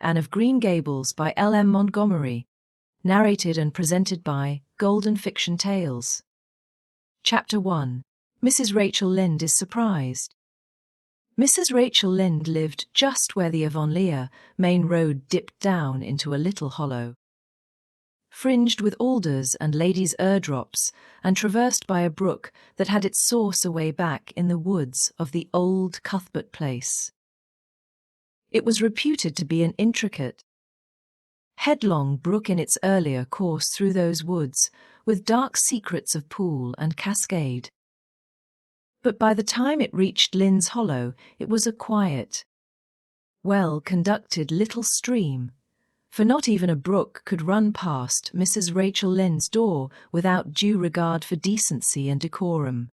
Anne of Green Gables by L.M. Montgomery. Narrated and presented by Golden Fiction Tales. Chapter 1. Mrs. Rachel Lynde is surprised. Mrs. Rachel Lynde lived just where the Avonlea main road dipped down into a little hollow. Fringed with alders and ladies' airdrops, and traversed by a brook that had its source away back in the woods of the old Cuthbert place. It was reputed to be an intricate, headlong brook in its earlier course through those woods, with dark secrets of pool and cascade. But by the time it reached Lynde's Hollow, it was a quiet, well-conducted little stream, for not even a brook could run past Mrs. Rachel Lynde's door without due regard for decency and decorum.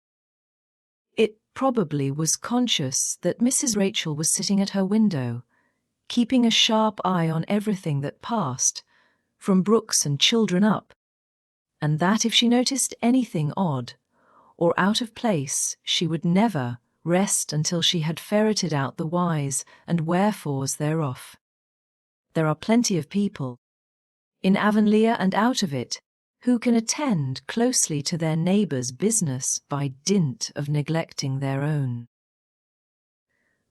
It probably was conscious that Mrs. Rachel was sitting at her window, keeping a sharp eye on everything that passed, from brooks and children up, and that if she noticed anything odd or out of place, she would never rest until she had ferreted out the whys and wherefores thereof. There are plenty of people, in Avonlea and out of it, who can attend closely to their neighbours' business by dint of neglecting their own.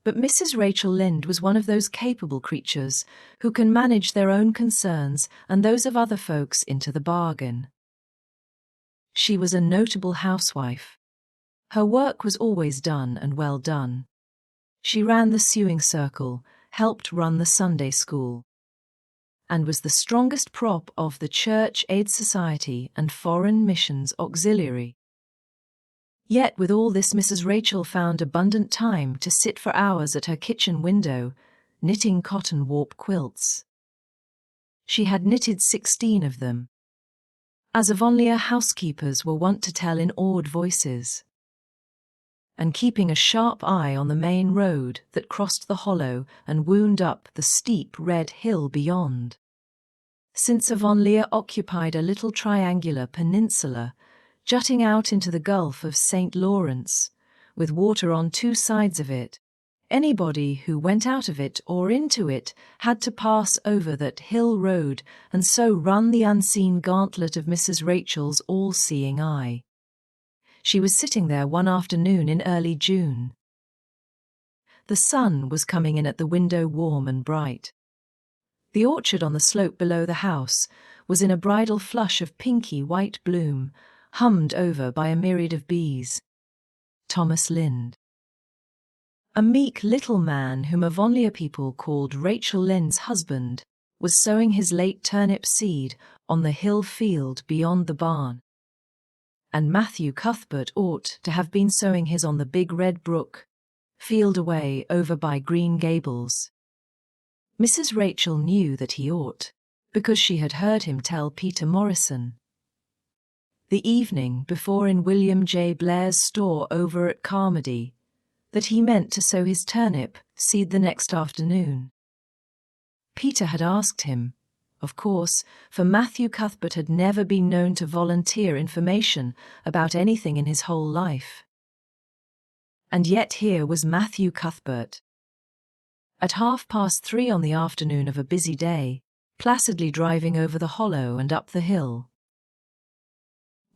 But Mrs. Rachel Lynde was one of those capable creatures who can manage their own concerns and those of other folks into the bargain. She was a notable housewife. Her work was always done and well done. She ran the sewing circle, helped run the Sunday school, and was the strongest prop of the Church Aid Society and Foreign Missions Auxiliary. Yet with all this, Mrs. Rachel found abundant time to sit for hours at her kitchen window, knitting cotton warp quilts. She had knitted 16 of them, as Avonlea housekeepers were wont to tell in awed voices, and keeping a sharp eye on the main road that crossed the hollow and wound up the steep red hill beyond. Since Avonlea occupied a little triangular peninsula jutting out into the Gulf of St. Lawrence, with water on two sides of it, anybody who went out of it or into it had to pass over that hill road and so run the unseen gauntlet of Mrs. Rachel's all-seeing eye. She was sitting there one afternoon in early June. The sun was coming in at the window warm and bright. The orchard on the slope below the house was in a bridal flush of pinky white bloom, hummed over by a myriad of bees. Thomas Lynde, a meek little man whom Avonlea people called Rachel Lynde's husband, was sowing his late turnip seed on the hill field beyond the barn. And Matthew Cuthbert ought to have been sowing his on the big red brook, field away over by Green Gables. Mrs. Rachel knew that he ought, because she had heard him tell Peter Morrison, the evening before in William J. Blair's store over at Carmody, that he meant to sow his turnip seed the next afternoon. Peter had asked him, of course, for Matthew Cuthbert had never been known to volunteer information about anything in his whole life. And yet here was Matthew Cuthbert, at 3:30 on the afternoon of a busy day, placidly driving over the hollow and up the hill.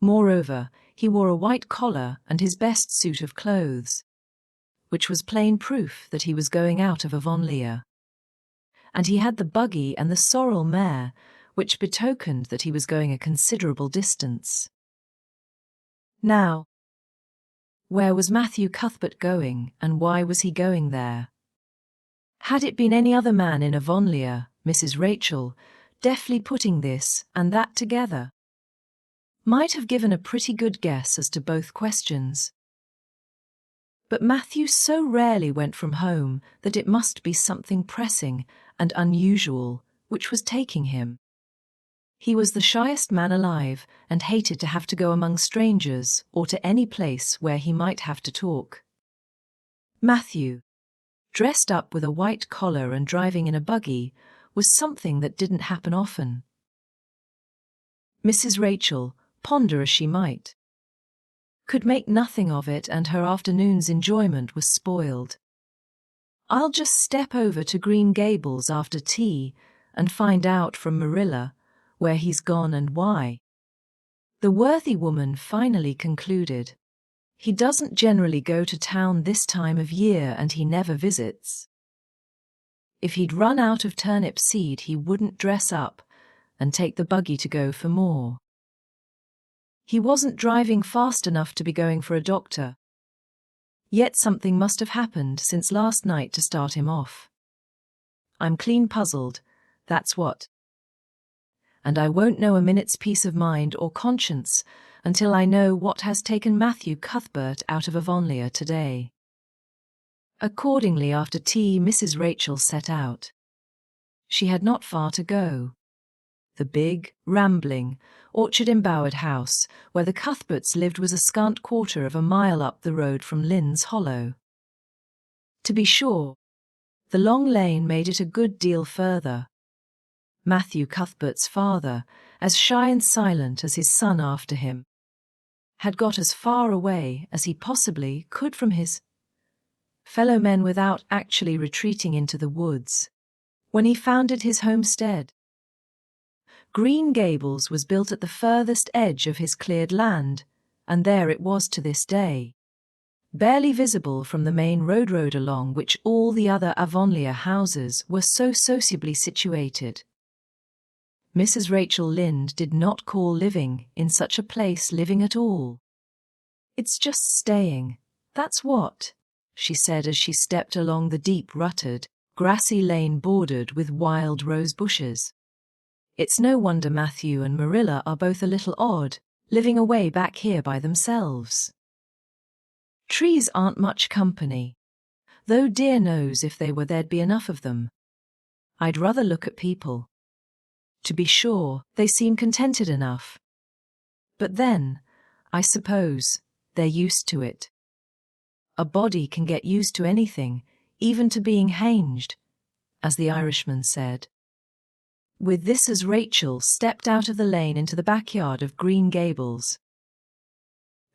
Moreover, he wore a white collar and his best suit of clothes, which was plain proof that he was going out of Avonlea. And he had the buggy and the sorrel mare, which betokened that he was going a considerable distance. Now, where was Matthew Cuthbert going, and why was he going there? Had it been any other man in Avonlea, Mrs. Rachel, deftly putting this and that together, might have given a pretty good guess as to both questions. But Matthew so rarely went from home that it must be something pressing and unusual which was taking him. He was the shyest man alive and hated to have to go among strangers or to any place where he might have to talk. Matthew, dressed up with a white collar and driving in a buggy, was something that didn't happen often. Mrs. Rachel, ponder as she might, could make nothing of it, and her afternoon's enjoyment was spoiled. I'll just step over to Green Gables after tea and find out from Marilla where he's gone and why." The worthy woman finally concluded. "He doesn't generally go to town this time of year and he never visits. If he'd run out of turnip seed he wouldn't dress up and take the buggy to go for more. He wasn't driving fast enough to be going for a doctor. Yet something must have happened since last night to start him off. I'm clean puzzled, that's what. And I won't know a minute's peace of mind or conscience until I know what has taken Matthew Cuthbert out of Avonlea today." Accordingly, after tea, Mrs. Rachel set out. She had not far to go. The big, rambling, orchard-embowered house where the Cuthberts lived was a scant quarter of a mile up the road from Lynde's Hollow. To be sure, the long lane made it a good deal further. Matthew Cuthbert's father, as shy and silent as his son after him, had got as far away as he possibly could from his fellow men without actually retreating into the woods, when he founded his homestead. Green Gables was built at the furthest edge of his cleared land, and there it was to this day, barely visible from the main road along which all the other Avonlea houses were so sociably situated. Mrs. Rachel Lynde did not call living in such a place living at all. "It's just staying, that's what," she said as she stepped along the deep rutted, grassy lane bordered with wild rose bushes. "It's no wonder Matthew and Marilla are both a little odd, living away back here by themselves. Trees aren't much company, though dear knows if they were there'd be enough of them. I'd rather look at people. To be sure, they seem contented enough. But then, I suppose, they're used to it. A body can get used to anything, even to being hanged, as the Irishman said." With this, as Rachel stepped out of the lane into the backyard of Green Gables.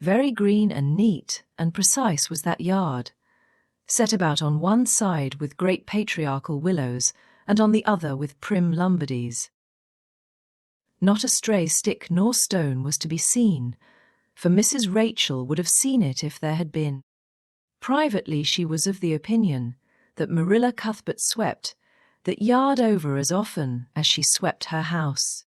Very green and neat and precise was that yard, set about on one side with great patriarchal willows and on the other with prim Lombardies. Not a stray stick nor stone was to be seen, for Mrs. Rachel would have seen it if there had been. Privately, she was of the opinion that Marilla Cuthbert swept that yard over as often as she swept her house.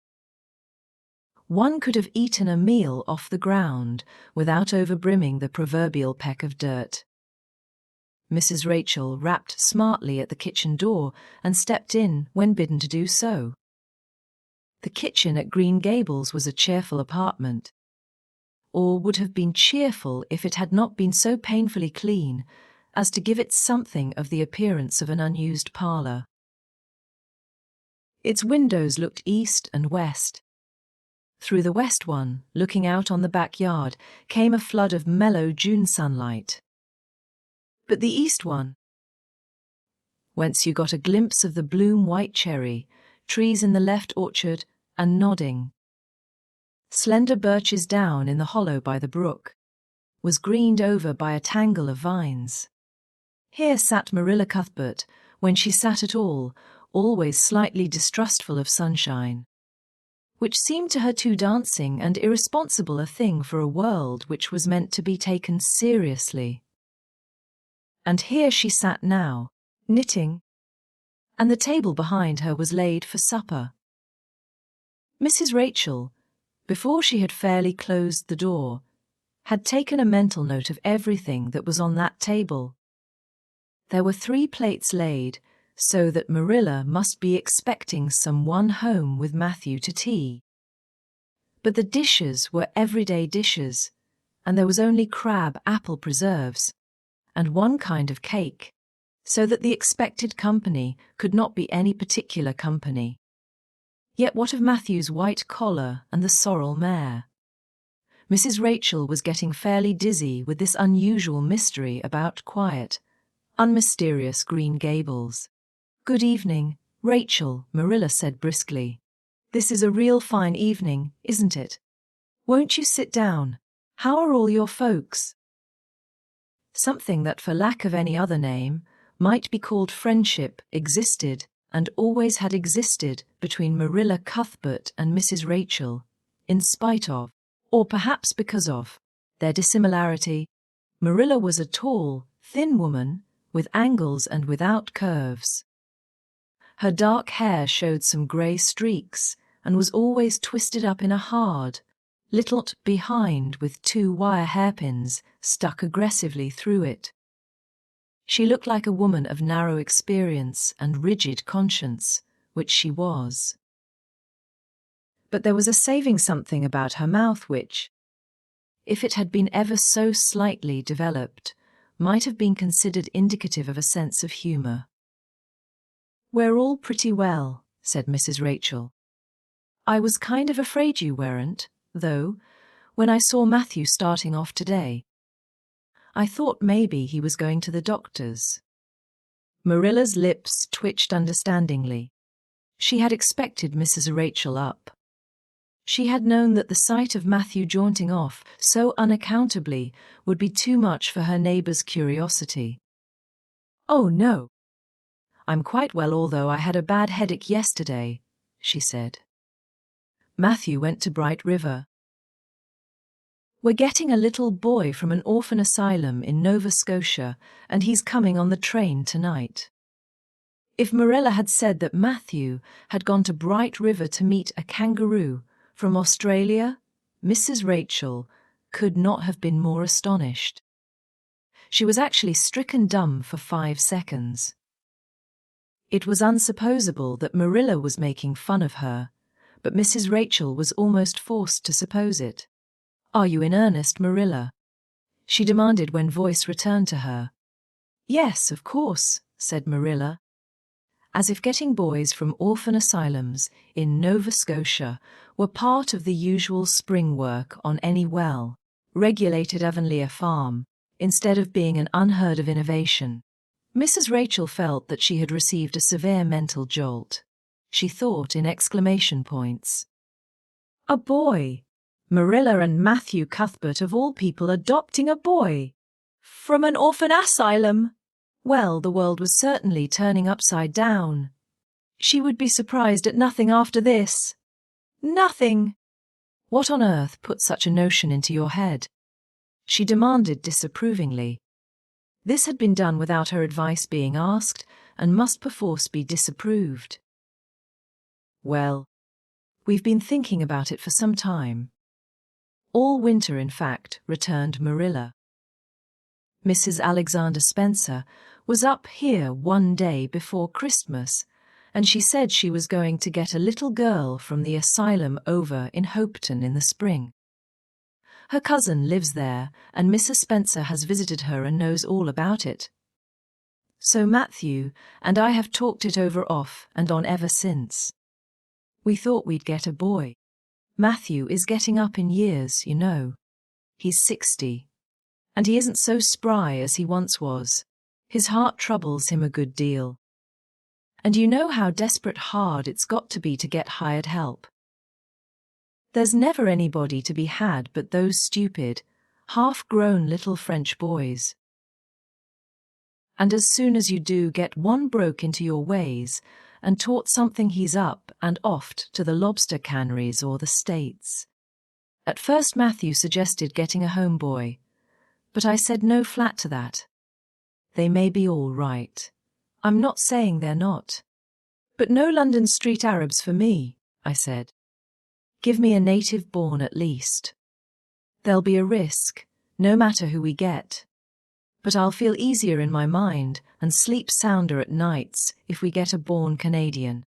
One could have eaten a meal off the ground without overbrimming the proverbial peck of dirt. Mrs. Rachel rapped smartly at the kitchen door and stepped in when bidden to do so. The kitchen at Green Gables was a cheerful apartment, or would have been cheerful if it had not been so painfully clean as to give it something of the appearance of an unused parlor. Its windows looked east and west. Through the west one, looking out on the backyard, came a flood of mellow June sunlight. But the east one, whence you got a glimpse of the bloom-white cherry, trees in the left orchard, and nodding, slender birches down in the hollow by the brook, was greened over by a tangle of vines. Here sat Marilla Cuthbert, when she sat at all, always slightly distrustful of sunshine, which seemed to her too dancing and irresponsible a thing for a world which was meant to be taken seriously. And here she sat now, knitting, and the table behind her was laid for supper. Mrs. Rachel, before she had fairly closed the door, had taken a mental note of everything that was on that table. There were 3 plates laid, so that Marilla must be expecting someone home with Matthew to tea. But the dishes were everyday dishes, and there was only crab apple preserves, and one kind of cake, so that the expected company could not be any particular company. Yet what of Matthew's white collar and the sorrel mare? Mrs. Rachel was getting fairly dizzy with this unusual mystery about quiet, unmysterious Green Gables. "Good evening, Rachel," Marilla said briskly. "This is a real fine evening, isn't it? Won't you sit down? How are all your folks?" Something that, for lack of any other name, might be called friendship existed and always had existed between Marilla Cuthbert and Mrs. Rachel, in spite of, or perhaps because of, their dissimilarity. Marilla was a tall, thin woman, with angles and without curves. Her dark hair showed some grey streaks and was always twisted up in a hard, little knot behind with 2 wire hairpins stuck aggressively through it. She looked like a woman of narrow experience and rigid conscience, which she was. But there was a saving something about her mouth which, if it had been ever so slightly developed, might have been considered indicative of a sense of humour. "We're all pretty well," said Mrs. Rachel. "I was kind of afraid you weren't, though, when I saw Matthew starting off today. I thought maybe he was going to the doctor's." Marilla's lips twitched understandingly. She had expected Mrs. Rachel up. She had known that the sight of Matthew jaunting off so unaccountably would be too much for her neighbour's curiosity. "Oh, no. I'm quite well, although I had a bad headache yesterday," she said. "Matthew went to Bright River. We're getting a little boy from an orphan asylum in Nova Scotia, and he's coming on the train tonight." If Marilla had said that Matthew had gone to Bright River to meet a kangaroo from Australia, Mrs. Rachel could not have been more astonished. She was actually stricken dumb for 5 seconds. It was unsupposable that Marilla was making fun of her, but Mrs. Rachel was almost forced to suppose it. "Are you in earnest, Marilla?" she demanded when voice returned to her. "Yes, of course," said Marilla, as if getting boys from orphan asylums in Nova Scotia were part of the usual spring work on any well-regulated Avonlea farm, instead of being an unheard-of innovation. Mrs. Rachel felt that she had received a severe mental jolt. She thought in exclamation points. A boy! Marilla and Matthew Cuthbert of all people adopting a boy! From an orphan asylum! Well, the world was certainly turning upside down. She would be surprised at nothing after this. Nothing! What on earth put such a notion into your head? She demanded disapprovingly. This had been done without her advice being asked, and must perforce be disapproved. Well, we've been thinking about it for some time. All winter, in fact, returned Marilla. Mrs. Alexander Spencer was up here one day before Christmas, and she said she was going to get a little girl from the asylum over in Hopeton in the spring. Her cousin lives there, and Mrs. Spencer has visited her and knows all about it. So Matthew and I have talked it over off and on ever since. We thought we'd get a boy. Matthew is getting up in years, you know. He's 60. And he isn't so spry as he once was. His heart troubles him a good deal. And you know how desperate hard it's got to be to get hired help. There's never anybody to be had but those stupid, half-grown little French boys. And as soon as you do get one broke into your ways and taught something, he's up and offed to the lobster canneries or the States. At first Matthew suggested getting a homeboy, but I said no flat to that. They may be all right. I'm not saying they're not. But no London street Arabs for me, I said. Give me a native born at least. There'll be a risk, no matter who we get. But I'll feel easier in my mind and sleep sounder at nights if we get a born Canadian.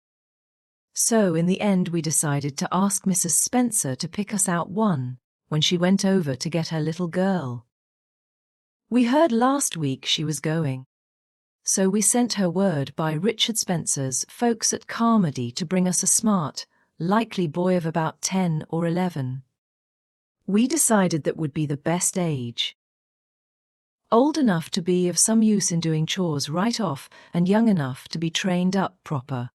So in the end we decided to ask Mrs. Spencer to pick us out one when she went over to get her little girl. We heard last week she was going. So we sent her word by Richard Spencer's folks at Carmody to bring us a smart, likely boy of about 10 or 11. We decided that would be the best age. Old enough to be of some use in doing chores right off and young enough to be trained up proper.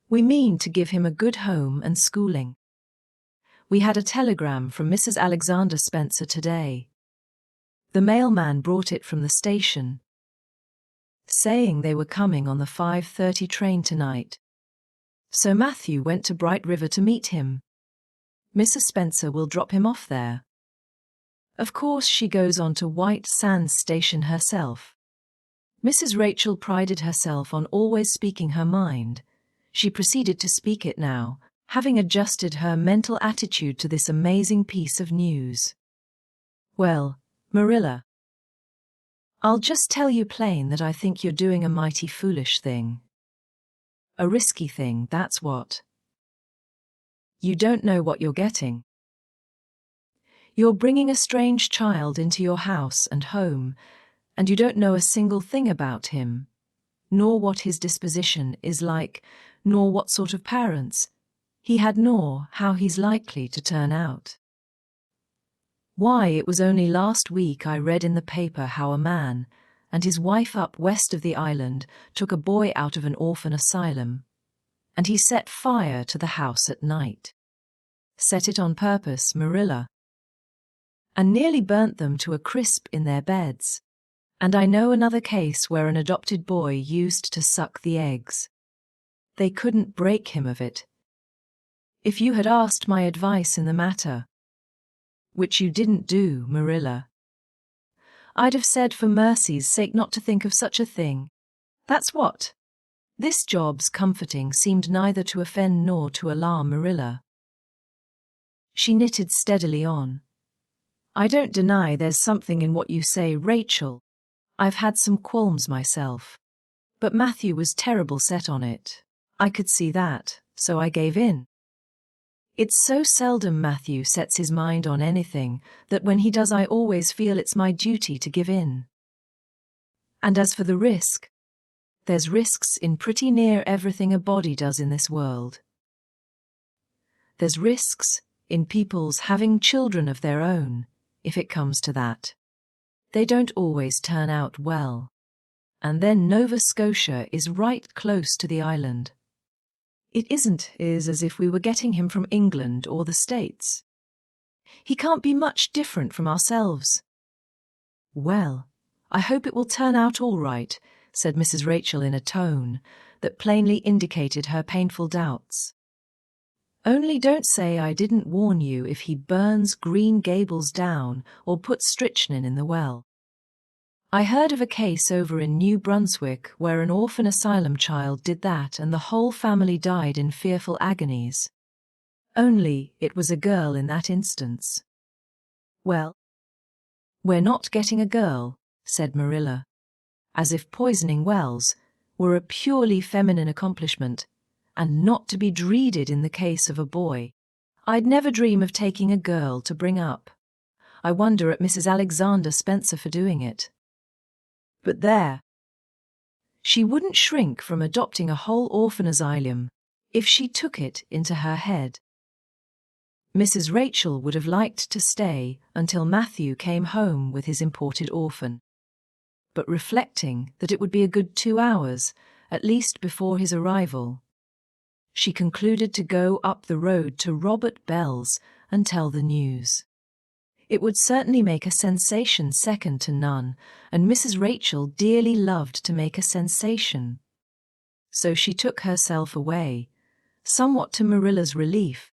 We mean to give him a good home and schooling. We had a telegram from Mrs. Alexander Spencer today. The mailman brought it from the station. saying they were coming on the 5:30 train tonight. So Matthew went to Bright River to meet him. Mrs. Spencer will drop him off there. Of course she goes on to White Sands Station herself. Mrs. Rachel prided herself on always speaking her mind. She proceeded to speak it now, having adjusted her mental attitude to this amazing piece of news. Well, Marilla, I'll just tell you plain that I think you're doing a mighty foolish thing. A risky thing, that's what. You don't know what you're getting. You're bringing a strange child into your house and home, and you don't know a single thing about him, nor what his disposition is like, nor what sort of parents he had, nor how he's likely to turn out. Why, it was only last week I read in the paper how a man and his wife up west of the island took a boy out of an orphan asylum, and he set fire to the house at night. Set it on purpose, Marilla. And nearly burnt them to a crisp in their beds. And I know another case where an adopted boy used to suck the eggs. They couldn't break him of it. If you had asked my advice in the matter, which you didn't do, Marilla, I'd have said for mercy's sake not to think of such a thing. That's what. This job's comforting seemed neither to offend nor to alarm Marilla. She knitted steadily on. I don't deny there's something in what you say, Rachel. I've had some qualms myself. But Matthew was terrible set on it. I could see that, so I gave in. It's so seldom Matthew sets his mind on anything that when he does I always feel it's my duty to give in. And as for the risk, there's risks in pretty near everything a body does in this world. There's risks in people's having children of their own, if it comes to that. They don't always turn out well. And then Nova Scotia is right close to the island. It isn't as if we were getting him from England or the States. He can't be much different from ourselves. Well, I hope it will turn out all right, said Mrs. Rachel in a tone that plainly indicated her painful doubts. Only don't say I didn't warn you if he burns Green Gables down or puts strychnine in the well. I heard of a case over in New Brunswick where an orphan asylum child did that and the whole family died in fearful agonies. Only it was a girl in that instance. Well, we're not getting a girl, said Marilla, as if poisoning wells were a purely feminine accomplishment and not to be dreaded in the case of a boy. I'd never dream of taking a girl to bring up. I wonder at Mrs. Alexander Spencer for doing it. But there. She wouldn't shrink from adopting a whole orphan asylum if she took it into her head. Mrs. Rachel would have liked to stay until Matthew came home with his imported orphan. But reflecting that it would be a good 2 hours, at least before his arrival, she concluded to go up the road to Robert Bell's and tell the news. It would certainly make a sensation second to none, and Mrs. Rachel dearly loved to make a sensation. So she took herself away, somewhat to Marilla's relief,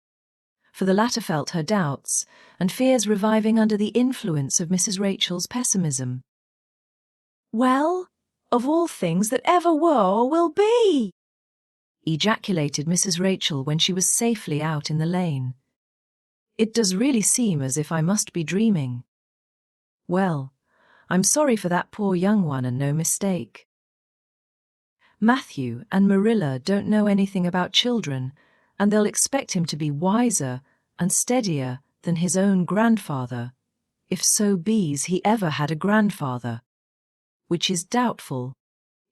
for the latter felt her doubts and fears reviving under the influence of Mrs. Rachel's pessimism. Well, of all things that ever were or will be, ejaculated Mrs. Rachel when she was safely out in the lane. It does really seem as if I must be dreaming. Well, I'm sorry for that poor young one and no mistake. Matthew and Marilla don't know anything about children, and they'll expect him to be wiser and steadier than his own grandfather, if so be's he ever had a grandfather, which is doubtful.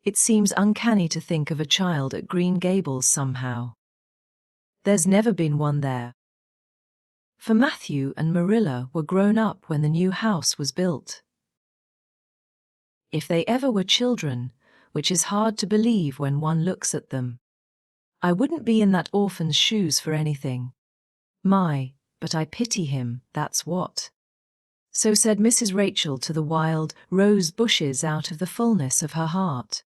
It seems uncanny to think of a child at Green Gables somehow. There's never been one there. For Matthew and Marilla were grown up when the new house was built. If they ever were children, which is hard to believe when one looks at them, I wouldn't be in that orphan's shoes for anything. My, but I pity him, that's what. So said Mrs. Rachel to the wild rose bushes out of the fullness of her heart.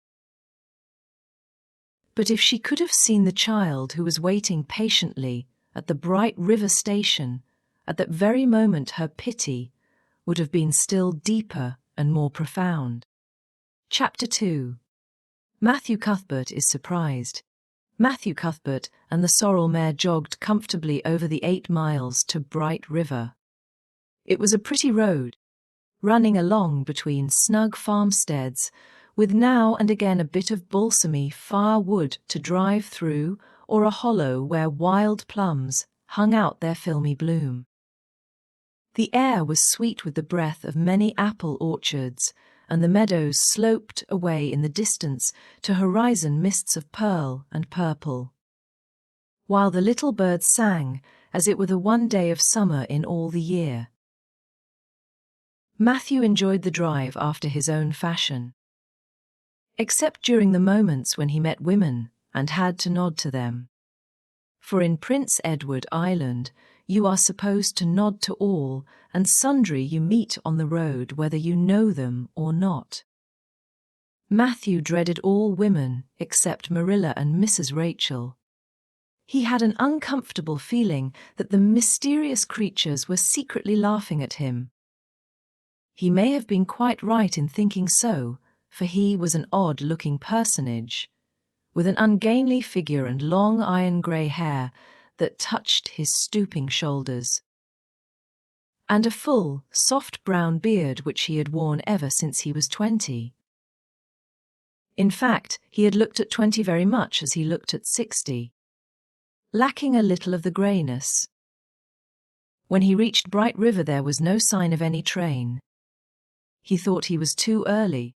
But if she could have seen the child who was waiting patiently at the bright river station, at that very moment her pity would have been still deeper and more profound. Chapter 2. Matthew Cuthbert is surprised. Matthew Cuthbert and the sorrel mare jogged comfortably over the 8 miles to Bright River. It was a pretty road, running along between snug farmsteads, with now and again a bit of balsamy far wood to drive through, or a hollow where wild plums hung out their filmy bloom. The air was sweet with the breath of many apple orchards, and the meadows sloped away in the distance to horizon mists of pearl and purple, while the little birds sang as it were the one day of summer in all the year. Matthew enjoyed the drive after his own fashion, except during the moments when he met women and had to nod to them. For in Prince Edward Island, you are supposed to nod to all and sundry you meet on the road whether you know them or not. Matthew dreaded all women except Marilla and Mrs. Rachel. He had an uncomfortable feeling that the mysterious creatures were secretly laughing at him. He may have been quite right in thinking so, for he was an odd-looking personage, with an ungainly figure and long iron-grey hair that touched his stooping shoulders, and a full, soft brown beard which he had worn ever since he was 20. In fact, he had looked at 20 very much as he looked at 60, lacking a little of the greyness. When he reached Bright River there was no sign of any train. He thought he was too early,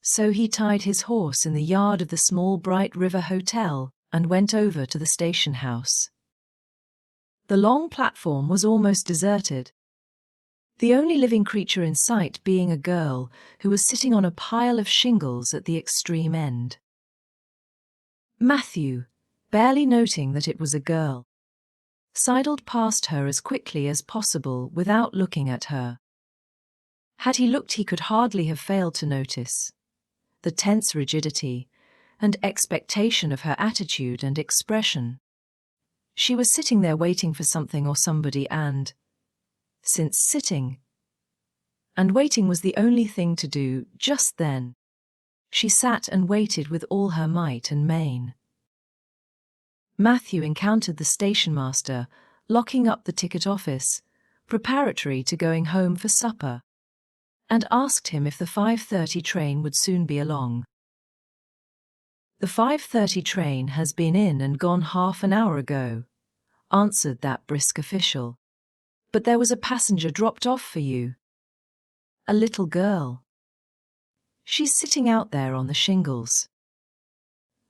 so he tied his horse in the yard of the small Bright River Hotel and went over to the station house. The long platform was almost deserted, the only living creature in sight being a girl who was sitting on a pile of shingles at the extreme end. Matthew, barely noting that it was a girl, sidled past her as quickly as possible without looking at her. Had he looked he could hardly have failed to notice the tense rigidity and expectation of her attitude and expression. She was sitting there waiting for something or somebody, and, since sitting and waiting was the only thing to do just then, she sat and waited with all her might and main. Matthew encountered the station master locking up the ticket office, preparatory to going home for supper, and asked him if the 5:30 train would soon be along. "The 5:30 train has been in and gone half an hour ago," answered that brisk official. "But there was a passenger dropped off for you. A little girl. She's sitting out there on the shingles.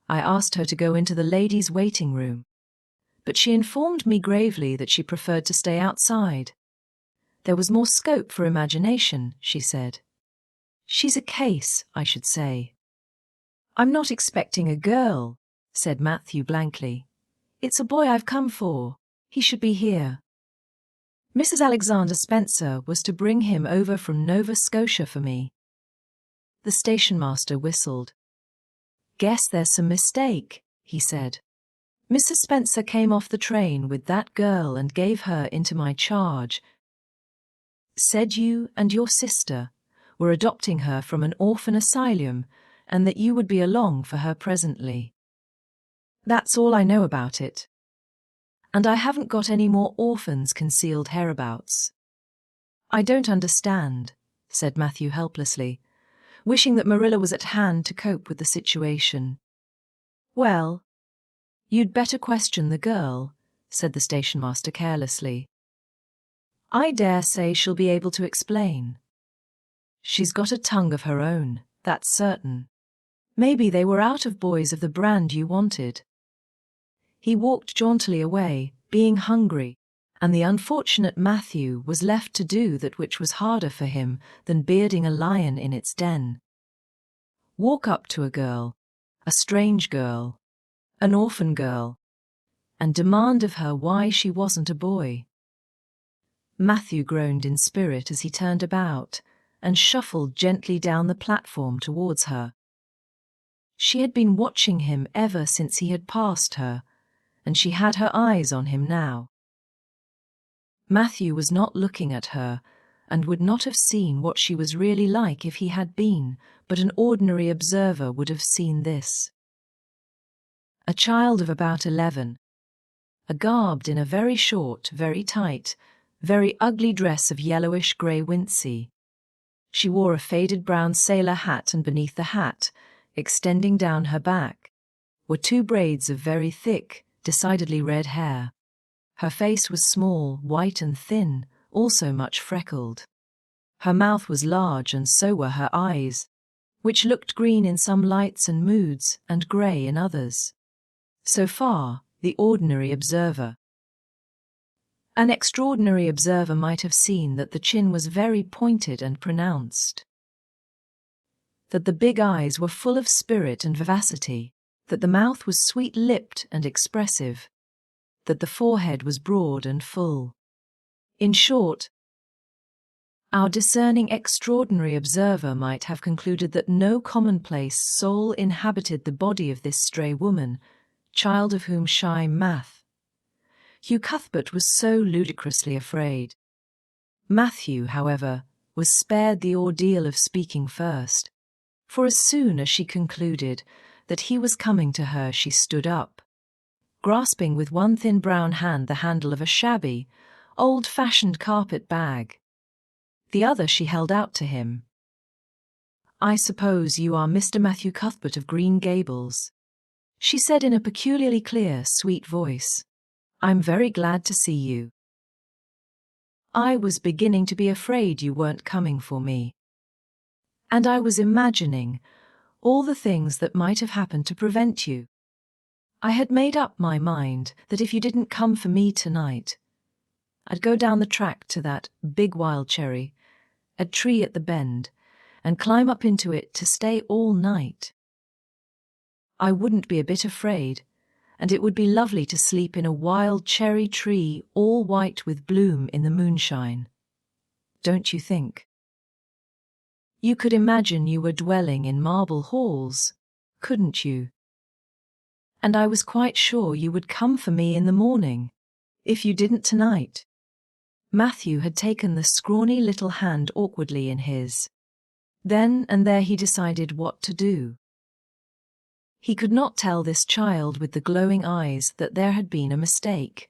I asked her to go into the ladies' waiting room, but she informed me gravely that she preferred to stay outside. There was more scope for imagination, she said. She's a case, I should say." "I'm not expecting a girl," said Matthew blankly. "It's a boy I've come for. He should be here. Mrs. Alexander Spencer was to bring him over from Nova Scotia for me." The station master whistled. "Guess there's some mistake," he said. "Mrs. Spencer came off the train with that girl and gave her into my charge. Said you and your sister were adopting her from an orphan asylum and that you would be along for her presently. That's all I know about it. And I haven't got any more orphans concealed hereabouts." "I don't understand," said Matthew helplessly, wishing that Marilla was at hand to cope with the situation. "Well, you'd better question the girl," said the station master carelessly. "I dare say she'll be able to explain. She's got a tongue of her own, that's certain. Maybe they were out of boys of the brand you wanted." He walked jauntily away, being hungry, and the unfortunate Matthew was left to do that which was harder for him than bearding a lion in its den. Walk up to a girl, a strange girl, an orphan girl, and demand of her why she wasn't a boy. Matthew groaned in spirit as he turned about and shuffled gently down the platform towards her. She had been watching him ever since he had passed her, and she had her eyes on him now. Matthew was not looking at her, and would not have seen what she was really like if he had been, but an ordinary observer would have seen this. A child of about 11, garbed in a very short, very tight, very ugly dress of yellowish-grey wincey. She wore a faded brown sailor hat, and beneath the hat, extending down her back, were 2 braids of very thick, decidedly red hair. Her face was small, white and thin, also much freckled. Her mouth was large, and so were her eyes, which looked green in some lights and moods, and grey in others. So far, the ordinary observer. An extraordinary observer might have seen that the chin was very pointed and pronounced, that the big eyes were full of spirit and vivacity, that the mouth was sweet-lipped and expressive, that the forehead was broad and full. In short, our discerning extraordinary observer might have concluded that no commonplace soul inhabited the body of this stray woman, child of whom shy Cuthbert was so ludicrously afraid. Matthew, however, was spared the ordeal of speaking first, for as soon as she concluded that he was coming to her, she stood up, grasping with one thin brown hand the handle of a shabby, old-fashioned carpet bag. The other she held out to him. "I suppose you are Mr. Matthew Cuthbert of Green Gables," she said in a peculiarly clear, sweet voice. "I'm very glad to see you. I was beginning to be afraid you weren't coming for me. And I was imagining all the things that might have happened to prevent you. I had made up my mind that if you didn't come for me tonight, I'd go down the track to that big wild cherry, a tree at the bend, and climb up into it to stay all night. I wouldn't be a bit afraid, and it would be lovely to sleep in a wild cherry tree all white with bloom in the moonshine. Don't you think? You could imagine you were dwelling in marble halls, couldn't you? And I was quite sure you would come for me in the morning, if you didn't tonight." Matthew had taken the scrawny little hand awkwardly in his. Then and there he decided what to do. He could not tell this child with the glowing eyes that there had been a mistake.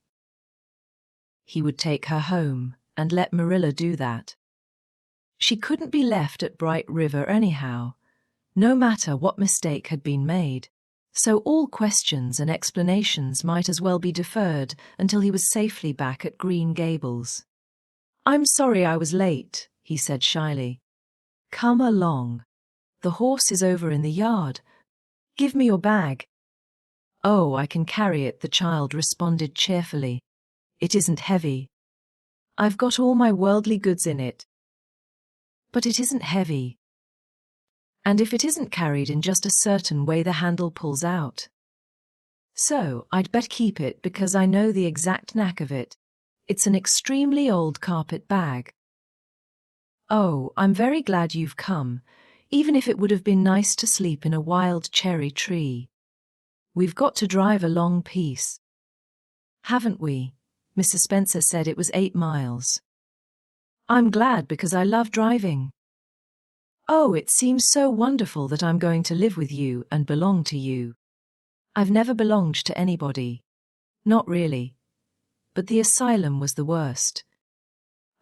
He would take her home and let Marilla do that. She couldn't be left at Bright River anyhow, no matter what mistake had been made, so all questions and explanations might as well be deferred until he was safely back at Green Gables. "I'm sorry I was late," he said shyly. "Come along. The horse is over in the yard. Give me your bag." "Oh, I can carry it," the child responded cheerfully. "It isn't heavy. I've got all my worldly goods in it." "But it isn't heavy. And if it isn't carried in just a certain way, the handle pulls out. So I'd better keep it because I know the exact knack of it. It's an extremely old carpet bag." "Oh, I'm very glad you've come, even if it would have been nice to sleep in a wild cherry tree. We've got to drive a long piece, haven't we?" Mrs. Spencer said. "It was 8 miles. I'm glad because I love driving." "Oh, it seems so wonderful that I'm going to live with you and belong to you. I've never belonged to anybody. Not really. But the asylum was the worst.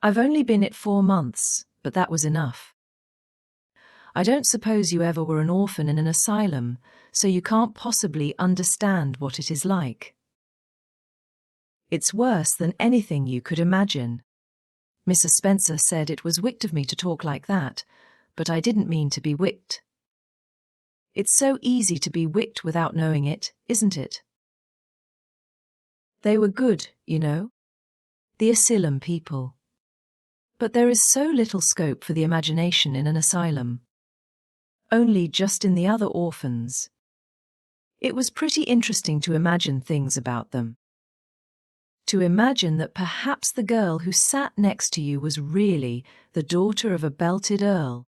I've only been it 4 months, but that was enough. I don't suppose you ever were an orphan in an asylum, so you can't possibly understand what it is like. It's worse than anything you could imagine." Mrs. Spencer said. "It was wicked of me to talk like that, but I didn't mean to be wicked. It's so easy to be wicked without knowing it, isn't it? They were good, you know, the asylum people. But there is so little scope for the imagination in an asylum. Only just in the other orphans. It was pretty interesting to imagine things about them. To imagine that perhaps the girl who sat next to you was really the daughter of a belted earl.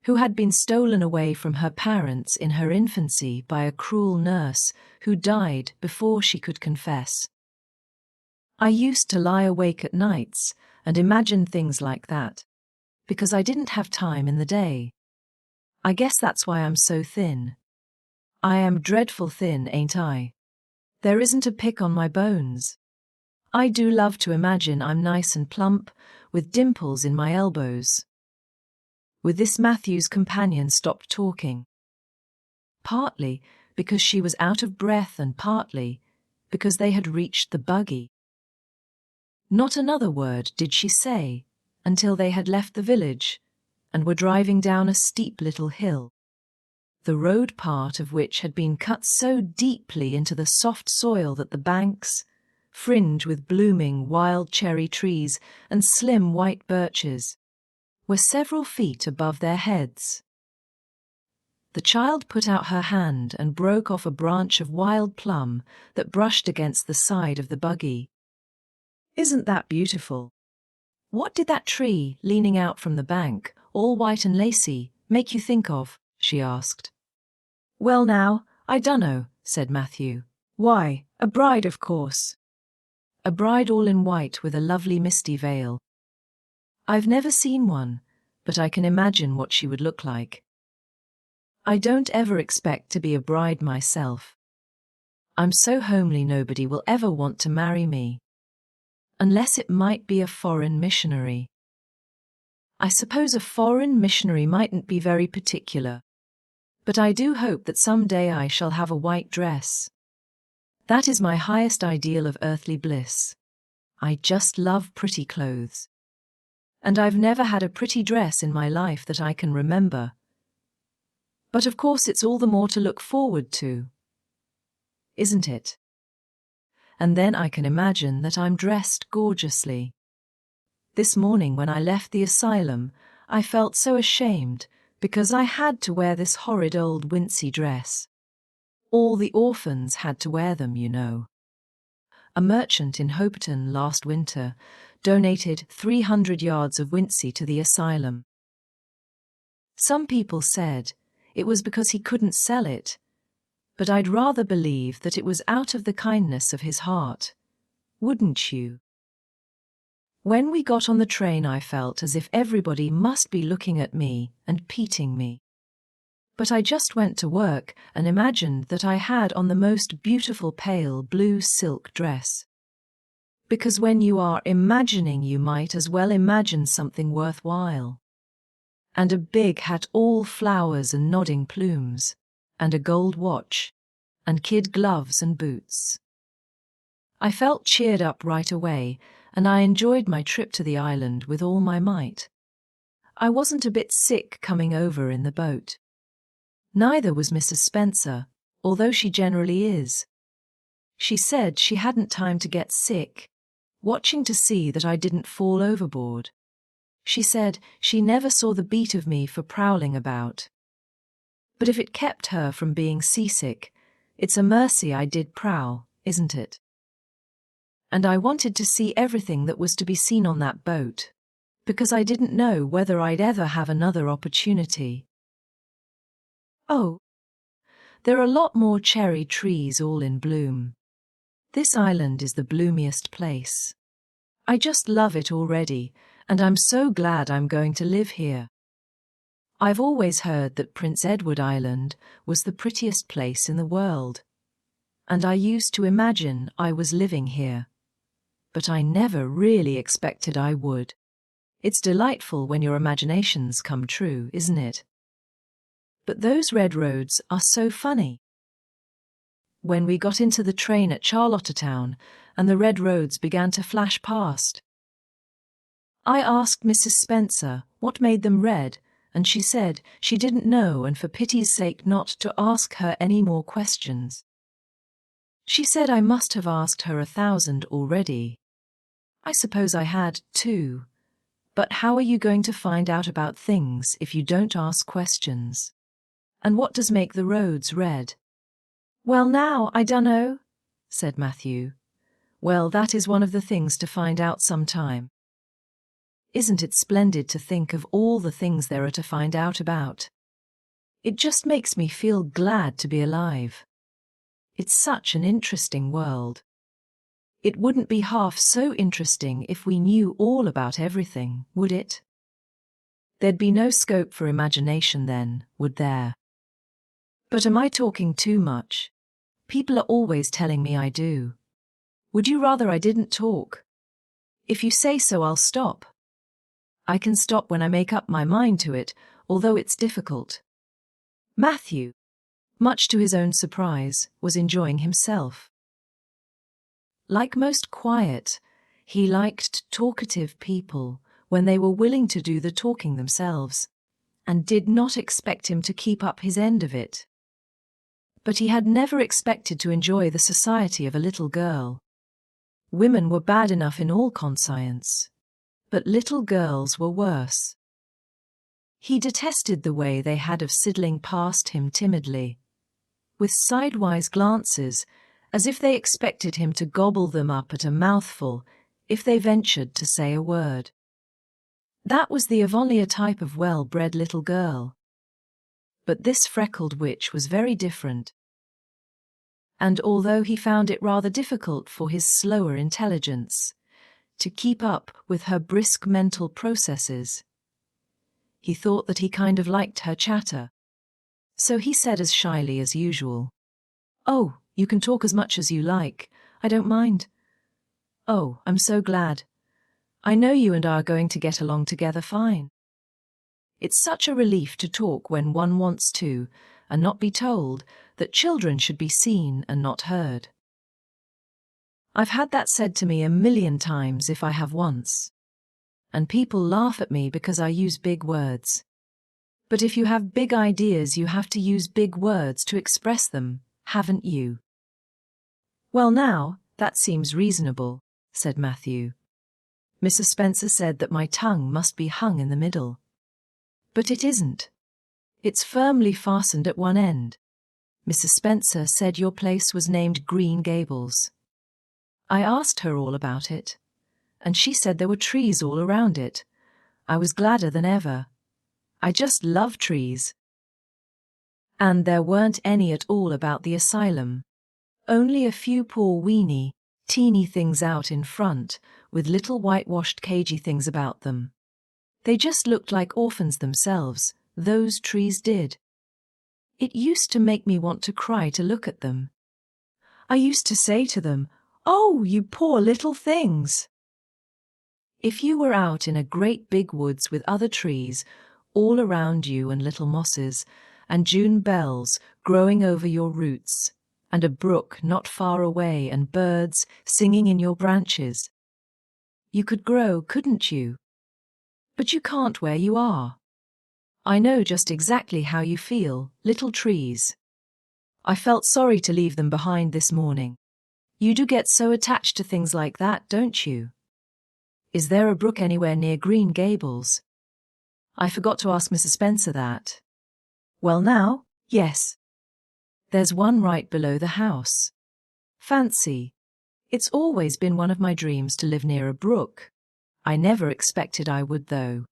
who had been stolen away from her parents in her infancy by a cruel nurse who died before she could confess. I used to lie awake at nights and imagine things like that, because I didn't have time in the day. I guess that's why I'm so thin. I am dreadful thin, ain't I? There isn't a pick on my bones. I do love to imagine I'm nice and plump, with dimples in my elbows. With this, Matthew's companion stopped talking. Partly because she was out of breath and partly because they had reached the buggy. Not another word did she say until they had left the village and were driving down a steep little hill, the road part of which had been cut so deeply into the soft soil that the banks, fringed with blooming wild cherry trees and slim white birches, were several feet above their heads. The child put out her hand and broke off a branch of wild plum that brushed against the side of the buggy. "Isn't that beautiful? What did that tree, leaning out from the bank, all white and lacy, make you think of?" she asked. "Well now, I dunno," said Matthew. "Why, a bride, of course. A bride all in white with a lovely misty veil. I've never seen one, but I can imagine what she would look like. I don't ever expect to be a bride myself. I'm so homely nobody will ever want to marry me. Unless it might be a foreign missionary. I suppose a foreign missionary mightn't be very particular. But I do hope that someday I shall have a white dress. That is my highest ideal of earthly bliss. I just love pretty clothes. And I've never had a pretty dress in my life that I can remember. But of course it's all the more to look forward to. Isn't it? And then I can imagine that I'm dressed gorgeously. This morning when I left the asylum, I felt so ashamed because I had to wear this horrid old wincey dress. All the orphans had to wear them, you know. A merchant in Hopeton last winter donated 300 yards of wincey to the asylum. Some people said it was because he couldn't sell it, but I'd rather believe that it was out of the kindness of his heart. Wouldn't you? When we got on the train, I felt as if everybody must be looking at me and pitying me. But I just went to work and imagined that I had on the most beautiful pale blue silk dress. Because when you are imagining, you might as well imagine something worthwhile. And a big hat all flowers and nodding plumes, and a gold watch, and kid gloves and boots. I felt cheered up right away, and I enjoyed my trip to the island with all my might. I wasn't a bit sick coming over in the boat. Neither was Mrs. Spencer, although she generally is. She said she hadn't time to get sick, watching to see that I didn't fall overboard. She said she never saw the beat of me for prowling about. But if it kept her from being seasick, it's a mercy I did prowl, isn't it? And I wanted to see everything that was to be seen on that boat, because I didn't know whether I'd ever have another opportunity. Oh, there are a lot more cherry trees all in bloom. This island is the bloomiest place. I just love it already, and I'm so glad I'm going to live here. I've always heard that Prince Edward Island was the prettiest place in the world, and I used to imagine I was living here. But I never really expected I would. It's delightful when your imaginations come true, isn't it? But those red roads are so funny. When we got into the train at Charlottetown and the red roads began to flash past, I asked Mrs. Spencer what made them red, and she said she didn't know and for pity's sake not to ask her any more questions. She said I must have asked her 1,000 already. I suppose I had, too. But how are you going to find out about things if you don't ask questions? And what does make the roads red? Well now, I dunno, said Matthew. Well, that is one of the things to find out sometime. Isn't it splendid to think of all the things there are to find out about? It just makes me feel glad to be alive. It's such an interesting world. It wouldn't be half so interesting if we knew all about everything, would it? There'd be no scope for imagination then, would there? But am I talking too much? People are always telling me I do. Would you rather I didn't talk? If you say so, I'll stop. I can stop when I make up my mind to it, although it's difficult. Matthew, much to his own surprise, was enjoying himself. Like most quiet, he liked talkative people when they were willing to do the talking themselves, and did not expect him to keep up his end of it. But he had never expected to enjoy the society of a little girl. Women were bad enough in all conscience, but little girls were worse. He detested the way they had of sidling past him timidly, with sidewise glances, as if they expected him to gobble them up at a mouthful if they ventured to say a word. That was the Avonlea type of well-bred little girl. But this freckled witch was very different. And although he found it rather difficult for his slower intelligence to keep up with her brisk mental processes, he thought that he kind of liked her chatter. So he said as shyly as usual, "Oh, you can talk as much as you like. I don't mind." "Oh, I'm so glad. I know you and I are going to get along together fine. It's such a relief to talk when one wants to, and not be told that children should be seen and not heard. I've had that said to me 1,000,000 times if I have once. And people laugh at me because I use big words. But if you have big ideas, you have to use big words to express them, haven't you?" "Well now, that seems reasonable," said Matthew. "Mrs. Spencer said that my tongue must be hung in the middle. But it isn't. It's firmly fastened at one end. Mrs. Spencer said your place was named Green Gables. I asked her all about it, and she said there were trees all around it. I was gladder than ever. I just love trees. And there weren't any at all about the asylum. Only a few poor weeny, teeny things out in front, with little whitewashed cagey things about them. They just looked like orphans themselves, those trees did. It used to make me want to cry to look at them. I used to say to them, 'Oh, you poor little things.' If you were out in a great big woods with other trees all around you and little mosses, and June bells growing over your roots, and a brook not far away and birds singing in your branches, you could grow, couldn't you? But you can't where you are. I know just exactly how you feel, little trees. I felt sorry to leave them behind this morning. You do get so attached to things like that, don't you? Is there a brook anywhere near Green Gables? I forgot to ask Mrs. Spencer that. Well now, yes. There's one right below the house. Fancy. It's always been one of my dreams to live near a brook. I never expected I would, though.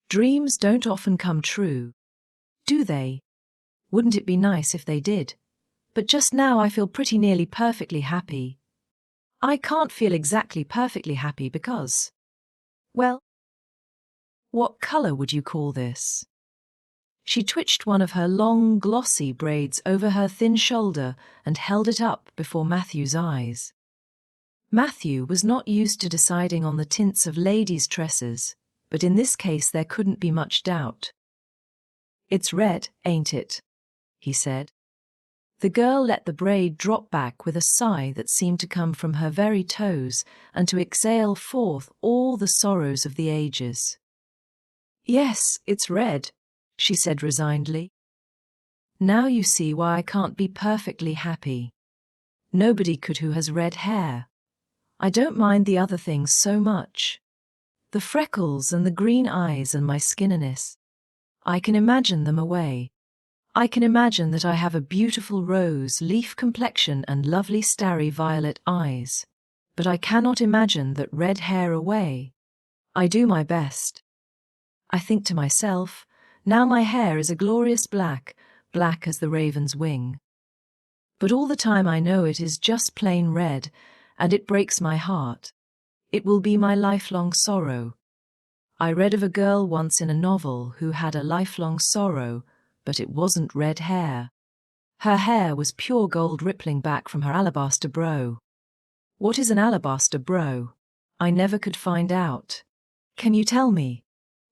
Dreams don't often come true, do they? Wouldn't it be nice if they did? But just now I feel pretty nearly perfectly happy. I can't feel exactly perfectly happy because, well, what color would you call this?" She twitched one of her long, glossy braids over her thin shoulder and held it up before Matthew's eyes. Matthew was not used to deciding on the tints of ladies' tresses, but in this case there couldn't be much doubt. "It's red, ain't it?" he said. The girl let the braid drop back with a sigh that seemed to come from her very toes and to exhale forth all the sorrows of the ages. "Yes, it's red," she said resignedly. "Now you see why I can't be perfectly happy. Nobody could who has red hair. I don't mind the other things so much. The freckles and the green eyes and my skinniness. I can imagine them away. I can imagine that I have a beautiful rose leaf complexion and lovely starry violet eyes. But I cannot imagine that red hair away. I do my best. I think to myself, now my hair is a glorious black, black as the raven's wing. But all the time I know it is just plain red, and it breaks my heart. It will be my lifelong sorrow. I read of a girl once in a novel who had a lifelong sorrow, but it wasn't red hair. Her hair was pure gold rippling back from her alabaster brow. What is an alabaster brow? I never could find out. Can you tell me?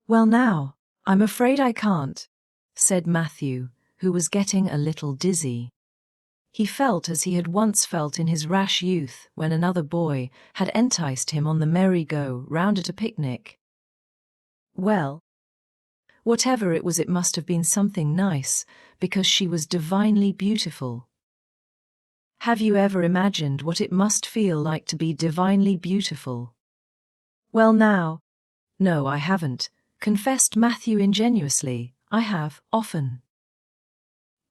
Well now, I'm afraid I can't, said Matthew, who was getting a little dizzy. He felt as he had once felt in his rash youth when another boy had enticed him on the merry-go-round at a picnic. Well, whatever it was, it must have been something nice, because she was divinely beautiful. Have you ever imagined what it must feel like to be divinely beautiful? Well now, no, I haven't, confessed Matthew ingenuously. I have, often.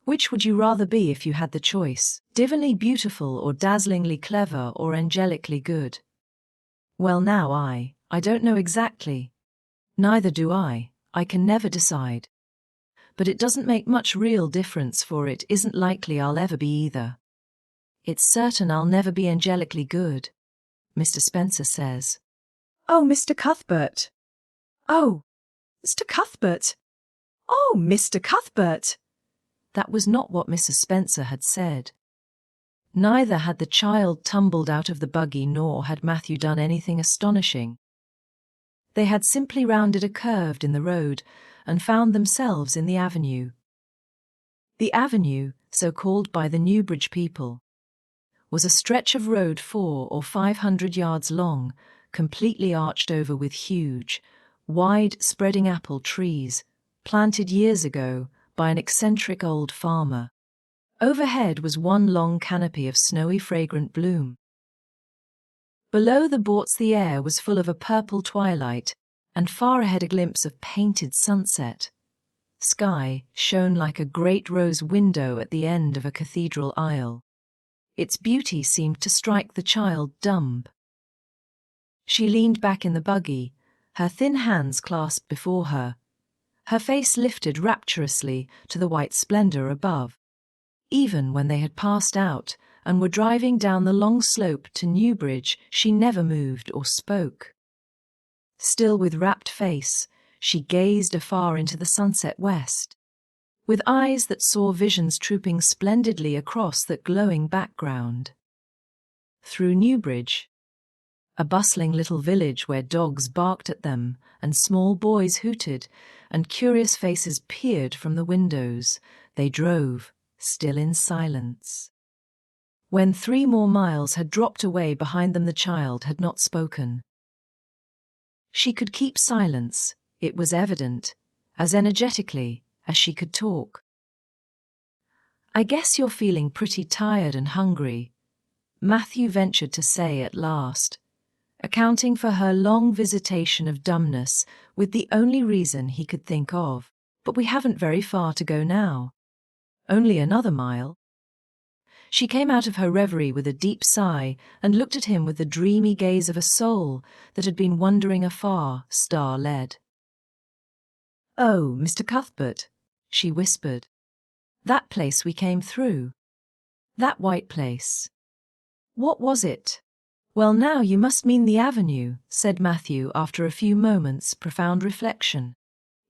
Which would you rather be if you had the choice, divinely beautiful or dazzlingly clever or angelically good? Well now, I don't know exactly. Neither do I can never decide. But it doesn't make much real difference, for it isn't likely I'll ever be either. It's certain I'll never be angelically good, Mr. Spencer says. Oh, Mr. Cuthbert. Oh, Mr. Cuthbert. Oh, Mr. Cuthbert. That was not what Mrs. Spencer had said. Neither had the child tumbled out of the buggy, nor had Matthew done anything astonishing. They had simply rounded a curve in the road and found themselves in the avenue. The avenue, so called by the Newbridge people, was a stretch of road 400 or 500 yards long, completely arched over with huge, wide spreading apple trees, planted years ago by an eccentric old farmer. Overhead was one long canopy of snowy fragrant bloom. Below the boards the air was full of a purple twilight, and far ahead a glimpse of painted sunset. Sky shone like a great rose window at the end of a cathedral aisle. Its beauty seemed to strike the child dumb. She leaned back in the buggy, her thin hands clasped before her, her face lifted rapturously to the white splendor above. Even when they had passed out and were driving down the long slope to Newbridge, she never moved or spoke. Still with rapt face, she gazed afar into the sunset west, with eyes that saw visions trooping splendidly across that glowing background. Through Newbridge, a bustling little village where dogs barked at them and small boys hooted and curious faces peered from the windows, they drove, still in silence. When 3 more miles had dropped away behind them, the child had not spoken. She could keep silence, it was evident, as energetically as she could talk. I guess you're feeling pretty tired and hungry, Matthew ventured to say at last, accounting for her long visitation of dumbness with the only reason he could think of. But we haven't very far to go now. Only another mile. She came out of her reverie with a deep sigh and looked at him with the dreamy gaze of a soul that had been wandering afar, star-led. Oh, Mr. Cuthbert, she whispered. That place we came through. That white place. What was it? Well now you must mean the avenue, said Matthew after a few moments' profound reflection.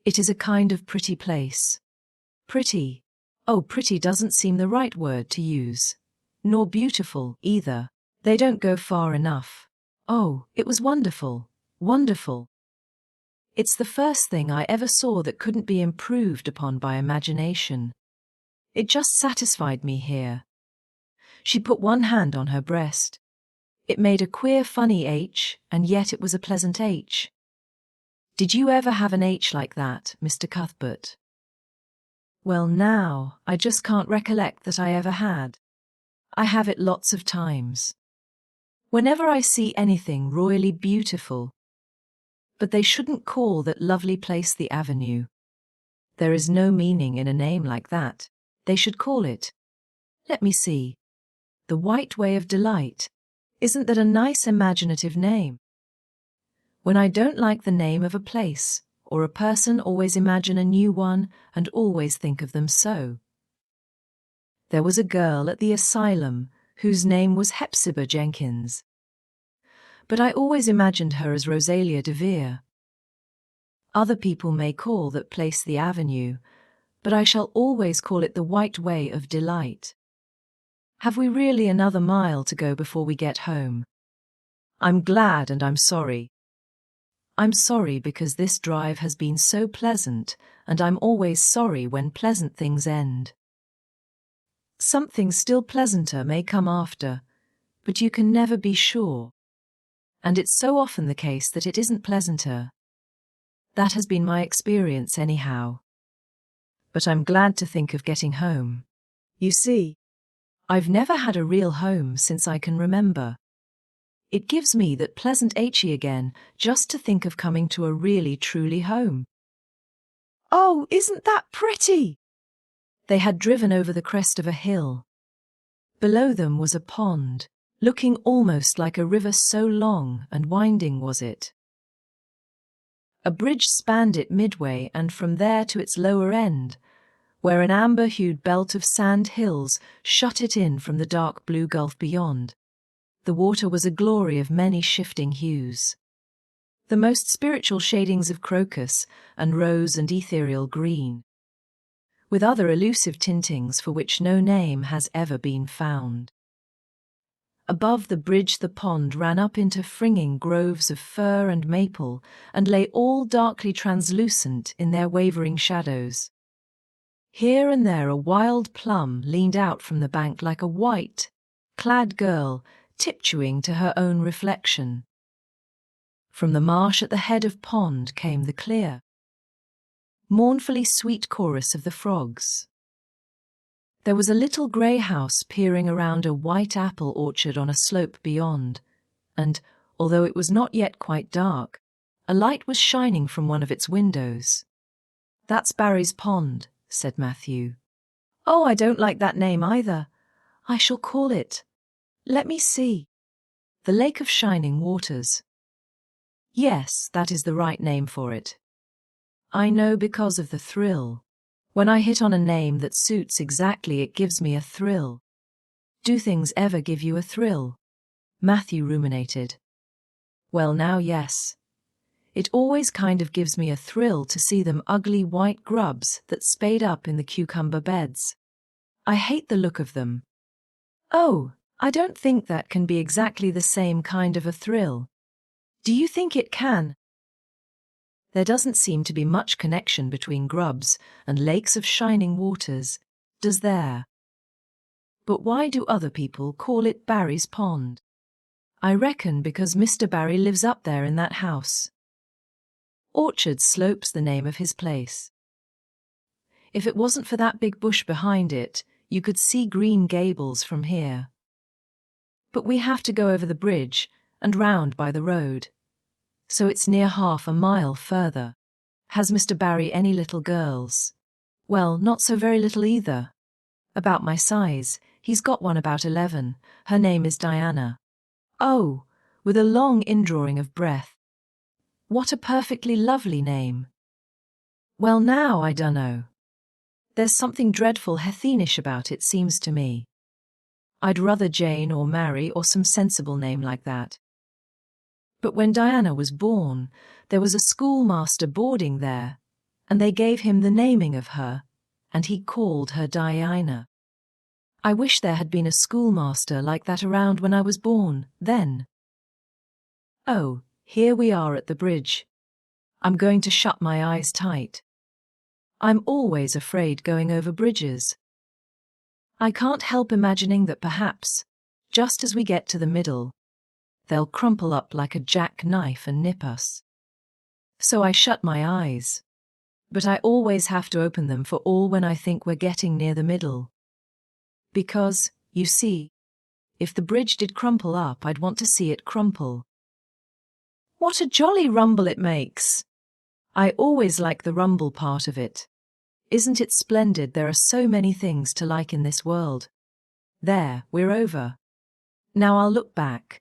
It is a kind of pretty place. Pretty? Oh, pretty doesn't seem the right word to use. Nor beautiful, either. They don't go far enough. Oh, it was wonderful, wonderful. It's the first thing I ever saw that couldn't be improved upon by imagination. It just satisfied me here. She put one hand on her breast. It made a queer funny H, and yet it was a pleasant H. Did you ever have an H like that, Mr. Cuthbert? Well now, I just can't recollect that I ever had. I have it lots of times. Whenever I see anything royally beautiful. But they shouldn't call that lovely place the avenue. There is no meaning in a name like that. They should call it, let me see, the White Way of Delight. Isn't that a nice imaginative name? When I don't like the name of a place or a person, always imagine a new one and always think of them so. There was a girl at the asylum whose name was Hepzibah Jenkins. But I always imagined her as Rosalia de Vere. Other people may call that place the Avenue, but I shall always call it the White Way of Delight. Have we really another mile to go before we get home? I'm glad and I'm sorry. I'm sorry because this drive has been so pleasant, and I'm always sorry when pleasant things end. Something still pleasanter may come after, but you can never be sure. And it's so often the case that it isn't pleasanter. That has been my experience anyhow. But I'm glad to think of getting home. You see, I've never had a real home since I can remember. It gives me that pleasant achy again just to think of coming to a really truly home. Oh, isn't that pretty? They had driven over the crest of a hill. Below them was a pond, looking almost like a river, so long and winding was it. A bridge spanned it midway, and from there to its lower end, where an amber-hued belt of sand hills shut it in from the dark blue gulf beyond. The water was a glory of many shifting hues. The most spiritual shadings of crocus and rose and ethereal green, with other elusive tintings for which no name has ever been found. Above the bridge the pond ran up into fringing groves of fir and maple, and lay all darkly translucent in their wavering shadows. Here and there a wild plum leaned out from the bank like a white, clad girl tiptoeing to her own reflection. From the marsh at the head of pond came the clear, mournfully sweet chorus of the frogs. There was a little grey house peering around a white apple orchard on a slope beyond, and, although it was not yet quite dark, a light was shining from one of its windows. "That's Barry's Pond," said Matthew. Oh, I don't like that name either. I shall call it, let me see, the Lake of Shining Waters. Yes, that is the right name for it. I know, because of the thrill. When I hit on a name that suits exactly, it gives me a thrill. Do things ever give you a thrill? Matthew ruminated. Well now, yes. It always kind of gives me a thrill to see them ugly white grubs that spade up in the cucumber beds. I hate the look of them. Oh, I don't think that can be exactly the same kind of a thrill. Do you think it can? There doesn't seem to be much connection between grubs and lakes of shining waters, does there? But why do other people call it Barry's Pond? I reckon because Mr. Barry lives up there in that house. Orchard Slope's the name of his place. If it wasn't for that big bush behind it, you could see Green Gables from here. But we have to go over the bridge and round by the road. So it's near half a mile further. Has Mr. Barry any little girls? Well, not so very little either. About my size. He's got one about 11. Her name is Diana. Oh, with a long indrawing of breath. What a perfectly lovely name. Well now, I dunno. There's something dreadful heathenish about it, seems to me. I'd rather Jane or Mary or some sensible name like that. But when Diana was born, there was a schoolmaster boarding there, and they gave him the naming of her, and he called her Diana. I wish there had been a schoolmaster like that around when I was born, then. Oh, here we are at the bridge. I'm going to shut my eyes tight. I'm always afraid going over bridges. I can't help imagining that perhaps, just as we get to the middle, they'll crumple up like a jackknife and nip us. So I shut my eyes. But I always have to open them for all when I think we're getting near the middle. Because, you see, if the bridge did crumple up, I'd want to see it crumple. What a jolly rumble it makes! I always like the rumble part of it. Isn't it splendid? There are so many things to like in this world. There, we're over. Now I'll look back.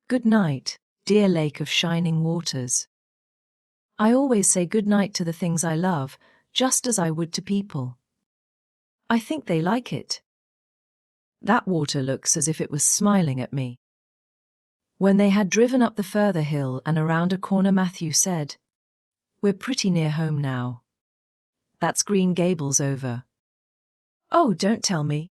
Good night, dear lake of shining waters. I always say good night to the things I love, just as I would to people. I think they like it. That water looks as if it was smiling at me. When they had driven up the further hill and around a corner, Matthew said, "We're pretty near home now. That's Green Gables over." "Oh, don't tell me,"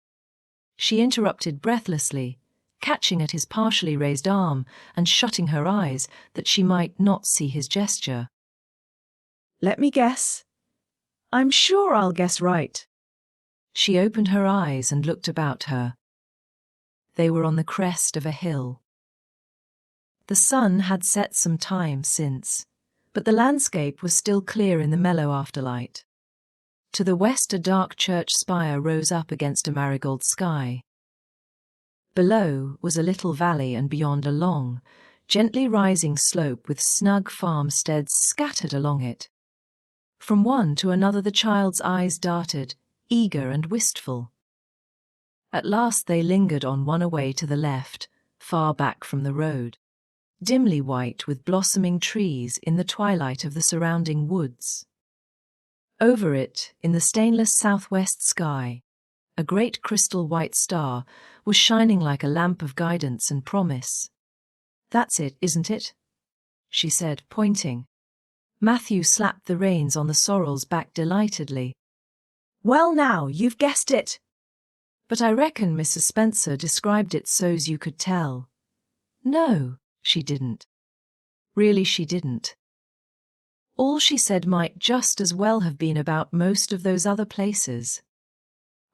she interrupted breathlessly, catching at his partially raised arm and shutting her eyes that she might not see his gesture. "Let me guess. I'm sure I'll guess right." She opened her eyes and looked about her. They were on the crest of a hill. The sun had set some time since, but the landscape was still clear in the mellow afterlight. To the west, a dark church spire rose up against a marigold sky. Below was a little valley, and beyond a long, gently rising slope with snug farmsteads scattered along it. From one to another the child's eyes darted, eager and wistful. At last they lingered on one away to the left, far back from the road, dimly white with blossoming trees in the twilight of the surrounding woods. Over it, in the stainless southwest sky, a great crystal white star was shining like a lamp of guidance and promise. "That's it, isn't it?" she said, pointing. Matthew slapped the reins on the sorrel's back delightedly. "Well now, you've guessed it." "But I reckon Mrs. Spencer described it so's you could tell." No, she didn't. Really, she didn't. All she said might just as well have been about most of those other places.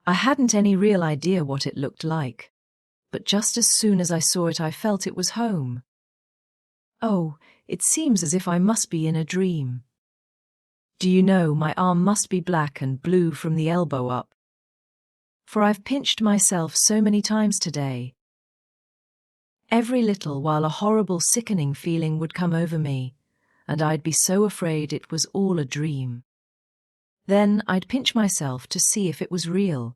I hadn't any real idea what it looked like, but just as soon as I saw it I felt it was home. Oh, it seems as if I must be in a dream. Do you know, my arm must be black and blue from the elbow up. For I've pinched myself so many times today. Every little while a horrible sickening feeling would come over me, and I'd be so afraid it was all a dream. Then I'd pinch myself to see if it was real.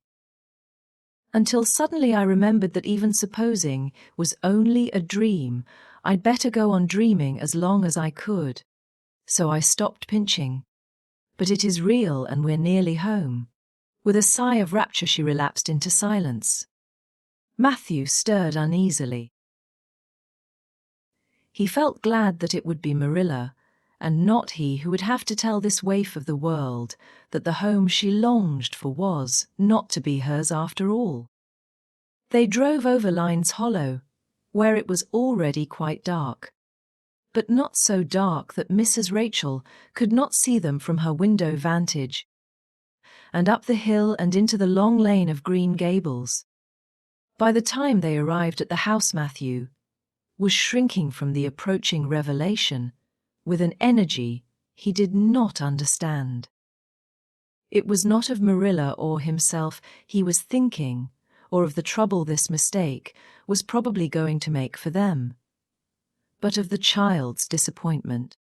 Until suddenly I remembered that even supposing was only a dream, I'd better go on dreaming as long as I could. So I stopped pinching. But it is real and we're nearly home. With a sigh of rapture she relapsed into silence. Matthew stirred uneasily. He felt glad that it would be Marilla, and not he, who would have to tell this waif of the world that the home she longed for was not to be hers after all. They drove over Lynde's Hollow, where it was already quite dark. But not so dark that Mrs. Rachel could not see them from her window vantage, and up the hill and into the long lane of Green Gables. By the time they arrived at the house, Matthew was shrinking from the approaching revelation with an energy he did not understand. It was not of Marilla or himself he was thinking, or of the trouble this mistake was probably going to make for them, but of the child's disappointment.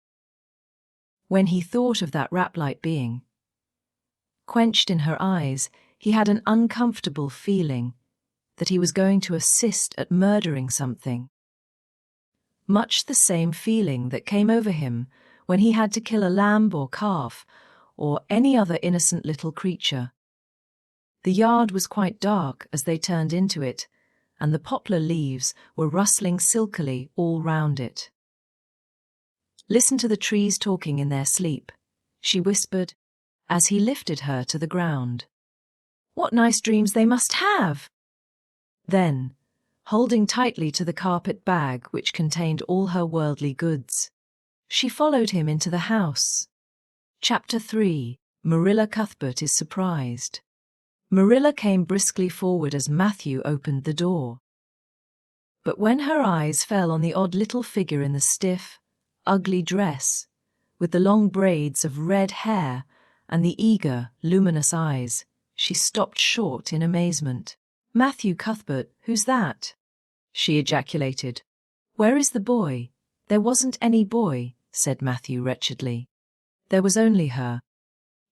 When he thought of that rap-like being quenched in her eyes, he had an uncomfortable feeling that he was going to assist at murdering something. Much the same feeling that came over him when he had to kill a lamb or calf or any other innocent little creature. The yard was quite dark as they turned into it, and the poplar leaves were rustling silkily all round it. "Listen to the trees talking in their sleep," she whispered, as he lifted her to the ground. "What nice dreams they must have!" Then, holding tightly to the carpet bag which contained all her worldly goods, she followed him into the house. Chapter 3. Marilla Cuthbert is surprised. Marilla came briskly forward as Matthew opened the door. But when her eyes fell on the odd little figure in the stiff, ugly dress, with the long braids of red hair and the eager, luminous eyes, she stopped short in amazement. "Matthew Cuthbert, who's that?" she ejaculated. "Where is the boy?" "There wasn't any boy," said Matthew wretchedly. "There was only her."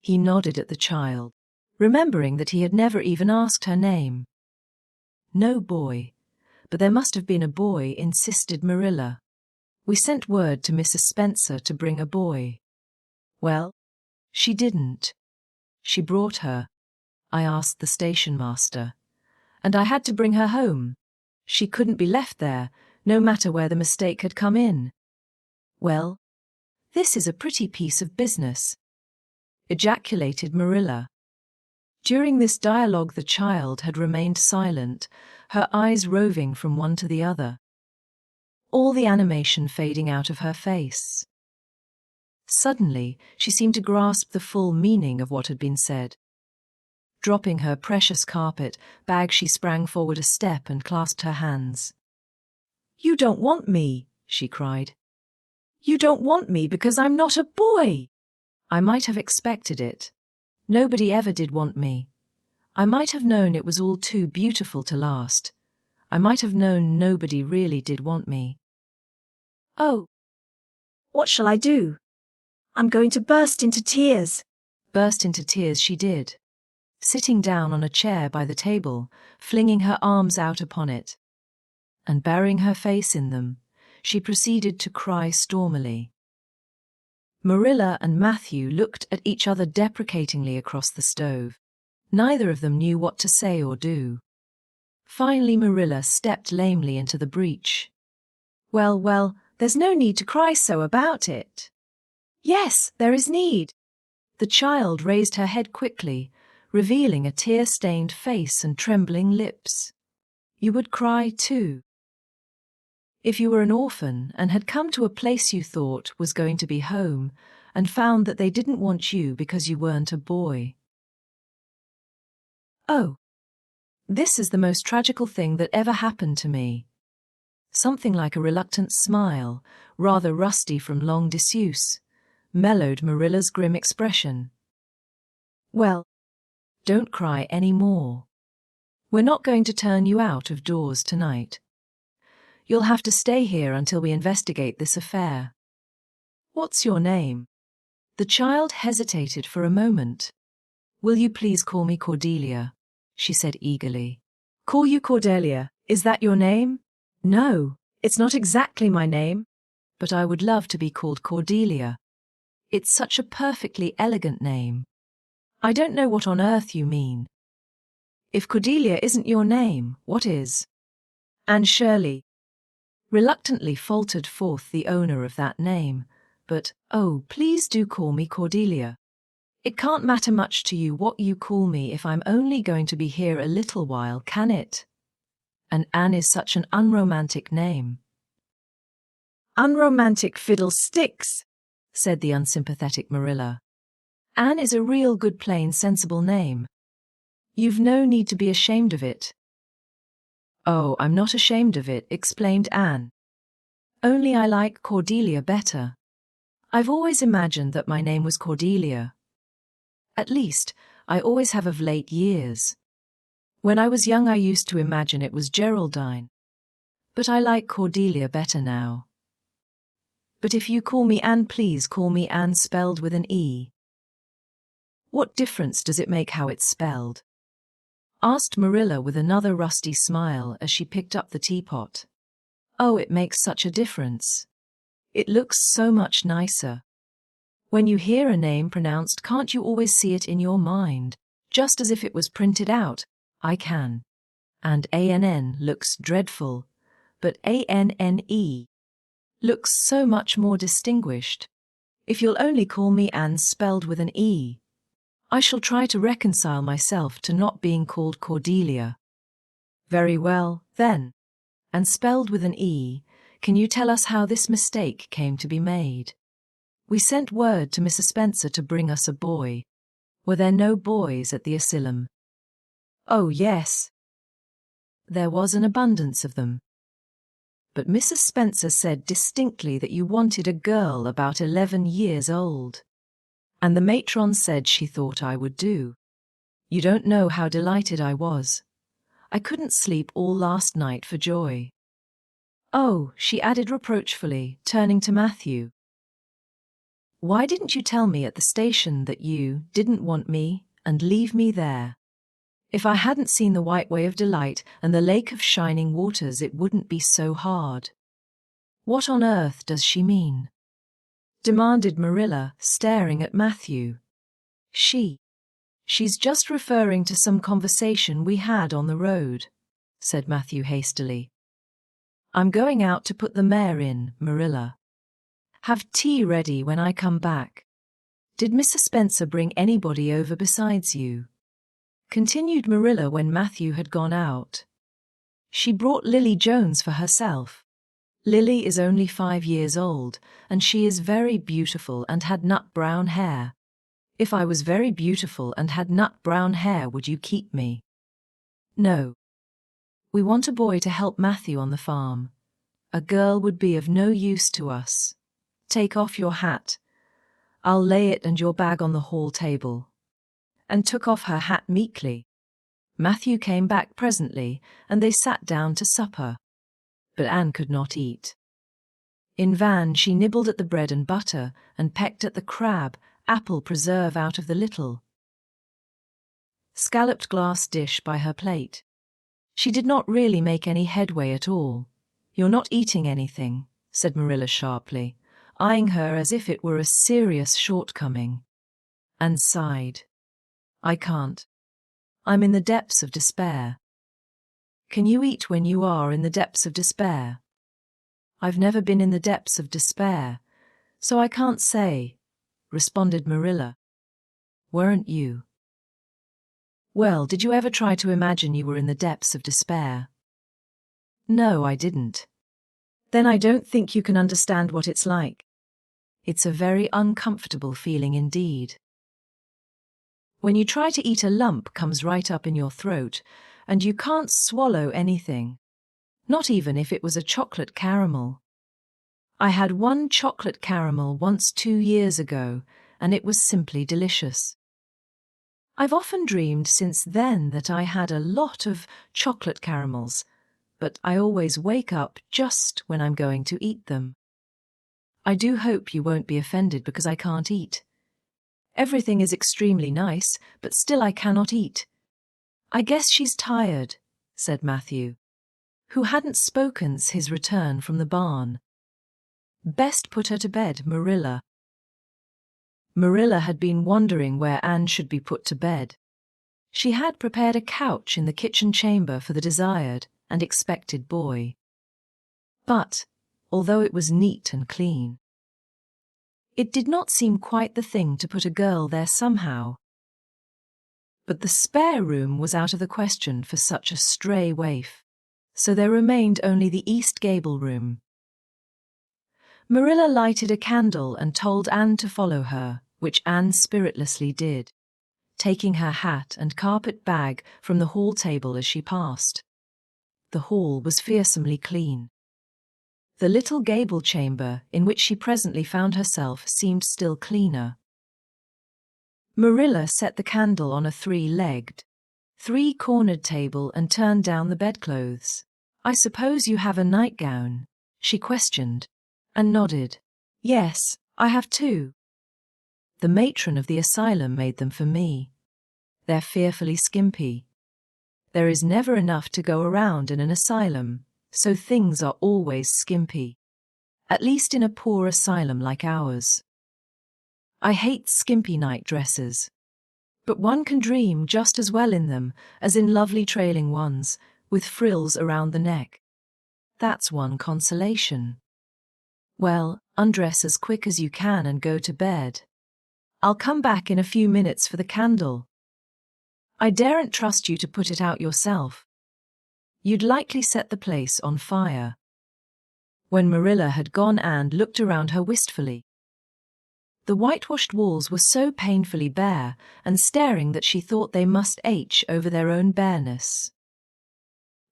He nodded at the child, remembering that he had never even asked her name. "No boy, but there must have been a boy," insisted Marilla. We sent word to Mrs. Spencer to bring a boy. Well, she didn't. She brought her. I asked the station master. And I had to bring her home. She couldn't be left there, no matter where the mistake had come in. Well, this is a pretty piece of business, ejaculated Marilla. During this dialogue the child had remained silent, her eyes roving from one to the other, all the animation fading out of her face. Suddenly, she seemed to grasp the full meaning of what had been said. Dropping her precious carpet bag, she sprang forward a step and clasped her hands. "You don't want me," she cried. "You don't want me because I'm not a boy." I might have expected it. Nobody ever did want me. I might have known it was all too beautiful to last. I might have known nobody really did want me. Oh, what shall I do? I'm going to burst into tears. Burst into tears she did, sitting down on a chair by the table, flinging her arms out upon it. And burying her face in them, she proceeded to cry stormily. Marilla and Matthew looked at each other deprecatingly across the stove. Neither of them knew what to say or do. Finally Marilla stepped lamely into the breach. Well, there's no need to cry so about it. Yes, there is need. The child raised her head quickly, revealing a tear-stained face and trembling lips. You would cry too. If you were an orphan and had come to a place you thought was going to be home and found that they didn't want you because you weren't a boy. Oh, this is the most tragical thing that ever happened to me. Something like a reluctant smile, rather rusty from long disuse, mellowed Marilla's grim expression. Well, don't cry any more. We're not going to turn you out of doors tonight. You'll have to stay here until we investigate this affair. What's your name? The child hesitated for a moment. Will you please call me Cordelia? She said eagerly. Call you Cordelia? Is that your name? No, it's not exactly my name. But I would love to be called Cordelia. It's such a perfectly elegant name. I don't know what on earth you mean. If Cordelia isn't your name, what is? Anne Shirley. Reluctantly faltered forth the owner of that name, but, oh, please do call me Cordelia. It can't matter much to you what you call me if I'm only going to be here a little while, can it? And Anne is such an unromantic name. Unromantic fiddlesticks, said the unsympathetic Marilla. Anne is a real good plain sensible name. You've no need to be ashamed of it. Oh, I'm not ashamed of it, explained Anne. Only I like Cordelia better. I've always imagined that my name was Cordelia. At least, I always have of late years. When I was young I used to imagine it was Geraldine. But I like Cordelia better now. But if you call me Anne, please call me Anne spelled with an E. What difference does it make how it's spelled? Asked Marilla with another rusty smile as she picked up the teapot. Oh, it makes such a difference. It looks so much nicer. When you hear a name pronounced, can't you always see it in your mind, just as if it was printed out? I can. And ANN looks dreadful, but ANNE looks so much more distinguished. If you'll only call me Anne spelled with an E, I shall try to reconcile myself to not being called Cordelia. Very well, then. And spelled with an E, can you tell us how this mistake came to be made? We sent word to Mrs. Spencer to bring us a boy. Were there no boys at the asylum? Oh, yes. There was an abundance of them. But Mrs. Spencer said distinctly that you wanted a girl about 11 years old. And the matron said she thought I would do. You don't know how delighted I was. I couldn't sleep all last night for joy. Oh, she added reproachfully, turning to Matthew. Why didn't you tell me at the station that you didn't want me and leave me there? If I hadn't seen the White Way of Delight and the Lake of Shining Waters, it wouldn't be so hard. What on earth does she mean?" demanded Marilla, staring at Matthew. She's just referring to some conversation we had on the road," said Matthew hastily. "I'm going out to put the mare in, Marilla. Have tea ready when I come back. Did Mr. Spencer bring anybody over besides you?" continued Marilla when Matthew had gone out. "She brought Lily Jones for herself. Lily is only 5 years old, and she is very beautiful and had nut brown hair. If I was very beautiful and had nut brown hair, would you keep me?" "No. We want a boy to help Matthew on the farm. A girl would be of no use to us. Take off your hat. I'll lay it and your bag on the hall table." And took off her hat meekly. Matthew came back presently, and they sat down to supper. But Anne could not eat. In vain she nibbled at the bread and butter and pecked at the crab, apple preserve out of the little scalloped glass dish by her plate. She did not really make any headway at all. "You're not eating anything," said Marilla sharply, eyeing her as if it were a serious shortcoming. Anne sighed. "I can't. I'm in the depths of despair." "Can you eat when you are in the depths of despair?" "I've never been in the depths of despair, so I can't say," responded Marilla. "Weren't you?" "Well, did you ever try to imagine you were in the depths of despair?" "No, I didn't." "Then I don't think you can understand what it's like. It's a very uncomfortable feeling indeed. When you try to eat, a lump comes right up in your throat, and you can't swallow anything, not even if it was a chocolate caramel. I had one chocolate caramel once 2 years ago, and it was simply delicious. I've often dreamed since then that I had a lot of chocolate caramels, but I always wake up just when I'm going to eat them. I do hope you won't be offended because I can't eat. Everything is extremely nice, but still I cannot eat." "I guess she's tired," said Matthew, who hadn't spoken since his return from the barn. "Best put her to bed, Marilla." Marilla had been wondering where Anne should be put to bed. She had prepared a couch in the kitchen chamber for the desired and expected boy. But, although it was neat and clean, it did not seem quite the thing to put a girl there somehow. But the spare room was out of the question for such a stray waif, so there remained only the east gable room. Marilla lighted a candle and told Anne to follow her, which Anne spiritlessly did, taking her hat and carpet bag from the hall table as she passed. The hall was fearsomely clean. The little gable chamber in which she presently found herself seemed still cleaner. Marilla set the candle on a 3-legged, 3-cornered table and turned down the bedclothes. "I suppose you have a nightgown?" she questioned, and nodded. "Yes, I have 2. The matron of the asylum made them for me. They're fearfully skimpy. There is never enough to go around in an asylum, so things are always skimpy. At least in a poor asylum like ours. I hate skimpy night dresses. But one can dream just as well in them as in lovely trailing ones, with frills around the neck. That's one consolation. Well, undress as quick as you can and go to bed. I'll come back in a few minutes for the candle. I daren't trust you to put it out yourself. You'd likely set the place on fire." When Marilla had gone, Anne looked around her wistfully. The whitewashed walls were so painfully bare and staring that she thought they must ache over their own bareness.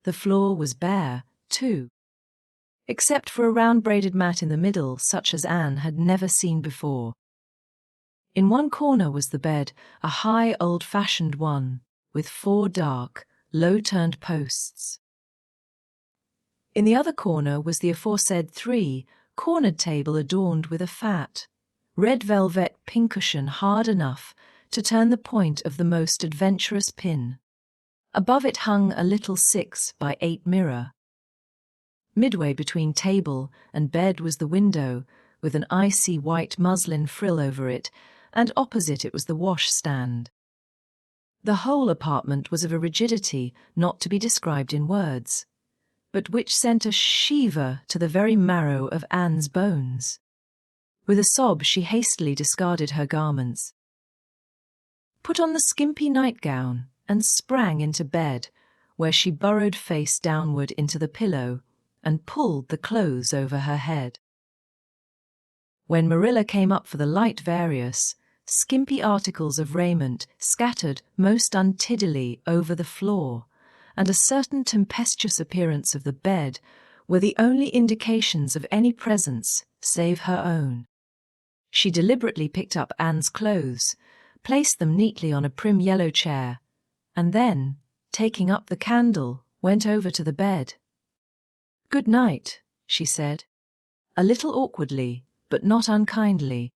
The floor was bare, too, except for a round braided mat in the middle such as Anne had never seen before. In one corner was the bed, a high old-fashioned one, with 4 dark, low-turned posts. In the other corner was the aforesaid 3-cornered table adorned with a fat, red velvet pincushion hard enough to turn the point of the most adventurous pin. Above it hung a little 6 by 8 mirror. Midway between table and bed was the window, with an icy white muslin frill over it, and opposite it was the washstand. The whole apartment was of a rigidity not to be described in words, but which sent a shiver to the very marrow of Anne's bones. With a sob she hastily discarded her garments, put on the skimpy nightgown, and sprang into bed, where she burrowed face downward into the pillow and pulled the clothes over her head. When Marilla came up for the light various, skimpy articles of raiment scattered most untidily over the floor, and a certain tempestuous appearance of the bed were the only indications of any presence save her own. She deliberately picked up Anne's clothes, placed them neatly on a prim yellow chair, and then, taking up the candle, went over to the bed. "Good night," she said, a little awkwardly, but not unkindly.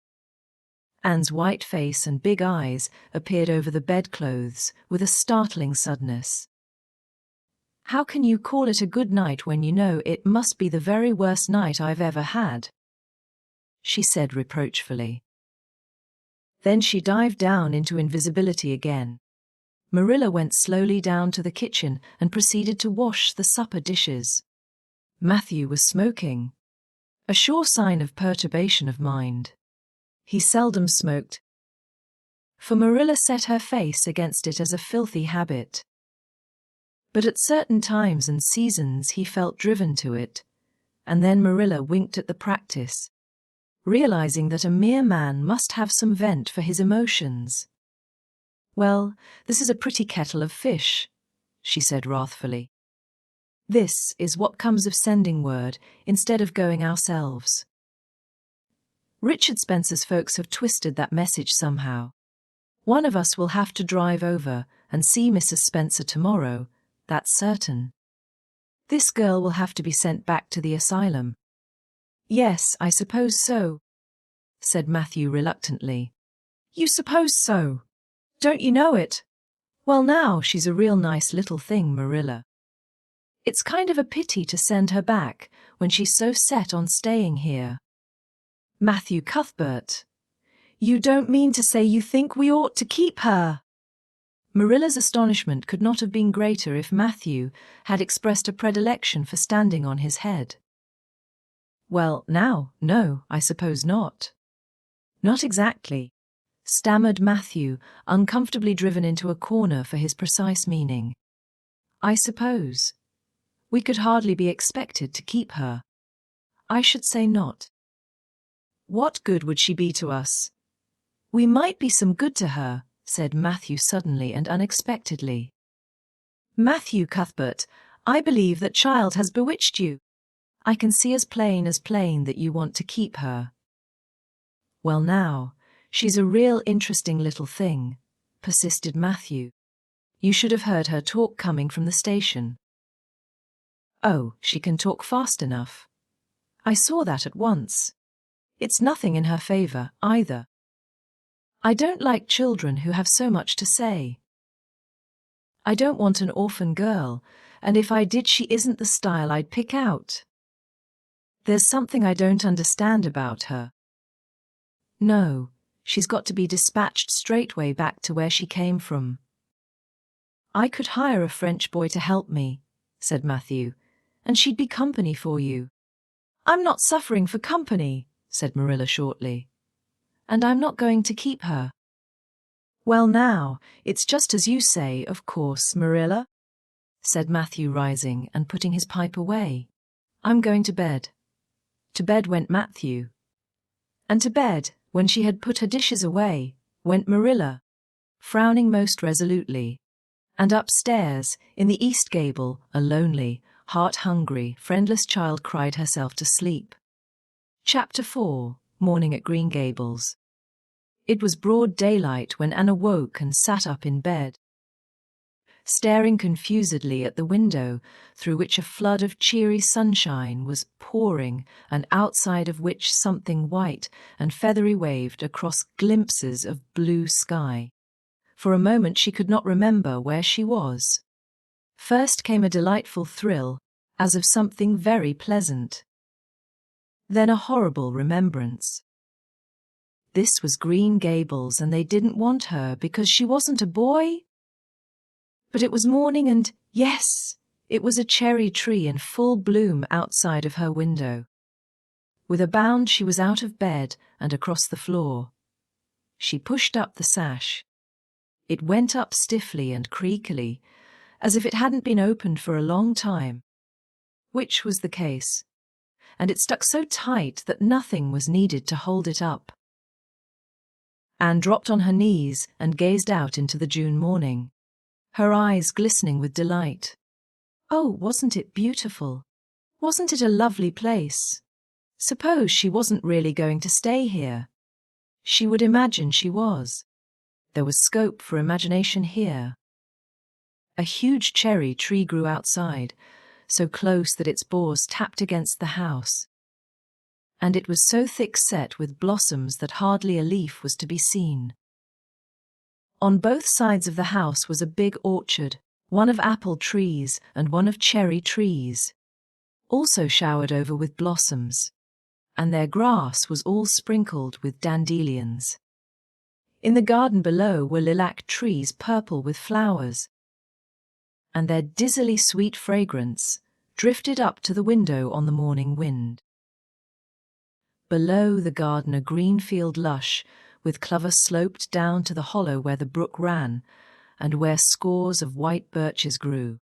Anne's white face and big eyes appeared over the bedclothes with a startling suddenness. "How can you call it a good night when you know it must be the very worst night I've ever had?" she said reproachfully. Then she dived down into invisibility again. Marilla went slowly down to the kitchen and proceeded to wash the supper dishes. Matthew was smoking, a sure sign of perturbation of mind. He seldom smoked, for Marilla set her face against it as a filthy habit. But at certain times and seasons he felt driven to it, and then Marilla winked at the practice, realizing that a mere man must have some vent for his emotions. "Well, this is a pretty kettle of fish," she said wrathfully. "This is what comes of sending word instead of going ourselves. Richard Spencer's folks have twisted that message somehow. One of us will have to drive over and see Mrs. Spencer tomorrow, that's certain. This girl will have to be sent back to the asylum." "Yes, I suppose so," said Matthew reluctantly. "You suppose so? Don't you know it? Well now, she's a real nice little thing, Marilla. It's kind of a pity to send her back when she's so set on staying here." "Matthew Cuthbert, you don't mean to say you think we ought to keep her?" Marilla's astonishment could not have been greater if Matthew had expressed a predilection for standing on his head. "Well, now, no, I suppose not." "Not exactly," stammered Matthew, uncomfortably driven into a corner for his precise meaning. "I suppose we could hardly be expected to keep her. I should say not. What good would she be to us?" "We might be some good to her," said Matthew suddenly and unexpectedly. "Matthew Cuthbert, I believe that child has bewitched you. I can see as plain that you want to keep her." "Well now, she's a real interesting little thing," persisted Matthew. "You should have heard her talk coming from the station." "Oh, she can talk fast enough. I saw that at once. It's nothing in her favor, either. I don't like children who have so much to say. I don't want an orphan girl, and if I did she isn't the style I'd pick out. There's something I don't understand about her. No, she's got to be dispatched straightway back to where she came from." "I could hire a French boy to help me," said Matthew, "and she'd be company for you." "I'm not suffering for company," said Marilla shortly. "And I'm not going to keep her." "Well now, it's just as you say, of course, Marilla," said Matthew, rising and putting his pipe away. "I'm going to bed." To bed went Matthew. And to bed, when she had put her dishes away, went Marilla, frowning most resolutely. And upstairs, in the east gable, a lonely, heart-hungry, friendless child cried herself to sleep. Chapter 4. Morning at Green Gables. It was broad daylight when Anne awoke and sat up in bed, staring confusedly at the window through which a flood of cheery sunshine was pouring and outside of which something white and feathery waved across glimpses of blue sky. For a moment she could not remember where she was. First came a delightful thrill, as of something very pleasant. Then a horrible remembrance. This was Green Gables, and they didn't want her because she wasn't a boy? But it was morning and, yes, it was a cherry tree in full bloom outside of her window. With a bound she was out of bed and across the floor. She pushed up the sash. It went up stiffly and creakily, as if it hadn't been opened for a long time. Which was the case, and it stuck so tight that nothing was needed to hold it up. Anne dropped on her knees and gazed out into the June morning, her eyes glistening with delight. Oh, wasn't it beautiful? Wasn't it a lovely place? Suppose she wasn't really going to stay here. She would imagine she was. There was scope for imagination here. A huge cherry tree grew outside, so close that its boughs tapped against the house. And it was so thick-set with blossoms that hardly a leaf was to be seen. On both sides of the house was a big orchard, one of apple trees and one of cherry trees, also showered over with blossoms, and their grass was all sprinkled with dandelions. In the garden below were lilac trees purple with flowers, and their dizzily sweet fragrance drifted up to the window on the morning wind. Below the garden a green field lush, with clover sloped down to the hollow where the brook ran, and where scores of white birches grew.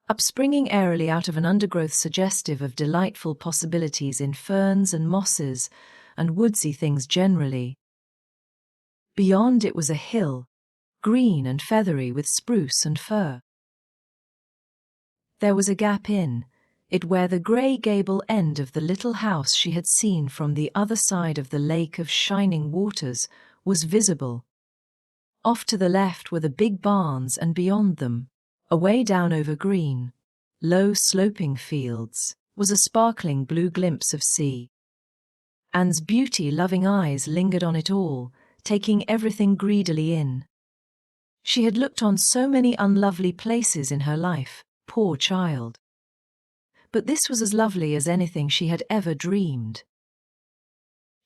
Upspringing airily out of an undergrowth suggestive of delightful possibilities in ferns and mosses and woodsy things generally. Beyond it was a hill, green and feathery with spruce and fir. There was a gap in it where the grey gable end of the little house she had seen from the other side of the lake of shining waters was visible. Off to the left were the big barns, and beyond them, away down over green, low sloping fields, was a sparkling blue glimpse of sea. Anne's beauty-loving eyes lingered on it all, taking everything greedily in. She had looked on so many unlovely places in her life, poor child. But this was as lovely as anything she had ever dreamed.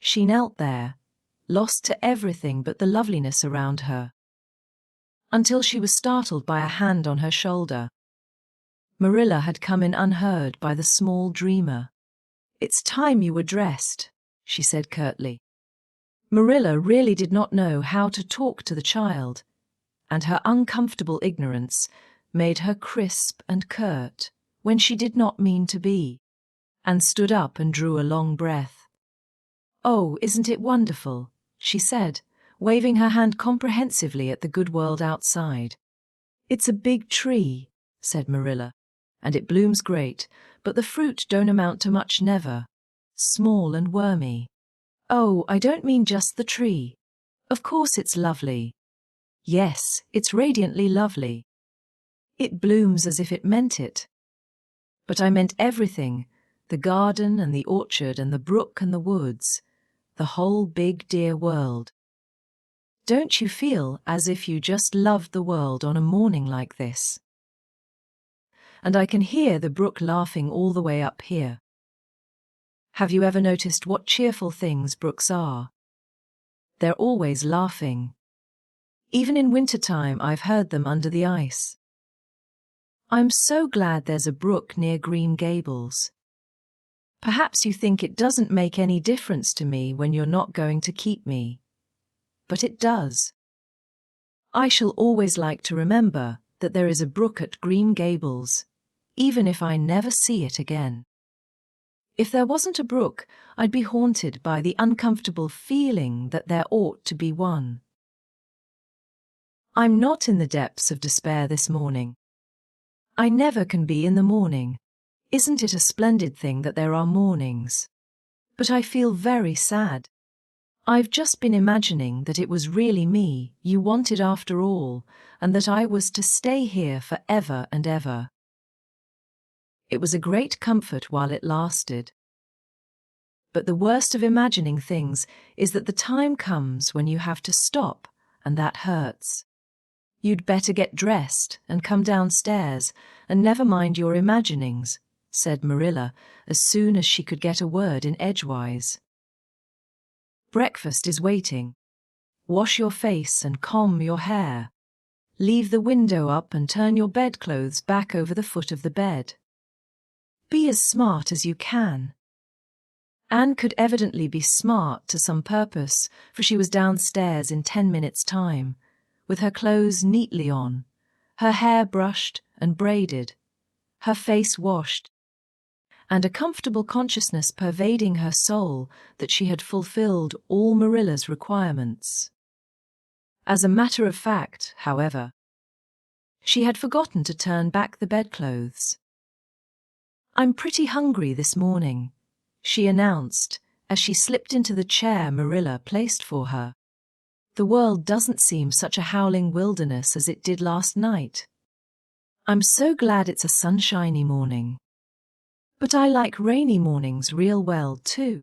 She knelt there, lost to everything but the loveliness around her, until she was startled by a hand on her shoulder. Marilla had come in unheard by the small dreamer. "It's time you were dressed," she said curtly. Marilla really did not know how to talk to the child, and her uncomfortable ignorance made her crisp and curt when she did not mean to be, and stood up and drew a long breath. "Oh, isn't it wonderful?" she said, waving her hand comprehensively at the good world outside. "It's a big tree," said Marilla, "and it blooms great, but the fruit don't amount to much never. Small and wormy. Oh, I don't mean just the tree. Of course it's lovely. Yes, it's radiantly lovely. It blooms as if it meant it. But I meant everything, the garden and the orchard and the brook and the woods, the whole big dear world. Don't you feel as if you just loved the world on a morning like this? And I can hear the brook laughing all the way up here. Have you ever noticed what cheerful things brooks are? They're always laughing. Even in wintertime I've heard them under the ice. I'm so glad there's a brook near Green Gables. Perhaps you think it doesn't make any difference to me when you're not going to keep me. But it does. I shall always like to remember that there is a brook at Green Gables, even if I never see it again. If there wasn't a brook, I'd be haunted by the uncomfortable feeling that there ought to be one. I'm not in the depths of despair this morning. I never can be in the morning. Isn't it a splendid thing that there are mornings? But I feel very sad. I've just been imagining that it was really me you wanted after all, and that I was to stay here forever and ever. It was a great comfort while it lasted. But the worst of imagining things is that the time comes when you have to stop, and that hurts. "You'd better get dressed and come downstairs and never mind your imaginings," said Marilla as soon as she could get a word in edgewise. "Breakfast is waiting. Wash your face and comb your hair. Leave the window up and turn your bedclothes back over the foot of the bed. Be as smart as you can." Anne could evidently be smart to some purpose, for she was downstairs in 10 minutes' time, with her clothes neatly on, her hair brushed and braided, her face washed, and a comfortable consciousness pervading her soul that she had fulfilled all Marilla's requirements. As a matter of fact, however, she had forgotten to turn back the bedclothes. "I'm pretty hungry this morning," she announced as she slipped into the chair Marilla placed for her. "The world doesn't seem such a howling wilderness as it did last night. I'm so glad it's a sunshiny morning. But I like rainy mornings real well, too.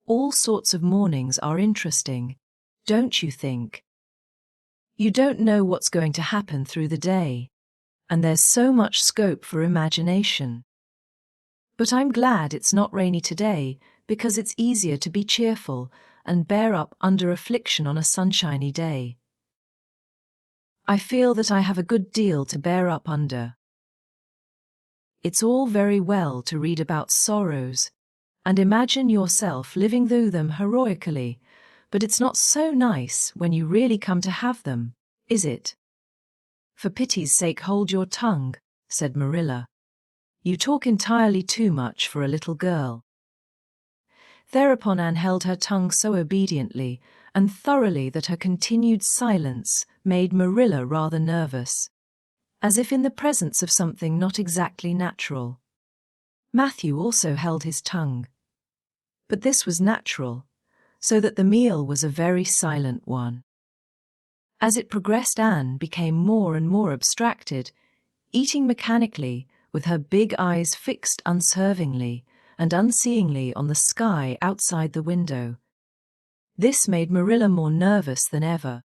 All sorts of mornings are interesting, don't you think? You don't know what's going to happen through the day, and there's so much scope for imagination. But I'm glad it's not rainy today because it's easier to be cheerful and bear up under affliction on a sunshiny day. I feel that I have a good deal to bear up under. It's all very well to read about sorrows and imagine yourself living through them heroically, but it's not so nice when you really come to have them, is it?" "For pity's sake, hold your tongue," said Marilla. "You talk entirely too much for a little girl." Thereupon Anne held her tongue so obediently and thoroughly that her continued silence made Marilla rather nervous, as if in the presence of something not exactly natural. Matthew also held his tongue. But this was natural, so that the meal was a very silent one. As it progressed, Anne became more and more abstracted, eating mechanically, with her big eyes fixed unswervingly and unseeingly on the sky outside the window. This made Marilla more nervous than ever.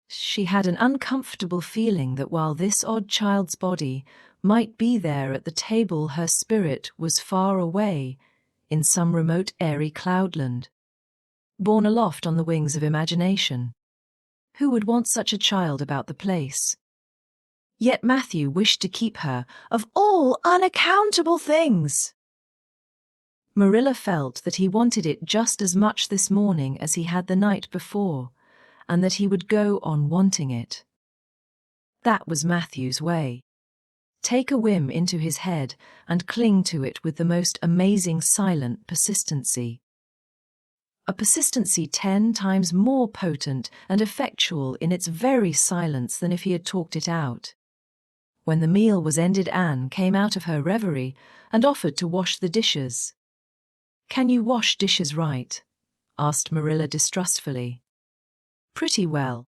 She had an uncomfortable feeling that while this odd child's body might be there at the table, her spirit was far away, in some remote airy cloudland, borne aloft on the wings of imagination. Who would want such a child about the place? Yet Matthew wished to keep her, of all unaccountable things. Marilla felt that he wanted it just as much this morning as he had the night before, and that he would go on wanting it. That was Matthew's way. Take a whim into his head and cling to it with the most amazing silent persistency. A persistency 10 times more potent and effectual in its very silence than if he had talked it out. When the meal was ended, Anne came out of her reverie and offered to wash the dishes. "Can you wash dishes right?" asked Marilla distrustfully. "Pretty well.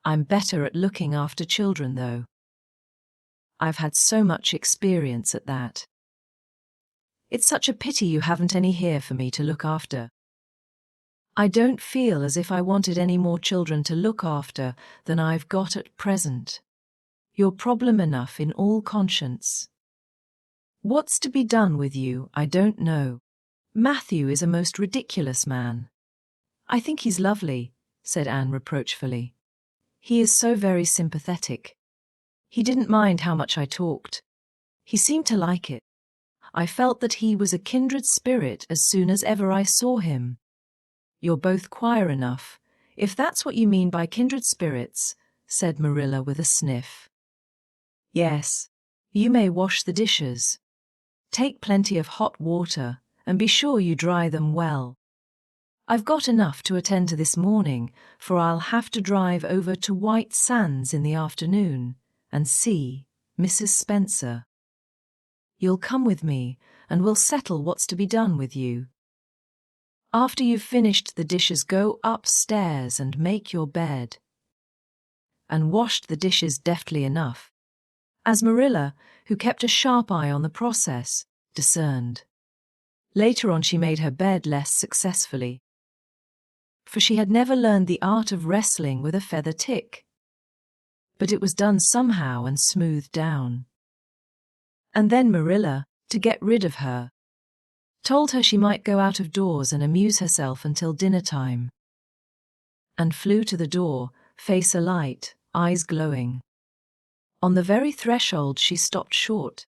I'm better at looking after children, though. I've had so much experience at that. It's such a pity you haven't any here for me to look after. I don't feel as if I wanted any more children to look after than I've got at present. You're problem enough in all conscience. What's to be done with you, I don't know. Matthew is a most ridiculous man." "I think he's lovely," said Anne reproachfully. "He is so very sympathetic. He didn't mind how much I talked. He seemed to like it. I felt that he was a kindred spirit as soon as ever I saw him." "You're both queer enough, if that's what you mean by kindred spirits," said Marilla with a sniff. "Yes, you may wash the dishes. Take plenty of hot water and be sure you dry them well. I've got enough to attend to this morning, for I'll have to drive over to White Sands in the afternoon and see Mrs. Spencer. You'll come with me and we'll settle what's to be done with you. After you've finished the dishes, go upstairs and make your bed." And washed the dishes deftly enough, as Marilla, who kept a sharp eye on the process, discerned. Later on she made her bed less successfully, for she had never learned the art of wrestling with a feather tick. but it was done somehow and smoothed down. And then Marilla, to get rid of her, told her she might go out of doors and amuse herself until dinner time, and flew to the door, face alight, eyes glowing. On the very threshold she stopped short,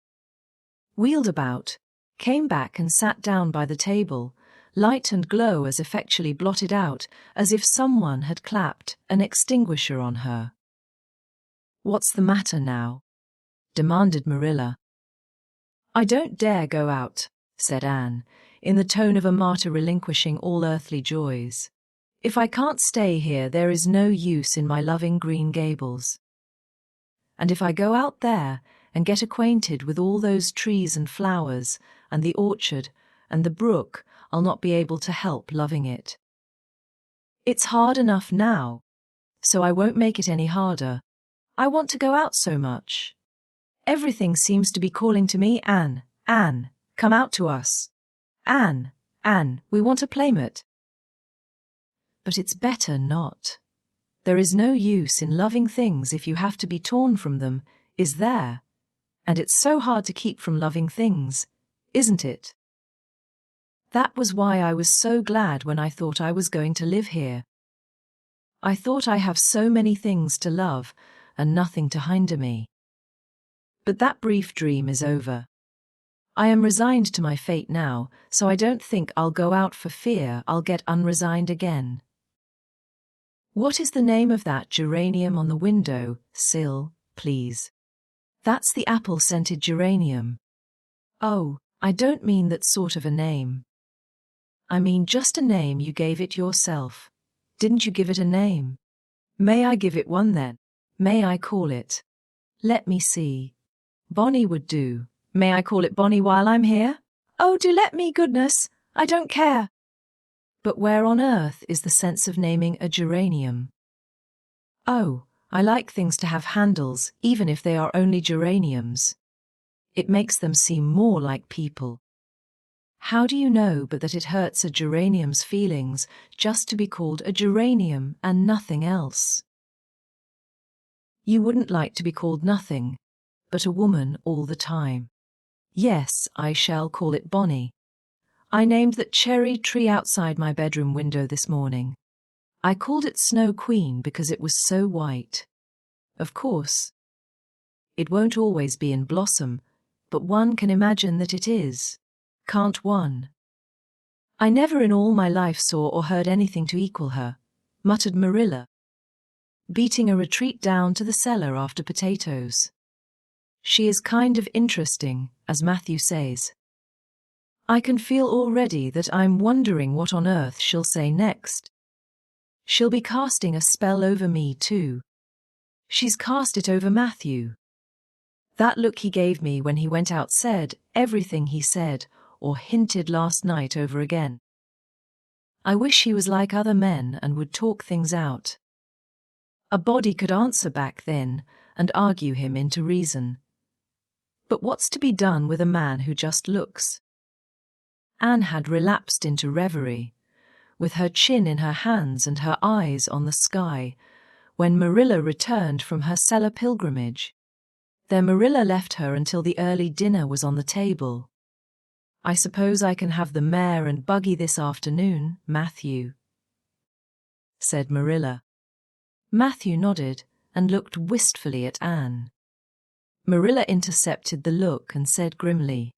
wheeled about, came back and sat down by the table, light and glow as effectually blotted out as if someone had clapped an extinguisher on her. "What's the matter now?" demanded Marilla. "I don't dare go out," said Anne, in the tone of a martyr relinquishing all earthly joys. "If I can't stay here, there is no use in my loving Green Gables. And if I go out there and get acquainted with all those trees and flowers and the orchard and the brook, I'll not be able to help loving it. It's hard enough now, so I won't make it any harder. I want to go out so much. Everything seems to be calling to me, Anne, Anne, come out to us. Anne, Anne, we want a playmate." But it's better not. There is no use in loving things if you have to be torn from them, is there? And it's so hard to keep from loving things, isn't it? That was why I was so glad when I thought I was going to live here. I thought I have so many things to love and nothing to hinder me. But that brief dream is over. I am resigned to my fate now, so I don't think I'll go out for fear I'll get unresigned again. What is the name of that geranium on the window sill, please? That's the apple-scented geranium. Oh, I don't mean that sort of a name. I mean just a name you gave it yourself. Didn't you give it a name? May I give it one then? May I call it? Let me see. Bonnie would do. May I call it Bonnie while I'm here? Oh, do let me, goodness. I don't care. But where on earth is the sense of naming a geranium? Oh, I like things to have handles, even if they are only geraniums. It makes them seem more like people. How do you know but that it hurts a geranium's feelings just to be called a geranium and nothing else? You wouldn't like to be called nothing, but a woman all the time. Yes, I shall call it Bonnie. I named that cherry tree outside my bedroom window this morning. I called it Snow Queen because it was so white. Of course, it won't always be in blossom, but one can imagine that it is, can't one? I never in all my life saw or heard anything to equal her, muttered Marilla, beating a retreat down to the cellar after potatoes. She is kind of interesting, as Matthew says. I can feel already that I'm wondering what on earth she'll say next. She'll be casting a spell over me too. She's cast it over Matthew. That look he gave me when he went out said everything he said or hinted last night over again. I wish he was like other men and would talk things out. A body could answer back then and argue him into reason. But what's to be done with a man who just looks? Anne had relapsed into reverie, with her chin in her hands and her eyes on the sky, when Marilla returned from her cellar pilgrimage. There Marilla left her until the early dinner was on the table. "I suppose I can have the mare and buggy this afternoon, Matthew," said Marilla. Matthew nodded and looked wistfully at Anne. Marilla intercepted the look and said grimly,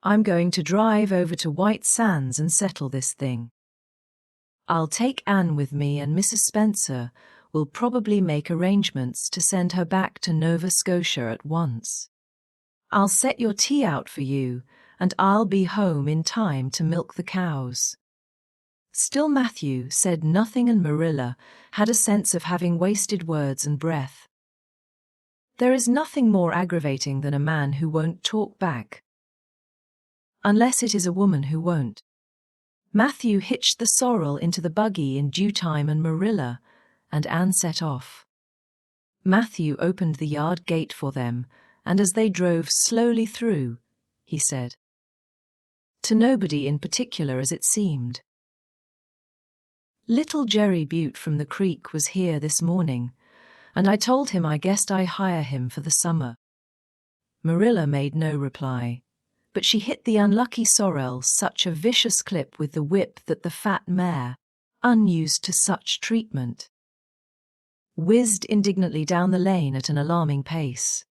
"I'm going to drive over to White Sands and settle this thing. I'll take Anne with me and Mrs. Spencer will probably make arrangements to send her back to Nova Scotia at once. I'll set your tea out for you, and I'll be home in time to milk the cows." Still Matthew said nothing, and Marilla had a sense of having wasted words and breath. There is nothing more aggravating than a man who won't talk back. Unless it is a woman who won't. Matthew hitched the sorrel into the buggy in due time, and Marilla and Anne set off. Matthew opened the yard gate for them, and as they drove slowly through, he said, to nobody in particular as it seemed, "Little Jerry Butte from the creek was here this morning, and I told him I guessed I'd hire him for the summer." Marilla made no reply, but she hit the unlucky sorrel such a vicious clip with the whip that the fat mare, unused to such treatment, whizzed indignantly down the lane at an alarming pace.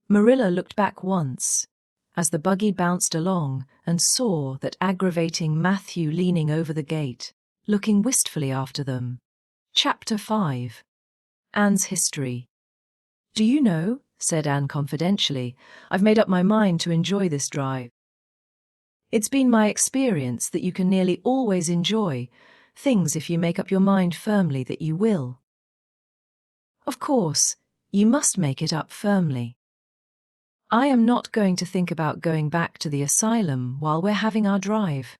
Marilla looked back once, as the buggy bounced along, and saw that aggravating Matthew leaning over the gate, looking wistfully after them. Chapter 5. Anne's History. "Do you know," said Anne confidentially, "I've made up my mind to enjoy this drive. It's been my experience that you can nearly always enjoy things if you make up your mind firmly that you will. Of course, you must make it up firmly. I am not going to think about going back to the asylum while we're having our drive.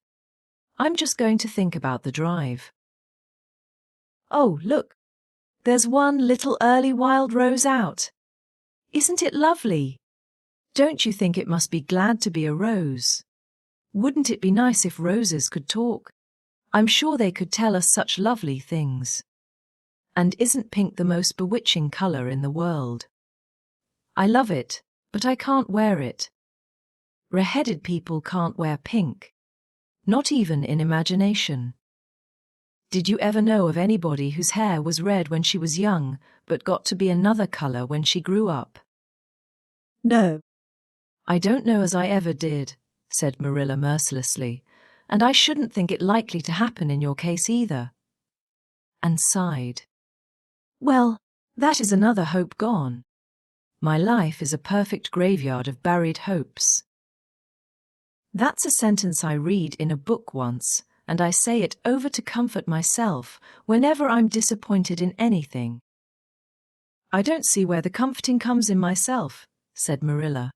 I'm just going to think about the drive. Oh, look, there's one little early wild rose out. Isn't it lovely? Don't you think it must be glad to be a rose? Wouldn't it be nice if roses could talk? I'm sure they could tell us such lovely things. And isn't pink the most bewitching color in the world? I love it, but I can't wear it. Redheaded people can't wear pink. Not even in imagination. Did you ever know of anybody whose hair was red when she was young, but got to be another color when she grew up?" "No." "I don't know as I ever did," said Marilla mercilessly, "and I shouldn't think it likely to happen in your case either." And sighed. "Well, that is another hope gone. My life is a perfect graveyard of buried hopes." That's a sentence I read in a book once, and I say it over to comfort myself whenever I'm disappointed in anything. "I don't see where the comforting comes in myself," said Marilla.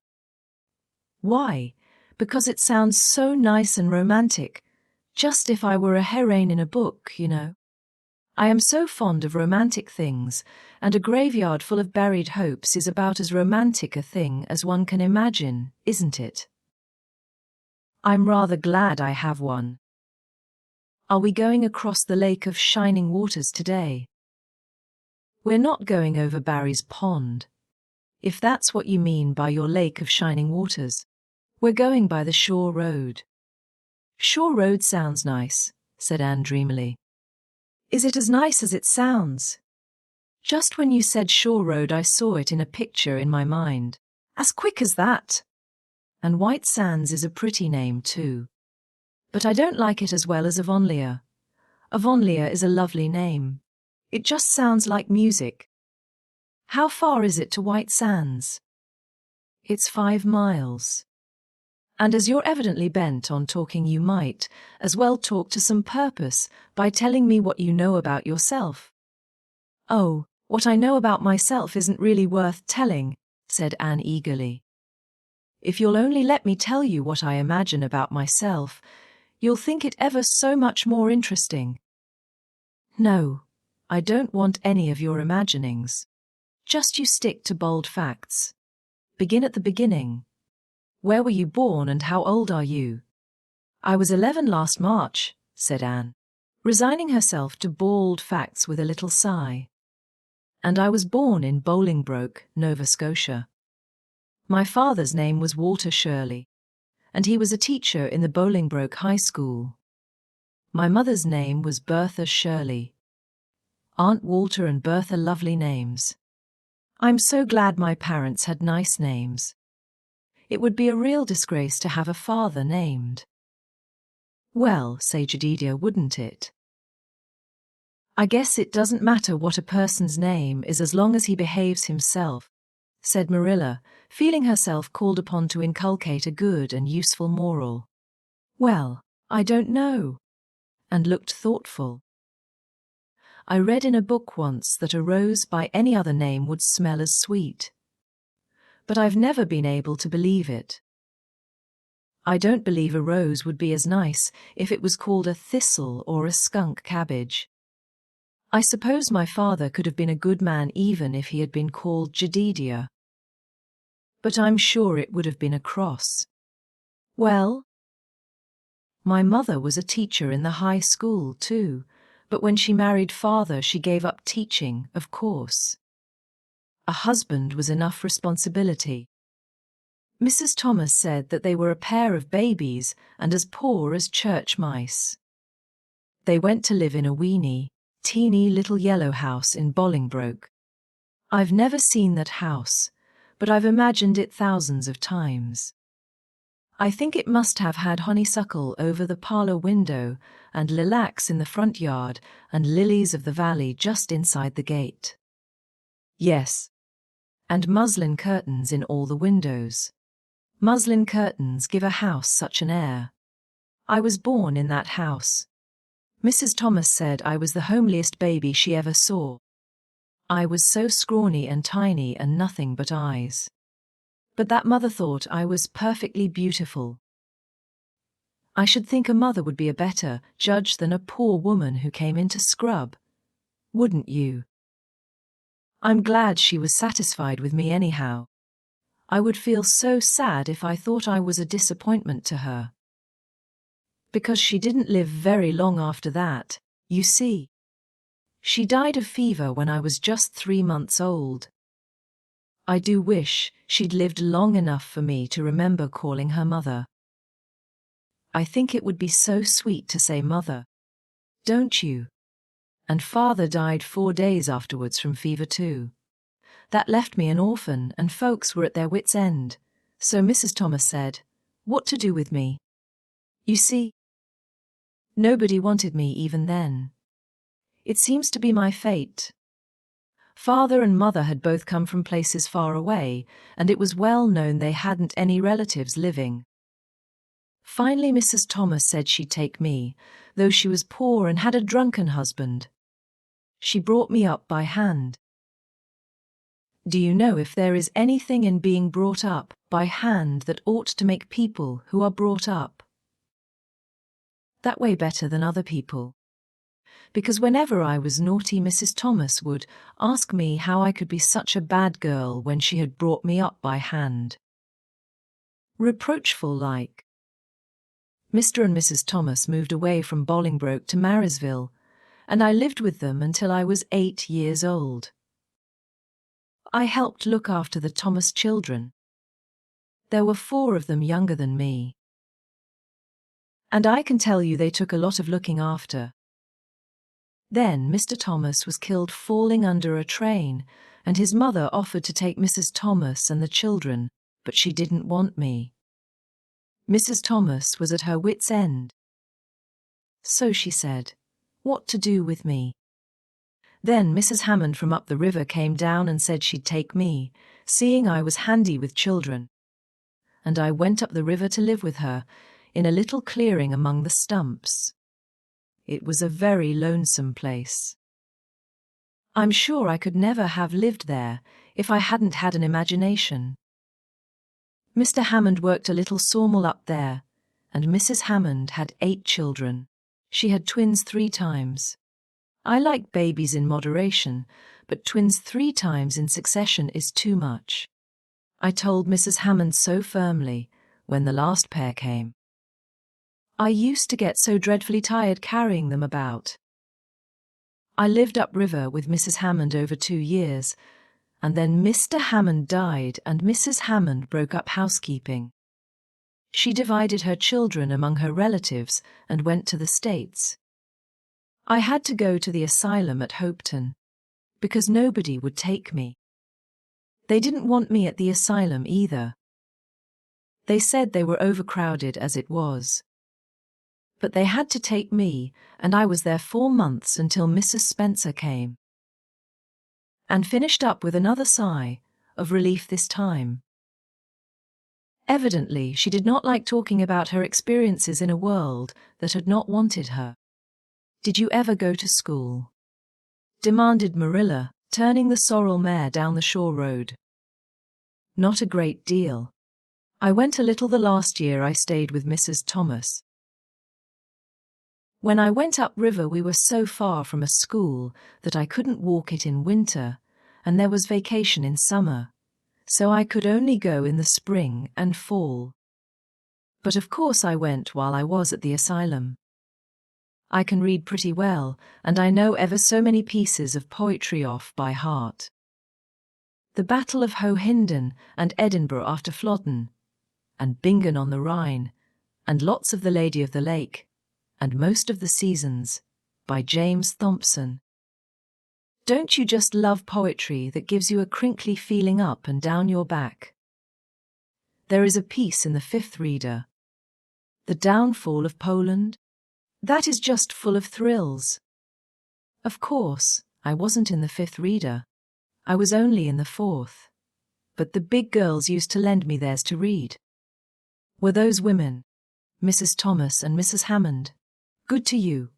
"Why? Because it sounds so nice and romantic, just if I were a heroine in a book, you know. I am so fond of romantic things, and a graveyard full of buried hopes is about as romantic a thing as one can imagine, isn't it? I'm rather glad I have one. Are we going across the Lake of Shining Waters today?" "We're not going over Barry's Pond, if that's what you mean by your Lake of Shining Waters. We're going by the Shore Road." "Shore Road sounds nice," said Anne dreamily. "Is it as nice as it sounds? Just when you said Shore Road I saw it in a picture in my mind. As quick as that. And White Sands is a pretty name too. But I don't like it as well as Avonlea. Avonlea is a lovely name. It just sounds like music. How far is it to White Sands?" "It's 5 miles. And as you're evidently bent on talking, you might as well talk to some purpose by telling me what you know about yourself." "Oh, what I know about myself isn't really worth telling," said Anne eagerly. "If you'll only let me tell you what I imagine about myself, you'll think it ever so much more interesting." "No, I don't want any of your imaginings. Just you stick to bold facts. Begin at the beginning. Where were you born and how old are you?" "I was 11 last March," said Anne, resigning herself to bald facts with a little sigh. "And I was born in Bolingbroke, Nova Scotia. My father's name was Walter Shirley, and he was a teacher in the Bolingbroke High School. My mother's name was Bertha Shirley. Aren't Walter and Bertha lovely names? I'm so glad my parents had nice names. It would be a real disgrace to have a father named." "Well," said Jedidiah, "wouldn't it? I guess it doesn't matter what a person's name is as long as he behaves himself," said Marilla, feeling herself called upon to inculcate a good and useful moral. "Well, I don't know," and looked thoughtful. "I read in a book once that a rose by any other name would smell as sweet. But I've never been able to believe it. I don't believe a rose would be as nice if it was called a thistle or a skunk cabbage. I suppose my father could have been a good man even if he had been called Jedidiah. But I'm sure it would have been a cross." "Well?" "My mother was a teacher in the high school, too, But when she married father, she gave up teaching, of course. A husband was enough responsibility. Mrs. Thomas said that they were a pair of babies and as poor as church mice. They went to live in a teeny little yellow house in Bolingbroke. I've never seen that house, but I've imagined it thousands of times. I think it must have had honeysuckle over the parlor window and lilacs in the front yard and lilies of the valley just inside the gate. Yes. And muslin curtains in all the windows. Muslin curtains give a house such an air. I was born in that house. Mrs. Thomas said I was the homeliest baby she ever saw. I was so scrawny and tiny and nothing but eyes. But that mother thought I was perfectly beautiful. I should think a mother would be a better judge than a poor woman who came in to scrub. Wouldn't you? I'm glad she was satisfied with me anyhow. I would feel so sad if I thought I was a disappointment to her. Because she didn't live very long after that, you see. She died of fever when I was just 3 months old. I do wish she'd lived long enough for me to remember calling her mother. I think it would be so sweet to say mother. Don't you? And father died 4 days afterwards from fever too. That left me an orphan and folks were at their wits' end, so Mrs. Thomas said, what to do with me? You see, nobody wanted me even then. It seems to be my fate. Father and mother had both come from places far away, and it was well known they hadn't any relatives living. Finally Mrs. Thomas said she'd take me, though she was poor and had a drunken husband. She brought me up by hand. Do you know if there is anything in being brought up by hand that ought to make people who are brought up that way better than other people? Because whenever I was naughty, Mrs. Thomas would ask me how I could be such a bad girl when she had brought me up by hand. Reproachful like. Mr. and Mrs. Thomas moved away from Bolingbroke to Marysville, and I lived with them until I was 8 years old. I helped look after the Thomas children. There were 4 of them younger than me. And I can tell you they took a lot of looking after. Then Mr. Thomas was killed falling under a train, and his mother offered to take Mrs. Thomas and the children, but she didn't want me. Mrs. Thomas was at her wits' end. So she said, what to do with me? Then Mrs. Hammond from up the river came down and said she'd take me, seeing I was handy with children. And I went up the river to live with her, in a little clearing among the stumps. It was a very lonesome place. I'm sure I could never have lived there if I hadn't had an imagination. Mr. Hammond worked a little sawmill up there, and Mrs. Hammond had 8 children. She had twins 3 times. I like babies in moderation, but twins 3 times in succession is too much. I told Mrs. Hammond so firmly when the last pair came. I used to get so dreadfully tired carrying them about. I lived upriver with Mrs. Hammond over 2 years, and then Mr. Hammond died and Mrs. Hammond broke up housekeeping. She divided her children among her relatives and went to the States. I had to go to the asylum at Hopeton, because nobody would take me. They didn't want me at the asylum either. They said they were overcrowded as it was. But they had to take me, and I was there 4 months until Mrs. Spencer came. And finished up with another sigh, of relief this time. Evidently, she did not like talking about her experiences in a world that had not wanted her. Did you ever go to school? Demanded Marilla, turning the sorrel mare down the shore road. Not a great deal. I went a little the last year I stayed with Mrs. Thomas. When I went upriver we were so far from a school that I couldn't walk it in winter, and there was vacation in summer, so I could only go in the spring and fall. But of course I went while I was at the asylum. I can read pretty well, and I know ever so many pieces of poetry off by heart. The Battle of Hohinden and Edinburgh after Flodden, and Bingen on the Rhine, and lots of The Lady of the Lake, and most of the Seasons, by James Thompson. Don't you just love poetry that gives you a crinkly feeling up and down your back? There is a piece in the Fifth Reader, The Downfall of Poland, that is just full of thrills. Of course, I wasn't in the Fifth Reader. I was only in the fourth. But the big girls used to lend me theirs to read. Were those women, Mrs. Thomas and Mrs. Hammond, good to you?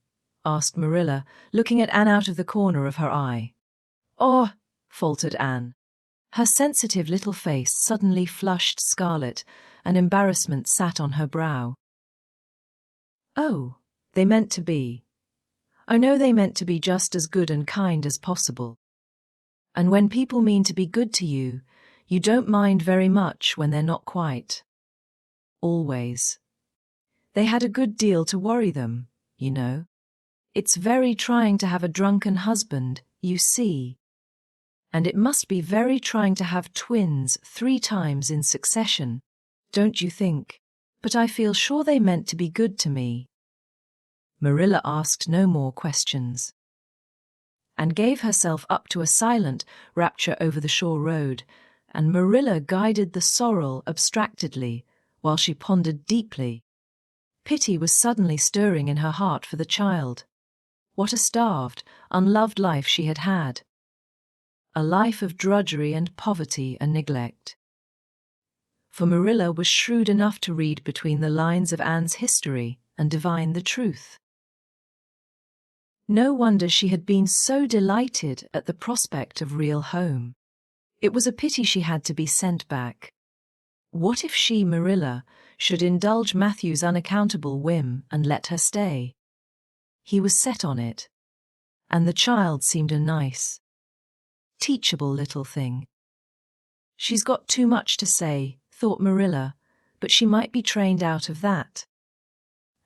Asked Marilla, looking at Anne out of the corner of her eye. Oh, faltered Anne. Her sensitive little face suddenly flushed scarlet, and embarrassment sat on her brow. Oh, they meant to be. I know they meant to be just as good and kind as possible. And when people mean to be good to you, you don't mind very much when they're not quite. Always. They had a good deal to worry them, you know. It's very trying to have a drunken husband, you see. And it must be very trying to have twins 3 times in succession, don't you think? But I feel sure they meant to be good to me. Marilla asked no more questions, and gave herself up to a silent rapture over the shore road, and Marilla guided the sorrel abstractedly while she pondered deeply. Pity was suddenly stirring in her heart for the child. What a starved, unloved life she had had. A life of drudgery and poverty and neglect. For Marilla was shrewd enough to read between the lines of Anne's history and divine the truth. No wonder she had been so delighted at the prospect of real home. It was a pity she had to be sent back. What if she, Marilla, should indulge Matthew's unaccountable whim and let her stay? He was set on it. And the child seemed a nice, teachable little thing. She's got too much to say, thought Marilla, but she might be trained out of that.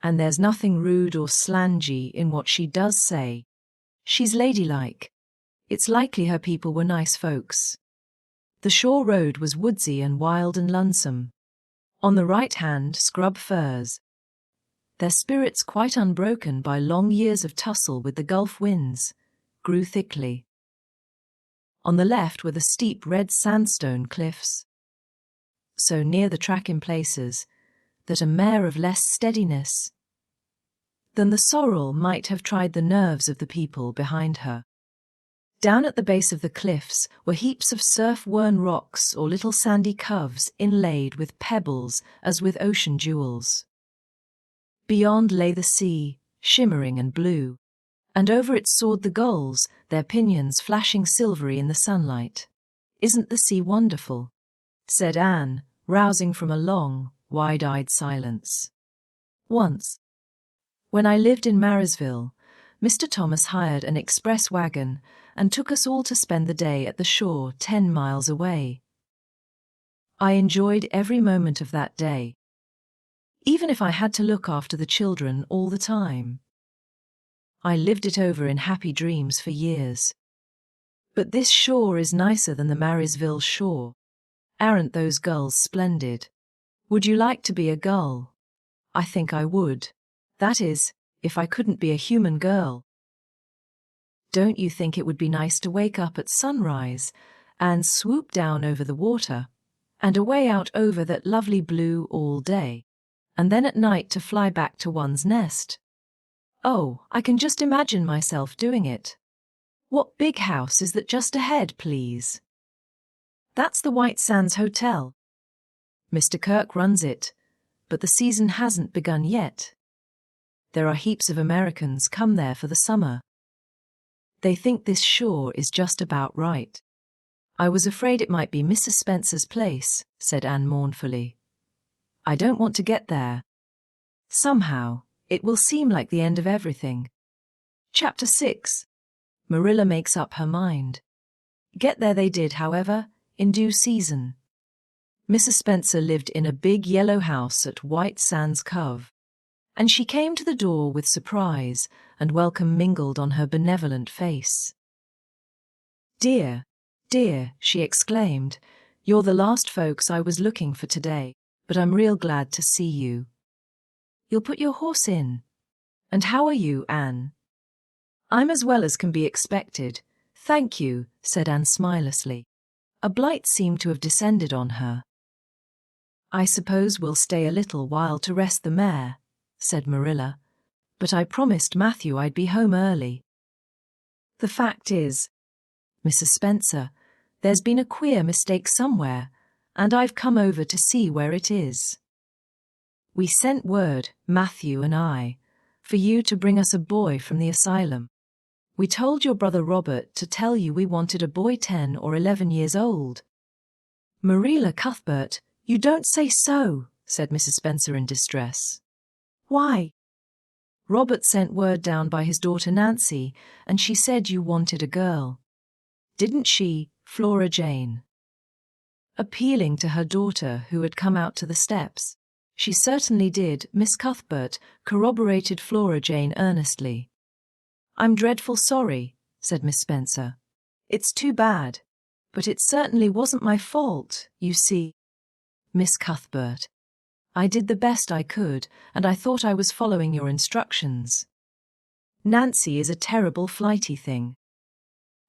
And there's nothing rude or slangy in what she does say. She's ladylike. It's likely her people were nice folks. The shore road was woodsy and wild and lonesome. On the right hand, scrub firs, their spirits quite unbroken by long years of tussle with the Gulf winds, grew thickly. On the left were the steep red sandstone cliffs, so near the track in places that a mare of less steadiness than the sorrel might have tried the nerves of the people behind her. Down at the base of the cliffs were heaps of surf-worn rocks or little sandy coves inlaid with pebbles as with ocean jewels. Beyond lay the sea, shimmering and blue, and over it soared the gulls, their pinions flashing silvery in the sunlight. "Isn't the sea wonderful?" said Anne, rousing from a long, wide-eyed silence. "Once, when I lived in Marysville, Mr. Thomas hired an express wagon and took us all to spend the day at the shore 10 miles away. I enjoyed every moment of that day, even if I had to look after the children all the time. I lived it over in happy dreams for years. But this shore is nicer than the Marysville shore. Aren't those gulls splendid? Would you like to be a gull? I think I would. That is, if I couldn't be a human girl. Don't you think it would be nice to wake up at sunrise and swoop down over the water and away out over that lovely blue all day, and then at night to fly back to one's nest? Oh, I can just imagine myself doing it. What big house is that just ahead, please? That's the White Sands Hotel. Mr. Kirk runs it, but the season hasn't begun yet. There are heaps of Americans come there for the summer. They think this shore is just about right. I was afraid it might be Mrs. Spencer's place, said Anne mournfully. I don't want to get there. Somehow, it will seem like the end of everything. Chapter 6. Marilla makes up her mind. Get there they did, however, in due season. Mrs. Spencer lived in a big yellow house at White Sands Cove, and she came to the door with surprise and welcome mingled on her benevolent face. "Dear, dear," she exclaimed, "you're the last folks I was looking for today, but I'm real glad to see you. You'll put your horse in. And how are you, Anne?" "I'm as well as can be expected, thank you," said Anne smilelessly. A blight seemed to have descended on her. "I suppose we'll stay a little while to rest the mare," said Marilla, "but I promised Matthew I'd be home early. The fact is, Mrs. Spencer, there's been a queer mistake somewhere, and I've come over to see where it is. We sent word, Matthew and I, for you to bring us a boy from the asylum. We told your brother Robert to tell you we wanted a boy 10 or 11 years old." "Marilla, Cuthbert, you don't say so," said Mrs. Spencer in distress. "Why?" "Robert sent word down by his daughter Nancy, and she said you wanted a girl. Didn't she, Flora Jane?" Appealing to her daughter who had come out to the steps. "She certainly did, Miss Cuthbert," corroborated Flora Jane earnestly. "I'm dreadful sorry," said Miss Spencer. "It's too bad. But it certainly wasn't my fault, you see. Miss Cuthbert, I did the best I could, and I thought I was following your instructions. Nancy is a terrible flighty thing.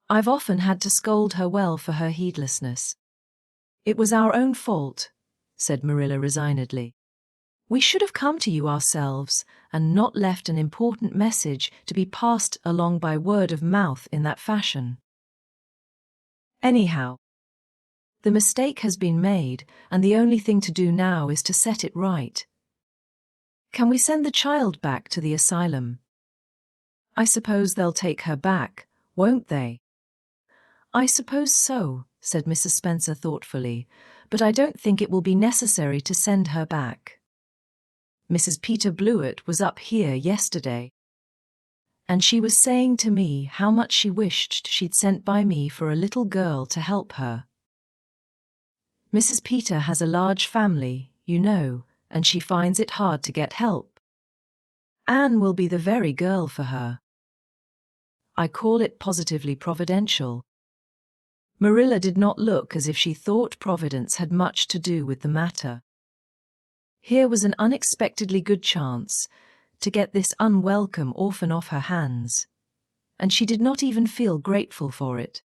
I've often had to scold her well for her heedlessness." "It was our own fault," said Marilla resignedly. "We should have come to you ourselves and not left an important message to be passed along by word of mouth in that fashion. Anyhow, the mistake has been made, and the only thing to do now is to set it right. Can we send the child back to the asylum? I suppose they'll take her back, won't they?" "I suppose so," said Mrs. Spencer thoughtfully, "but I don't think it will be necessary to send her back. Mrs. Peter Blewett was up here yesterday, and she was saying to me how much she wished she'd sent by me for a little girl to help her. Mrs. Peter has a large family, you know, and she finds it hard to get help. Anne will be the very girl for her. I call it positively providential." Marilla did not look as if she thought Providence had much to do with the matter. Here was an unexpectedly good chance to get this unwelcome orphan off her hands, and she did not even feel grateful for it.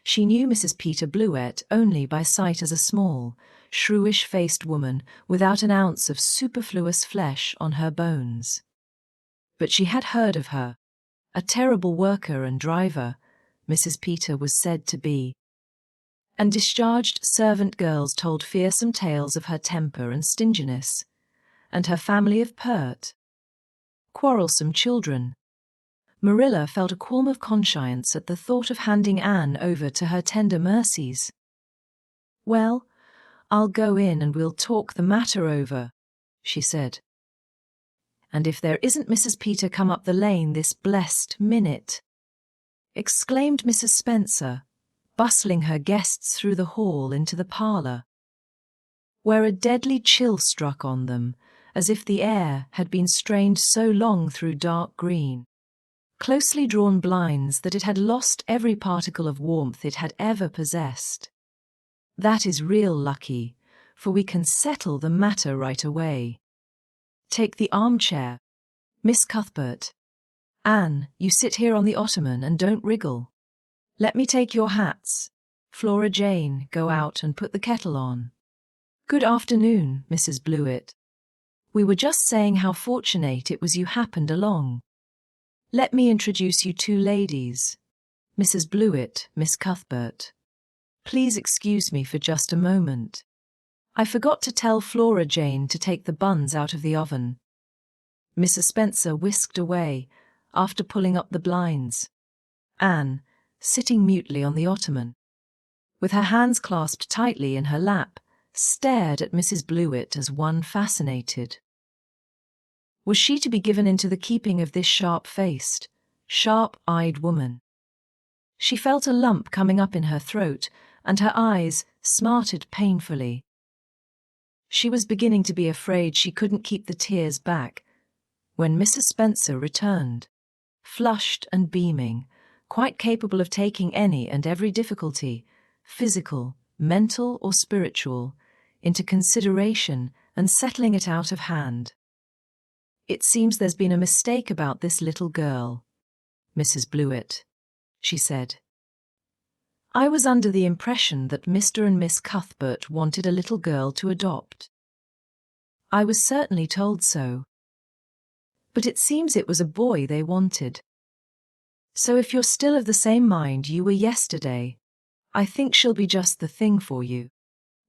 She knew Mrs. Peter Blewett only by sight as a small, shrewish-faced woman without an ounce of superfluous flesh on her bones. But she had heard of her. A terrible worker and driver, Mrs. Peter was said to be, and discharged servant girls told fearsome tales of her temper and stinginess, and her family of pert, quarrelsome children. Marilla felt a qualm of conscience at the thought of handing Anne over to her tender mercies. "Well, I'll go in and we'll talk the matter over," she said. "And if there isn't Mrs. Peter come up the lane this blessed minute," exclaimed Mrs. Spencer, bustling her guests through the hall into the parlor, where a deadly chill struck on them, as if the air had been strained so long through dark green, closely drawn blinds that it had lost every particle of warmth it had ever possessed. "That is real lucky, for we can settle the matter right away. Take the armchair, Miss Cuthbert. Anne, you sit here on the ottoman and don't wriggle. Let me take your hats. Flora Jane, go out and put the kettle on. Good afternoon, Mrs. Blewett. We were just saying how fortunate it was you happened along. Let me introduce you two ladies. Mrs. Blewett, Miss Cuthbert. Please excuse me for just a moment. I forgot to tell Flora Jane to take the buns out of the oven." Mrs. Spencer whisked away, after pulling up the blinds. Anne, sitting mutely on the ottoman, with her hands clasped tightly in her lap, stared at Mrs. Blewett as one fascinated. Was she to be given into the keeping of this sharp-faced, sharp-eyed woman? She felt a lump coming up in her throat, and her eyes smarted painfully. She was beginning to be afraid she couldn't keep the tears back, when Mrs. Spencer returned, flushed and beaming, quite capable of taking any and every difficulty, physical, mental or spiritual, into consideration and settling it out of hand. "It seems there's been a mistake about this little girl, Mrs. Blewett," she said. "I was under the impression that Mr. and Miss Cuthbert wanted a little girl to adopt. I was certainly told so. But it seems it was a boy they wanted. So if you're still of the same mind you were yesterday, I think she'll be just the thing for you."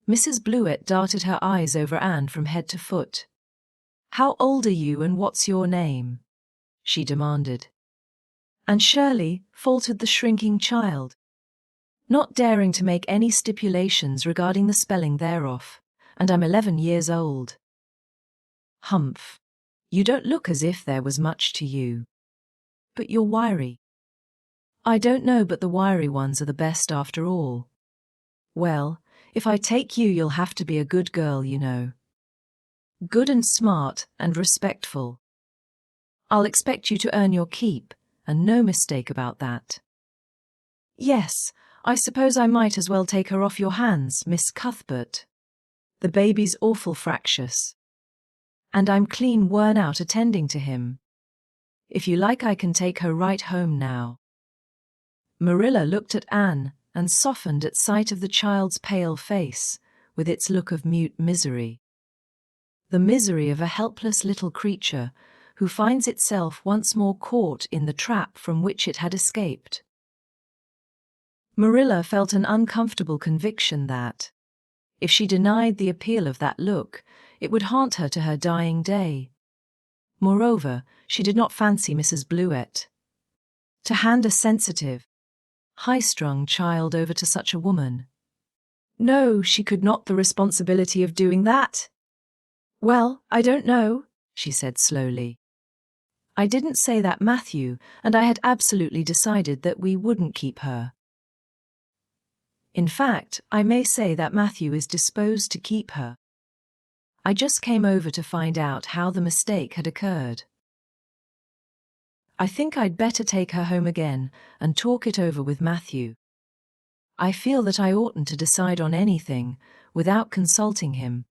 Mrs. Blewett darted her eyes over Anne from head to foot. "How old are you and what's your name?" she demanded. "Anne Shirley," faltered the shrinking child, not daring to make any stipulations regarding the spelling thereof, "and I'm 11 years old." "Humph. You don't look as if there was much to you. But you're wiry." "I don't know, but the wiry ones are the best after all." "Well, if I take you, you'll have to be a good girl, you know. Good and smart and respectful. I'll expect you to earn your keep, and no mistake about that." "Yes, I suppose I might as well take her off your hands, Miss Cuthbert. The baby's awful fractious. And I'm clean worn out attending to him. If you like, I can take her right home now." Marilla looked at Anne and softened at sight of the child's pale face, with its look of mute misery. The misery of a helpless little creature who finds itself once more caught in the trap from which it had escaped. Marilla felt an uncomfortable conviction that, if she denied the appeal of that look, it would haunt her to her dying day. Moreover, she did not fancy Mrs. Blewett. To hand a sensitive, high-strung child over to such a woman. No, she could not the responsibility of doing that. "Well, I don't know," she said slowly. "I didn't say that, Matthew, and I had absolutely decided that we wouldn't keep her. In fact, I may say that Matthew is disposed to keep her. I just came over to find out how the mistake had occurred. I think I'd better take her home again and talk it over with Matthew. I feel that I oughtn't to decide on anything without consulting him.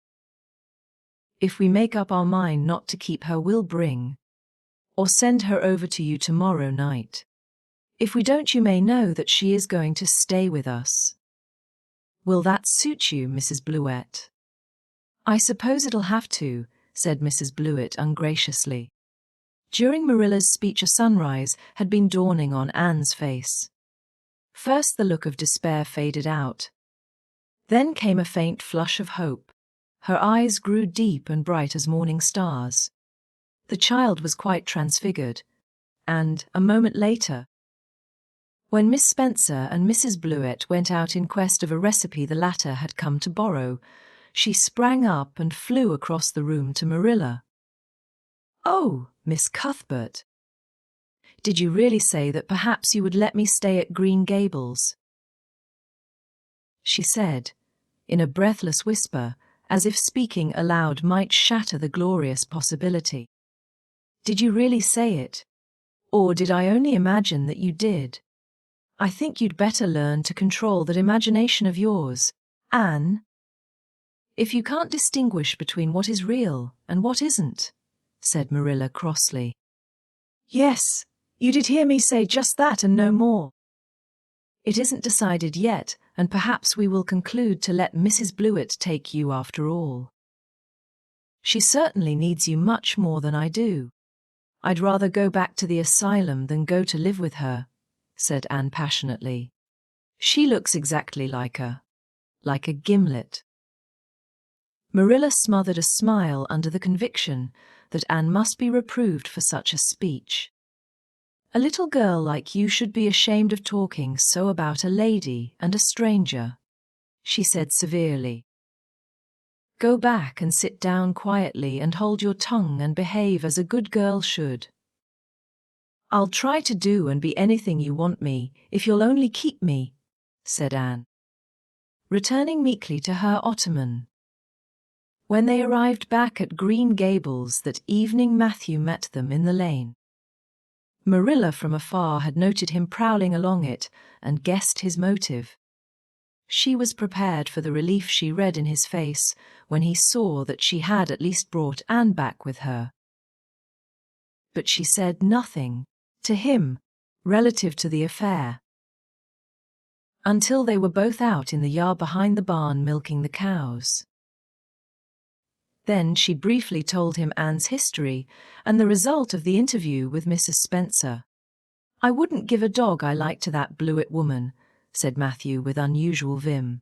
If we make up our mind not to keep her, we'll bring or send her over to you tomorrow night. If we don't, you may know that she is going to stay with us. Will that suit you, Mrs. Blewett?" "I suppose it'll have to," said Mrs. Blewett ungraciously. During Marilla's speech a sunrise had been dawning on Anne's face. First the look of despair faded out. Then came a faint flush of hope. Her eyes grew deep and bright as morning stars. The child was quite transfigured. And, a moment later, when Miss Spencer and Mrs. Blewett went out in quest of a recipe the latter had come to borrow, she sprang up and flew across the room to Marilla. "Oh, Miss Cuthbert, did you really say that perhaps you would let me stay at Green Gables?" she said, in a breathless whisper, as if speaking aloud might shatter the glorious possibility. "Did you really say it? Or did I only imagine that you did? I think you'd better learn to control that imagination of yours, Anne. If you can't distinguish between what is real and what isn't," said Marilla crossly. "Yes, you did hear me say just that and no more. It isn't decided yet, and perhaps we will conclude to let Mrs. Blewett take you after all. She certainly needs you much more than I do. I'd rather go back to the asylum than go to live with her," said Anne passionately. "She looks exactly like a gimlet." Marilla smothered a smile under the conviction that Anne must be reproved for such a speech. "A little girl like you should be ashamed of talking so about a lady and a stranger," she said severely. "Go back and sit down quietly and hold your tongue and behave as a good girl should." "I'll try to do and be anything you want me, if you'll only keep me," said Anne, returning meekly to her ottoman. When they arrived back at Green Gables that evening, Matthew met them in the lane. Marilla from afar had noted him prowling along it and guessed his motive. She was prepared for the relief she read in his face when he saw that she had at least brought Anne back with her. But she said nothing to him relative to the affair until they were both out in the yard behind the barn milking the cows. Then she briefly told him Anne's history and the result of the interview with Mrs. Spencer. "I wouldn't give a dog I like to that Blewett woman," said Matthew with unusual vim.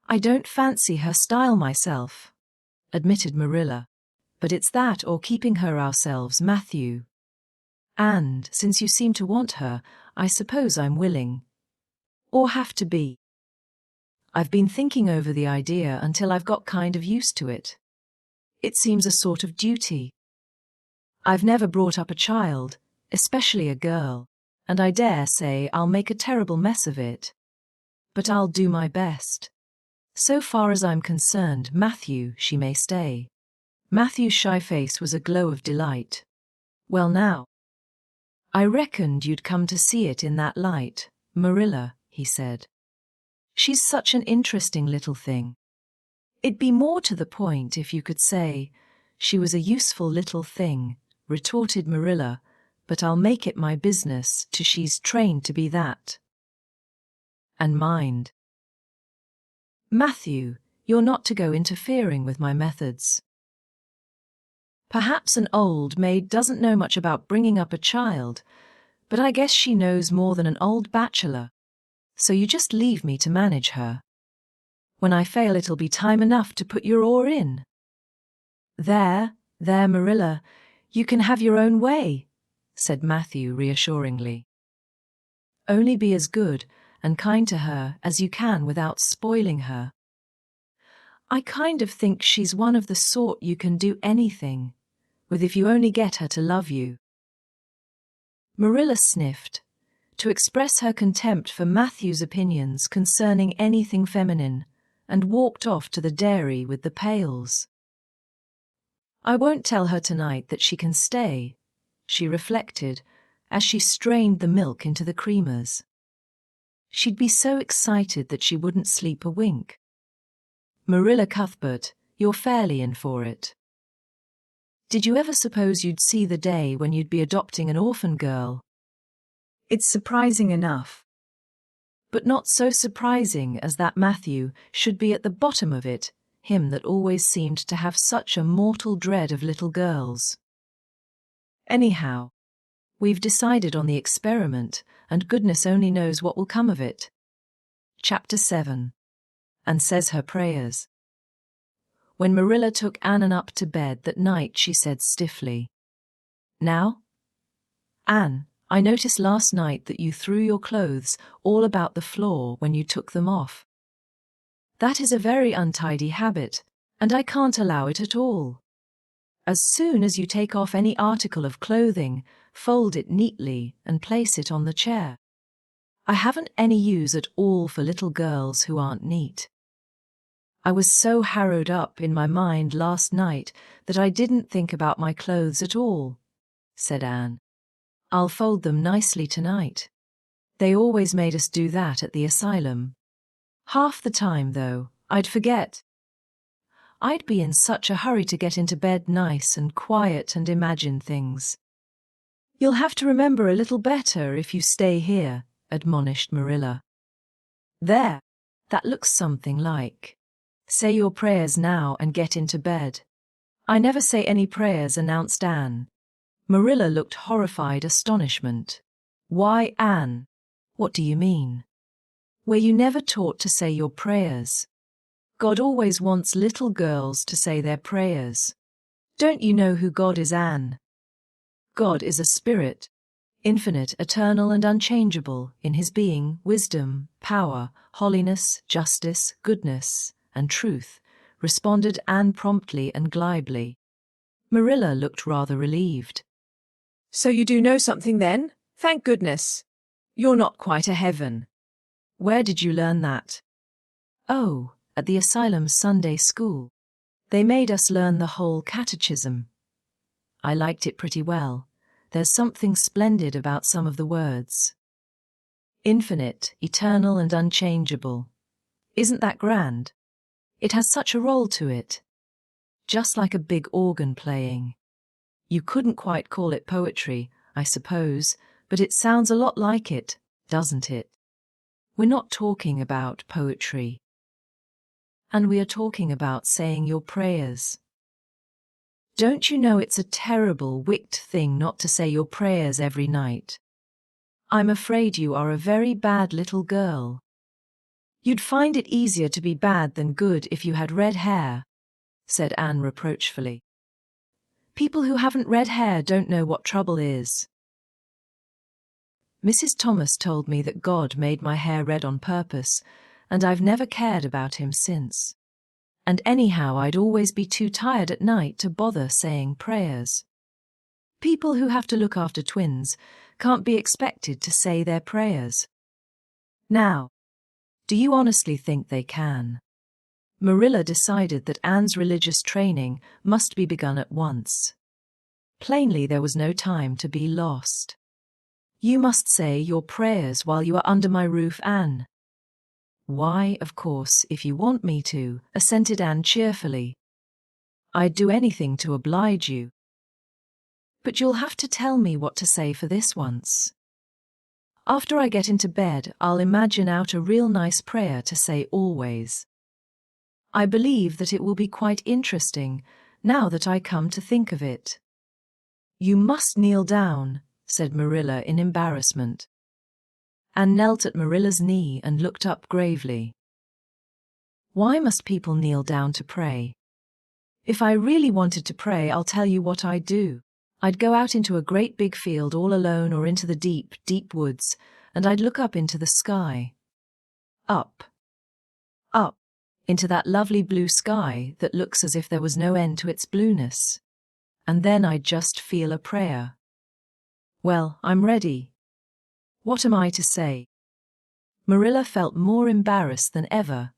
"I don't fancy her style myself," admitted Marilla. "But it's that or keeping her ourselves, Matthew. And, since you seem to want her, I suppose I'm willing. Or have to be. I've been thinking over the idea until I've got kind of used to it. It seems a sort of duty. I've never brought up a child, especially a girl, and I dare say I'll make a terrible mess of it. But I'll do my best. So far as I'm concerned, Matthew, she may stay." Matthew's shy face was a glow of delight. "Well now, I reckoned you'd come to see it in that light, Marilla," he said. "She's such an interesting little thing. It'd be more to the point if you could say she was a useful little thing," retorted Marilla, "but I'll make it my business to she's trained to be that. And mind, Matthew, you're not to go interfering with my methods. Perhaps an old maid doesn't know much about bringing up a child, but I guess she knows more than an old bachelor. So you just leave me to manage her. When I fail, it'll be time enough to put your oar in." There, Marilla, you can have your own way," said Matthew reassuringly. "Only be as good and kind to her as you can without spoiling her. I kind of think she's one of the sort you can do anything with if you only get her to love you." Marilla sniffed, to express her contempt for Matthew's opinions concerning anything feminine, and walked off to the dairy with the pails. "I won't tell her tonight that she can stay," she reflected, as she strained the milk into the creamers. "She'd be so excited that she wouldn't sleep a wink. Marilla Cuthbert, you're fairly in for it. Did you ever suppose you'd see the day when you'd be adopting an orphan girl? It's surprising enough, but not so surprising as that Matthew should be at the bottom of it, him that always seemed to have such a mortal dread of little girls. Anyhow, we've decided on the experiment, and goodness only knows what will come of it." Chapter 7. And says her prayers. When Marilla took Anne up to bed that night, she said stiffly, "Now, Anne, I noticed last night that you threw your clothes all about the floor when you took them off. That is a very untidy habit, and I can't allow it at all. As soon as you take off any article of clothing, fold it neatly and place it on the chair. I haven't any use at all for little girls who aren't neat. I was so harrowed up in my mind last night that I didn't think about my clothes at all," said Anne. "I'll fold them nicely tonight. They always made us do that at the asylum. Half the time, though, I'd forget. I'd be in such a hurry to get into bed nice and quiet and imagine things." "You'll have to remember a little better if you stay here," admonished Marilla. "There, that looks something like. Say your prayers now and get into bed." "I never say any prayers," announced Anne. Marilla looked horrified astonishment. "Why, Anne, what do you mean? Were you never taught to say your prayers? God always wants little girls to say their prayers. Don't you know who God is, Anne? God is a spirit, infinite, eternal, and unchangeable in his being, wisdom, power, holiness, justice, goodness, and truth," responded Anne promptly and glibly. Marilla looked rather relieved. "So you do know something then? Thank goodness. You're not quite a heathen. Where did you learn that?" "Oh, at the asylum Sunday school. They made us learn the whole catechism. I liked it pretty well. There's something splendid about some of the words. Infinite, eternal and unchangeable. Isn't that grand? It has such a roll to it. Just like a big organ playing. You couldn't quite call it poetry, I suppose, but it sounds a lot like it, doesn't it? We're not talking about poetry. And we are talking about saying your prayers. Don't you know it's a terrible, wicked thing not to say your prayers every night? I'm afraid you are a very bad little girl. You'd find it easier to be bad than good if you had red hair, said Anne reproachfully. People who haven't red hair don't know what trouble is. Mrs. Thomas told me that God made my hair red on purpose, and I've never cared about him since. And anyhow, I'd always be too tired at night to bother saying prayers. People who have to look after twins can't be expected to say their prayers. Now, do you honestly think they can? Marilla decided that Anne's religious training must be begun at once. Plainly, there was no time to be lost. You must say your prayers while you are under my roof, Anne. Why, of course, if you want me to, assented Anne cheerfully. I'd do anything to oblige you. But you'll have to tell me what to say for this once. After I get into bed, I'll imagine out a real nice prayer to say always. I believe that it will be quite interesting, now that I come to think of it. You must kneel down, said Marilla in embarrassment. Anne knelt at Marilla's knee and looked up gravely. Why must people kneel down to pray? If I really wanted to pray, I'll tell you what I'd do. I'd go out into a great big field all alone or into the deep, deep woods, and I'd look up into the sky. Up. Up. Into that lovely blue sky that looks as if there was no end to its blueness. And then I'd just feel a prayer. Well, I'm ready. What am I to say? Marilla felt more embarrassed than ever.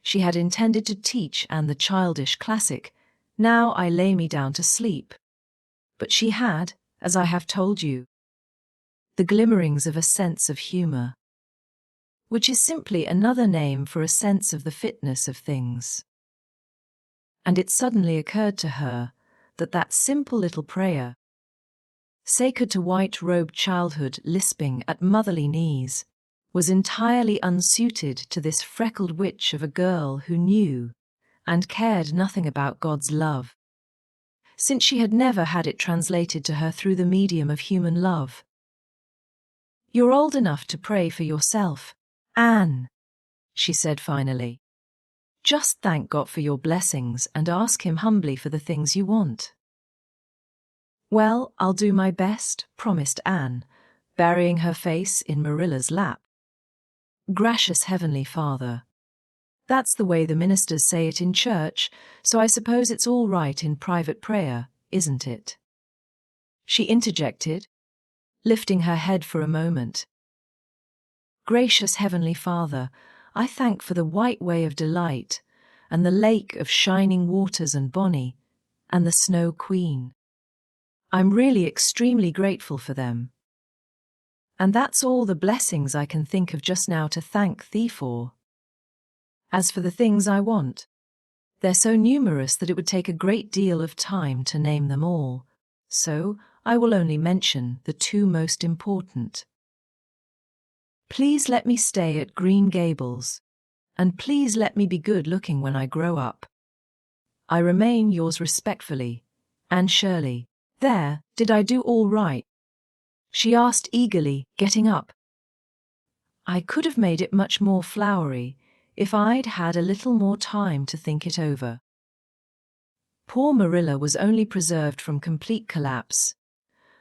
She had intended to teach Anne the childish classic, "Now I lay me down to sleep." But she had, as I have told you, the glimmerings of a sense of humor, which is simply another name for a sense of the fitness of things. And it suddenly occurred to her that that simple little prayer, sacred to white-robed childhood lisping at motherly knees, was entirely unsuited to this freckled witch of a girl who knew and cared nothing about God's love, since she had never had it translated to her through the medium of human love. "You're old enough to pray for yourself, Anne," she said finally. "Just thank God for your blessings and ask him humbly for the things you want." "Well, I'll do my best," promised Anne, burying her face in Marilla's lap. "Gracious Heavenly Father." That's the way the ministers say it in church, so I suppose it's all right in private prayer, isn't it? She interjected, lifting her head for a moment. "Gracious Heavenly Father, I thank for the white way of delight, and the lake of shining waters and Bonnie, and the Snow Queen. I'm really extremely grateful for them. And that's all the blessings I can think of just now to thank thee for. As for the things I want, they're so numerous that it would take a great deal of time to name them all, so I will only mention the two most important. Please let me stay at Green Gables, and please let me be good-looking when I grow up. I remain yours respectfully, Anne Shirley." "There, did I do all right?" she asked eagerly, getting up. "I could have made it much more flowery if I'd had a little more time to think it over." Poor Marilla was only preserved from complete collapse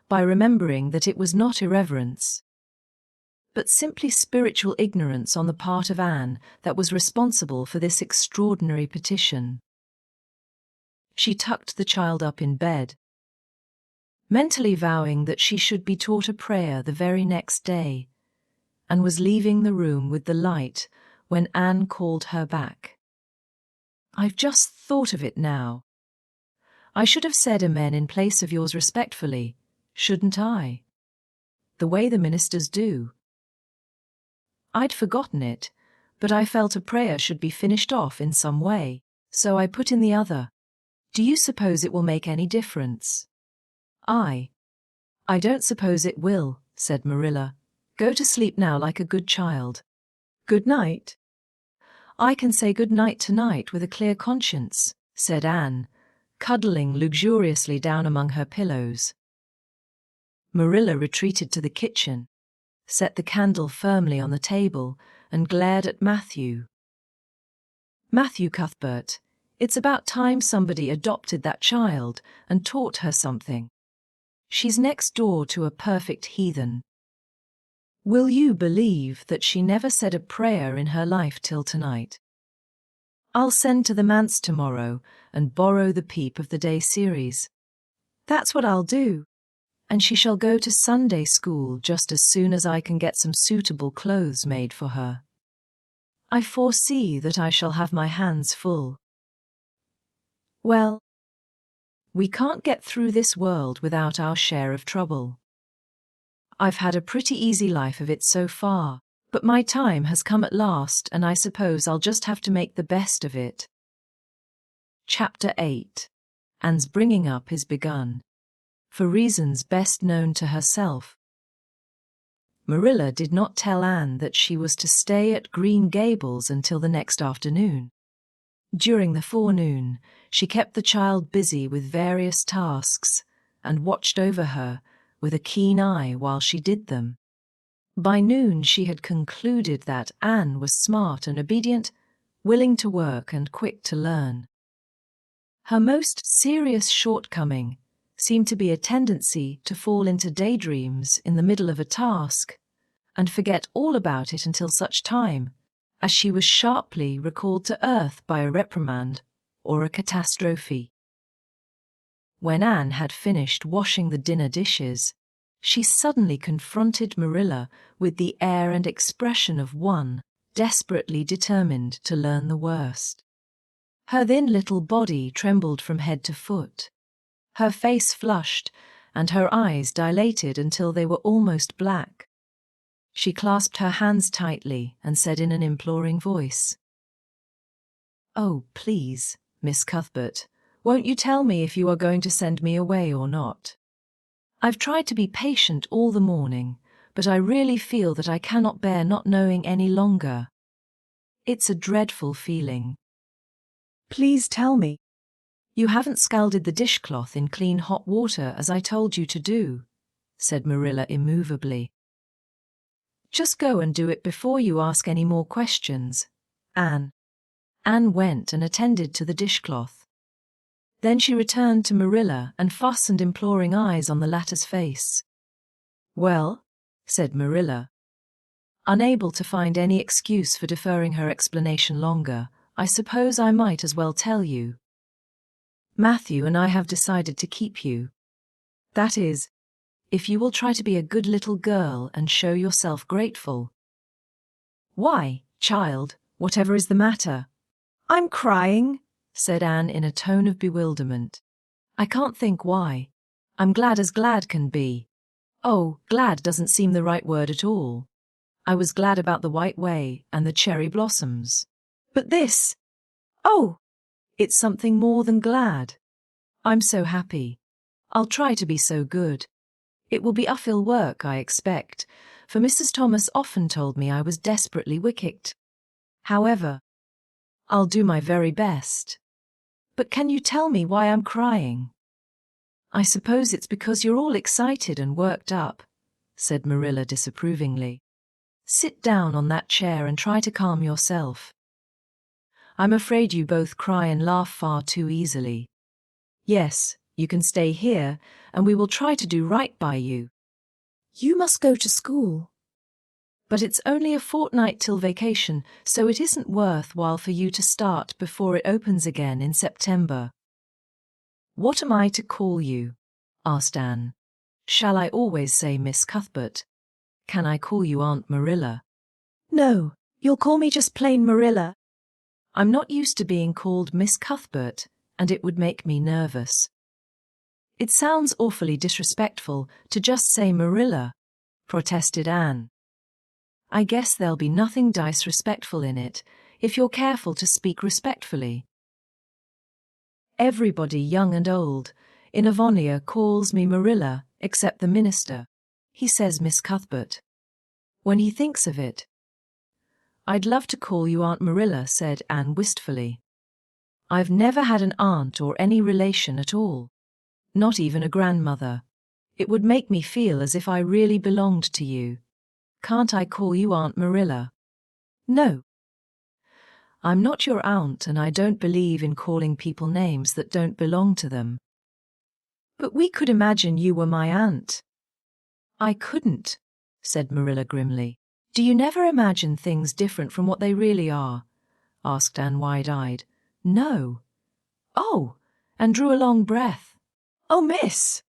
by remembering that it was not irreverence, but simply spiritual ignorance on the part of Anne that was responsible for this extraordinary petition. She tucked the child up in bed, mentally vowing that she should be taught a prayer the very next day, and was leaving the room with the light when Anne called her back. I've just thought of it now. I should have said amen in place of yours respectfully, shouldn't I? The way the ministers do. I'd forgotten it, but I felt a prayer should be finished off in some way, so I put in the other. Do you suppose it will make any difference? I don't suppose it will, said Marilla. Go to sleep now like a good child. Good night. I can say good night tonight with a clear conscience, said Anne, cuddling luxuriously down among her pillows. Marilla retreated to the kitchen, set the candle firmly on the table, and glared at Matthew. Matthew Cuthbert, it's about time somebody adopted that child and taught her something. She's next door to a perfect heathen. Will you believe that she never said a prayer in her life till tonight? I'll send to the manse tomorrow and borrow the Peep of the Day series. That's what I'll do. And she shall go to Sunday school just as soon as I can get some suitable clothes made for her. I foresee that I shall have my hands full. Well, we can't get through this world without our share of trouble. I've had a pretty easy life of it so far, but my time has come at last and I suppose I'll just have to make the best of it. Chapter 8. Anne's bringing up is begun. For reasons best known to herself. Marilla did not tell Anne that she was to stay at Green Gables until the next afternoon. During the forenoon, she kept the child busy with various tasks and watched over her with a keen eye while she did them. By noon she had concluded that Anne was smart and obedient, willing to work and quick to learn. Her most serious shortcoming seemed to be a tendency to fall into daydreams in the middle of a task and forget all about it until such time as she was sharply recalled to earth by a reprimand or a catastrophe. When Anne had finished washing the dinner dishes, she suddenly confronted Marilla with the air and expression of one desperately determined to learn the worst. Her thin little body trembled from head to foot. Her face flushed, and her eyes dilated until they were almost black. She clasped her hands tightly and said in an imploring voice, "Oh, please, Miss Cuthbert, won't you tell me if you are going to send me away or not? I've tried to be patient all the morning, but I really feel that I cannot bear not knowing any longer. It's a dreadful feeling." Please tell me. "You haven't scalded the dishcloth in clean hot water as I told you to do," said Marilla immovably. "Just go and do it before you ask any more questions, Anne." Anne went and attended to the dishcloth. Then she returned to Marilla and fastened imploring eyes on the latter's face. "Well," said Marilla, unable to find any excuse for deferring her explanation longer, "I suppose I might as well tell you. Matthew and I have decided to keep you. That is, if you will try to be a good little girl and show yourself grateful." "Why, child, whatever is the matter?" I'm crying, said Anne in a tone of bewilderment. "I can't think why. I'm glad as glad can be. Oh, glad doesn't seem the right word at all. I was glad about the white way and the cherry blossoms. But this, oh, it's something more than glad. I'm so happy. I'll try to be so good. It will be uphill work, I expect, for Mrs. Thomas often told me I was desperately wicked. However, I'll do my very best. But can you tell me why I'm crying?" "I suppose it's because you're all excited and worked up," said Marilla disapprovingly. "Sit down on that chair and try to calm yourself. I'm afraid you both cry and laugh far too easily. Yes, you can stay here, and we will try to do right by you." You must go to school. "But it's only a fortnight till vacation, so it isn't worthwhile for you to start before it opens again in September." "What am I to call you?" asked Anne. "Shall I always say Miss Cuthbert? Can I call you Aunt Marilla?" No, you'll call me just plain Marilla. I'm not used to being called Miss Cuthbert, and it would make me nervous. It sounds awfully disrespectful to just say Marilla, protested Anne. I guess there'll be nothing disrespectful in it, if you're careful to speak respectfully. Everybody, young and old, in Avonlea calls me Marilla, except the minister. He says Miss Cuthbert when he thinks of it. I'd love to call you Aunt Marilla, said Anne wistfully. I've never had an aunt or any relation at all. Not even a grandmother. It would make me feel as if I really belonged to you. Can't I call you Aunt Marilla? No. I'm not your aunt, and I don't believe in calling people names that don't belong to them. But we could imagine you were my aunt. I couldn't, said Marilla grimly. Do you never imagine things different from what they really are? Asked Anne wide-eyed. No. Oh, and drew a long breath. Oh, miss!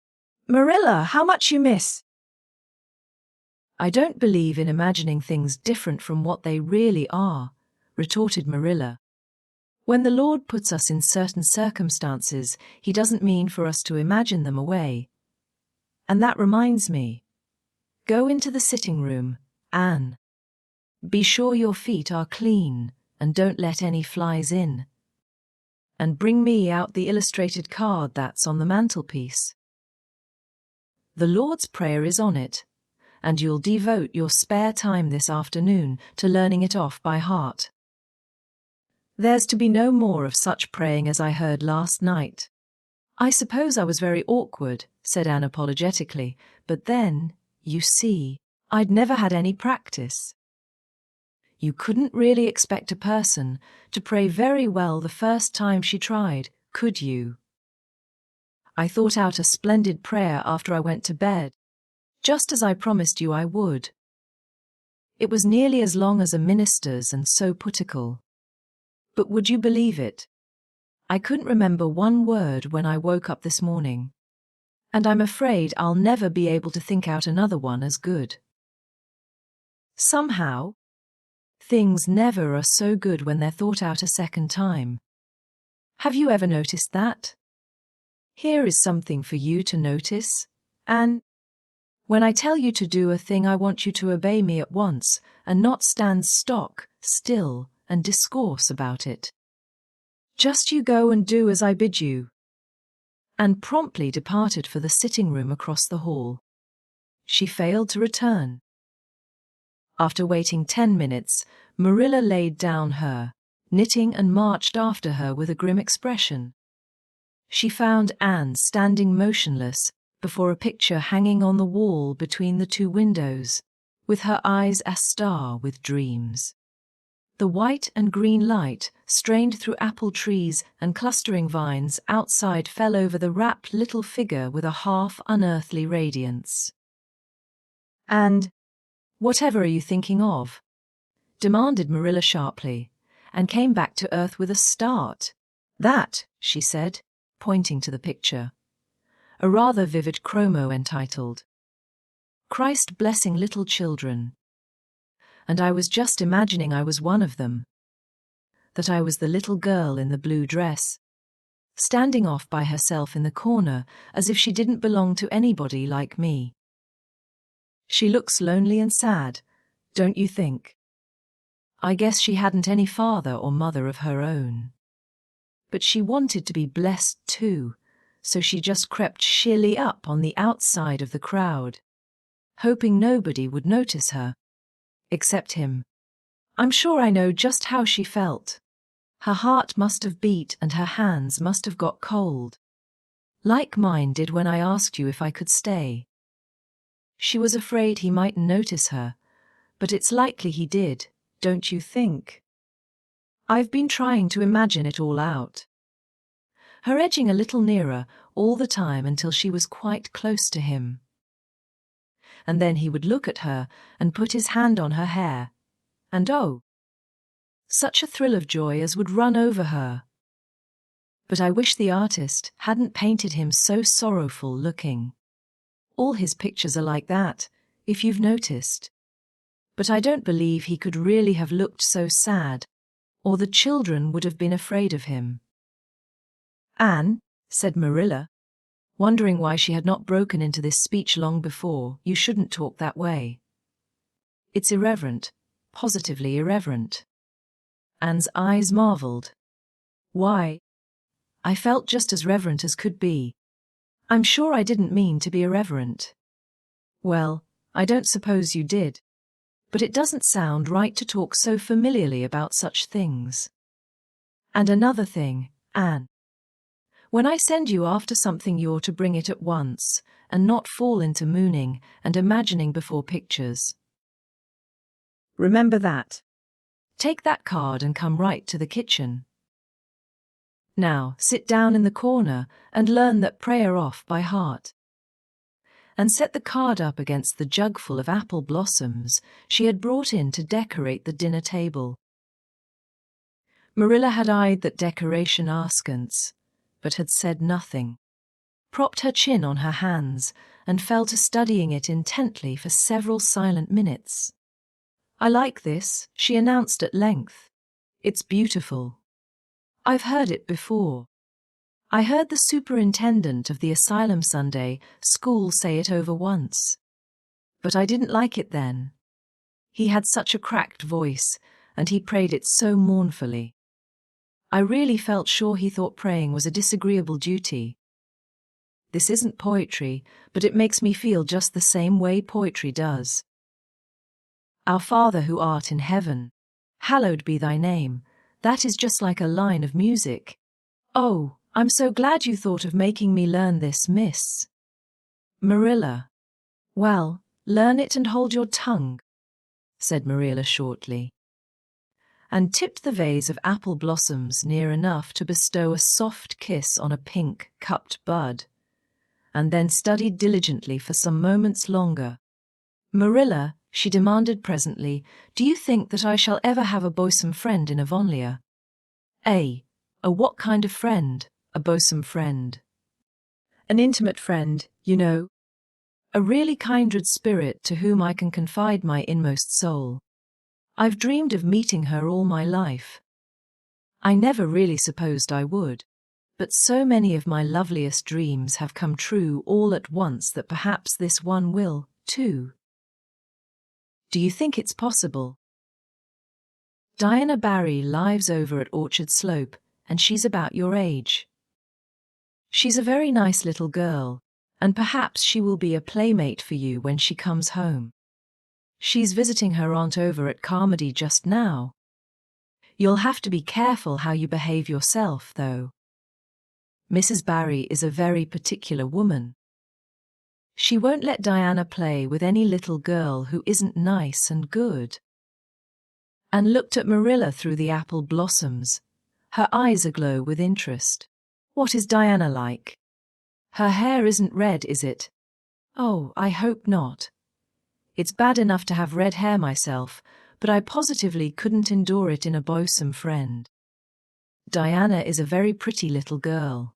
Marilla, how much you miss? I don't believe in imagining things different from what they really are, retorted Marilla. When the Lord puts us in certain circumstances, he doesn't mean for us to imagine them away. And that reminds me. Go into the sitting room, Anne. Be sure your feet are clean, and don't let any flies in. And bring me out the illustrated card that's on the mantelpiece. The Lord's Prayer is on it, and you'll devote your spare time this afternoon to learning it off by heart. There's to be no more of such praying as I heard last night. I suppose I was very awkward, said Anne apologetically, but then, you see, I'd never had any practice. You couldn't really expect a person to pray very well the first time she tried, could you? I thought out a splendid prayer after I went to bed, just as I promised you I would. It was nearly as long as a minister's and so poetical. But would you believe it? I couldn't remember one word when I woke up this morning. And I'm afraid I'll never be able to think out another one as good. Somehow, things never are so good when they're thought out a second time. Have you ever noticed that? Here is something for you to notice, Anne. When I tell you to do a thing, I want you to obey me at once and not stand stock still and discourse about it. Just you go and do as I bid you. Anne promptly departed for the sitting room across the hall. She failed to return. After waiting 10 minutes, Marilla laid down her knitting and marched after her with a grim expression. She found Anne standing motionless before a picture hanging on the wall between the two windows, with her eyes astar with dreams. The white and green light, strained through apple trees and clustering vines outside, fell over the wrapped little figure with a half-unearthly radiance. "And whatever are you thinking of?" demanded Marilla sharply, and came back to earth with a start. "That," she said, pointing to the picture. A rather vivid chromo entitled, "Christ Blessing Little Children." And I was just imagining I was one of them. That I was the little girl in the blue dress, standing off by herself in the corner as if she didn't belong to anybody like me. She looks lonely and sad, don't you think? I guess she hadn't any father or mother of her own. But she wanted to be blessed too, so she just crept sheerly up on the outside of the crowd, hoping nobody would notice her. Except him. I'm sure I know just how she felt. Her heart must have beat and her hands must have got cold. Like mine did when I asked you if I could stay. She was afraid he mightn't notice her, but it's likely he did, don't you think? I've been trying to imagine it all out. Her edging a little nearer all the time until she was quite close to him. And then he would look at her and put his hand on her hair, and oh, such a thrill of joy as would run over her. But I wish the artist hadn't painted him so sorrowful looking. All his pictures are like that, if you've noticed. But I don't believe he could really have looked so sad, or the children would have been afraid of him. Anne, said Marilla, wondering why she had not broken into this speech long before, you shouldn't talk that way. It's irreverent, positively irreverent. Anne's eyes marveled. Why? I felt just as reverent as could be. I'm sure I didn't mean to be irreverent. Well, I don't suppose you did. But it doesn't sound right to talk so familiarly about such things. And another thing, Anne. When I send you after something, you're to bring it at once, and not fall into mooning and imagining before pictures. Remember that. Take that card and come right to the kitchen. Now, sit down in the corner and learn that prayer off by heart. And set the card up against the jugful of apple blossoms she had brought in to decorate the dinner table. Marilla had eyed that decoration askance, but had said nothing, propped her chin on her hands, and fell to studying it intently for several silent minutes. I like this, she announced at length. It's beautiful. I've heard it before. I heard the superintendent of the asylum Sunday school say it over once. But I didn't like it then. He had such a cracked voice, and he prayed it so mournfully. I really felt sure he thought praying was a disagreeable duty. This isn't poetry, but it makes me feel just the same way poetry does. Our Father who art in heaven, hallowed be thy name. That is just like a line of music. Oh, I'm so glad you thought of making me learn this, miss. Marilla. Well, learn it and hold your tongue, said Marilla shortly, and tipped the vase of apple blossoms near enough to bestow a soft kiss on a pink, cupped bud, and then studied diligently for some moments longer. Marilla, she demanded presently, do you think that I shall ever have a bosom friend in Avonlea? A what kind of friend? A bosom friend. An intimate friend, you know. A really kindred spirit to whom I can confide my inmost soul. I've dreamed of meeting her all my life. I never really supposed I would, but so many of my loveliest dreams have come true all at once that perhaps this one will, too. Do you think it's possible? Diana Barry lives over at Orchard Slope, and she's about your age. She's a very nice little girl, and perhaps she will be a playmate for you when she comes home. She's visiting her aunt over at Carmody just now. You'll have to be careful how you behave yourself, though. Mrs. Barry is a very particular woman. She won't let Diana play with any little girl who isn't nice and good. Anne looked at Marilla through the apple blossoms, her eyes aglow with interest. What is Diana like? Her hair isn't red, is it? Oh, I hope not. It's bad enough to have red hair myself, but I positively couldn't endure it in a bosom friend. Diana is a very pretty little girl.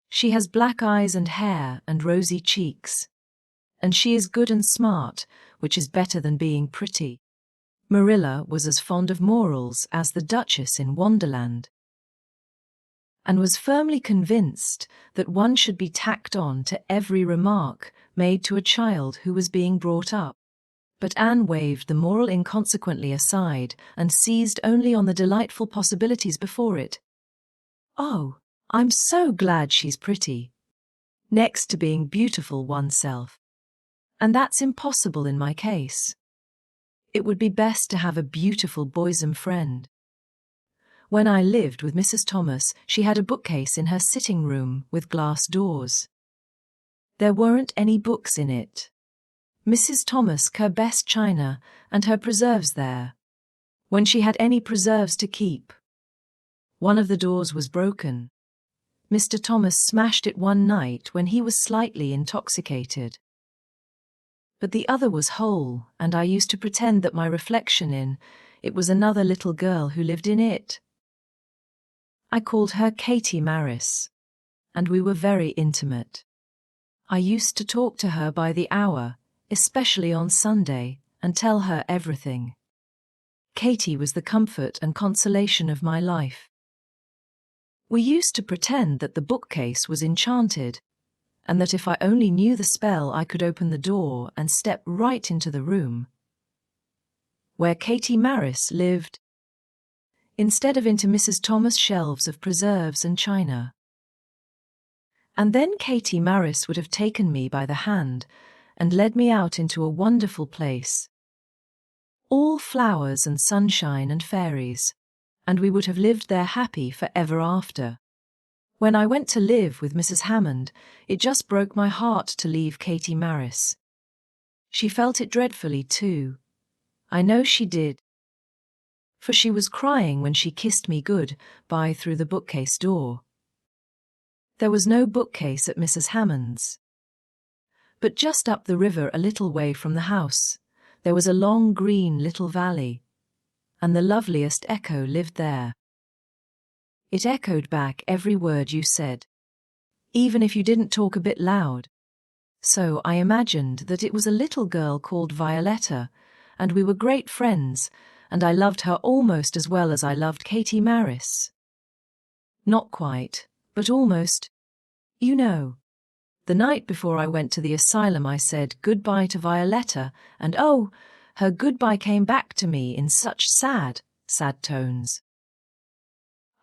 She has black eyes and hair and rosy cheeks. And she is good and smart, which is better than being pretty. Marilla was as fond of morals as the Duchess in Wonderland, and was firmly convinced that one should be tacked on to every remark made to a child who was being brought up. But Anne waved the moral inconsequently aside and seized only on the delightful possibilities before it. Oh, I'm so glad she's pretty. Next to being beautiful oneself. And that's impossible in my case. It would be best to have a beautiful bosom friend. When I lived with Mrs. Thomas, she had a bookcase in her sitting room with glass doors. There weren't any books in it. Mrs. Thomas kept her best china and her preserves there, when she had any preserves to keep. One of the doors was broken. Mr. Thomas smashed it one night when he was slightly intoxicated. But the other was whole, and I used to pretend that my reflection in it was another little girl who lived in it. I called her Katie Maris, and we were very intimate. I used to talk to her by the hour, especially on Sunday, and tell her everything. Katie was the comfort and consolation of my life. We used to pretend that the bookcase was enchanted, and that if I only knew the spell I could open the door and step right into the room where Katie Maris lived, instead of into Mrs. Thomas' shelves of preserves and china. And then Katie Maris would have taken me by the hand and led me out into a wonderful place, all flowers and sunshine and fairies, and we would have lived there happy for ever after. When I went to live with Mrs. Hammond, it just broke my heart to leave Katie Maris. She felt it dreadfully too. I know she did. For she was crying when she kissed me good-bye through the bookcase door. There was no bookcase at Mrs. Hammond's. But just up the river a little way from the house, there was a long green little valley, and the loveliest echo lived there. It echoed back every word you said, even if you didn't talk a bit loud. So I imagined that it was a little girl called Violetta, and we were great friends, and I loved her almost as well as I loved Katie Maris. Not quite, but almost. You know, the night before I went to the asylum I said goodbye to Violetta, and oh, her goodbye came back to me in such sad, sad tones.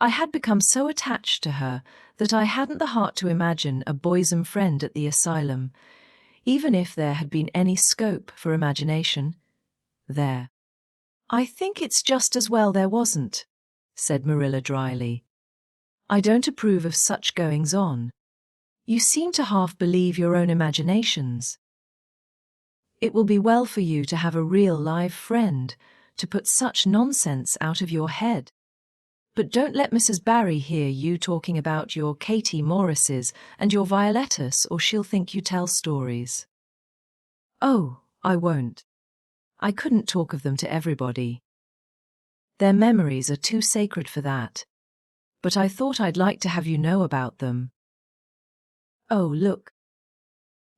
I had become so attached to her that I hadn't the heart to imagine a bosom friend at the asylum, even if there had been any scope for imagination there. I think it's just as well there wasn't, said Marilla dryly. I don't approve of such goings-on. You seem to half believe your own imaginations. It will be well for you to have a real live friend to put such nonsense out of your head. But don't let Mrs. Barry hear you talking about your Katie Morrises and your Violettas, or she'll think you tell stories. Oh, I won't. I couldn't talk of them to everybody. Their memories are too sacred for that. But I thought I'd like to have you know about them. Oh, look.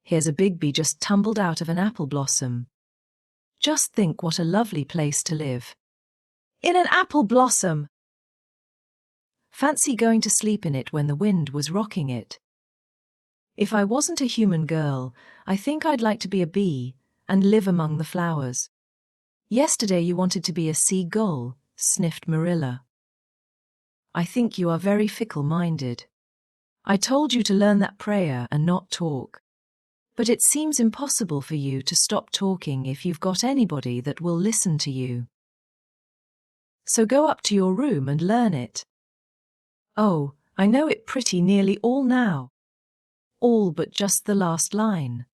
Here's a big bee just tumbled out of an apple blossom. Just think what a lovely place to live. In an apple blossom! Fancy going to sleep in it when the wind was rocking it. If I wasn't a human girl, I think I'd like to be a bee and live among the flowers. Yesterday you wanted to be a seagull, sniffed Marilla. I think you are very fickle-minded. I told you to learn that prayer and not talk. But it seems impossible for you to stop talking if you've got anybody that will listen to you. So go up to your room and learn it. Oh, I know it pretty nearly all now. All but just the last line.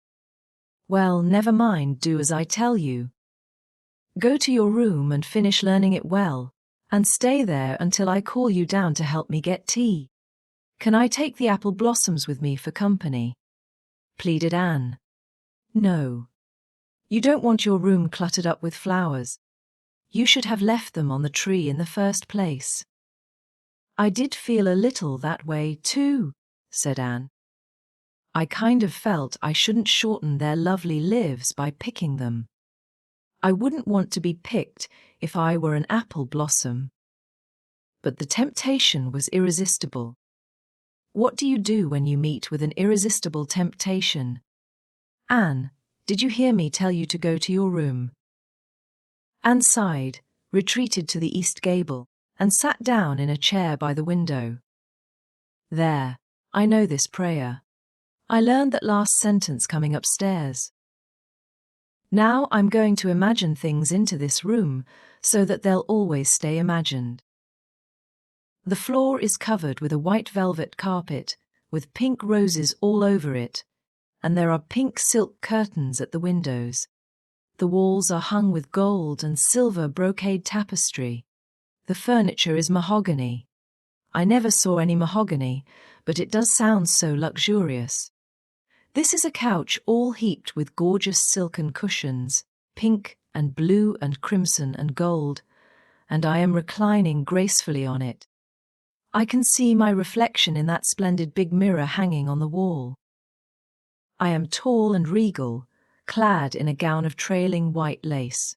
Well, never mind, do as I tell you. Go to your room and finish learning it well, and stay there until I call you down to help me get tea. Can I take the apple blossoms with me for company? Pleaded Anne. No. You don't want your room cluttered up with flowers. You should have left them on the tree in the first place. I did feel a little that way too, said Anne. I kind of felt I shouldn't shorten their lovely lives by picking them. I wouldn't want to be picked if I were an apple blossom. But the temptation was irresistible. What do you do when you meet with an irresistible temptation? Anne, did you hear me tell you to go to your room? Anne sighed, retreated to the east gable, and sat down in a chair by the window. There, I know this prayer. I learned that last sentence coming upstairs. Now I'm going to imagine things into this room so that they'll always stay imagined. The floor is covered with a white velvet carpet, with pink roses all over it, and there are pink silk curtains at the windows. The walls are hung with gold and silver brocade tapestry. The furniture is mahogany. I never saw any mahogany, but it does sound so luxurious. This is a couch all heaped with gorgeous silken cushions, pink and blue and crimson and gold, and I am reclining gracefully on it. I can see my reflection in that splendid big mirror hanging on the wall. I am tall and regal, clad in a gown of trailing white lace.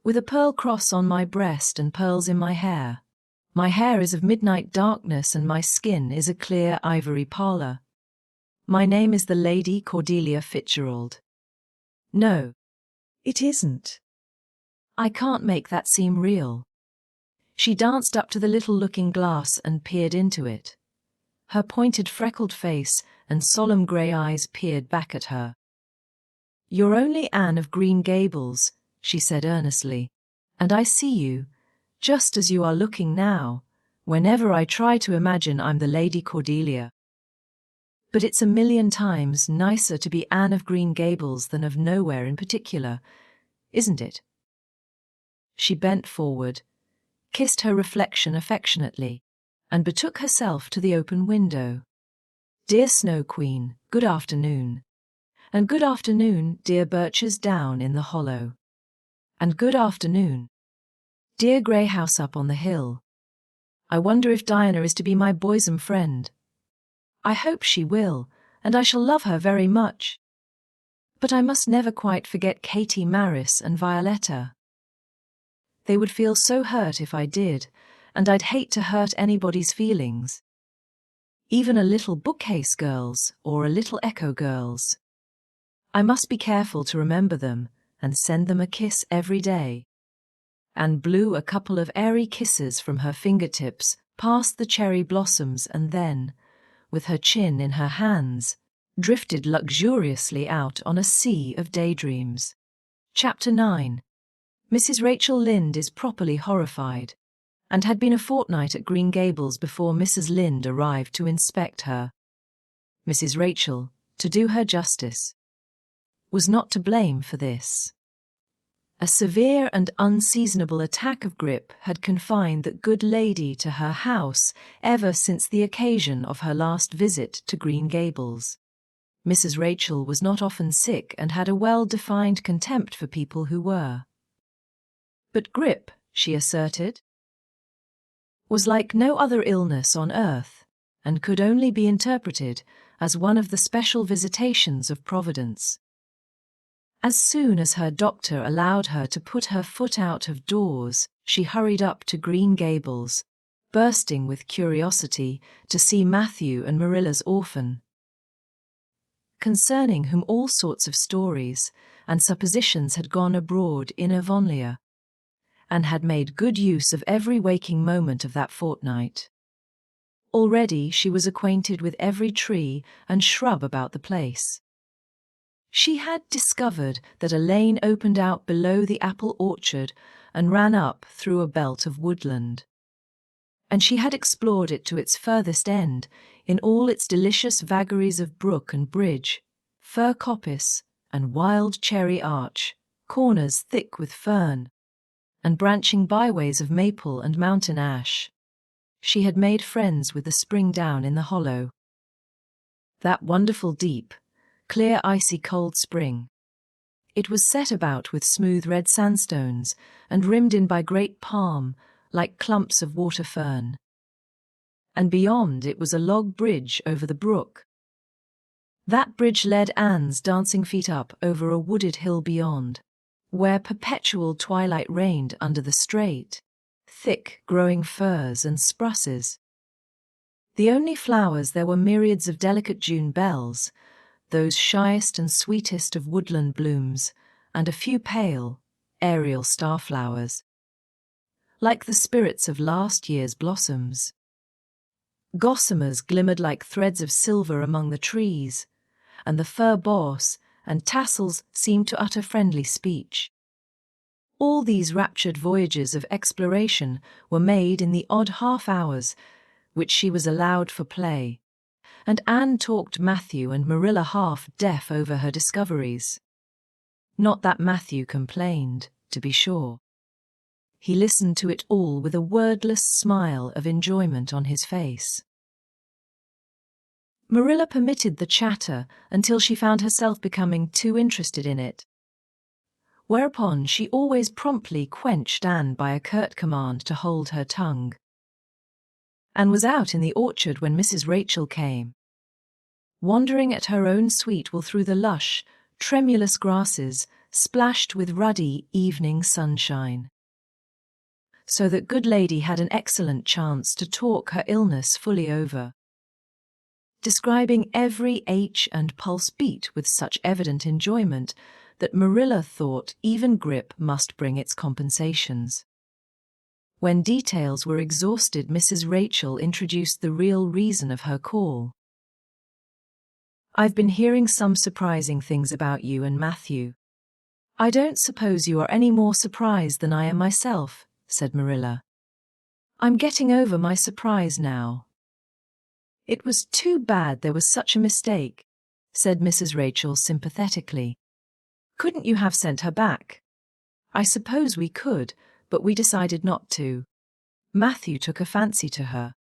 with a pearl cross on my breast and pearls in my hair. My hair is of midnight darkness and my skin is a clear ivory pallor. My name is the Lady Cordelia Fitzgerald. No, It isn't. I can't make that seem real. She danced up to the little looking-glass and peered into it. Her pointed freckled face and solemn grey eyes peered back at her. You're only Anne of Green Gables, she said earnestly, and I see you, just as you are looking now, whenever I try to imagine I'm the Lady Cordelia. But it's a million times nicer to be Anne of Green Gables than of nowhere in particular, isn't it? She bent forward, kissed her reflection affectionately, and betook herself to the open window. Dear Snow Queen, good afternoon. And good afternoon, dear birches down in the hollow. And good afternoon, dear grey house up on the hill. I wonder if Diana is to be my bosom friend. I hope she will, and I shall love her very much. But I must never quite forget Katie Maris and Violetta. They would feel so hurt if I did, and I'd hate to hurt anybody's feelings. Even a little bookcase girls or a little echo girls. I must be careful to remember them and send them a kiss every day. Anne blew a couple of airy kisses from her fingertips past the cherry blossoms and then, with her chin in her hands, drifted luxuriously out on a sea of daydreams. Chapter 9. Mrs. Rachel Lynde is properly horrified, and had been a fortnight at Green Gables before Mrs. Lynde arrived to inspect her. Mrs. Rachel, to do her justice, was not to blame for this. A severe and unseasonable attack of grippe had confined that good lady to her house ever since the occasion of her last visit to Green Gables. Mrs. Rachel was not often sick and had a well-defined contempt for people who were. But grippe, she asserted, was like no other illness on earth, and could only be interpreted as one of the special visitations of Providence. As soon as her doctor allowed her to put her foot out of doors, she hurried up to Green Gables, bursting with curiosity to see Matthew and Marilla's orphan, concerning whom all sorts of stories and suppositions had gone abroad in Avonlea, and had made good use of every waking moment of that fortnight. Already she was acquainted with every tree and shrub about the place. She had discovered that a lane opened out below the apple orchard and ran up through a belt of woodland. And she had explored it to its furthest end, in all its delicious vagaries of brook and bridge, fir coppice and wild cherry arch, corners thick with fern, and branching byways of maple and mountain ash. She had made friends with the spring down in the hollow. That wonderful deep, clear icy cold spring. It was set about with smooth red sandstones and rimmed in by great palm, like clumps of water fern. And beyond it was a log bridge over the brook. That bridge led Anne's dancing feet up over a wooded hill beyond, where perpetual twilight reigned under the straight, thick growing firs and sprusses. The only flowers there were myriads of delicate June bells, those shyest and sweetest of woodland blooms, and a few pale, aerial starflowers, like the spirits of last year's blossoms. Gossamers glimmered like threads of silver among the trees, and the fir boss and tassels seemed to utter friendly speech. All these raptured voyages of exploration were made in the odd half-hours which she was allowed for play, and Anne talked Matthew and Marilla half-deaf over her discoveries. Not that Matthew complained, to be sure. He listened to it all with a wordless smile of enjoyment on his face. Marilla permitted the chatter until she found herself becoming too interested in it, whereupon she always promptly quenched Anne by a curt command to hold her tongue. Anne was out in the orchard when Mrs. Rachel came, wandering at her own sweet will through the lush, tremulous grasses splashed with ruddy evening sunshine, so that good lady had an excellent chance to talk her illness fully over, describing every ache and pulse beat with such evident enjoyment that Marilla thought even grip must bring its compensations. When details were exhausted, Mrs. Rachel introduced the real reason of her call. "I've been hearing some surprising things about you and Matthew. I don't suppose you are any more surprised than I am myself," said Marilla. "I'm getting over my surprise now." "It was too bad there was such a mistake," said Mrs. Rachel sympathetically. "Couldn't you have sent her back?" "I suppose we could, but we decided not to. Matthew took a fancy to her.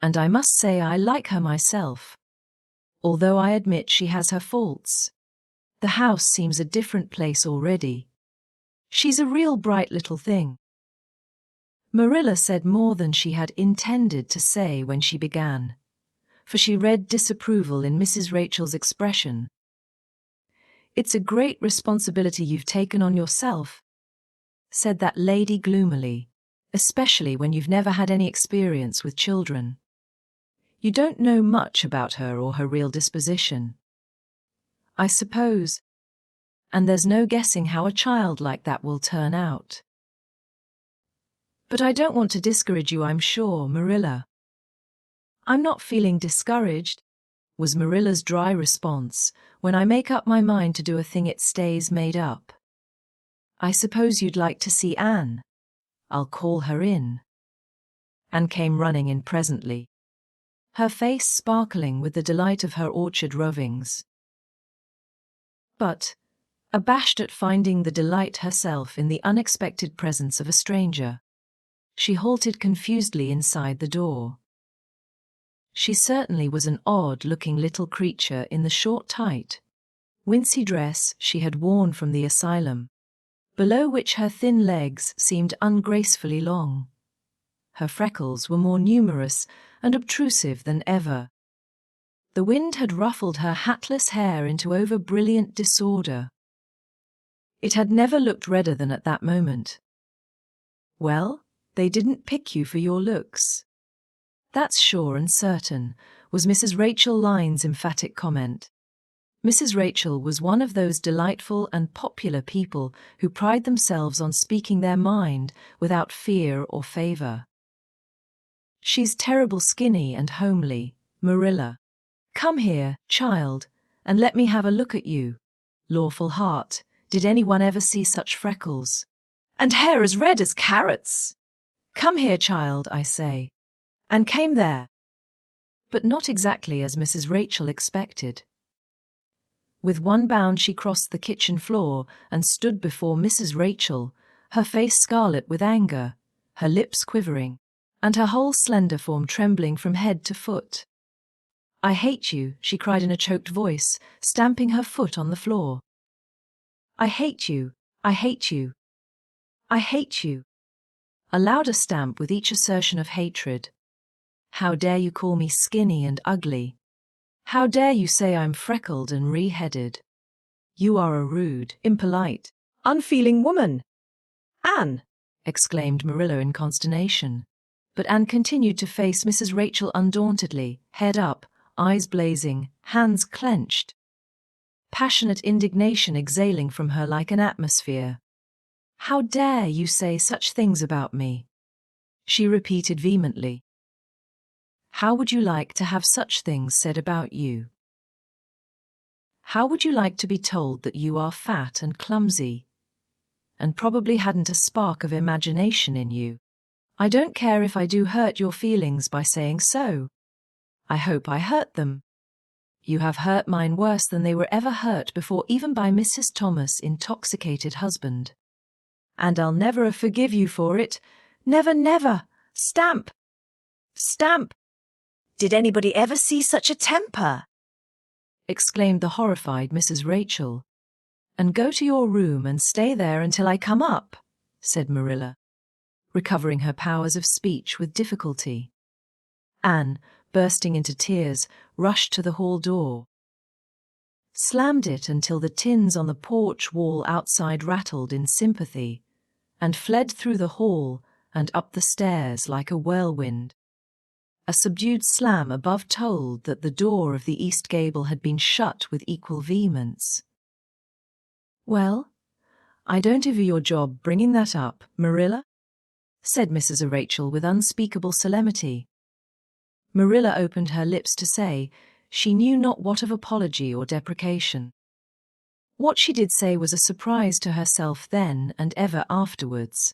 And I must say I like her myself, although I admit she has her faults. The house seems a different place already. She's a real bright little thing." Marilla said more than she had intended to say when she began, for she read disapproval in Mrs. Rachel's expression. "It's a great responsibility you've taken on yourself," said that lady gloomily, "especially when you've never had any experience with children. You don't know much about her or her real disposition, I suppose, and there's no guessing how a child like that will turn out. But I don't want to discourage you, I'm sure, Marilla." "I'm not feeling discouraged," was Marilla's dry response. "When I make up my mind to do a thing, it stays made up. I suppose you'd like to see Anne. I'll call her in." Anne came running in presently, her face sparkling with the delight of her orchard rovings. But, abashed at finding the delight herself in the unexpected presence of a stranger, she halted confusedly inside the door. She certainly was an odd-looking little creature in the short, tight, wincey dress she had worn from the asylum, below which her thin legs seemed ungracefully long. Her freckles were more numerous and obtrusive than ever. The wind had ruffled her hatless hair into over-brilliant disorder. It had never looked redder than at that moment. "Well, they didn't pick you for your looks, that's sure and certain," was Mrs. Rachel Lynde's emphatic comment. Mrs. Rachel was one of those delightful and popular people who pride themselves on speaking their mind without fear or favor. "She's terrible skinny and homely, Marilla. Come here, child, and let me have a look at you. Lawful heart, did anyone ever see such freckles? And hair as red as carrots! Come here, child, I say." And came there, but not exactly as Mrs. Rachel expected. With one bound she crossed the kitchen floor and stood before Mrs. Rachel, her face scarlet with anger, her lips quivering, and her whole slender form trembling from head to foot. "I hate you," she cried in a choked voice, stamping her foot on the floor. "I hate you, I hate you, I hate you." A louder stamp with each assertion of hatred. "How dare you call me skinny and ugly? How dare you say I'm freckled and re-headed? You are a rude, impolite, unfeeling woman." "Anne!" exclaimed Marilla in consternation. But Anne continued to face Mrs. Rachel undauntedly, head up, eyes blazing, hands clenched, passionate indignation exhaling from her like an atmosphere. "How dare you say such things about me?" she repeated vehemently. "How would you like to have such things said about you? How would you like to be told that you are fat and clumsy, and probably hadn't a spark of imagination in you? I don't care if I do hurt your feelings by saying so. I hope I hurt them. You have hurt mine worse than they were ever hurt before, even by Mrs. Thomas' intoxicated husband. And I'll never forgive you for it. Never, never! Stamp! Stamp! Did anybody ever see such a temper?" exclaimed the horrified Mrs. Rachel. "And go to your room and stay there until I come up," said Marilla, recovering her powers of speech with difficulty. Anne, bursting into tears, rushed to the hall door. slammed it until the tins on the porch wall outside rattled in sympathy, and fled through the hall and up the stairs like a whirlwind. A subdued slam above told that the door of the east gable had been shut with equal vehemence. "Well, I don't envy your job bringing that up, Marilla," said Mrs. Rachel with unspeakable solemnity. Marilla opened her lips to say she knew not what of apology or deprecation. What she did say was a surprise to herself then and ever afterwards.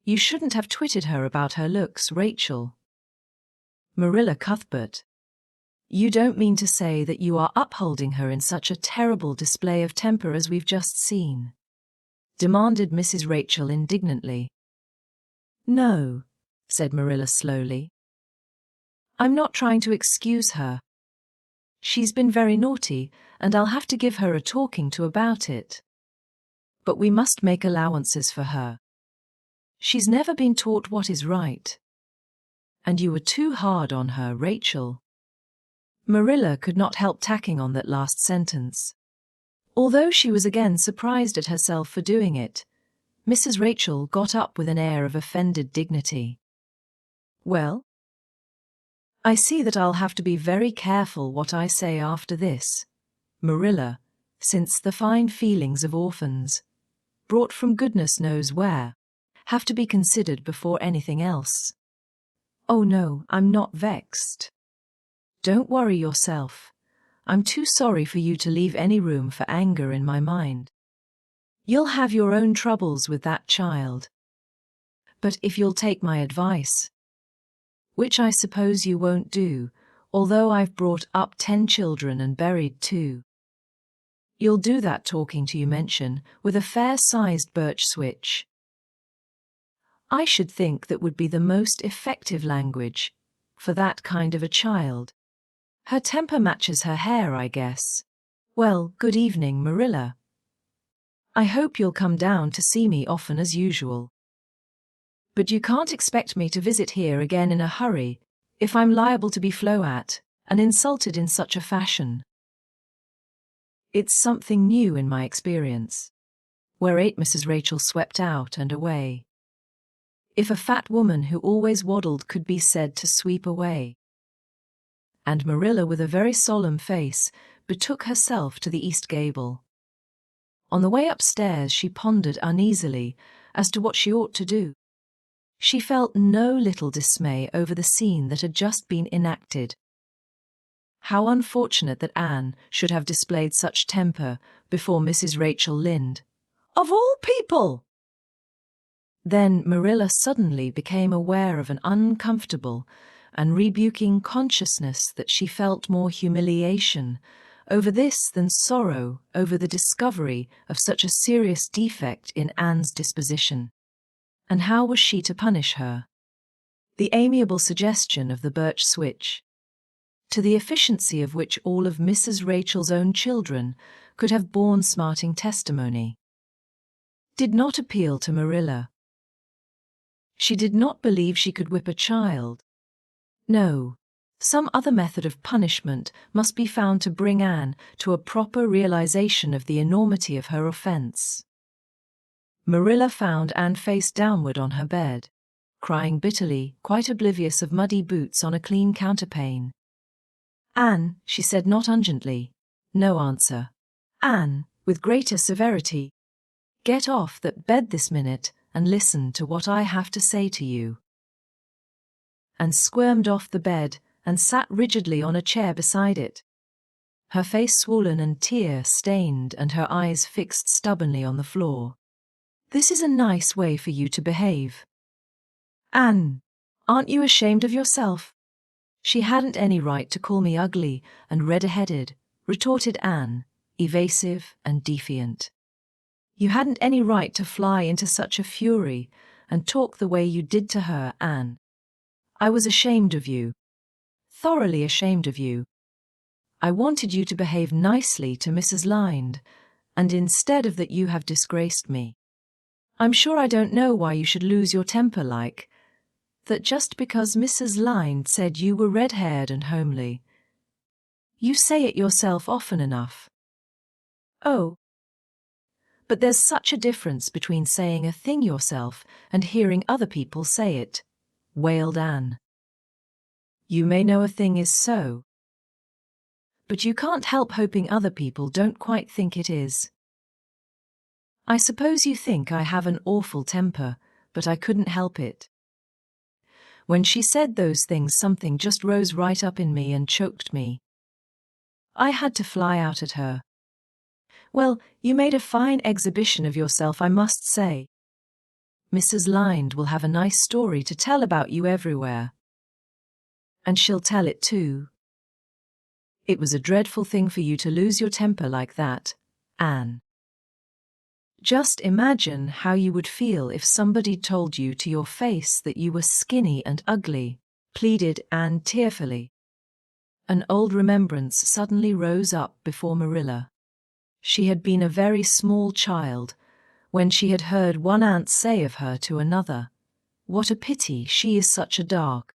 "You shouldn't have twitted her about her looks, Rachel." "Marilla Cuthbert, you don't mean to say that you are upholding her in such a terrible display of temper as we've just seen?" demanded Mrs. Rachel indignantly. "No," said Marilla slowly. "I'm not trying to excuse her. She's been very naughty, and I'll have to give her a talking to about it. But we must make allowances for her. She's never been taught what is right. And you were too hard on her, Rachel." Marilla could not help tacking on that last sentence. Although she was again surprised at herself for doing it, Mrs. Rachel got up with an air of offended dignity. "Well, I see that I'll have to be very careful what I say after this, Marilla, since the fine feelings of orphans, brought from goodness knows where, have to be considered before anything else. Oh no, I'm not vexed. Don't worry yourself. I'm too sorry for you to leave any room for anger in my mind. You'll have your own troubles with that child. But if you'll take my advice, which I suppose you won't do, although I've brought up 10 children and buried 2. You'll do that talking to you mention with a fair-sized birch switch. I should think that would be the most effective language for that kind of a child. Her temper matches her hair, I guess. Well, good evening, Marilla. I hope you'll come down to see me often as usual. But you can't expect me to visit here again in a hurry if I'm liable to be flown at and insulted in such a fashion. It's something new in my experience. Whereat Mrs. Rachel swept out and away. If a fat woman who always waddled could be said to sweep away. And Marilla, with a very solemn face, betook herself to the east gable. On the way upstairs she pondered uneasily as to what she ought to do. She felt no little dismay over the scene that had just been enacted. How unfortunate that Anne should have displayed such temper before Mrs. Rachel Lynde, of all people! Then Marilla suddenly became aware of an uncomfortable and rebuking consciousness that she felt more humiliation over this than sorrow over the discovery of such a serious defect in Anne's disposition. And how was she to punish her? The amiable suggestion of the birch switch, to the efficiency of which all of Mrs. Rachel's own children could have borne smarting testimony, did not appeal to Marilla. She did not believe she could whip a child. No, some other method of punishment must be found to bring Anne to a proper realization of the enormity of her offense. Marilla found Anne face downward on her bed, crying bitterly, quite oblivious of muddy boots on a clean counterpane. "Anne," she said not ungently. No answer. "Anne," with greater severity, "get off that bed this minute and listen to what I have to say to you." And squirmed off the bed and sat rigidly on a chair beside it, her face swollen and tear-stained and her eyes fixed stubbornly on the floor. "This is a nice way for you to behave. Anne, aren't you ashamed of yourself?" "She hadn't any right to call me ugly and red-headed," retorted Anne, evasive and defiant. "You hadn't any right to fly into such a fury and talk the way you did to her, Anne. I was ashamed of you. Thoroughly ashamed of you. I wanted you to behave nicely to Mrs. Lynde, and instead of that you have disgraced me. I'm sure I don't know why you should lose your temper like that just because Mrs. Lynde said you were red-haired and homely. You say it yourself often enough, Oh. But there's such a difference between saying a thing yourself and hearing other people say it, wailed Anne. You may know a thing is so, but you can't help hoping other people don't quite think it is. I suppose you think I have an awful temper, but I couldn't help it. When she said those things, something just rose right up in me and choked me. I had to fly out at her. Well, you made a fine exhibition of yourself, I must say. Mrs. Lynde will have a nice story to tell about you everywhere. And she'll tell it too. It was a dreadful thing for you to lose your temper like that, Anne. Just imagine how you would feel if somebody told you to your face that you were skinny and ugly, pleaded Anne tearfully. An old remembrance suddenly rose up before Marilla. She had been a very small child when she had heard one aunt say of her to another, "What a pity she is such a dark,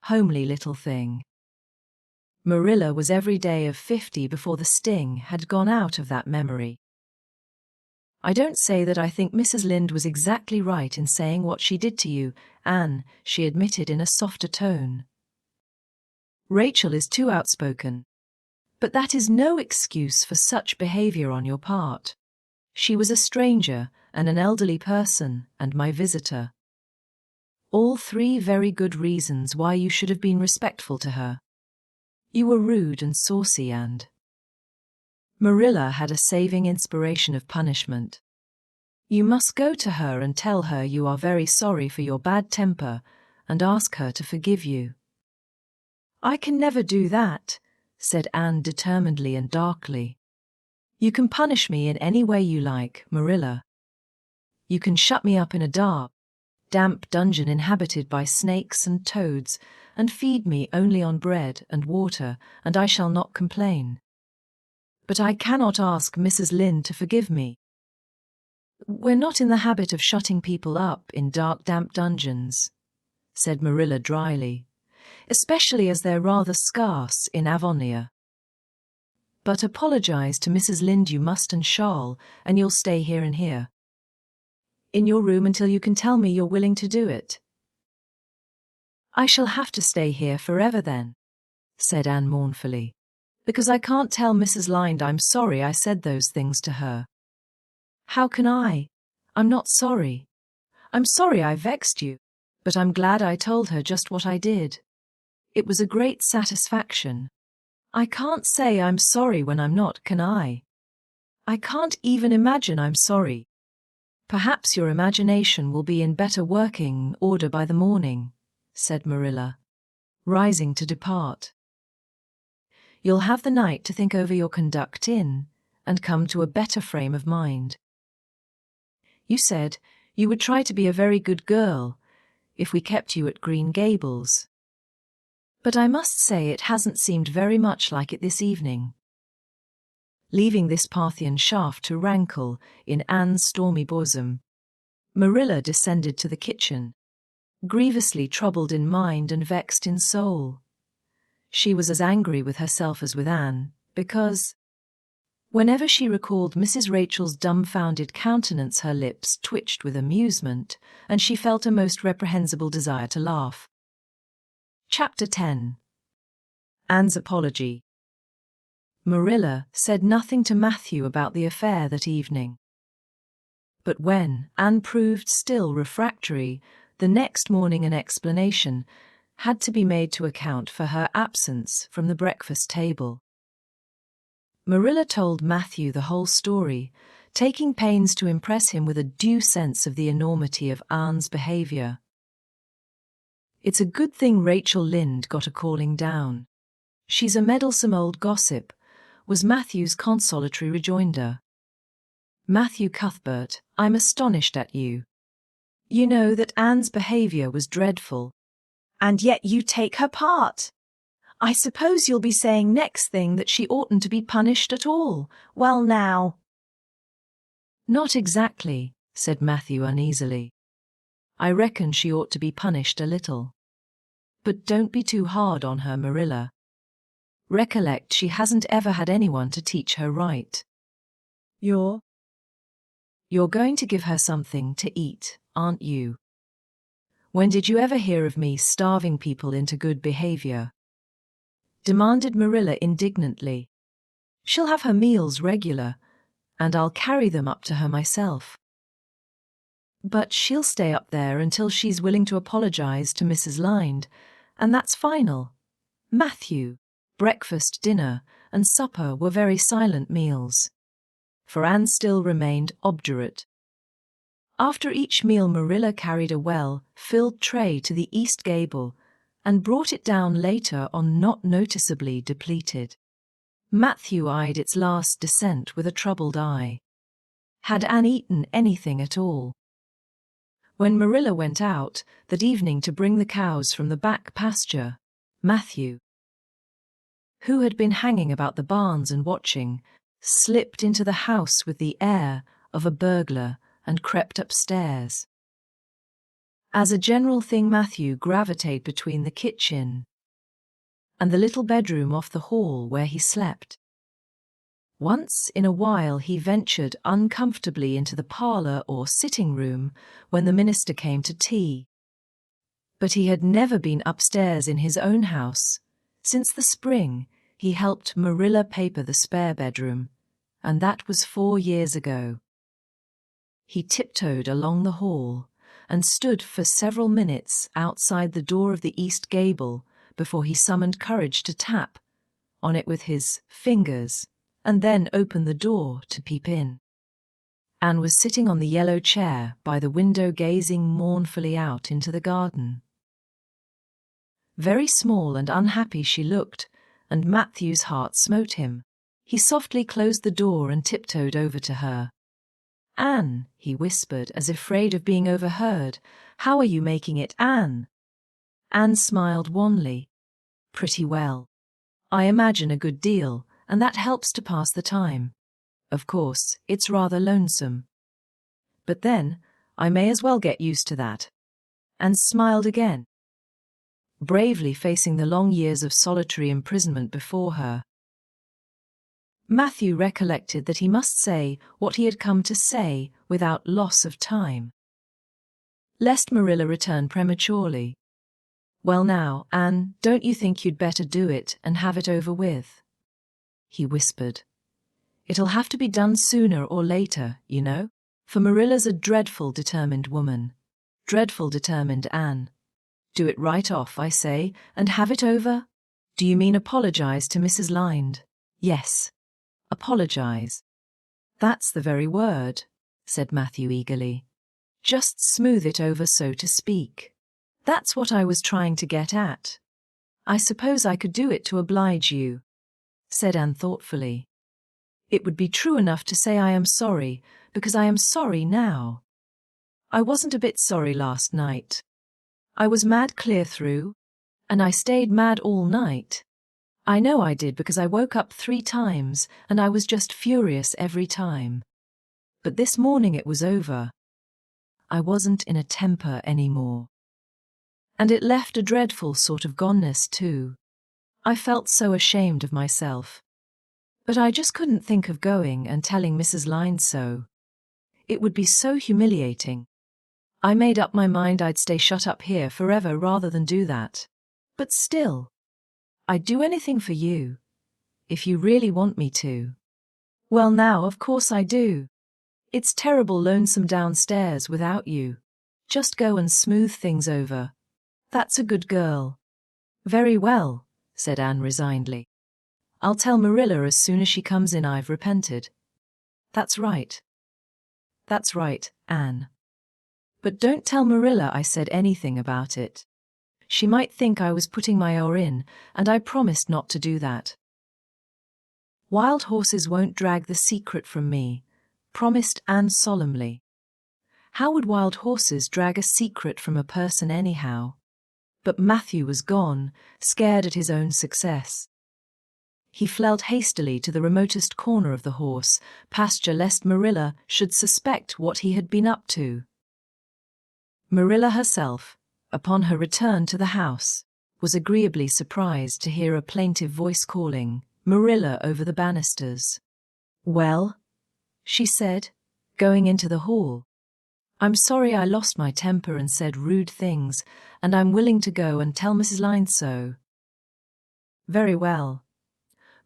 homely little thing." Marilla was every day of 50 before the sting had gone out of that memory. I don't say that I think Mrs. Lynde was exactly right in saying what she did to you, Anne, she admitted in a softer tone. Rachel is too outspoken. But that is no excuse for such behavior on your part. She was a stranger and an elderly person and my visitor. All three very good reasons why you should have been respectful to her. You were rude and saucy and... Marilla had a saving inspiration of punishment. You must go to her and tell her you are very sorry for your bad temper and ask her to forgive you. I can never do that, said Anne determinedly and darkly. You can punish me in any way you like, Marilla. You can shut me up in a dark, damp dungeon inhabited by snakes and toads and feed me only on bread and water, and I shall not complain. But I cannot ask Mrs. Lynde to forgive me. We're not in the habit of shutting people up in dark, damp dungeons, said Marilla dryly, especially as they're rather scarce in Avonlea. But apologize to Mrs. Lynde you must and shall, and you'll stay here and here. In your room until you can tell me you're willing to do it. I shall have to stay here forever then, said Anne mournfully, because I can't tell Mrs. Lynde I'm sorry I said those things to her. How can I? I'm not sorry. I'm sorry I vexed you, but I'm glad I told her just what I did. It was a great satisfaction. I can't say I'm sorry when I'm not, can I? I can't even imagine I'm sorry. Perhaps your imagination will be in better working order by the morning, said Marilla, rising to depart. You'll have the night to think over your conduct in and come to a better frame of mind. You said you would try to be a very good girl if we kept you at Green Gables. But I must say it hasn't seemed very much like it this evening. Leaving this Parthian shaft to rankle in Anne's stormy bosom, Marilla descended to the kitchen, grievously troubled in mind and vexed in soul. She was as angry with herself as with Anne, because, whenever she recalled Mrs. Rachel's dumbfounded countenance, her lips twitched with amusement, and she felt a most reprehensible desire to laugh. Chapter 10. Anne's Apology. Marilla said nothing to Matthew about the affair that evening. But when Anne proved still refractory, the next morning an explanation had to be made to account for her absence from the breakfast table. Marilla told Matthew the whole story, taking pains to impress him with a due sense of the enormity of Anne's behavior. It's a good thing Rachel Lynde got a calling down. She's a meddlesome old gossip, was Matthew's consolatory rejoinder. Matthew Cuthbert, I'm astonished at you. You know that Anne's behavior was dreadful. And yet you take her part. I suppose you'll be saying next thing that she oughtn't to be punished at all. Well now. Not exactly, said Matthew uneasily. I reckon she ought to be punished a little. But don't be too hard on her, Marilla. Recollect she hasn't ever had anyone to teach her right. You're going to give her something to eat, aren't you? When did you ever hear of me starving people into good behavior? Demanded Marilla indignantly. She'll have her meals regular, and I'll carry them up to her myself. But she'll stay up there until she's willing to apologize to Mrs. Lynde, and that's final. Matthew, breakfast, dinner, and supper were very silent meals, for Anne still remained obdurate. After each meal, Marilla carried a well-filled tray to the east gable and brought it down later on, not noticeably depleted. Matthew eyed its last descent with a troubled eye. Had Anne eaten anything at all? When Marilla went out that evening to bring the cows from the back pasture, Matthew, who had been hanging about the barns and watching, slipped into the house with the air of a burglar and crept upstairs. As a general thing, Matthew gravitated between the kitchen and the little bedroom off the hall where he slept. Once in a while he ventured uncomfortably into the parlor or sitting room when the minister came to tea. But he had never been upstairs in his own house. Since the spring, he helped Marilla paper the spare bedroom, and that was 4 years ago. He tiptoed along the hall and stood for several minutes outside the door of the east gable before he summoned courage to tap on it with his fingers and then open the door to peep in. Anne was sitting on the yellow chair by the window, gazing mournfully out into the garden. Very small and unhappy she looked, and Matthew's heart smote him. He softly closed the door and tiptoed over to her. "Anne," he whispered, as if afraid of being overheard, "how are you making it, Anne?" Anne smiled wanly. "Pretty well. I imagine a good deal, and that helps to pass the time. Of course, it's rather lonesome. But then, I may as well get used to that." Anne smiled again, bravely facing the long years of solitary imprisonment before her. Matthew recollected that he must say what he had come to say without loss of time, lest Marilla return prematurely. "Well now, Anne, don't you think you'd better do it and have it over with?" he whispered. "It'll have to be done sooner or later, you know, for Marilla's a dreadful determined woman. Dreadful determined, Anne. Do it right off, I say, and have it over." "Do you mean apologize to Mrs. Lynde?" "Yes. Apologize. That's the very word," said Matthew eagerly. "Just smooth it over, so to speak. That's what I was trying to get at." "I suppose I could do it to oblige you," said Anne thoughtfully. "It would be true enough to say I am sorry, because I am sorry now. I wasn't a bit sorry last night. I was mad clear through, and I stayed mad all night. I know I did, because I woke up 3 times and I was just furious every time. But this morning it was over. I wasn't in a temper anymore. And it left a dreadful sort of goneness too. I felt so ashamed of myself. But I just couldn't think of going and telling Mrs. Lynde so. It would be so humiliating. I made up my mind I'd stay shut up here forever rather than do that. But still, I'd do anything for you, if you really want me to." "Well now, of course I do. It's terrible lonesome downstairs without you. Just go and smooth things over. That's a good girl." "Very well," said Anne resignedly. "I'll tell Marilla as soon as she comes in I've repented." That's right, Anne. But don't tell Marilla I said anything about it. She might think I was putting my oar in, and I promised not to do that." "Wild horses won't drag the secret from me," promised Anne solemnly. How would wild horses drag a secret from a person anyhow? But Matthew was gone, scared at his own success. He fled hastily to the remotest corner of the horse pasture lest Marilla should suspect what he had been up to. Marilla herself, upon her return to the house, was agreeably surprised to hear a plaintive voice calling Marilla over the banisters. "Well?" she said, going into the hall. I'm sorry I lost my temper and said rude things, and I'm willing to go and tell Mrs. Lynde so. Very well.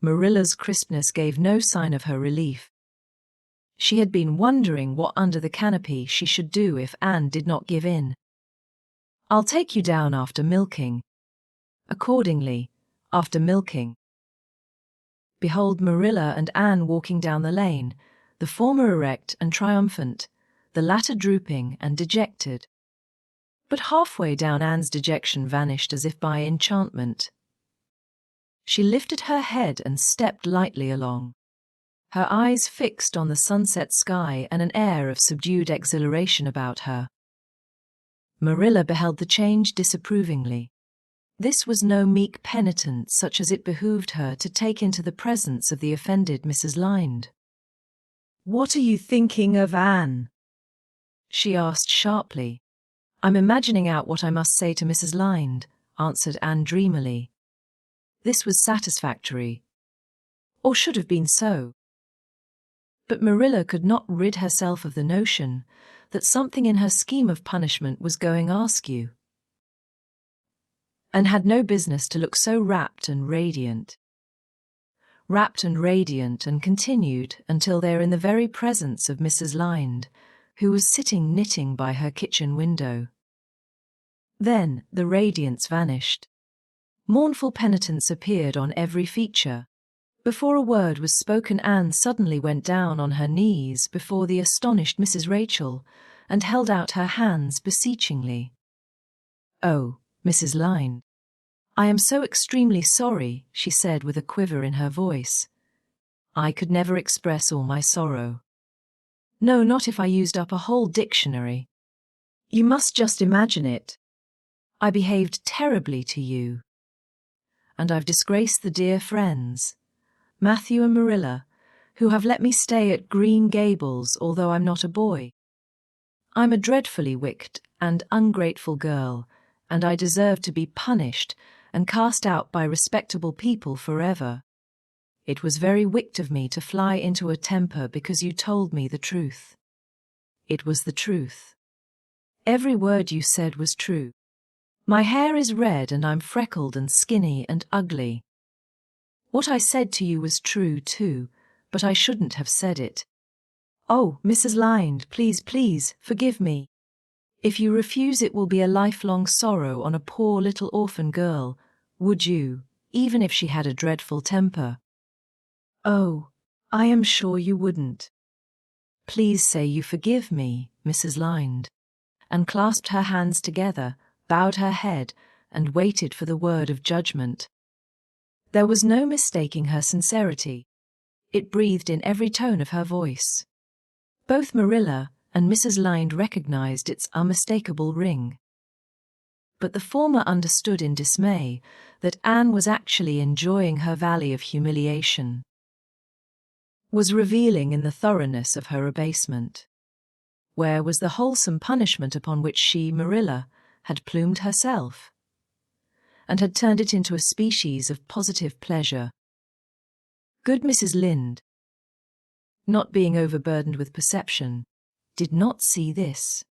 Marilla's crispness gave no sign of her relief. She had been wondering what under the canopy she should do if Anne did not give in. I'll take you down after milking. Accordingly, after milking. Behold Marilla and Anne walking down the lane, the former erect and triumphant, the latter drooping and dejected. But halfway down Anne's dejection vanished as if by enchantment. She lifted her head and stepped lightly along, her eyes fixed on the sunset sky and an air of subdued exhilaration about her. Marilla beheld the change disapprovingly. This was no meek penitent such as it behooved her to take into the presence of the offended Mrs. Lynde. "What are you thinking of, Anne?" she asked sharply. "I'm imagining out what I must say to Mrs. Lynde," answered Anne dreamily. This was satisfactory, or should have been so. But Marilla could not rid herself of the notion that something in her scheme of punishment was going askew, and had no business to look so rapt and radiant. Rapt and radiant, and continued until they were in the very presence of Mrs. Lynde, who was sitting knitting by her kitchen window. Then the radiance vanished. Mournful penitence appeared on every feature. Before a word was spoken, Anne suddenly went down on her knees before the astonished Mrs. Rachel and held out her hands beseechingly. "Oh, Mrs. Lynde, I am so extremely sorry," she said with a quiver in her voice. "I could never express all my sorrow. No, not if I used up a whole dictionary. You must just imagine it. I behaved terribly to you. And I've disgraced the dear friends, Matthew and Marilla, who have let me stay at Green Gables although I'm not a boy. I'm a dreadfully wicked and ungrateful girl, and I deserve to be punished and cast out by respectable people forever. It was very wicked of me to fly into a temper because you told me the truth. It was the truth. Every word you said was true. My hair is red and I'm freckled and skinny and ugly. What I said to you was true too, but I shouldn't have said it. Oh, Mrs. Lynde, please, please, forgive me. If you refuse, it will be a lifelong sorrow on a poor little orphan girl, would you, even if she had a dreadful temper? Oh, I am sure you wouldn't. Please say you forgive me, Mrs. Lynde," and clasped her hands together, bowed her head, and waited for the word of judgment. There was no mistaking her sincerity. It breathed in every tone of her voice. Both Marilla and Mrs. Lynde recognized its unmistakable ring. But the former understood in dismay that Anne was actually enjoying her valley of humiliation, was reveling in the thoroughness of her abasement. Where was the wholesome punishment upon which she, Marilla, had plumed herself, and had turned it into a species of positive pleasure? Good Mrs. Lynde, not being overburdened with perception, did not see this.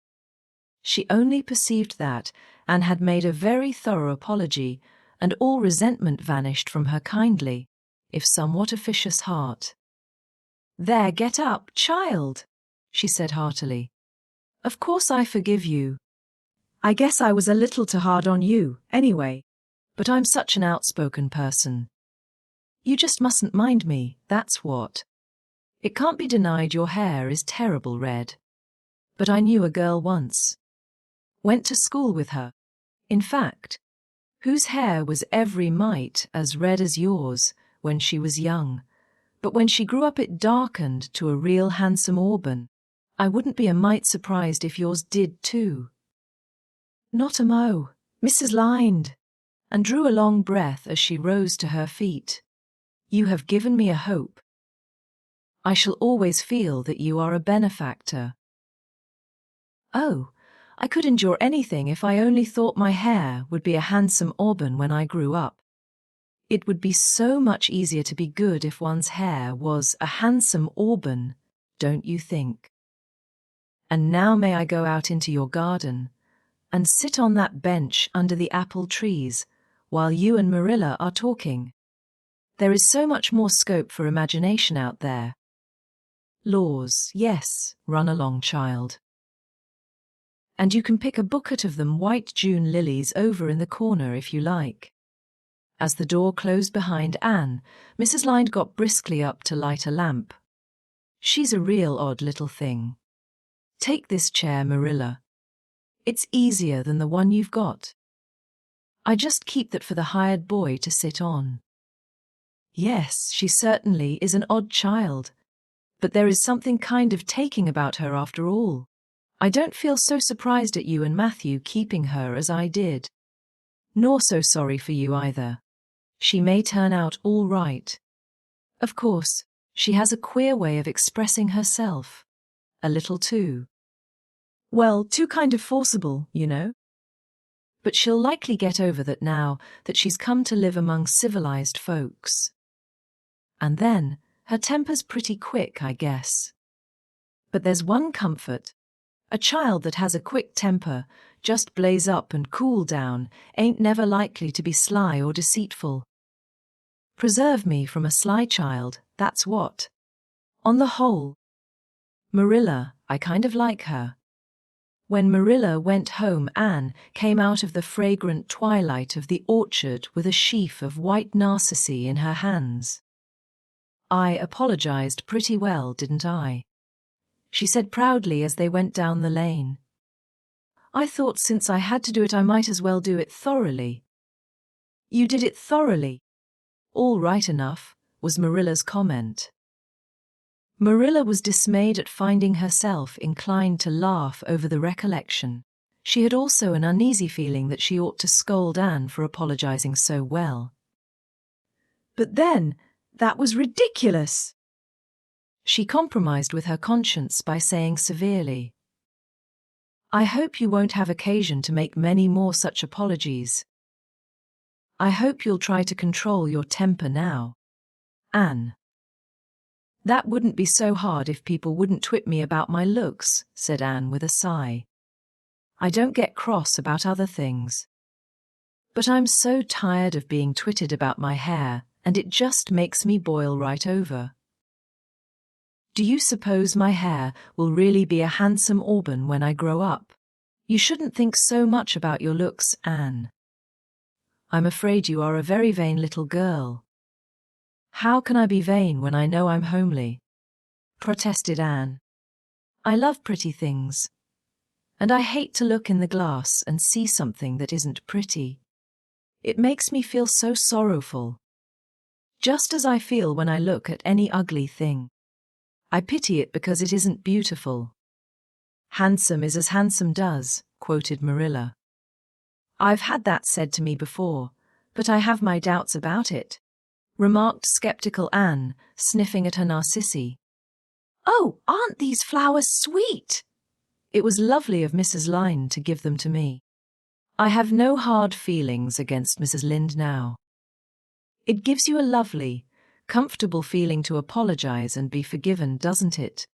She only perceived that Anne had made a very thorough apology, and all resentment vanished from her kindly, if somewhat officious heart. "There, get up, child," she said heartily. "Of course I forgive you. I guess I was a little too hard on you, anyway, but I'm such an outspoken person. You just mustn't mind me, that's what. It can't be denied your hair is terrible red. But I knew a girl once. Went to school with her, in fact, whose hair was every mite as red as yours when she was young, but when she grew up it darkened to a real handsome auburn. I wouldn't be a mite surprised if yours did too." "Not a mo, Mrs. Lynde," and drew a long breath as she rose to her feet. "You have given me a hope. I shall always feel that you are a benefactor." "Oh, I could endure anything if I only thought my hair would be a handsome auburn when I grew up. It would be so much easier to be good if one's hair was a handsome auburn," don't you think? And now may I go out into your garden and sit on that bench under the apple trees while you and Marilla are talking? There is so much more scope for imagination out there. Laws, yes, run along, child. And you can pick a bouquet of them white June lilies over in the corner if you like. As the door closed behind Anne, Mrs. Lynde got briskly up to light a lamp. She's a real odd little thing. Take this chair, Marilla. It's easier than the one you've got. I just keep that for the hired boy to sit on. Yes, she certainly is an odd child, but there is something kind of taking about her after all. I don't feel so surprised at you and Matthew keeping her as I did. Nor so sorry for you either. She may turn out all right. Of course, she has a queer way of expressing herself. A little too. Well, too kind of forcible, you know. But she'll likely get over that now that she's come to live among civilized folks. And then, her temper's pretty quick, I guess. But there's one comfort. A child that has a quick temper, just blaze up and cool down, ain't never likely to be sly or deceitful. Preserve me from a sly child, that's what. On the whole. Marilla, I kind of like her. When Marilla went home, Anne came out of the fragrant twilight of the orchard with a sheaf of white narcissi in her hands. I apologized pretty well, didn't I? She said proudly as they went down the lane. I thought since I had to do it I might as well do it thoroughly. You did it thoroughly. All right enough, was Marilla's comment. Marilla was dismayed at finding herself inclined to laugh over the recollection. She had also an uneasy feeling that she ought to scold Anne for apologizing so well. But then, that was ridiculous. She compromised with her conscience by saying severely, I hope you won't have occasion to make many more such apologies. I hope you'll try to control your temper now. Anne. That wouldn't be so hard if people wouldn't twit me about my looks, said Anne with a sigh. I don't get cross about other things. But I'm so tired of being twitted about my hair, and it just makes me boil right over. Do you suppose my hair will really be a handsome auburn when I grow up? You shouldn't think so much about your looks, Anne. I'm afraid you are a very vain little girl. How can I be vain when I know I'm homely? Protested Anne. I love pretty things. And I hate to look in the glass and see something that isn't pretty. It makes me feel so sorrowful. Just as I feel when I look at any ugly thing. I pity it because it isn't beautiful. Handsome is as handsome does, quoted Marilla. I've had that said to me before, but I have my doubts about it, remarked skeptical Anne, sniffing at her narcissi. Oh, aren't these flowers sweet? It was lovely of Mrs. Lynde to give them to me. I have no hard feelings against Mrs. Lynde now. It gives you a lovely, comfortable feeling to apologize and be forgiven, doesn't it?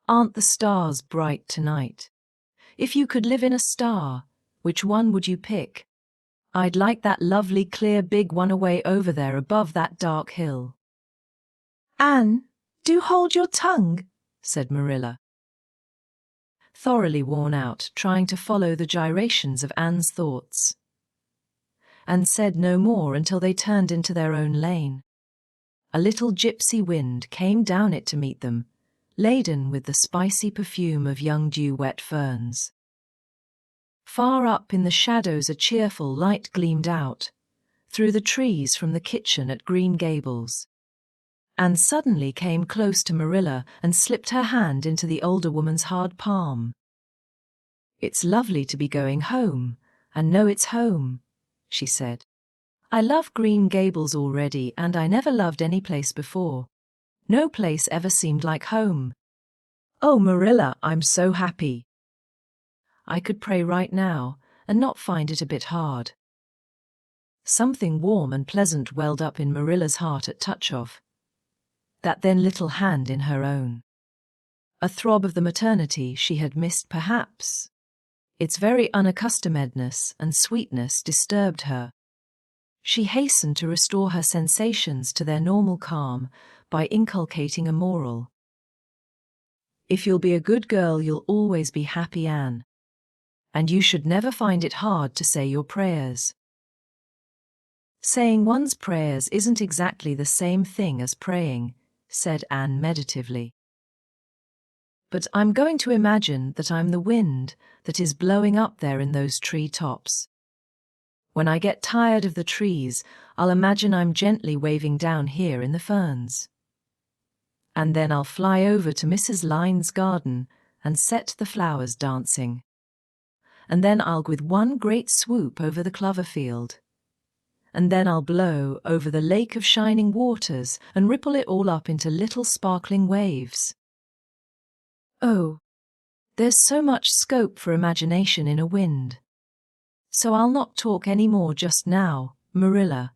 Aren't the stars bright tonight? If you could live in a star, which one would you pick? I'd like that lovely clear big one away over there above that dark hill. Anne, do hold your tongue, said Marilla, thoroughly worn out trying to follow the gyrations of Anne's thoughts, and said no more until they turned into their own lane. A little gypsy wind came down it to meet them, laden with the spicy perfume of young dew-wet ferns. Far up in the shadows a cheerful light gleamed out, through the trees from the kitchen at Green Gables. Anne suddenly came close to Marilla and slipped her hand into the older woman's hard palm. It's lovely to be going home, and know it's home, she said. I love Green Gables already, and I never loved any place before. No place ever seemed like home. Oh, Marilla, I'm so happy. I could pray right now, and not find it a bit hard. Something warm and pleasant welled up in Marilla's heart at touch of that then little hand in her own. A throb of the maternity she had missed perhaps. Its very unaccustomedness and sweetness disturbed her. She hastened to restore her sensations to their normal calm by inculcating a moral. If you'll be a good girl, you'll always be happy, Anne. And you should never find it hard to say your prayers. Saying one's prayers isn't exactly the same thing as praying, said Anne meditatively. But I'm going to imagine that I'm the wind that is blowing up there in those tree tops. When I get tired of the trees, I'll imagine I'm gently waving down here in the ferns. And then I'll fly over to Mrs. Lynde's garden and set the flowers dancing. And then I'll go with one great swoop over the clover field. And then I'll blow over the lake of shining waters and ripple it all up into little sparkling waves. Oh, there's so much scope for imagination in a wind. So I'll not talk any more just now, Marilla.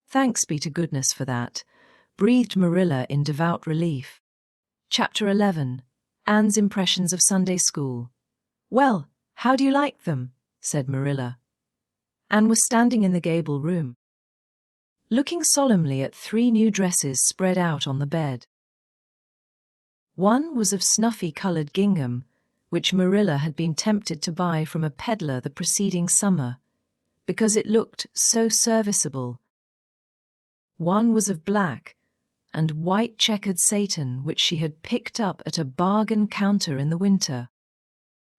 Thanks be to goodness for that, breathed Marilla in devout relief. Chapter 11. Anne's Impressions of Sunday School. Well, how do you like them? Said Marilla. Anne was standing in the gable room, looking solemnly at 3 new dresses spread out on the bed. One was of snuffy-coloured gingham, which Marilla had been tempted to buy from a peddler the preceding summer, because it looked so serviceable. One was of black and white checkered satin, which she had picked up at a bargain counter in the winter.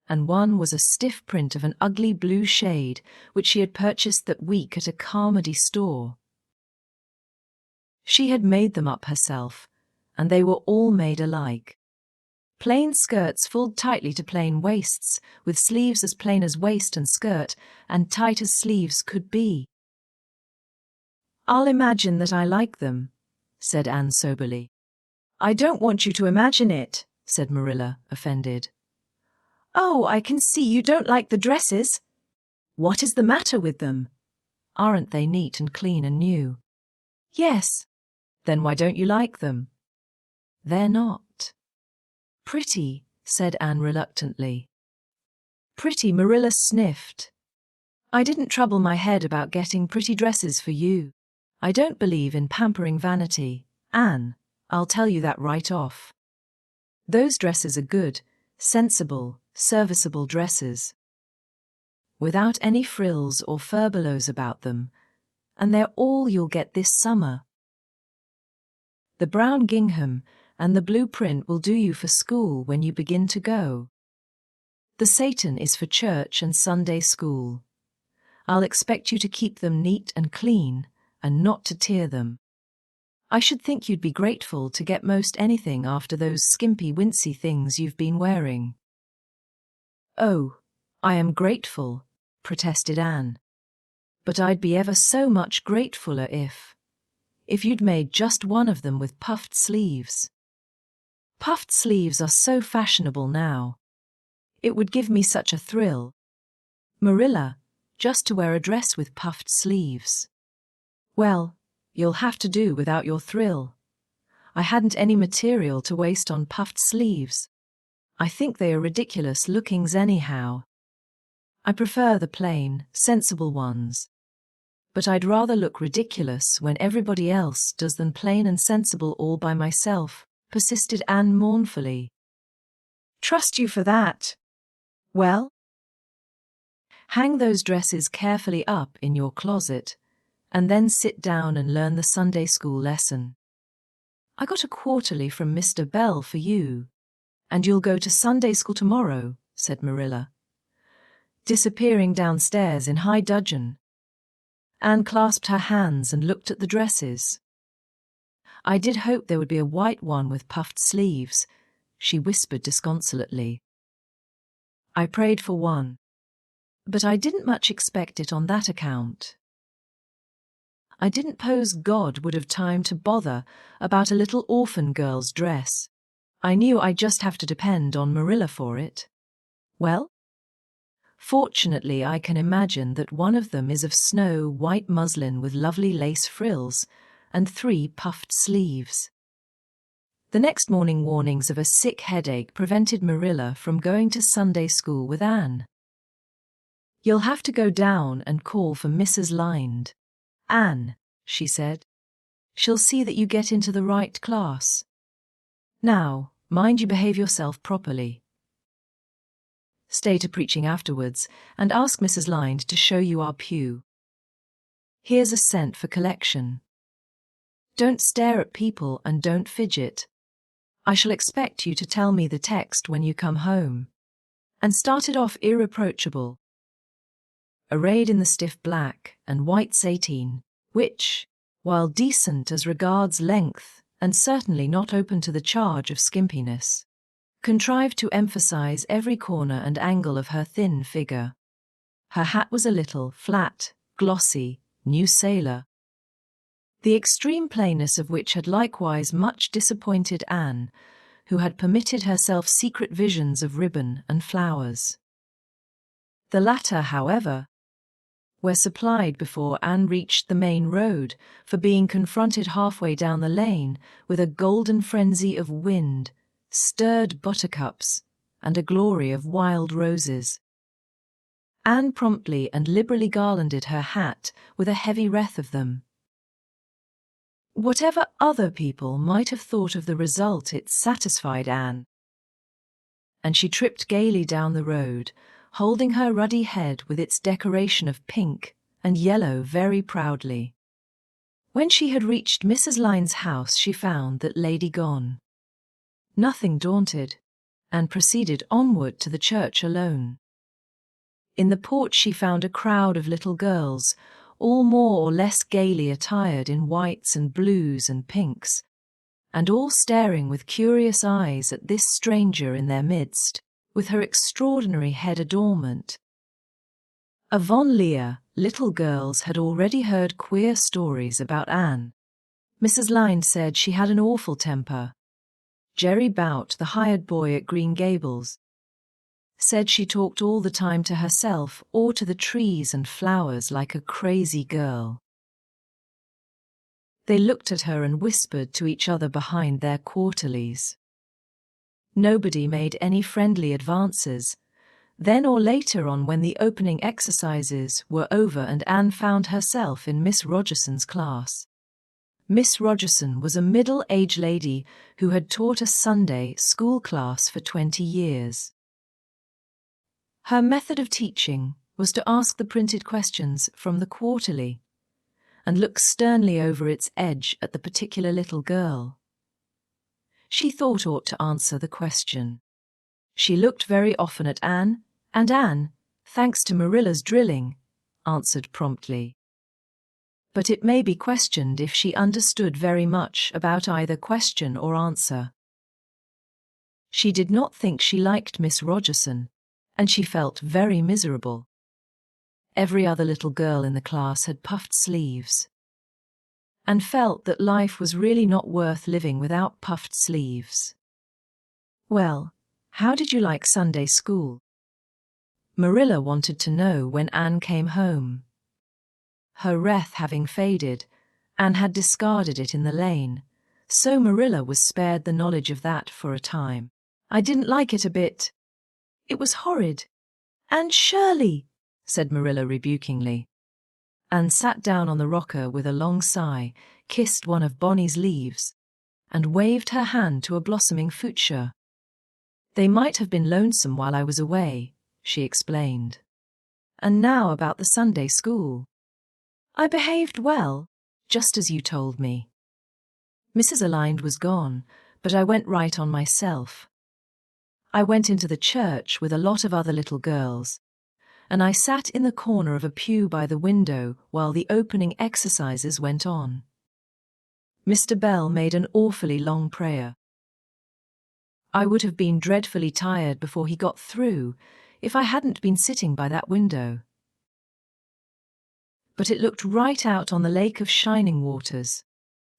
And one was a stiff print of an ugly blue shade, which she had purchased that week at a Carmody store. She had made them up herself, and they were all made alike. Plain skirts fulled tightly to plain waists, with sleeves as plain as waist and skirt, and tight as sleeves could be. I'll imagine that I like them, said Anne soberly. I don't want you to imagine it, said Marilla, offended. Oh, I can see you don't like the dresses. What is the matter with them? Aren't they neat and clean and new? Yes. Then why don't you like them? They're not pretty, said Anne reluctantly. Pretty, Marilla sniffed. I didn't trouble my head about getting pretty dresses for you. I don't believe in pampering vanity, Anne. I'll tell you that right off. Those dresses are good, sensible, serviceable dresses, without any frills or furbelows about them, and they're all you'll get this summer. The brown gingham and the blue print will do you for school when you begin to go. The satin is for church and Sunday school. I'll expect you to keep them neat and clean, and not to tear them. I should think you'd be grateful to get most anything after those skimpy, wincy things you've been wearing. Oh, I am grateful, protested Anne. But I'd be ever so much gratefuler if you'd made just one of them with puffed sleeves. Puffed sleeves are so fashionable now. It would give me such a thrill, Marilla, just to wear a dress with puffed sleeves. Well, you'll have to do without your thrill. I hadn't any material to waste on puffed sleeves. I think they are ridiculous lookings anyhow. I prefer the plain, sensible ones. But I'd rather look ridiculous when everybody else does than plain and sensible all by myself, persisted Anne mournfully. Trust you for that. Well, hang those dresses carefully up in your closet, and then sit down and learn the Sunday school lesson. I got a quarterly from Mr. Bell for you, and you'll go to Sunday school tomorrow, said Marilla, disappearing downstairs in high dudgeon. Anne clasped her hands and looked at the dresses. I did hope there would be a white one with puffed sleeves, she whispered disconsolately. I prayed for one, but I didn't much expect it on that account. I didn't suppose God would have time to bother about a little orphan girl's dress. I knew I'd just have to depend on Marilla for it. Well, fortunately I can imagine that one of them is of snow-white muslin with lovely lace frills and 3 puffed sleeves. The next morning warnings of a sick headache prevented Marilla from going to Sunday school with Anne. "You'll have to go down and call for Mrs. Lynde, Anne," she said. "She'll see that you get into the right class. Now, mind you behave yourself properly. Stay to preaching afterwards and ask Mrs. Lynde to show you our pew. Here's a cent for collection. Don't stare at people and don't fidget. I shall expect you to tell me the text when you come home." And started off irreproachable, arrayed in the stiff black and white sateen, which, while decent as regards length and certainly not open to the charge of skimpiness, contrived to emphasize every corner and angle of her thin figure. Her hat was a little, flat, glossy, new sailor, the extreme plainness of which had likewise much disappointed Anne, who had permitted herself secret visions of ribbon and flowers. The latter, however, were supplied before Anne reached the main road, for being confronted halfway down the lane with a golden frenzy of wind, stirred buttercups, and a glory of wild roses. Anne promptly and liberally garlanded her hat with a heavy wreath of them. Whatever other people might have thought of the result, it satisfied Anne, and she tripped gaily down the road, holding her ruddy head with its decoration of pink and yellow very proudly. When she had reached Mrs. Lynde's house, she found that lady gone. Nothing daunted, Anne proceeded onward to the church alone. In the porch she found a crowd of little girls, all more or less gaily attired in whites and blues and pinks, and all staring with curious eyes at this stranger in their midst, with her extraordinary head adornment. Avonlea little girls had already heard queer stories about Anne. Mrs. Lynde said she had an awful temper. Jerry Bout, the hired boy at Green Gables, said she talked all the time to herself or to the trees and flowers like a crazy girl. They looked at her and whispered to each other behind their quarterlies. Nobody made any friendly advances. Then or later on, when the opening exercises were over and Anne found herself in Miss Rogerson's class. Miss Rogerson was a middle-aged lady who had taught a Sunday school class for 20 years. Her method of teaching was to ask the printed questions from the quarterly and look sternly over its edge at the particular little girl she thought ought to answer the question. She looked very often at Anne, and Anne, thanks to Marilla's drilling, answered promptly. But it may be questioned if she understood very much about either question or answer. She did not think she liked Miss Rogerson, and she felt very miserable. Every other little girl in the class had puffed sleeves, and felt that life was really not worth living without puffed sleeves. "Well, how did you like Sunday school?" Marilla wanted to know when Anne came home. Her wreath having faded, Anne had discarded it in the lane, so Marilla was spared the knowledge of that for a time. "I didn't like it a bit. It was horrid." "Anne Shirley," said Marilla rebukingly. Anne sat down on the rocker with a long sigh, kissed one of Bonnie's leaves, and waved her hand to a blossoming fuchsia. "They might have been lonesome while I was away," she explained. "And now about the Sunday school. I behaved well, just as you told me. Mrs. Lynde was gone, but I went right on myself. I went into the church with a lot of other little girls, and I sat in the corner of a pew by the window while the opening exercises went on. Mr. Bell made an awfully long prayer. I would have been dreadfully tired before he got through if I hadn't been sitting by that window. But it looked right out on the lake of shining waters,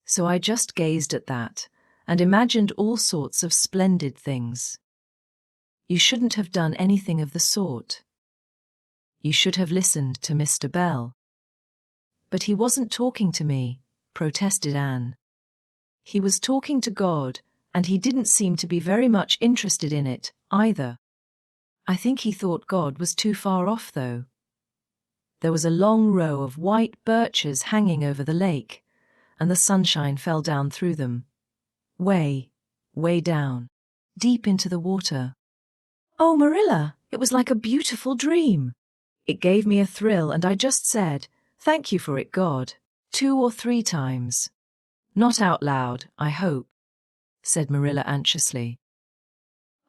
so I just gazed at that and imagined all sorts of splendid things. You shouldn't have done anything of the sort. You should have listened to Mr. Bell." "But he wasn't talking to me," protested Anne. "He was talking to God, and he didn't seem to be very much interested in it, either. I think he thought God was too far off, though. There was a long row of white birches hanging over the lake, and the sunshine fell down through them. Way down, deep into the water. Oh, Marilla, it was like a beautiful dream. It gave me a thrill, and I just said, "Thank you for it, God," 2 or 3 times. Not out loud, I hope, said Marilla anxiously.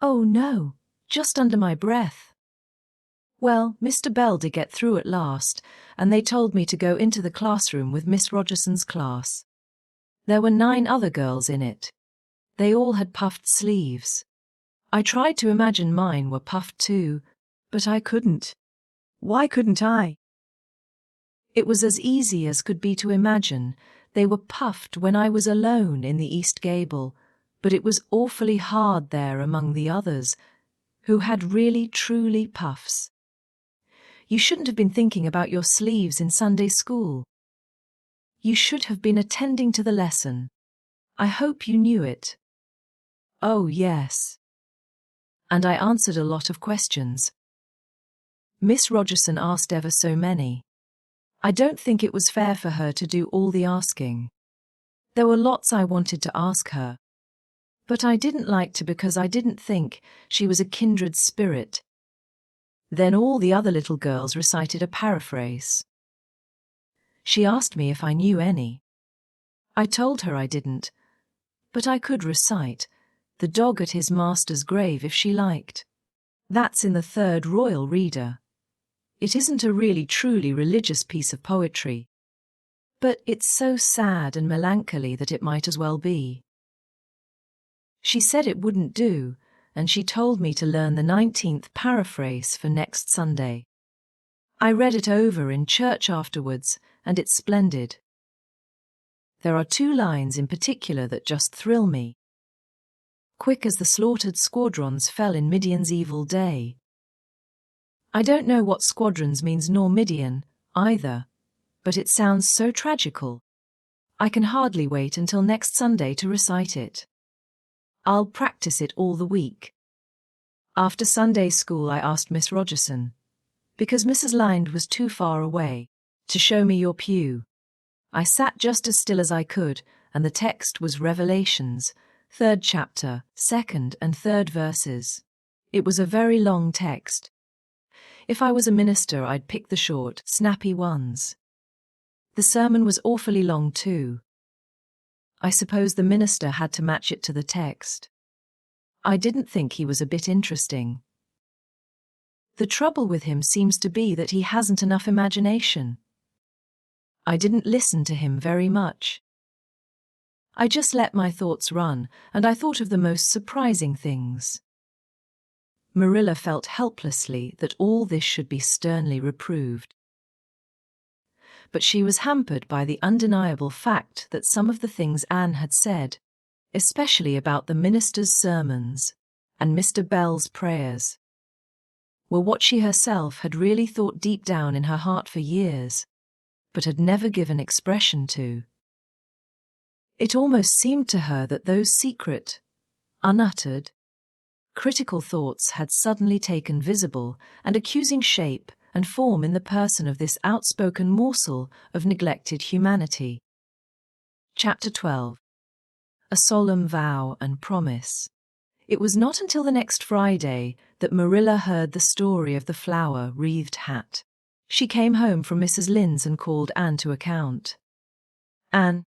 Oh, no, just under my breath. Well, Mr. Bell did get through at last, and they told me to go into the classroom with Miss Rogerson's class. There were 9 other girls in it. They all had puffed sleeves. I tried to imagine mine were puffed too, but I couldn't. Why couldn't I? It was as easy as could be to imagine. They were puffed when I was alone in the East Gable, but it was awfully hard there among the others, who had really truly puffs. You shouldn't have been thinking about your sleeves in Sunday school. You should have been attending to the lesson. I hope you knew it. Oh, yes. And I answered a lot of questions. Miss Rogerson asked ever so many. I don't think it was fair for her to do all the asking. There were lots I wanted to ask her. But I didn't like to because I didn't think she was a kindred spirit. Then all the other little girls recited a paraphrase. She asked me if I knew any. I told her I didn't, but I could recite "The Dog at His Master's Grave" if she liked. That's in the 3rd Royal Reader. It isn't a really truly religious piece of poetry, but it's so sad and melancholy that it might as well be. She said it wouldn't do, and she told me to learn the 19th paraphrase for next Sunday. I read it over in church afterwards, and it's splendid. There are 2 lines in particular that just thrill me. Quick as the slaughtered squadrons fell in Midian's evil day. I don't know what squadrons means nor Midian, either, but it sounds so tragical. I can hardly wait until next Sunday to recite it. I'll practice it all the week. After Sunday school I asked Miss Rogerson, because Mrs. Lynde was too far away, to show me your pew. I sat just as still as I could, and the text was Revelations, 3rd chapter, 2nd and 3rd verses. It was a very long text. If I was a minister, I'd pick the short, snappy ones. The sermon was awfully long too. I suppose the minister had to match it to the text. I didn't think he was a bit interesting. The trouble with him seems to be that he hasn't enough imagination. I didn't listen to him very much. I just let my thoughts run, and I thought of the most surprising things. Marilla felt helplessly that all this should be sternly reproved. But she was hampered by the undeniable fact that some of the things Anne had said, especially about the minister's sermons and Mr. Bell's prayers, were what she herself had really thought deep down in her heart for years, but had never given expression to. It almost seemed to her that those secret, unuttered, critical thoughts had suddenly taken visible and accusing shape and form in the person of this outspoken morsel of neglected humanity. Chapter 12. A Solemn Vow and Promise. It was not until the next Friday that Marilla heard the story of the flower-wreathed hat. She came home from Mrs. Lynde's and called Anne to account. Anne,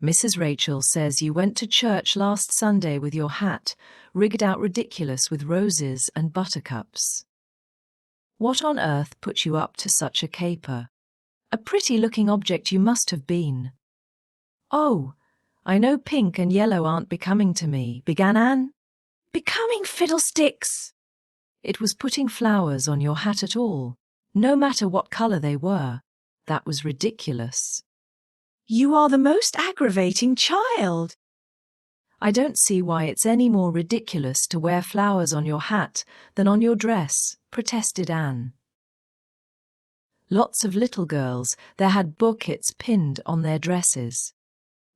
Mrs. Rachel says you went to church last Sunday with your hat rigged out ridiculous with roses and buttercups. What on earth put you up to such a caper? A pretty-looking object you must have been. Oh, I know pink and yellow aren't becoming to me, began Anne. Becoming fiddlesticks! It was putting flowers on your hat at all, no matter what color they were. That was ridiculous. You are the most aggravating child. I don't see why it's any more ridiculous to wear flowers on your hat than on your dress, protested Anne. Lots of little girls there had bouquets pinned on their dresses.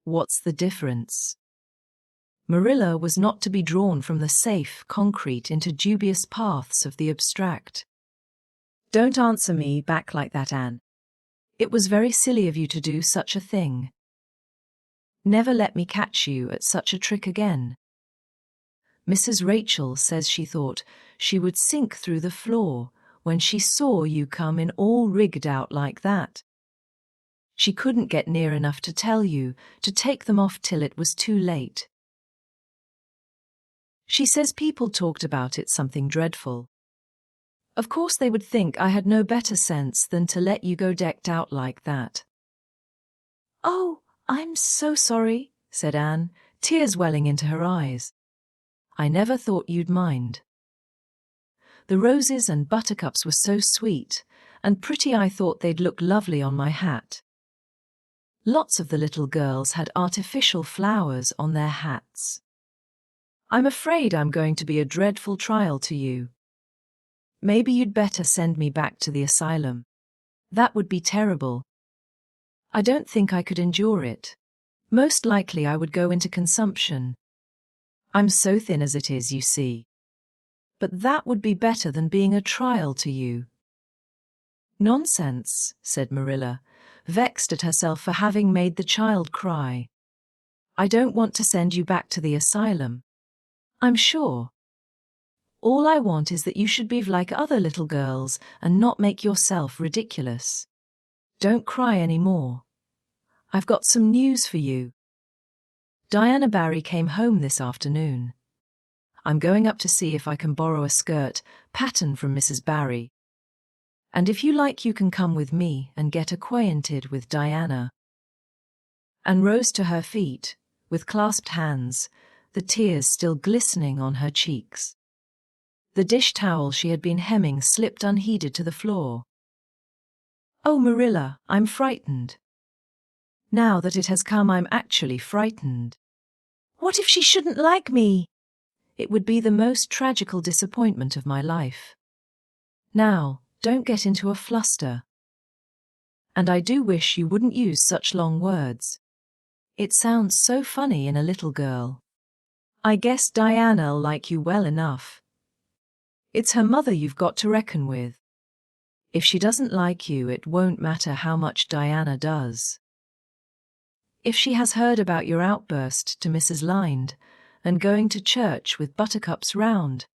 What's the difference? Marilla was not to be drawn from the safe concrete into dubious paths of the abstract. "Don't answer me back like that, Anne. It was very silly of you to do such a thing. Never let me catch you at such a trick again." Mrs. Rachel says she thought she would sink through the floor when she saw you come in all rigged out like that. She couldn't get near enough to tell you to take them off till it was too late. She says people talked about it something dreadful. Of course they would think I had no better sense than to let you go decked out like that. "Oh, I'm so sorry," said Anne, tears welling into her eyes. "I never thought you'd mind. The roses and buttercups were so sweet and pretty I thought they'd look lovely on my hat." Lots of the little girls had artificial flowers on their hats. "I'm afraid I'm going to be a dreadful trial to you. Maybe you'd better send me back to the asylum. That would be terrible. I don't think I could endure it. Most likely I would go into consumption. I'm so thin as it is, you see. But that would be better than being a trial to you." "Nonsense," said Marilla, vexed at herself for having made the child cry. "I don't want to send you back to the asylum. I'm sure. All I want is that you should be like other little girls and not make yourself ridiculous. Don't cry any more. I've got some news for you. Diana Barry came home this afternoon. I'm going up to see if I can borrow a skirt pattern from Mrs. Barry. And if you like you can come with me and get acquainted with Diana." Anne rose to her feet, with clasped hands, the tears still glistening on her cheeks. The dish towel she had been hemming slipped unheeded to the floor. "Oh, Marilla, I'm frightened. Now that it has come, I'm actually frightened. What if she shouldn't like me? It would be the most tragical disappointment of my life. Now, don't get into a fluster. And I do wish you wouldn't use such long words. It sounds so funny in a little girl. I guess Diana'll like you well enough. It's her mother you've got to reckon with. If she doesn't like you, it won't matter how much Diana does. If she has heard about your outburst to Mrs. Lynde and going to church with buttercups round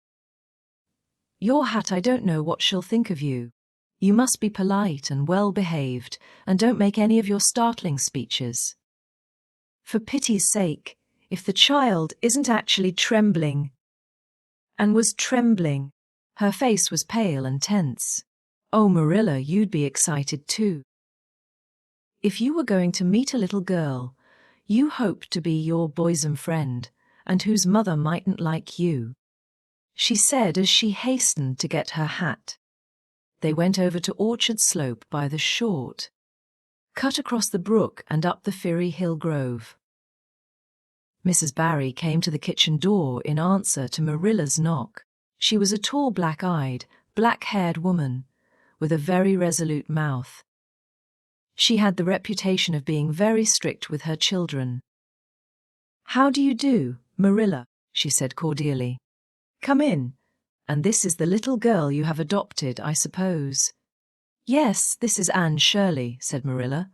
your hat, I don't know what she'll think of you. You must be polite and well-behaved, and don't make any of your startling speeches. For pity's sake, if the child isn't actually trembling." And was trembling. Her face was pale and tense. "Oh, Marilla, you'd be excited too. If you were going to meet a little girl you hoped to be your bosom friend, and whose mother mightn't like you," she said as she hastened to get her hat. They went over to Orchard Slope by the short cut across the brook and up the Firry Hill Grove. Mrs. Barry came to the kitchen door in answer to Marilla's knock. She was a tall, black-eyed, black-haired woman with a very resolute mouth. She had the reputation of being very strict with her children. "How do you do, Marilla?" she said cordially. "Come in. And this is the little girl you have adopted, I suppose." "Yes, this is Anne Shirley," said Marilla.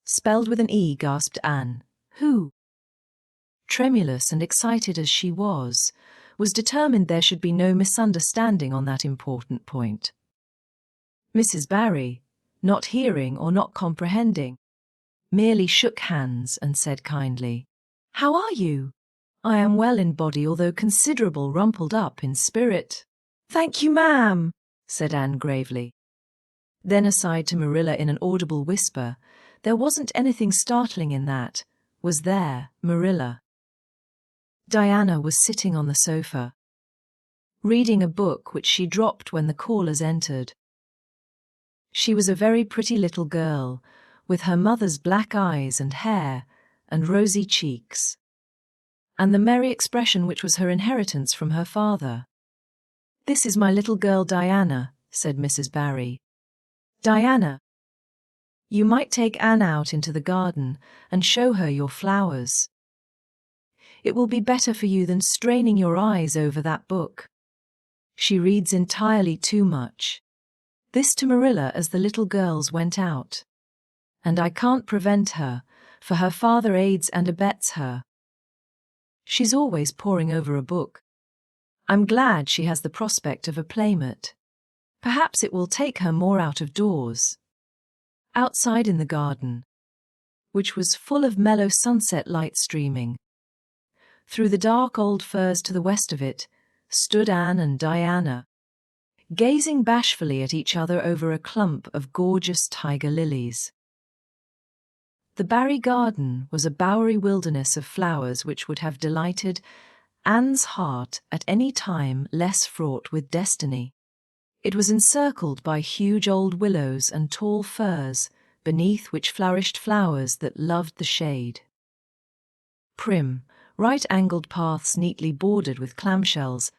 "Spelled with an E," gasped Anne. "Who?" Tremulous and excited as she was determined there should be no misunderstanding on that important point. Mrs. Barry, not hearing or not comprehending, merely shook hands and said kindly, "How are you? I am well in body, although considerable rumpled up in spirit." "Thank you, ma'am," said Anne gravely. Then aside to Marilla in an audible whisper, "There wasn't anything startling in that, was there, Marilla?" Diana was sitting on the sofa, reading a book which she dropped when the callers entered. She was a very pretty little girl, with her mother's black eyes and hair and rosy cheeks, and the merry expression which was her inheritance from her father. "This is my little girl Diana," said Mrs. Barry. "Diana, you might take Anne out into the garden and show her your flowers. It will be better for you than straining your eyes over that book. She reads entirely too much. This to Marilla as the little girls went out. And I can't prevent her, for her father aids and abets her. She's always poring over a book. I'm glad she has the prospect of a playmate. Perhaps it will take her more out of doors. Outside in the garden, which was full of mellow sunset light streaming. Through the dark old firs to the west of it, stood Anne and Diana, gazing bashfully at each other over a clump of gorgeous tiger lilies. The Barry garden was a bowery wilderness of flowers which would have delighted Anne's heart at any time less fraught with destiny. It was encircled by huge old willows and tall firs, beneath which flourished flowers that loved the shade. Prim, right-angled paths neatly bordered with clamshells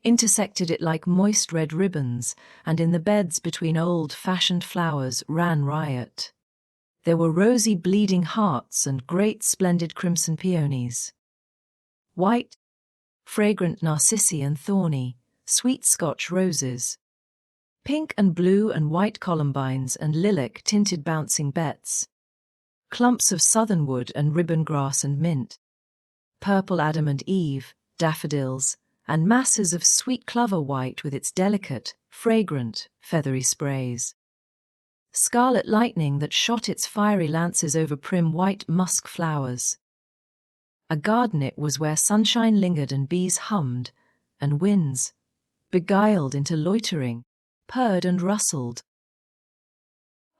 intersected it like moist red ribbons, and in the beds between old-fashioned flowers ran riot. There were rosy bleeding hearts and great splendid crimson peonies. White, fragrant narcissi and thorny, sweet Scotch roses. Pink and blue and white columbines and lilac-tinted bouncing bets. Clumps of southernwood and ribbon grass and mint. Purple Adam and Eve, daffodils, and masses of sweet clover white with its delicate, fragrant, feathery sprays. Scarlet lightning that shot its fiery lances over prim white musk flowers. A garden it was where sunshine lingered and bees hummed, and winds, beguiled into loitering, purred and rustled.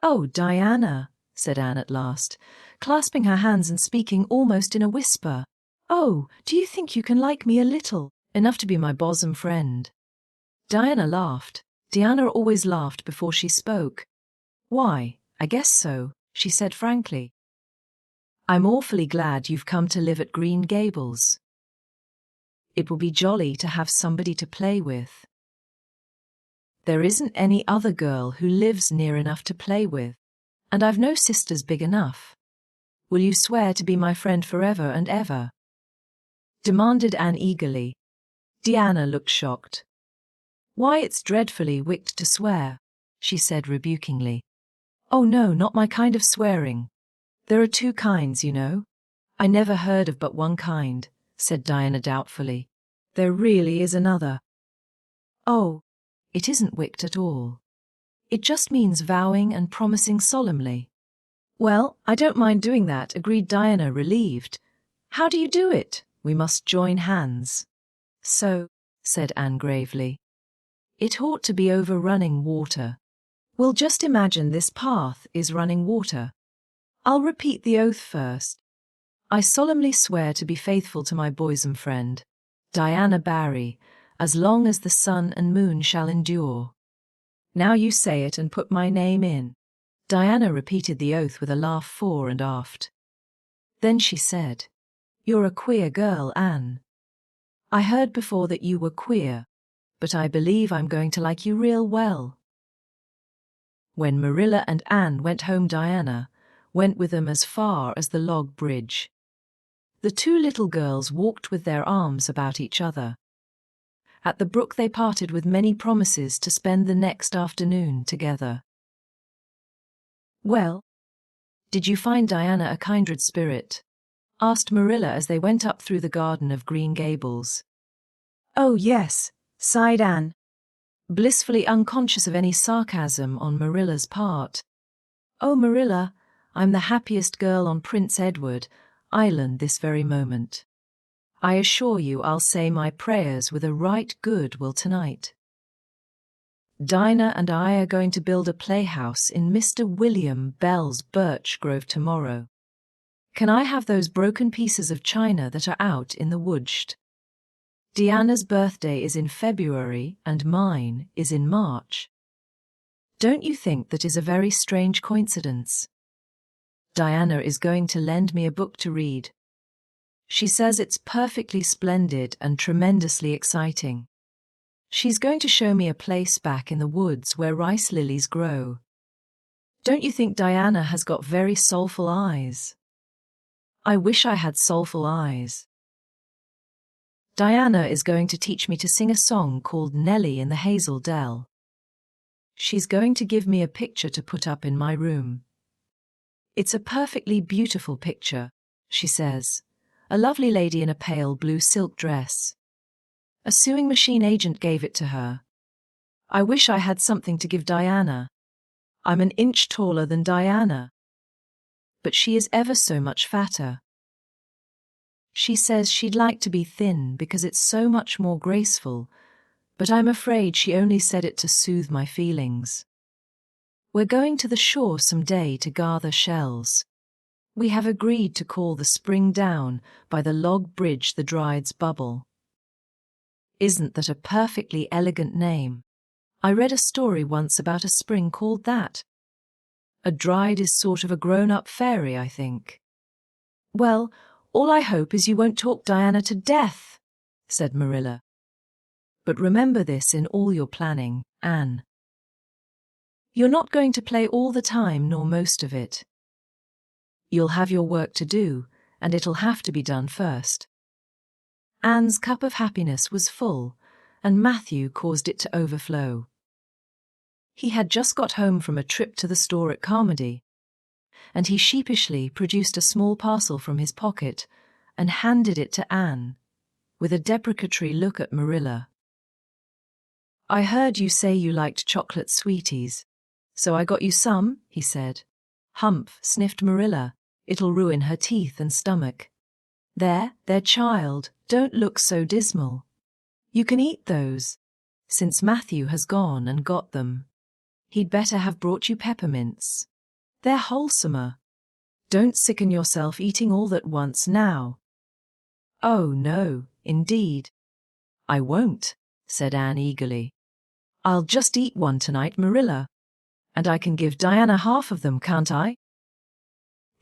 "Oh, Diana," said Anne at last, clasping her hands and speaking almost in a whisper. "Oh, do you think you can like me a little, enough to be my bosom friend?" Diana laughed. Diana always laughed before she spoke. "Why, I guess so," she said frankly. "I'm awfully glad you've come to live at Green Gables. It will be jolly to have somebody to play with. There isn't any other girl who lives near enough to play with, and I've no sisters big enough. Will you swear to be my friend forever and ever?" demanded Anne eagerly. Diana looked shocked. "Why, it's dreadfully wicked to swear," she said rebukingly. "Oh no, not my kind of swearing. There are two kinds, you know." "I never heard of but one kind," said Diana doubtfully. "There really is another." "Oh, it isn't wicked at all. It just means vowing and promising solemnly." "Well, I don't mind doing that," agreed Diana, relieved. "How do you do it?" "We must join hands." "So," said Anne gravely, "it ought to be over running water. We'll just imagine this path is running water. I'll repeat the oath first. I solemnly swear to be faithful to my bosom friend, Diana Barry, as long as the sun and moon shall endure. Now you say it and put my name in." Diana repeated the oath with a laugh fore and aft. Then she said, "You're a queer girl, Anne. I heard before that you were queer, but I believe I'm going to like you real well." When Marilla and Anne went home, Diana went with them as far as the log bridge. The two little girls walked with their arms about each other. At the brook they parted with many promises to spend the next afternoon together. "Well, did you find Diana a kindred spirit?" asked Marilla as they went up through the garden of Green Gables. "Oh, yes," sighed Anne, blissfully unconscious of any sarcasm on Marilla's part. "Oh, Marilla, I'm the happiest girl on Prince Edward Island this very moment. I assure you I'll say my prayers with a right good will tonight. Dinah and I are going to build a playhouse in Mr. William Bell's birch grove tomorrow. Can I have those broken pieces of china that are out in the woodshed? Diana's birthday is in February and mine is in March. Don't you think that is a very strange coincidence? Diana is going to lend me a book to read. She says it's perfectly splendid and tremendously exciting. She's going to show me a place back in the woods where rice lilies grow. Don't you think Diana has got very soulful eyes? I wish I had soulful eyes. Diana is going to teach me to sing a song called Nellie in the Hazel Dell. She's going to give me a picture to put up in my room. It's a perfectly beautiful picture, she says. A lovely lady in a pale blue silk dress. A sewing machine agent gave it to her. I wish I had something to give Diana. I'm an inch taller than Diana. But she is ever so much fatter. She says she'd like to be thin because it's so much more graceful, but I'm afraid she only said it to soothe my feelings. We're going to the shore some day to gather shells. We have agreed to call the spring down by the log bridge the Dryad's Bubble. Isn't that a perfectly elegant name? I read a story once about a spring called that. A Dryad is sort of a grown-up fairy, I think. Well, all I hope is you won't talk Diana to death, said Marilla. But remember this in all your planning, Anne. You're not going to play all the time nor most of it. You'll have your work to do, and it'll have to be done first. Anne's cup of happiness was full, and Matthew caused it to overflow. He had just got home from a trip to the store at Carmody, and he sheepishly produced a small parcel from his pocket and handed it to Anne, with a deprecatory look at Marilla. I heard you say you liked chocolate sweeties, so I got you some, he said. Humph, sniffed Marilla. It'll ruin her teeth and stomach. There, child, don't look so dismal. You can eat those, since Matthew has gone and got them. He'd better have brought you peppermints. They're wholesomer. Don't sicken yourself eating all at once now. Oh, no, indeed. I won't, said Anne eagerly. I'll just eat one tonight, Marilla. And I can give Diana half of them, can't I?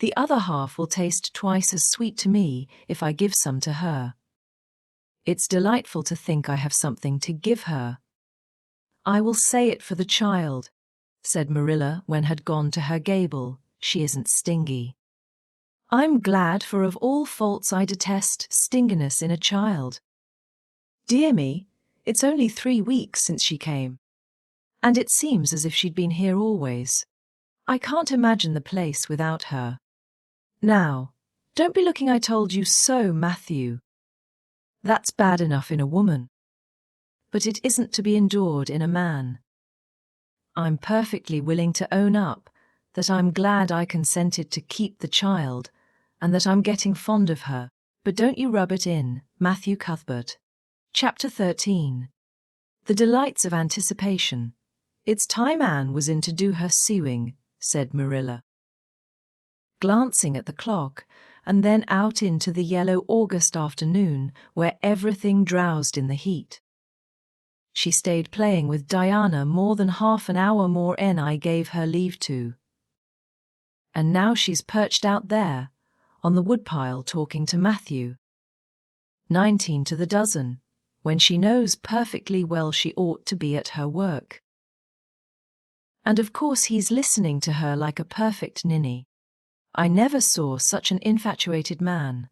The other half will taste twice as sweet to me if I give some to her. It's delightful to think I have something to give her. I will say it for the child, said Marilla when had gone to her gable. She isn't stingy. I'm glad, for of all faults I detest stinginess in a child. Dear me, it's only 3 weeks since she came. And it seems as if she'd been here always. I can't imagine the place without her. Now, don't be looking I told you so, Matthew. That's bad enough in a woman. But it isn't to be endured in a man. I'm perfectly willing to own up that I'm glad I consented to keep the child, and that I'm getting fond of her, but don't you rub it in, Matthew Cuthbert. Chapter 13. The Delights of Anticipation. It's time Anne was in to do her sewing, said Marilla, glancing at the clock, and then out into the yellow August afternoon where everything drowsed in the heat. She stayed playing with Diana more than half an hour more than I gave her leave to. And now she's perched out there, on the woodpile talking to Matthew. 19 to the dozen, when she knows perfectly well she ought to be at her work. And of course he's listening to her like a perfect ninny. I never saw such an infatuated man.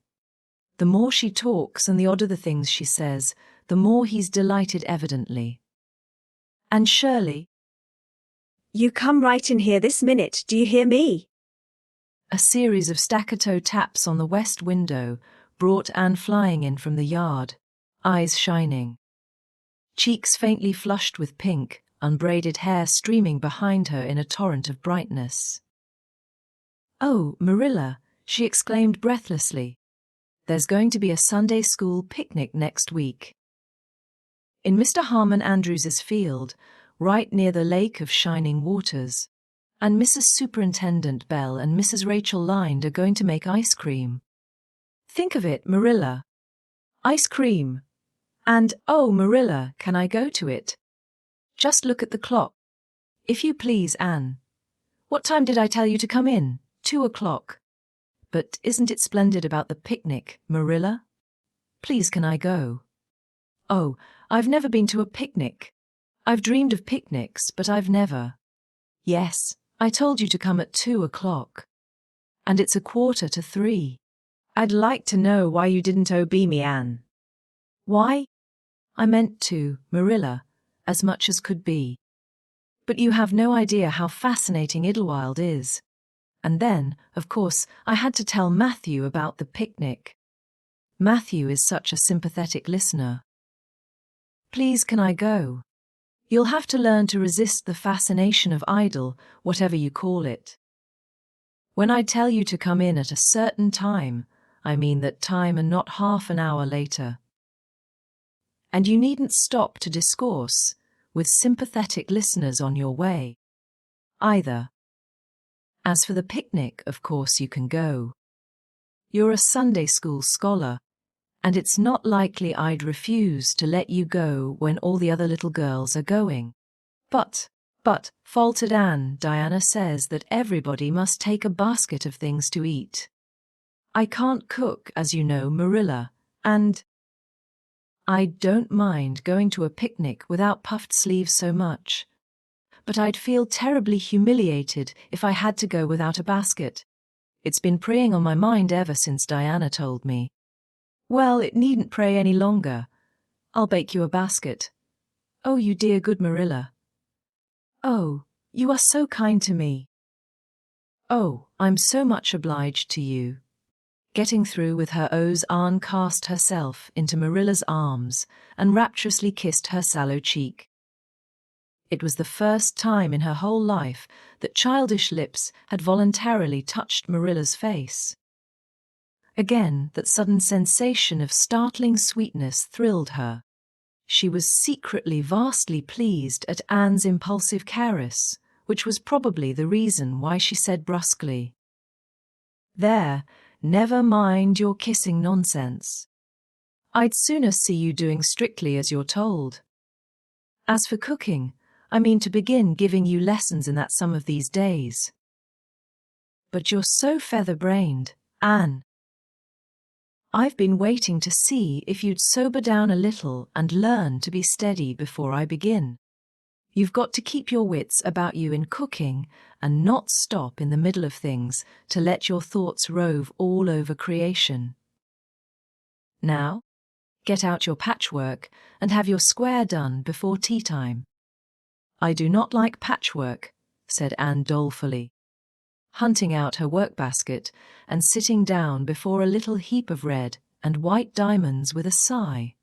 The more she talks and the odder the things she says, the more he's delighted evidently. Anne Shirley. You come right in here this minute, do you hear me? A series of staccato taps on the west window brought Anne flying in from the yard, eyes shining. Cheeks faintly flushed with pink, unbraided hair streaming behind her in a torrent of brightness. Oh, Marilla, she exclaimed breathlessly. There's going to be a Sunday school picnic next week. In Mr. Harmon Andrews's field, right near the Lake of Shining Waters, and Mrs. Superintendent Bell and Mrs. Rachel Lynde are going to make ice cream. Think of it, Marilla. Ice cream. And, oh, Marilla, can I go to it? Just look at the clock. If you please, Anne. What time did I tell you to come in? 2 o'clock. But isn't it splendid about the picnic, Marilla? Please, can I go? Oh, I've never been to a picnic. I've dreamed of picnics, but I've never. Yes, I told you to come at 2 o'clock. And it's 2:45. I'd like to know why you didn't obey me, Anne. Why? I meant to, Marilla, as much as could be. But you have no idea how fascinating Idlewild is. And then, of course, I had to tell Matthew about the picnic. Matthew is such a sympathetic listener. Please, can I go? You'll have to learn to resist the fascination of idle, whatever you call it. When I tell you to come in at a certain time, I mean that time and not half an hour later. And you needn't stop to discourse with sympathetic listeners on your way, either. As for the picnic, of course you can go. You're a Sunday school scholar, and it's not likely I'd refuse to let you go when all the other little girls are going. But, faltered Anne, Diana says that everybody must take a basket of things to eat. I can't cook, as you know, Marilla, and I don't mind going to a picnic without puffed sleeves so much. But I'd feel terribly humiliated if I had to go without a basket. It's been preying on my mind ever since Diana told me. Well, it needn't prey any longer. I'll bake you a basket. Oh, you dear good Marilla. Oh, you are so kind to me. Oh, I'm so much obliged to you. Getting through with her O's, Anne cast herself into Marilla's arms and rapturously kissed her sallow cheek. It was the first time in her whole life that childish lips had voluntarily touched Marilla's face. Again, that sudden sensation of startling sweetness thrilled her. She was secretly vastly pleased at Anne's impulsive caress, which was probably the reason why she said brusquely, "There, never mind your kissing nonsense. I'd sooner see you doing strictly as you're told. As for cooking, I mean to begin giving you lessons in that some of these days. But you're so feather-brained, Anne. I've been waiting to see if you'd sober down a little and learn to be steady before I begin. You've got to keep your wits about you in cooking and not stop in the middle of things to let your thoughts rove all over creation. Now, get out your patchwork and have your square done before tea time." "I do not like patchwork," said Anne dolefully, hunting out her workbasket and sitting down before a little heap of red and white diamonds with a sigh.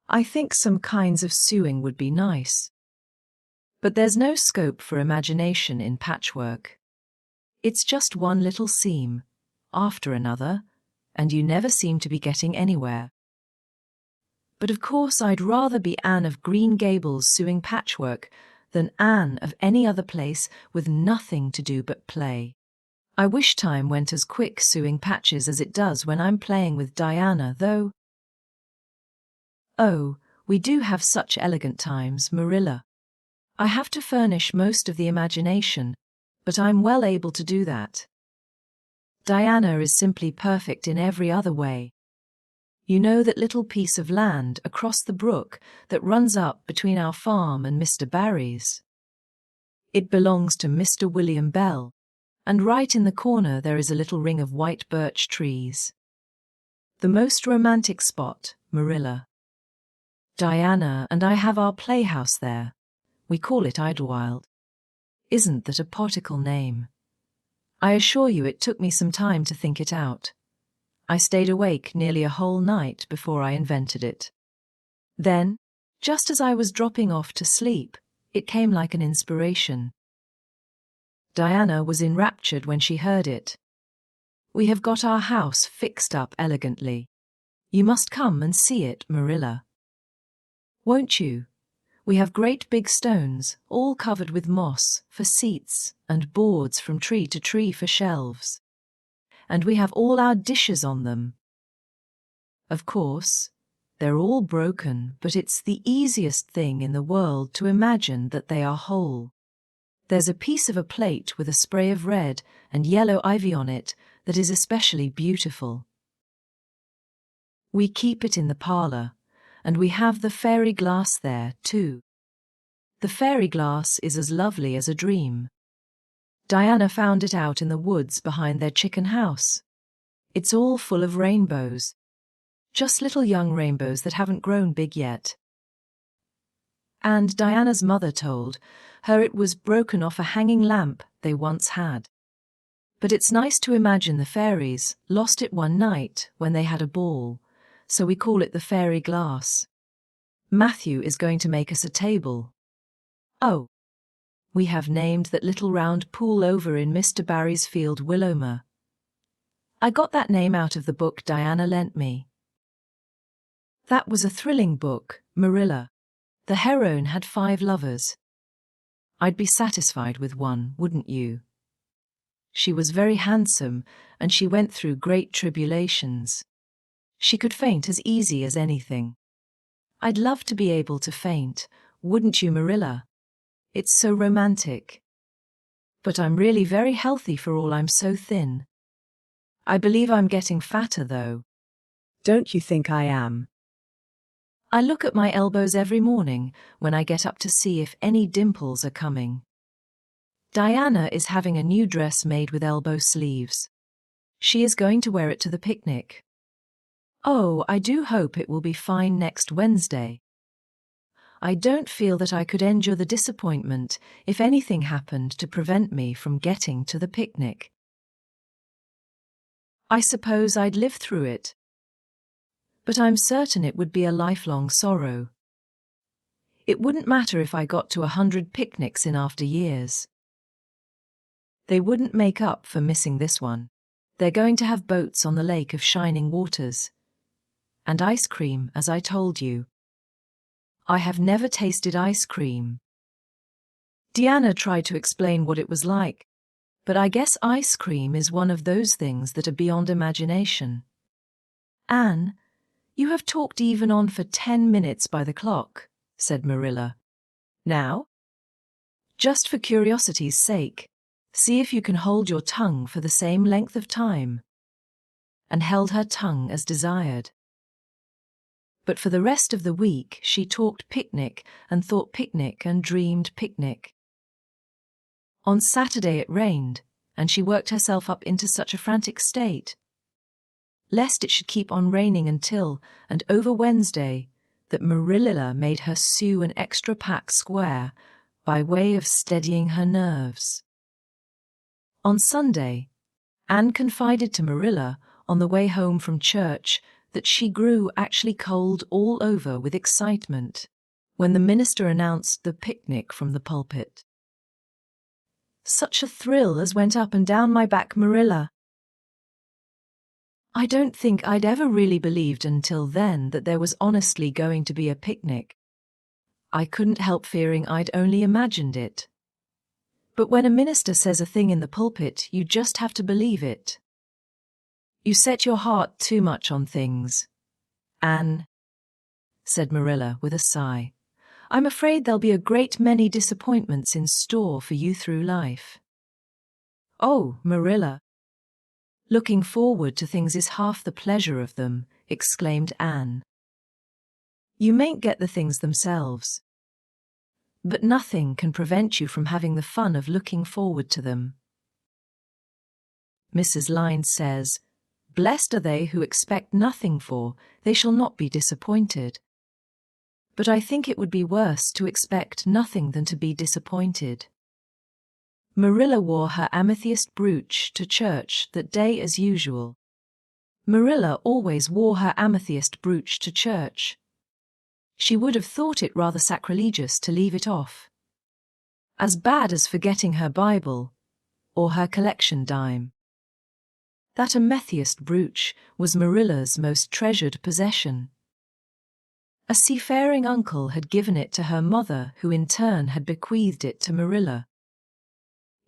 "I think some kinds of sewing would be nice. But there's no scope for imagination in patchwork. It's just one little seam, after another, and you never seem to be getting anywhere. But of course I'd rather be Anne of Green Gables sewing patchwork than Anne of any other place with nothing to do but play. I wish time went as quick sewing patches as it does when I'm playing with Diana, though. Oh, we do have such elegant times, Marilla. I have to furnish most of the imagination, but I'm well able to do that. Diana is simply perfect in every other way. You know that little piece of land across the brook that runs up between our farm and Mr. Barry's? It belongs to Mr. William Bell, and right in the corner there is a little ring of white birch trees. The most romantic spot, Marilla. Diana and I have our playhouse there. We call it Idlewild. Isn't that a poetical name? I assure you it took me some time to think it out. I stayed awake nearly a whole night before I invented it. Then, just as I was dropping off to sleep, it came like an inspiration. Diana was enraptured when she heard it. We have got our house fixed up elegantly. You must come and see it, Marilla. Won't you? We have great big stones, all covered with moss, for seats, and boards from tree to tree for shelves. And we have all our dishes on them. Of course, they're all broken, but it's the easiest thing in the world to imagine that they are whole. There's a piece of a plate with a spray of red and yellow ivy on it that is especially beautiful. We keep it in the parlor, and we have the fairy glass there, too. The fairy glass is as lovely as a dream. Diana found it out in the woods behind their chicken house. It's all full of rainbows. Just little young rainbows that haven't grown big yet. And Diana's mother told her it was broken off a hanging lamp they once had. But it's nice to imagine the fairies lost it one night when they had a ball, so we call it the fairy glass. Matthew is going to make us a table. Oh, we have named that little round pool over in Mr. Barry's field Willowmer. I got that name out of the book Diana lent me. That was a thrilling book, Marilla. The heroine had 5 lovers. I'd be satisfied with one, wouldn't you? She was very handsome, and she went through great tribulations. She could faint as easy as anything. I'd love to be able to faint, wouldn't you, Marilla? It's so romantic. But I'm really very healthy for all I'm so thin. I believe I'm getting fatter, though. Don't you think I am? I look at my elbows every morning when I get up to see if any dimples are coming. Diana is having a new dress made with elbow sleeves. She is going to wear it to the picnic. Oh, I do hope it will be fine next Wednesday. I don't feel that I could endure the disappointment if anything happened to prevent me from getting to the picnic. I suppose I'd live through it. But I'm certain it would be a lifelong sorrow. It wouldn't matter if I got to 100 picnics in after years. They wouldn't make up for missing this one. They're going to have boats on the lake of shining waters. And ice cream, as I told you. I have never tasted ice cream. Diana tried to explain what it was like, but I guess ice cream is one of those things that are beyond imagination. Anne, you have talked even on for 10 minutes by the clock, said Marilla. Now? Just for curiosity's sake, see if you can hold your tongue for the same length of time. And held her tongue as desired. But for the rest of the week she talked picnic and thought picnic and dreamed picnic. On Saturday it rained, and she worked herself up into such a frantic state, lest it should keep on raining until, and over Wednesday, that Marilla made her sew an extra pack square by way of steadying her nerves. On Sunday, Anne confided to Marilla on the way home from church that she grew actually cold all over with excitement when the minister announced the picnic from the pulpit. Such a thrill as went up and down my back, Marilla. I don't think I'd ever really believed until then that there was honestly going to be a picnic. I couldn't help fearing I'd only imagined it. But when a minister says a thing in the pulpit, you just have to believe it. You set your heart too much on things. Anne, said Marilla with a sigh, I'm afraid there'll be a great many disappointments in store for you through life. Oh, Marilla. Looking forward to things is half the pleasure of them, exclaimed Anne. You mayn't get the things themselves, but nothing can prevent you from having the fun of looking forward to them. Mrs. Lynde says, Blessed are they who expect nothing, for they shall not be disappointed. But I think it would be worse to expect nothing than to be disappointed. Marilla wore her amethyst brooch to church that day as usual. Marilla always wore her amethyst brooch to church. She would have thought it rather sacrilegious to leave it off. As bad as forgetting her Bible, or her collection dime. That amethyst brooch was Marilla's most treasured possession. A seafaring uncle had given it to her mother, who in turn had bequeathed it to Marilla.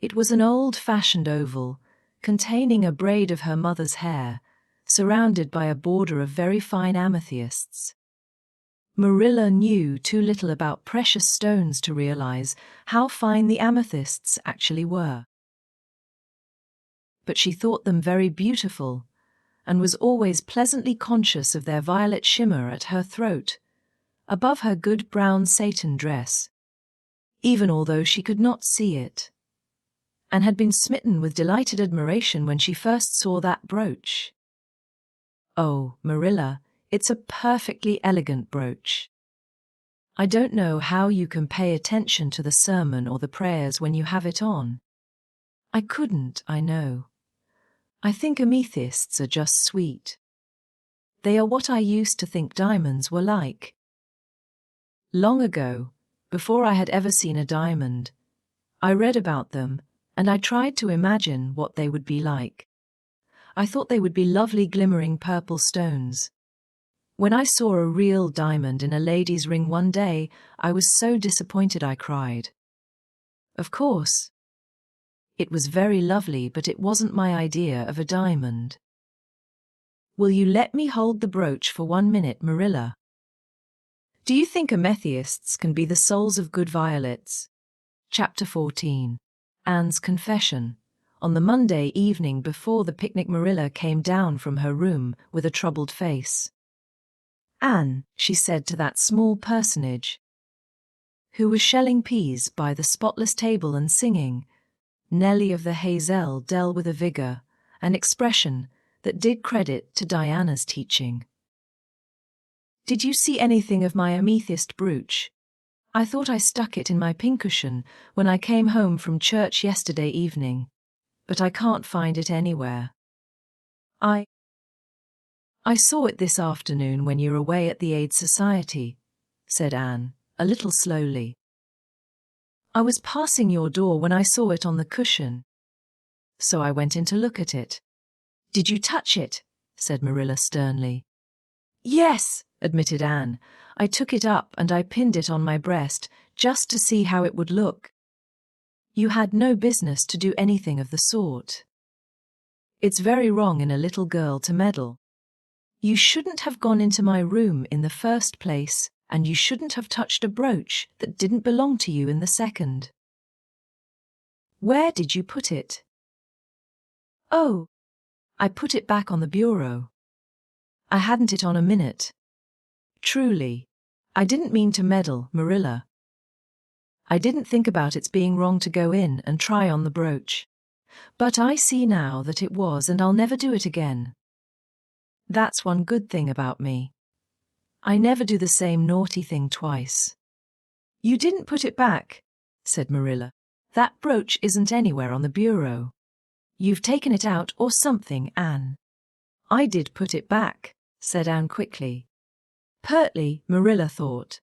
It was an old-fashioned oval, containing a braid of her mother's hair, surrounded by a border of very fine amethysts. Marilla knew too little about precious stones to realize how fine the amethysts actually were. But she thought them very beautiful, and was always pleasantly conscious of their violet shimmer at her throat, above her good brown satin dress, even although she could not see it, and had been smitten with delighted admiration when she first saw that brooch. Oh, Marilla, It's a perfectly elegant brooch. I don't know how you can pay attention to the sermon or the prayers when you have it on. I couldn't, I know. I think amethysts are just sweet. They are what I used to think diamonds were like. Long ago, before I had ever seen a diamond, I read about them, and I tried to imagine what they would be like. I thought they would be lovely glimmering purple stones. When I saw a real diamond in a lady's ring one day, I was so disappointed I cried. Of course, it was very lovely, but it wasn't my idea of a diamond. Will you let me hold the brooch for 1 minute, Marilla? Do you think amethysts can be the souls of good violets? Chapter 14. Anne's confession. On the Monday evening before the picnic, Marilla came down from her room with a troubled face. Anne, she said to that small personage, who was shelling peas by the spotless table and singing Nelly of the Hazel Dell with a vigor, an expression that did credit to Diana's teaching. Did you see anything of my amethyst brooch? I thought I stuck it in my pincushion when I came home from church yesterday evening, but I can't find it anywhere. I saw it this afternoon when you were away at the Aid Society, said Anne, a little slowly. I was passing your door when I saw it on the cushion, so I went in to look at it. Did you touch it? Said Marilla sternly. Yes, admitted Anne. I took it up and I pinned it on my breast just to see how it would look. You had no business to do anything of the sort. It's very wrong in a little girl to meddle. You shouldn't have gone into my room in the first place, and you shouldn't have touched a brooch that didn't belong to you in the second. Where did you put it? Oh, I put it back on the bureau. I hadn't it on a minute. Truly, I didn't mean to meddle, Marilla. I didn't think about its being wrong to go in and try on the brooch. But I see now that it was, and I'll never do it again. That's one good thing about me. I never do the same naughty thing twice. You didn't put it back, said Marilla. That brooch isn't anywhere on the bureau. You've taken it out or something, Anne. I did put it back, said Anne quickly. Pertly, Marilla thought.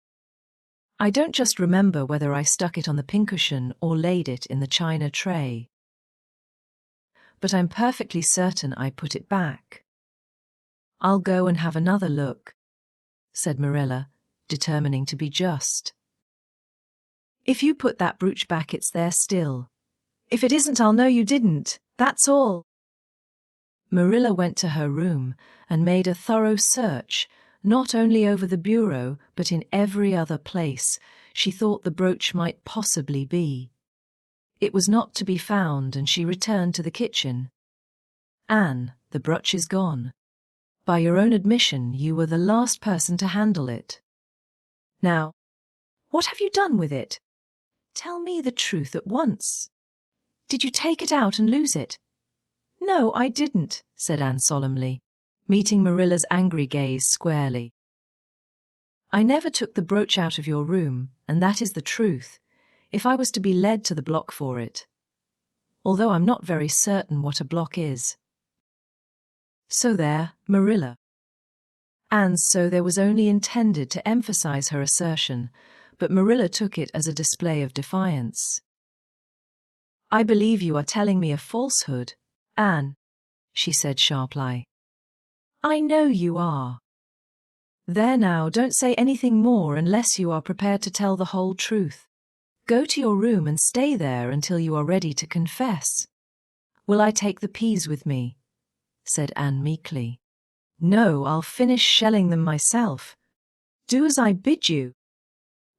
I don't just remember whether I stuck it on the pincushion or laid it in the china tray. But I'm perfectly certain I put it back. I'll go and have another look, said Marilla, determining to be just. If you put that brooch back, it's there still. If it isn't, I'll know you didn't, that's all. Marilla went to her room and made a thorough search, not only over the bureau, but in every other place she thought the brooch might possibly be. It was not to be found, and she returned to the kitchen. Anne, the brooch is gone. By your own admission, you were the last person to handle it. Now, what have you done with it? Tell me the truth at once. Did you take it out and lose it? No, I didn't, said Anne solemnly, meeting Marilla's angry gaze squarely. I never took the brooch out of your room, and that is the truth, if I was to be led to the block for it. Although I'm not very certain what a block is. So there, Marilla. Anne's so there was only intended to emphasize her assertion, but Marilla took it as a display of defiance. I believe you are telling me a falsehood, Anne, she said sharply. I know you are. There now, don't say anything more unless you are prepared to tell the whole truth. Go to your room and stay there until you are ready to confess. Will I take the peas with me? Said Anne meekly. No, I'll finish shelling them myself. Do as I bid you.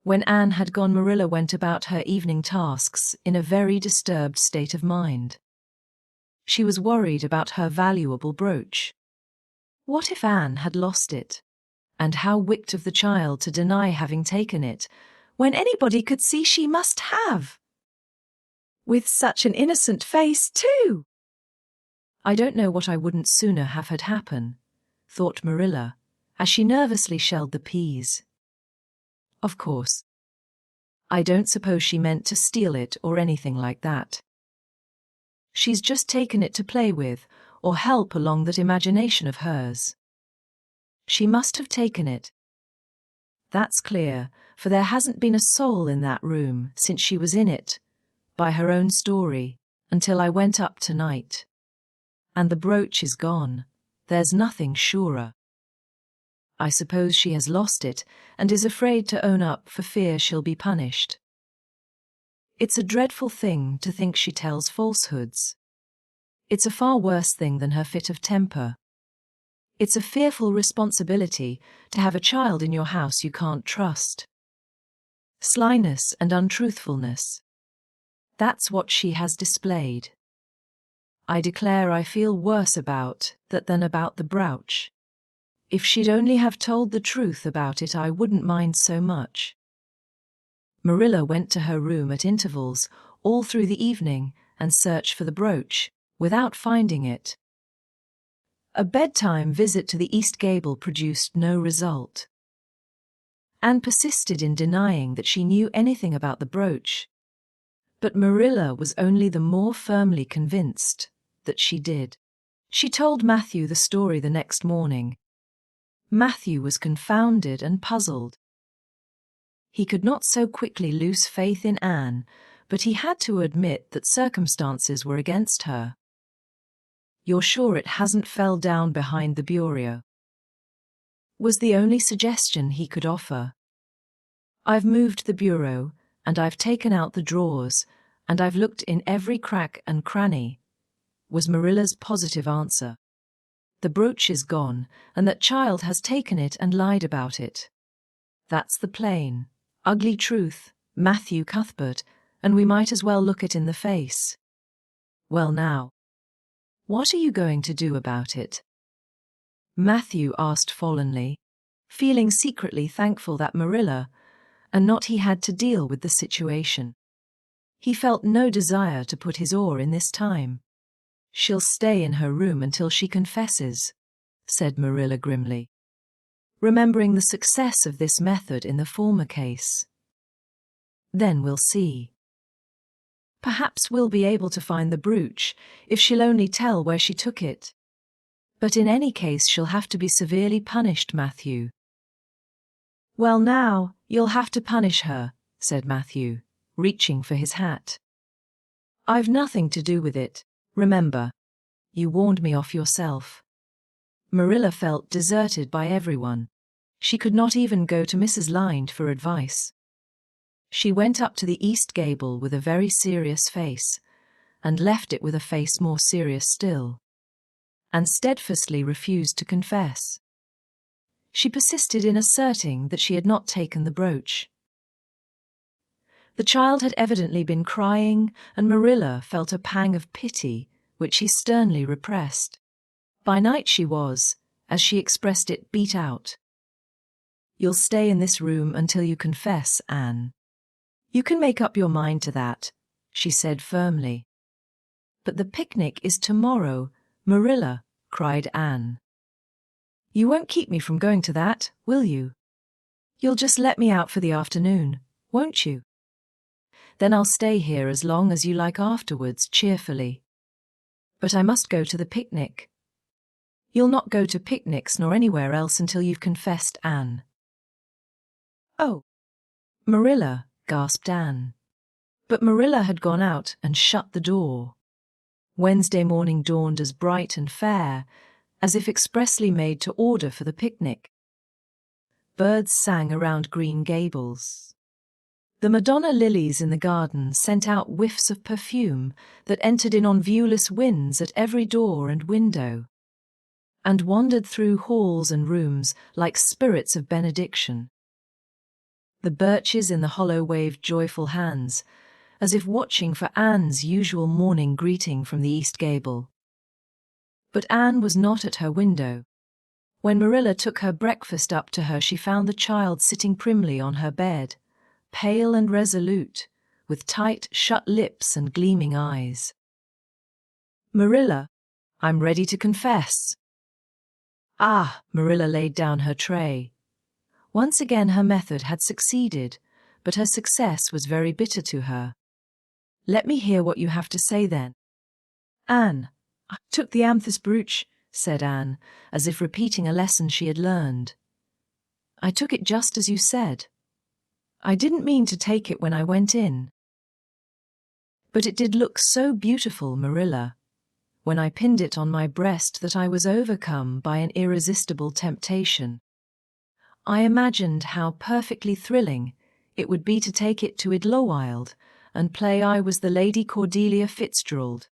When Anne had gone, Marilla went about her evening tasks in a very disturbed state of mind. She was worried about her valuable brooch. What if Anne had lost it? And how wicked of the child to deny having taken it, when anybody could see she must have. With such an innocent face, too. I don't know what I wouldn't sooner have had happen, thought Marilla, as she nervously shelled the peas. Of course. I don't suppose she meant to steal it or anything like that. She's just taken it to play with, or help along that imagination of hers. She must have taken it. That's clear, for there hasn't been a soul in that room since she was in it, by her own story, until I went up tonight. And the brooch is gone. There's nothing surer. I suppose she has lost it and is afraid to own up for fear she'll be punished. It's a dreadful thing to think she tells falsehoods. It's a far worse thing than her fit of temper. It's a fearful responsibility to have a child in your house you can't trust. Slyness and untruthfulness. That's what she has displayed. I declare I feel worse about that than about the brooch. If she'd only have told the truth about it, I wouldn't mind so much. Marilla went to her room at intervals all through the evening and searched for the brooch, without finding it. A bedtime visit to the east gable produced no result. Anne persisted in denying that she knew anything about the brooch, but Marilla was only the more firmly convinced that she did. She told Matthew the story the next morning. Matthew was confounded and puzzled. He could not so quickly lose faith in Anne, but he had to admit that circumstances were against her. "You're sure it hasn't fell down behind the bureau?" was the only suggestion he could offer. "I've moved the bureau, and I've taken out the drawers, and I've looked in every crack and cranny," was Marilla's positive answer. "The brooch is gone, and that child has taken it and lied about it. That's the plain, ugly truth, Matthew Cuthbert, and we might as well look it in the face. Well now, what are you going to do about it?" Matthew asked fallenly, feeling secretly thankful that Marilla, and not he, had to deal with the situation. He felt no desire to put his oar in this time. "She'll stay in her room until she confesses," said Marilla grimly, remembering the success of this method in the former case. "Then we'll see. Perhaps we'll be able to find the brooch if she'll only tell where she took it. But in any case she'll have to be severely punished, Matthew." "Well now, you'll have to punish her," said Matthew, reaching for his hat. "I've nothing to do with it, remember. You warned me off yourself." Marilla felt deserted by everyone. She could not even go to Mrs. Lynde for advice. She went up to the east gable with a very serious face, and left it with a face more serious still, and steadfastly refused to confess. She persisted in asserting that she had not taken the brooch. The child had evidently been crying, and Marilla felt a pang of pity, which she sternly repressed. By night she was, as she expressed it, beat out. "You'll stay in this room until you confess, Anne. You can make up your mind to that," she said firmly. "But the picnic is tomorrow, Marilla," cried Anne. "You won't keep me from going to that, will you? You'll just let me out for the afternoon, won't you? Then I'll stay here as long as you like afterwards, cheerfully. But I must go to the picnic." "You'll not go to picnics nor anywhere else until you've confessed, Anne." "Oh, Marilla," gasped Anne. But Marilla had gone out and shut the door. Wednesday morning dawned as bright and fair, as if expressly made to order for the picnic. Birds sang around Green Gables. The Madonna lilies in the garden sent out whiffs of perfume that entered in on viewless winds at every door and window, and wandered through halls and rooms like spirits of benediction. The birches in the hollow waved joyful hands, as if watching for Anne's usual morning greeting from the east gable. But Anne was not at her window. When Marilla took her breakfast up to her, she found the child sitting primly on her bed, pale and resolute, with tight, shut lips and gleaming eyes. "Marilla, I'm ready to confess." Ah, Marilla laid down her tray. Once again her method had succeeded, but her success was very bitter to her. Let me hear what you have to say then. Anne, I took the amethyst brooch, said Anne, as if repeating a lesson she had learned. I took it just as you said. I didn't mean to take it when I went in. But it did look so beautiful, Marilla, when I pinned it on my breast that I was overcome by an irresistible temptation. I imagined how perfectly thrilling it would be to take it to Idlewild and play I was the Lady Cordelia Fitzgerald.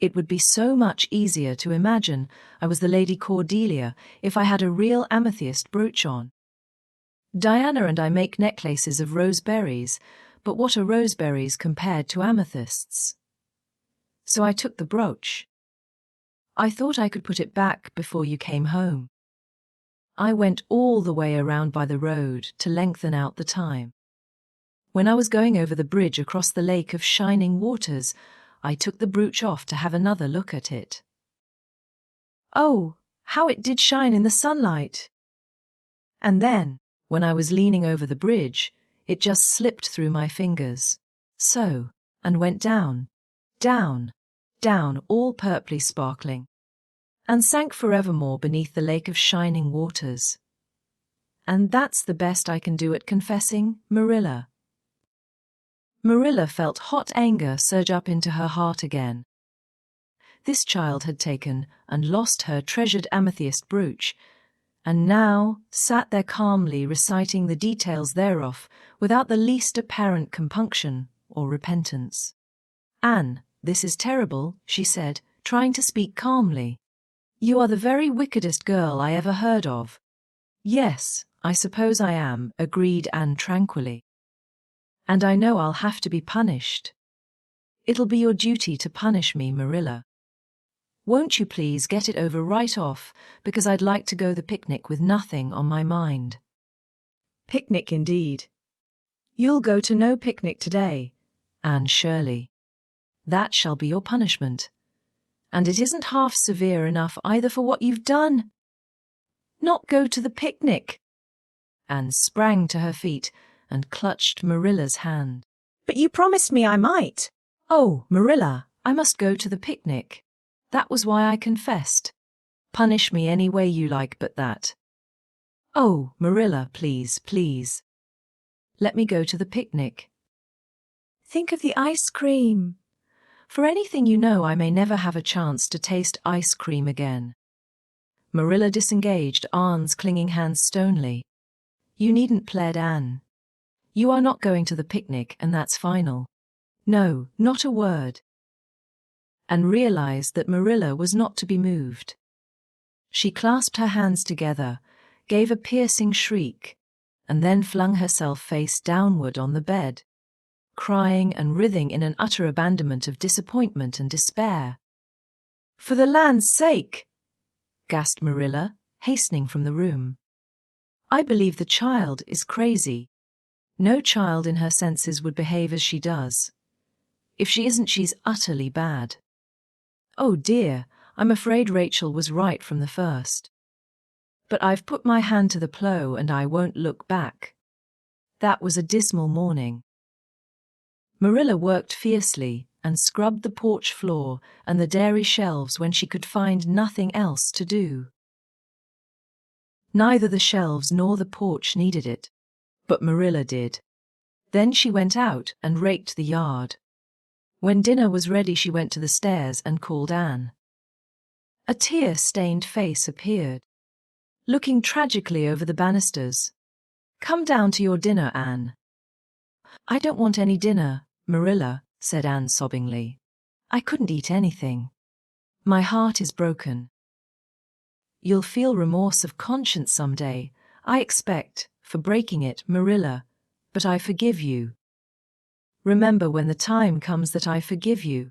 It would be so much easier to imagine I was the Lady Cordelia if I had a real amethyst brooch on. Diana and I make necklaces of roseberries, but what are roseberries compared to amethysts? So I took the brooch. I thought I could put it back before you came home. I went all the way around by the road to lengthen out the time. When I was going over the bridge across the lake of shining waters, I took the brooch off to have another look at it. Oh, how it did shine in the sunlight! And then, when I was leaning over the bridge, it just slipped through my fingers. So, and went down, down, down, all purply sparkling, and sank forevermore beneath the lake of shining waters. And that's the best I can do at confessing, Marilla. Marilla felt hot anger surge up into her heart again. This child had taken and lost her treasured amethyst brooch, and now sat there calmly reciting the details thereof without the least apparent compunction or repentance. Anne, this is terrible, she said, trying to speak calmly. You are the very wickedest girl I ever heard of. Yes, I suppose I am, agreed Anne tranquilly. And I know I'll have to be punished. It'll be your duty to punish me, Marilla. Won't you please get it over right off, because I'd like to go the picnic with nothing on my mind. Picnic indeed. You'll go to no picnic today, Anne Shirley. That shall be your punishment. And it isn't half severe enough either for what you've done. Not go to the picnic. Anne sprang to her feet and clutched Marilla's hand. But you promised me I might. Oh, Marilla, I must go to the picnic. That was why I confessed. Punish me any way you like but that. Oh, Marilla, please, please. Let me go to the picnic. Think of the ice cream. For anything you know, I may never have a chance to taste ice cream again. Marilla disengaged Anne's clinging hands stonily. You needn't, pled Anne. You are not going to the picnic, and that's final. No, not a word. And realized that Marilla was not to be moved. She clasped her hands together, gave a piercing shriek, and then flung herself face downward on the bed, crying and writhing in an utter abandonment of disappointment and despair. For the land's sake, gasped Marilla, hastening from the room. I believe the child is crazy. No child in her senses would behave as she does. If she isn't, she's utterly bad. Oh dear, I'm afraid Rachel was right from the first. But I've put my hand to the plow and I won't look back. That was a dismal morning. Marilla worked fiercely and scrubbed the porch floor and the dairy shelves when she could find nothing else to do. Neither the shelves nor the porch needed it, but Marilla did. Then she went out and raked the yard. When dinner was ready, she went to the stairs and called Anne. A tear-stained face appeared, looking tragically over the banisters. Come down to your dinner, Anne. I don't want any dinner, Marilla, said Anne sobbingly. I couldn't eat anything. My heart is broken. You'll feel remorse of conscience someday, I expect, for breaking it, Marilla, but I forgive you. Remember when the time comes that I forgive you.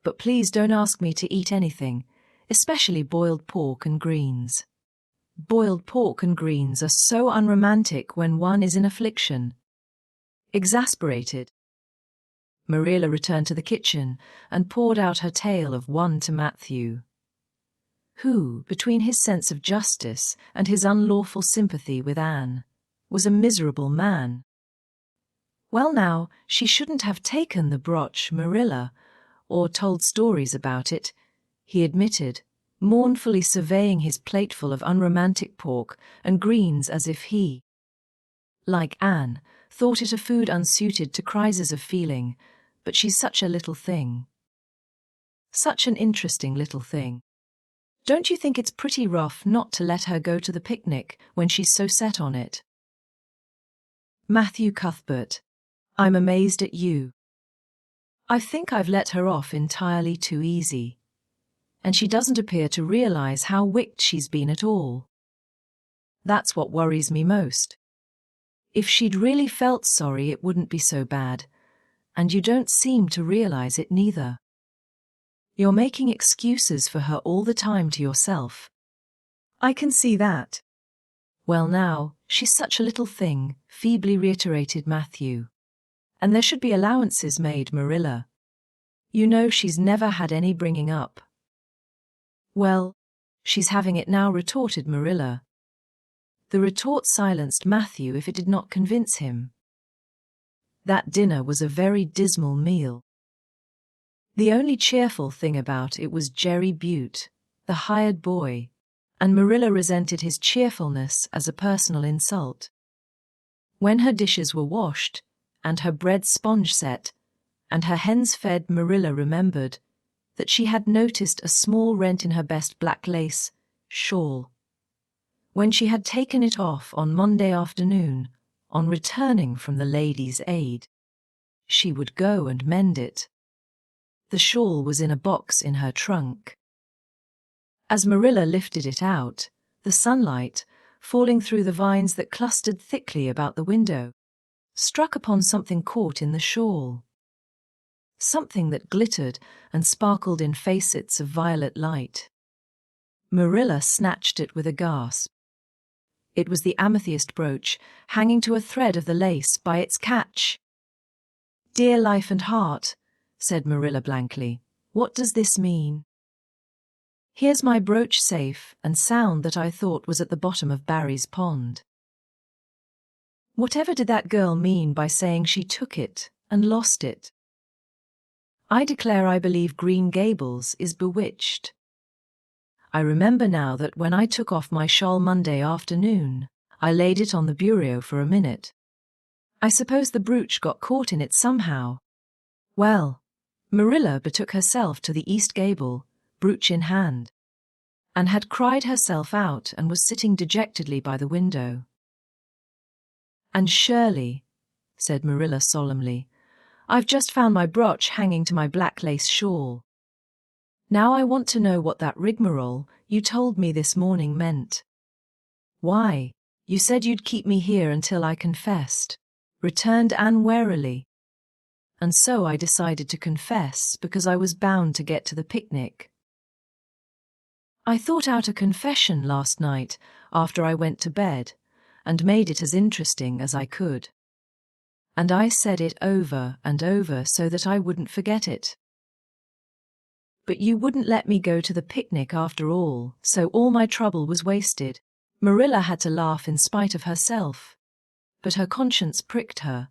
But please don't ask me to eat anything, especially boiled pork and greens. Boiled pork and greens are so unromantic when one is in affliction. Exasperated, Marilla returned to the kitchen and poured out her tale of one to Matthew. who, between his sense of justice and his unlawful sympathy with Anne, was a miserable man. Well now, she shouldn't have taken the brooch, Marilla, or told stories about it, he admitted, mournfully surveying his plateful of unromantic pork and greens as if he, like Anne, thought it a food unsuited to crises of feeling, but she's such a little thing. Such an interesting little thing. Don't you think it's pretty rough not to let her go to the picnic when she's so set on it? Matthew Cuthbert, I'm amazed at you. I think I've let her off entirely too easy. And she doesn't appear to realize how wicked she's been at all. That's what worries me most. If she'd really felt sorry, it wouldn't be so bad, and you don't seem to realize it neither. You're making excuses for her all the time to yourself. I can see that. Well now, she's such a little thing, feebly reiterated Matthew. And there should be allowances made, Marilla. You know she's never had any bringing up. Well, she's having it now, retorted Marilla. The retort silenced Matthew if it did not convince him. That dinner was a very dismal meal. The only cheerful thing about it was Jerry Butte, the hired boy, and Marilla resented his cheerfulness as a personal insult. When her dishes were washed, and her bread sponge set, and her hens fed, Marilla remembered that she had noticed a small rent in her best black lace shawl. When she had taken it off on Monday afternoon, on returning from the Ladies' Aid, she would go and mend it. The shawl was in a box in her trunk. As Marilla lifted it out, the sunlight, falling through the vines that clustered thickly about the window, struck upon something caught in the shawl. Something that glittered and sparkled in facets of violet light. Marilla snatched it with a gasp. It was the amethyst brooch, hanging to a thread of the lace by its catch. "Dear life and heart," said Marilla blankly, "what does this mean?" "Here's my brooch safe and sound that I thought was at the bottom of Barry's pond." Whatever did that girl mean by saying she took it and lost it? I declare I believe Green Gables is bewitched. I remember now that when I took off my shawl Monday afternoon, I laid it on the bureau for a minute. I suppose the brooch got caught in it somehow. Well, Marilla betook herself to the east gable, brooch in hand, and had cried herself out and was sitting dejectedly by the window. "And Shirley," said Marilla solemnly, "I've just found my brooch hanging to my black lace shawl. Now I want to know what that rigmarole you told me this morning meant." "Why, you said you'd keep me here until I confessed," returned Anne warily. "And so I decided to confess because I was bound to get to the picnic. I thought out a confession last night after I went to bed and made it as interesting as I could. And I said it over and over so that I wouldn't forget it. But you wouldn't let me go to the picnic after all, so all my trouble was wasted." Marilla had to laugh in spite of herself, but her conscience pricked her.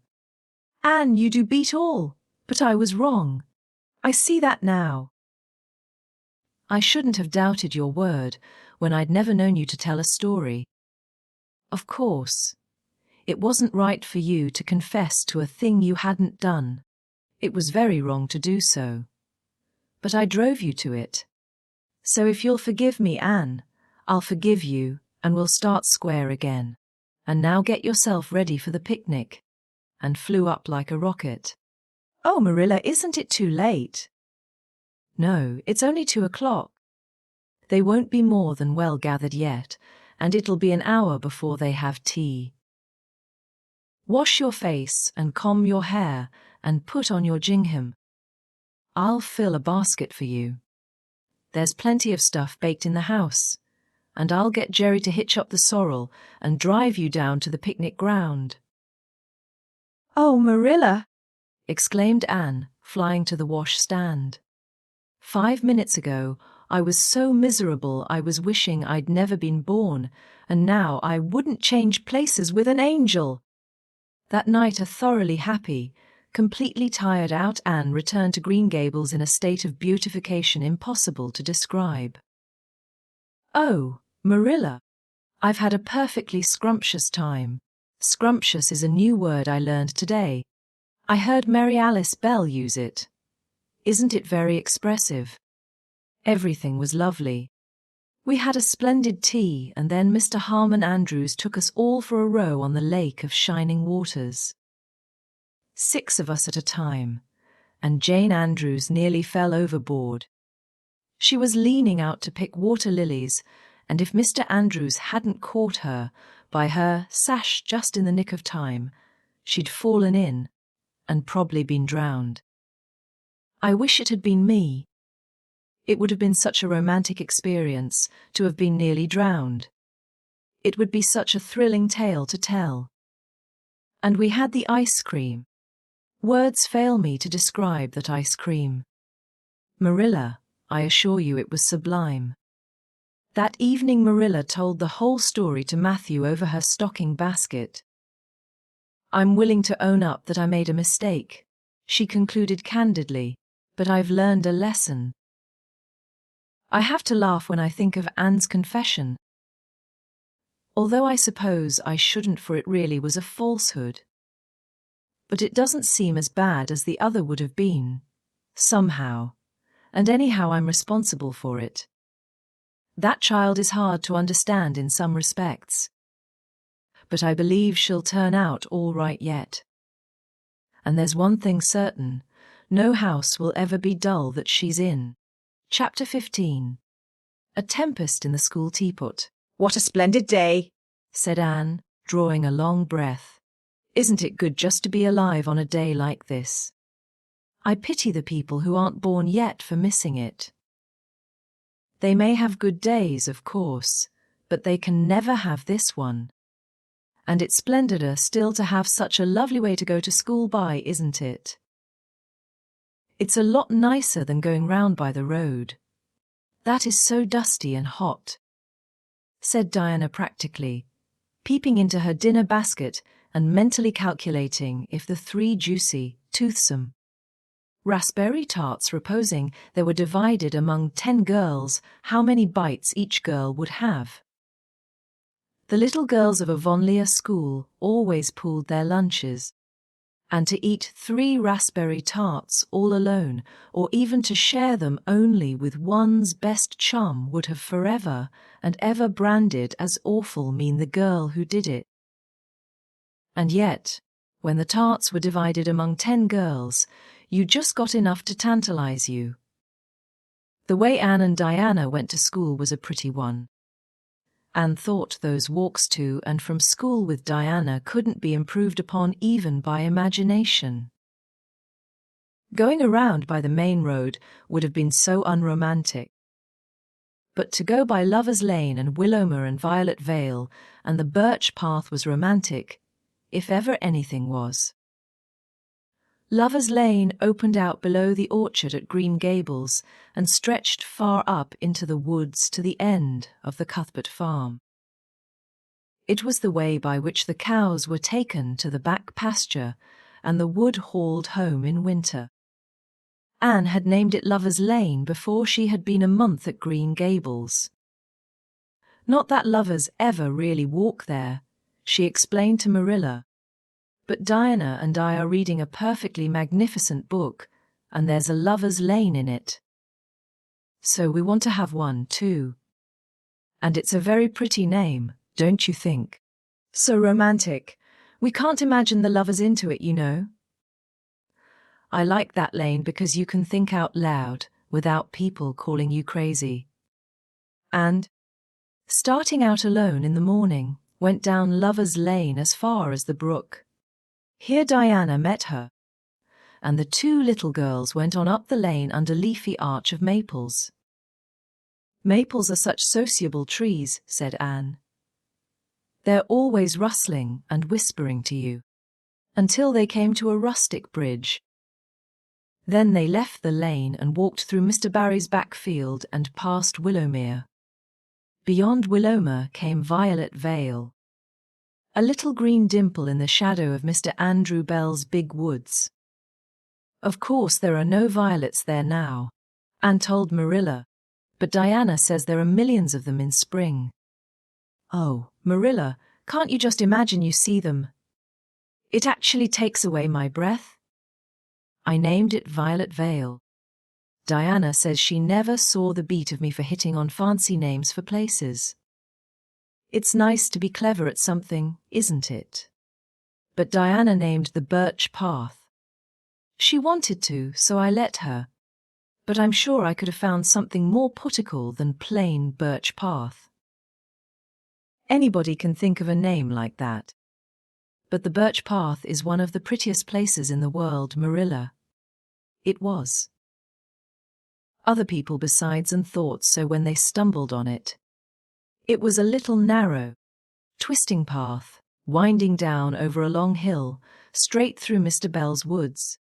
"Anne, you do beat all, but I was wrong. I see that now." "I shouldn't have doubted your word when I'd never known you to tell a story. Of course, it wasn't right for you to confess to a thing you hadn't done. It was very wrong to do so. But I drove you to it. So if you'll forgive me, Anne, I'll forgive you, and we'll start square again. And now get yourself ready for the picnic." And flew up like a rocket. "Oh, Marilla, isn't it too late?" "No, it's only 2:00. They won't be more than well gathered yet, and it'll be an hour before they have tea. Wash your face and comb your hair and put on your gingham. I'll fill a basket for you. There's plenty of stuff baked in the house, and I'll get Jerry to hitch up the sorrel and drive you down to the picnic ground." "Oh, Marilla," exclaimed Anne, flying to the wash stand. 5 minutes ago, I was so miserable I was wishing I'd never been born, and now I wouldn't change places with an angel." That night, a thoroughly happy, completely tired out Anne returned to Green Gables in a state of beautification impossible to describe. "Oh, Marilla, I've had a perfectly scrumptious time." Scrumptious is a new word I learned today. I heard Mary Alice Bell use it. Isn't it very expressive? Everything was lovely. We had a splendid tea, and then Mr. Harmon Andrews took us all for a row on the lake of shining waters. 6 of us at a time, and Jane Andrews nearly fell overboard. She was leaning out to pick water lilies, and if Mr. Andrews hadn't caught her by her sash just in the nick of time, she'd fallen in and probably been drowned. I wish it had been me. It would have been such a romantic experience to have been nearly drowned. It would be such a thrilling tale to tell. And we had the ice cream. Words fail me to describe that ice cream. Marilla, I assure you it was sublime. That evening Marilla told the whole story to Matthew over her stocking basket. "I'm willing to own up that I made a mistake," she concluded candidly, "but I've learned a lesson. I have to laugh when I think of Anne's confession. Although I suppose I shouldn't, for it really was a falsehood. But it doesn't seem as bad as the other would have been, somehow, and anyhow I'm responsible for it. That child is hard to understand in some respects. But I believe she'll turn out all right yet. And there's one thing certain, no house will ever be dull that she's in." Chapter 15. A tempest in the school teapot. What a splendid day, said Anne, drawing a long breath. Isn't it good just to be alive on a day like this? I pity the people who aren't born yet for missing it. They may have good days, of course, but they can never have this one. And it's splendider still to have such a lovely way to go to school by, isn't it? It's a lot nicer than going round by the road. That is so dusty and hot, said Diana practically, peeping into her dinner basket and mentally calculating if the 3 juicy, toothsome raspberry tarts reposing there were divided among 10 girls, how many bites each girl would have. The little girls of Avonlea school always pooled their lunches, and to eat 3 raspberry tarts all alone, or even to share them only with one's best chum, would have forever and ever branded as awful mean the girl who did it. And yet, when the tarts were divided among 10 girls, you just got enough to tantalize you. The way Anne and Diana went to school was a pretty one. Anne thought those walks to and from school with Diana couldn't be improved upon even by imagination. Going around by the main road would have been so unromantic. But to go by Lover's Lane and Willowmer and Violet Vale and the Birch Path was romantic, if ever anything was. Lover's Lane opened out below the orchard at Green Gables and stretched far up into the woods to the end of the Cuthbert farm. It was the way by which the cows were taken to the back pasture and the wood hauled home in winter. Anne had named it Lover's Lane before she had been a month at Green Gables. Not that lovers ever really walk there, she explained to Marilla. But Diana and I are reading a perfectly magnificent book, and there's a lover's lane in it. So we want to have one too. And it's a very pretty name, don't you think? So romantic. We can't imagine the lovers into it, you know. I like that lane because you can think out loud without people calling you crazy. And, starting out alone in the morning, went down Lover's Lane as far as the brook. Here Diana met her, and the 2 little girls went on up the lane under leafy arch of maples. Maples are such sociable trees, said Anne. They're always rustling and whispering to you, until they came to a rustic bridge. Then they left the lane and walked through Mr. Barry's back field and past Willowmere. Beyond Willowmere came Violet Vale, a little green dimple in the shadow of Mr. Andrew Bell's big woods. Of course there are no violets there now, Anne told Marilla, but Diana says there are millions of them in spring. Oh, Marilla, can't you just imagine you see them? It actually takes away my breath. I named it Violet Vale. Diana says she never saw the beat of me for hitting on fancy names for places. It's nice to be clever at something, isn't it? But Diana named the Birch Path. She wanted to, so I let her. But I'm sure I could have found something more poetical than plain Birch Path. Anybody can think of a name like that. But the Birch Path is one of the prettiest places in the world, Marilla. It was. Other people besides and thought so when they stumbled on it. It was a little narrow, twisting path, winding down over a long hill, straight through Mr. Bell's woods.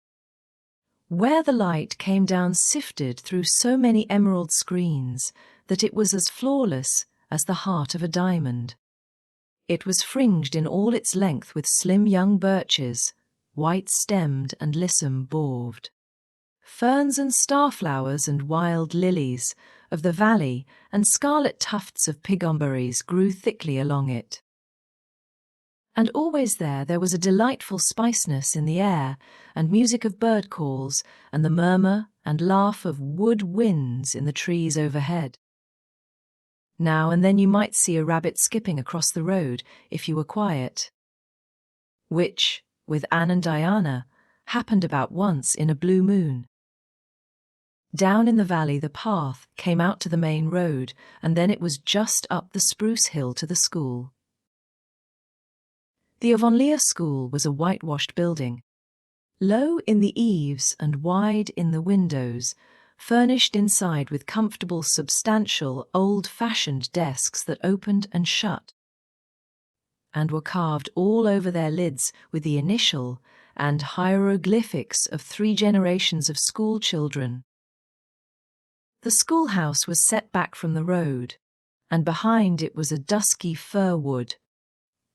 Where the light came down sifted through so many emerald screens that it was as flawless as the heart of a diamond. It was fringed in all its length with slim young birches, white-stemmed and lissom-boughed. Ferns and starflowers and wild lilies of the valley and scarlet tufts of pigomberries grew thickly along it. And always there was a delightful spiciness in the air and music of bird calls and the murmur and laugh of wood winds in the trees overhead. Now and then you might see a rabbit skipping across the road if you were quiet. Which, with Anne and Diana, happened about once in a blue moon. Down in the valley the path came out to the main road, and then it was just up the spruce hill to the school. The Avonlea school was a whitewashed building, low in the eaves and wide in the windows, furnished inside with comfortable, substantial, old-fashioned desks that opened and shut, and were carved all over their lids with the initial and hieroglyphics of 3 generations of school children. The schoolhouse was set back from the road, and behind it was a dusky fir wood,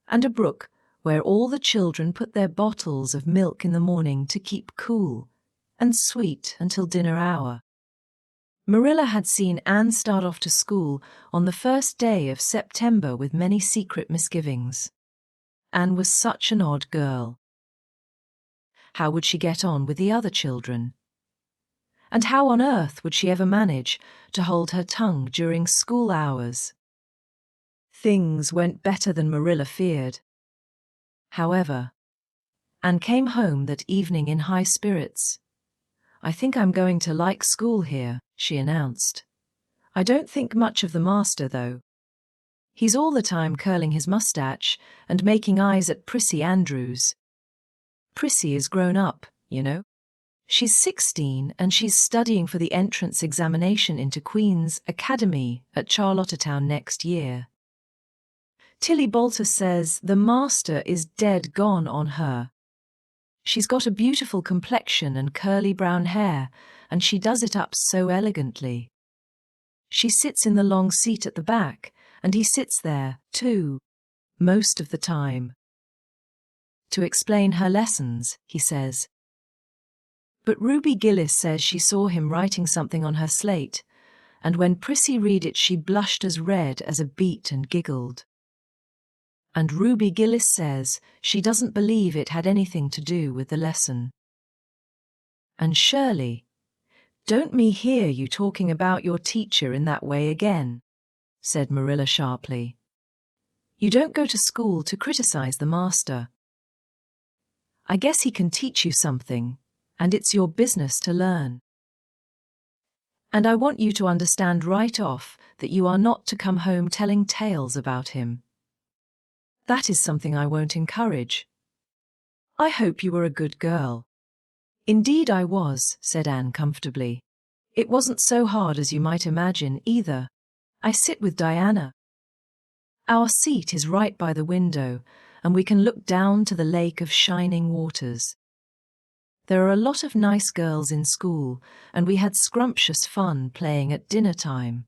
and a brook where all the children put their bottles of milk in the morning to keep cool and sweet until dinner hour. Marilla had seen Anne start off to school on the first day of September with many secret misgivings. Anne was such an odd girl. How would she get on with the other children? And how on earth would she ever manage to hold her tongue during school hours? Things went better than Marilla feared. However, Anne came home that evening in high spirits. "I think I'm going to like school here," she announced. "I don't think much of the master, though. He's all the time curling his mustache and making eyes at Prissy Andrews. Prissy is grown up, you know. She's 16 and she's studying for the entrance examination into Queen's Academy at Charlottetown next year. Tilly Bolter says the master is dead gone on her. She's got a beautiful complexion and curly brown hair, and she does it up so elegantly. She sits in the long seat at the back, and he sits there, too, most of the time. To explain her lessons, he says. But Ruby Gillis says she saw him writing something on her slate, and when Prissy read it she blushed as red as a beet and giggled. And Ruby Gillis says she doesn't believe it had anything to do with the lesson. And Shirley, don't me hear you talking about your teacher in that way again, said Marilla sharply. You don't go to school to criticize the master. I guess he can teach you something, and it's your business to learn. And I want you to understand right off that you are not to come home telling tales about him. That is something I won't encourage. I hope you were a good girl. Indeed I was, said Anne comfortably. It wasn't so hard as you might imagine, either. I sit with Diana. Our seat is right by the window, and we can look down to the lake of shining waters. There are a lot of nice girls in school, and we had scrumptious fun playing at dinner time.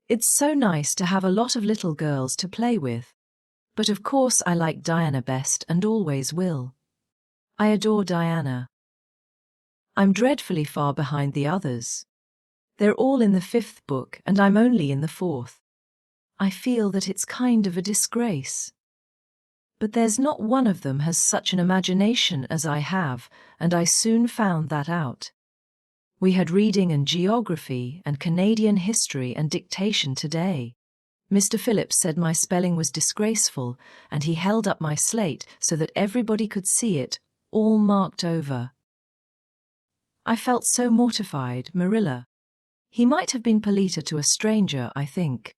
It's so nice to have a lot of little girls to play with. But of course I like Diana best and always will. I adore Diana. I'm dreadfully far behind the others. They're all in the 5th book and I'm only in the 4th. I feel that it's kind of a disgrace. But there's not one of them has such an imagination as I have, and I soon found that out. We had reading and geography and Canadian history and dictation today. Mr. Phillips said my spelling was disgraceful, and he held up my slate so that everybody could see it, all marked over. I felt so mortified, Marilla. He might have been Polita to a stranger, I think.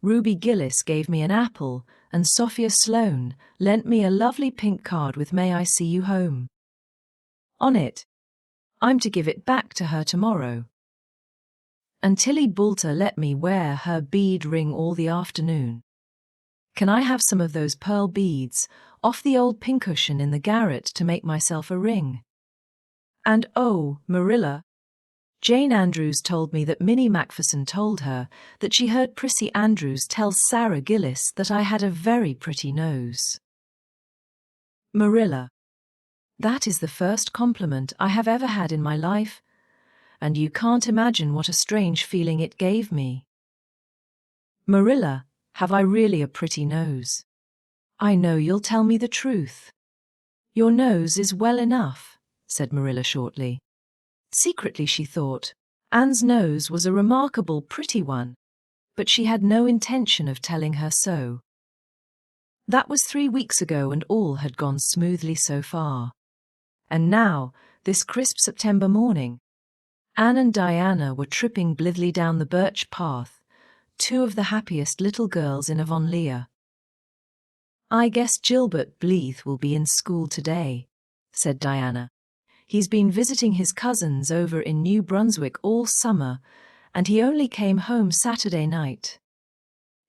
Ruby Gillis gave me an apple, and Sophia Sloane lent me a lovely pink card with "May I see you home" on it. I'm to give it back to her tomorrow. And Tilly Boulter let me wear her bead ring all the afternoon. Can I have some of those pearl beads off the old pincushion in the garret to make myself a ring? And oh, Marilla, Jane Andrews told me that Minnie Macpherson told her that she heard Prissy Andrews tell Sarah Gillis that I had a very pretty nose. Marilla, that is the first compliment I have ever had in my life, and you can't imagine what a strange feeling it gave me. Marilla, have I really a pretty nose? I know you'll tell me the truth. Your nose is well enough, said Marilla shortly. Secretly she thought Anne's nose was a remarkable pretty one, but she had no intention of telling her so. That was 3 weeks ago and all had gone smoothly so far. And now, this crisp September morning, Anne and Diana were tripping blithely down the birch path, 2 of the happiest little girls in Avonlea. I guess Gilbert Blythe will be in school today, said Diana. He's been visiting his cousins over in New Brunswick all summer, and he only came home Saturday night.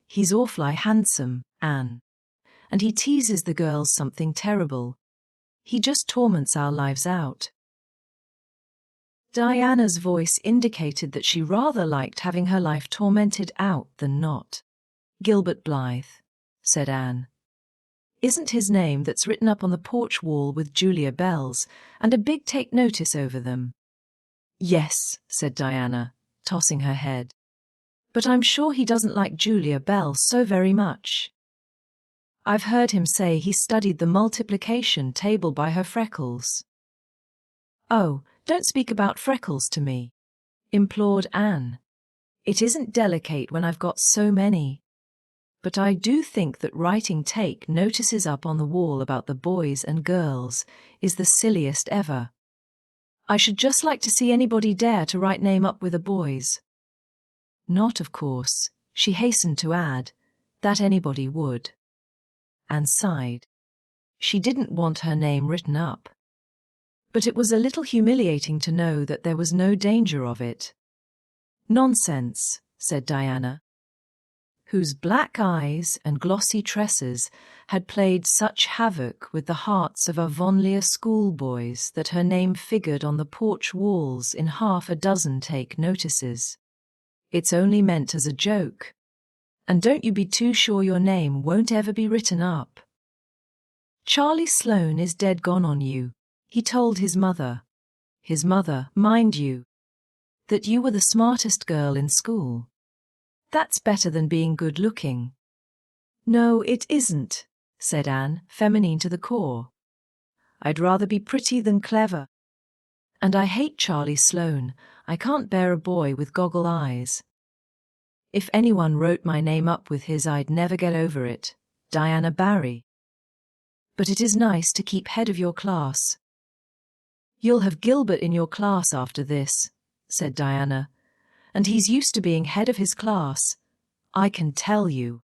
He's awfully handsome, Anne. And he teases the girls something terrible. He just torments our lives out. Diana's voice indicated that she rather liked having her life tormented out than not. Gilbert Blythe, said Anne. Isn't his name that's written up on the porch wall with Julia bells and a big take notice over them? Yes, said Diana, tossing her head. But I'm sure he doesn't like Julia Bell so very much. I've heard him say he studied the multiplication table by her freckles. Oh, don't speak about freckles to me, implored Anne. It isn't delicate when I've got so many. But I do think that writing take notices up on the wall about the boys and girls is the silliest ever. I should just like to see anybody dare to write name up with a boy's. Not, of course, she hastened to add, that anybody would. Anne sighed. She didn't want her name written up. But it was a little humiliating to know that there was no danger of it. Nonsense, said Diana, whose black eyes and glossy tresses had played such havoc with the hearts of Avonlea schoolboys that her name figured on the porch walls in 6 take notices. It's only meant as a joke. And don't you be too sure your name won't ever be written up. Charlie Sloane is dead gone on you, he told his mother. His mother, mind you. That you were the smartest girl in school. That's better than being good-looking. No, it isn't, said Anne, feminine to the core. I'd rather be pretty than clever. And I hate Charlie Sloane. I can't bear a boy with goggle eyes. If anyone wrote my name up with his, I'd never get over it. Diana Barry. But it is nice to keep head of your class. You'll have Gilbert in your class after this, said Diana, and he's used to being head of his class, I can tell you.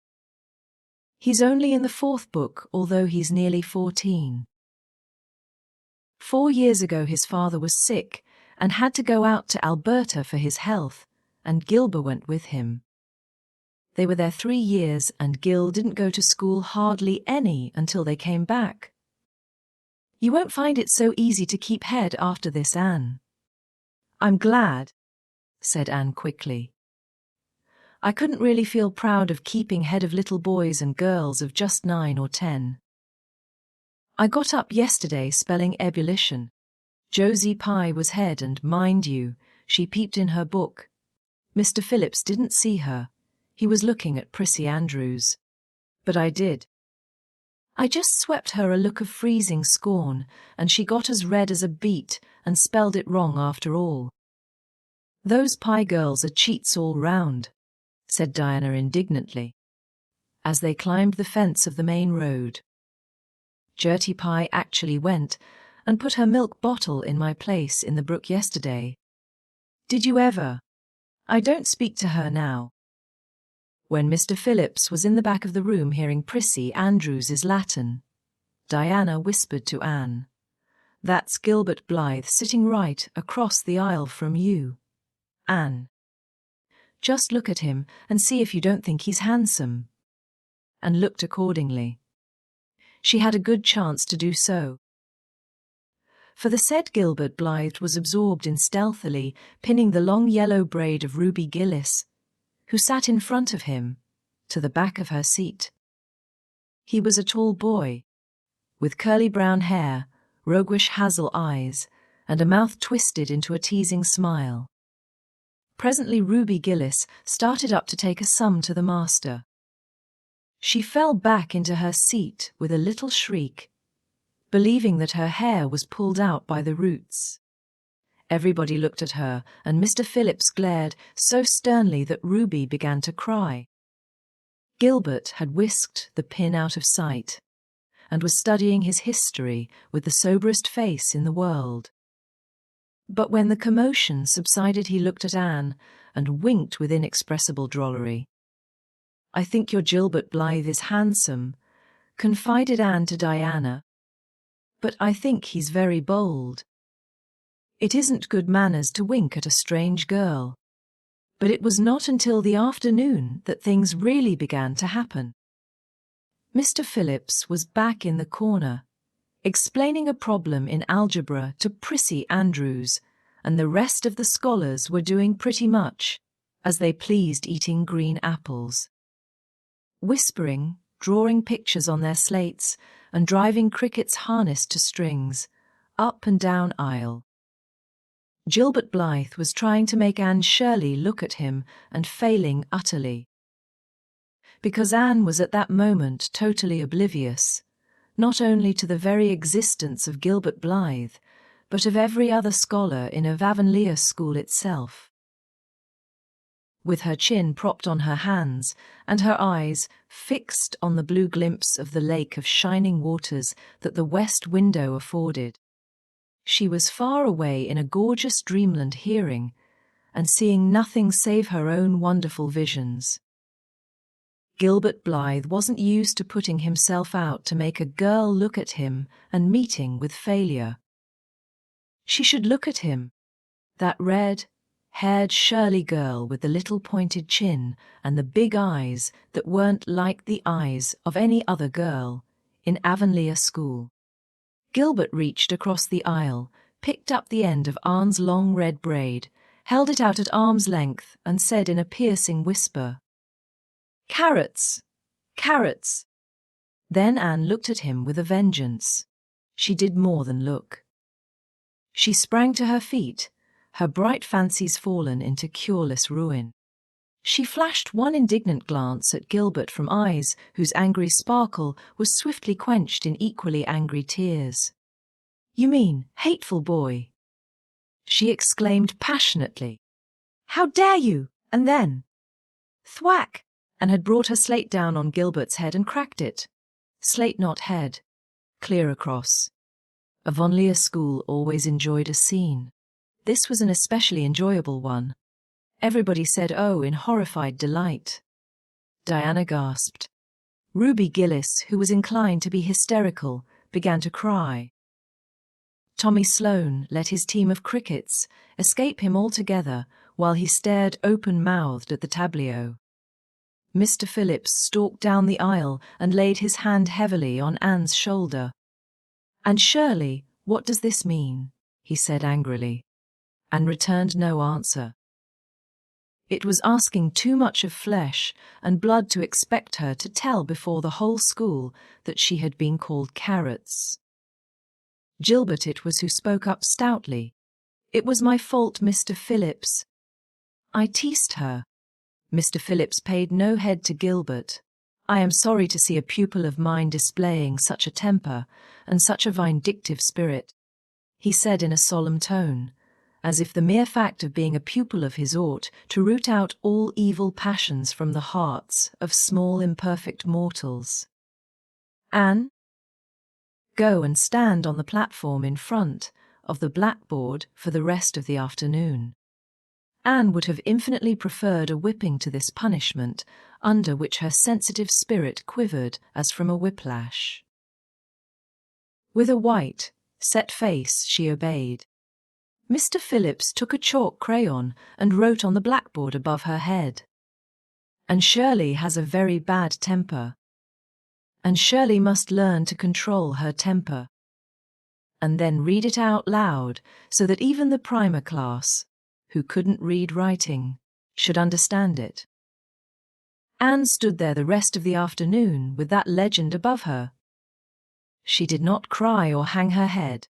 He's only in the 4th book, although he's nearly 14. 4 years ago his father was sick and had to go out to Alberta for his health, and Gilbert went with him. They were there 3 years, and Gil didn't go to school hardly any until they came back. You won't find it so easy to keep head after this, Anne. I'm glad, said Anne quickly. I couldn't really feel proud of keeping head of little boys and girls of just 9 or 10. I got up yesterday spelling ebullition. Josie Pye was head and, mind you, she peeped in her book. Mr. Phillips didn't see her. He was looking at Prissy Andrews. But I did. I just swept her a look of freezing scorn, and she got as red as a beet and spelled it wrong after all. Those Pye girls are cheats all round, said Diana indignantly, as they climbed the fence of the main road. Gertie Pye actually went and put her milk bottle in my place in the brook yesterday. Did you ever? I don't speak to her now. When Mr. Phillips was in the back of the room hearing Prissy Andrews's Latin, Diana whispered to Anne, "That's Gilbert Blythe sitting right across the aisle from you, Anne. Just look at him and see if you don't think he's handsome." And looked accordingly. She had a good chance to do so. For the said Gilbert Blythe was absorbed in stealthily pinning the long yellow braid of Ruby Gillis, who sat in front of him, to the back of her seat. He was a tall boy, with curly brown hair, roguish hazel eyes, and a mouth twisted into a teasing smile. Presently Ruby Gillis started up to take a sum to the master. She fell back into her seat with a little shriek, believing that her hair was pulled out by the roots. Everybody looked at her, and Mr. Phillips glared so sternly that Ruby began to cry. Gilbert had whisked the pin out of sight, and was studying his history with the soberest face in the world. But when the commotion subsided, he looked at Anne and winked with inexpressible drollery. "I think your Gilbert Blythe is handsome," confided Anne to Diana, "but I think he's very bold. It isn't good manners to wink at a strange girl." But it was not until the afternoon that things really began to happen. Mr. Phillips was back in the corner, explaining a problem in algebra to Prissy Andrews, and the rest of the scholars were doing pretty much as they pleased, eating green apples, whispering, drawing pictures on their slates, and driving crickets harnessed to strings, up and down aisle. Gilbert Blythe was trying to make Anne Shirley look at him and failing utterly. Because Anne was at that moment totally oblivious, not only to the very existence of Gilbert Blythe, but of every other scholar in Avonlea school itself. With her chin propped on her hands and her eyes fixed on the blue glimpse of the lake of shining waters that the west window afforded, she was far away in a gorgeous dreamland, hearing and seeing nothing save her own wonderful visions. Gilbert Blythe wasn't used to putting himself out to make a girl look at him and meeting with failure. She should look at him, that red-haired Shirley girl with the little pointed chin and the big eyes that weren't like the eyes of any other girl in Avonlea school. Gilbert reached across the aisle, picked up the end of Anne's long red braid, held it out at arm's length, and said in a piercing whisper, "Carrots! Carrots!" Then Anne looked at him with a vengeance. She did more than look. She sprang to her feet, her bright fancies fallen into cureless ruin. She flashed one indignant glance at Gilbert from eyes whose angry sparkle was swiftly quenched in equally angry tears. "You mean, hateful boy!" she exclaimed passionately. "How dare you!" And then, thwack, and had brought her slate down on Gilbert's head and cracked it. Slate not head, clear across. Avonlea school always enjoyed a scene. This was an especially enjoyable one. Everybody said "oh" in horrified delight. Diana gasped. Ruby Gillis, who was inclined to be hysterical, began to cry. Tommy Sloane let his team of crickets escape him altogether while he stared open-mouthed at the tableau. Mr. Phillips stalked down the aisle and laid his hand heavily on Anne's shoulder. "Anne Shirley, what does this mean?" he said angrily, and returned no answer. It was asking too much of flesh and blood to expect her to tell before the whole school that she had been called carrots. Gilbert it was who spoke up stoutly. "It was my fault, Mr. Phillips. I teased her." Mr. Phillips paid no heed to Gilbert. "I am sorry to see a pupil of mine displaying such a temper and such a vindictive spirit," he said in a solemn tone, as if the mere fact of being a pupil of his ought to root out all evil passions from the hearts of small imperfect mortals. "Anne, go and stand on the platform in front of the blackboard for the rest of the afternoon." Anne would have infinitely preferred a whipping to this punishment, under which her sensitive spirit quivered as from a whiplash. With a white, set face she obeyed. Mr. Phillips took a chalk crayon and wrote on the blackboard above her head, "Anne Shirley has a very bad temper. Anne Shirley must learn to control her temper." And then read it out loud so that even the primer class, who couldn't read writing, should understand it. Anne stood there the rest of the afternoon with that legend above her. She did not cry or hang her head.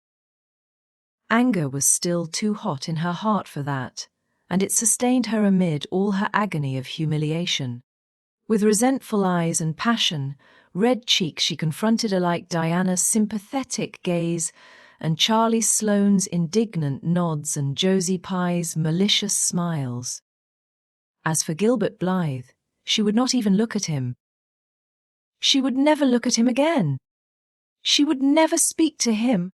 Anger was still too hot in her heart for that, and it sustained her amid all her agony of humiliation. With resentful eyes and passion, red cheeks, she confronted alike Diana's sympathetic gaze and Charlie Sloane's indignant nods and Josie Pye's malicious smiles. As for Gilbert Blythe, she would not even look at him. She would never look at him again. She would never speak to him.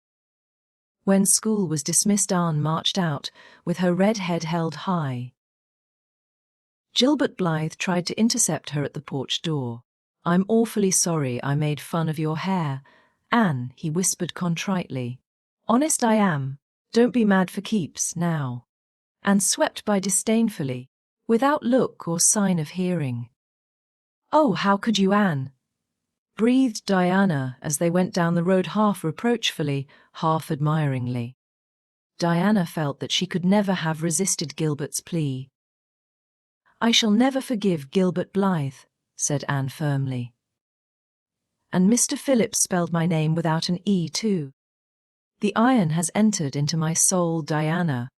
When school was dismissed, Anne marched out with her red head held high. Gilbert Blythe tried to intercept her at the porch door. "I'm awfully sorry I made fun of your hair, Anne," he whispered contritely. "Honest I am. Don't be mad for keeps, now." Anne swept by disdainfully, without look or sign of hearing. "Oh, how could you, Anne?" breathed Diana as they went down the road, half reproachfully, half admiringly. Diana felt that she could never have resisted Gilbert's plea. "I shall never forgive Gilbert Blythe," said Anne firmly. "And Mr. Phillips spelled my name without an E too. The iron has entered into my soul, Diana."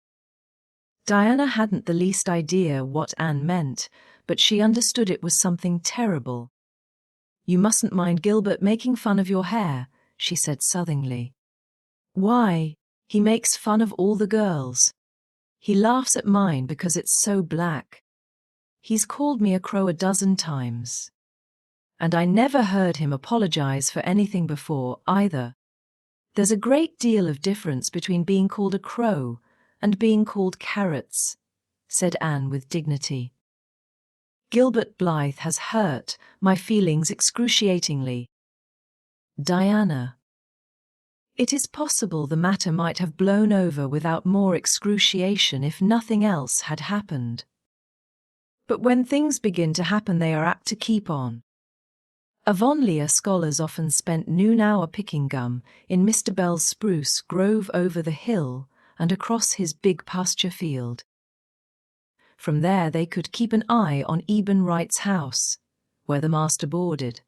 Diana hadn't the least idea what Anne meant, but she understood it was something terrible. "You mustn't mind Gilbert making fun of your hair," she said southingly. "Why, he makes fun of all the girls. He laughs at mine because it's so black. He's called me a crow a dozen times. And I never heard him apologize for anything before, either. There's a great deal of difference between being called a crow and being called carrots," said Anne with dignity. "Gilbert Blythe has hurt my feelings excruciatingly. Diana, it is possible the matter might have blown over without more excruciation if nothing else had happened. But when things begin to happen, they are apt to keep on. Avonlea scholars often spent noon hour picking gum in Mr. Bell's spruce grove over the hill and across his big pasture field. From there they could keep an eye on Eben Wright's house, where the master boarded.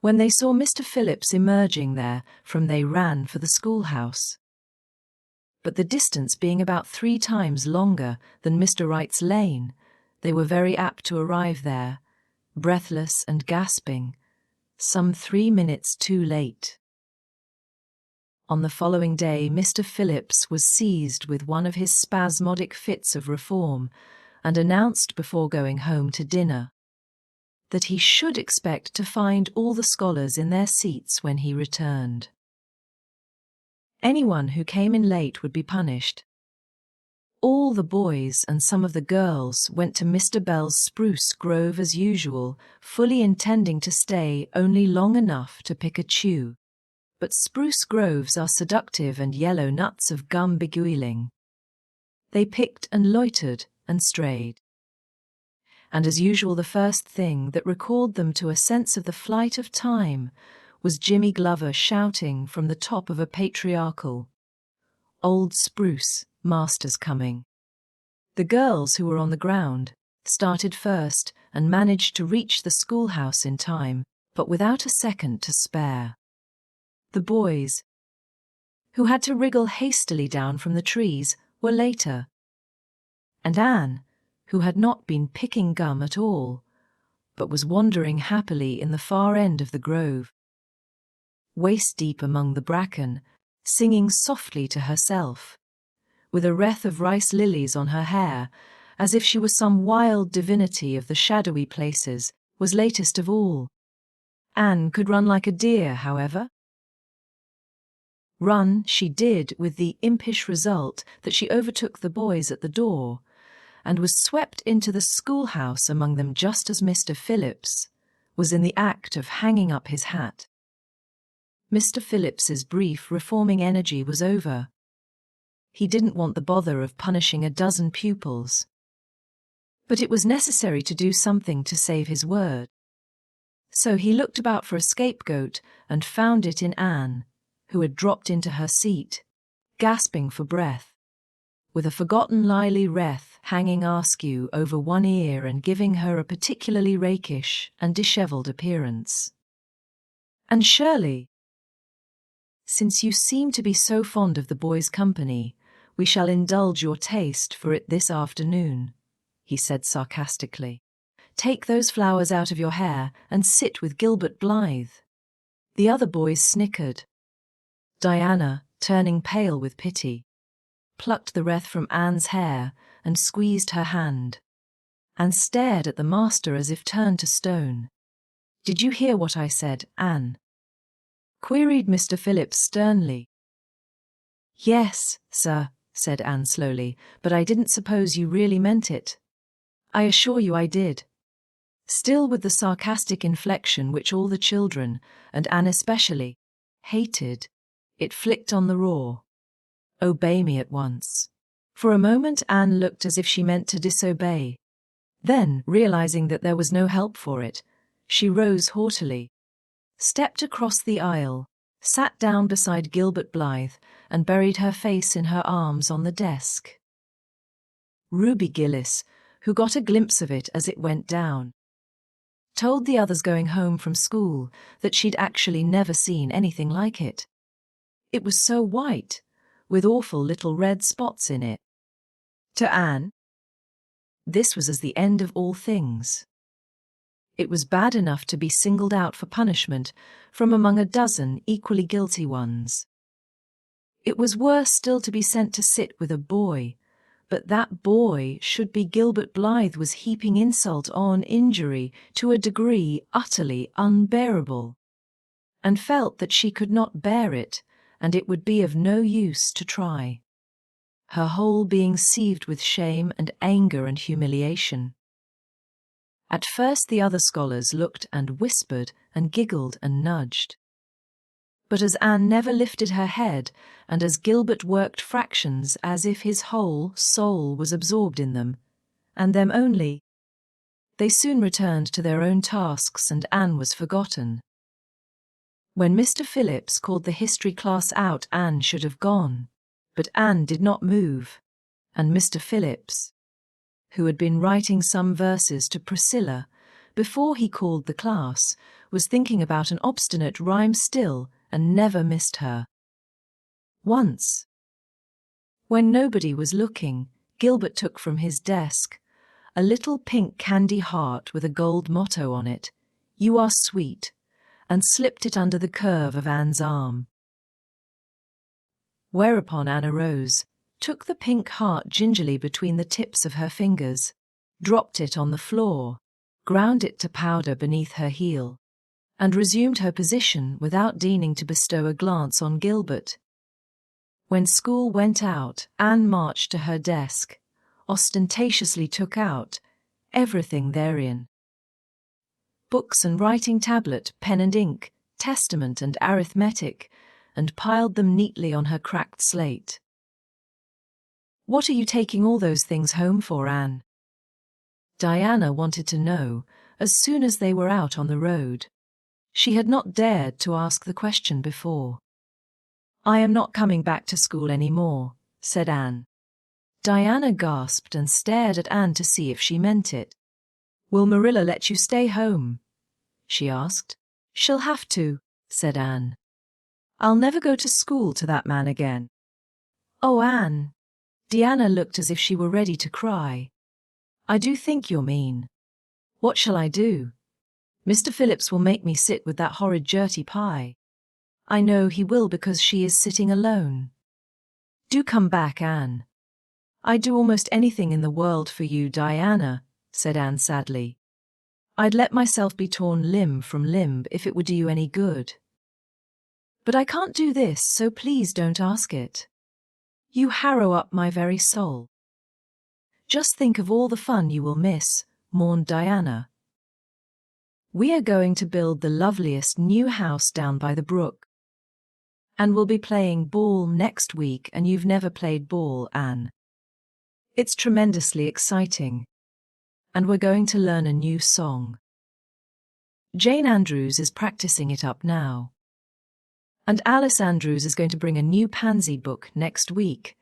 When they saw Mr. Phillips emerging therefrom, they ran for the schoolhouse. But the distance being about 3 times longer than Mr. Wright's lane, they were very apt to arrive there, breathless and gasping, some 3 minutes too late. On the following day, Mr. Phillips was seized with one of his spasmodic fits of reform and announced before going home to dinner that he should expect to find all the scholars in their seats when he returned. Anyone who came in late would be punished. All the boys and some of the girls went to Mr. Bell's spruce grove as usual, fully intending to stay only long enough to pick a chew. But spruce groves are seductive and yellow nuts of gum beguiling. They picked and loitered and strayed. And as usual, the first thing that recalled them to a sense of the flight of time was Jimmy Glover shouting from the top of a patriarchal old spruce, "Master's coming." The girls who were on the ground started first and managed to reach the schoolhouse in time, but without a second to spare. The boys, who had to wriggle hastily down from the trees, were later. And Anne, who had not been picking gum at all, but was wandering happily in the far end of the grove, waist-deep among the bracken, singing softly to herself, with a wreath of rice lilies on her hair, as if she were some wild divinity of the shadowy places, was latest of all. Anne could run like a deer, however. Run she did, with the impish result that she overtook the boys at the door, and was swept into the schoolhouse among them just as Mr. Phillips was in the act of hanging up his hat. Mr. Phillips's brief reforming energy was over. He didn't want the bother of punishing a dozen pupils. But it was necessary to do something to save his word. So he looked about for a scapegoat and found it in Anne, who had dropped into her seat, gasping for breath, with a forgotten lily wreath hanging askew over one ear and giving her a particularly rakish and dishevelled appearance. "Anne Shirley, since you seem to be so fond of the boys' company, we shall indulge your taste for it this afternoon," he said sarcastically. "Take those flowers out of your hair and sit with Gilbert Blythe." The other boys snickered. Diana, turning pale with pity, plucked the wreath from Anne's hair and squeezed her hand, and stared at the master as if turned to stone. "Did you hear what I said, Anne?" queried Mr. Phillips sternly. "Yes, sir," said Anne slowly, "but I didn't suppose you really meant it." "I assure you I did." Still with the sarcastic inflection which all the children, and Anne especially, hated, it flicked on the roar, "Obey me at once." For a moment Anne looked as if she meant to disobey. Then, realizing that there was no help for it, she rose haughtily, stepped across the aisle, sat down beside Gilbert Blythe, and buried her face in her arms on the desk. Ruby Gillis, who got a glimpse of it as it went down, told the others going home from school that she'd actually never seen anything like it. It was so white, with awful little red spots in it. To Anne, this was as the end of all things. It was bad enough to be singled out for punishment from among a dozen equally guilty ones. It was worse still to be sent to sit with a boy, but that boy should be Gilbert Blythe was heaping insult on injury to a degree utterly unbearable, and felt that she could not bear it, and it would be of no use to try. Her whole being seethed with shame and anger and humiliation. At first the other scholars looked and whispered and giggled and nudged. But as Anne never lifted her head, and as Gilbert worked fractions as if his whole soul was absorbed in them, and them only, they soon returned to their own tasks and Anne was forgotten. When Mr. Phillips called the history class out, Anne should have gone, but Anne did not move, and Mr. Phillips, who had been writing some verses to Priscilla before he called the class, was thinking about an obstinate rhyme still and never missed her. Once, when nobody was looking, Gilbert took from his desk a little pink candy heart with a gold motto on it, "You are sweet," and slipped it under the curve of Anne's arm. Whereupon Anne arose, took the pink heart gingerly between the tips of her fingers, dropped it on the floor, ground it to powder beneath her heel, and resumed her position without deigning to bestow a glance on Gilbert. When school went out, Anne marched to her desk, ostentatiously took out everything therein: books and writing tablet, pen and ink, testament and arithmetic, and piled them neatly on her cracked slate. "What are you taking all those things home for, Anne?" Diana wanted to know as soon as they were out on the road. She had not dared to ask the question before. "I am not coming back to school any more," said Anne. Diana gasped and stared at Anne to see if she meant it. "Will Marilla let you stay home?" she asked. "She'll have to," said Anne. "I'll never go to school to that man again." "Oh, Anne." Diana looked as if she were ready to cry. "I do think you're mean. What shall I do? Mr. Phillips will make me sit with that horrid Gertie pie. I know he will because she is sitting alone. Do come back, Anne." "I'd do almost anything in the world for you, Diana," said Anne sadly. "I'd let myself be torn limb from limb if it would do you any good. But I can't do this, so please don't ask it. You harrow up my very soul." "Just think of all the fun you will miss," mourned Diana. "We are going to build the loveliest new house down by the brook. And we'll be playing ball next week, and you've never played ball, Anne. It's tremendously exciting. And we're going to learn a new song. Jane Andrews is practicing it up now. And Alice Andrews is going to bring a new pansy book next week,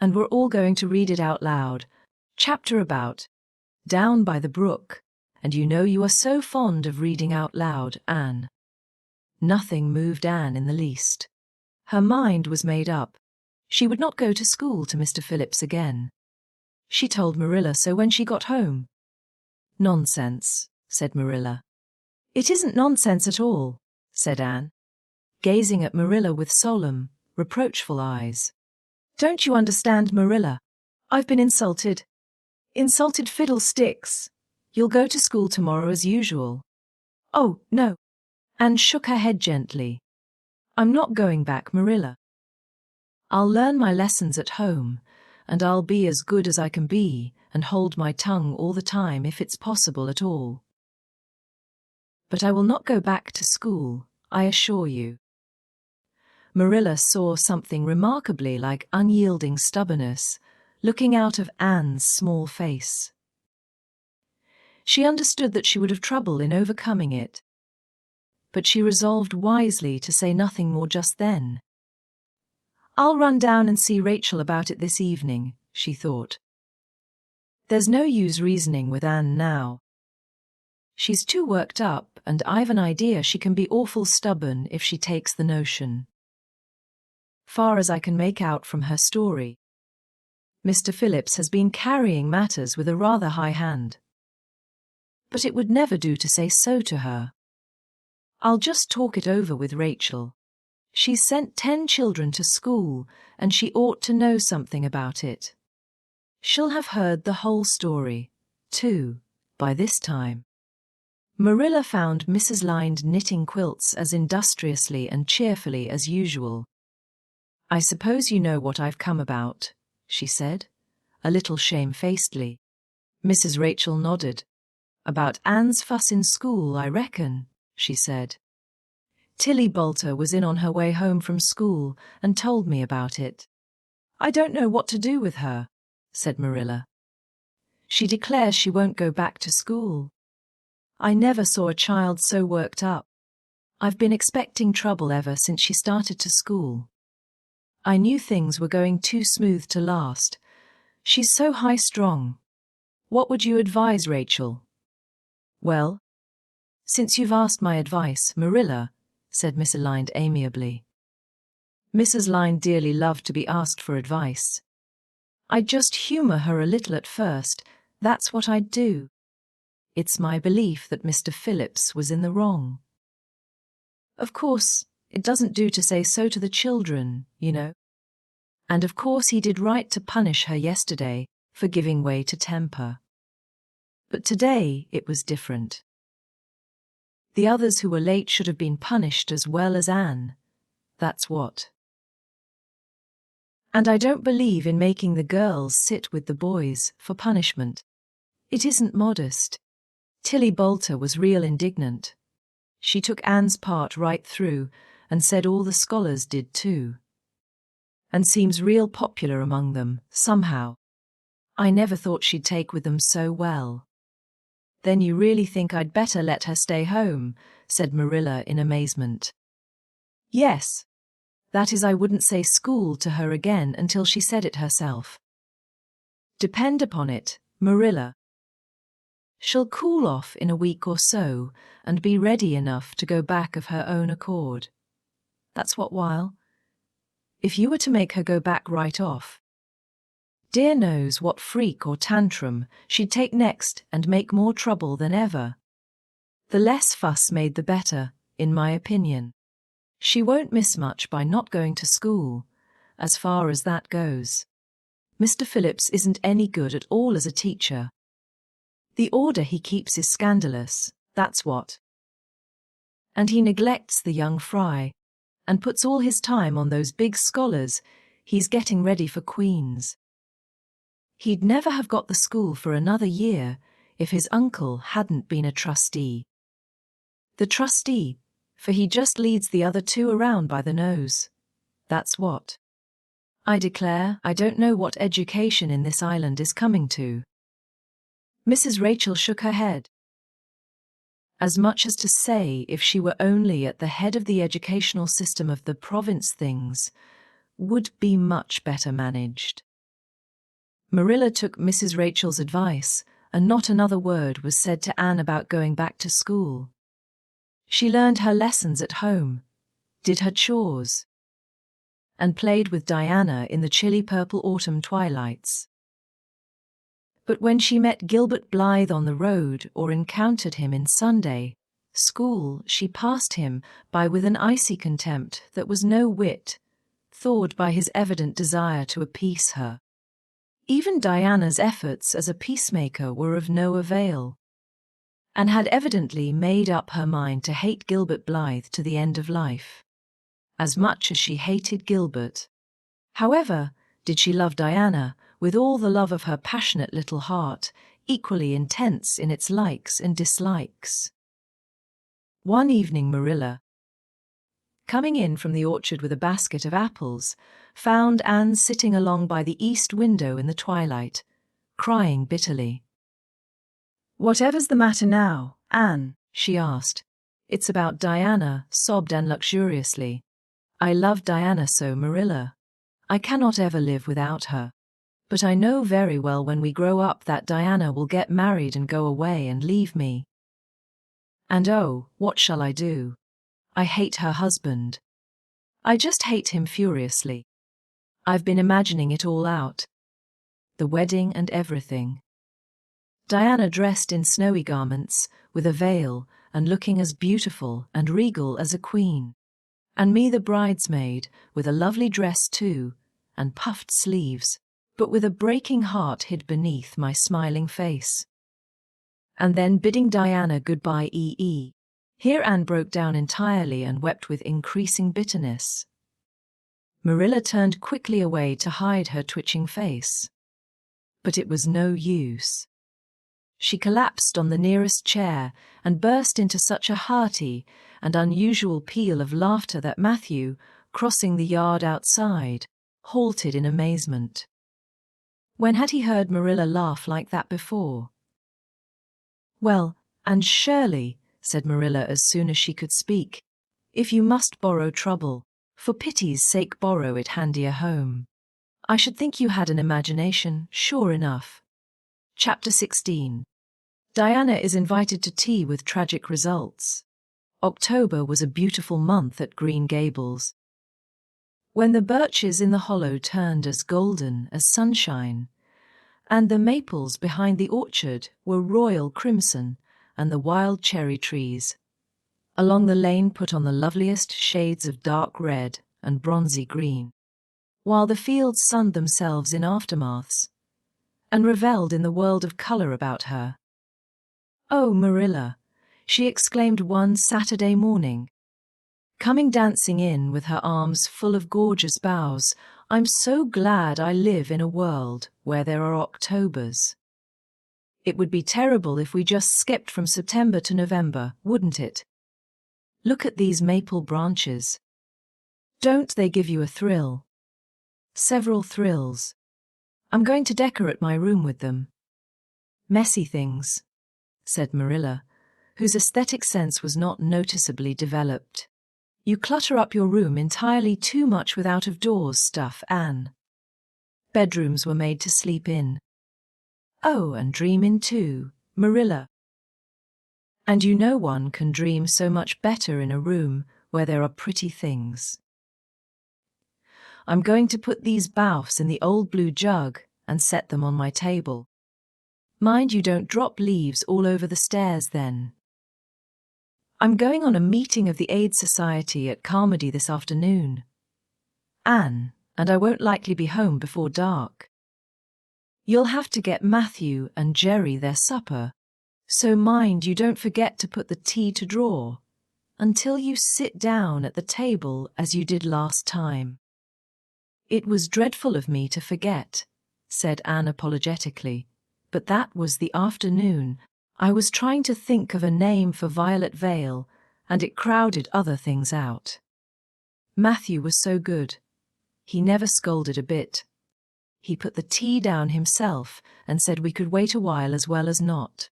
and we're all going to read it out loud, chapter about Down by the Brook, and you know you are so fond of reading out loud, Anne." Nothing moved Anne in the least. Her mind was made up. She would not go to school to Mr. Phillips again. She told Marilla so when she got home. "Nonsense," said Marilla. "It isn't nonsense at all," said Anne, gazing at Marilla with solemn, reproachful eyes. "Don't you understand, Marilla? I've been insulted." "Insulted fiddlesticks. You'll go to school tomorrow as usual." "Oh, no." Anne shook her head gently. "I'm not going back, Marilla. I'll learn my lessons at home, and I'll be as good as I can be and hold my tongue all the time if it's possible at all. But I will not go back to school, I assure you." Marilla saw something remarkably like unyielding stubbornness looking out of Anne's small face. She understood that she would have trouble in overcoming it, but she resolved wisely to say nothing more just then. "I'll run down and see Rachel about it this evening," she thought. "There's no use reasoning with Anne now. She's too worked up, and I've an idea she can be awful stubborn if she takes the notion. Far as I can make out from her story, Mr. Phillips has been carrying matters with a rather high hand. But it would never do to say so to her. I'll just talk it over with Rachel. She's sent 10 children to school, and she ought to know something about it. She'll have heard the whole story, too, by this time." Marilla found Mrs. Lynde knitting quilts as industriously and cheerfully as usual. "I suppose you know what I've come about," she said, a little shamefacedly. Mrs. Rachel nodded. "About Anne's fuss in school, I reckon," she said. "Tilly Boulter was in on her way home from school and told me about it." "I don't know what to do with her," said Marilla. "She declares she won't go back to school. I never saw a child so worked up. I've been expecting trouble ever since she started to school. I knew things were going too smooth to last. She's so high-strung. What would you advise, Rachel?" "Well, since you've asked my advice, Marilla," said Mrs. Lynde amiably. Mrs. Lynde dearly loved to be asked for advice. "I'd just humor her a little at first, that's what I'd do. It's my belief that Mr. Phillips was in the wrong. Of course, it doesn't do to say so to the children, you know. And of course he did right to punish her yesterday for giving way to temper. But today it was different. The others who were late should have been punished as well as Anne. That's what. And I don't believe in making the girls sit with the boys for punishment. It isn't modest." Tilly Boulter was real indignant. She took Anne's part right through and said all the scholars did too. And seems real popular among them, somehow. I never thought she'd take with them so well. Then you really think I'd better let her stay home? Said Marilla in amazement. Yes. That is, I wouldn't say school to her again until she said it herself. Depend upon it, Marilla. She'll cool off in a week or so and be ready enough to go back of her own accord. That's what while. If you were to make her go back right off, dear knows what freak or tantrum she'd take next and make more trouble than ever. The less fuss made the better, in my opinion. She won't miss much by not going to school, as far as that goes. Mr. Phillips isn't any good at all as a teacher. The order he keeps is scandalous, that's what. And he neglects the young fry, and puts all his time on those big scholars he's getting ready for Queen's. He'd never have got the school for another year if his uncle hadn't been a trustee. The trustee, for he just leads the other two around by the nose. That's what. I declare I don't know what education in this island is coming to. Mrs. Rachel shook her head, as much as to say if she were only at the head of the educational system of the province things would be much better managed. Marilla took Mrs. Rachel's advice, and not another word was said to Anne about going back to school. She learned her lessons at home, did her chores, and played with Diana in the chilly purple autumn twilights. But when she met Gilbert Blythe on the road or encountered him in Sunday school, she passed him by with an icy contempt that was no whit thawed by his evident desire to appease her. Even Diana's efforts as a peacemaker were of no avail. Anne had evidently made up her mind to hate Gilbert Blythe to the end of life, as much as she hated Gilbert. However, did she love Diana with all the love of her passionate little heart, equally intense in its likes and dislikes. One evening Marilla, coming in from the orchard with a basket of apples, found Anne sitting along by the east window in the twilight, crying bitterly. "Whatever's the matter now, Anne?" she asked. "It's about Diana," sobbed Anne luxuriously. "I love Diana so, Marilla. I cannot ever live without her. But I know very well when we grow up that Diana will get married and go away and leave me. And oh, what shall I do? I hate her husband. I just hate him furiously. I've been imagining it all out. The wedding and everything. Diana dressed in snowy garments, with a veil, and looking as beautiful and regal as a queen. And me the bridesmaid, with a lovely dress too, and puffed sleeves, but with a breaking heart hid beneath my smiling face. And then bidding Diana goodbye. Here Anne broke down entirely and wept with increasing bitterness. Marilla turned quickly away to hide her twitching face. But it was no use. She collapsed on the nearest chair and burst into such a hearty and unusual peal of laughter that Matthew, crossing the yard outside, halted in amazement. When had he heard Marilla laugh like that before? "Well, Anne Shirley," said Marilla as soon as she could speak, "if you must borrow trouble, for pity's sake borrow it handier home. I should think you had an imagination, sure enough." Chapter 16. Diana is invited to tea with tragic results. October was a beautiful month at Green Gables. When the birches in the hollow turned as golden as sunshine, and the maples behind the orchard were royal crimson, and the wild cherry trees along the lane put on the loveliest shades of dark red and bronzy green, while the fields sunned themselves in aftermaths, and revelled in the world of colour about her. "Oh, Marilla," she exclaimed one Saturday morning, coming dancing in with her arms full of gorgeous boughs, "I'm so glad I live in a world where there are Octobers. It would be terrible if we just skipped from September to November, wouldn't it? Look at these maple branches. Don't they give you a thrill? Several thrills. I'm going to decorate my room with them. Messy things. said Marilla, whose aesthetic sense was not noticeably developed. You clutter up your room entirely too much with out-of-doors stuff, Anne. Bedrooms were made to sleep in. Oh, and dream in too, Marilla. And you know one can dream so much better in a room where there are pretty things. I'm going to put these baufs in the old blue jug and set them on my table. Mind you don't drop leaves all over the stairs then. I'm going on a meeting of the Aid Society at Carmody this afternoon, Anne, and I won't likely be home before dark. You'll have to get Matthew and Jerry their supper, so mind you don't forget to put the tea to draw until you sit down at the table as you did last time. It was dreadful of me to forget, said Anne apologetically, but that was the afternoon. I was trying to think of a name for Violet Vale, and it crowded other things out. Matthew was so good. He never scolded a bit. He put the tea down himself and said we could wait a while as well as not.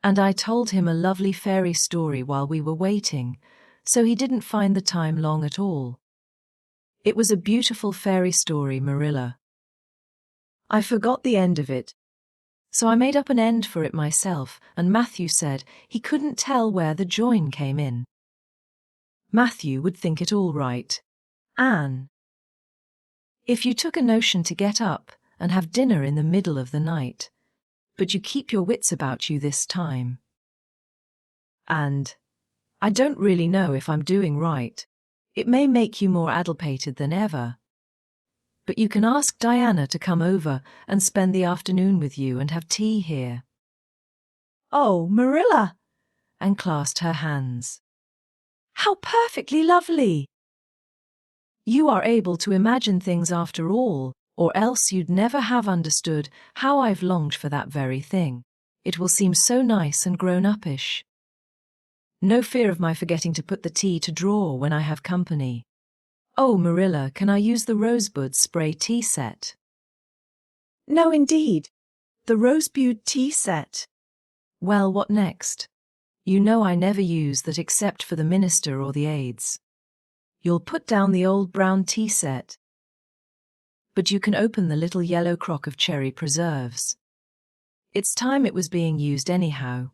And I told him a lovely fairy story while we were waiting, so he didn't find the time long at all. It was a beautiful fairy story, Marilla. I forgot the end of it, so I made up an end for it myself, and Matthew said he couldn't tell where the join came in. Matthew would think it all right. Anne, if you took a notion to get up and have dinner in the middle of the night, but you keep your wits about you this time. And I don't really know if I'm doing right. It may make you more addlepated than ever. But you can ask Diana to come over and spend the afternoon with you and have tea here. Oh, Marilla! Anne clasped her hands. How perfectly lovely! You are able to imagine things after all, or else you'd never have understood how I've longed for that very thing. It will seem so nice and grown-uppish. No fear of my forgetting to put the tea to draw when I have company. Oh, Marilla, can I use the rosebud spray tea set? No, indeed. The rosebud tea set. Well, what next? You know I never use that except for the minister or the aides. You'll put down the old brown tea set. But you can open the little yellow crock of cherry preserves. It's time it was being used anyhow.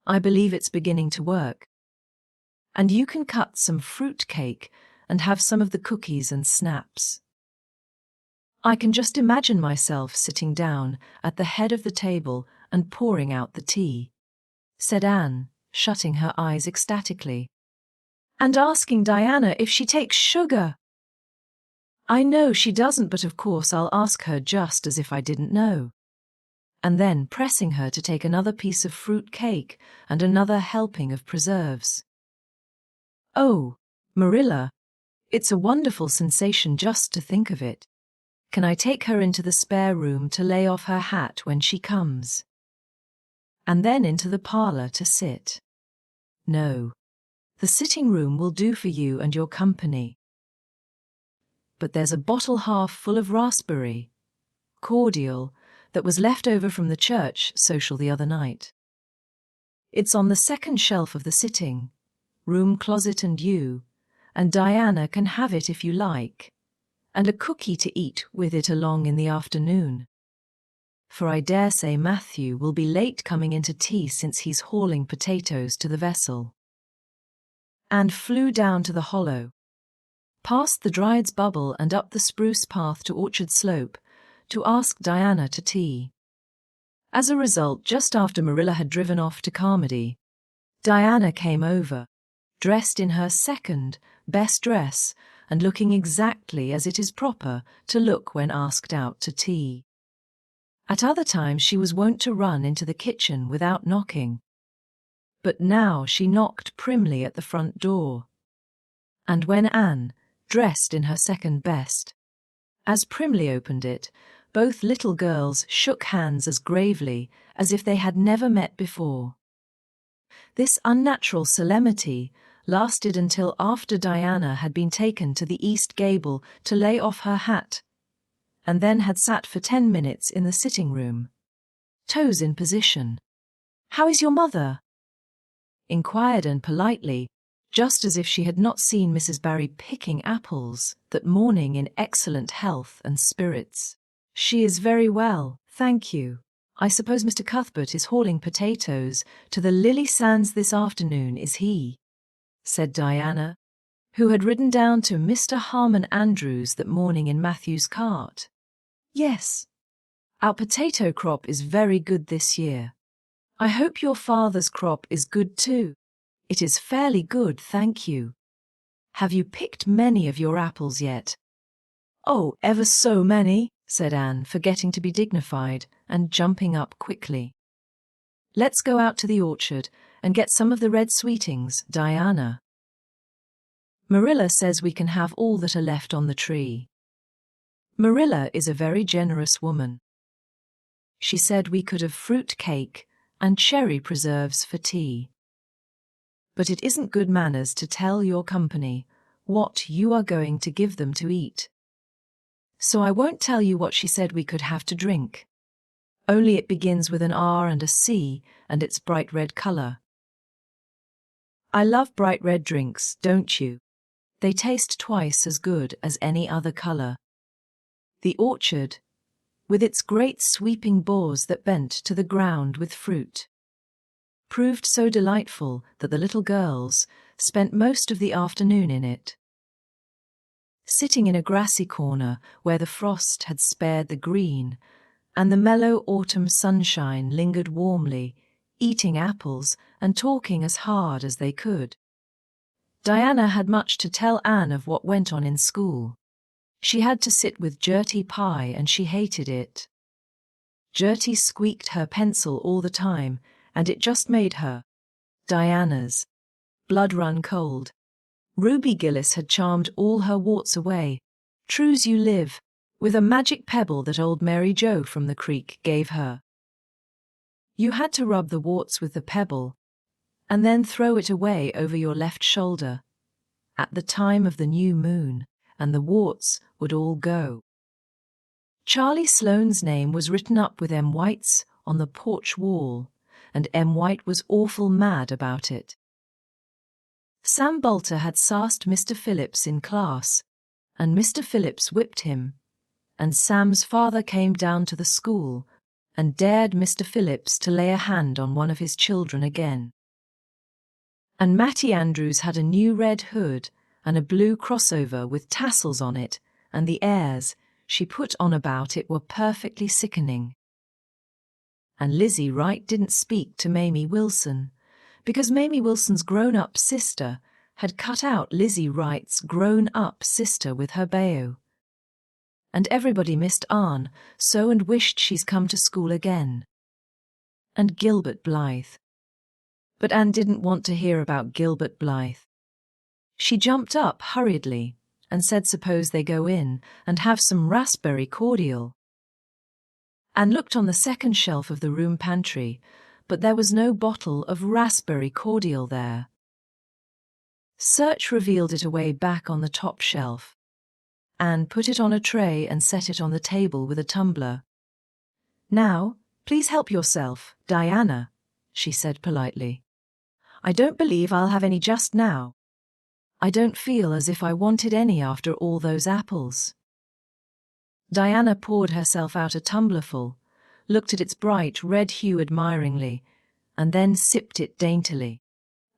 I believe it's beginning to work. And you can cut some fruit cake and have some of the cookies and snaps. I can just imagine myself sitting down at the head of the table and pouring out the tea, said Anne, shutting her eyes ecstatically. And asking Diana if she takes sugar. I know she doesn't, but of course I'll ask her just as if I didn't know. And then pressing her to take another piece of fruit cake and another helping of preserves. Oh, Marilla, it's a wonderful sensation just to think of it. Can I take her into the spare room to lay off her hat when she comes? And then into the parlor to sit? No. The sitting room will do for you and your company. But there's a bottle half full of raspberry cordial that was left over from the church social the other night. It's on the second shelf of the sitting room closet, and Diana can have it if you like, and a cookie to eat with it along in the afternoon. For I dare say Matthew will be late coming into tea since he's hauling potatoes to the vessel. And flew down to the hollow, past the Dryad's Bubble and up the spruce path to Orchard Slope, to ask Diana to tea. As a result, just after Marilla had driven off to Carmody, Diana came over, dressed in her second best dress and looking exactly as it is proper to look when asked out to tea. At other times she was wont to run into the kitchen without knocking. But now she knocked primly at the front door. And when Anne, dressed in her second best, as primly opened it, both little girls shook hands as gravely as if they had never met before. This unnatural solemnity lasted until after Diana had been taken to the east gable to lay off her hat, and then had sat for 10 minutes in the sitting room, toes in position, How is your mother?" inquired Anne politely, just as if she had not seen Mrs. Barry picking apples that morning in excellent health and spirits. "She is very well, thank you. I suppose Mr. Cuthbert is hauling potatoes to the Lily Sands this afternoon, is he?" said Diana, who had ridden down to Mr. Harmon Andrews that morning in Matthew's cart. "Yes. Our potato crop is very good this year. I hope your father's crop is good too." "It is fairly good, thank you. Have you picked many of your apples yet?" "Oh, ever so many," said Anne, forgetting to be dignified and jumping up quickly. "Let's go out to the orchard and get some of the red sweetings, Diana. Marilla says we can have all that are left on the tree. Marilla is a very generous woman. She said we could have fruit cake and cherry preserves for tea. But it isn't good manners to tell your company what you are going to give them to eat. So I won't tell you what she said we could have to drink. Only it begins with an R and a C, and it's bright red color. I love bright red drinks, don't you? They taste twice as good as any other color." The orchard, with its great sweeping boughs that bent to the ground with fruit, proved so delightful that the little girls spent most of the afternoon in it. Sitting in a grassy corner where the frost had spared the green, and the mellow autumn sunshine lingered warmly, eating apples and talking as hard as they could. Diana had much to tell Anne of what went on in school. She had to sit with Gertie Pye and she hated it. Gertie squeaked her pencil all the time, and it just made her, Diana's, blood run cold. Ruby Gillis had charmed all her warts away, true's you live, with a magic pebble that old Mary Jo from the creek gave her. You had to rub the warts with the pebble, and then throw it away over your left shoulder, at the time of the new moon, and the warts would all go. Charlie Sloane's name was written up with M. White's on the porch wall, and M. White was awful mad about it. Sam Bolter had sassed Mr. Phillips in class, and Mr. Phillips whipped him, and Sam's father came down to the school and dared Mr. Phillips to lay a hand on one of his children again. And Mattie Andrews had a new red hood and a blue crossover with tassels on it, and the airs she put on about it were perfectly sickening. And Lizzie Wright didn't speak to Mamie Wilson, because Mamie Wilson's grown-up sister had cut out Lizzie Wright's grown-up sister with her bayo. And everybody missed Anne so and wished she's come to school again. And Gilbert Blythe. But Anne didn't want to hear about Gilbert Blythe. She jumped up hurriedly and said suppose they go in and have some raspberry cordial. Anne looked on the second shelf of the room pantry, but there was no bottle of raspberry cordial there. Search revealed it away back on the top shelf. Anne put it on a tray and set it on the table with a tumbler. "Now, please help yourself, Diana," she said politely. "I don't believe I'll have any just now. I don't feel as if I wanted any after all those apples." Diana poured herself out a tumblerful, looked at its bright red hue admiringly, and then sipped it daintily.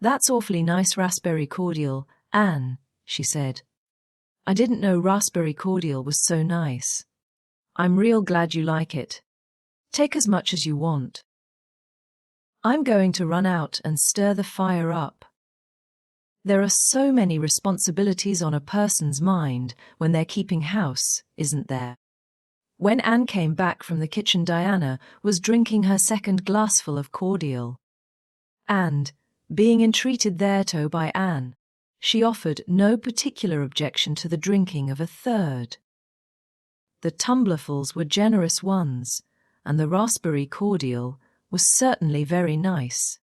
"That's awfully nice raspberry cordial, Anne," she said. "I didn't know raspberry cordial was so nice. I'm real glad you like it. Take as much as you want. I'm going to run out and stir the fire up. There are so many responsibilities on a person's mind when they're keeping house, isn't there?" When Anne came back from the kitchen, Diana was drinking her second glassful of cordial. And, being entreated thereto by Anne, she offered no particular objection to the drinking of a third. The tumblerfuls were generous ones, and the raspberry cordial was certainly very nice.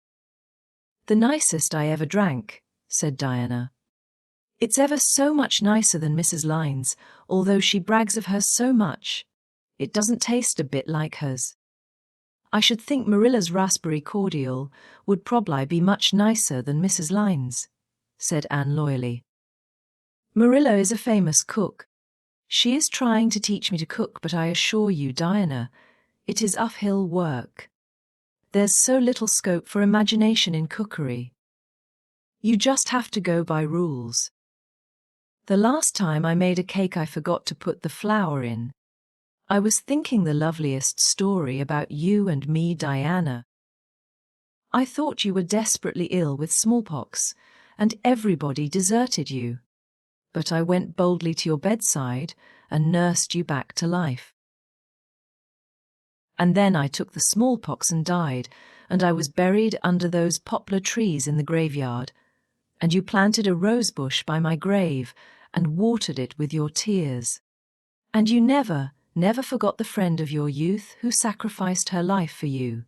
"The nicest I ever drank," said Diana. "It's ever so much nicer than Mrs. Lyne's, although she brags of hers so much. It doesn't taste a bit like hers." I should think Marilla's raspberry cordial would probably be much nicer than Mrs. Lyne's, said Anne loyally. Marilla is a famous cook. She is trying to teach me to cook, but I assure you, Diana, it is uphill work. There's so little scope for imagination in cookery. You just have to go by rules. The last time I made a cake I forgot to put the flour in. I was thinking the loveliest story about you and me, Diana. I thought you were desperately ill with smallpox, and everybody deserted you. But I went boldly to your bedside and nursed you back to life. And then I took the smallpox and died, and I was buried under those poplar trees in the graveyard, and you planted a rose bush by my grave and watered it with your tears. And you never forgot the friend of your youth who sacrificed her life for you.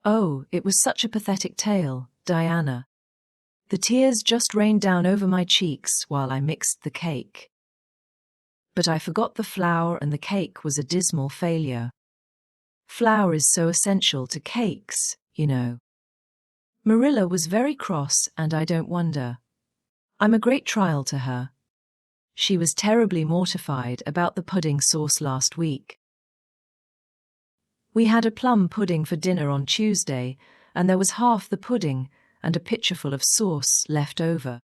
Oh, it was such a pathetic tale, Diana. The tears just rained down over my cheeks while I mixed the cake. But I forgot the flour, and the cake was a dismal failure. Flour is so essential to cakes, you know. Marilla was very cross, and I don't wonder. I'm a great trial to her. She was terribly mortified about the pudding sauce last week. We had a plum pudding for dinner on Tuesday, and there was half the pudding and a pitcherful of sauce left over.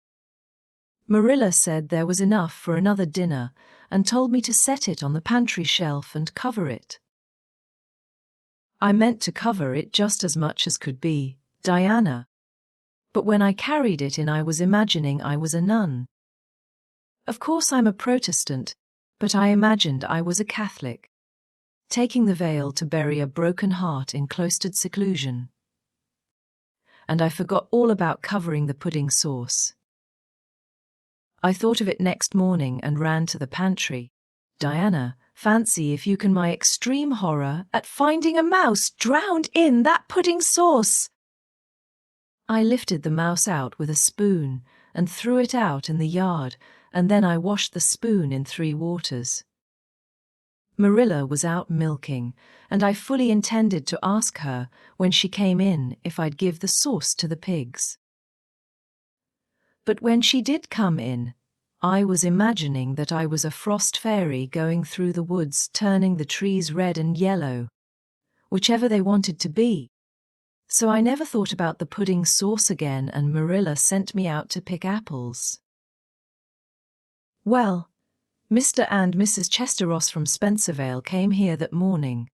Marilla said there was enough for another dinner and told me to set it on the pantry shelf and cover it. I meant to cover it just as much as could be, Diana. But when I carried it in, I was imagining I was a nun. Of course I'm a Protestant, but I imagined I was a Catholic, taking the veil to bury a broken heart in cloistered seclusion. And I forgot all about covering the pudding sauce. I thought of it next morning and ran to the pantry. Diana, fancy if you can my extreme horror at finding a mouse drowned in that pudding sauce. I lifted the mouse out with a spoon and threw it out in the yard, and then I washed the spoon in 3 waters. Marilla was out milking, and I fully intended to ask her when she came in if I'd give the sauce to the pigs. But when she did come in, I was imagining that I was a frost fairy going through the woods, turning the trees red and yellow, whichever they wanted to be. So I never thought about the pudding sauce again, and Marilla sent me out to pick apples. Well, Mr. and Mrs. Chester Ross from Spencervale came here that morning.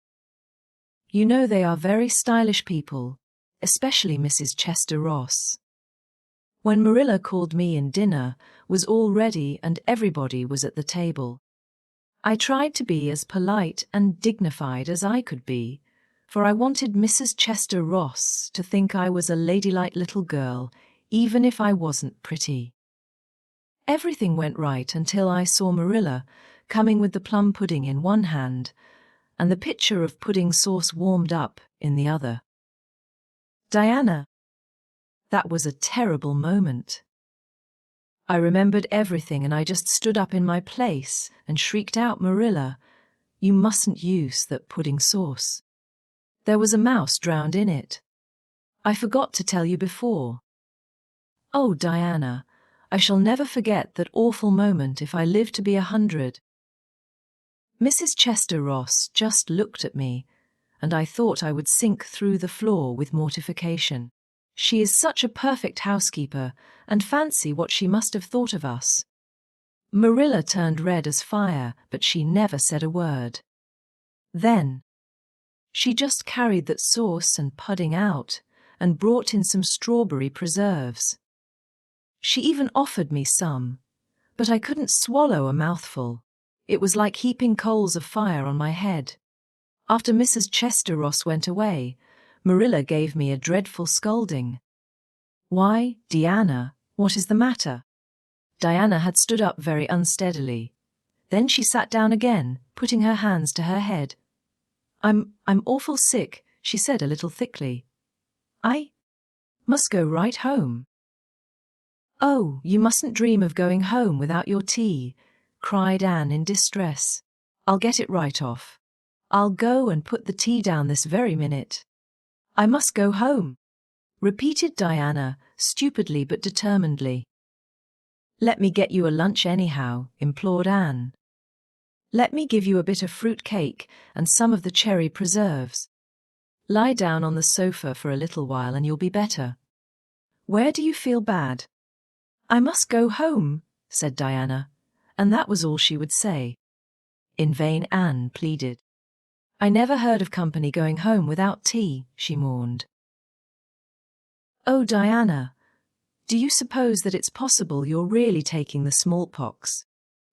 You know they are very stylish people, especially Mrs. Chester Ross. When Marilla called me in, dinner was all ready and everybody was at the table. I tried to be as polite and dignified as I could be, for I wanted Mrs. Chester Ross to think I was a ladylike little girl, even if I wasn't pretty. Everything went right until I saw Marilla coming with the plum pudding in one hand and the pitcher of pudding sauce warmed up in the other. Diana, that was a terrible moment. I remembered everything and I just stood up in my place and shrieked out, Marilla, you mustn't use that pudding sauce. There was a mouse drowned in it. I forgot to tell you before. Oh, Diana, I shall never forget that awful moment if I live to be 100. Mrs. Chester Ross just looked at me, and I thought I would sink through the floor with mortification. She is such a perfect housekeeper, and fancy what she must have thought of us. Marilla turned red as fire, but she never said a word. Then she just carried that sauce and pudding out and brought in some strawberry preserves. She even offered me some, but I couldn't swallow a mouthful. It was like heaping coals of fire on my head. After Mrs. Chester Ross went away, Marilla gave me a dreadful scolding. Why, Diana, what is the matter? Diana had stood up very unsteadily. Then she sat down again, putting her hands to her head. I'm awful sick, she said a little thickly. I must go right home. Oh, you mustn't dream of going home without your tea, cried Anne in distress. I'll get it right off. I'll go and put the tea down this very minute. I must go home, repeated Diana, stupidly but determinedly. Let me get you a lunch anyhow, implored Anne. Let me give you a bit of fruit cake and some of the cherry preserves. Lie down on the sofa for a little while and you'll be better. Where do you feel bad? I must go home, said Diana, and that was all she would say. In vain Anne pleaded. I never heard of company going home without tea, she mourned. Oh, Diana, do you suppose that it's possible you're really taking the smallpox?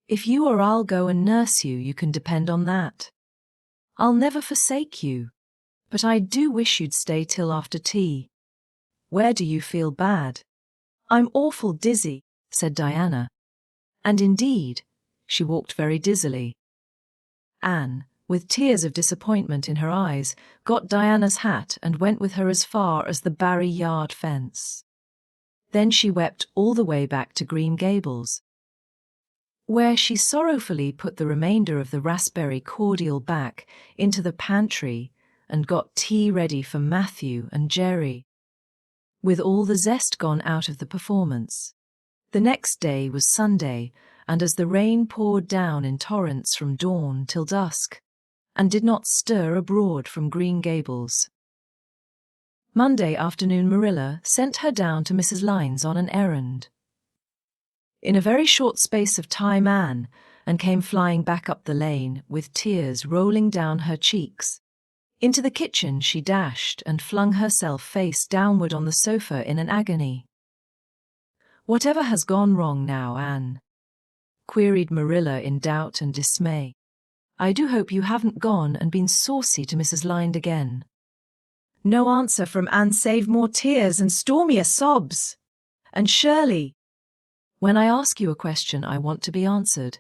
If you or I'll go and nurse you, you can depend on that. I'll never forsake you, but I do wish you'd stay till after tea. Where do you feel bad? I'm awful dizzy, said Diana. And indeed, she walked very dizzily. Anne, with tears of disappointment in her eyes, got Diana's hat and went with her as far as the Barry yard fence. Then she wept all the way back to Green Gables, where she sorrowfully put the remainder of the raspberry cordial back into the pantry and got tea ready for Matthew and Jerry, with all the zest gone out of the performance. The next day was Sunday, and as the rain poured down in torrents from dawn till dusk, and did not stir abroad from Green Gables, Monday afternoon Marilla sent her down to Mrs. Lyne's on an errand. In a very short space of time Anne came flying back up the lane with tears rolling down her cheeks. Into the kitchen she dashed and flung herself face downward on the sofa in an agony. Whatever has gone wrong now, Anne? Queried Marilla in doubt and dismay. I do hope you haven't gone and been saucy to Mrs. Lynde again. No answer from Anne save more tears and stormier sobs. And Shirley, when I ask you a question I want to be answered.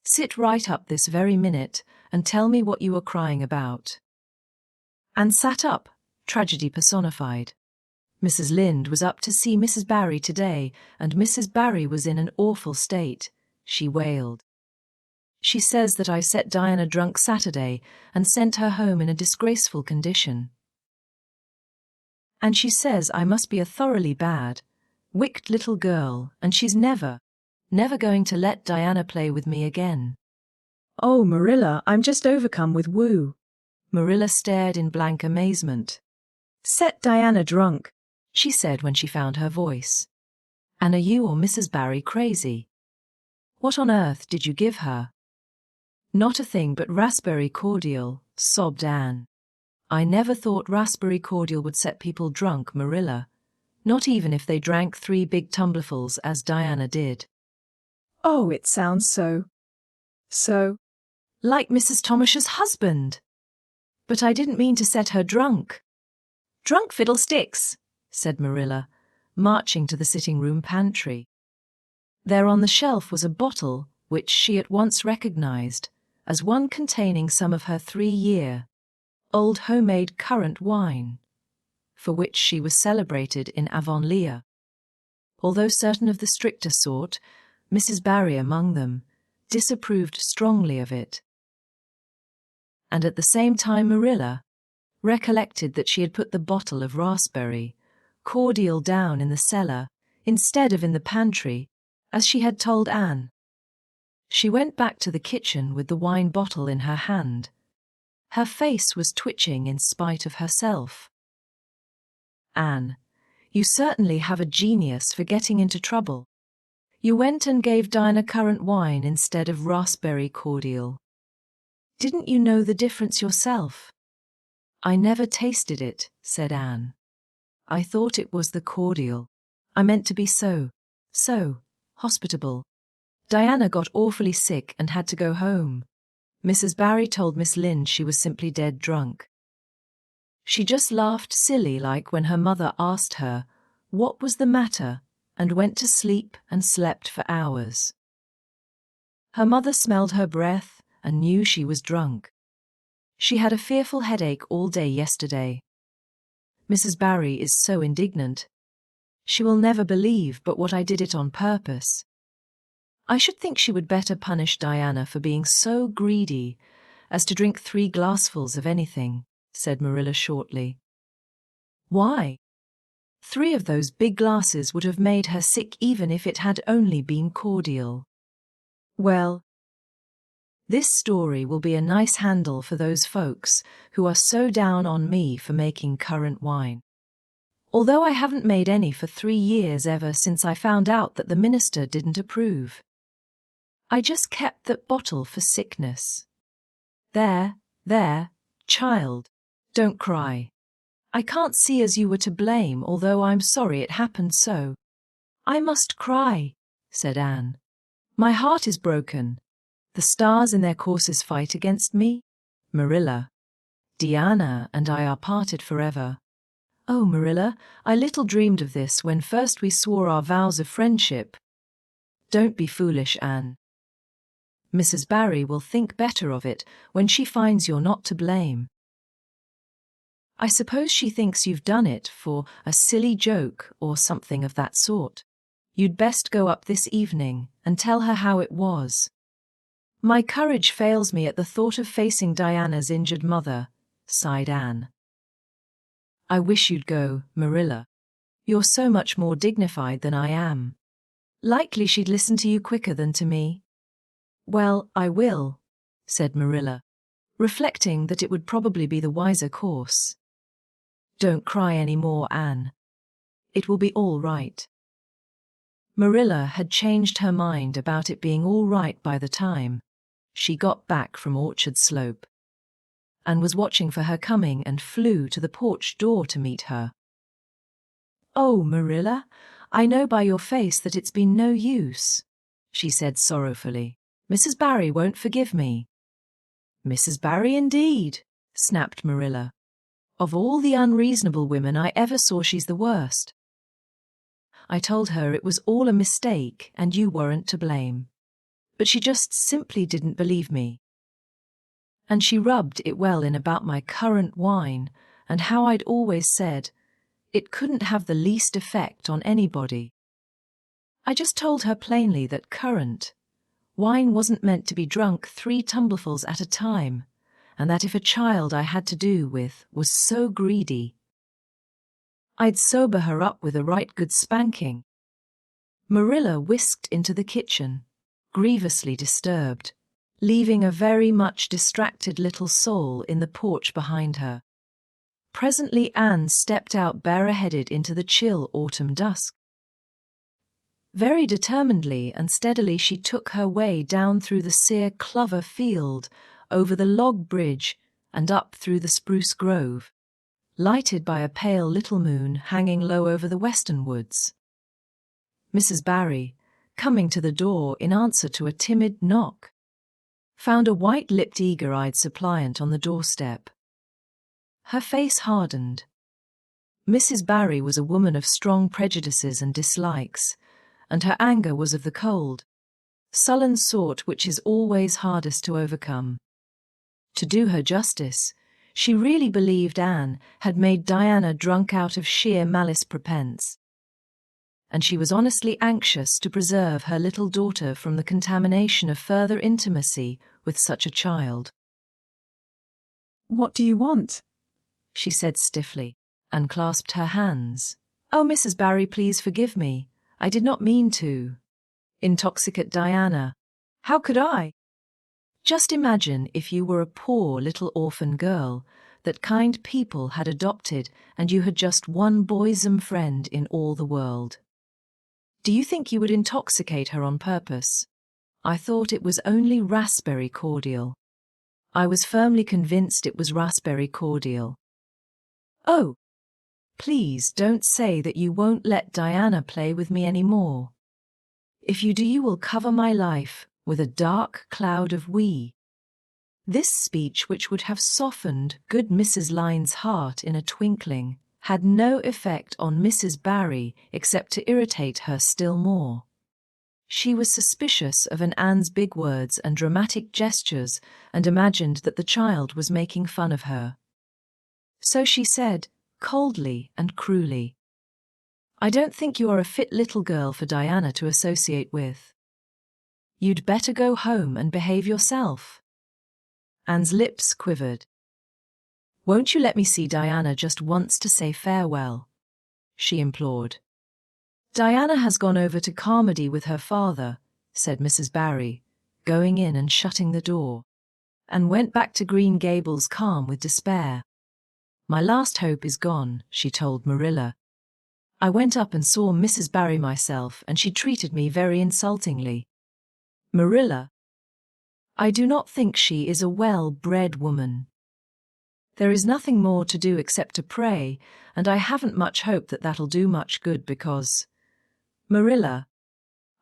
Sit right up this very minute and tell me what you were crying about. Anne sat up, tragedy personified. Mrs. Lynde was up to see Mrs. Barry today, and Mrs. Barry was in an awful state, she wailed. She says that I set Diana drunk Saturday and sent her home in a disgraceful condition. And she says I must be a thoroughly bad, wicked little girl, and she's never going to let Diana play with me again. Oh, Marilla, I'm just overcome with woo. Marilla stared in blank amazement. Set Diana drunk, she said when she found her voice. And are you or Mrs. Barry crazy? What on earth did you give her? Not a thing but raspberry cordial, sobbed Anne. I never thought raspberry cordial would set people drunk, Marilla. Not even if they drank 3 big tumblerfuls as Diana did. Oh, it sounds so like Mrs. Tomash's husband. But I didn't mean to set her drunk. Drunk fiddlesticks, said Marilla, marching to the sitting-room pantry. There on the shelf was a bottle which she at once recognized as one containing some of her 3-year-old homemade currant wine, for which she was celebrated in Avonlea. Although certain of the stricter sort, Mrs. Barry among them, disapproved strongly of it. And at the same time Marilla recollected that she had put the bottle of raspberry cordial down in the cellar instead of in the pantry, as she had told Anne. She went back to the kitchen with the wine bottle in her hand. Her face was twitching in spite of herself. Anne, you certainly have a genius for getting into trouble. You went and gave Diana currant wine instead of raspberry cordial. Didn't you know the difference yourself? I never tasted it, said Anne. I thought it was the cordial. I meant to be so hospitable. Diana got awfully sick and had to go home. Mrs. Barry told Miss Lynde she was simply dead drunk. She just laughed silly like when her mother asked her what was the matter and went to sleep and slept for hours. Her mother smelled her breath and knew she was drunk. She had a fearful headache all day yesterday. Mrs. Barry is so indignant. She will never believe but what I did it on purpose. I should think she would better punish Diana for being so greedy as to drink 3 glassfuls of anything," said Marilla shortly. "Why? 3 of those big glasses would have made her sick even if it had only been cordial." "Well, this story will be a nice handle for those folks who are so down on me for making currant wine. Although I haven't made any for 3 years ever since I found out that the minister didn't approve. I just kept that bottle for sickness. There, child, don't cry. I can't see as you were to blame, although I'm sorry it happened so." "I must cry," said Anne. "My heart is broken. The stars in their courses fight against me. Marilla, Diana and I are parted forever. Oh, Marilla, I little dreamed of this when first we swore our vows of friendship." "Don't be foolish, Anne. Mrs. Barry will think better of it when she finds you're not to blame. I suppose she thinks you've done it for a silly joke or something of that sort. You'd best go up this evening and tell her how it was." "My courage fails me at the thought of facing Diana's injured mother," sighed Anne. "I wish you'd go, Marilla. You're so much more dignified than I am. Likely she'd listen to you quicker than to me." "Well, I will," said Marilla, reflecting that it would probably be the wiser course. "Don't cry any more, Anne. It will be all right." Marilla had changed her mind about it being all right by the time she got back from Orchard Slope, and was watching for her coming and flew to the porch door to meet her. "Oh, Marilla, I know by your face that it's been no use," she said sorrowfully. "Mrs. Barry won't forgive me." "Mrs. Barry indeed," snapped Marilla. "Of all the unreasonable women I ever saw, she's the worst. I told her it was all a mistake and you weren't to blame. But she just simply didn't believe me. And she rubbed it well in about my currant wine and how I'd always said it couldn't have the least effect on anybody. I just told her plainly that currant wine wasn't meant to be drunk 3 tumblerfuls at a time, and that if a child I had to do with was so greedy, I'd sober her up with a right good spanking." Marilla whisked into the kitchen, grievously disturbed, leaving a very much distracted little soul in the porch behind her. Presently Anne stepped out bareheaded into the chill autumn dusk. Very determinedly and steadily she took her way down through the sere clover field, over the log bridge, and up through the spruce grove, lighted by a pale little moon hanging low over the western woods. Mrs. Barry, coming to the door in answer to a timid knock, found a white-lipped, eager-eyed suppliant on the doorstep. Her face hardened. Mrs. Barry was a woman of strong prejudices and dislikes, and her anger was of the cold, sullen sort which is always hardest to overcome. To do her justice, she really believed Anne had made Diana drunk out of sheer malice prepense, and she was honestly anxious to preserve her little daughter from the contamination of further intimacy with such a child. "What do you want?" she said stiffly, and clasped her hands. "Oh, Mrs. Barry, please forgive me. I did not mean to intoxicate Diana. How could I? Just imagine if you were a poor little orphan girl that kind people had adopted and you had just one bosom friend in all the world. Do you think you would intoxicate her on purpose? I thought it was only raspberry cordial. I was firmly convinced it was raspberry cordial. Oh, please don't say that you won't let Diana play with me any more. If you do, you will cover my life with a dark cloud of we." This speech, which would have softened good Mrs. Lynde's heart in a twinkling, had no effect on Mrs. Barry except to irritate her still more. She was suspicious of Anne's big words and dramatic gestures and imagined that the child was making fun of her. So she said, coldly and cruelly, "I don't think you are a fit little girl for Diana to associate with. You'd better go home and behave yourself." Anne's lips quivered. "Won't you let me see Diana just once to say farewell?" she implored. "Diana has gone over to Carmody with her father," said Mrs. Barry, going in and shutting the door, and went back to Green Gables calm with despair. "My last hope is gone," she told Marilla. "I went up and saw Mrs. Barry myself, and she treated me very insultingly. Marilla, I do not think she is a well-bred woman. There is nothing more to do except to pray, and I haven't much hope that that'll do much good because, Marilla,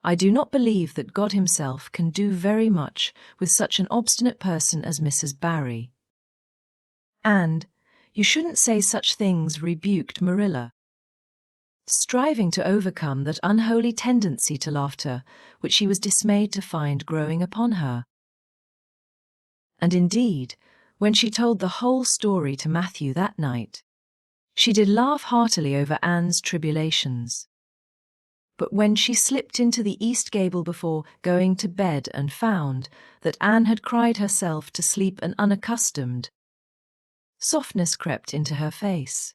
I do not believe that God himself can do very much with such an obstinate person as Mrs. Barry." "And you shouldn't say such things," rebuked Marilla, striving to overcome that unholy tendency to laughter which she was dismayed to find growing upon her. And indeed, when she told the whole story to Matthew that night, she did laugh heartily over Anne's tribulations. But when she slipped into the east gable before going to bed and found that Anne had cried herself to sleep, an unaccustomed softness crept into her face.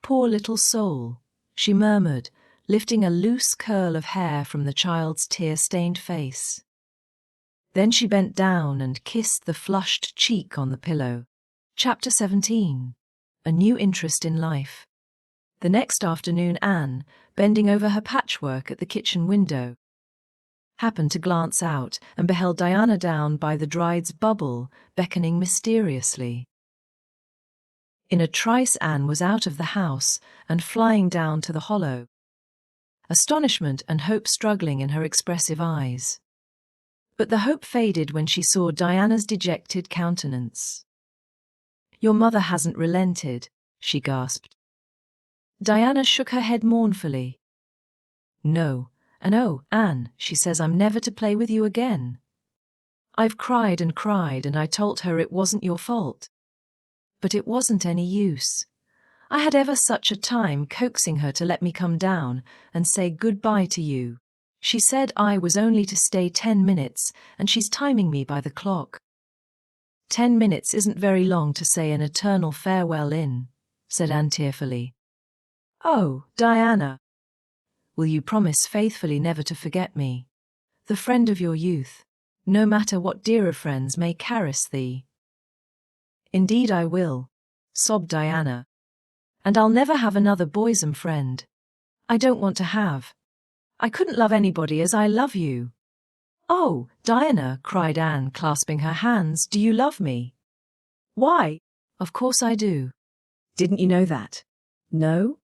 "Poor little soul," she murmured, lifting a loose curl of hair from the child's tear-stained face. Then she bent down and kissed the flushed cheek on the pillow. Chapter 17. A New Interest in Life. The next afternoon Anne, bending over her patchwork at the kitchen window, happened to glance out and beheld Diana down by the Dried's bubble, beckoning mysteriously. In a trice Anne was out of the house and flying down to the hollow, astonishment and hope struggling in her expressive eyes. But the hope faded when she saw Diana's dejected countenance. "Your mother hasn't relented," she gasped. Diana shook her head mournfully. "No, and oh, Anne, she says I'm never to play with you again. I've cried and cried, and I told her it wasn't your fault. But it wasn't any use. I had ever such a time coaxing her to let me come down and say goodbye to you. She said I was only to stay 10 minutes, and she's timing me by the clock." "10 minutes isn't very long to say an eternal farewell in," said Anne tearfully. "Oh, Diana, will you promise faithfully never to forget me, the friend of your youth, no matter what dearer friends may caress thee?" "Indeed I will," sobbed Diana. "And I'll never have another bosom friend. I don't want to have. I couldn't love anybody as I love you." "Oh, Diana," cried Anne, clasping her hands, "do you love me?" "Why, of course I do. Didn't you know that?" "No?"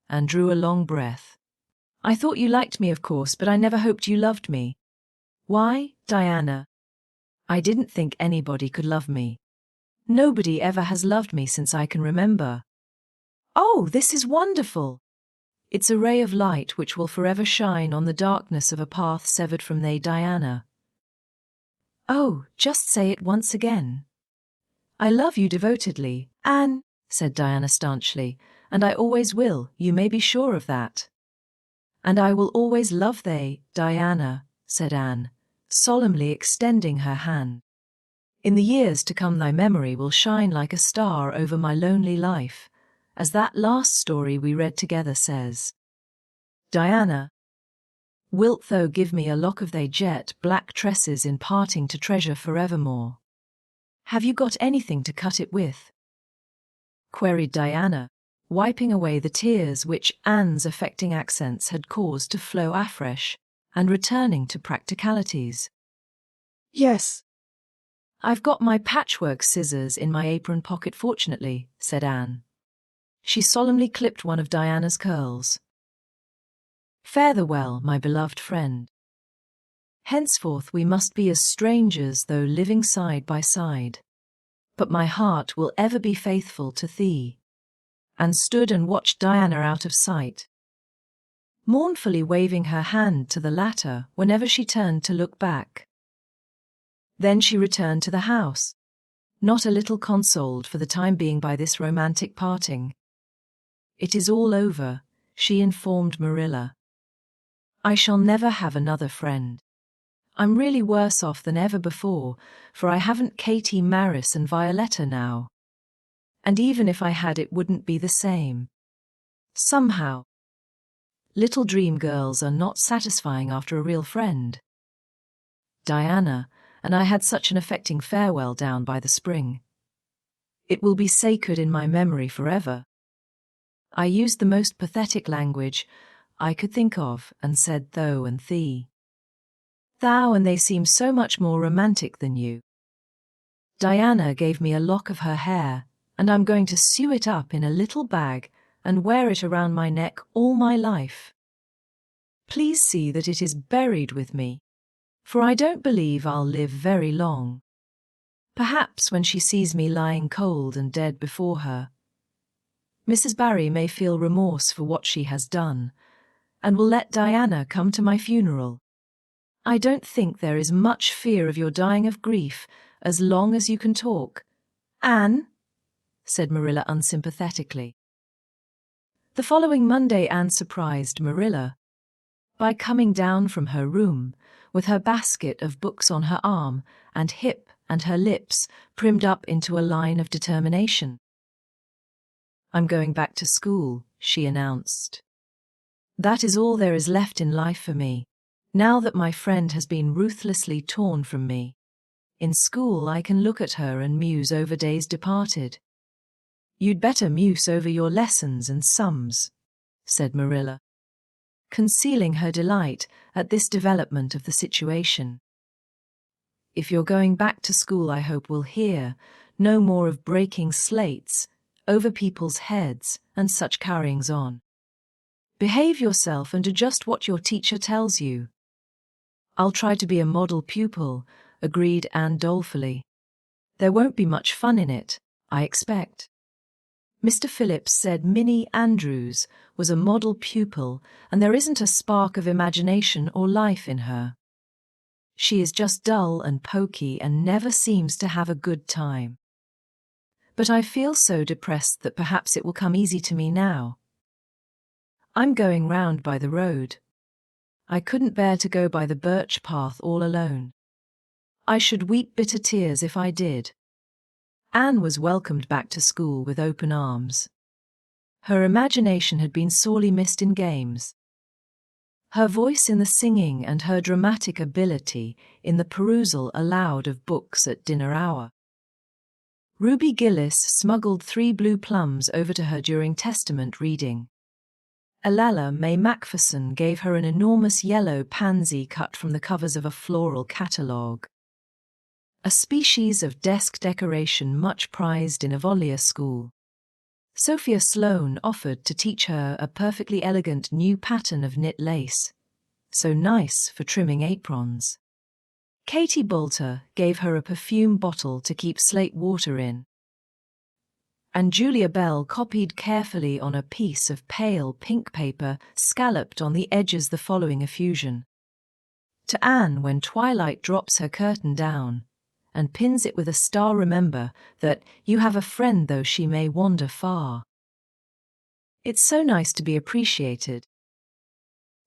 Anne drew a long breath. "I thought you liked me, of course, but I never hoped you loved me." "Why, Diana? I didn't think anybody could love me. Nobody ever has loved me since I can remember." "Oh, this is wonderful!" "It's a ray of light which will forever shine on the darkness of a path severed from thee, Diana." "Oh, just say it once again." "I love you devotedly, Anne," said Diana stanchly, "and I always will, you may be sure of that." "And I will always love thee, Diana," said Anne, solemnly extending her hand. "In the years to come thy memory will shine like a star over my lonely life, as that last story we read together says. Diana, wilt thou give me a lock of thy jet black tresses in parting to treasure forevermore? Have you got anything to cut it with?" queried Diana, wiping away the tears which Anne's affecting accents had caused to flow afresh, and returning to practicalities. "Yes." "I've got my patchwork scissors in my apron pocket fortunately," said Anne. She solemnly clipped one of Diana's curls. "Fare thee well, my beloved friend. Henceforth we must be as strangers though living side by side. But my heart will ever be faithful to thee." And stood and watched Diana out of sight, mournfully waving her hand to the latter whenever she turned to look back. Then she returned to the house, not a little consoled for the time being by this romantic parting. "It is all over," she informed Marilla. "I shall never have another friend. I'm really worse off than ever before, for I haven't Katie, Maris and Violetta now. And even if I had, it wouldn't be the same. Somehow. Little dream girls are not satisfying after a real friend. Diana and I had such an affecting farewell down by the spring. It will be sacred in my memory forever. I used the most pathetic language I could think of and said thou and thee. Thou and they seem so much more romantic than you. Diana gave me a lock of her hair, and I'm going to sew it up in a little bag and wear it around my neck all my life. Please see that it is buried with me, for I don't believe I'll live very long. Perhaps when she sees me lying cold and dead before her, Mrs. Barry may feel remorse for what she has done, and will let Diana come to my funeral. I don't think there is much fear of your dying of grief as long as you can talk. Anne, said Marilla unsympathetically. The following Monday Anne surprised Marilla by coming down from her room with her basket of books on her arm and hip and her lips primmed up into a line of determination. I'm going back to school, she announced. That is all there is left in life for me, now that my friend has been ruthlessly torn from me. In school I can look at her and muse over days departed. You'd better muse over your lessons and sums, said Marilla, concealing her delight at this development of the situation. If you're going back to school, I hope we'll hear no more of breaking slates over people's heads and such carryings on. Behave yourself and do just what your teacher tells you. I'll try to be a model pupil, agreed Anne dolefully. There won't be much fun in it, I expect. Mr. Phillips said Minnie Andrews was a model pupil and there isn't a spark of imagination or life in her. She is just dull and poky and never seems to have a good time. But I feel so depressed that perhaps it will come easy to me now. I'm going round by the road. I couldn't bear to go by the birch path all alone. I should weep bitter tears if I did. Anne was welcomed back to school with open arms. Her imagination had been sorely missed in games. Her voice in the singing and her dramatic ability in the perusal aloud of books at dinner hour. Ruby Gillis smuggled 3 blue plums over to her during Testament reading. Alala May Macpherson gave her an enormous yellow pansy cut from the covers of a floral catalogue. A species of desk decoration much prized in Avonlea school. Sophia Sloane offered to teach her a perfectly elegant new pattern of knit lace, so nice for trimming aprons. Katie Bolter gave her a perfume bottle to keep slate water in. And Julia Bell copied carefully on a piece of pale pink paper scalloped on the edges the following effusion. To Anne, when twilight drops her curtain down, and pins it with a star, remember that you have a friend though she may wander far. It's so nice to be appreciated,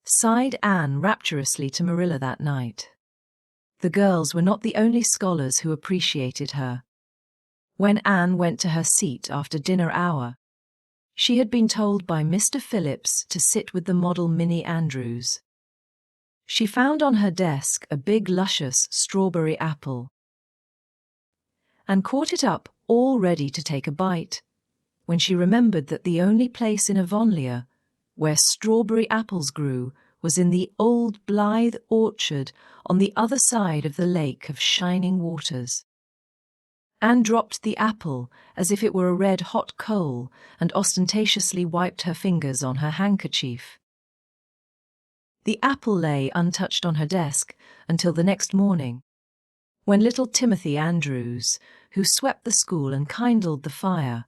sighed Anne rapturously to Marilla that night. The girls were not the only scholars who appreciated her. When Anne went to her seat after dinner hour, she had been told by Mr. Phillips to sit with the model Minnie Andrews. She found on her desk a big luscious strawberry apple, and caught it up, all ready to take a bite, when she remembered that the only place in Avonlea where strawberry apples grew was in the old Blythe orchard on the other side of the lake of shining waters. Anne dropped the apple as if it were a red-hot coal and ostentatiously wiped her fingers on her handkerchief. The apple lay untouched on her desk until the next morning, when little Timothy Andrews, who swept the school and kindled the fire,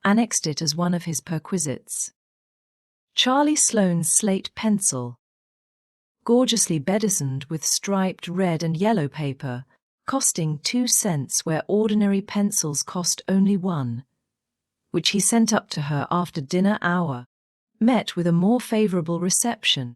annexed it as one of his perquisites. Charlie Sloane's slate pencil, gorgeously bedizened with striped red and yellow paper, costing 2 cents where ordinary pencils cost only 1, which he sent up to her after dinner hour, met with a more favorable reception.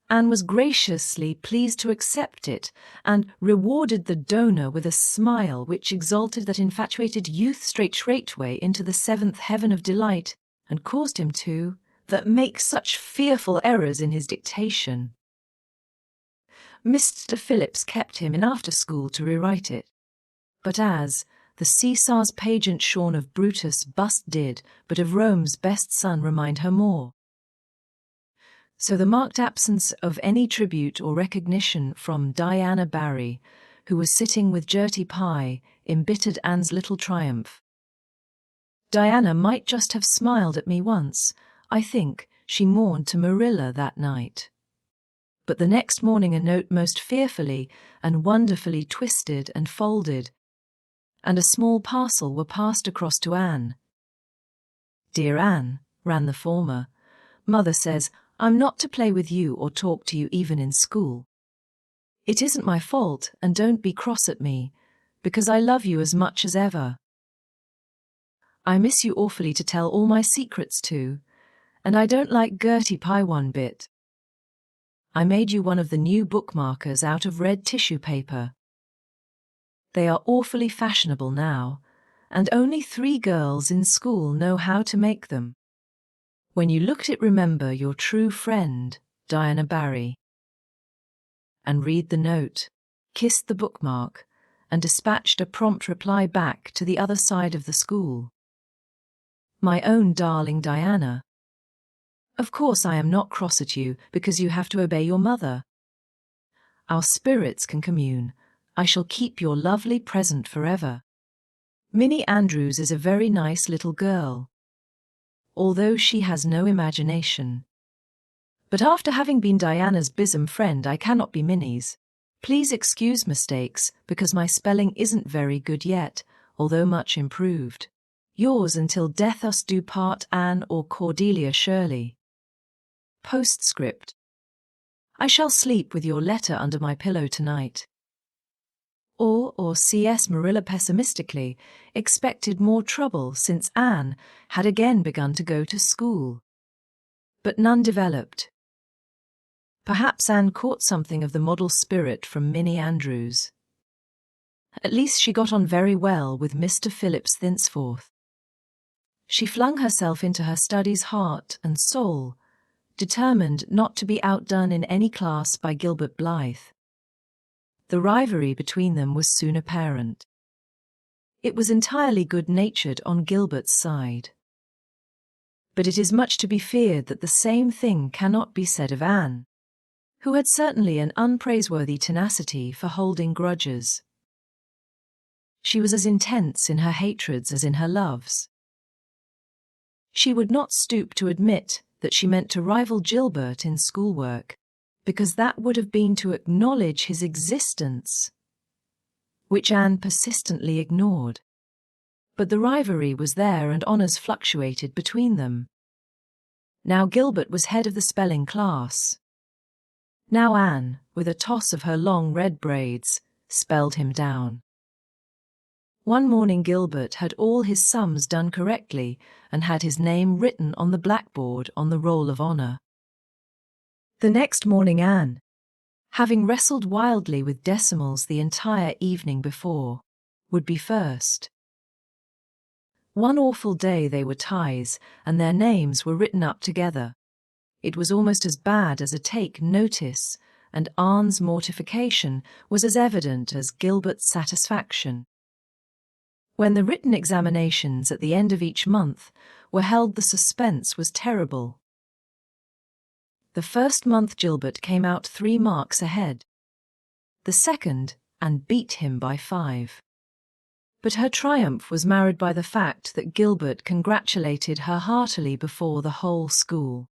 Anne was graciously pleased to accept it, and rewarded the donor with a smile which exalted that infatuated youth straightway into the seventh heaven of delight, and caused him to make such fearful errors in his dictation. Mr. Phillips kept him in after school to rewrite it. But as the Caesar's pageant shorn of Brutus bust did, but of Rome's best son remind her more. So the marked absence of any tribute or recognition from Diana Barry, who was sitting with Gertie Pye, embittered Anne's little triumph. Diana might just have smiled at me once. I think she mourned to Marilla that night. But the next morning a note most fearfully and wonderfully twisted and folded, and a small parcel were passed across to Anne. "Dear Anne," ran the former, "Mother says I'm not to play with you or talk to you even in school. It isn't my fault, and don't be cross at me, because I love you as much as ever. I miss you awfully to tell all my secrets to, and I don't like Gertie Pye one bit. I made you one of the new bookmarkers out of red tissue paper. They are awfully fashionable now, and only 3 girls in school know how to make them. When you look at it, remember your true friend, Diana Barry." And read the note, kissed the bookmark, and dispatched a prompt reply back to the other side of the school. "My own darling Diana, of course I am not cross at you because you have to obey your mother. Our spirits can commune. I shall keep your lovely present forever. Minnie Andrews is a very nice little girl, although she has no imagination. But after having been Diana's bosom friend, I cannot be Minnie's. Please excuse mistakes, because my spelling isn't very good yet, although much improved. Yours until death us do part, Anne or Cordelia Shirley. Postscript. I shall sleep with your letter under my pillow tonight." Or C.S. Marilla pessimistically expected more trouble since Anne had again begun to go to school. But none developed. Perhaps Anne caught something of the model spirit from Minnie Andrews. At least she got on very well with Mr. Phillips thenceforth. She flung herself into her studies heart and soul, determined not to be outdone in any class by Gilbert Blythe. The rivalry between them was soon apparent. It was entirely good-natured on Gilbert's side. But it is much to be feared that the same thing cannot be said of Anne, who had certainly an unpraiseworthy tenacity for holding grudges. She was as intense in her hatreds as in her loves. She would not stoop to admit that she meant to rival Gilbert in schoolwork, because that would have been to acknowledge his existence, which Anne persistently ignored. But the rivalry was there and honours fluctuated between them. Now Gilbert was head of the spelling class. Now Anne, with a toss of her long red braids, spelled him down. One morning Gilbert had all his sums done correctly and had his name written on the blackboard on the roll of honour. The next morning Anne, having wrestled wildly with decimals the entire evening before, would be first. One awful day they were ties, and their names were written up together. It was almost as bad as a take notice, and Anne's mortification was as evident as Gilbert's satisfaction. When the written examinations at the end of each month were held, the suspense was terrible. The first month Gilbert came out 3 marks ahead. The second, and beat him by 5. But her triumph was marred by the fact that Gilbert congratulated her heartily before the whole school.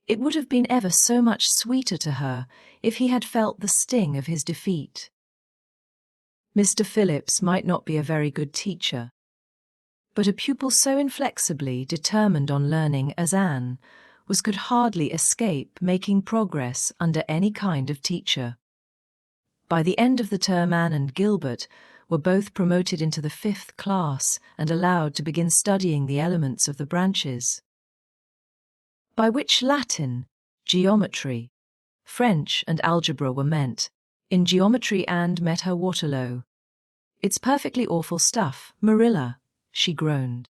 It would have been ever so much sweeter to her if he had felt the sting of his defeat. Mr. Phillips might not be a very good teacher, but a pupil so inflexibly determined on learning as Anne could hardly escape making progress under any kind of teacher. By the end of the term Anne and Gilbert were both promoted into the 5th class and allowed to begin studying the elements of the branches, by which Latin, geometry, French and algebra were meant. In geometry Anne met her Waterloo. "It's perfectly awful stuff, Marilla," she groaned.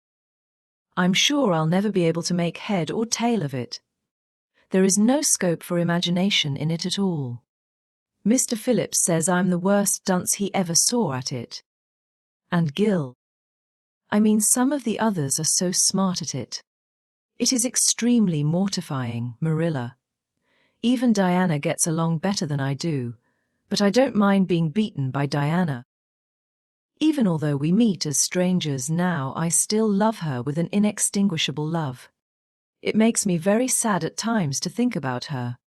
"I'm sure I'll never be able to make head or tail of it. There is no scope for imagination in it at all. Mr. Phillips says I'm the worst dunce he ever saw at it. And Gil. I mean, some of the others are so smart at it. It is extremely mortifying, Marilla. Even Diana gets along better than I do, but I don't mind being beaten by Diana. Even although we meet as strangers now, I still love her with an inextinguishable love. It makes me very sad at times to think about her.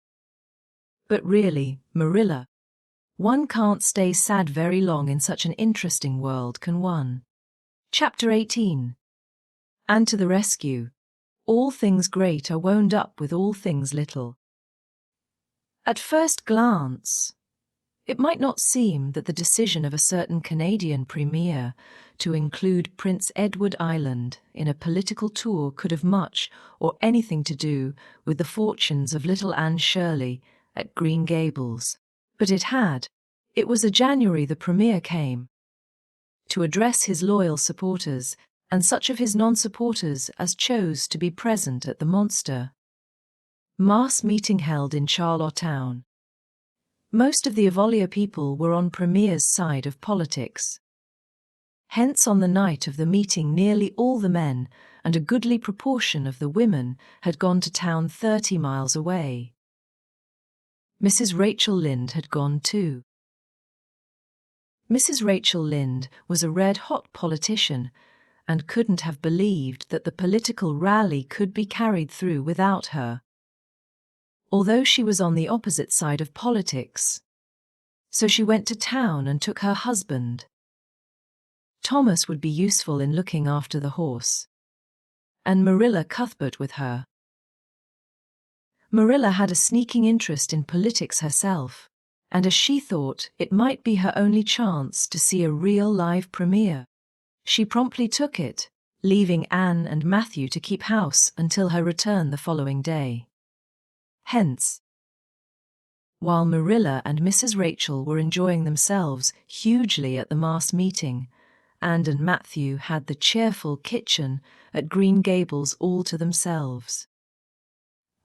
But really, Marilla, one can't stay sad very long in such an interesting world, can one?" Chapter 18. And to the rescue. All things great are wound up with all things little. At first glance, it might not seem that the decision of a certain Canadian premier to include Prince Edward Island in a political tour could have much or anything to do with the fortunes of little Anne Shirley at Green Gables. But it had. It was a January the premier came to address his loyal supporters and such of his non-supporters as chose to be present at the monster mass meeting held in Charlottetown. Most of the Avonlea people were on Premier's side of politics. Hence on the night of the meeting nearly all the men and a goodly proportion of the women had gone to town 30 miles away. Mrs. Rachel Lynde had gone too. Mrs. Rachel Lynde was a red-hot politician and couldn't have believed that the political rally could be carried through without her. Although she was on the opposite side of politics. So she went to town and took her husband. Thomas would be useful in looking after the horse. And Marilla Cuthbert with her. Marilla had a sneaking interest in politics herself, and as she thought it might be her only chance to see a real live premiere, she promptly took it, leaving Anne and Matthew to keep house until her return the following day. Hence, while Marilla and Mrs. Rachel were enjoying themselves hugely at the mass meeting, Anne and Matthew had the cheerful kitchen at Green Gables all to themselves.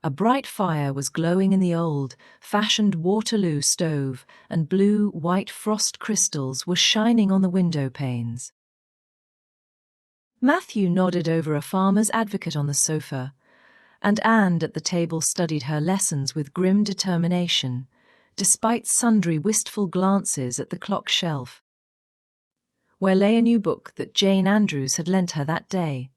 A bright fire was glowing in the old-fashioned Waterloo stove, and blue-white frost crystals were shining on the window panes. Matthew nodded over a farmer's advocate on the sofa, and Anne at the table studied her lessons with grim determination, despite sundry wistful glances at the clock shelf, where lay a new book that Jane Andrews had lent her that day.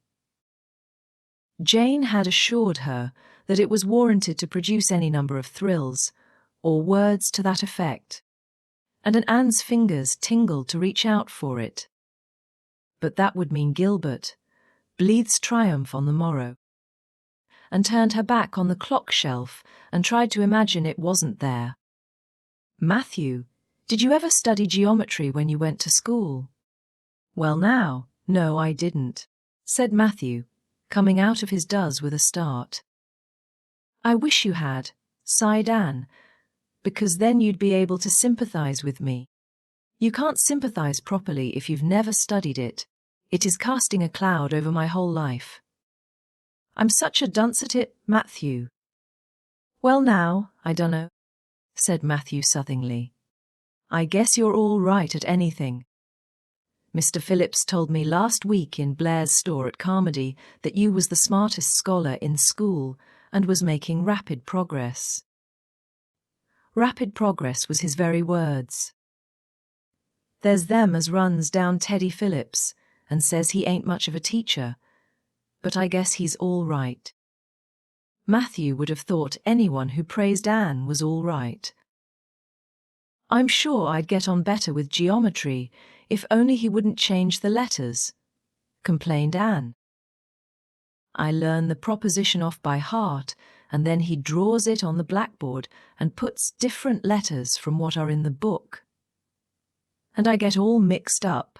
Jane had assured her that it was warranted to produce any number of thrills, or words to that effect, and Anne's fingers tingled to reach out for it. But that would mean Gilbert, Blethe's triumph on the morrow, and turned her back on the clock shelf and tried to imagine it wasn't there. "Matthew, did you ever study geometry when you went to school?" "Well now, no I didn't," said Matthew, coming out of his doze with a start. "I wish you had," sighed Anne, "because then you'd be able to sympathize with me. You can't sympathize properly if you've never studied it. It is casting a cloud over my whole life. I'm such a dunce at it, Matthew." "Well now, I dunno," said Matthew soothingly. "I guess you're all right at anything. Mr. Phillips told me last week in Blair's store at Carmody that you was the smartest scholar in school and was making rapid progress." Rapid progress was his very words. There's them as runs down Teddy Phillips and says he ain't much of a teacher, but I guess he's all right. Matthew would have thought anyone who praised Anne was all right. "I'm sure I'd get on better with geometry if only he wouldn't change the letters," complained Anne. "I learn the proposition off by heart, and then he draws it on the blackboard and puts different letters from what are in the book. And I get all mixed up.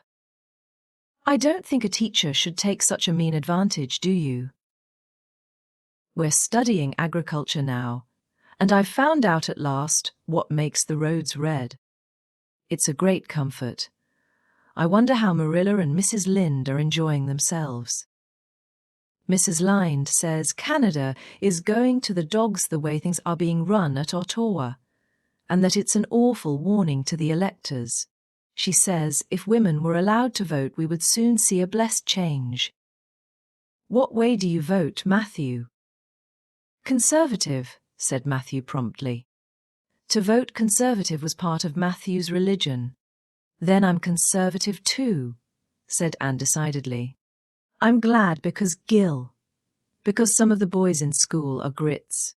I don't think a teacher should take such a mean advantage, do you? We're studying agriculture now, And I've found out at last what makes the roads red. It's a great comfort. I wonder how Marilla and Mrs. Lynde are enjoying themselves. Mrs. Lynde says Canada is going to the dogs the way things are being run at Ottawa, and that it's an awful warning to the electors. She says if women were allowed to vote, we would soon see a blessed change. What way do you vote, Matthew? Conservative, said Matthew promptly. To vote Conservative was part of Matthew's religion. Then I'm Conservative too, said Anne decidedly. I'm glad because some of the boys in school are grits.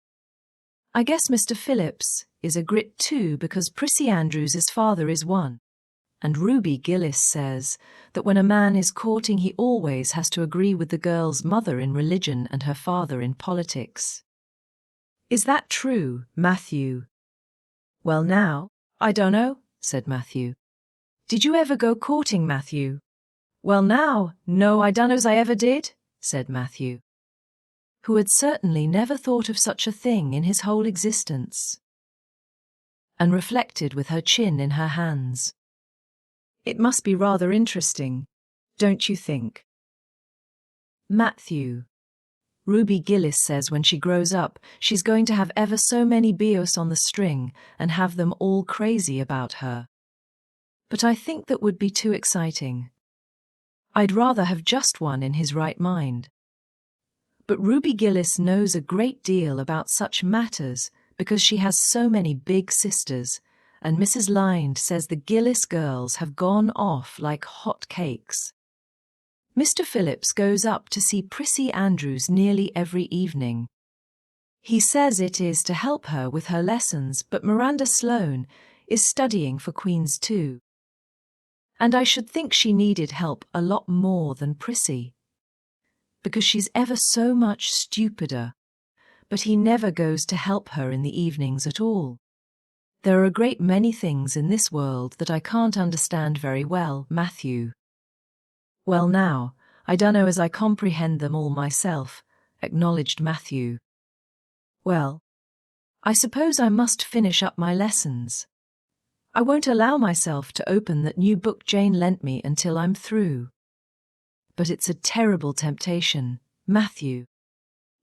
I guess Mr. Phillips is a grit too because Prissy Andrews' father is one. And Ruby Gillis says that when a man is courting he always has to agree with the girl's mother in religion and her father in politics. Is that true, Matthew? Well now, I dunno, said Matthew. Did you ever go courting, Matthew? Well now, no, I dunno's I ever did, said Matthew, who had certainly never thought of such a thing in his whole existence, and reflected with her chin in her hands. It must be rather interesting, don't you think? Matthew, Ruby Gillis says when she grows up, she's going to have ever so many bios on the string and have them all crazy about her. But I think that would be too exciting. I'd rather have just one in his right mind. But Ruby Gillis knows a great deal about such matters because she has so many big sisters, and Mrs. Lynde says the Gillis girls have gone off like hot cakes. Mr. Phillips goes up to see Prissy Andrews nearly every evening. He says it is to help her with her lessons, but Miranda Sloane is studying for Queen's too. And I should think she needed help a lot more than Prissy, because she's ever so much stupider, but he never goes to help her in the evenings at all. There are a great many things in this world that I can't understand very well, Matthew. Well now, I dunno as I comprehend them all myself, acknowledged Matthew. Well, I suppose I must finish up my lessons. I won't allow myself to open that new book Jane lent me until I'm through. But it's a terrible temptation, Matthew.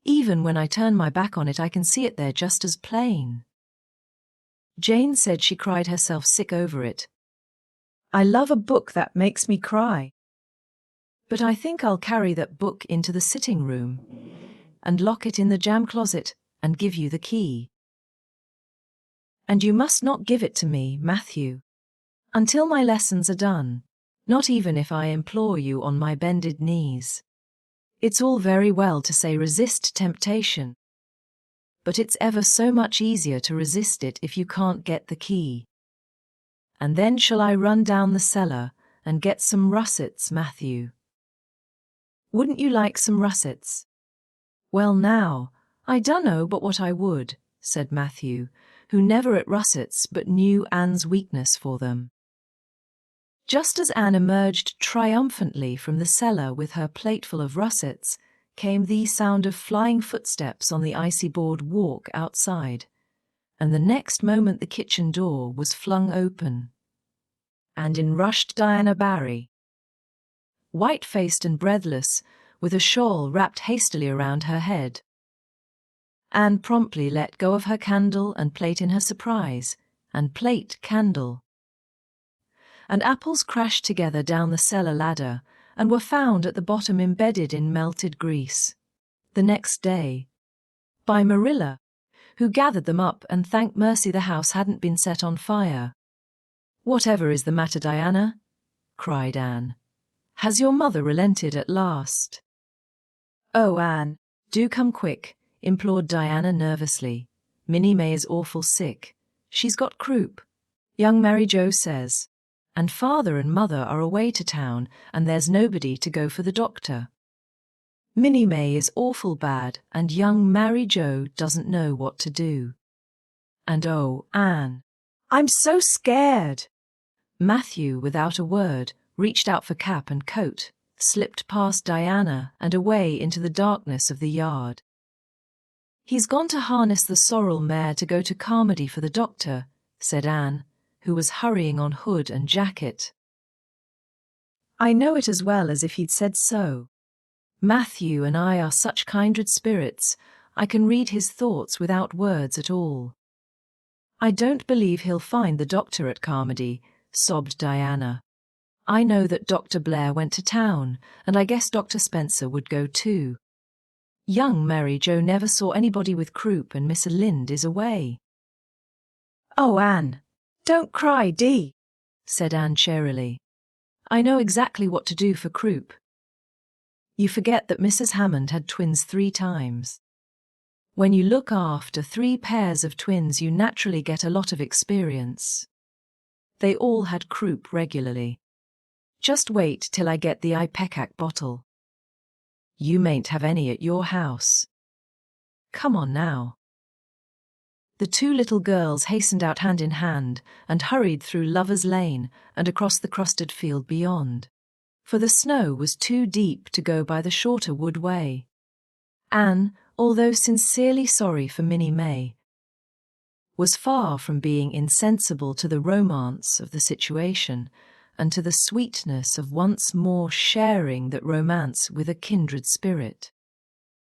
Even when I turn my back on it, I can see it there just as plain. Jane said she cried herself sick over it. I love a book that makes me cry. But I think I'll carry that book into the sitting room and lock it in the jam closet and give you the key. And you must not give it to me, Matthew, until my lessons are done, not even if I implore you on my bended knees. It's all very well to say resist temptation, but it's ever so much easier to resist it if you can't get the key. And then shall I run down the cellar and get some russets, Matthew? Wouldn't you like some russets? Well now, I dunno but what I would, said Matthew, who never ate russets but knew Anne's weakness for them. Just as Anne emerged triumphantly from the cellar with her plateful of russets, came the sound of flying footsteps on the icy board walk outside, and the next moment the kitchen door was flung open, and in rushed Diana Barry, white-faced and breathless, with a shawl wrapped hastily around her head. Anne promptly let go of her candle and plate in her surprise, and plate candle. And apples crashed together down the cellar ladder and were found at the bottom embedded in melted grease, the next day, by Marilla, who gathered them up and thanked mercy the house hadn't been set on fire. Whatever is the matter, Diana? Cried Anne. Has your mother relented at last? Oh, Anne, do come quick, implored Diana nervously. Minnie May is awful sick. She's got croup, young Mary Jo says, and father and mother are away to town and there's nobody to go for the doctor. Minnie May is awful bad and young Mary Jo doesn't know what to do. And oh, Anne, I'm so scared. Matthew, without a word, reached out for cap and coat, slipped past Diana and away into the darkness of the yard. "He's gone to harness the sorrel mare to go to Carmody for the doctor," said Anne, who was hurrying on hood and jacket. I know it as well as if he'd said so. Matthew and I are such kindred spirits, I can read his thoughts without words at all. I don't believe he'll find the doctor at Carmody, sobbed Diana. I know that Dr. Blair went to town, and I guess Dr. Spencer would go too. Young Mary Jo never saw anybody with croup, and Miss Lynde is away. Oh, Anne, don't cry, Dee, said Anne cheerily. I know exactly what to do for croup. You forget that Mrs. Hammond had twins 3 times. When you look after 3 pairs of twins, you naturally get a lot of experience. They all had croup regularly. Just wait till I get the Ipecac bottle. You mayn't have any at your house. Come on now. The 2 little girls hastened out hand in hand and hurried through Lover's Lane and across the crusted field beyond. For the snow was too deep to go by the shorter wood way. Anne, although sincerely sorry for Minnie May, was far from being insensible to the romance of the situation and to the sweetness of once more sharing that romance with a kindred spirit.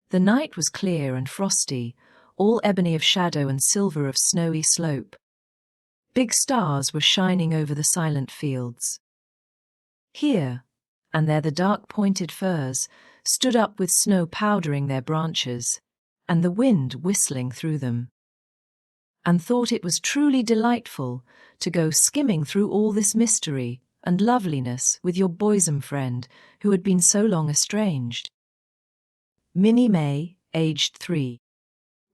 The night was clear and frosty, all ebony of shadow and silver of snowy slope. Big stars were shining over the silent fields. Here and there the dark pointed firs stood up with snow powdering their branches, and the wind whistling through them. And thought it was truly delightful to go skimming through all this mystery and loveliness with your bosom friend who had been so long estranged. Minnie May, aged 3,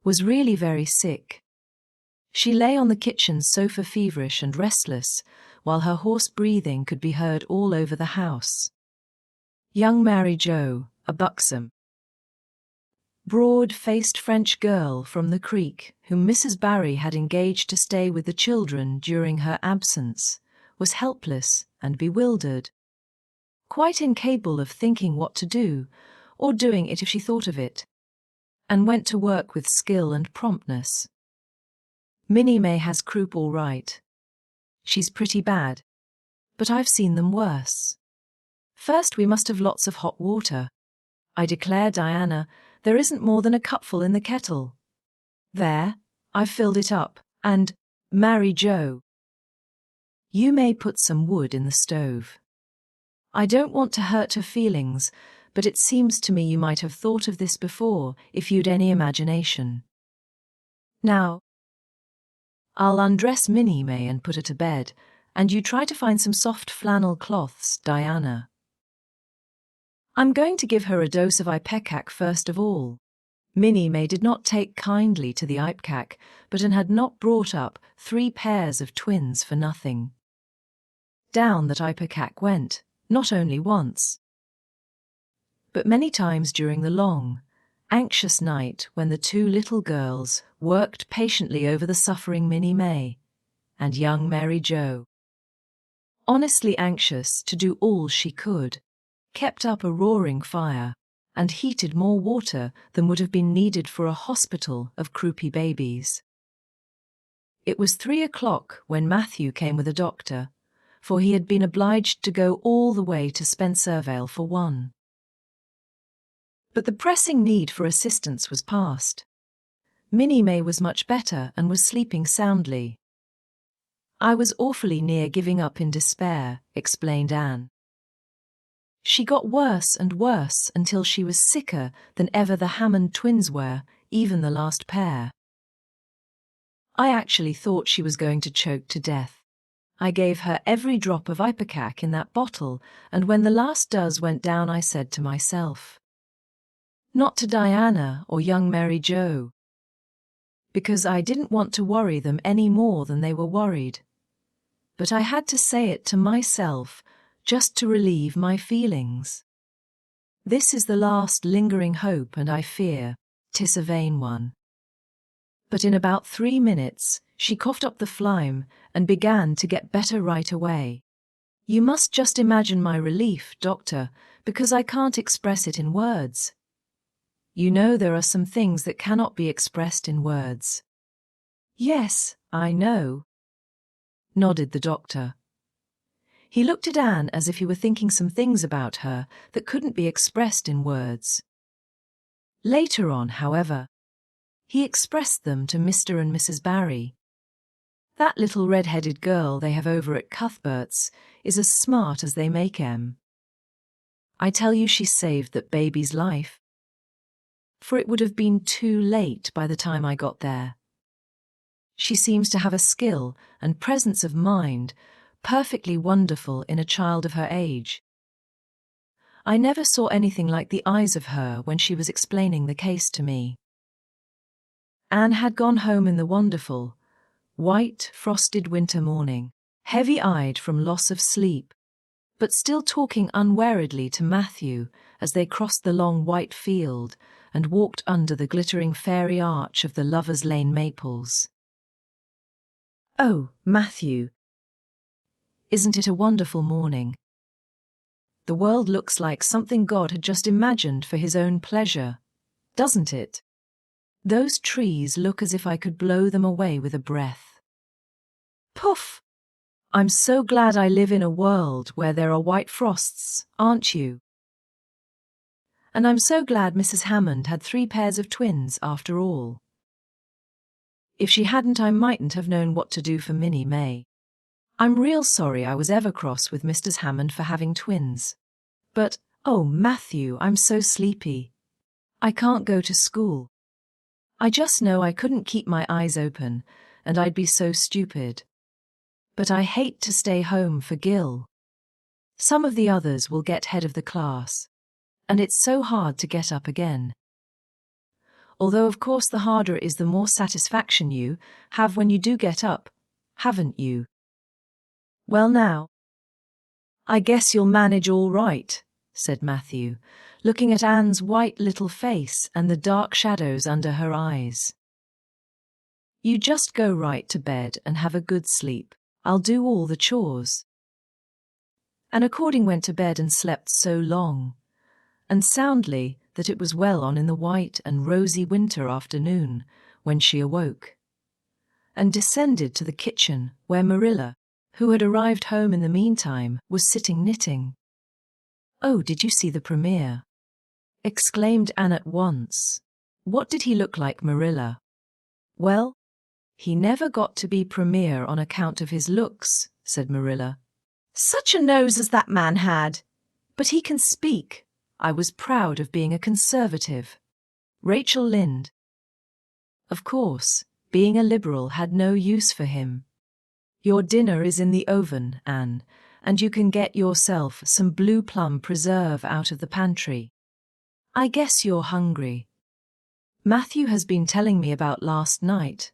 was really very sick. She lay on the kitchen sofa feverish and restless, while her hoarse breathing could be heard all over the house. Young Mary Jo, a buxom, broad-faced French girl from the Creek, whom Mrs. Barry had engaged to stay with the children during her absence, was helpless and bewildered, quite incapable of thinking what to do, or doing it if she thought of it, and went to work with skill and promptness. Minnie May has croup all right. She's pretty bad, but I've seen them worse. First we must have lots of hot water. I declare, Diana, there isn't more than a cupful in the kettle. There, I've filled it up, and, Mary Jo, you may put some wood in the stove. I don't want to hurt her feelings, but it seems to me you might have thought of this before if you'd any imagination. Now, I'll undress Minnie May and put her to bed, and you try to find some soft flannel cloths, Diana. I'm going to give her a dose of Ipecac first of all. Minnie May did not take kindly to the Ipecac, but had not brought up 3 pairs of twins for nothing. Down that Ipecac went, not only once, but many times during the long, anxious night when the 2 little girls worked patiently over the suffering Minnie May and young Mary Jo. Honestly anxious to do all she could, kept up a roaring fire, and heated more water than would have been needed for a hospital of croupy babies. It was 3 o'clock when Matthew came with a doctor, for he had been obliged to go all the way to Spencervale for one. But the pressing need for assistance was past. Minnie May was much better and was sleeping soundly. I was awfully near giving up in despair, explained Anne. She got worse and worse until she was sicker than ever the Hammond twins were, even the last pair. I actually thought she was going to choke to death. I gave her every drop of Ipecac in that bottle, and when the last doze went down I said to myself, not to Diana or young Mary Jo, because I didn't want to worry them any more than they were worried. But I had to say it to myself, just to relieve my feelings. This is the last lingering hope, and I fear 'tis a vain one. But in about 3 minutes, she coughed up the phlegm and began to get better right away. You must just imagine my relief, doctor, because I can't express it in words. You know there are some things that cannot be expressed in words. Yes, I know, nodded the doctor. He looked at Anne as if he were thinking some things about her that couldn't be expressed in words. Later on, however, he expressed them to Mr. and Mrs. Barry. That little red-headed girl they have over at Cuthbert's is as smart as they make 'em. I tell you, she saved that baby's life. For it would have been too late by the time I got there. She seems to have a skill and presence of mind perfectly wonderful in a child of her age. I never saw anything like the eyes of her when she was explaining the case to me. Anne had gone home in the wonderful, white, frosted winter morning, heavy-eyed from loss of sleep, but still talking unweariedly to Matthew as they crossed the long white field and walked under the glittering fairy arch of the Lovers' Lane maples. "Oh, Matthew, isn't it a wonderful morning? The world looks like something God had just imagined for his own pleasure, doesn't it? Those trees look as if I could blow them away with a breath. Puff! I'm so glad I live in a world where there are white frosts, aren't you? And I'm so glad Mrs. Hammond had 3 pairs of twins after all. If she hadn't, I mightn't have known what to do for Minnie May. I'm real sorry I was ever cross with Mrs. Hammond for having twins. But, oh Matthew, I'm so sleepy. I can't go to school. I just know I couldn't keep my eyes open, and I'd be so stupid. But I hate to stay home for Gil. Some of the others will get head of the class, and it's so hard to get up again. Although of course the harder is the more satisfaction you have when you do get up, haven't you? Well now, I guess you'll manage all right, said Matthew, looking at Anne's white little face and the dark shadows under her eyes. You just go right to bed and have a good sleep. I'll do all the chores. And according went to bed and slept so long and soundly that it was well on in the white and rosy winter afternoon when she awoke, and descended to the kitchen where Marilla, who had arrived home in the meantime, was sitting knitting. "Oh, did you see the premiere?" exclaimed Anne at once. "What did he look like, Marilla?" "Well, he never got to be premier on account of his looks," said Marilla. "Such a nose as that man had! But he can speak. I was proud of being a conservative." Rachel Lynde. Of course, being a liberal had no use for him. "Your dinner is in the oven, Anne, and you can get yourself some blue plum preserve out of the pantry. I guess you're hungry. Matthew has been telling me about last night.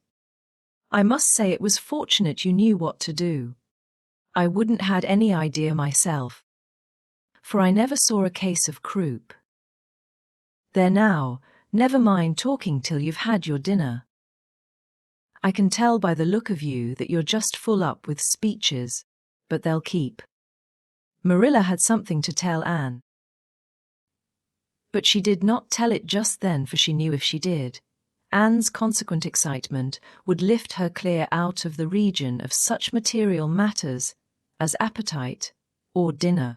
I must say it was fortunate you knew what to do. I wouldn't had any idea myself, for I never saw a case of croup. There now, never mind talking till you've had your dinner. I can tell by the look of you that you're just full up with speeches, but they'll keep." Marilla had something to tell Anne, but she did not tell it just then, for she knew if she did, Anne's consequent excitement would lift her clear out of the region of such material matters as appetite or dinner.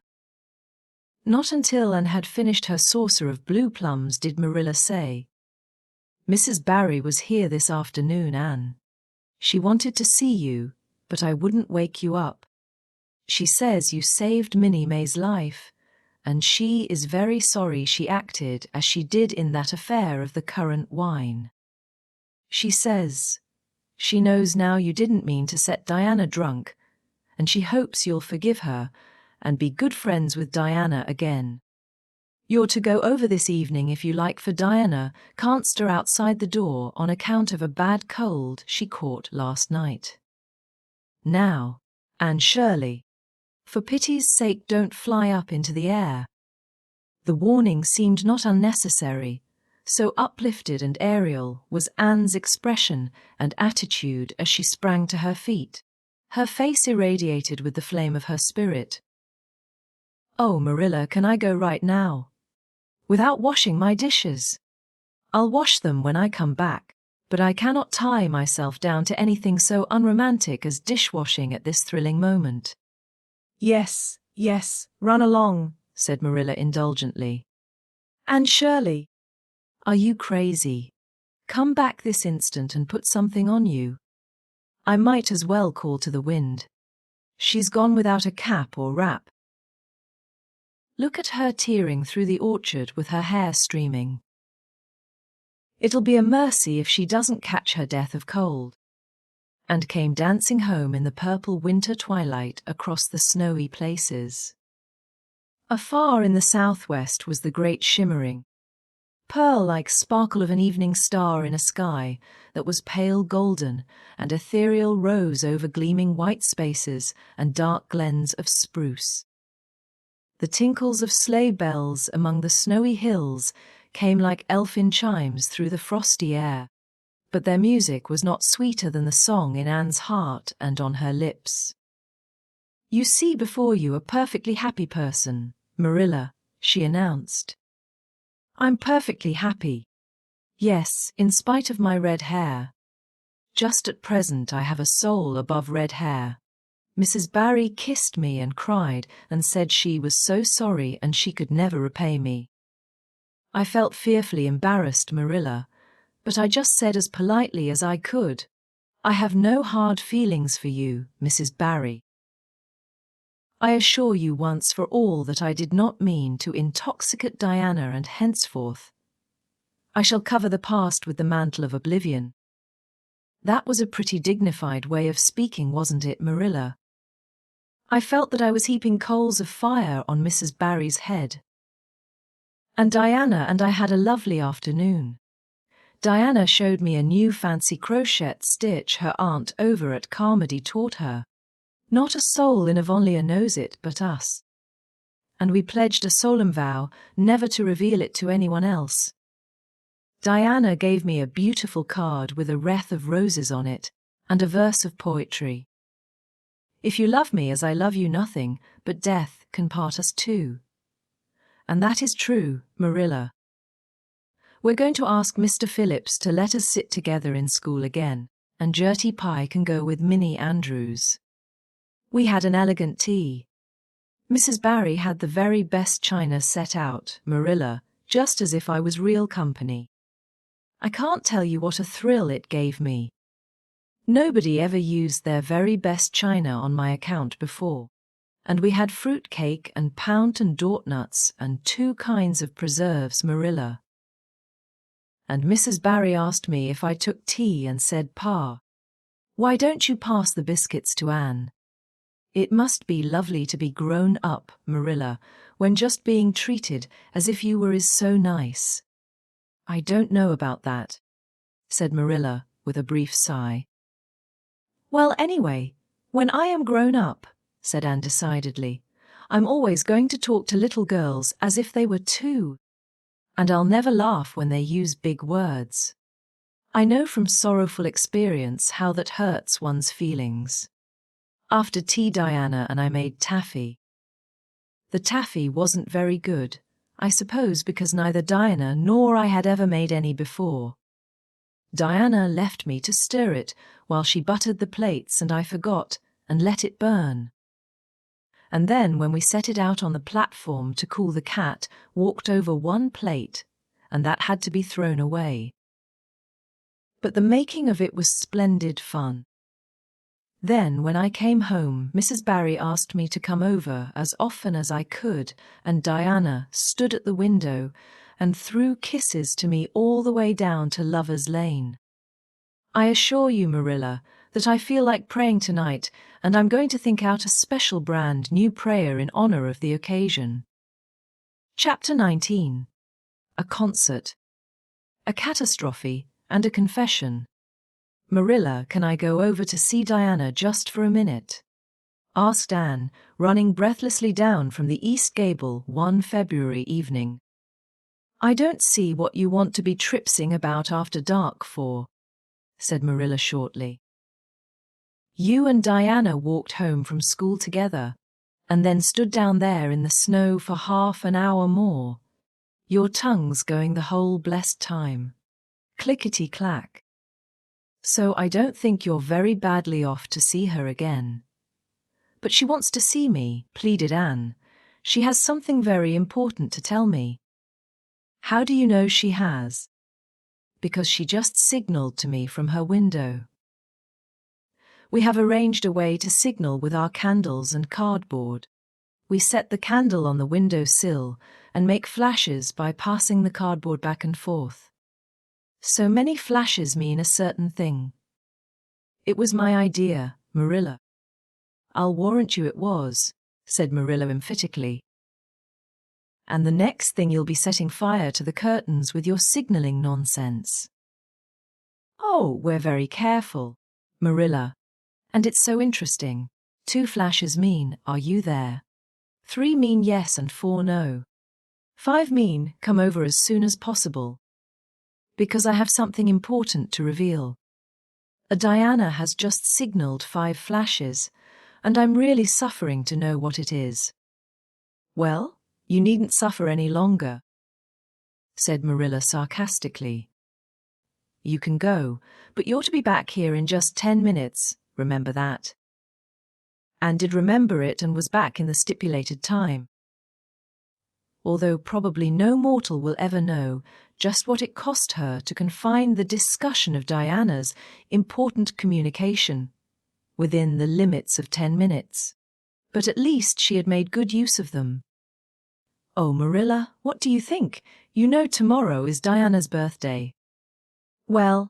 Not until Anne had finished her saucer of blue plums did Marilla say, "Mrs. Barry was here this afternoon, Anne. She wanted to see you, but I wouldn't wake you up. She says you saved Minnie May's life, and she is very sorry she acted as she did in that affair of the currant wine. She says she knows now you didn't mean to set Diana drunk, and she hopes you'll forgive her and be good friends with Diana again. You're to go over this evening if you like, for Diana can't stir outside the door on account of a bad cold she caught last night. Now, Anne Shirley, for pity's sake don't fly up into the air." The warning seemed not unnecessary, so uplifted and aerial was Anne's expression and attitude as she sprang to her feet, her face irradiated with the flame of her spirit. "Oh, Marilla, can I go right now? Without washing my dishes?" I'll wash them when I come back, but I cannot tie myself down to anything so unromantic as dishwashing at this thrilling moment." "Yes, yes, run along," said Marilla indulgently. "Anne Shirley." "Are you crazy? Come back this instant and put something on you. I might as well call to the wind. She's gone without a cap or wrap. Look at her tearing through the orchard with her hair streaming. It'll be a mercy if she doesn't catch her death of cold." And came dancing home in the purple winter twilight across the snowy places. Afar in the southwest was the great shimmering, pearl-like sparkle of an evening star in a sky that was pale golden and ethereal rose over gleaming white spaces and dark glens of spruce. The tinkles of sleigh bells among the snowy hills came like elfin chimes through the frosty air, but their music was not sweeter than the song in Anne's heart and on her lips. "You see before you a perfectly happy person, Marilla," she announced. "I'm perfectly happy. Yes, in spite of my red hair. Just at present I have a soul above red hair. Mrs. Barry kissed me and cried and said she was so sorry and she could never repay me. I felt fearfully embarrassed, Marilla, but I just said as politely as I could, 'I have no hard feelings for you, Mrs. Barry.' I assure you once for all that I did not mean to intoxicate Diana, and henceforth I shall cover the past with the mantle of oblivion." That was a pretty dignified way of speaking, wasn't it, Marilla? I felt that I was heaping coals of fire on Mrs. Barry's head. And Diana and I had a lovely afternoon. Diana showed me a new fancy crochet stitch her aunt over at Carmody taught her. Not a soul in Avonlea knows it but us. And we pledged a solemn vow never to reveal it to anyone else. Diana gave me a beautiful card with a wreath of roses on it, and a verse of poetry. "If you love me as I love you, nothing but death can part us two." And that is true, Marilla. We're going to ask Mr. Phillips to let us sit together in school again, and Gertie Pye can go with Minnie Andrews. We had an elegant tea. Mrs. Barry had the very best china set out, Marilla, just as if I was real company. I can't tell you what a thrill it gave me. Nobody ever used their very best china on my account before, and we had fruit cake and pound and dort nuts and 2 kinds of preserves, Marilla. And Mrs. Barry asked me if I took tea and said, "Pa, why don't you pass the biscuits to Anne?" It must be lovely to be grown up, Marilla, when just being treated as if you were is so nice. "I don't know about that," said Marilla with a brief sigh. "Well, anyway, when I am grown up," said Anne decidedly, "I'm always going to talk to little girls as if they were 2. And I'll never laugh when they use big words. I know from sorrowful experience how that hurts one's feelings." After tea, Diana and I made taffy. The taffy wasn't very good, I suppose because neither Diana nor I had ever made any before. Diana left me to stir it while she buttered the plates, and I forgot and let it burn. And then when we set it out on the platform to cool, the cat walked over 1 plate, and that had to be thrown away. But the making of it was splendid fun. Then, when I came home, Mrs. Barry asked me to come over as often as I could, and Diana stood at the window and threw kisses to me all the way down to Lover's Lane. I assure you, Marilla, that I feel like praying tonight, and I'm going to think out a special brand new prayer in honor of the occasion. Chapter 19. A concert. A catastrophe and a confession. "Marilla, can I go over to see Diana just for a minute?" asked Anne, running breathlessly down from the east gable one February evening. "I don't see what you want to be tripsing about after dark for," said Marilla shortly. "You and Diana walked home from school together, and then stood down there in the snow for half an hour more, your tongues going the whole blessed time. Clickety-clack. So I don't think you're very badly off to see her again. But she wants to see me, pleaded Anne. She has something very important to tell me. How do you know she has? Because she just signaled to me from her window. We have arranged a way to signal with our candles and cardboard. We set the candle on the window sill and make flashes by passing the cardboard back and forth. So many flashes mean a certain thing. It was my idea, Marilla. I'll warrant you it was, said Marilla emphatically. And the next thing you'll be setting fire to the curtains with your signaling nonsense. Oh, we're very careful, Marilla. And it's so interesting. 2 flashes mean, are you there? 3 mean yes and 4 no. 5 mean, come over as soon as possible. Because I have something important to reveal. Diana has just signaled 5 flashes, and I'm really suffering to know what it is. Well, you needn't suffer any longer, said Marilla sarcastically. You can go, but you're to be back here in just 10 minutes, remember that. Anne did remember it and was back in the stipulated time. Although probably no mortal will ever know just what it cost her to confine the discussion of Diana's important communication within the limits of 10 minutes. But at least she had made good use of them. Oh, Marilla, what do you think? You know tomorrow is Diana's birthday. Well,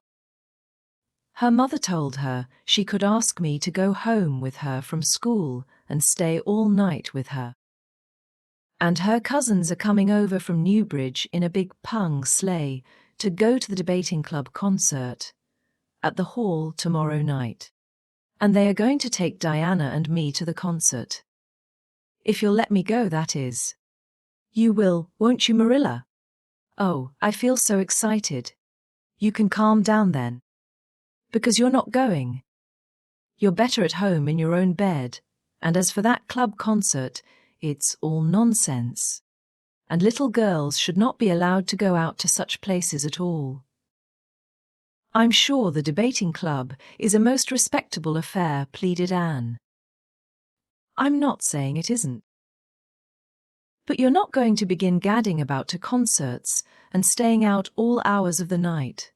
her mother told her she could ask me to go home with her from school and stay all night with her. And her cousins are coming over from Newbridge in a big pung sleigh to go to the debating club concert at the hall tomorrow night. And they are going to take Diana and me to the concert. If you'll let me go, that is. You will, won't you, Marilla? Oh, I feel so excited. You can calm down then. Because you're not going. You're better at home in your own bed, and as for that club concert, it's all nonsense. And little girls should not be allowed to go out to such places at all. I'm sure the debating club is a most respectable affair, pleaded Anne. I'm not saying it isn't. But you're not going to begin gadding about to concerts and staying out all hours of the night.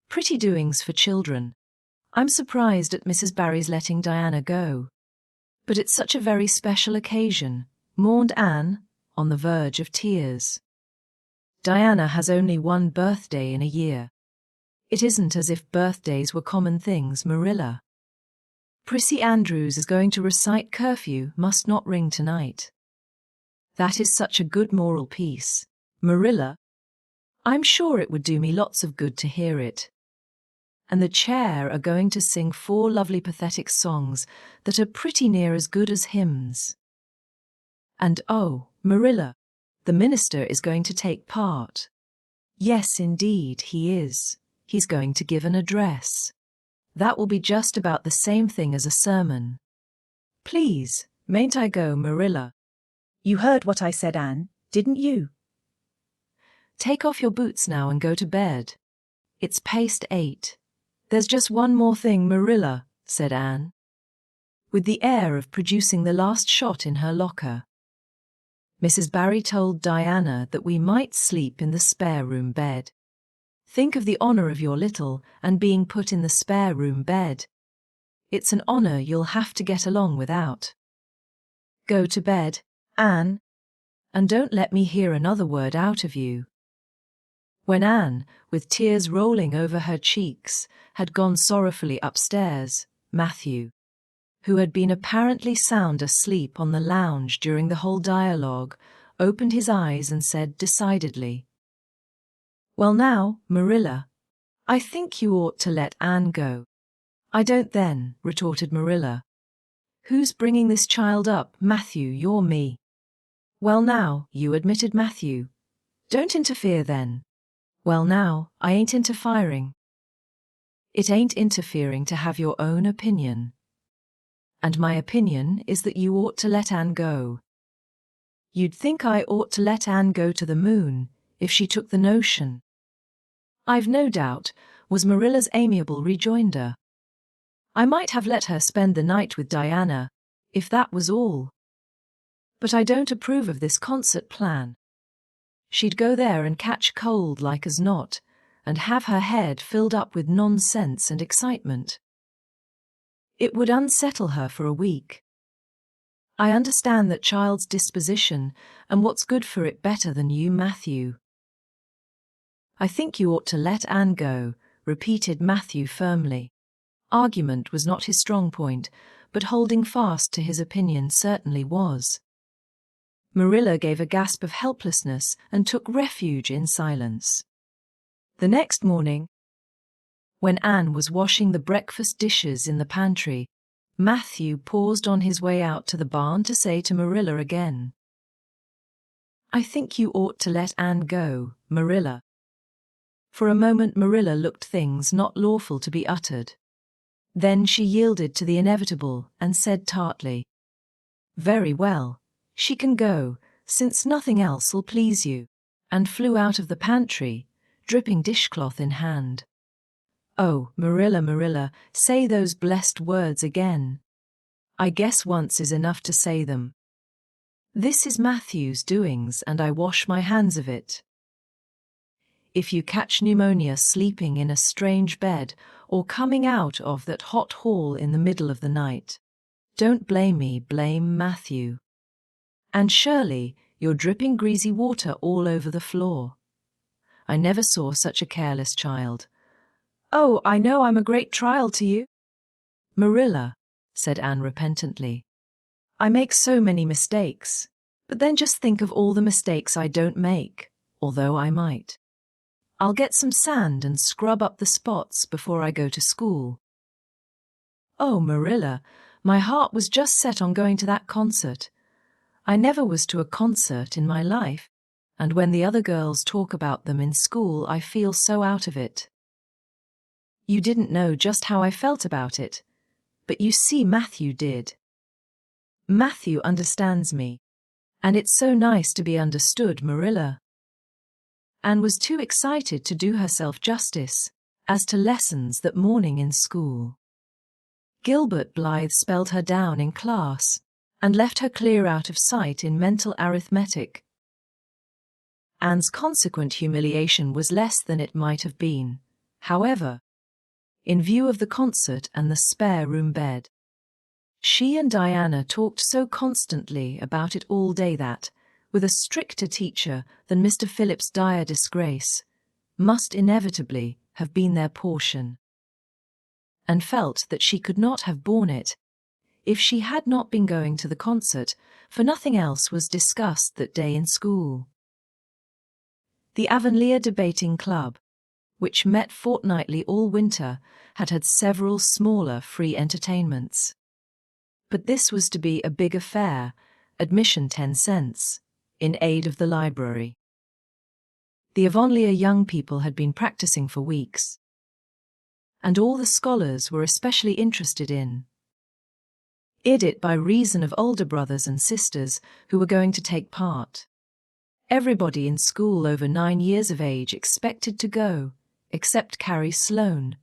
Pretty doings for children. I'm surprised at Mrs. Barry's letting Diana go. But it's such a very special occasion, mourned Anne, on the verge of tears. Diana has only one birthday in a year. It isn't as if birthdays were common things, Marilla. Prissy Andrews is going to recite Curfew Must Not Ring tonight. That is such a good moral piece, Marilla. I'm sure it would do me lots of good to hear it. And the chair are going to sing 4 lovely pathetic songs that are pretty near as good as hymns. And oh, Marilla, the minister is going to take part. Yes, indeed, he is. He's going to give an address. That will be just about the same thing as a sermon. Please, mayn't I go, Marilla? You heard what I said, Anne, didn't you? Take off your boots now and go to bed. It's past 8. There's just one more thing, Marilla, said Anne, with the air of producing the last shot in her locker. Mrs. Barry told Diana that we might sleep in the spare room bed. Think of the honor of your little and being put in the spare room bed. It's an honor you'll have to get along without. Go to bed, Anne, and don't let me hear another word out of you. When Anne, with tears rolling over her cheeks, had gone sorrowfully upstairs, Matthew, who had been apparently sound asleep on the lounge during the whole dialogue, opened his eyes and said decidedly, "Well now, Marilla, I think you ought to let Anne go." "I don't then," retorted Marilla. "Who's bringing this child up, Matthew, you're me?" "Well now, you," admitted Matthew. "Don't interfere then." "Well now, I ain't interfering." "It ain't interfering to have your own opinion. And my opinion is that you ought to let Anne go. You'd think I ought to let Anne go to the moon if she took the notion. "I've no doubt," was Marilla's amiable rejoinder. "I might have let her spend the night with Diana, if that was all. But I don't approve of this concert plan. She'd go there and catch cold like as not, and have her head filled up with nonsense and excitement. It would unsettle her for a week. I understand that child's disposition and what's good for it better than you, Matthew." "I think you ought to let Anne go," repeated Matthew firmly. Argument was not his strong point, but holding fast to his opinion certainly was. Marilla gave a gasp of helplessness and took refuge in silence. The next morning, when Anne was washing the breakfast dishes in the pantry, Matthew paused on his way out to the barn to say to Marilla again, "I think you ought to let Anne go, Marilla." For a moment Marilla looked things not lawful to be uttered. Then she yielded to the inevitable and said tartly, "Very well, she can go, since nothing else'll please you," and flew out of the pantry, dripping dishcloth in hand. "Oh, Marilla, Marilla, say those blessed words again. I guess once is enough to say them. This is Matthew's doings and I wash my hands of it. If you catch pneumonia sleeping in a strange bed or coming out of that hot hall in the middle of the night, don't blame me, blame Matthew. Anne Shirley, you're dripping greasy water all over the floor. I never saw such a careless child." "Oh, I know I'm a great trial to you." "Marilla," said Anne repentantly, "I make so many mistakes, but then just think of all the mistakes I don't make, although I might. I'll get some sand and scrub up the spots before I go to school." "Oh, Marilla, my heart was just set on going to that concert. I never was to a concert in my life, and when the other girls talk about them in school I feel so out of it. You didn't know just how I felt about it, but you see Matthew did. Matthew understands me, and it's so nice to be understood, Marilla." Anne was too excited to do herself justice as to lessons that morning in school. Gilbert Blythe spelled her down in class and left her clear out of sight in mental arithmetic. Anne's consequent humiliation was less than it might have been, however, in view of the concert and the spare room bed. She and Diana talked so constantly about it all day that, with a stricter teacher than Mr. Phillip's dire disgrace, must inevitably have been their portion, and felt that she could not have borne it if she had not been going to the concert, for nothing else was discussed that day in school. The Avonlea Debating Club, which met fortnightly all winter, had had several smaller free entertainments. But this was to be a big affair, admission 10 cents, in aid of the library. The Avonlea young people had been practicing for weeks, and all the scholars were especially interested in it by reason of older brothers and sisters who were going to take part. Everybody in school over 9 years of age expected to go, except Carrie Sloane,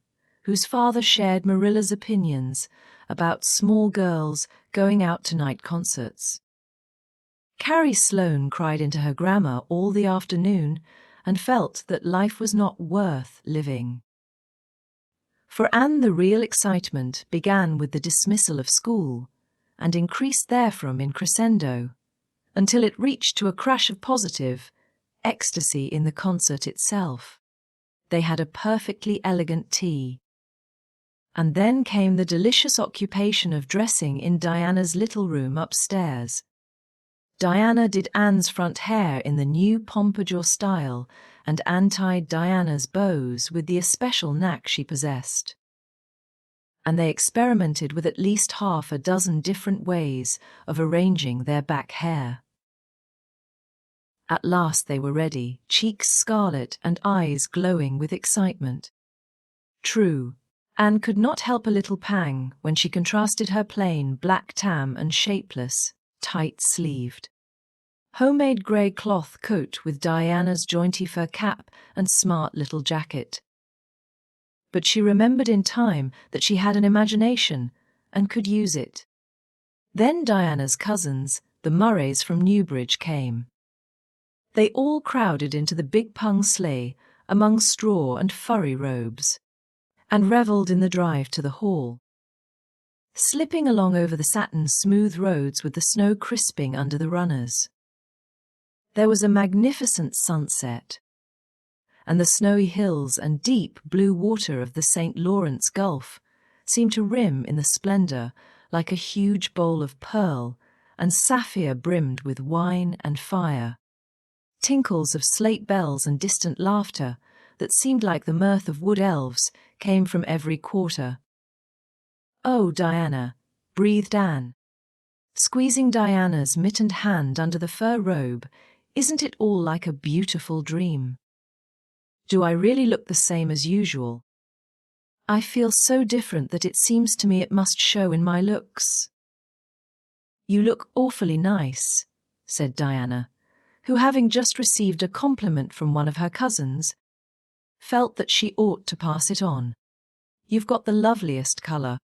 whose father shared Marilla's opinions about small girls going out to night concerts. Carrie Sloane cried into her grammar all the afternoon and felt that life was not worth living. For Anne, the real excitement began with the dismissal of school and increased therefrom in crescendo, until it reached to a crash of positive ecstasy in the concert itself. They had a perfectly elegant tea. And then came the delicious occupation of dressing in Diana's little room upstairs. Diana did Anne's front hair in the new pompadour style, and Anne tied Diana's bows with the especial knack she possessed. And they experimented with at least half a dozen different ways of arranging their back hair. At last they were ready, cheeks scarlet and eyes glowing with excitement. True, Anne could not help a little pang when she contrasted her plain black tam and shapeless, tight-sleeved homemade grey cloth coat with Diana's jaunty fur cap and smart little jacket. But she remembered in time that she had an imagination and could use it. Then Diana's cousins, the Murrays from Newbridge, came. They all crowded into the big pung sleigh among straw and furry robes, and revelled in the drive to the hall, slipping along over the satin-smooth roads with the snow crisping under the runners. There was a magnificent sunset, and the snowy hills and deep blue water of the St. Lawrence Gulf seemed to rim in the splendour like a huge bowl of pearl and sapphire brimmed with wine and fire. Tinkles of slate bells and distant laughter that seemed like the mirth of wood elves came from every quarter. "Oh, Diana," breathed Anne, squeezing Diana's mittened hand under the fur robe, "isn't it all like a beautiful dream? Do I really look the same as usual? I feel so different that it seems to me it must show in my looks." "You look awfully nice," said Diana, who, having just received a compliment from one of her cousins, felt that she ought to pass it on. "You've got the loveliest colour."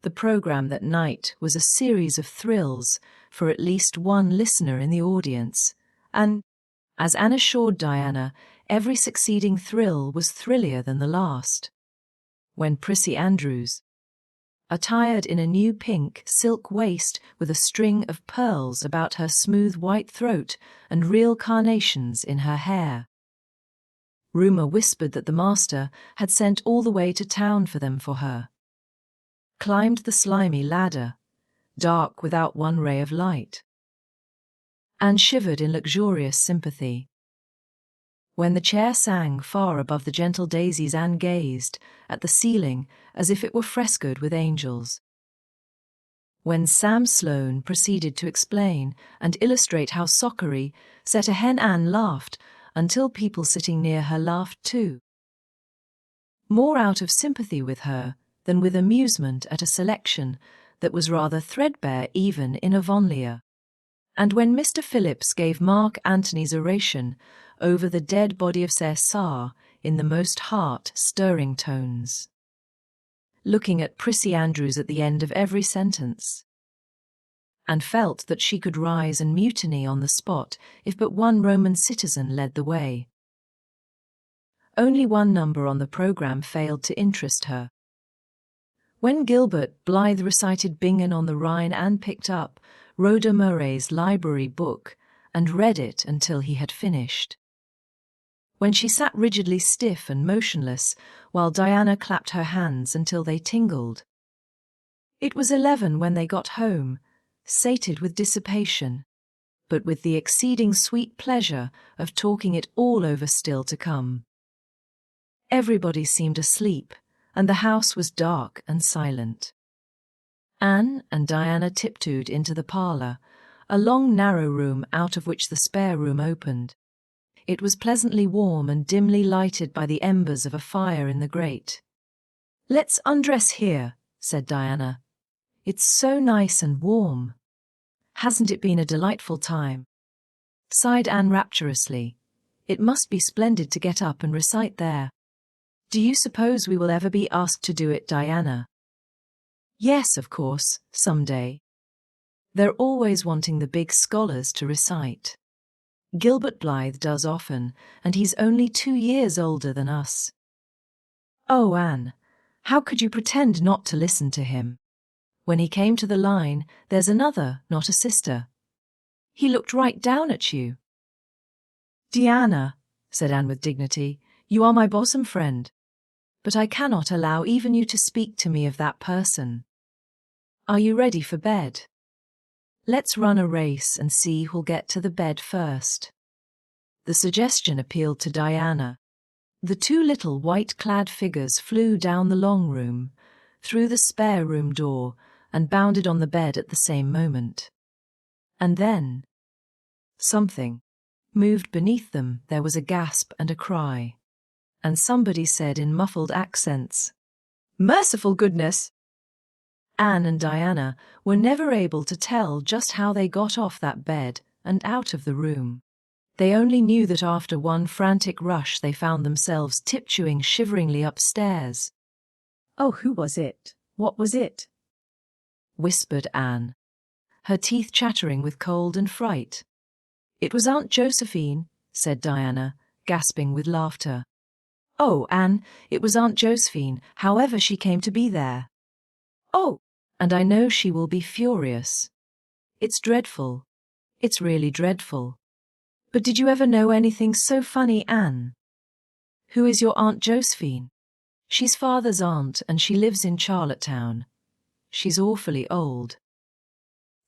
The programme that night was a series of thrills for at least one listener in the audience, and, as Anne assured Diana, every succeeding thrill was thrillier than the last. When Prissy Andrews, attired in a new pink silk waist with a string of pearls about her smooth white throat and real carnations in her hair, rumour whispered that the master had sent all the way to town for them for her, climbed the slimy ladder, dark without one ray of light, and shivered in luxurious sympathy. When the chair sang far above the gentle daisies, Anne gazed at the ceiling as if it were frescoed with angels. When Sam Sloane proceeded to explain and illustrate how sockery set a hen, Anne laughed until people sitting near her laughed too, more out of sympathy with her than with amusement at a selection that was rather threadbare even in Avonlea. And when Mr. Phillips gave Mark Antony's oration over the dead body of Cesar in the most heart-stirring tones, looking at Prissy Andrews at the end of every sentence, and felt that she could rise and mutiny on the spot if but one Roman citizen led the way. Only one number on the programme failed to interest her. When Gilbert Blythe recited Bingen on the Rhine, Anne picked up Rhoda Murray's library book and read it until he had finished. When she sat rigidly stiff and motionless while Diana clapped her hands until they tingled. It was 11 when they got home, sated with dissipation, but with the exceeding sweet pleasure of talking it all over still to come. Everybody seemed asleep, and the house was dark and silent. Anne and Diana tiptoed into the parlour, a long narrow room out of which the spare room opened. It was pleasantly warm and dimly lighted by the embers of a fire in the grate. "Let's undress here," said Diana. "It's so nice and warm." "Hasn't it been a delightful time?" sighed Anne rapturously. "It must be splendid to get up and recite there." "Do you suppose we will ever be asked to do it, Diana?" "Yes, of course, someday. They're always wanting the big scholars to recite. Gilbert Blythe does often, and he's only 2 years older than us." "Oh, Anne, how could you pretend not to listen to him? When he came to the line, 'There's another, not a sister,' he looked right down at you." "Diana," said Anne with dignity, "you are my bosom friend, but I cannot allow even you to speak to me of that person. Are you ready for bed? Let's run a race and see who'll get to the bed first." The suggestion appealed to Diana. The 2 little white-clad figures flew down the long room, through the spare room door, and bounded on the bed at the same moment. And then something moved beneath them. There was a gasp and a cry, and somebody said in muffled accents, "Merciful goodness!" Anne and Diana were never able to tell just how they got off that bed and out of the room. They only knew that after one frantic rush they found themselves tiptoeing shiveringly upstairs. Oh, who was it? What was it? Whispered Anne, her teeth chattering with cold and fright. It was Aunt Josephine, said Diana, gasping with laughter. Oh, Anne, it was Aunt Josephine, however she came to be there. Oh, and I know she will be furious. It's dreadful. It's really dreadful. But did you ever know anything so funny, Anne? Who is your Aunt Josephine? She's father's aunt and she lives in Charlottetown. She's awfully old.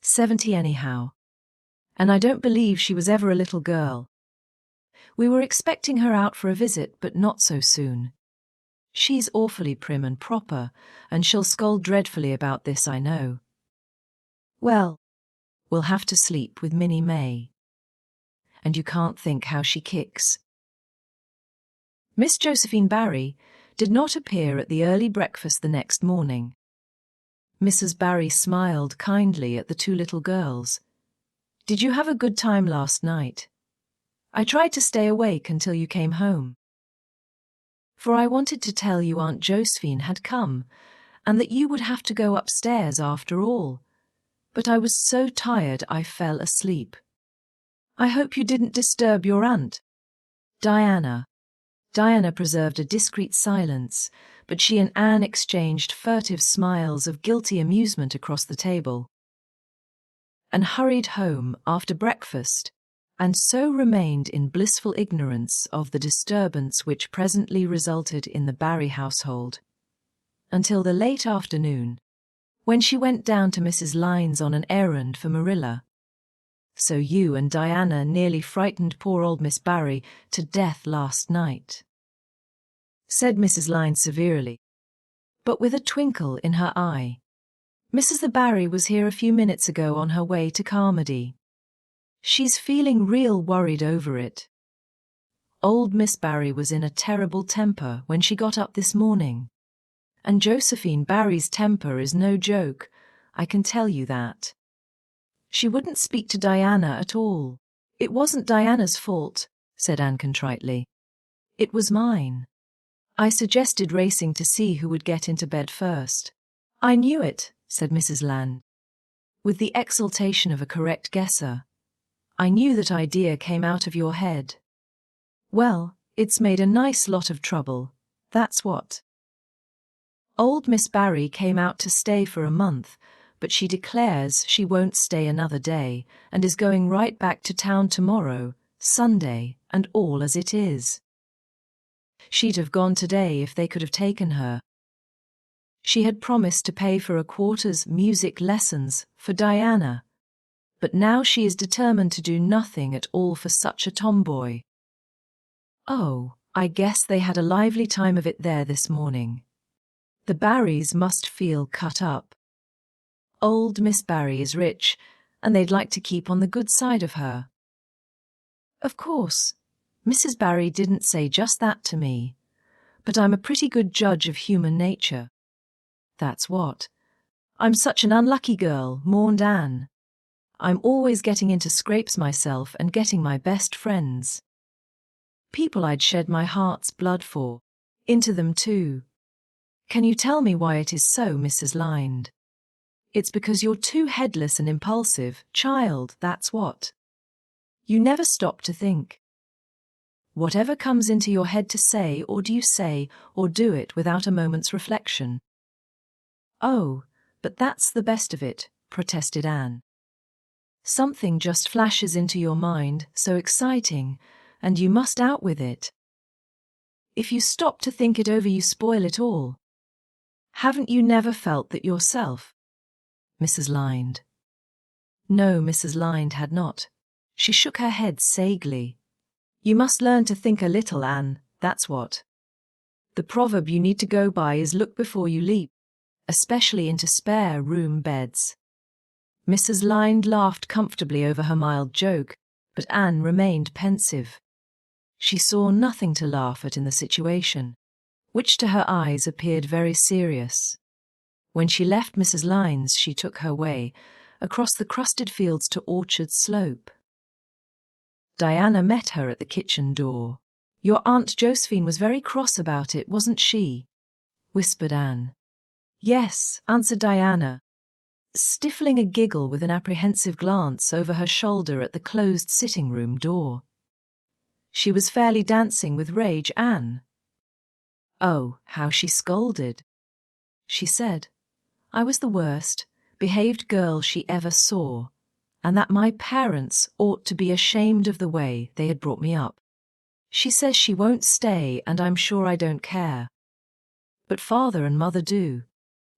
70 anyhow. And I don't believe she was ever a little girl. We were expecting her out for a visit, but not so soon. She's awfully prim and proper, and she'll scold dreadfully about this, I know. Well, we'll have to sleep with Minnie May. And you can't think how she kicks. Miss Josephine Barry did not appear at the early breakfast the next morning. Mrs. Barry smiled kindly at the two little girls. Did you have a good time last night? I tried to stay awake until you came home. For I wanted to tell you Aunt Josephine had come, and that you would have to go upstairs after all. But I was so tired I fell asleep. I hope you didn't disturb your aunt. Diana preserved a discreet silence, but she and Anne exchanged furtive smiles of guilty amusement across the table, and hurried home after breakfast, and so remained in blissful ignorance of the disturbance which presently resulted in the Barry household, until the late afternoon, when she went down to Mrs. Lyne's on an errand for Marilla. So you and Diana nearly frightened poor old Miss Barry to death last night, said Mrs. Lyne severely, but with a twinkle in her eye. Mrs. the Barry was here a few minutes ago on her way to Carmody. She's feeling real worried over it. Old Miss Barry was in a terrible temper when she got up this morning. And Josephine Barry's temper is no joke, I can tell you that. She wouldn't speak to Diana at all. It wasn't Diana's fault, said Anne contritely. It was mine. I suggested racing to see who would get into bed first. I knew it, said Mrs. Lynde, with the exultation of a correct guesser. I knew that idea came out of your head. Well, it's made a nice lot of trouble, that's what. Old Miss Barry came out to stay for a month, but she declares she won't stay another day and is going right back to town tomorrow, Sunday, and all as it is. She'd have gone today if they could have taken her. She had promised to pay for a quarter's music lessons for Diana, but now she is determined to do nothing at all for such a tomboy. Oh, I guess they had a lively time of it there this morning. The Barrys must feel cut up. Old Miss Barry is rich, and they'd like to keep on the good side of her. Of course, Mrs. Barry didn't say just that to me, but I'm a pretty good judge of human nature. That's what. I'm such an unlucky girl, mourned Anne. I'm always getting into scrapes myself and getting my best friends. People I'd shed my heart's blood for, into them too. Can you tell me why it is so, Mrs. Lynde? It's because you're too headless and impulsive, child, that's what. You never stop to think. Whatever comes into your head to say, or do you say, or do it without a moment's reflection? Oh, but that's the best of it, protested Anne. Something just flashes into your mind, so exciting, and you must out with it. If you stop to think it over, you spoil it all. Haven't you never felt that yourself? Mrs. Lynde. No, Mrs. Lynde had not. She shook her head sagely. You must learn to think a little, Anne, that's what. The proverb you need to go by is look before you leap, especially into spare room beds. Mrs. Lynde laughed comfortably over her mild joke, but Anne remained pensive. She saw nothing to laugh at in the situation, which to her eyes appeared very serious. When she left Mrs. Lyne's, she took her way across the crusted fields to Orchard Slope. Diana met her at the kitchen door. "Your Aunt Josephine was very cross about it, wasn't she?" whispered Anne. "Yes," answered Diana, stifling a giggle with an apprehensive glance over her shoulder at the closed sitting-room door. She was fairly dancing with rage, Anne. "Oh, how she scolded," she said. "I was the worst behaved girl she ever saw, and that my parents ought to be ashamed of the way they had brought me up. She says she won't stay, and I'm sure I don't care. But father and mother do.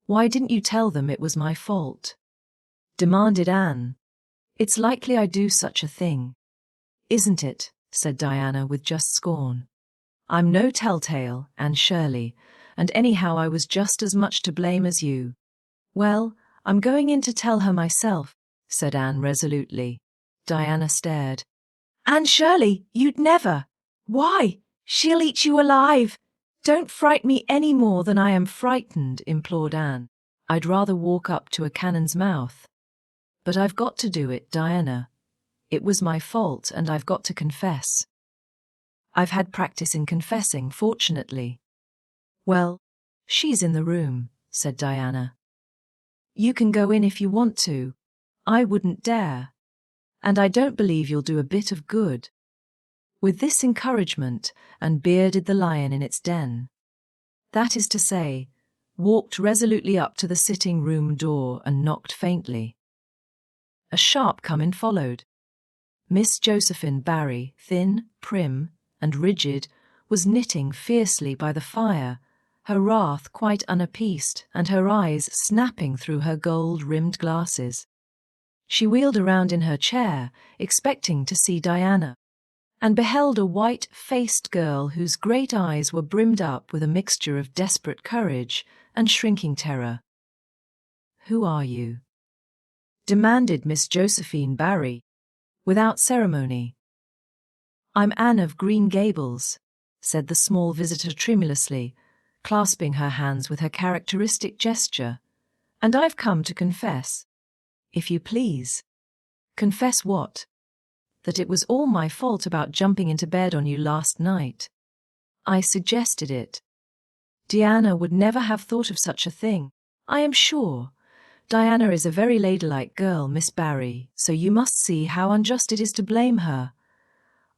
Why didn't you tell them it was my fault?" demanded Anne. "It's likely I'd do such a thing." "Isn't it?" said Diana with just scorn. "I'm no telltale, Anne Shirley, and anyhow I was just as much to blame as you." "Well, I'm going in to tell her myself," said Anne resolutely. Diana stared. "Anne Shirley, you'd never! Why? She'll eat you alive! Don't fright me any more than I am frightened," implored Anne. "I'd rather walk up to a cannon's mouth. But I've got to do it, Diana. It was my fault, and I've got to confess. I've had practice in confessing, fortunately." "Well, she's in the room," said Diana. "You can go in if you want to. I wouldn't dare. And I don't believe you'll do a bit of good." With this encouragement, Anne bearded the lion in its den. That is to say, walked resolutely up to the sitting-room door and knocked faintly. A sharp come-in followed. Miss Josephine Barry, thin, prim, and rigid, was knitting fiercely by the fire, her wrath quite unappeased and her eyes snapping through her gold-rimmed glasses. She wheeled around in her chair, expecting to see Diana, and beheld a white-faced girl whose great eyes were brimmed up with a mixture of desperate courage and shrinking terror. "Who are you?" demanded Miss Josephine Barry, without ceremony. "I'm Anne of Green Gables," said the small visitor tremulously, clasping her hands with her characteristic gesture, "and I've come to confess." "If you please." "Confess what?" "That it was all my fault about jumping into bed on you last night. I suggested it. Diana would never have thought of such a thing, I am sure. Diana is a very ladylike girl, Miss Barry, so you must see how unjust it is to blame her."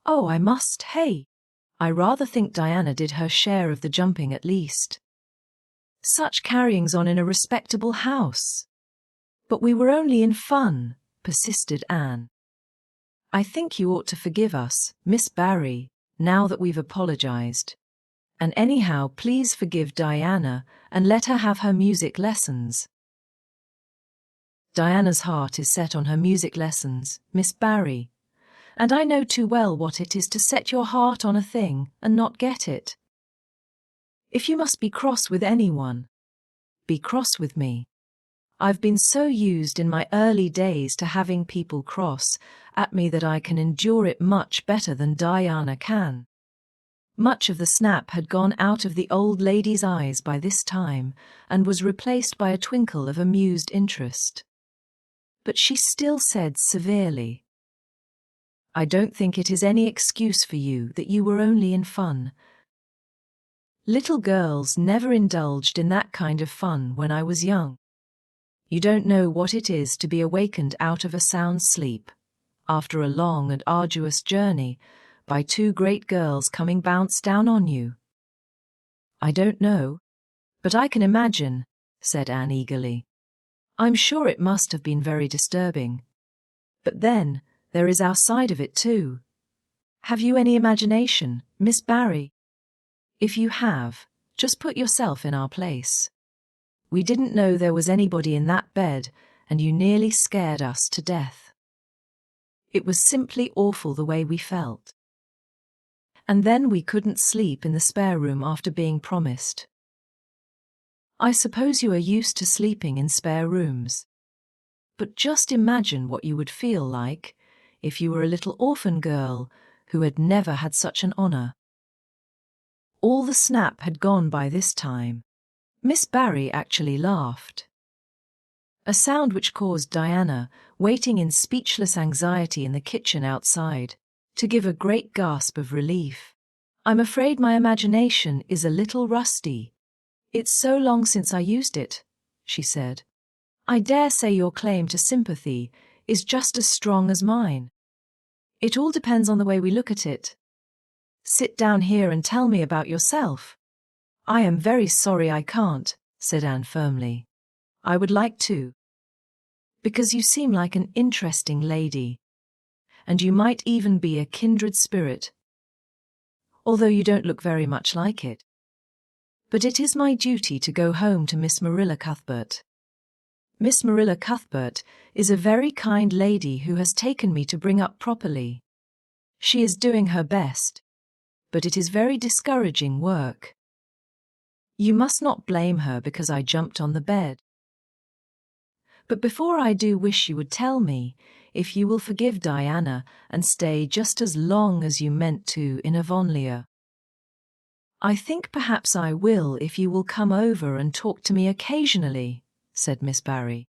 "Oh, I must, hey? I rather think Diana did her share of the jumping at least. Such carryings on in a respectable house." "But we were only in fun," persisted Anne. "I think you ought to forgive us, Miss Barry, now that we've apologized. And anyhow, please forgive Diana and let her have her music lessons." "Diana's heart is set on her music lessons, Miss Barry, and I know too well what it is to set your heart on a thing and not get it. If you must be cross with anyone, be cross with me. I've been so used in my early days to having people cross at me that I can endure it much better than Diana can." Much of the snap had gone out of the old lady's eyes by this time and was replaced by a twinkle of amused interest. But she still said severely, "I don't think it is any excuse for you that you were only in fun. Little girls never indulged in that kind of fun when I was young. You don't know what it is to be awakened out of a sound sleep, after a long and arduous journey, by two great girls coming bounce down on you." "I don't know, but I can imagine," said Anne eagerly. "I'm sure it must have been very disturbing. But then, there is our side of it too. Have you any imagination, Miss Barry? If you have, just put yourself in our place. We didn't know there was anybody in that bed, and you nearly scared us to death. It was simply awful the way we felt. And then we couldn't sleep in the spare room after being promised. I suppose you are used to sleeping in spare rooms. But just imagine what you would feel like if you were a little orphan girl who had never had such an honor." All the snap had gone by this time. Miss Barry actually laughed. A sound which caused Diana, waiting in speechless anxiety in the kitchen outside, to give a great gasp of relief. I'm afraid my imagination is a little rusty. It's so long since I used it, she said. I dare say your claim to sympathy is just as strong as mine. It all depends on the way we look at it. Sit down here and tell me about yourself. I am very sorry I can't, said Anne firmly. I would like to. Because you seem like an interesting lady. And you might even be a kindred spirit. Although you don't look very much like it. But it is my duty to go home to Miss Marilla Cuthbert. Miss Marilla Cuthbert is a very kind lady who has taken me to bring up properly. She is doing her best. But it is very discouraging work. You must not blame her because I jumped on the bed. But before I do wish you would tell me if you will forgive Diana and stay just as long as you meant to in Avonlea. I think perhaps I will if you will come over and talk to me occasionally, said Miss Barry.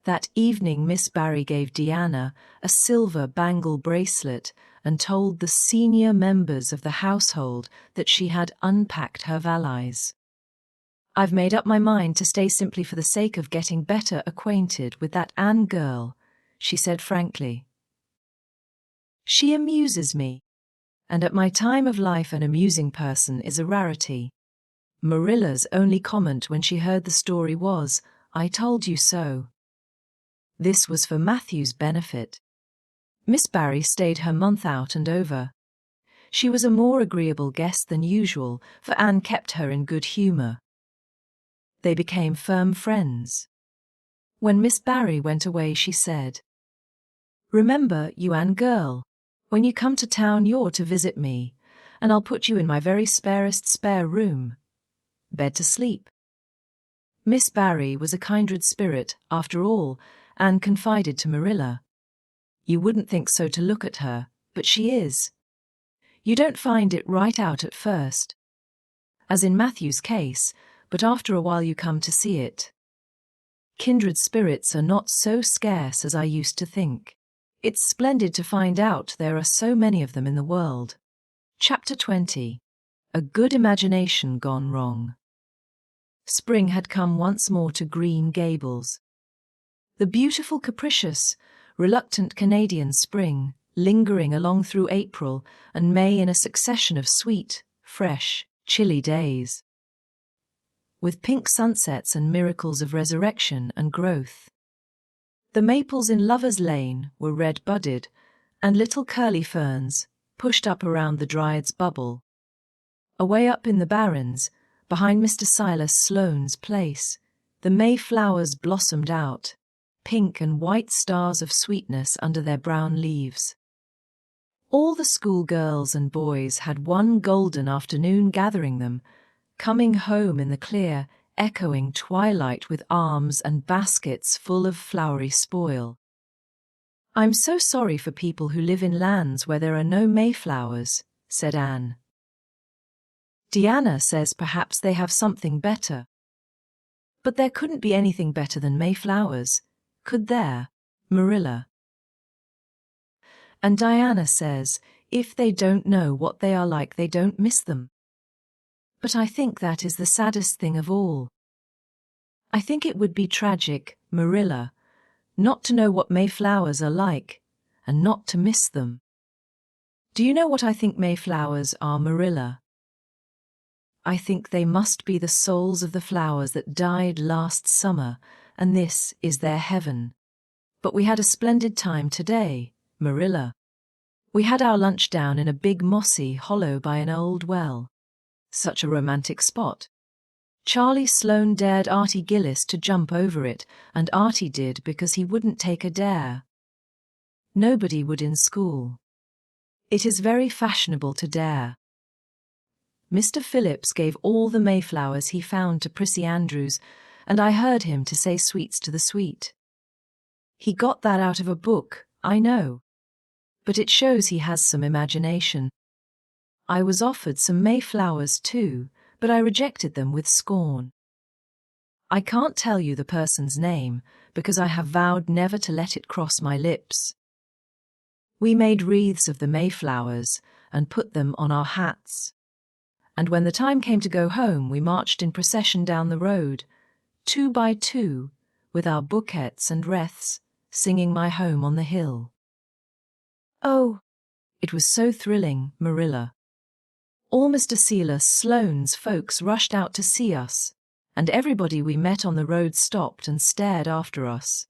That evening Miss Barry gave Diana a silver bangle bracelet and told the senior members of the household that she had unpacked her valise. I've made up my mind to stay simply for the sake of getting better acquainted with that Anne girl, she said frankly. She amuses me, and at my time of life an amusing person is a rarity. Marilla's only comment when she heard the story was, I told you so. This was for Matthew's benefit. Miss Barry stayed her month out and over. She was a more agreeable guest than usual, for Anne kept her in good humour. They became firm friends. When Miss Barry went away she said, Remember, you Anne girl, when you come to town you're to visit me, and I'll put you in my very sparest spare room. Bed to sleep. Miss Barry was a kindred spirit, after all, Anne confided to Marilla. You wouldn't think so to look at her, but she is. You don't find it right out at first. As in Matthew's case, but after a while you come to see it. Kindred spirits are not so scarce as I used to think. It's splendid to find out there are so many of them in the world. Chapter 20. A Good Imagination Gone Wrong. Spring had come once more to Green Gables. The beautiful, capricious, reluctant Canadian spring, lingering along through April and May in a succession of sweet, fresh, chilly days. With pink sunsets and miracles of resurrection and growth. The maples in Lover's Lane were red-budded, and little curly ferns pushed up around the Dryad's bubble. Away up in the barrens, behind Mr. Silas Sloane's place, the mayflowers blossomed out, pink and white stars of sweetness under their brown leaves. All the schoolgirls and boys had one golden afternoon gathering them, coming home in the clear, echoing twilight with arms and baskets full of flowery spoil. I'm so sorry for people who live in lands where there are no mayflowers, said Anne. Diana says perhaps they have something better. But there couldn't be anything better than mayflowers, could there, Marilla? And Diana says, if they don't know what they are like they don't miss them. But I think that is the saddest thing of all. I think it would be tragic, Marilla, not to know what mayflowers are like, and not to miss them. Do you know what I think mayflowers are, Marilla? I think they must be the souls of the flowers that died last summer, and this is their heaven. But we had a splendid time today, Marilla. We had our lunch down in a big mossy hollow by an old well. Such a romantic spot. Charlie Sloane dared Artie Gillis to jump over it, and Artie did because he wouldn't take a dare. Nobody would in school. It is very fashionable to dare. Mr. Phillips gave all the mayflowers he found to Prissy Andrews, and I heard him to say sweets to the sweet. He got that out of a book, I know. But it shows he has some imagination. I was offered some mayflowers too, but I rejected them with scorn. I can't tell you the person's name, because I have vowed never to let it cross my lips. We made wreaths of the Mayflowers and put them on our hats. And when the time came to go home, we marched in procession down the road, 2 by 2, with our bouquets and wreaths, singing My Home on the Hill. Oh, It was so thrilling, Marilla. All Mr. Silas Sloane's folks rushed out to see us, and everybody we met on the road stopped and stared after us.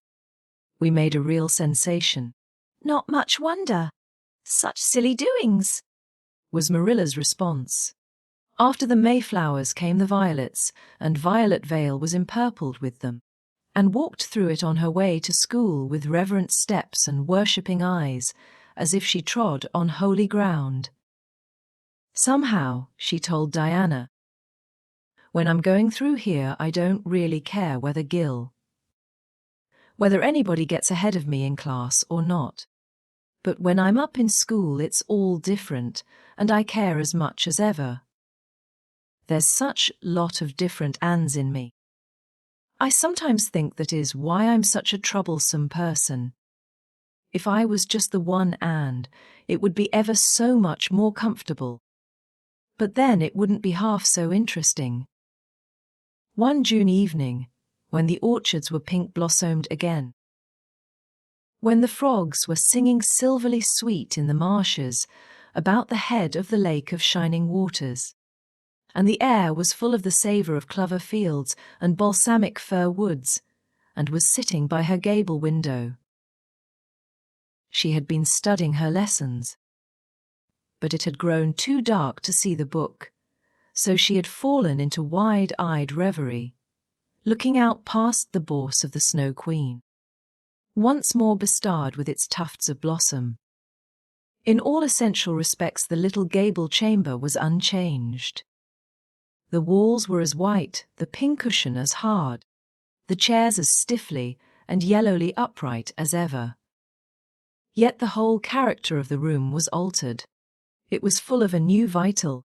We made a real sensation. not much wonder. Such silly doings, Was Marilla's response. After the Mayflowers came the violets, and Violet Vale was empurpled with them, and walked through it on her way to school with reverent steps and worshipping eyes, as if she trod on holy ground. Somehow, she told Diana, when I'm going through here, I don't really care whether anybody gets ahead of me in class or not. But when I'm up in school, it's all different, and I care as much as ever. There's such lot of different Annes in me. I sometimes think that is why I'm such a troublesome person. If I was just the one Anne, it would be ever so much more comfortable. But then it wouldn't be half so interesting. One June evening, when the orchards were pink-blossomed again, when the frogs were singing silverly sweet in the marshes about the head of the lake of shining waters, and the air was full of the savour of clover fields and balsamic fir woods, and was sitting by her gable window. She had been studying her lessons, but it had grown too dark to see the book, so she had fallen into wide-eyed reverie, looking out past the bourse of the Snow Queen, once more bestarred with its tufts of blossom. In all essential respects the little gable chamber was unchanged. The walls were as white, the pincushion as hard, the chairs as stiffly and yellowly upright as ever. Yet the whole character of the room was altered. It was full of a new vital,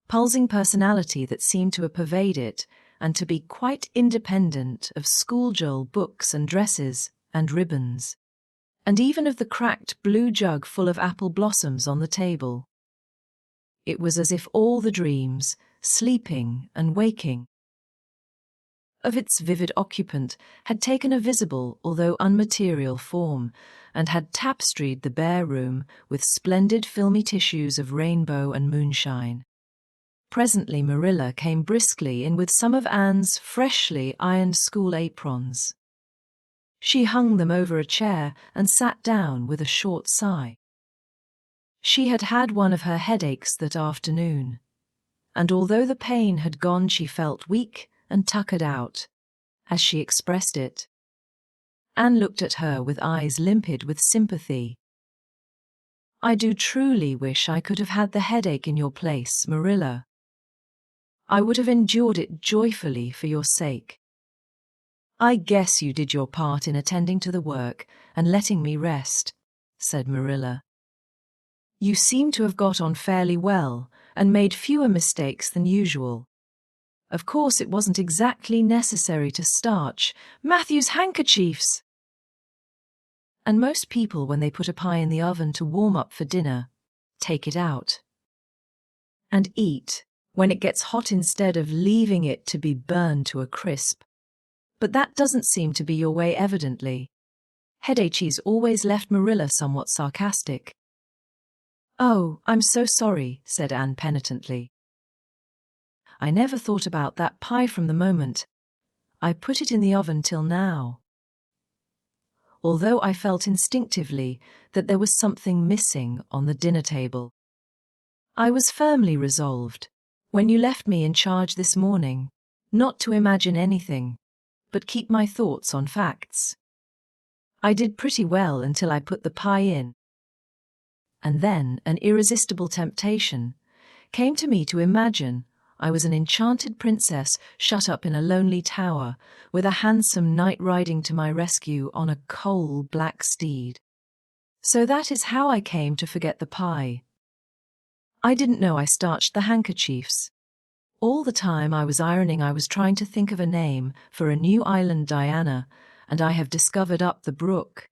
pulsing personality that seemed to pervade it and to be quite independent of schoolgirl books and dresses and ribbons, and even of the cracked blue jug full of apple blossoms on the table. It was as if all the dreams, sleeping and waking, of its vivid occupant had taken a visible although unmaterial form, and had tapestried the bare room with splendid filmy tissues of rainbow and moonshine. Presently Marilla came briskly in with some of Anne's freshly ironed school aprons. She hung them over a chair and sat down with a short sigh. She had had one of her headaches that afternoon, and although the pain had gone, she felt weak and tuckered out, as she expressed it. Anne looked at her with eyes limpid with sympathy. "I do truly wish I could have had the headache in your place, Marilla. I would have endured it joyfully for your sake. I guess you did your part in attending to the work and letting me rest," said Marilla. "You seem to have got on fairly well and made fewer mistakes than usual. Of course it wasn't exactly necessary to starch Matthew's handkerchiefs. And most people, when they put a pie in the oven to warm up for dinner, take it out and eat when it gets hot instead of leaving it to be burned to a crisp. But that doesn't seem to be your way, evidently." Headaches always left Marilla somewhat sarcastic. "Oh, I'm so sorry," said Anne penitently. "I never thought about that pie from the moment I put it in the oven till now, although I felt instinctively that there was something missing on the dinner table. I was firmly resolved, when you left me in charge this morning, not to imagine anything, but keep my thoughts on facts. I did pretty well until I put the pie in. And then an irresistible temptation came to me to imagine I was an enchanted princess shut up in a lonely tower, with a handsome knight riding to my rescue on a coal-black steed. So that is how I came to forget the pie. I didn't know I starched the handkerchiefs. All the time I was ironing, I was trying to think of a name for a new island, Diana, and I have discovered up the brook.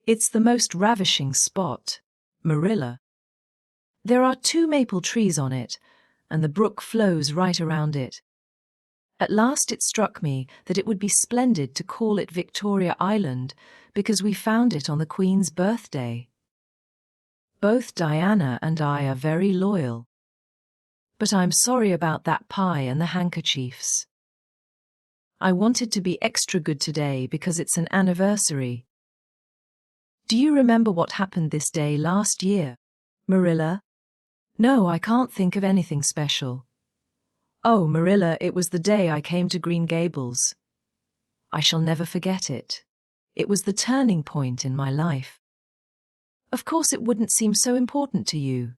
It's the most ravishing spot, Marilla. There are 2 maple trees on it, and the brook flows right around it. At last it struck me that it would be splendid to call it Victoria Island because we found it on the Queen's birthday. Both Diana and I are very loyal. But I'm sorry about that pie and the handkerchiefs. I wanted to be extra good today because it's an anniversary. Do you remember what happened this day last year, Marilla? No, I can't think of anything special. Oh, Marilla, it was the day I came to Green Gables. I shall never forget it. It was the turning point in my life. Of course it wouldn't seem so important to you.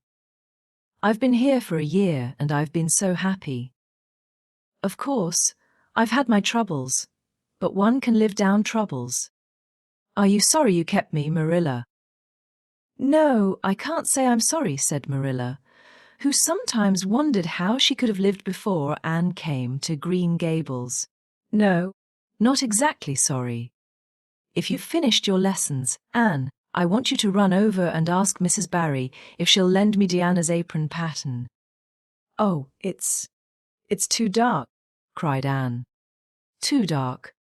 I've been here for a year and I've been so happy. Of course, I've had my troubles, but one can live down troubles. Are you sorry you kept me, Marilla? No, I can't say I'm sorry, said Marilla, who sometimes wondered how she could have lived before Anne came to Green Gables. No, not exactly sorry. If you've finished your lessons, Anne, I want you to run over and ask Mrs. Barry if she'll lend me Diana's apron pattern. Oh, it's too dark, cried Anne. Too dark?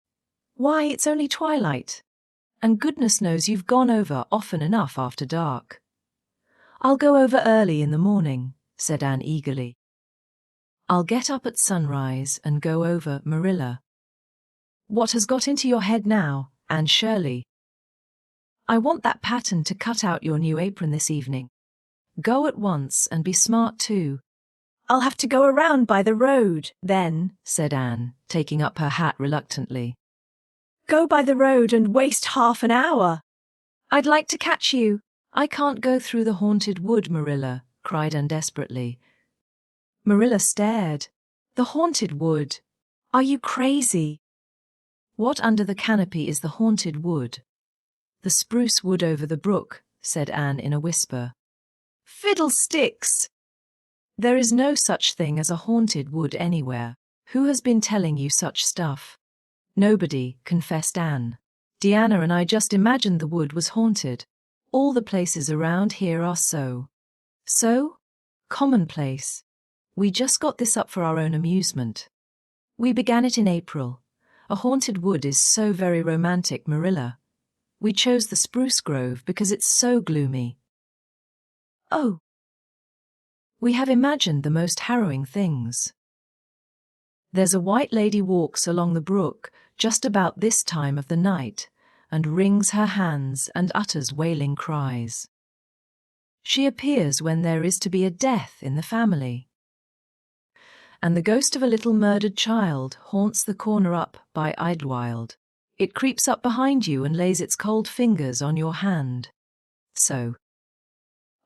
Why, it's only twilight. And goodness knows you've gone over often enough after dark. I'll go over early in the morning, said Anne eagerly. I'll get up at sunrise and go over, Marilla. What has got into your head now, Anne Shirley? I want that pattern to cut out your new apron this evening. Go at once and be smart too. I'll have to go around by the road, then, said Anne, taking up her hat reluctantly. Go by the road and waste half an hour. I'd like to catch you. I can't go through the haunted wood, Marilla, cried Anne desperately. Marilla stared. The haunted wood? Are you crazy? What under the canopy is the haunted wood? The spruce wood over the brook, said Anne in a whisper. Fiddlesticks! There is no such thing as a haunted wood anywhere. Who has been telling you such stuff? Nobody, confessed Anne. Diana and I just imagined the wood was haunted. All the places around here are so commonplace. We just got this up for our own amusement. We began it in April. A haunted wood is so very romantic, Marilla. We chose the spruce grove because it's so gloomy. Oh. We have imagined the most harrowing things. There's a white lady walks along the brook just about this time of the night and wrings her hands and utters wailing cries. She appears when there is to be a death in the family. And the ghost of a little murdered child haunts the corner up by Idlewild. It creeps up behind you and lays its cold fingers on your hand. So.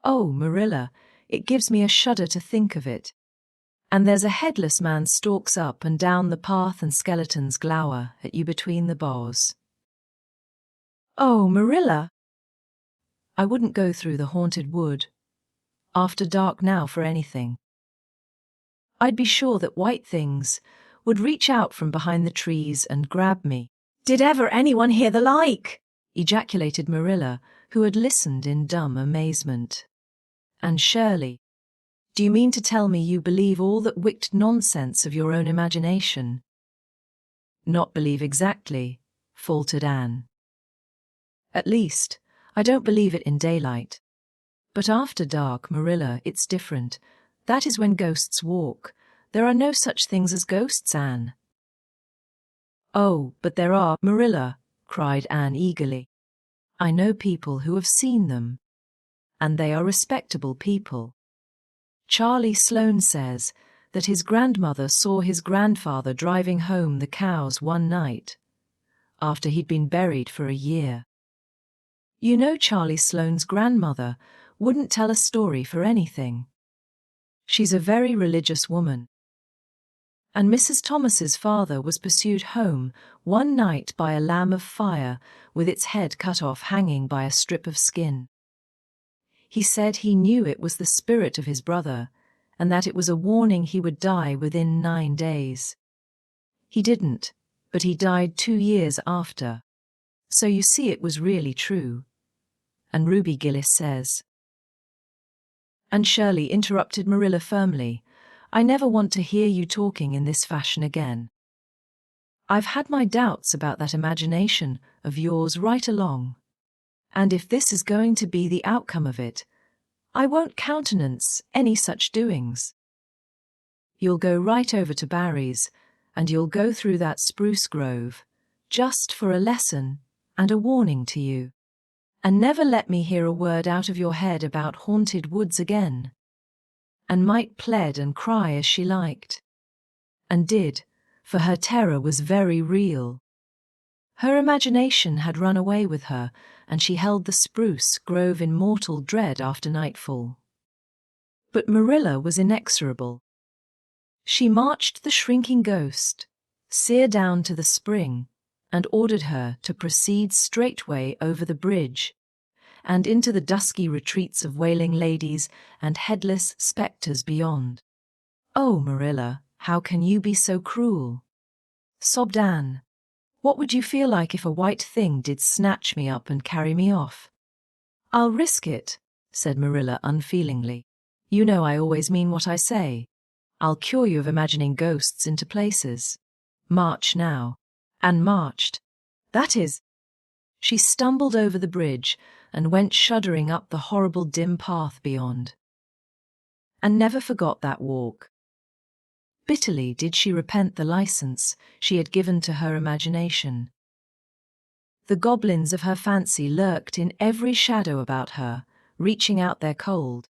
Oh, Marilla, it gives me a shudder to think of it. And there's a headless man stalks up and down the path and skeletons glower at you between the boughs. Oh, Marilla! I wouldn't go through the haunted wood. After dark now for anything. I'd be sure that white things would reach out from behind the trees and grab me. Did ever anyone hear the like? Ejaculated Marilla, who had listened in dumb amazement. Anne Shirley, do you mean to tell me you believe all that wicked nonsense of your own imagination? Not believe exactly, faltered Anne. At least, I don't believe it in daylight. But after dark, Marilla, it's different. That is when ghosts walk. There are no such things as ghosts, Anne. Oh, but there are, Marilla, cried Anne eagerly. I know people who have seen them. And they are respectable people. Charlie Sloane says that his grandmother saw his grandfather driving home the cows one night, after he'd been buried for a year. You know Charlie Sloane's grandmother wouldn't tell a story for anything. She's a very religious woman. And Mrs. Thomas's father was pursued home one night by a lamb of fire with its head cut off hanging by a strip of skin. He said he knew it was the spirit of his brother and that it was a warning he would die within 9 days. He didn't, but he died 2 years after. So you see it was really true. and Ruby Gillis says. Anne Shirley interrupted Marilla firmly. I never want to hear you talking in this fashion again. I've had my doubts about that imagination of yours right along. And if this is going to be the outcome of it, I won't countenance any such doings. You'll go right over to Barry's, and you'll go through that spruce grove, just for a lesson and a warning to you. And never let me hear a word out of your head about haunted woods again. And might plead and cry as she liked. And did, for her terror was very real. Her imagination had run away with her, and she held the spruce grove in mortal dread after nightfall. But Marilla was inexorable. She marched the shrinking ghost, sear down to the spring, and ordered her to proceed straightway over the bridge, and into the dusky retreats of wailing ladies and headless spectres beyond. "Oh, Marilla, how can you be so cruel?" sobbed Anne. "What would you feel like if a white thing did snatch me up and carry me off?" "I'll risk it," said Marilla unfeelingly. "You know I always mean what I say. I'll cure you of imagining ghosts into places. March now." Anne marched. That is, she stumbled over the bridge and went shuddering up the horrible dim path beyond. And never forgot that walk. Bitterly did she repent the license she had given to her imagination. The goblins of her fancy lurked in every shadow about her, reaching out their cold,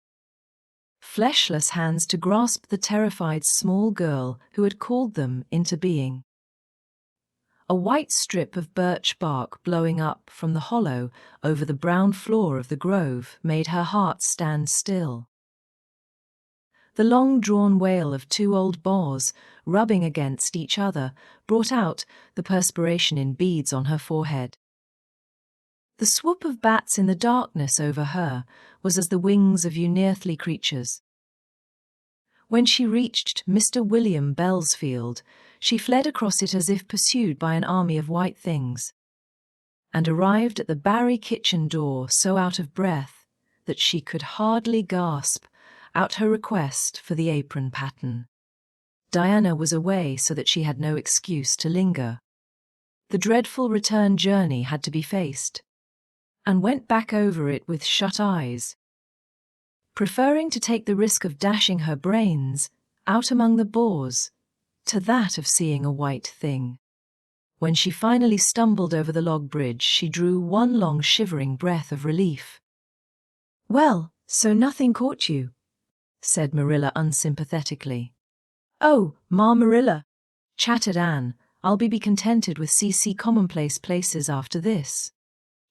fleshless hands to grasp the terrified small girl who had called them into being. A white strip of birch bark blowing up from the hollow over the brown floor of the grove made her heart stand still. The long-drawn wail of two old boars, rubbing against each other, brought out the perspiration in beads on her forehead. The swoop of bats in the darkness over her was as the wings of unearthly creatures. When she reached Mr. William Bell's field, she fled across it as if pursued by an army of white things, and arrived at the Barry kitchen door so out of breath that she could hardly gasp out her request for the apron pattern. Diana was away so that she had no excuse to linger. The dreadful return journey had to be faced, and went back over it with shut eyes, preferring to take the risk of dashing her brains out among the boars to that of seeing a white thing. When she finally stumbled over the log bridge, she drew one long shivering breath of relief. "Well, so nothing caught you?" said Marilla unsympathetically. "Oh, Ma Marilla," chattered Anne, "I'll be contented with CC commonplace places after this."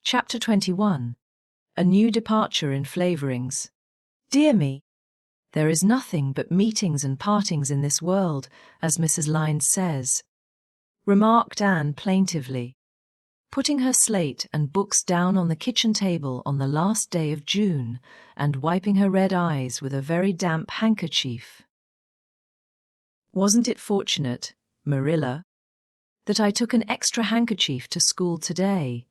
Chapter 21. A New Departure in Flavorings. "Dear me, there is nothing but meetings and partings in this world, as Mrs. Lynde says," remarked Anne plaintively, putting her slate and books down on the kitchen table on the last day of June and wiping her red eyes with a very damp handkerchief. "Wasn't it fortunate, Marilla, that I took an extra handkerchief to school today?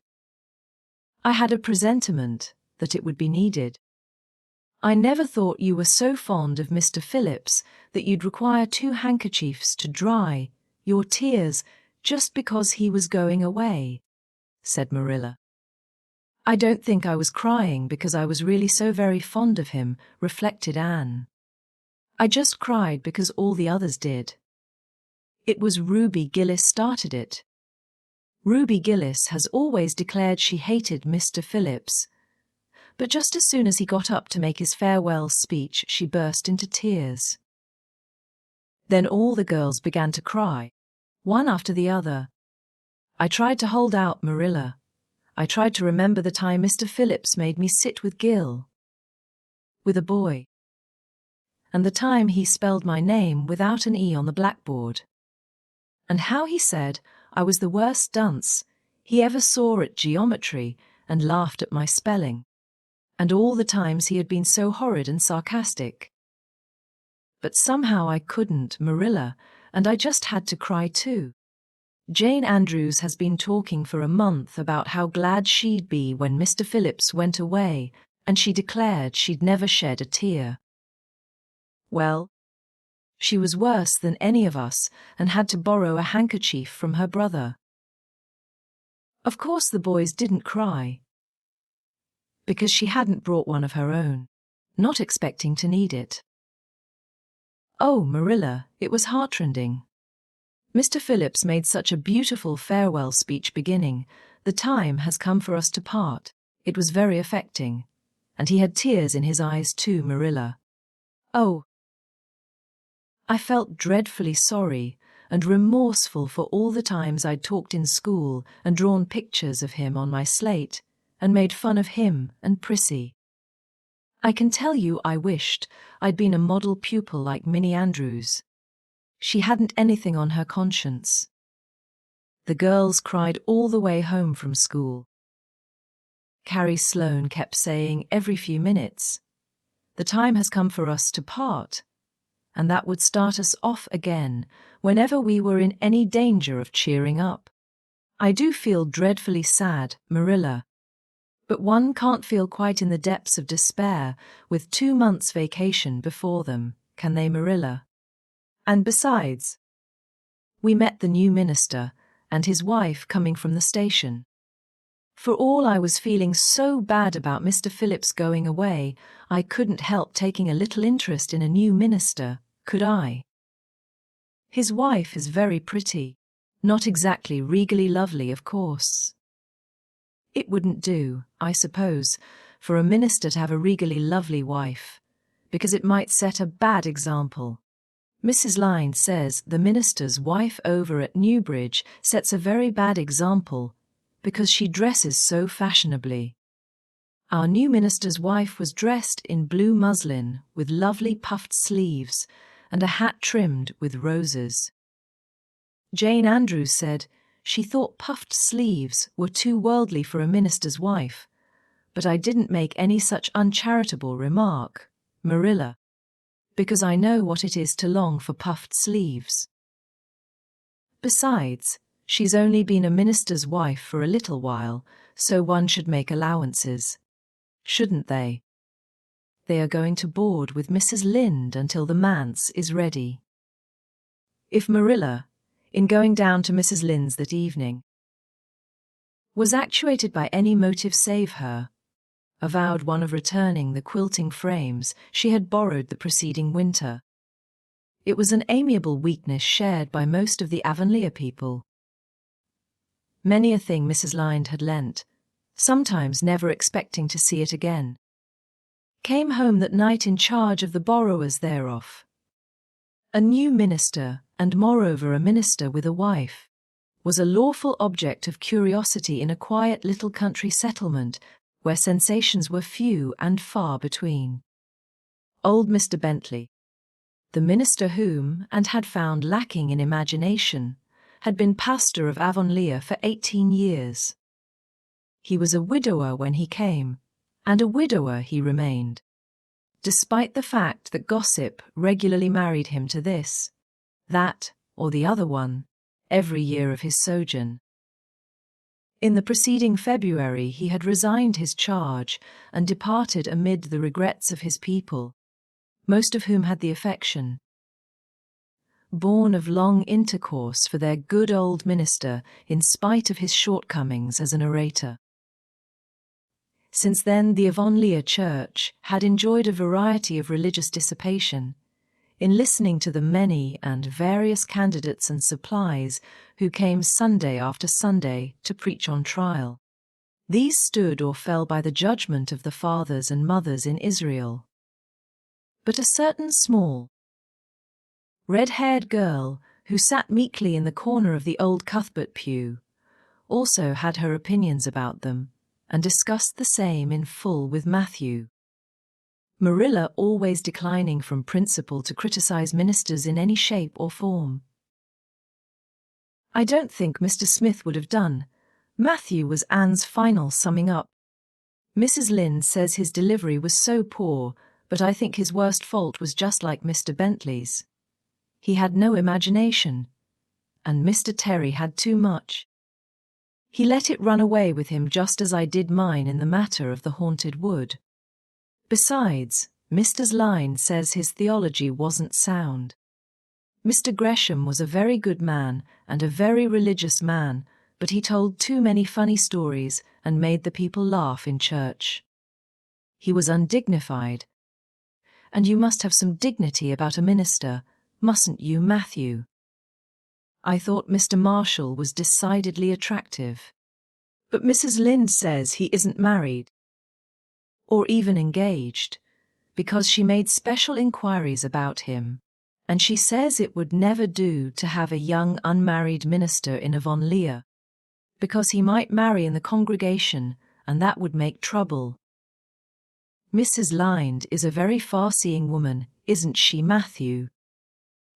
I had a presentiment that it would be needed. I never thought you were so fond of Mr. Phillips that you'd require 2 handkerchiefs to dry your tears just because he was going away," said Marilla. "I don't think I was crying because I was really so very fond of him," reflected Anne. "I just cried because all the others did. It was Ruby Gillis started it. Ruby Gillis has always declared she hated Mr. Phillips, but just as soon as he got up to make his farewell speech, she burst into tears. Then all the girls began to cry, one after the other. I tried to hold out, Marilla. I tried to remember the time Mr. Phillips made me sit with Gil, with a boy, and the time he spelled my name without an E on the blackboard, and how he said I was the worst dunce he ever saw at geometry and laughed at my spelling, and all the times he had been so horrid and sarcastic. But somehow I couldn't, Marilla, and I just had to cry too. Jane Andrews has been talking for a month about how glad she'd be when Mr. Phillips went away, and she declared she'd never shed a tear. Well, she was worse than any of us and had to borrow a handkerchief from her brother. Of course the boys didn't cry, because she hadn't brought one of her own, not expecting to need it. Oh, Marilla, it was heartrending. Mr. Phillips made such a beautiful farewell speech beginning, "The time has come for us to part." It was very affecting. And he had tears in his eyes too, Marilla. Oh, I felt dreadfully sorry and remorseful for all the times I'd talked in school and drawn pictures of him on my slate and made fun of him and Prissy. I can tell you I wished I'd been a model pupil like Minnie Andrews. She hadn't anything on her conscience. The girls cried all the way home from school. Carrie Sloane kept saying every few minutes, "The time has come for us to part," and that would start us off again whenever we were in any danger of cheering up. I do feel dreadfully sad, Marilla. But one can't feel quite in the depths of despair with 2 months' vacation before them, can they, Marilla? And besides, we met the new minister and his wife coming from the station. For all I was feeling so bad about Mr. Phillips going away, I couldn't help taking a little interest in a new minister, could I? His wife is very pretty. Not exactly regally lovely, of course. It wouldn't do, I suppose, for a minister to have a regally lovely wife, because it might set a bad example. Mrs. Lynde says the minister's wife over at Newbridge sets a very bad example because she dresses so fashionably. Our new minister's wife was dressed in blue muslin with lovely puffed sleeves and a hat trimmed with roses. Jane Andrews said she thought puffed sleeves were too worldly for a minister's wife, but I didn't make any such uncharitable remark, Marilla, because I know what it is to long for puffed sleeves. Besides, she's only been a minister's wife for a little while, so one should make allowances, shouldn't they? They are going to board with Mrs. Lynde until the manse is ready. If Marilla, in going down to Mrs. Lynde's that evening, was actuated by any motive save her, avowed one of returning the quilting frames she had borrowed the preceding winter. It was an amiable weakness shared by most of the Avonlea people. Many a thing Mrs. Lynde had lent, sometimes never expecting to see it again, came home that night in charge of the borrowers thereof. A new minister, and moreover a minister with a wife, was a lawful object of curiosity in a quiet little country settlement where sensations were few and far between. Old Mr. Bentley, the minister whom, and had found lacking in imagination, had been pastor of Avonlea for 18 years. He was a widower when he came, and a widower he remained, despite the fact that gossip regularly married him to this, that, or the other one, every year of his sojourn. In the preceding February he had resigned his charge and departed amid the regrets of his people, most of whom had the affection, born of long intercourse for their good old minister in spite of his shortcomings as an orator. Since then the Avonlea church had enjoyed a variety of religious dissipation, in listening to the many and various candidates and supplies who came Sunday after Sunday to preach on trial. These stood or fell by the judgment of the fathers and mothers in Israel. But a certain small, red-haired girl who sat meekly in the corner of the old Cuthbert pew also had her opinions about them and discussed the same in full with Matthew. Marilla always declining from principle to criticize ministers in any shape or form. I don't think Mr. Smith would have done. Matthew was Anne's final summing up. Mrs. Lynde says his delivery was so poor, but I think his worst fault was just like Mr. Bentley's. He had no imagination. and Mr. Terry had too much. He let it run away with him just as I did mine in the matter of the haunted wood. Besides, Mr. Lynde says his theology wasn't sound. Mr. Gresham was a very good man and a very religious man, but he told too many funny stories and made the people laugh in church. He was undignified. And you must have some dignity about a minister, mustn't you, Matthew? I thought Mr. Marshall was decidedly attractive. But Mrs. Lynde says he isn't married, or even engaged, because she made special inquiries about him, and she says it would never do to have a young unmarried minister in Avonlea, because he might marry in the congregation, and that would make trouble. Mrs. Lynde is a very far-seeing woman, isn't she, Matthew?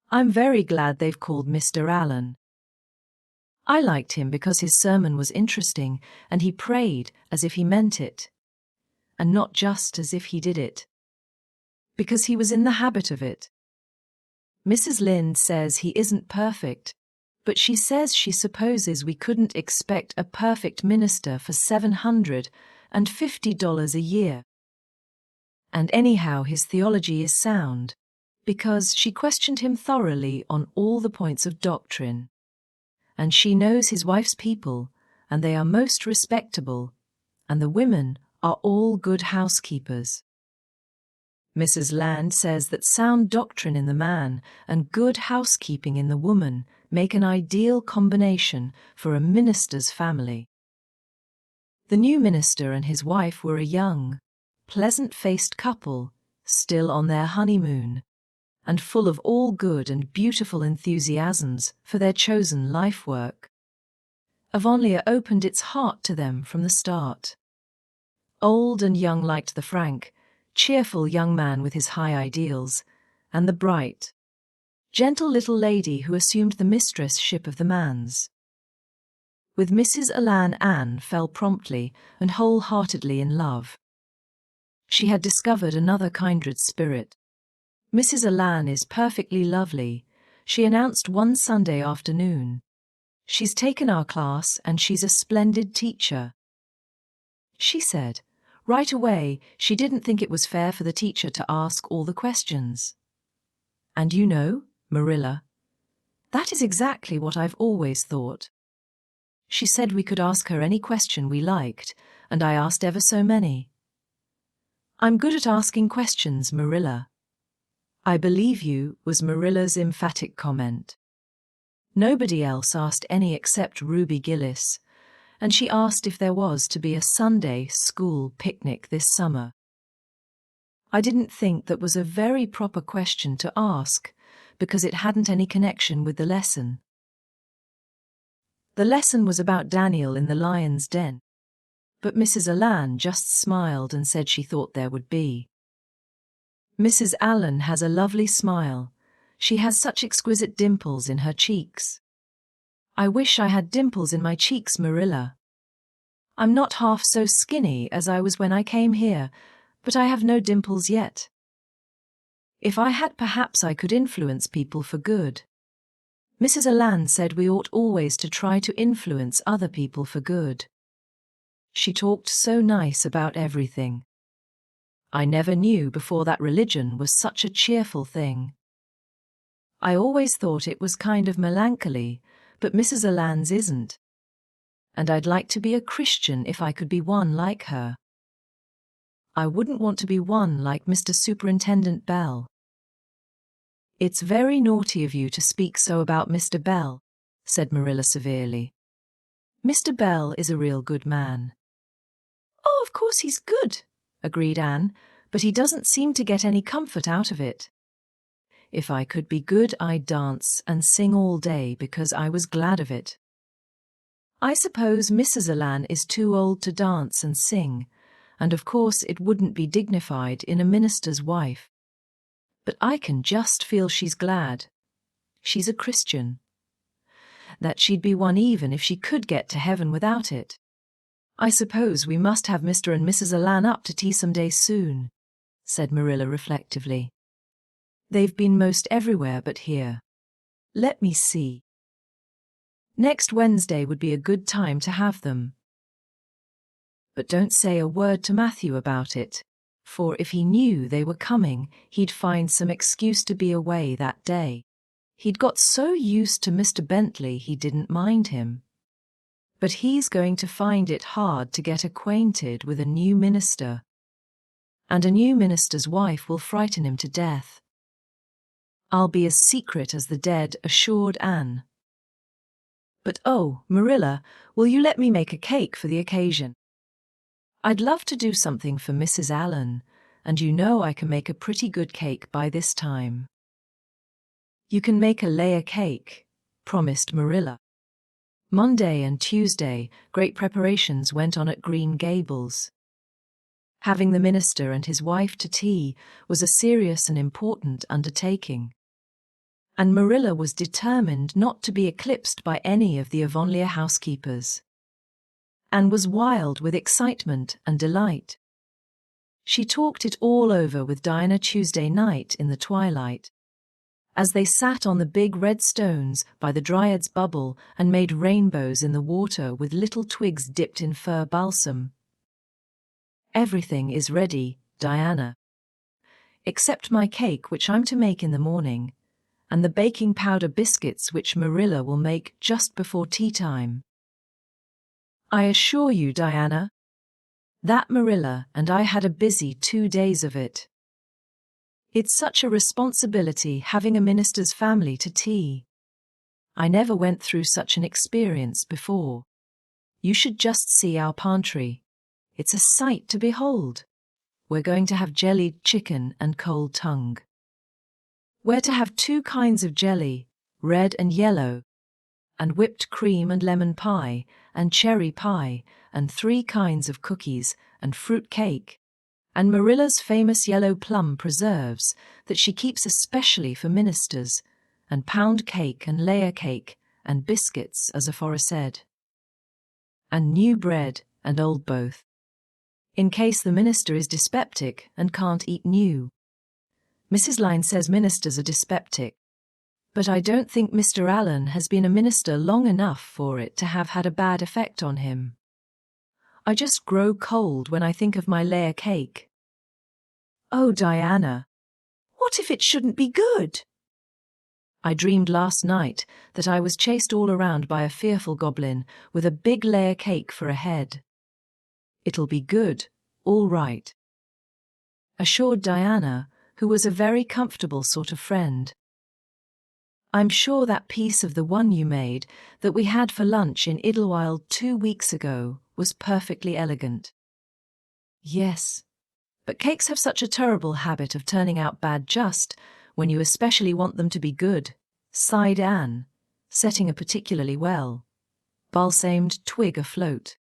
I'm very glad they've called Mr. Allen. I liked him because his sermon was interesting, and he prayed as if he meant it, and not just as if he did it, because he was in the habit of it. Mrs. Lynde says he isn't perfect, but she says she supposes we couldn't expect a perfect minister for $750 a year. And anyhow his theology is sound, because she questioned him thoroughly on all the points of doctrine. And she knows his wife's people, and they are most respectable, and the women are all good housekeepers. Mrs. Lynde says that sound doctrine in the man and good housekeeping in the woman make an ideal combination for a minister's family. The new minister and his wife were a young, pleasant-faced couple, still on their honeymoon, and full of all good and beautiful enthusiasms for their chosen life work. Avonlea opened its heart to them from the start. Old and young liked the frank, cheerful young man with his high ideals, and the bright, gentle little lady who assumed the mistress-ship of the manse. With Mrs. Allan, Anne fell promptly and wholeheartedly in love. She had discovered another kindred spirit. Mrs. Allan is perfectly lovely, she announced one Sunday afternoon. She's taken our class and she's a splendid teacher. She said, right away, she didn't think it was fair for the teacher to ask all the questions. And you know, Marilla, that is exactly what I've always thought. She said we could ask her any question we liked, and I asked ever so many. I'm good at asking questions, Marilla. I believe you, was Marilla's emphatic comment. Nobody else asked any except Ruby Gillis, and she asked if there was to be a Sunday school picnic this summer. I didn't think that was a very proper question to ask, because it hadn't any connection with the lesson. The lesson was about Daniel in the lion's den. But Mrs. Allan just smiled and said she thought there would be. Mrs. Allan has a lovely smile. She has such exquisite dimples in her cheeks. I wish I had dimples in my cheeks, Marilla. I'm not half so skinny as I was when I came here, but I have no dimples yet. If I had, perhaps I could influence people for good. Mrs. Allan said we ought always to try to influence other people for good. She talked so nice about everything. I never knew before that religion was such a cheerful thing. I always thought it was kind of melancholy, but Mrs. Allan's isn't. And I'd like to be a Christian if I could be one like her. I wouldn't want to be one like Mr. Superintendent Bell. It's very naughty of you to speak so about Mr. Bell, said Marilla severely. Mr. Bell is a real good man. Oh, of course he's good, agreed Anne, but he doesn't seem to get any comfort out of it. If I could be good, I'd dance and sing all day because I was glad of it. I suppose Mrs. Allan is too old to dance and sing, and of course it wouldn't be dignified in a minister's wife. But I can just feel she's glad. She's a Christian. That she'd be one even if she could get to heaven without it. I suppose we must have Mr. and Mrs. Allan up to tea some day soon, said Marilla reflectively. They've been most everywhere but here. Let me see. Next Wednesday would be a good time to have them. But don't say a word to Matthew about it, for if he knew they were coming, he'd find some excuse to be away that day. He'd got so used to Mr. Bentley he didn't mind him. But he's going to find it hard to get acquainted with a new minister. And a new minister's wife will frighten him to death. I'll be as secret as the dead, assured Anne. But oh, Marilla, will you let me make a cake for the occasion? I'd love to do something for Mrs. Allen, and you know I can make a pretty good cake by this time. You can make a layer cake, promised Marilla. Monday and Tuesday, great preparations went on at Green Gables. Having the minister and his wife to tea was a serious and important undertaking. And Marilla was determined not to be eclipsed by any of the Avonlea housekeepers. Anne was wild with excitement and delight. She talked it all over with Diana Tuesday night in the twilight, as they sat on the big red stones by the Dryad's bubble and made rainbows in the water with little twigs dipped in fir balsam. Everything is ready, Diana. Except my cake, which I'm to make in the morning, and the baking powder biscuits which Marilla will make just before tea time. I assure you, Diana, that Marilla and I had a busy 2 days of it. It's such a responsibility having a minister's family to tea. I never went through such an experience before. You should just see our pantry. It's a sight to behold. We're going to have jellied chicken and cold tongue. We're to have 2 kinds of jelly, red and yellow, and whipped cream and lemon pie, and cherry pie, and 3 kinds of cookies, and fruit cake, and Marilla's famous yellow plum preserves that she keeps especially for ministers, and pound cake and layer cake, and biscuits as aforesaid. And new bread and old both, in case the minister is dyspeptic and can't eat new. Mrs. Lynde says ministers are dyspeptic, but I don't think Mr. Allen has been a minister long enough for it to have had a bad effect on him. I just grow cold when I think of my layer cake. Oh, Diana, what if it shouldn't be good? I dreamed last night that I was chased all around by a fearful goblin with a big layer cake for a head. It'll be good, all right, assured Diana, who was a very comfortable sort of friend. I'm sure that piece of the one you made that we had for lunch in Idlewild 2 weeks ago was perfectly elegant. Yes, but cakes have such a terrible habit of turning out bad just when you especially want them to be good, sighed Anne, setting a particularly well balsamed twig afloat.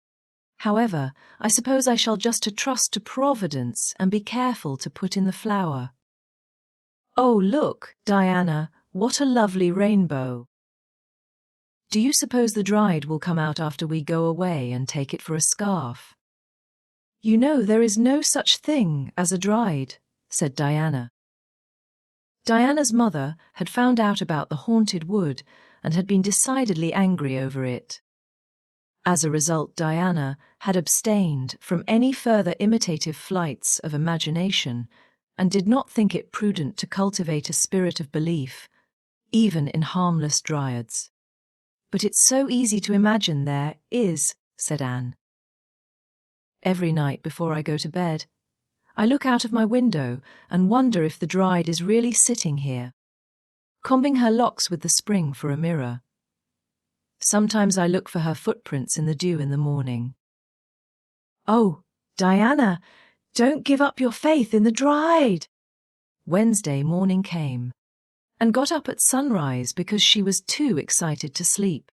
However, I suppose I shall just trust to Providence and be careful to put in the flour. Oh, look, Diana, what a lovely rainbow. Do you suppose the Dryad will come out after we go away and take it for a scarf? You know there is no such thing as a Dryad, said Diana. Diana's mother had found out about the haunted wood and had been decidedly angry over it. As a result, Diana had abstained from any further imitative flights of imagination and did not think it prudent to cultivate a spirit of belief, even in harmless dryads. But it's so easy to imagine there is, said Anne. Every night before I go to bed, I look out of my window and wonder if the Dryad is really sitting here, combing her locks with the spring for a mirror. Sometimes I look for her footprints in the dew in the morning. Oh, Diana, don't give up your faith in the Dryad. Wednesday morning came, and got up at sunrise because she was too excited to sleep.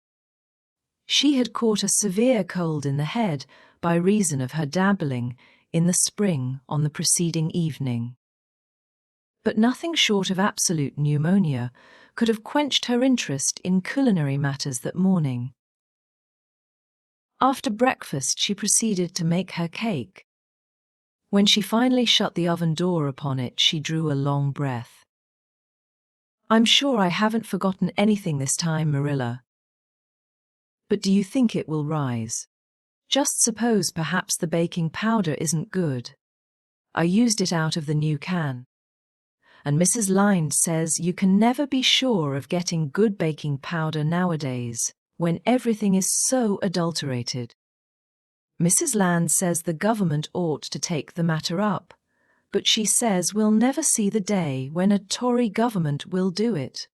She had caught a severe cold in the head by reason of her dabbling in the spring on the preceding evening. But nothing short of absolute pneumonia could have quenched her interest in culinary matters that morning. After breakfast, she proceeded to make her cake. When she finally shut the oven door upon it, she drew a long breath. I'm sure I haven't forgotten anything this time, Marilla. But do you think it will rise? Just suppose perhaps the baking powder isn't good. I used it out of the new can. And Mrs. Lynde says you can never be sure of getting good baking powder nowadays, when everything is so adulterated. Mrs. Lynde says the government ought to take the matter up, but she says we'll never see the day when a Tory government will do it.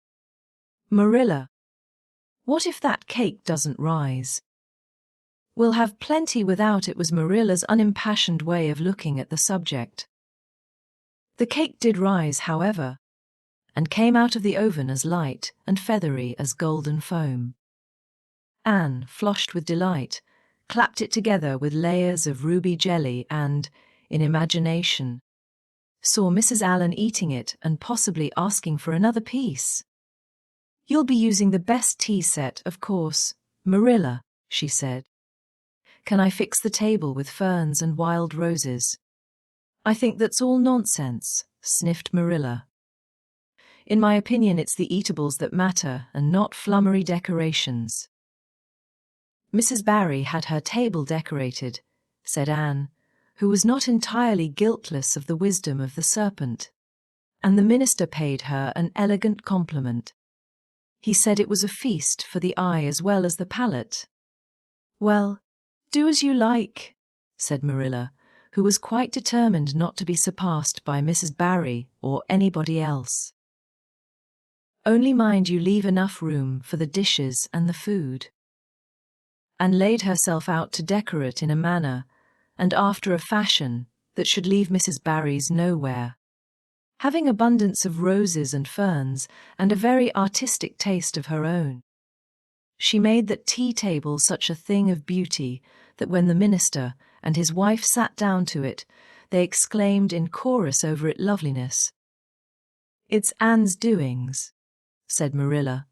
Marilla, what if that cake doesn't rise? We'll have plenty without it, was Marilla's unimpassioned way of looking at the subject. The cake did rise, however, and came out of the oven as light and feathery as golden foam. Anne, flushed with delight, clapped it together with layers of ruby jelly and, in imagination, saw Mrs. Allen eating it and possibly asking for another piece. "You'll be using the best tea set, of course, Marilla," she said. "Can I fix the table with ferns and wild roses?" "I think that's all nonsense," sniffed Marilla. "In my opinion, it's the eatables that matter and not flummery decorations." "Mrs. Barry had her table decorated," said Anne, who was not entirely guiltless of the wisdom of the serpent. "And the minister paid her an elegant compliment. He said it was a feast for the eye as well as the palate." "Well, do as you like," said Marilla, who was quite determined not to be surpassed by Mrs. Barry or anybody else. "Only mind you leave enough room for the dishes and the food." And laid herself out to decorate in a manner, and after a fashion, that should leave Mrs. Barry's nowhere. Having abundance of roses and ferns, and a very artistic taste of her own, she made that tea table such a thing of beauty that when the minister and his wife sat down to it, they exclaimed in chorus over its loveliness. "It's Anne's doings," said Marilla,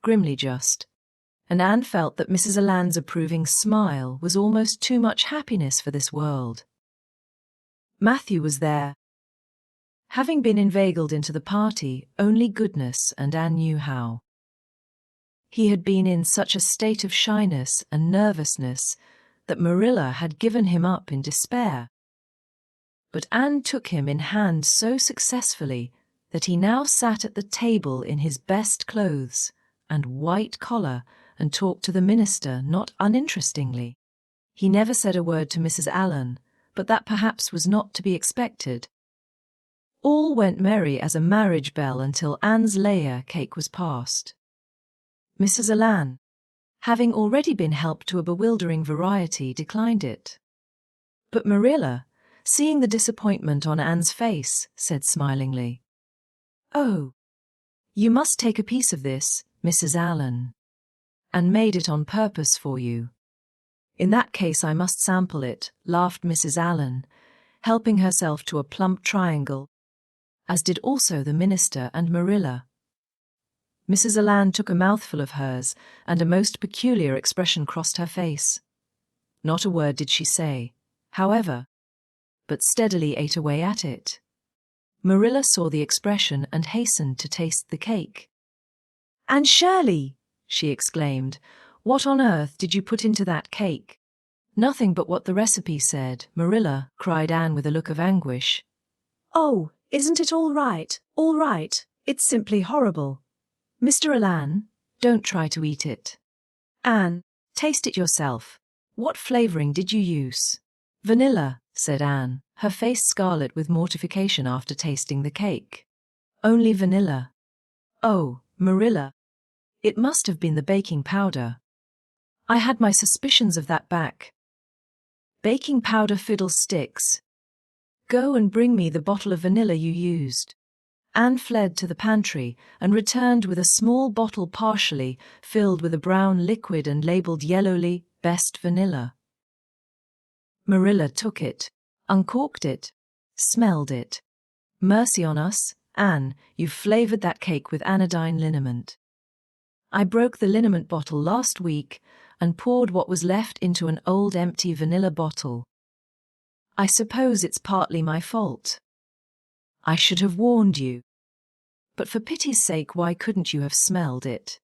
grimly just, and Anne felt that Mrs. Allen's approving smile was almost too much happiness for this world. Matthew was there. Having been inveigled into the party, only goodness and Anne knew how. He had been in such a state of shyness and nervousness that Marilla had given him up in despair. But Anne took him in hand so successfully that he now sat at the table in his best clothes and white collar and talked to the minister not uninterestingly. He never said a word to Mrs. Allen, but that perhaps was not to be expected. All went merry as a marriage bell until Anne's layer cake was passed. Mrs. Allen, having already been helped to a bewildering variety, declined it. But Marilla, seeing the disappointment on Anne's face, said smilingly, "Oh, you must take a piece of this, Mrs. Allen, and made it on purpose for you." "In that case I must sample it," laughed Mrs. Allen, helping herself to a plump triangle, as did also the minister and Marilla. Mrs. Allen took a mouthful of hers, and a most peculiar expression crossed her face. Not a word did she say, however, but steadily ate away at it. Marilla saw the expression and hastened to taste the cake. "Anne Shirley!" she exclaimed, "what on earth did you put into that cake?" "Nothing but what the recipe said, Marilla," cried Anne with a look of anguish. "Oh, isn't it all right? All right. It's simply horrible." "Mr. Allen, don't try to eat it." "Anne, taste it yourself. What flavoring did you use?" "Vanilla," said Anne, her face scarlet with mortification after tasting the cake. "Only vanilla." "Oh, Marilla, it must have been the baking powder. I had my suspicions of that back." "Baking powder fiddlesticks. Go and bring me the bottle of vanilla you used." Anne fled to the pantry and returned with a small bottle partially filled with a brown liquid and labeled yellowly, "Best Vanilla." Marilla took it, uncorked it, smelled it. "Mercy on us, Anne, you've flavored that cake with anodyne liniment. I broke the liniment bottle last week and poured what was left into an old empty vanilla bottle. I suppose it's partly my fault. I should have warned you. But for pity's sake, why couldn't you have smelled it?"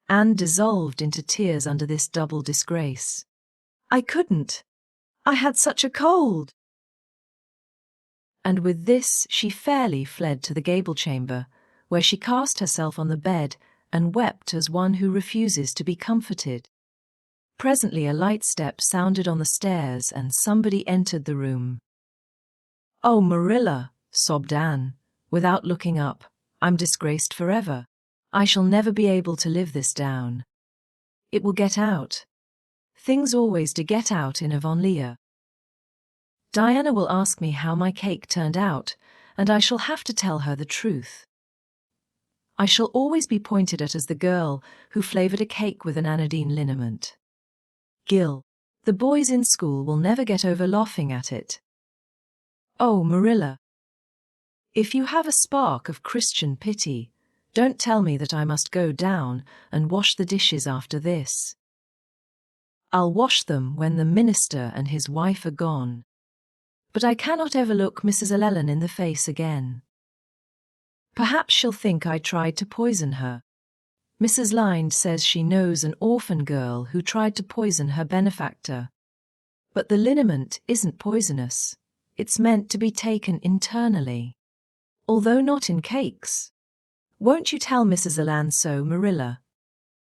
Anne dissolved into tears under this double disgrace. I couldn't. I had such a cold. And with this she fairly fled to the gable chamber, where she cast herself on the bed and wept as one who refuses to be comforted. Presently a light step sounded on the stairs and somebody entered the room. "Oh, Marilla," sobbed Anne, without looking up, "I'm disgraced forever. I shall never be able to live this down. It will get out. Things always do get out in Avonlea. Diana will ask me how my cake turned out, and I shall have to tell her the truth. I shall always be pointed at as the girl who flavored a cake with an anodyne liniment. Gil, the boys in school will never get over laughing at it. Oh, Marilla, if you have a spark of Christian pity, don't tell me that I must go down and wash the dishes after this. I'll wash them when the minister and his wife are gone. But I cannot ever look Mrs. Llewellyn in the face again. Perhaps she'll think I tried to poison her. Mrs. Lynde says she knows an orphan girl who tried to poison her benefactor. But the liniment isn't poisonous. It's meant to be taken internally. Although not in cakes. Won't you tell Mrs. Llewellyn so, Marilla?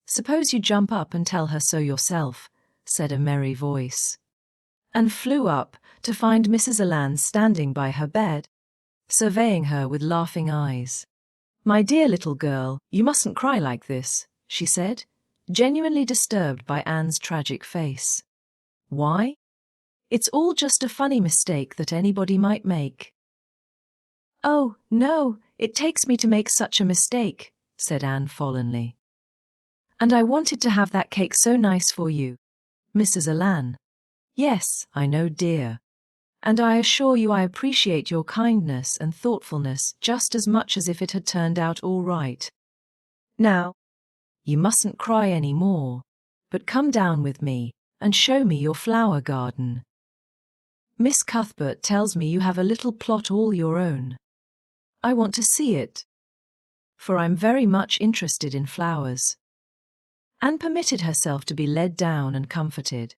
Suppose you jump up and tell her so yourself, said a merry voice. And flew up to find Mrs. Llewellyn standing by her bed, surveying her with laughing eyes. My dear little girl, you mustn't cry like this, she said, genuinely disturbed by Anne's tragic face. Why? It's all just a funny mistake that anybody might make. Oh, no, it takes me to make such a mistake, said Anne fallenly. And I wanted to have that cake so nice for you, Mrs. Llewellyn. Yes, I know, dear. And I assure you I appreciate your kindness and thoughtfulness just as much as if it had turned out all right. Now, you mustn't cry any more, but come down with me and show me your flower garden. Miss Cuthbert tells me you have a little plot all your own. I want to see it, for I'm very much interested in flowers. Anne permitted herself to be led down and comforted,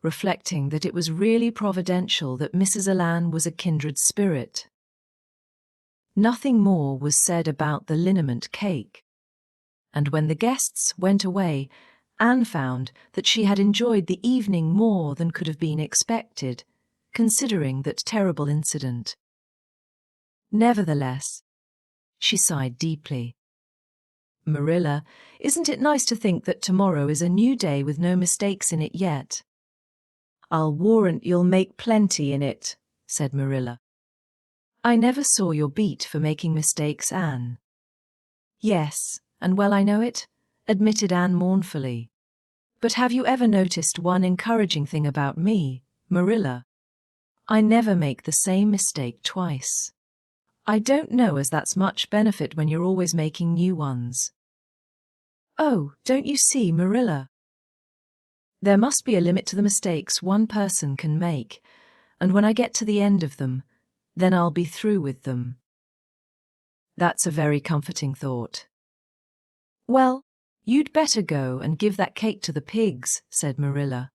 reflecting that it was really providential that Mrs. Llewellyn was a kindred spirit. Nothing more was said about the liniment cake, and when the guests went away, Anne found that she had enjoyed the evening more than could have been expected, considering that terrible incident. Nevertheless, she sighed deeply. Marilla, isn't it nice to think that tomorrow is a new day with no mistakes in it yet? I'll warrant you'll make plenty in it, said Marilla. I never saw your beat for making mistakes, Anne. Yes, and well I know it, admitted Anne mournfully. But have you ever noticed one encouraging thing about me, Marilla? I never make the same mistake twice. I don't know as that's much benefit when you're always making new ones. Oh, don't you see, Marilla? There must be a limit to the mistakes one person can make, and when I get to the end of them, then I'll be through with them. That's a very comforting thought. Well, you'd better go and give that cake to the pigs, said Marilla.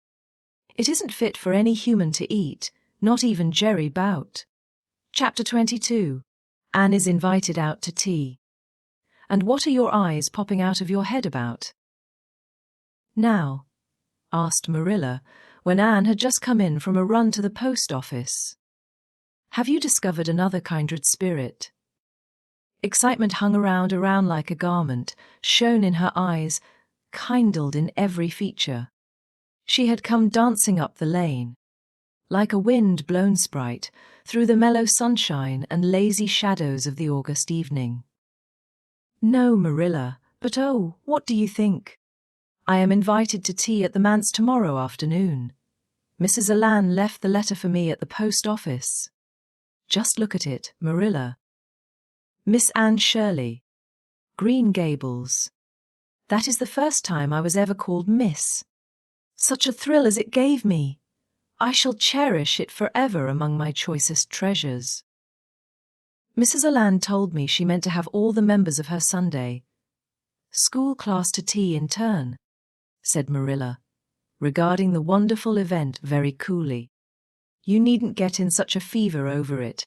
It isn't fit for any human to eat, not even Jerry Bout. Chapter 22. Anne is invited out to tea. And what are your eyes popping out of your head about? Now, asked Marilla, when Anne had just come in from a run to the post office. Have you discovered another kindred spirit? Excitement hung around like a garment, shone in her eyes, kindled in every feature. She had come dancing up the lane, like a wind-blown sprite, through the mellow sunshine and lazy shadows of the August evening. No, Marilla, but oh, what do you think? I am invited to tea at the manse tomorrow afternoon. Mrs. Llewellyn left the letter for me at the post office. Just look at it, Marilla. Miss Anne Shirley, Green Gables. That is the first time I was ever called Miss. Such a thrill as it gave me. I shall cherish it forever among my choicest treasures. Mrs. Llewellyn told me she meant to have all the members of her Sunday school class to tea in turn," said Marilla, regarding the wonderful event very coolly. "You needn't get in such a fever over it.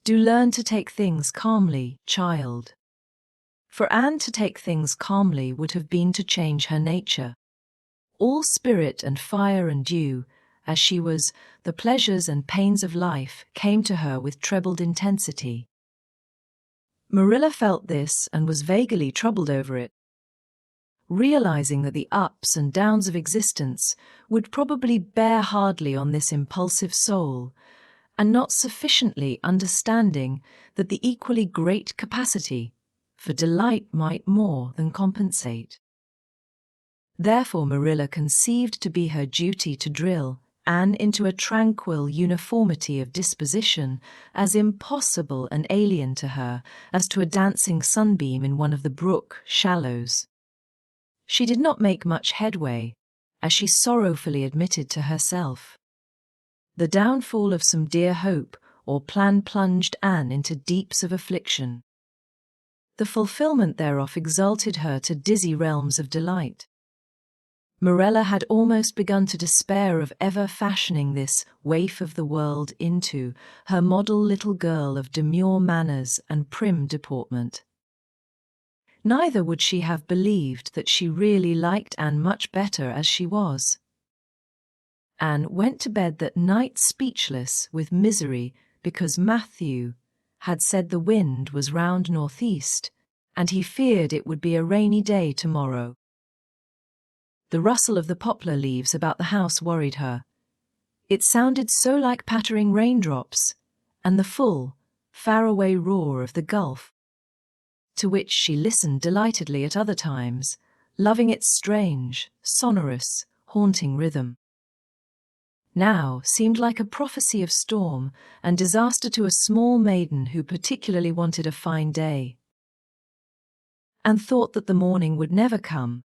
Do learn to take things calmly, child." For Anne to take things calmly would have been to change her nature. All spirit and fire and dew, as she was, the pleasures and pains of life came to her with trebled intensity. Marilla felt this and was vaguely troubled over it, realizing that the ups and downs of existence would probably bear hardly on this impulsive soul, and not sufficiently understanding that the equally great capacity for delight might more than compensate. Therefore Marilla conceived to be her duty to drill Anne into a tranquil uniformity of disposition as impossible and alien to her as to a dancing sunbeam in one of the Brook shallows. She did not make much headway, as she sorrowfully admitted to herself. The downfall of some dear hope or plan plunged Anne into deeps of affliction. The fulfillment thereof exalted her to dizzy realms of delight. Marilla had almost begun to despair of ever fashioning this waif of the world into her model little girl of demure manners and prim deportment. Neither would she have believed that she really liked Anne much better as she was. Anne went to bed that night speechless with misery because Matthew had said the wind was round northeast, and he feared it would be a rainy day tomorrow. The rustle of the poplar leaves about the house worried her. It sounded so like pattering raindrops, and the full, faraway roar of the Gulf, to which she listened delightedly at other times, loving its strange, sonorous, haunting rhythm. Now seemed like a prophecy of storm and disaster to a small maiden who particularly wanted a fine day, and thought that the morning would never come.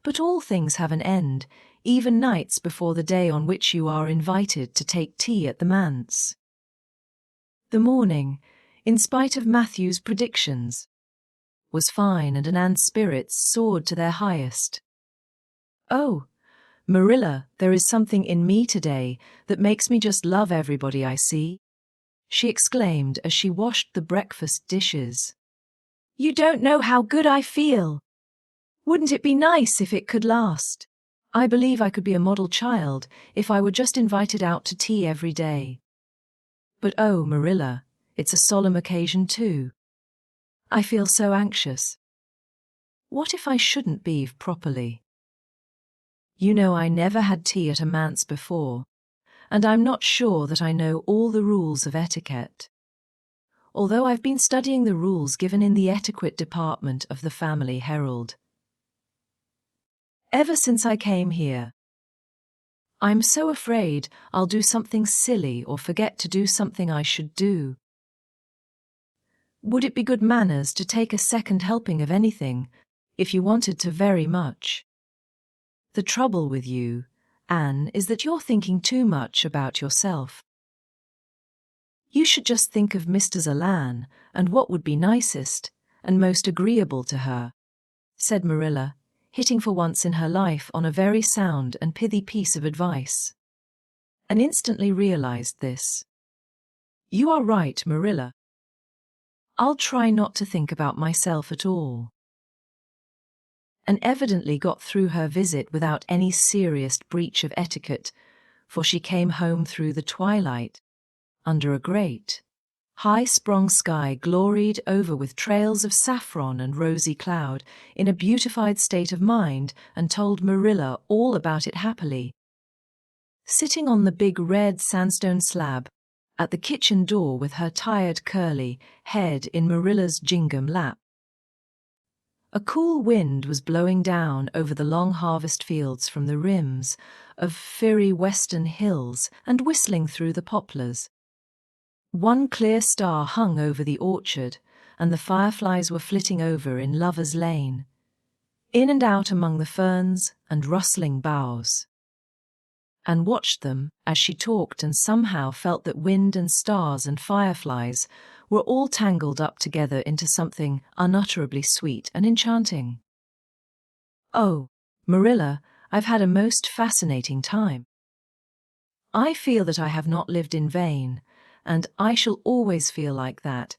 But all things have an end, even nights before the day on which you are invited to take tea at the manse. The morning, in spite of Matthew's predictions, was fine, and Anne's spirits soared to their highest. "Oh, Marilla, there is something in me today that makes me just love everybody I see," she exclaimed as she washed the breakfast dishes. "You don't know how good I feel. Wouldn't it be nice if it could last? I believe I could be a model child if I were just invited out to tea every day. But oh, Marilla, it's a solemn occasion too. I feel so anxious. What if I shouldn't behave properly? You know I never had tea at a manse before, and I'm not sure that I know all the rules of etiquette. Although I've been studying the rules given in the etiquette department of the Family Herald ever since I came here. I'm so afraid I'll do something silly or forget to do something I should do. Would it be good manners to take a second helping of anything, if you wanted to very much? The trouble with you, Anne, is that you're thinking too much about yourself. You should just think of Mr. Solemn and what would be nicest and most agreeable to her," said Marilla, hitting for once in her life on a very sound and pithy piece of advice. And instantly realized this. "You are right, Marilla. I'll try not to think about myself at all." And evidently got through her visit without any serious breach of etiquette, for she came home through the twilight, under a great, high-sprung sky gloried over with trails of saffron and rosy cloud, in a beautified state of mind, and told Marilla all about it happily. Sitting on the big red sandstone slab at the kitchen door with her tired curly head in Marilla's gingham lap. A cool wind was blowing down over the long harvest fields from the rims of fiery western hills and whistling through the poplars. One clear star hung over the orchard, and the fireflies were flitting over in Lover's Lane, in and out among the ferns and rustling boughs. and watched them as she talked, and somehow felt that wind and stars and fireflies were all tangled up together into something unutterably sweet and enchanting. "Oh, Marilla, I've had a most fascinating time. I feel that I have not lived in vain, and I shall always feel like that,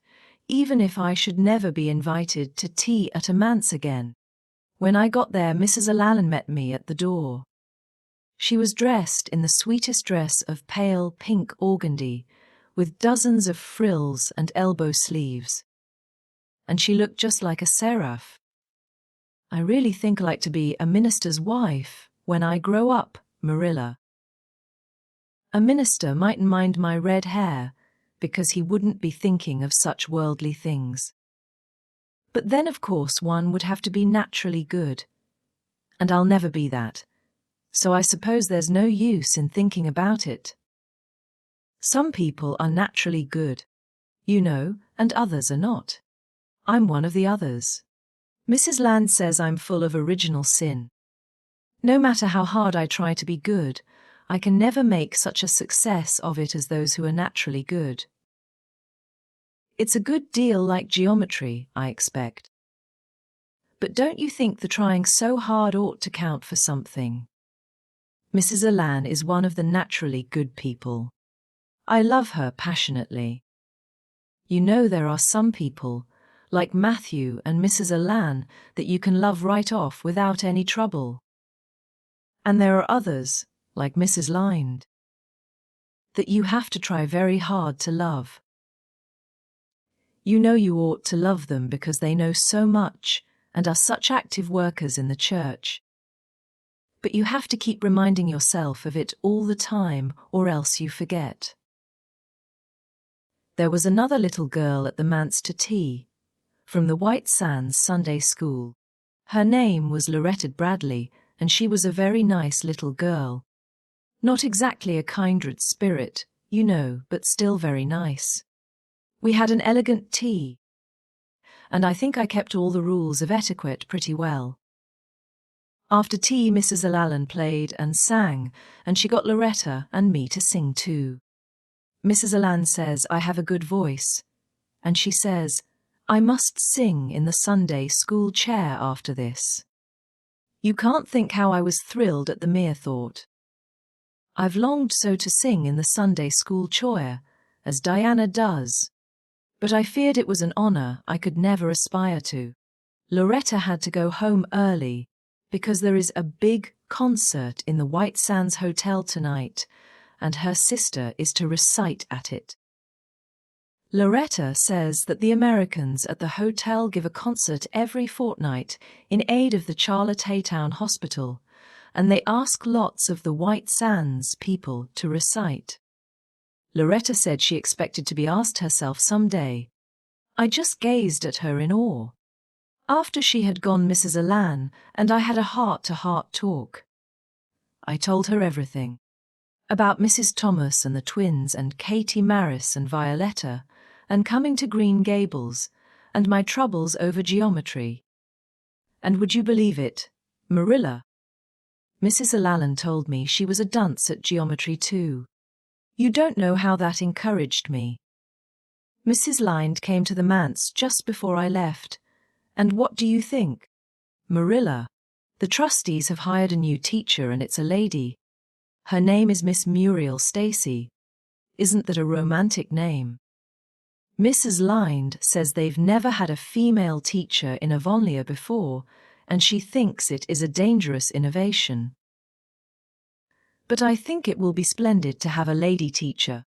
even if I should never be invited to tea at a manse again." When I got there, Mrs. Allan met me at the door. She was dressed in the sweetest dress of pale pink organdy, with dozens of frills and elbow sleeves. And she looked just like a seraph. "I really think I'd like to be a minister's wife when I grow up, Marilla. A minister mightn't mind my red hair, because he wouldn't be thinking of such worldly things. But then, of course, one would have to be naturally good. And I'll never be that. So I suppose there's no use in thinking about it. Some people are naturally good, you know, and others are not. I'm one of the others. Mrs. Lynde says I'm full of original sin. No matter how hard I try to be good, I can never make such a success of it as those who are naturally good. It's a good deal like geometry, I expect. But don't you think the trying so hard ought to count for something? Mrs. Allan is one of the naturally good people. I love her passionately. You know, there are some people, like Matthew and Mrs. Allan, that you can love right off without any trouble. And there are others, like Mrs. Lynde, that you have to try very hard to love. You know you ought to love them because they know so much and are such active workers in the church. But you have to keep reminding yourself of it all the time, or else you forget. There was another little girl at the manse to tea, from the White Sands Sunday School. Her name was Loretta Bradley, and she was a very nice little girl. Not exactly a kindred spirit, you know, but still very nice. We had an elegant tea, and I think I kept all the rules of etiquette pretty well. After tea, Mrs. Allan played and sang, and she got Loretta and me to sing too. Mrs. Allan says I have a good voice, and she says I must sing in the Sunday school chair after this. You can't think how I was thrilled at the mere thought. I've longed so to sing in the Sunday school choir, as Diana does, but I feared it was an honor I could never aspire to. Loretta had to go home early because there is a big concert in the White Sands Hotel tonight, and her sister is to recite at it. Loretta says that the Americans at the hotel give a concert every fortnight in aid of the Charlottetown Hospital, and they ask lots of the White Sands people to recite. Loretta said she expected to be asked herself someday. I just gazed at her in awe. After she had gone, Mrs. Allan and I had a heart-to-heart talk. I told her everything. About Mrs. Thomas and the twins and Katie Maris and Violetta, and coming to Green Gables, and my troubles over geometry. And would you believe it, Marilla? Mrs. Allan told me she was a dunce at geometry too. You don't know how that encouraged me. Mrs. Lynde came to the manse just before I left, and what do you think? Marilla, the trustees have hired a new teacher, and it's a lady. Her name is Miss Muriel Stacy. Isn't that a romantic name? Mrs. Lynde says they've never had a female teacher in Avonlea before, and she thinks it is a dangerous innovation. But I think it will be splendid to have a lady teacher,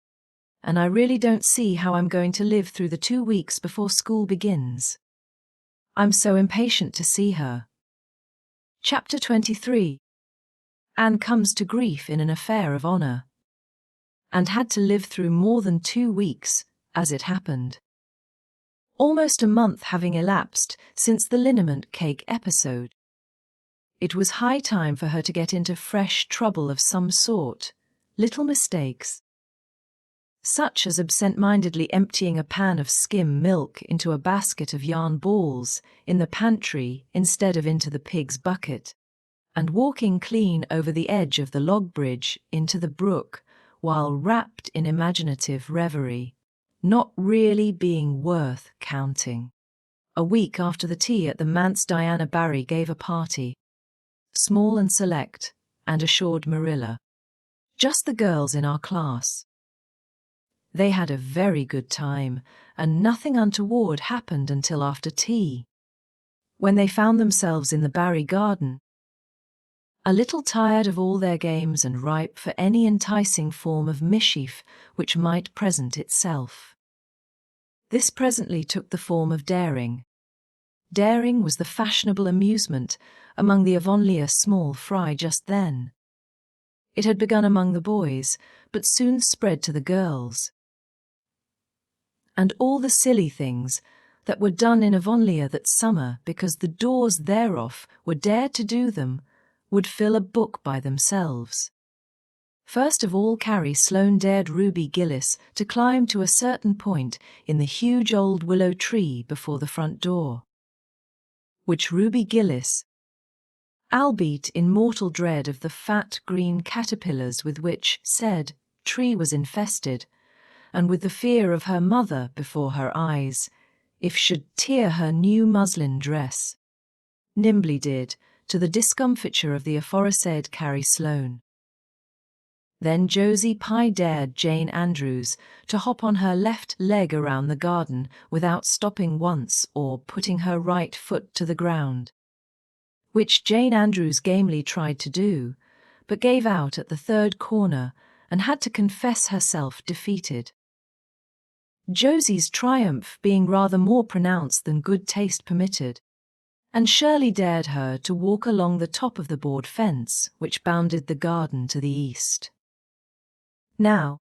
and I really don't see how I'm going to live through the 2 weeks before school begins. I'm so impatient to see her. Chapter 23. Anne comes to grief in an affair of honor, and had to live through more than 2 weeks, as it happened. Almost a month having elapsed since the liniment cake episode. It was high time for her to get into fresh trouble of some sort, little mistakes, such as absent-mindedly emptying a pan of skim milk into a basket of yarn balls in the pantry instead of into the pig's bucket, and walking clean over the edge of the log bridge into the brook while wrapped in imaginative reverie, not really being worth counting. A week after the tea at the manse, Diana Barry gave a party, small and select, and assured Marilla, "Just the girls in our class." They had a very good time, and nothing untoward happened until after tea, when they found themselves in the Barry garden, a little tired of all their games and ripe for any enticing form of mischief which might present itself. This presently took the form of daring. Daring was the fashionable amusement among the Avonlea small fry just then. It had begun among the boys, but soon spread to the girls. And all the silly things that were done in Avonlea that summer because the doors thereof were dared to do them would fill a book by themselves. First of all, Carrie Sloane dared Ruby Gillis to climb to a certain point in the huge old willow tree before the front door, which Ruby Gillis, albeit in mortal dread of the fat green caterpillars with which said tree was infested, and with the fear of her mother before her eyes, if should tear her new muslin dress, nimbly did, to the discomfiture of the aforesaid Carrie Sloane. Then Josie Pye dared Jane Andrews to hop on her left leg around the garden without stopping once or putting her right foot to the ground, which Jane Andrews gamely tried to do, but gave out at the third corner and had to confess herself defeated. Josie's triumph being rather more pronounced than good taste permitted, and Shirley dared her to walk along the top of the board fence which bounded the garden to the east. Now,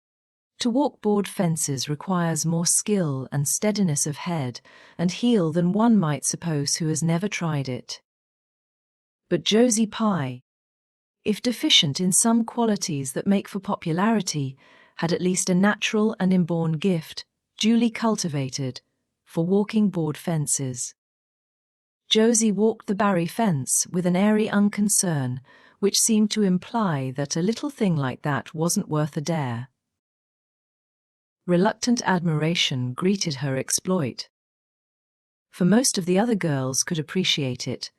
to walk board fences requires more skill and steadiness of head and heel than one might suppose who has never tried it. But Josie Pye, if deficient in some qualities that make for popularity, had at least a natural and inborn gift, duly cultivated, for walking board fences. Josie walked the Barry fence with an airy unconcern which seemed to imply that a little thing like that wasn't worth a dare. Reluctant admiration greeted her exploit, for most of the other girls could appreciate it,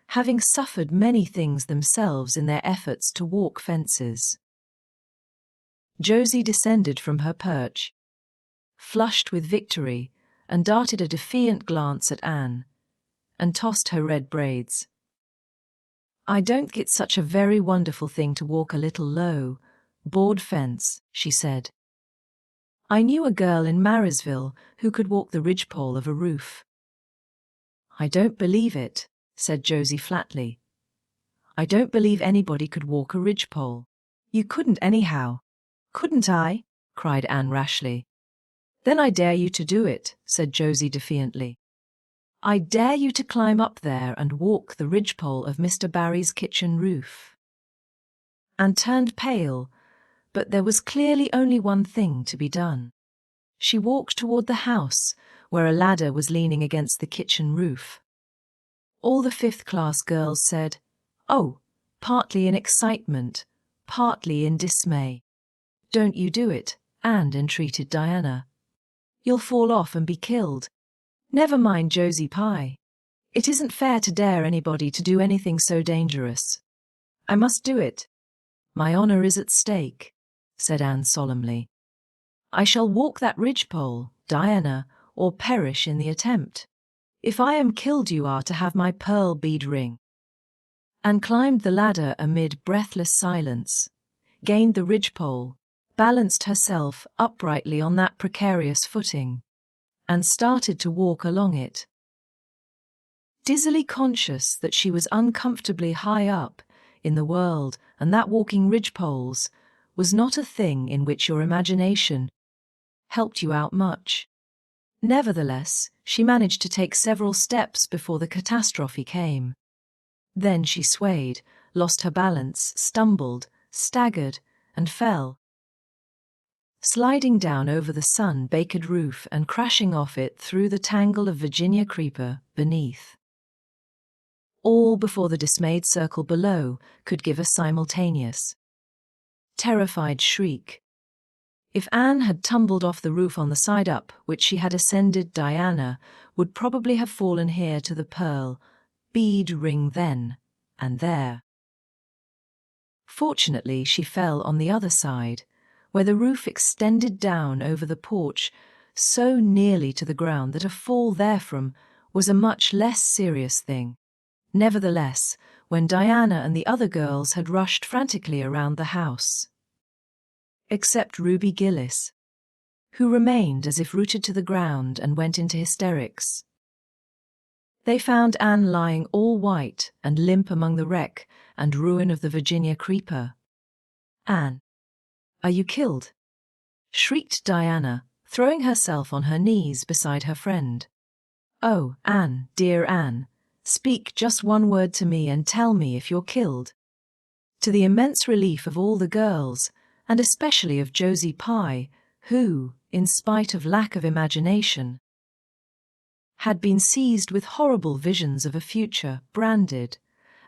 having suffered many things themselves in their efforts to walk fences. Josie descended from her perch, flushed with victory, and darted a defiant glance at Anne, and tossed her red braids. "I don't get such a very wonderful thing to walk a little low board fence," she said. "I knew a girl in Marysville who could walk the ridgepole of a roof." "I don't believe it," said Josie flatly. "I don't believe anybody could walk a ridgepole." "You couldn't anyhow." "Couldn't I?" cried Anne rashly. "Then I dare you to do it," said Josie defiantly. "I dare you to climb up there and walk the ridgepole of Mr. Barry's kitchen roof." Anne turned pale, but there was clearly only one thing to be done. She walked toward the house, where a ladder was leaning against the kitchen roof. All the fifth-class girls said, "Oh," partly in excitement, partly in dismay. "Don't you do it," Anne entreated Diana. "You'll fall off and be killed." "Never mind Josie Pye. It isn't fair to dare anybody to do anything so dangerous." "I must do it. My honor is at stake," said Anne solemnly. "I shall walk that ridgepole, Diana, or perish in the attempt. If I am killed, you are to have my pearl bead ring." Anne climbed the ladder amid breathless silence, gained the ridgepole, balanced herself uprightly on that precarious footing, and started to walk along it, dizzily conscious that she was uncomfortably high up in the world and that walking ridgepoles was not a thing in which your imagination helped you out much. Nevertheless, she managed to take several steps before the catastrophe came. Then she swayed, lost her balance, stumbled, staggered, and fell, sliding down over the sun-baked roof and crashing off it through the tangle of Virginia creeper beneath. all before the dismayed circle below could give a simultaneous, terrified shriek. If Anne had tumbled off the roof on the side up which she had ascended, Diana would probably have fallen here to the pearl bead ring then and there. Fortunately, she fell on the other side, where the roof extended down over the porch so nearly to the ground that a fall therefrom was a much less serious thing. Nevertheless, when Diana and the other girls had rushed frantically around the house, except Ruby Gillis, who remained as if rooted to the ground and went into hysterics, they found Anne lying all white and limp among the wreck and ruin of the Virginia creeper. "Anne, are you killed?" shrieked Diana, throwing herself on her knees beside her friend. "Oh, Anne, dear Anne, speak just one word to me and tell me if you're killed." To the immense relief of all the girls, and especially of Josie Pye, who, in spite of lack of imagination, had been seized with horrible visions of a future branded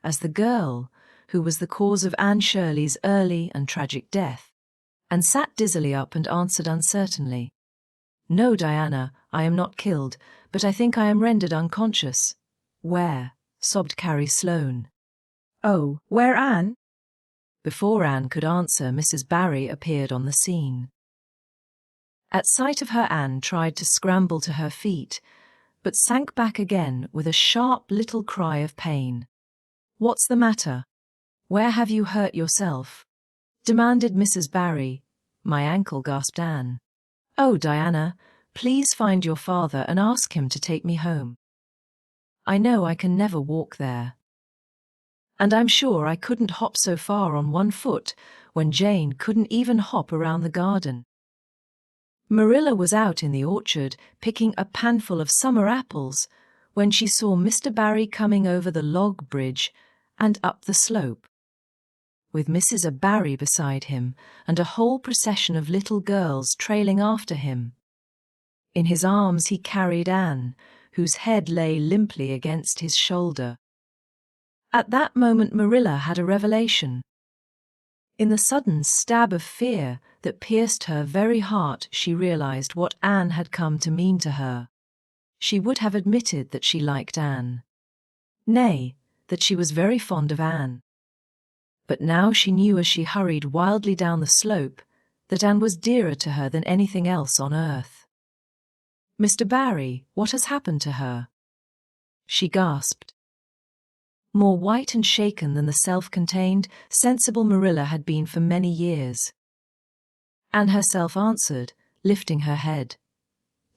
as the girl who was the cause of Anne Shirley's early and tragic death, and sat dizzily up and answered uncertainly, "No, Diana, I am not killed, but I think I am rendered unconscious." "Where?" sobbed Carrie Sloane. "Oh, where, Anne?" Before Anne could answer, Mrs. Barry appeared on the scene. At sight of her, Anne tried to scramble to her feet, but sank back again with a sharp little cry of pain. "What's the matter? Where have you hurt yourself?" demanded Mrs. Barry. "My ankle," gasped Anne. "Oh, Diana, please find your father and ask him to take me home. I know I can never walk there. And I'm sure I couldn't hop so far on one foot when Jane couldn't even hop around the garden." Marilla was out in the orchard picking a panful of summer apples when she saw Mr. Barry coming over the log bridge and up the slope, with Mrs. Barry beside him and a whole procession of little girls trailing after him. In his arms he carried Anne, whose head lay limply against his shoulder. At that moment Marilla had a revelation. In the sudden stab of fear that pierced her very heart, she realized what Anne had come to mean to her. She would have admitted that she liked Anne. Nay, that she was very fond of Anne. But now she knew as she hurried wildly down the slope that Anne was dearer to her than anything else on earth. "Mr. Barry, what has happened to her?" she gasped. More white and shaken than the self-contained, sensible Marilla had been for many years. Anne herself answered, lifting her head.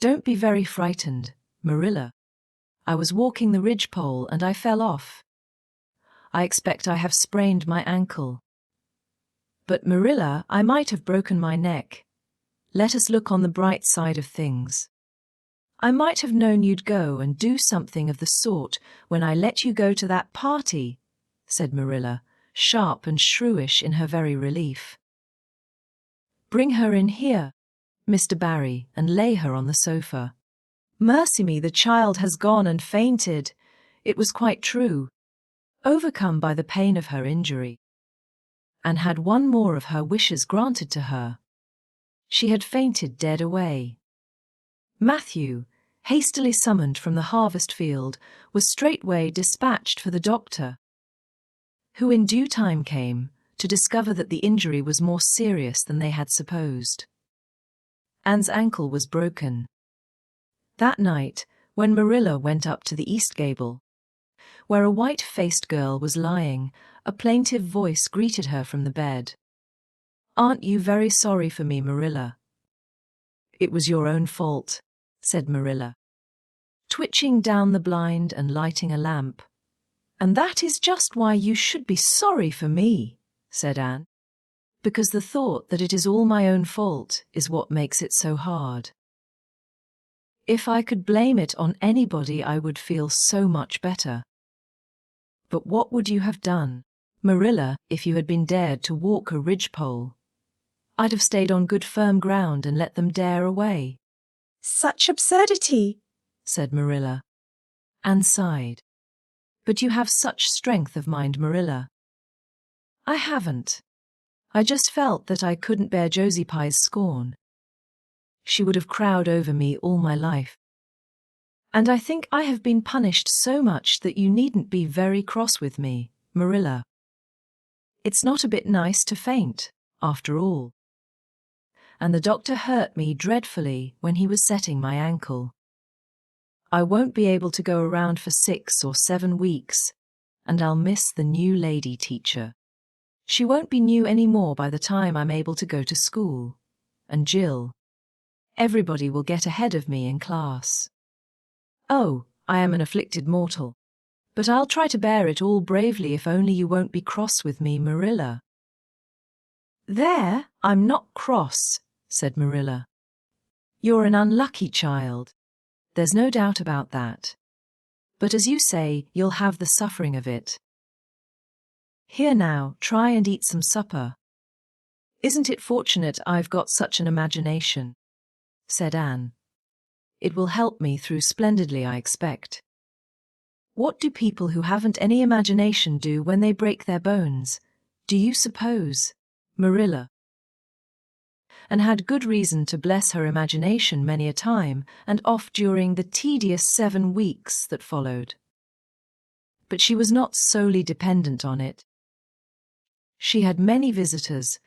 "Don't be very frightened, Marilla. I was walking the ridgepole and I fell off. I expect I have sprained my ankle. But Marilla, I might have broken my neck. Let us look on the bright side of things. I might have known you'd go and do something of the sort when I let you go to that party," said Marilla, sharp and shrewish in her very relief. "Bring her in here, Mr. Barry, and lay her on the sofa." Mercy me, the child has gone and fainted. It was quite true. Overcome by the pain of her injury, and had one more of her wishes granted to her, she had fainted dead away. Matthew, hastily summoned from the harvest field, was straightway dispatched for the doctor, who in due time came to discover that the injury was more serious than they had supposed. Anne's ankle was broken. That night, when Marilla went up to the east gable, where a white-faced girl was lying, a plaintive voice greeted her from the bed. "Aren't you very sorry for me, Marilla?" "It was your own fault," said Marilla, twitching down the blind and lighting a lamp. "And that is just why you should be sorry for me," said Anne, "because the thought that it is all my own fault is what makes it so hard. If I could blame it on anybody, I would feel so much better. But what would you have done, Marilla, if you had been dared to walk a ridgepole?" "I'd have stayed on good firm ground and let them dare away." "Such absurdity," said Marilla. Anne sighed. But you have such strength of mind, Marilla. I haven't. I just felt that I couldn't bear Josie Pye's scorn. She would have crowed over me all my life. And I think I have been punished so much that you needn't be very cross with me, Marilla. It's not a bit nice to faint, after all. And the doctor hurt me dreadfully when he was setting my ankle. I won't be able to go around for 6 or 7 weeks, and I'll miss the new lady teacher. She won't be new anymore by the time I'm able to go to school. And Jill. Everybody will get ahead of me in class. Oh, I am an afflicted mortal. But I'll try to bear it all bravely if only you won't be cross with me, Marilla. There, I'm not cross, said Marilla. You're an unlucky child. There's no doubt about that. But as you say, you'll have the suffering of it. Here now, try and eat some supper. Isn't it fortunate I've got such an imagination? Said Anne. It will help me through splendidly, I expect. What do people who haven't any imagination do when they break their bones, do you suppose, Marilla? And had good reason to bless her imagination many a time, and oft during the tedious 7 weeks that followed. But she was not solely dependent on it. She had many visitors,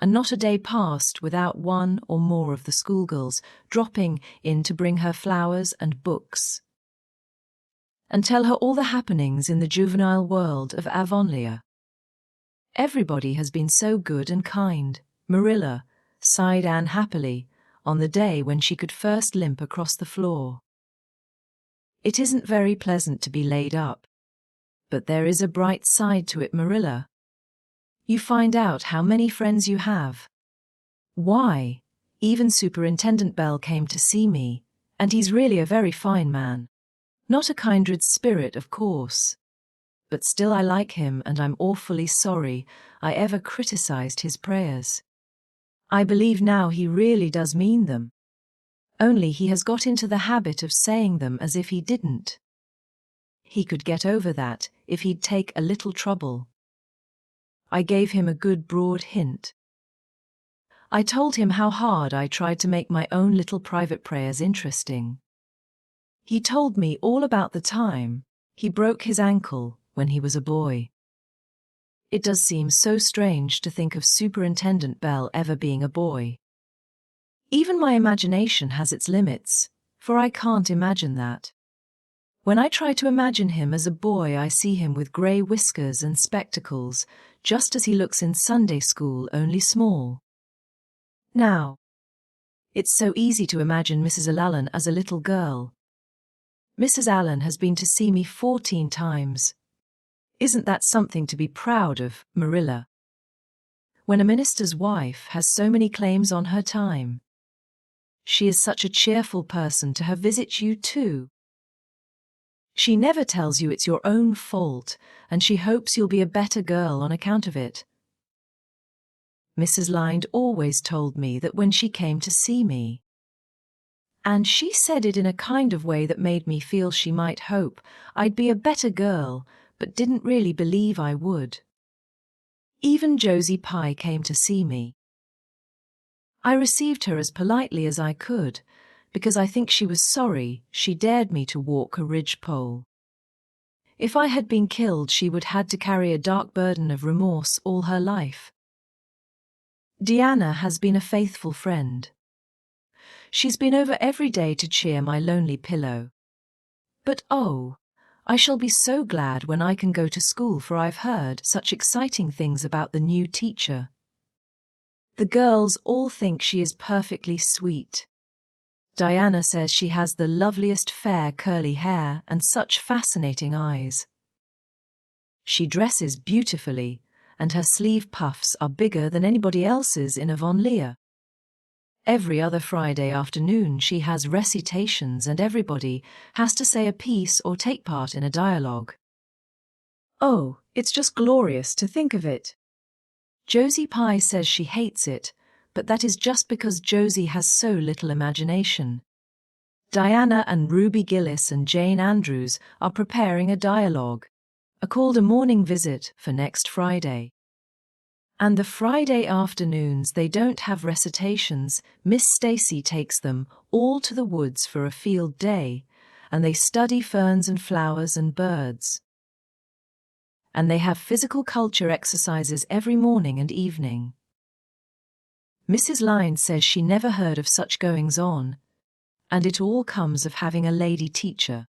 and not a day passed without one or more of the schoolgirls dropping in to bring her flowers and books, and tell her all the happenings in the juvenile world of Avonlea. Everybody has been so good and kind, Marilla, sighed Anne happily, on the day when she could first limp across the floor. It isn't very pleasant to be laid up. But there is a bright side to it, Marilla. You find out how many friends you have. Why, even Superintendent Bell came to see me, and he's really a very fine man. Not a kindred spirit, of course. But still I like him, and I'm awfully sorry I ever criticized his prayers. I believe now he really does mean them. Only he has got into the habit of saying them as if he didn't. He could get over that if he'd take a little trouble. I gave him a good broad hint. I told him how hard I tried to make my own little private prayers interesting. He told me all about the time he broke his ankle when he was a boy. It does seem so strange to think of Superintendent Bell ever being a boy. Even my imagination has its limits, for I can't imagine that. When I try to imagine him as a boy, I see him with grey whiskers and spectacles, just as he looks in Sunday school, only small. Now, it's so easy to imagine Mrs. Allen as a little girl. Mrs. Allen has been to see me 14 times. Isn't that something to be proud of, Marilla? When a minister's wife has so many claims on her time. She is such a cheerful person to have visit you too. She never tells you it's your own fault, and she hopes you'll be a better girl on account of it. Mrs. Lynde always told me that when she came to see me. And she said it in a kind of way that made me feel she might hope I'd be a better girl, but didn't really believe I would. Even Josie Pye came to see me. I received her as politely as I could, because I think she was sorry she dared me to walk a ridgepole. If I had been killed, she would had to carry a dark burden of remorse all her life. Deanna has been a faithful friend. She's been over every day to cheer my lonely pillow. But oh, I shall be so glad when I can go to school, for I've heard such exciting things about the new teacher. The girls all think she is perfectly sweet. Diana says she has the loveliest fair curly hair and such fascinating eyes. She dresses beautifully, and her sleeve puffs are bigger than anybody else's in Avonlea. Every other Friday afternoon she has recitations, and everybody has to say a piece or take part in a dialogue. Oh, it's just glorious to think of it. Josie Pye says she hates it, but that is just because Josie has so little imagination. Diana and Ruby Gillis and Jane Andrews are preparing a dialogue, called a morning visit for next Friday. And the Friday afternoons they don't have recitations. Miss Stacy takes them all to the woods for a field day, and they study ferns and flowers and birds. And they have physical culture exercises every morning and evening. Mrs. Lynde says she never heard of such goings-on, and it all comes of having a lady teacher.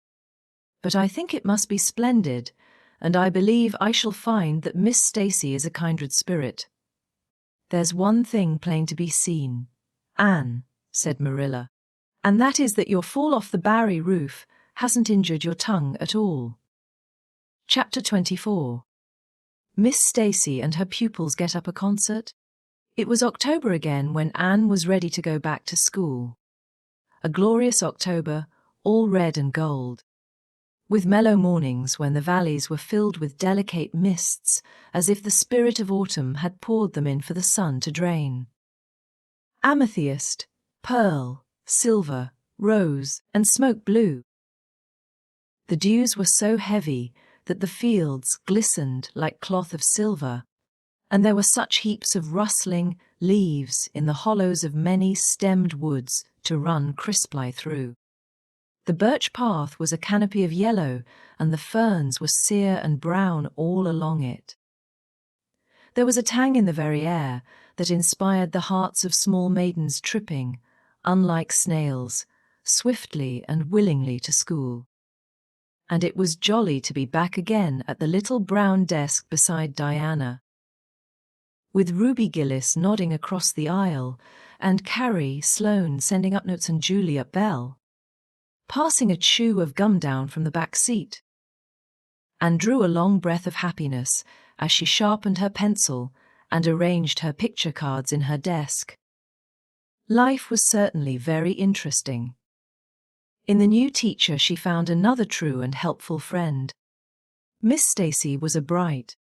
But I think it must be splendid, and I believe I shall find that Miss Stacy is a kindred spirit. There's one thing plain to be seen, Anne, said Marilla, and that is that your fall off the Barry roof hasn't injured your tongue at all. Chapter 24. Miss Stacy and her pupils get up a concert. It was October again when Anne was ready to go back to school. A glorious October, all red and gold, with mellow mornings when the valleys were filled with delicate mists, as if the spirit of autumn had poured them in for the sun to drain. Amethyst, pearl, silver, rose, and smoke blue. The dews were so heavy that the fields glistened like cloth of silver, and there were such heaps of rustling leaves in the hollows of many stemmed woods to run crisply through. The birch path was a canopy of yellow, and the ferns were sere and brown all along it. There was a tang in the very air that inspired the hearts of small maidens tripping, unlike snails, swiftly and willingly to school. And it was jolly to be back again at the little brown desk beside Diana, with Ruby Gillis nodding across the aisle, and Carrie Sloane sending up notes and Juliet Bell passing a chew of gum down from the back seat. Anne drew a long breath of happiness as she sharpened her pencil and arranged her picture cards in her desk. Life was certainly very interesting. In the new teacher she found another true and helpful friend. Miss Stacy was a bright,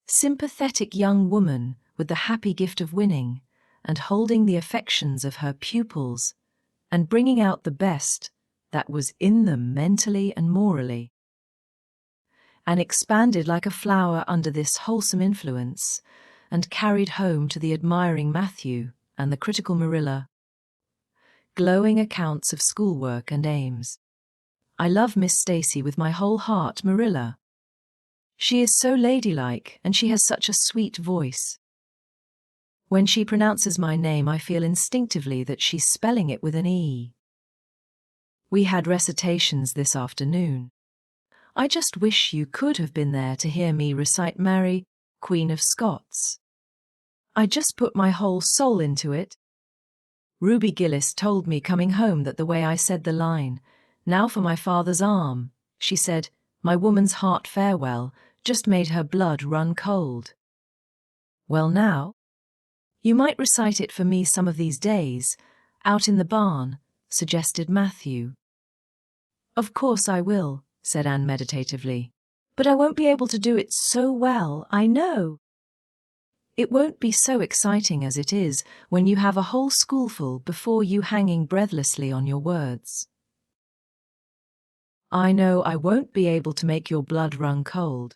sympathetic young woman with the happy gift of winning and holding the affections of her pupils and bringing out the best that was in them mentally and morally. Anne expanded like a flower under this wholesome influence and carried home to the admiring Matthew and the critical Marilla glowing accounts of schoolwork and aims. I love Miss Stacy with my whole heart, Marilla. She is so ladylike and she has such a sweet voice. When she pronounces my name, I feel instinctively that she's spelling it with an E. We had recitations this afternoon. I just wish you could have been there to hear me recite Mary, Queen of Scots. I just put my whole soul into it. Ruby Gillis told me coming home that the way I said the line, "Now for my father's arm," she said, "my woman's heart farewell," just made her blood run cold. Well now, you might recite it for me some of these days, out in the barn, suggested Matthew. Of course I will, said Anne meditatively. But I won't be able to do it so well, I know. It won't be so exciting as it is when you have a whole schoolful before you hanging breathlessly on your words. I know I won't be able to make your blood run cold.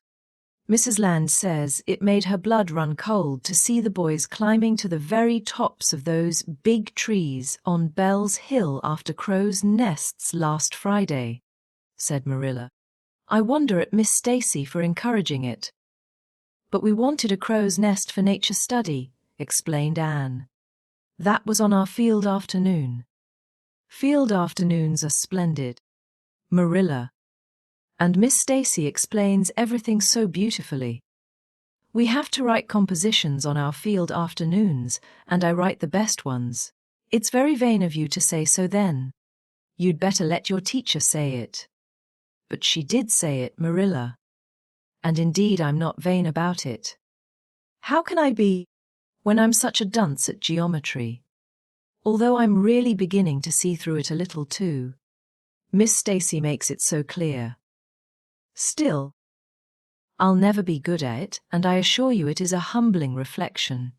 Mrs. Lynde says it made her blood run cold to see the boys climbing to the very tops of those big trees on Bell's Hill after crows' nests last Friday, said Marilla. I wonder at Miss Stacy for encouraging it. But we wanted a crow's nest for nature study, explained Anne. That was on our field afternoon. Field afternoons are splendid. Marilla. And Miss Stacy explains everything so beautifully. We have to write compositions on our field afternoons, and I write the best ones. It's very vain of you to say so then. You'd better let your teacher say it. But she did say it, Marilla. And indeed I'm not vain about it. How can I be, when I'm such a dunce at geometry? Although I'm really beginning to see through it a little too. Miss Stacy makes it so clear. Still, I'll never be good at it, and I assure you it is a humbling reflection.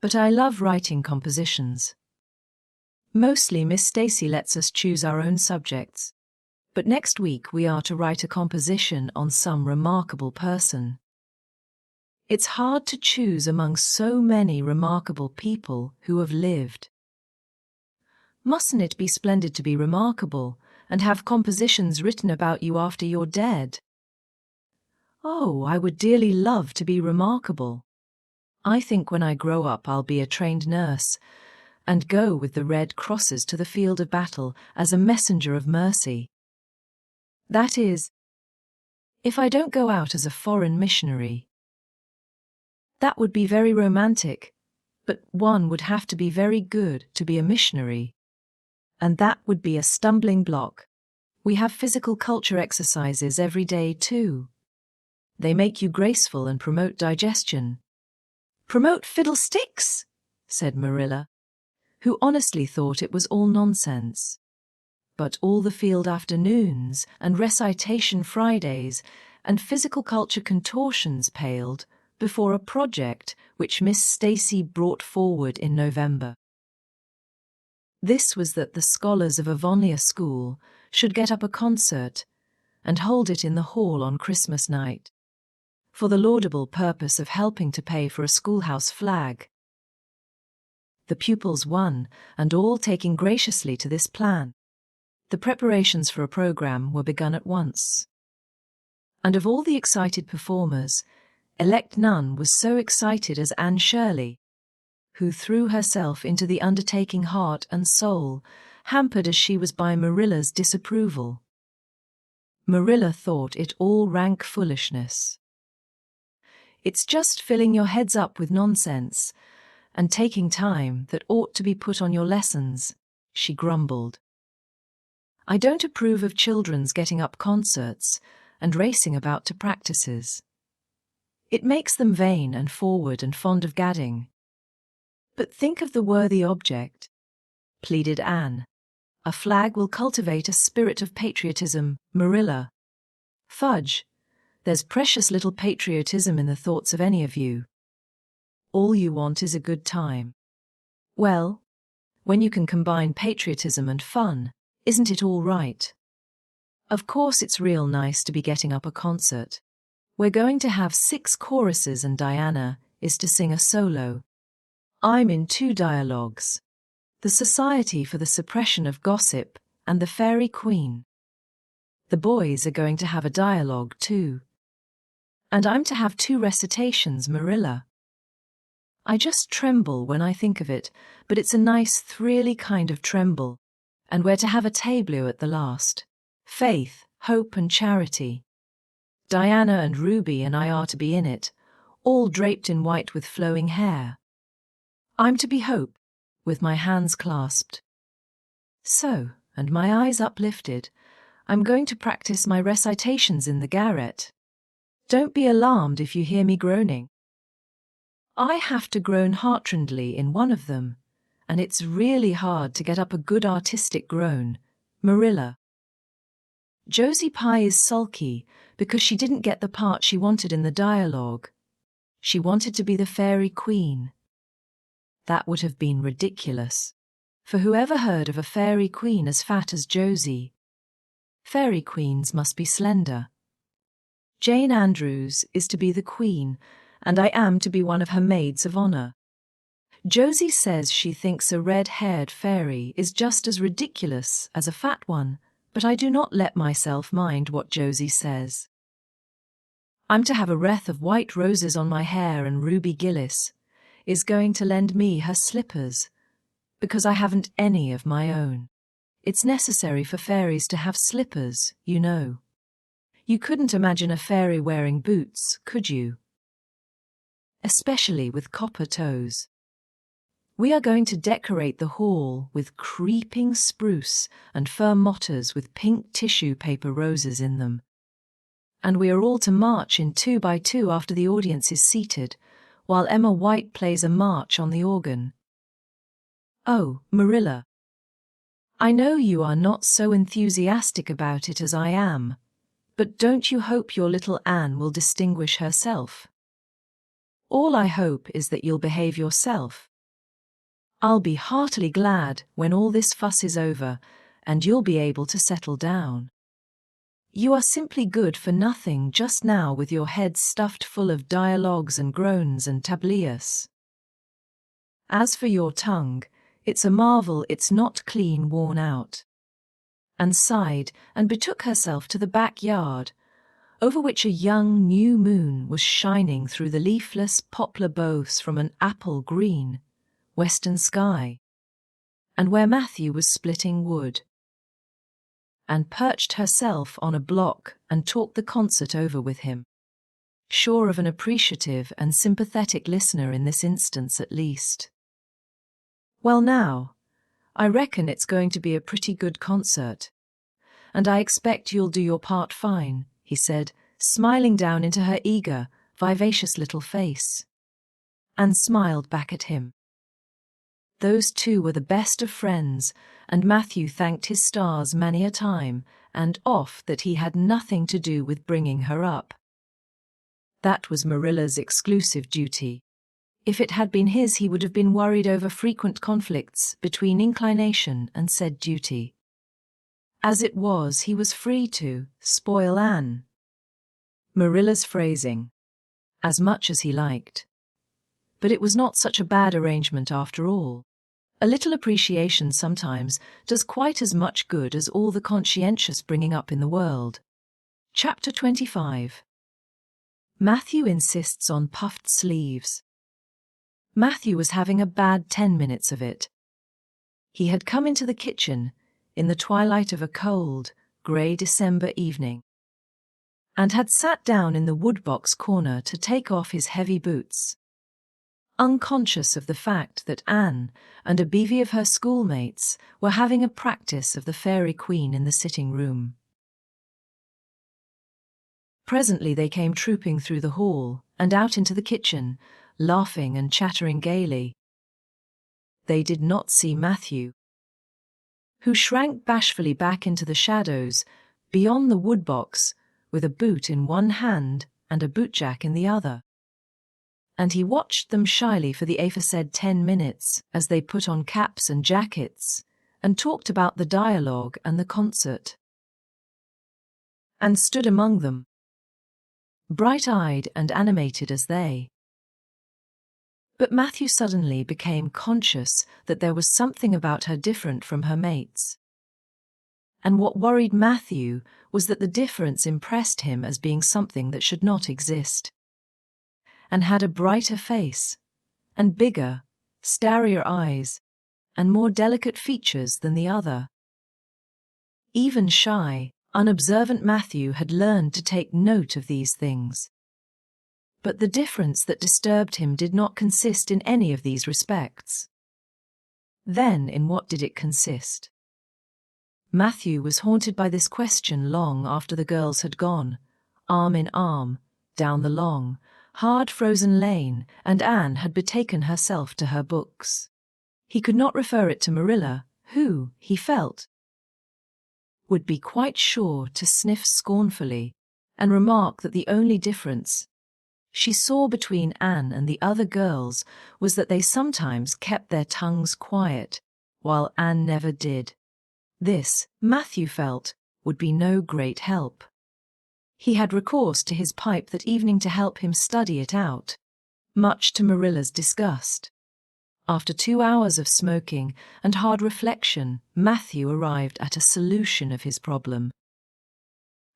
But I love writing compositions. Mostly Miss Stacy lets us choose our own subjects, But next week we are to write a composition on some remarkable person. It's hard to choose among so many remarkable people who have lived. Mustn't it be splendid to be remarkable and have compositions written about you after you're dead? Oh, I would dearly love to be remarkable. I think when I grow up I'll be a trained nurse and go with the Red Crosses to the field of battle as a messenger of mercy. That is, if I don't go out as a foreign missionary. That would be very romantic, but one would have to be very good to be a missionary. And that would be a stumbling block. We have physical culture exercises every day too. They make you graceful and promote digestion. Promote fiddlesticks, said Marilla, who honestly thought it was all nonsense. But all the field afternoons and recitation Fridays and physical culture contortions paled before a project which Miss Stacy brought forward in November. This was that the scholars of Avonlea School should get up a concert and hold it in the hall on Christmas night, for the laudable purpose of helping to pay for a schoolhouse flag. The pupils won, and all taking graciously to this plan. The preparations for a program were begun at once. And of all the excited performers, elect none was so excited as Anne Shirley, who threw herself into the undertaking heart and soul, hampered as she was by Marilla's disapproval. Marilla thought it all rank foolishness. It's just filling your heads up with nonsense and taking time that ought to be put on your lessons, she grumbled. I don't approve of children's getting up concerts and racing about to practices. It makes them vain and forward and fond of gadding. But think of the worthy object, pleaded Anne. A flag will cultivate a spirit of patriotism, Marilla. Fudge, there's precious little patriotism in the thoughts of any of you. All you want is a good time. Well, when you can combine patriotism and fun, isn't it all right? Of course it's real nice to be getting up a concert. We're going to have 6 choruses and Diana is to sing a solo. I'm in 2 dialogues. The Society for the Suppression of Gossip and the Fairy Queen. The boys are going to have a dialogue too. And I'm to have 2 recitations, Marilla. I just tremble when I think of it, but it's a nice, thrilly kind of tremble. And we're to have a tableau at the last. Faith, hope and charity. Diana and Ruby and I are to be in it, all draped in white with flowing hair. I'm to be Hope, with my hands clasped. So, and my eyes uplifted, I'm going to practice my recitations in the garret. Don't be alarmed if you hear me groaning. I have to groan heartrendingly in one of them, and it's really hard to get up a good artistic groan, Marilla. Josie Pye is sulky because she didn't get the part she wanted in the dialogue. She wanted to be the Fairy Queen. That would have been ridiculous, for whoever heard of a Fairy Queen as fat as Josie? Fairy Queens must be slender. Jane Andrews is to be the Queen, and I am to be one of her maids of honor. Josie says she thinks a red-haired fairy is just as ridiculous as a fat one, but I do not let myself mind what Josie says. I'm to have a wreath of white roses on my hair, and Ruby Gillis is going to lend me her slippers, because I haven't any of my own. It's necessary for fairies to have slippers, you know. You couldn't imagine a fairy wearing boots, could you? Especially with copper toes. We are going to decorate the hall with creeping spruce and fir motters with pink tissue paper roses in them. And we are all to march in 2 by 2 after the audience is seated, while Emma White plays a march on the organ. Oh, Marilla, I know you are not so enthusiastic about it as I am, but don't you hope your little Anne will distinguish herself? All I hope is that you'll behave yourself. I'll be heartily glad when all this fuss is over and you'll be able to settle down. You are simply good for nothing just now with your head stuffed full of dialogues and groans and tabliers. As for your tongue, it's a marvel it's not clean worn out. And sighed and betook herself to the backyard, over which a young new moon was shining through the leafless poplar boughs from an apple-green western sky, and where Matthew was splitting wood, and perched herself on a block and talked the concert over with him, sure of an appreciative and sympathetic listener in this instance at least. Well now, I reckon it's going to be a pretty good concert, and I expect you'll do your part fine, he said, smiling down into her eager, vivacious little face. Anne smiled back at him. Those two were the best of friends, and Matthew thanked his stars many a time and oft that he had nothing to do with bringing her up. That was Marilla's exclusive duty. If it had been his, he would have been worried over frequent conflicts between inclination and said duty. As it was, he was free to spoil Anne, Marilla's phrasing, as much as he liked. But it was not such a bad arrangement after all. A little appreciation sometimes does quite as much good as all the conscientious bringing up in the world. Chapter 25. Matthew insists on puffed sleeves. Matthew was having a bad 10 minutes of it. He had come into the kitchen in the twilight of a cold, grey December evening, and had sat down in the woodbox corner to take off his heavy boots, unconscious of the fact that Anne and a bevy of her schoolmates were having a practice of the Fairy Queen in the sitting-room. Presently they came trooping through the hall and out into the kitchen, laughing and chattering gaily. They did not see Matthew, who shrank bashfully back into the shadows beyond the woodbox with a boot in one hand and a bootjack in the other. And he watched them shyly for the aforesaid 10 minutes as they put on caps and jackets and talked about the dialogue and the concert, and stood among them, bright-eyed and animated as they. But Matthew suddenly became conscious that there was something about her different from her mates. And what worried Matthew was that the difference impressed him as being something that should not exist, and had a brighter face, and bigger, starrier eyes, and more delicate features than the other. Even shy, unobservant Matthew had learned to take note of these things. But the difference that disturbed him did not consist in any of these respects. Then in what did it consist? Matthew was haunted by this question long after the girls had gone, arm in arm, down the long, hard-frozen lane, and Anne had betaken herself to her books. He could not refer it to Marilla, who, he felt, would be quite sure to sniff scornfully and remark that the only difference she saw between Anne and the other girls was that they sometimes kept their tongues quiet, while Anne never did. This, Matthew felt, would be no great help. He had recourse to his pipe that evening to help him study it out, much to Marilla's disgust. After 2 hours of smoking and hard reflection, Matthew arrived at a solution of his problem.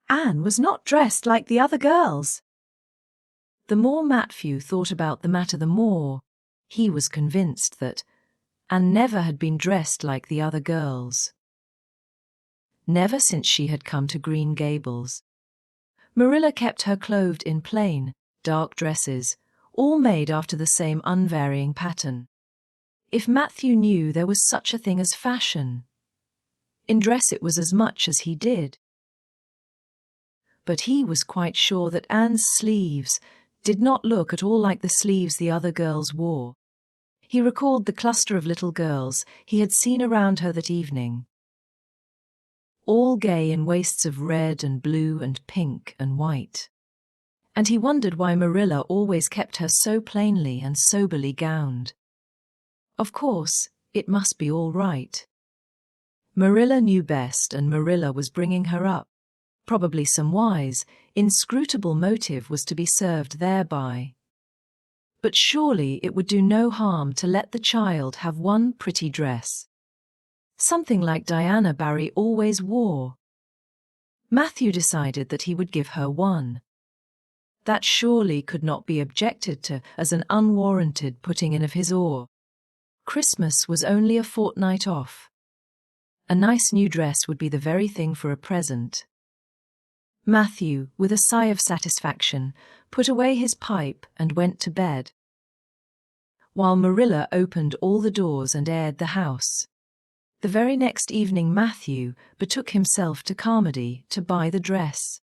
Anne was not dressed like the other girls. The more Matthew thought about the matter, the more he was convinced that Anne never had been dressed like the other girls. Never since she had come to Green Gables. Marilla kept her clothed in plain, dark dresses, all made after the same unvarying pattern. If Matthew knew there was such a thing as fashion, in dress it was as much as he did. But he was quite sure that Anne's sleeves did not look at all like the sleeves the other girls wore. He recalled the cluster of little girls he had seen around her that evening, all gay in waists of red and blue and pink and white. And he wondered why Marilla always kept her so plainly and soberly gowned. Of course, it must be all right. Marilla knew best, and Marilla was bringing her up. Probably some wise, inscrutable motive was to be served thereby. But surely it would do no harm to let the child have one pretty dress. Something like Diana Barry always wore. Matthew decided that he would give her one. That surely could not be objected to as an unwarranted putting in of his oar. Christmas was only a fortnight off. A nice new dress would be the very thing for a present. Matthew, with a sigh of satisfaction, put away his pipe and went to bed, while Marilla opened all the doors and aired the house. The very next evening Matthew betook himself to Carmody to buy the dress,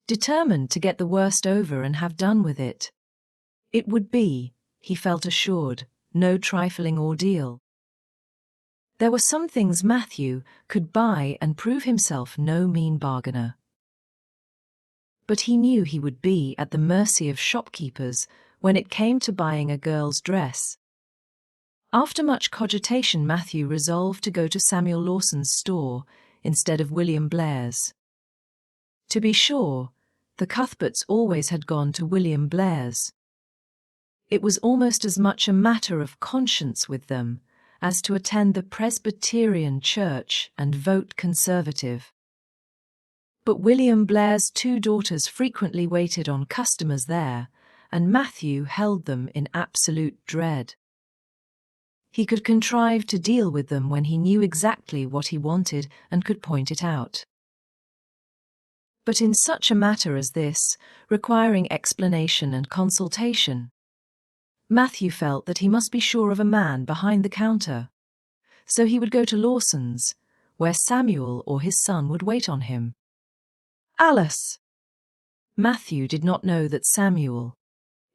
determined to get the worst over and have done with it. It would be, he felt assured, no trifling ordeal. There were some things Matthew could buy and prove himself no mean bargainer. But he knew he would be at the mercy of shopkeepers when it came to buying a girl's dress. After much cogitation, Matthew resolved to go to Samuel Lawson's store instead of William Blair's. To be sure, the Cuthberts always had gone to William Blair's. It was almost as much a matter of conscience with them as to attend the Presbyterian church and vote Conservative. But William Blair's two daughters frequently waited on customers there, and Matthew held them in absolute dread. He could contrive to deal with them when he knew exactly what he wanted and could point it out. But in such a matter as this, requiring explanation and consultation, Matthew felt that he must be sure of a man behind the counter. So he would go to Lawson's, where Samuel or his son would wait on him. Alice! Matthew did not know that Samuel,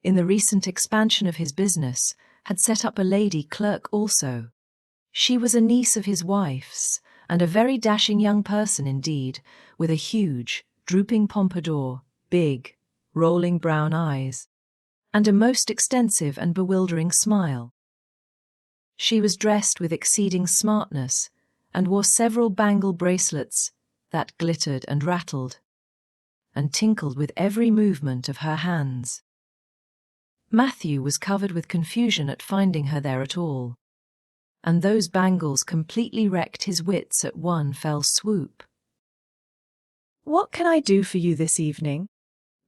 in the recent expansion of his business, had set up a lady clerk also. She was a niece of his wife's, and a very dashing young person indeed, with a huge, drooping pompadour, big, rolling brown eyes, and a most extensive and bewildering smile. She was dressed with exceeding smartness, and wore several bangle bracelets that glittered and rattled, and tinkled with every movement of her hands. Matthew was covered with confusion at finding her there at all, and those bangles completely wrecked his wits at one fell swoop. What can I do for you this evening,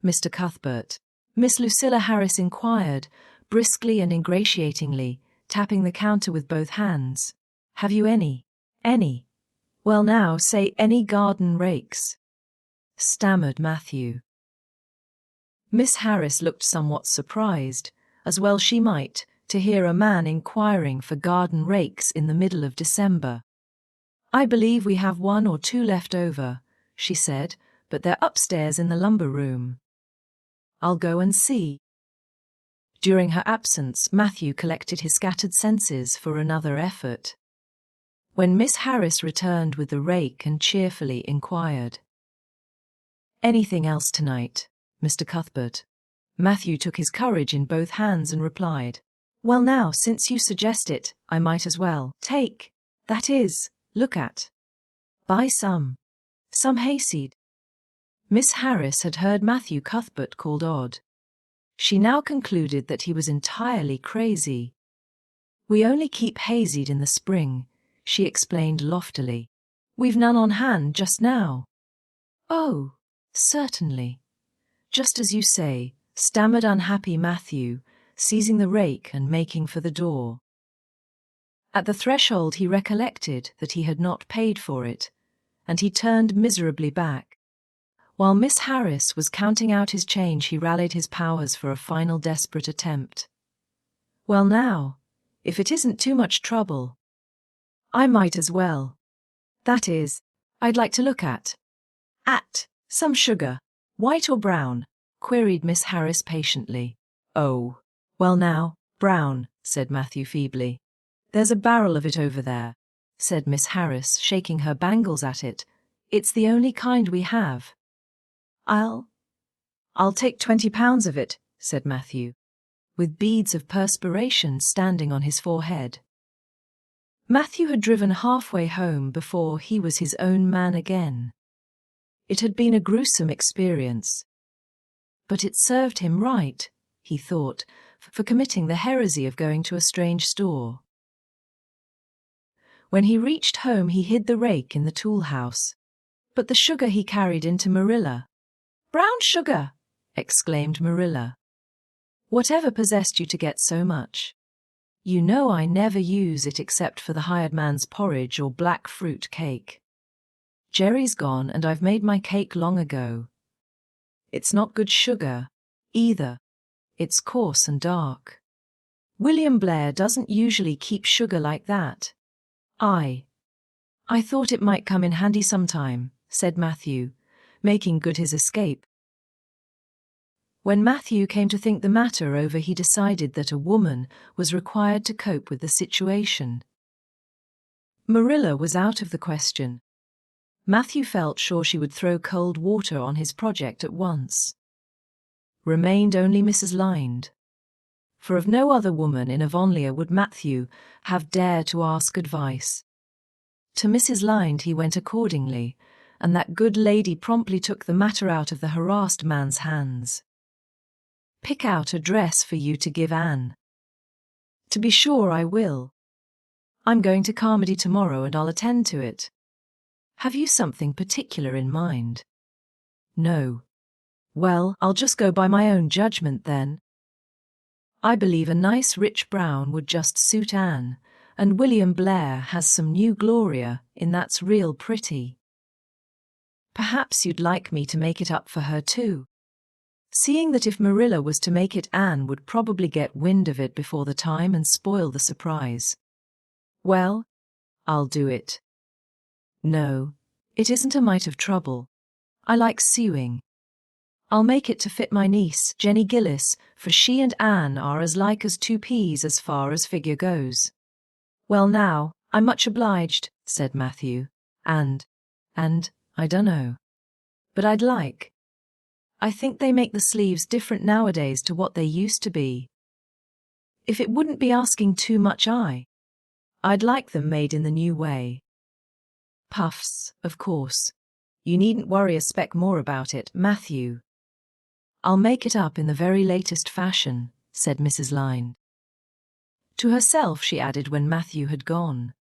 Mr. Cuthbert? Miss Lucilla Harris inquired, briskly and ingratiatingly, tapping the counter with both hands. Have you any? Well now, say any garden rakes, stammered Matthew. Miss Harris looked somewhat surprised, as well she might, to hear a man inquiring for garden rakes in the middle of December. I believe we have one or two left over, she said, but they're upstairs in the lumber room. I'll go and see. During her absence, Matthew collected his scattered senses for another effort. When Miss Harris returned with the rake and cheerfully inquired, Anything else tonight, Mr. Cuthbert? Matthew took his courage in both hands and replied, Well now, since you suggest it, I might as well take, that is, look at, buy some hayseed. Miss Harris had heard Matthew Cuthbert called odd. She now concluded that he was entirely crazy. We only keep hayseed in the spring, she explained loftily. We've none on hand just now. Oh, certainly. Just as you say, stammered unhappy Matthew, seizing the rake and making for the door. At the threshold he recollected that he had not paid for it, and he turned miserably back. While Miss Harris was counting out his change, he rallied his powers for a final desperate attempt. Well now, if it isn't too much trouble, I might as well. That is, I'd like to look at some sugar, white or brown? Queried Miss Harris patiently. Oh, well now, brown, said Matthew feebly. There's a barrel of it over there, said Miss Harris, shaking her bangles at it. It's the only kind we have. I'll take 20 pounds of it, said Matthew, with beads of perspiration standing on his forehead. Matthew had driven halfway home before he was his own man again. It had been a gruesome experience. But it served him right, he thought, for committing the heresy of going to a strange store. When he reached home, he hid the rake in the tool house. But the sugar he carried into Marilla. "Brown sugar!" exclaimed Marilla. "Whatever possessed you to get so much? You know I never use it except for the hired man's porridge or black fruit cake. Jerry's gone and I've made my cake long ago. It's not good sugar, either. It's coarse and dark. William Blair doesn't usually keep sugar like that. I thought it might come in handy sometime," said Matthew, making good his escape. When Matthew came to think the matter over, he decided that a woman was required to cope with the situation. Marilla was out of the question. Matthew felt sure she would throw cold water on his project at once. Remained only Mrs. Lynde. For of no other woman in Avonlea would Matthew have dared to ask advice. To Mrs. Lynde he went accordingly, and that good lady promptly took the matter out of the harassed man's hands. "Pick out a dress for you to give Anne." "To be sure I will. I'm going to Carmody tomorrow and I'll attend to it." "Have you something particular in mind?" "No." "Well, I'll just go by my own judgment then. I believe a nice rich brown would just suit Anne, and William Blair has some new Gloria in that's real pretty. Perhaps you'd like me to make it up for her too." Seeing that if Marilla was to make it, Anne would probably get wind of it before the time and spoil the surprise. "Well, I'll do it." "No, it isn't a mite of trouble. I like sewing. I'll make it to fit my niece, Jenny Gillis, for she and Anne are as like as two peas as far as figure goes." "Well now, I'm much obliged," said Matthew, and I dunno. But I think they make the sleeves different nowadays to what they used to be. If it wouldn't be asking too much, I'd like them made in the new way. Puffs, of course. You needn't worry a speck more about it, Matthew. I'll make it up in the very latest fashion," said Mrs. Lynde. To herself she added when Matthew had gone,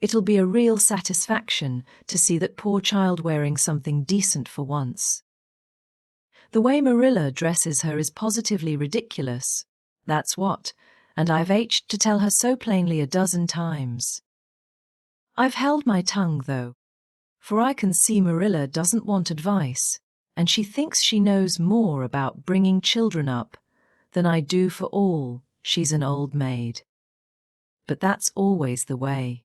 "It'll be a real satisfaction to see that poor child wearing something decent for once. The way Marilla dresses her is positively ridiculous, that's what, and I've ached to tell her so plainly a dozen times. I've held my tongue, though, for I can see Marilla doesn't want advice, and she thinks she knows more about bringing children up than I do. For all, she's an old maid. But that's always the way.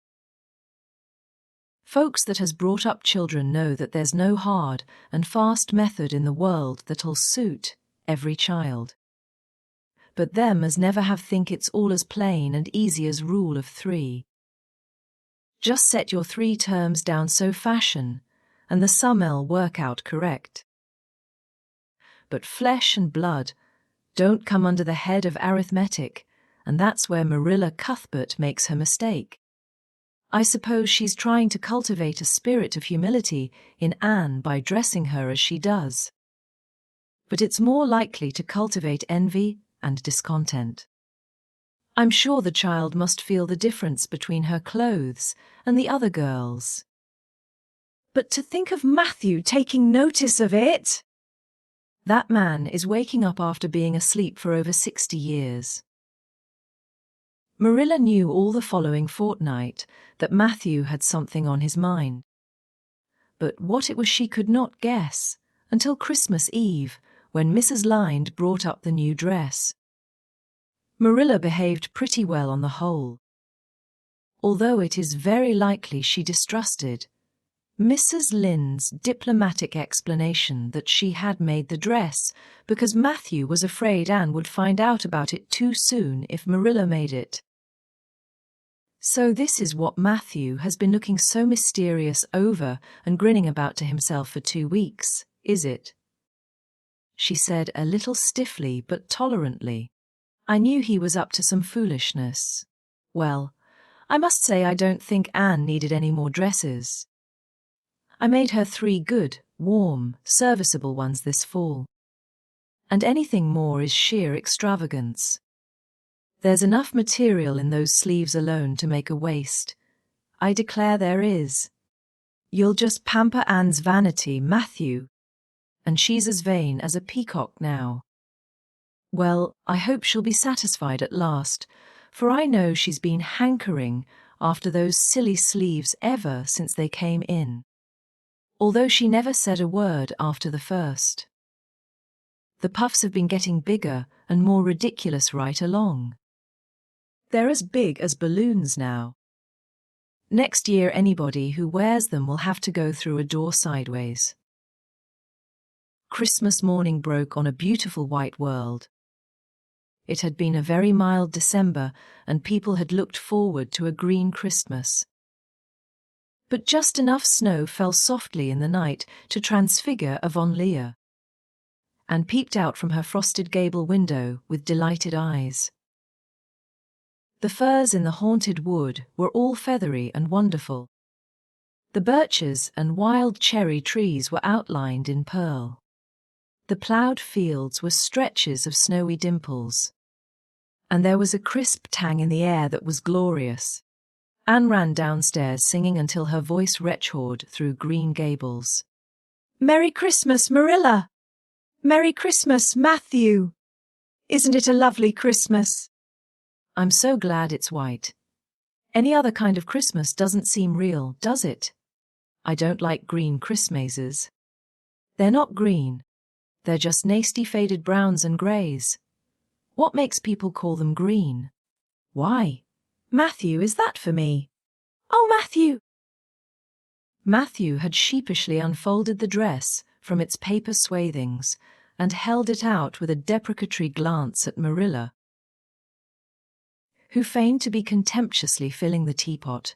Folks that has brought up children know that there's no hard and fast method in the world that'll suit every child. But them as never have think it's all as plain and easy as rule of 3. Just set your 3 terms down so fashion, and the sum'll work out correct. But flesh and blood don't come under the head of arithmetic, and that's where Marilla Cuthbert makes her mistake. I suppose she's trying to cultivate a spirit of humility in Anne by dressing her as she does. But it's more likely to cultivate envy and discontent. I'm sure the child must feel the difference between her clothes and the other girls. But to think of Matthew taking notice of it! That man is waking up after being asleep for over 60 years. Marilla knew all the following fortnight that Matthew had something on his mind. But what it was she could not guess until Christmas Eve, when Mrs. Lynde brought up the new dress. Marilla behaved pretty well on the whole, although it is very likely she distrusted Mrs. Lynde's diplomatic explanation that she had made the dress because Matthew was afraid Anne would find out about it too soon if Marilla made it. So this is what Matthew has been looking so mysterious over and grinning about to himself for 2 weeks, is it? She said a little stiffly but tolerantly. I knew he was up to some foolishness. Well, I must say I don't think Anne needed any more dresses. I made her 3 good, warm, serviceable ones this fall. And anything more is sheer extravagance. There's enough material in those sleeves alone to make a waist. I declare there is. You'll just pamper Anne's vanity, Matthew. And she's as vain as a peacock now. Well, I hope she'll be satisfied at last, for I know she's been hankering after those silly sleeves ever since they came in. Although she never said a word after the first. The puffs have been getting bigger and more ridiculous right along. They're as big as balloons now. Next year anybody who wears them will have to go through a door sideways. Christmas morning broke on a beautiful white world. It had been a very mild December, and people had looked forward to a green Christmas. But just enough snow fell softly in the night to transfigure Avonlea. Anne peeped out from her frosted gable window with delighted eyes. The firs in the haunted wood were all feathery and wonderful. The birches and wild cherry trees were outlined in pearl. The ploughed fields were stretches of snowy dimples. And there was a crisp tang in the air that was glorious. Anne ran downstairs singing until her voice retchawed through Green Gables. Merry Christmas, Marilla! Merry Christmas, Matthew! Isn't it a lovely Christmas? I'm so glad it's white. Any other kind of Christmas doesn't seem real, does it? I don't like green Christmases. They're not green. They're just nasty faded browns and greys. What makes people call them green? Why? Matthew, is that for me? Oh, Matthew! Matthew had sheepishly unfolded the dress from its paper swathings and held it out with a deprecatory glance at Marilla, who feigned to be contemptuously filling the teapot,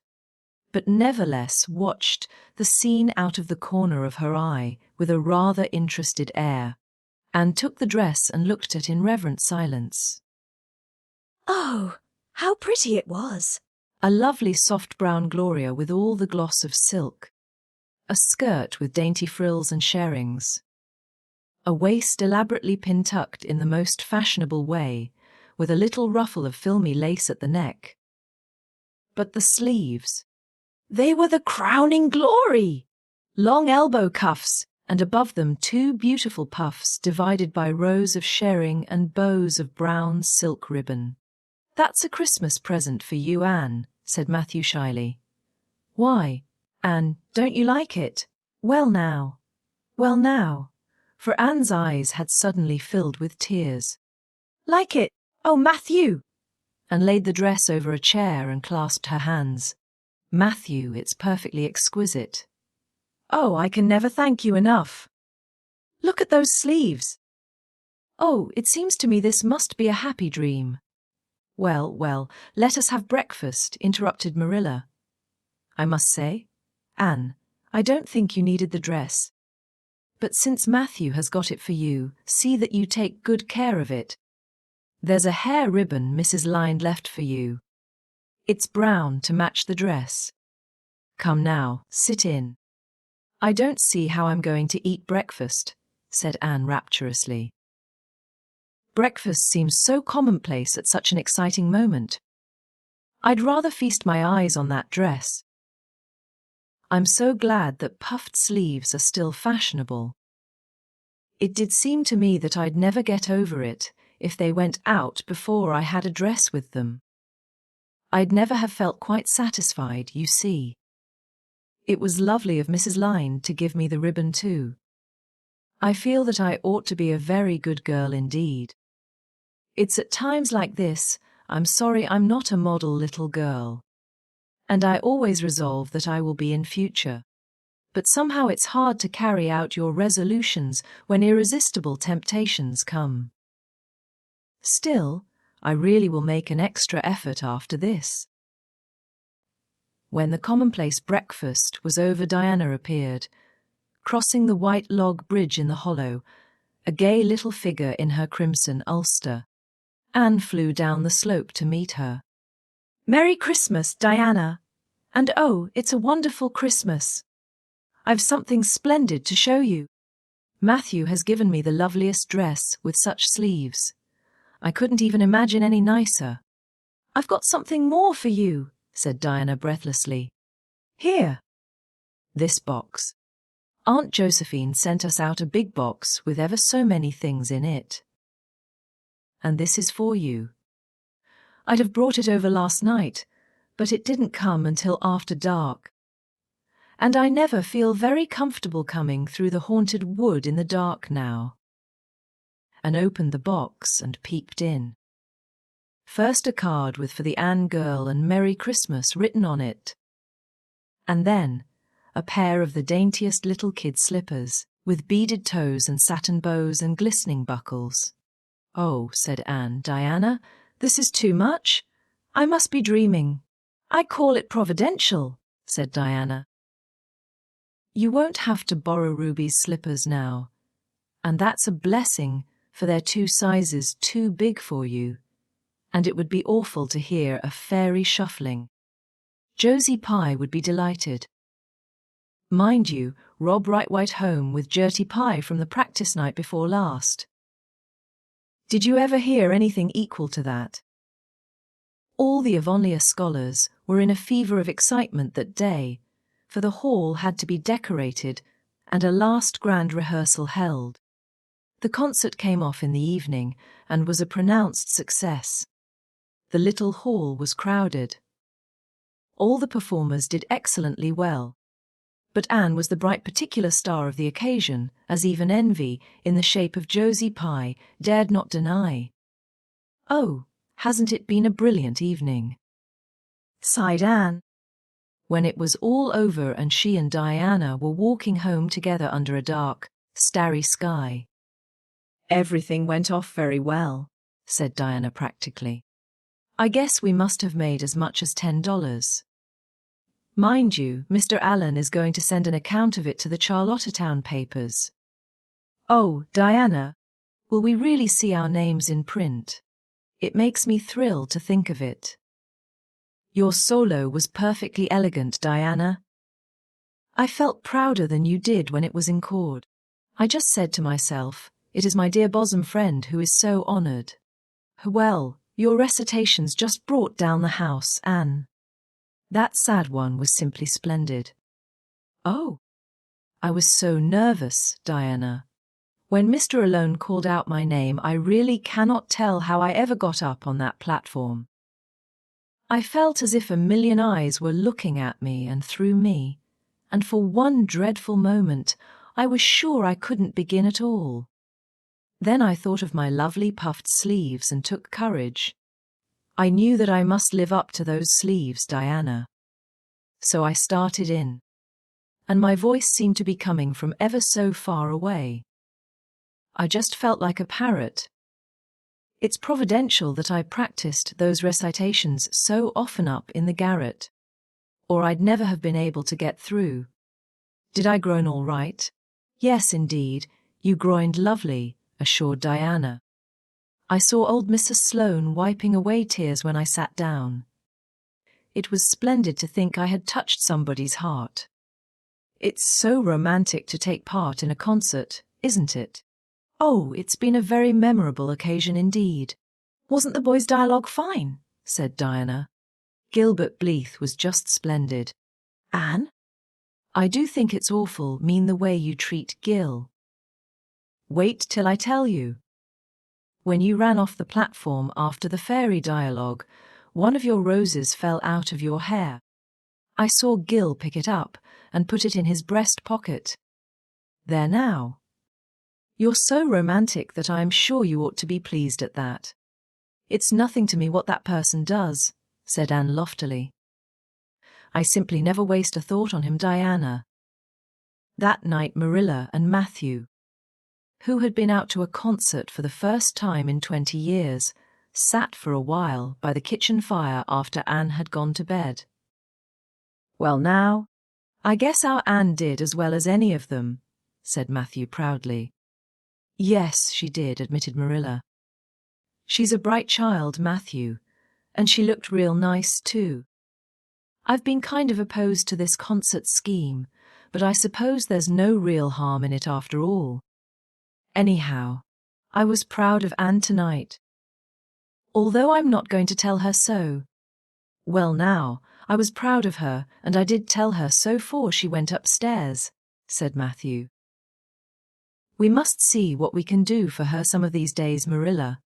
but nevertheless watched the scene out of the corner of her eye with a rather interested air. Anne took the dress and looked at it in reverent silence. Oh, how pretty it was! A lovely soft brown gloria with all the gloss of silk. A skirt with dainty frills and sharings. A waist elaborately pin-tucked in the most fashionable way, with a little ruffle of filmy lace at the neck. But the sleeves, they were the crowning glory! Long elbow cuffs, and above them 2 beautiful puffs divided by rows of shirring and bows of brown silk ribbon. That's a Christmas present for you, Anne, said Matthew shyly. Why, Anne, don't you like it? Well now. For Anne's eyes had suddenly filled with tears. Like it? Oh, Matthew! And laid the dress over a chair and clasped her hands. Matthew, it's perfectly exquisite. Oh, I can never thank you enough. Look at those sleeves. Oh, it seems to me this must be a happy dream. Well, let us have breakfast, interrupted Marilla. I must say, Anne, I don't think you needed the dress. But since Matthew has got it for you, see that you take good care of it. There's a hair ribbon Mrs. Lynde left for you. It's brown to match the dress. Come now, sit in. I don't see how I'm going to eat breakfast, said Anne rapturously. Breakfast seems so commonplace at such an exciting moment. I'd rather feast my eyes on that dress. I'm so glad that puffed sleeves are still fashionable. It did seem to me that I'd never get over it if they went out before I had a dress with them. I'd never have felt quite satisfied, you see. It was lovely of Mrs. Lynde to give me the ribbon too. I feel that I ought to be a very good girl indeed. It's at times like this I'm sorry I'm not a model little girl. And I always resolve that I will be in future. But somehow it's hard to carry out your resolutions when irresistible temptations come. Still, I really will make an extra effort after this. When the commonplace breakfast was over, Diana appeared, crossing the white log bridge in the hollow, a gay little figure in her crimson ulster. Anne flew down the slope to meet her. Merry Christmas, Diana. And oh, it's a wonderful Christmas. I've something splendid to show you. Matthew has given me the loveliest dress with such sleeves. I couldn't even imagine any nicer. I've got something more for you, said Diana breathlessly. Here. This box. Aunt Josephine sent us out a big box with ever so many things in it. And this is for you. I'd have brought it over last night, but it didn't come until after dark. And I never feel very comfortable coming through the haunted wood in the dark now. And opened the box and peeped in. First a card with "For the Anne girl" and "Merry Christmas" written on it. And then a pair of the daintiest little kid slippers, with beaded toes and satin bows and glistening buckles. "Oh," said Anne. "Diana, this is too much. I must be dreaming. I call it providential," said Diana. "You won't have to borrow Ruby's slippers now. And that's a blessing, for they're 2 sizes too big for you. And it would be awful to hear a fairy shuffling. Josie Pye would be delighted. Mind you, Rob right home with Gertie Pye from the practice night before last. Did you ever hear anything equal to that?" All the Avonlea scholars were in a fever of excitement that day, for the hall had to be decorated and a last grand rehearsal held. The concert came off in the evening and was a pronounced success. The little hall was crowded. All the performers did excellently well. But Anne was the bright particular star of the occasion, as even envy, in the shape of Josie Pye, dared not deny. "Oh, hasn't it been a brilliant evening?" sighed Anne. When it was all over and she and Diana were walking home together under a dark, starry sky. "Everything went off very well," said Diana practically. "I guess we must have made as much as $10. Mind you, Mr. Allen is going to send an account of it to the Charlottetown papers." "Oh, Diana, will we really see our names in print? It makes me thrill to think of it." "Your solo was perfectly elegant, Diana. I felt prouder than you did when it was encored. I just said to myself, it is my dear bosom friend who is so honored." "Well, your recitations just brought down the house, Anne." "That sad one was simply splendid." "Oh." "I was so nervous, Diana. When Mr. Alone called out my name, I really cannot tell how I ever got up on that platform. I felt as if a million eyes were looking at me and through me, and for one dreadful moment I was sure I couldn't begin at all. Then I thought of my lovely puffed sleeves and took courage. I knew that I must live up to those sleeves, Diana. So I started in. And my voice seemed to be coming from ever so far away. I just felt like a parrot. It's providential that I practiced those recitations so often up in the garret, or I'd never have been able to get through. Did I groan all right?" "Yes, indeed, you groined lovely," assured Diana. "I saw old Mrs. Sloane wiping away tears when I sat down. It was splendid to think I had touched somebody's heart. It's so romantic to take part in a concert, isn't it?" "Oh, it's been a very memorable occasion indeed." "Wasn't the boys' dialogue fine?" said Diana. "Gilbert Blythe was just splendid." "Anne?" "I do think it's awful mean the way you treat Gil." "Wait till I tell you. When you ran off the platform after the fairy dialogue, one of your roses fell out of your hair. I saw Gil pick it up and put it in his breast pocket. There now. You're so romantic that I am sure you ought to be pleased at that." "It's nothing to me what that person does," said Anne loftily. "I simply never waste a thought on him, Diana." That night Marilla and Matthew, who had been out to a concert for the first time in 20 years, sat for a while by the kitchen fire after Anne had gone to bed. "Well now, I guess our Anne did as well as any of them," said Matthew proudly. "Yes, she did," admitted Marilla. "She's a bright child, Matthew, and she looked real nice too. I've been kind of opposed to this concert scheme, but I suppose there's no real harm in it after all. Anyhow, I was proud of Anne tonight. Although I'm not going to tell her so. Well now, I was proud of her, and I did tell her so 'fore she went upstairs, said Matthew. We must see what we can do for her some of these days, Marilla.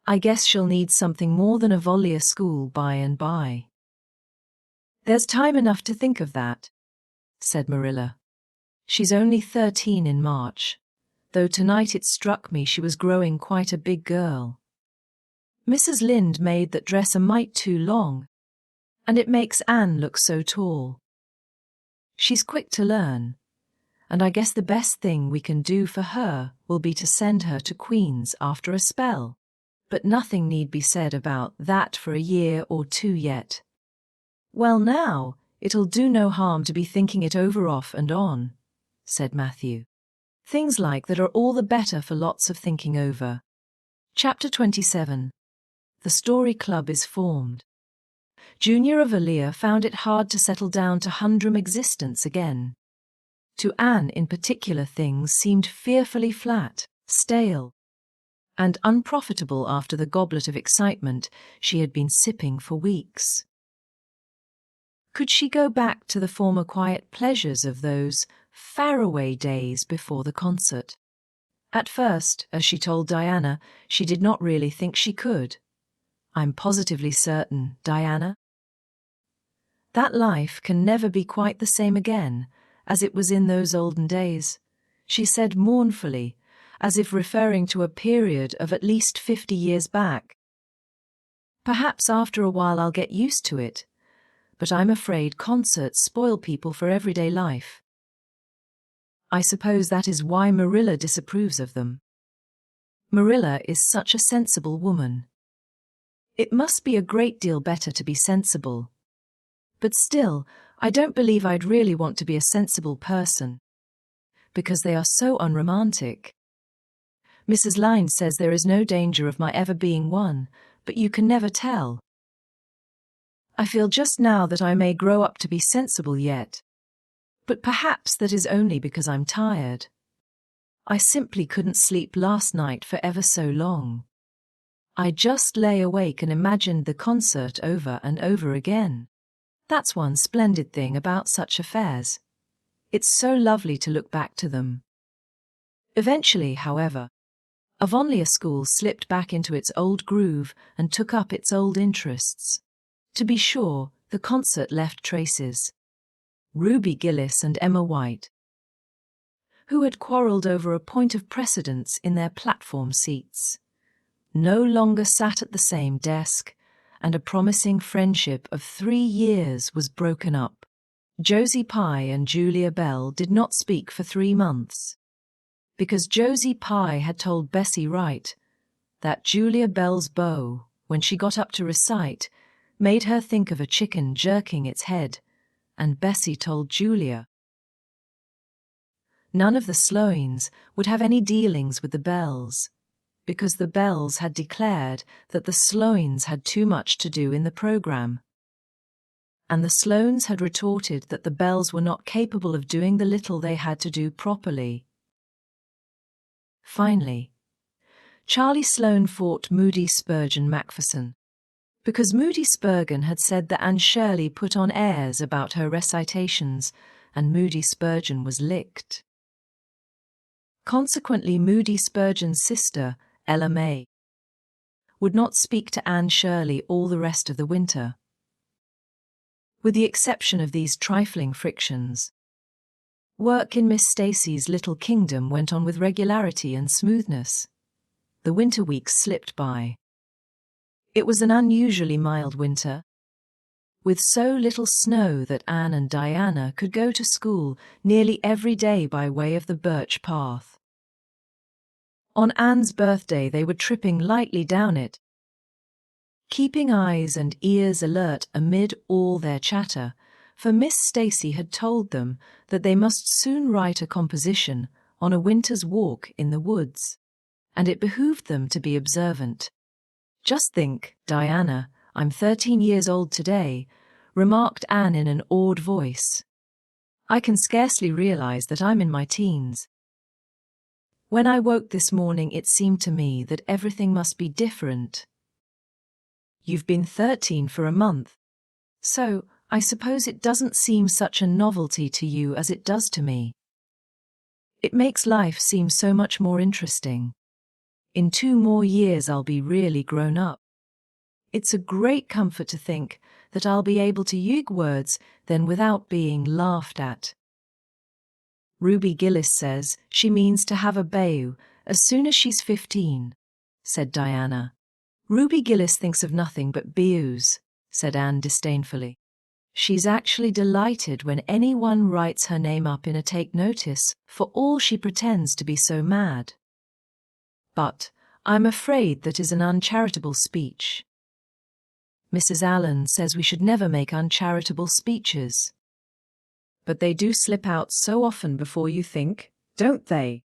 I guess she'll need something more than Avonlea school by and by. There's time enough to think of that, said Marilla. She's only 13 in March, though tonight it struck me she was growing quite a big girl. Mrs. Lynde made that dress a mite too long, and it makes Anne look so tall. She's quick to learn, and I guess the best thing we can do for her will be to send her to Queen's after a spell. But nothing need be said about that for a year or two yet. Well now, it'll do no harm to be thinking it over off and on, said Matthew. Things like that are all the better for lots of thinking over. Chapter 27. The Story Club is formed. Junior Avonlea found it hard to settle down to humdrum existence again. To Anne in particular things seemed fearfully flat, stale, and unprofitable after the goblet of excitement she had been sipping for weeks. Could she go back to the former quiet pleasures of those faraway days before the concert? At first, as she told Diana, she did not really think she could. I'm positively certain, Diana. That life can never be quite the same again as it was in those olden days, she said mournfully, as if referring to a period of at least 50 years back. Perhaps after a while I'll get used to it, but I'm afraid concerts spoil people for everyday life. I suppose that is why Marilla disapproves of them. Marilla is such a sensible woman. It must be a great deal better to be sensible. But still, I don't believe I'd really want to be a sensible person, because they are so unromantic. Mrs. Lynde says there is no danger of my ever being one, but you can never tell. I feel just now that I may grow up to be sensible yet, but perhaps that is only because I'm tired. I simply couldn't sleep last night for ever so long. I just lay awake and imagined the concert over and over again. That's one splendid thing about such affairs. It's so lovely to look back to them. Eventually, however, Avonlea school slipped back into its old groove and took up its old interests. To be sure, the concert left traces. Ruby Gillis and Emma White, who had quarrelled over a point of precedence in their platform seats, no longer sat at the same desk, and a promising friendship of 3 years was broken up. Josie Pye and Julia Bell did not speak for 3 months, because Josie Pye had told Bessie Wright that Julia Bell's bow, when she got up to recite, made her think of a chicken jerking its head, and Bessie told Julia none of the Sloanes would have any dealings with the Bells, because the Bells had declared that the Sloanes had too much to do in the program. And the Sloanes had retorted that the Bells were not capable of doing the little they had to do properly. Finally, Charlie Sloane fought Moody Spurgeon Macpherson, because Moody Spurgeon had said that Anne Shirley put on airs about her recitations, and Moody Spurgeon was licked. Consequently, Moody Spurgeon's sister, Ella May, would not speak to Anne Shirley all the rest of the winter. With the exception of these trifling frictions, work in Miss Stacy's little kingdom went on with regularity and smoothness. The winter weeks slipped by. It was an unusually mild winter, with so little snow that Anne and Diana could go to school nearly every day by way of the birch path. On Anne's birthday they were tripping lightly down it, keeping eyes and ears alert amid all their chatter, for Miss Stacy had told them that they must soon write a composition on a winter's walk in the woods, and it behooved them to be observant. "Just think, Diana, I'm 13 years old today," remarked Anne in an awed voice. I can scarcely realize that I'm in my teens. When I woke this morning, it seemed to me that everything must be different. You've been 13 for a month, so I suppose it doesn't seem such a novelty to you as it does to me. It makes life seem so much more interesting. In 2 more years I'll be really grown up. It's a great comfort to think that I'll be able to use words then without being laughed at. Ruby Gillis says she means to have a baby as soon as she's 15, said Diana. Ruby Gillis thinks of nothing but babies, said Anne disdainfully. She's actually delighted when anyone writes her name up in a take notice, for all she pretends to be so mad. But I'm afraid that is an uncharitable speech. Mrs. Allen says we should never make uncharitable speeches. But they do slip out so often before you think, don't they?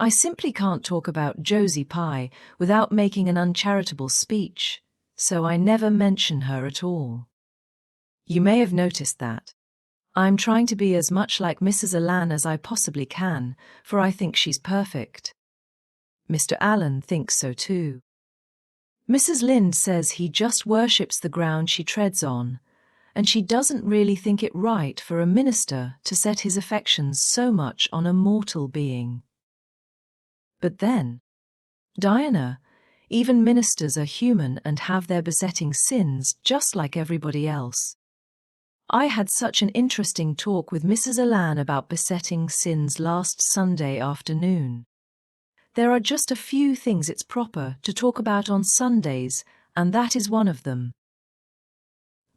I simply can't talk about Josie Pye without making an uncharitable speech, so I never mention her at all. You may have noticed that. I'm trying to be as much like Mrs. Allen as I possibly can, for I think she's perfect. Mr. Allen thinks so too. Mrs. Lynde says he just worships the ground she treads on, and she doesn't really think it right for a minister to set his affections so much on a mortal being. But then, Diana, even ministers are human and have their besetting sins just like everybody else. I had such an interesting talk with Mrs. Allen about besetting sins last Sunday afternoon. There are just a few things it's proper to talk about on Sundays, and that is one of them.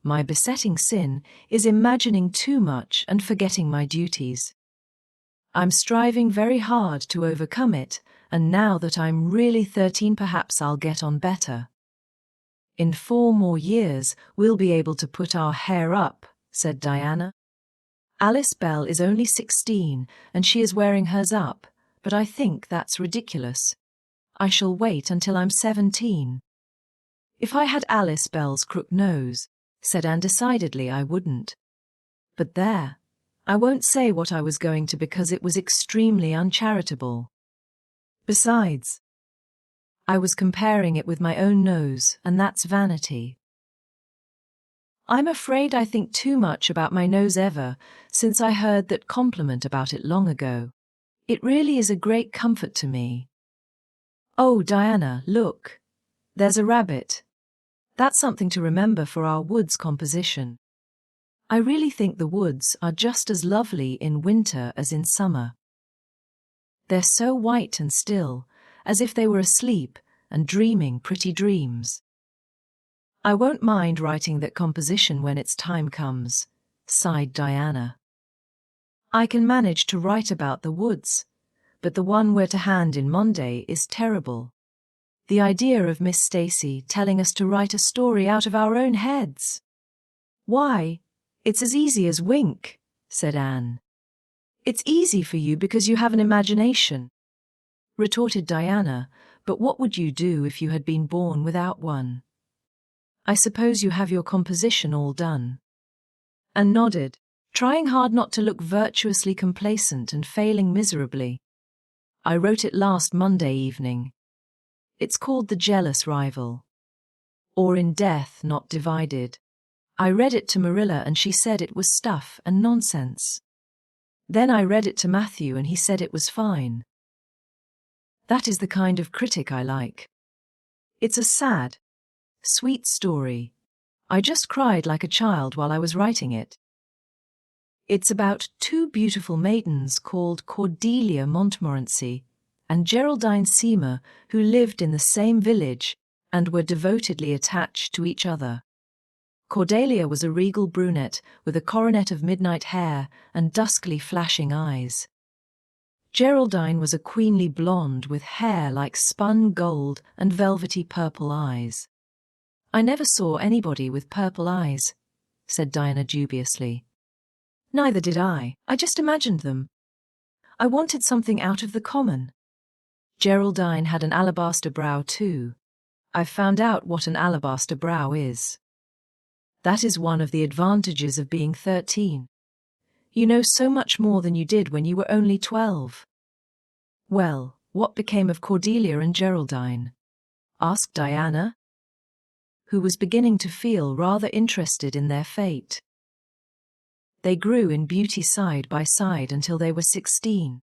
My besetting sin is imagining too much and forgetting my duties. I'm striving very hard to overcome it, and now that I'm really 13, perhaps I'll get on better. In 4 more years, we'll be able to put our hair up, said Diana. Alice Bell is only 16 and she is wearing hers up, but I think that's ridiculous. I shall wait until I'm 17. If I had Alice Bell's crook nose, said Anne decidedly, I wouldn't. But there, I won't say what I was going to because it was extremely uncharitable. Besides, I was comparing it with my own nose, and that's vanity. I'm afraid I think too much about my nose ever since I heard that compliment about it long ago. It really is a great comfort to me. Oh, Diana, look. There's a rabbit. That's something to remember for our woods composition. I really think the woods are just as lovely in winter as in summer. They're so white and still, as if they were asleep and dreaming pretty dreams. I won't mind writing that composition when its time comes, sighed Diana. I can manage to write about the woods, but the one we're to hand in Monday is terrible. The idea of Miss Stacy telling us to write a story out of our own heads. Why, it's as easy as wink, said Anne. It's easy for you because you have an imagination, retorted Diana, but what would you do if you had been born without one? I suppose you have your composition all done. Anne nodded, trying hard not to look virtuously complacent and failing miserably. I wrote it last Monday evening. It's called The Jealous Rival, or In Death Not Divided. I read it to Marilla and she said it was stuff and nonsense. Then I read it to Matthew and he said it was fine. That is the kind of critic I like. It's a sad, sweet story. I just cried like a child while I was writing it. It's about 2 beautiful maidens called Cordelia Montmorency and Geraldine Seymour, who lived in the same village and were devotedly attached to each other. Cordelia was a regal brunette with a coronet of midnight hair and duskly flashing eyes. Geraldine was a queenly blonde with hair like spun gold and velvety purple eyes. I never saw anybody with purple eyes, said Diana dubiously. Neither did I just imagined them. I wanted something out of the common. Geraldine had an alabaster brow too. I've found out what an alabaster brow is. That is one of the advantages of being 13. You know so much more than you did when you were only 12. Well, what became of Cordelia and Geraldine? Asked Diana, who was beginning to feel rather interested in their fate. They grew in beauty side by side until they were 16.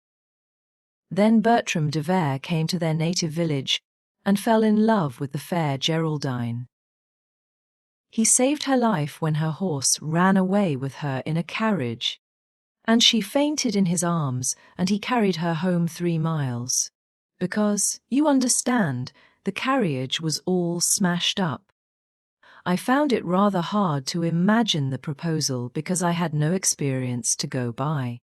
Then Bertram de Vere came to their native village and fell in love with the fair Geraldine. He saved her life when her horse ran away with her in a carriage, and she fainted in his arms, and he carried her home 3 miles. Because, you understand, the carriage was all smashed up. I found it rather hard to imagine the proposal because I had no experience to go by.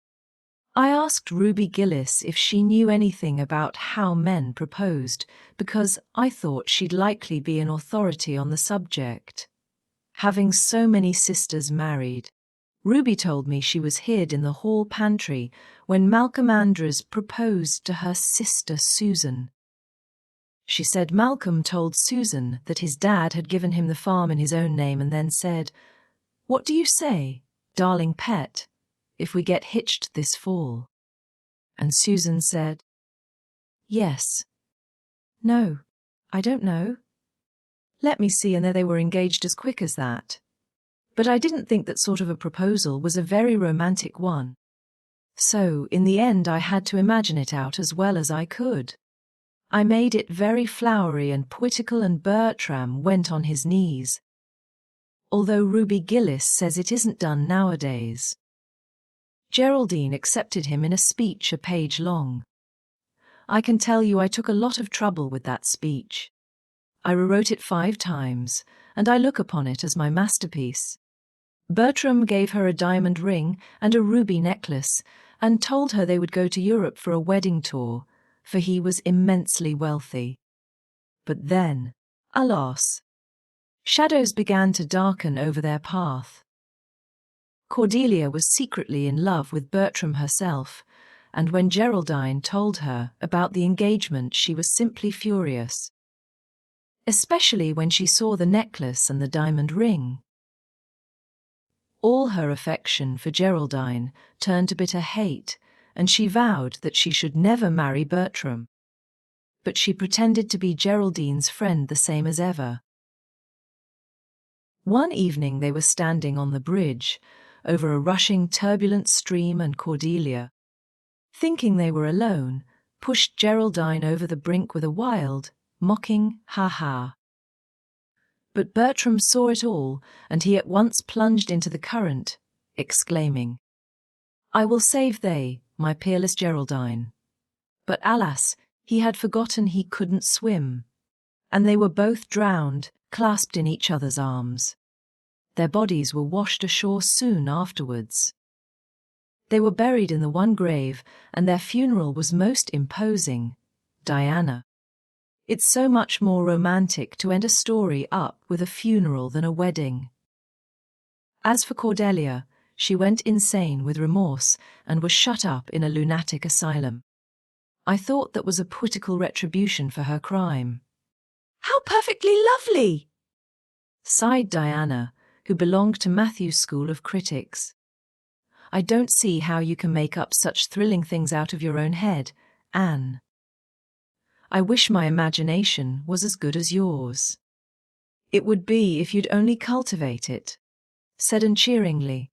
I asked Ruby Gillis if she knew anything about how men proposed, because I thought she'd likely be an authority on the subject. Having so many sisters married, Ruby told me she was hid in the hall pantry when Malcolm Andrews proposed to her sister Susan. She said Malcolm told Susan that his dad had given him the farm in his own name and then said, "What do you say, darling pet, if we get hitched this fall?" And Susan said, "Yes. No, I don't know. Let me see," and there they were engaged as quick as that. But I didn't think that sort of a proposal was a very romantic one. So, in the end, I had to imagine it out as well as I could. I made it very flowery and poetical, and Bertram went on his knees. Although Ruby Gillis says it isn't done nowadays. Geraldine accepted him in a speech a page long. I can tell you I took a lot of trouble with that speech. I rewrote it 5 times, and I look upon it as my masterpiece. Bertram gave her a diamond ring and a ruby necklace, and told her they would go to Europe for a wedding tour, for he was immensely wealthy. But then, alas, shadows began to darken over their path. Cordelia was secretly in love with Bertram herself, and when Geraldine told her about the engagement she was simply furious. Especially when she saw the necklace and the diamond ring. All her affection for Geraldine turned to bitter hate, and she vowed that she should never marry Bertram. But she pretended to be Geraldine's friend the same as ever. One evening they were standing on the bridge, over a rushing turbulent stream, and Cordelia, thinking they were alone, pushed Geraldine over the brink with a wild, mocking ha-ha. But Bertram saw it all, and he at once plunged into the current, exclaiming, "I will save thee, my peerless Geraldine." But alas, he had forgotten he couldn't swim, and they were both drowned, clasped in each other's arms. Their bodies were washed ashore soon afterwards. They were buried in the one grave, and their funeral was most imposing. Diana. It's so much more romantic to end a story up with a funeral than a wedding. As for Cordelia, she went insane with remorse and was shut up in a lunatic asylum. I thought that was a poetical retribution for her crime. "How perfectly lovely!" sighed Diana, who belonged to Matthew's school of critics. I don't see how you can make up such thrilling things out of your own head, Anne. I wish my imagination was as good as yours. It would be if you'd only cultivate it, said Anne cheeringly.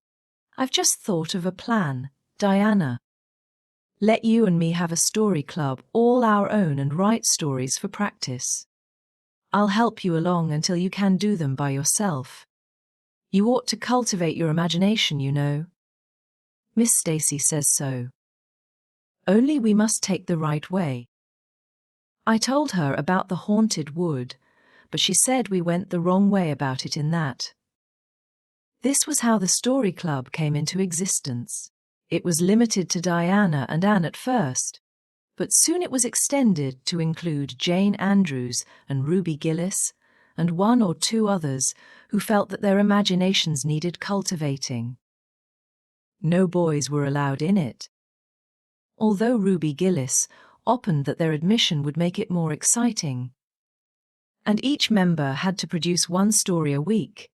I've just thought of a plan, Diana. Let you and me have a story club all our own and write stories for practice. I'll help you along until you can do them by yourself. You ought to cultivate your imagination, you know. Miss Stacy says so. Only we must take the right way. I told her about the haunted wood, but she said we went the wrong way about it in that. This was how the story club came into existence. It was limited to Diana and Anne at first, but soon it was extended to include Jane Andrews and Ruby Gillis, and 1 or 2 others who felt that their imaginations needed cultivating. No boys were allowed in it. Although Ruby Gillis opined that their admission would make it more exciting. And each member had to produce 1 story a week.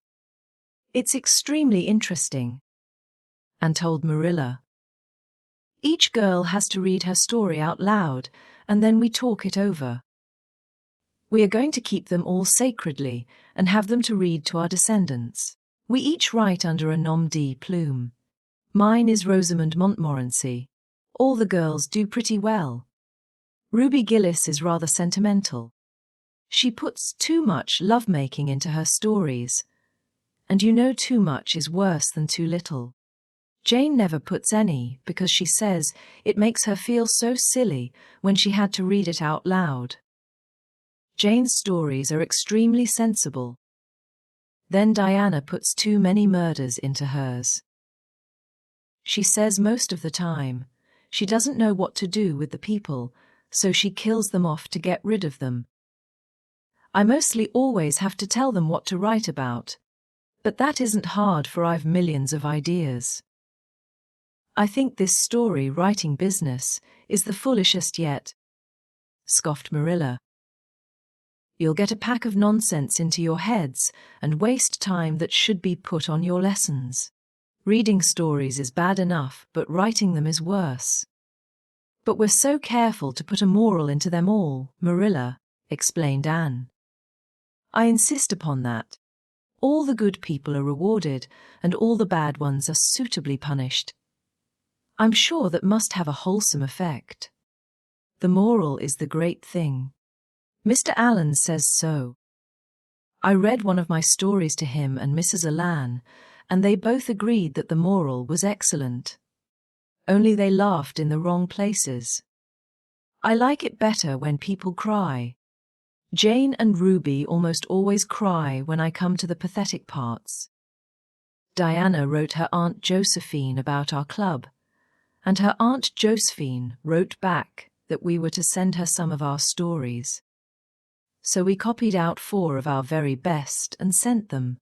It's extremely interesting. Anne told Marilla. Each girl has to read her story out loud, and then we talk it over. We are going to keep them all sacredly and have them to read to our descendants. We each write under a nom de plume. Mine is Rosamond Montmorency. All the girls do pretty well. Ruby Gillis is rather sentimental. She puts too much lovemaking into her stories. And you know too much is worse than too little. Jane never puts any because she says it makes her feel so silly when she had to read it out loud. Jane's stories are extremely sensible. Then Diana puts too many murders into hers. She says most of the time she doesn't know what to do with the people, so she kills them off to get rid of them. I mostly always have to tell them what to write about, but that isn't hard for I've millions of ideas. I think this story writing business is the foolishest yet, scoffed Marilla. You'll get a pack of nonsense into your heads and waste time that should be put on your lessons. Reading stories is bad enough, but writing them is worse. But we're so careful to put a moral into them all, Marilla, explained Anne. I insist upon that. All the good people are rewarded, and all the bad ones are suitably punished. I'm sure that must have a wholesome effect. The moral is the great thing. Mr. Allen says so. I read one of my stories to him and Mrs. Allan, and they both agreed that the moral was excellent. Only they laughed in the wrong places. I like it better when people cry. Jane and Ruby almost always cry when I come to the pathetic parts. Diana wrote her Aunt Josephine about our club, and her Aunt Josephine wrote back that we were to send her some of our stories. So we copied out 4 of our very best and sent them.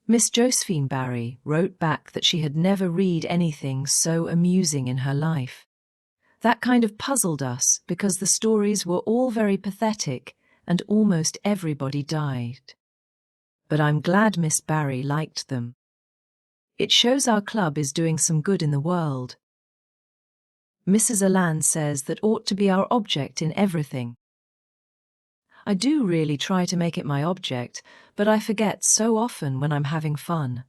Miss Josephine Barry wrote back that she had never read anything so amusing in her life. That kind of puzzled us because the stories were all very pathetic and almost everybody died. But I'm glad Miss Barry liked them. It shows our club is doing some good in the world. Mrs. Allan says that ought to be our object in everything. I do really try to make it my object, but I forget so often when I'm having fun.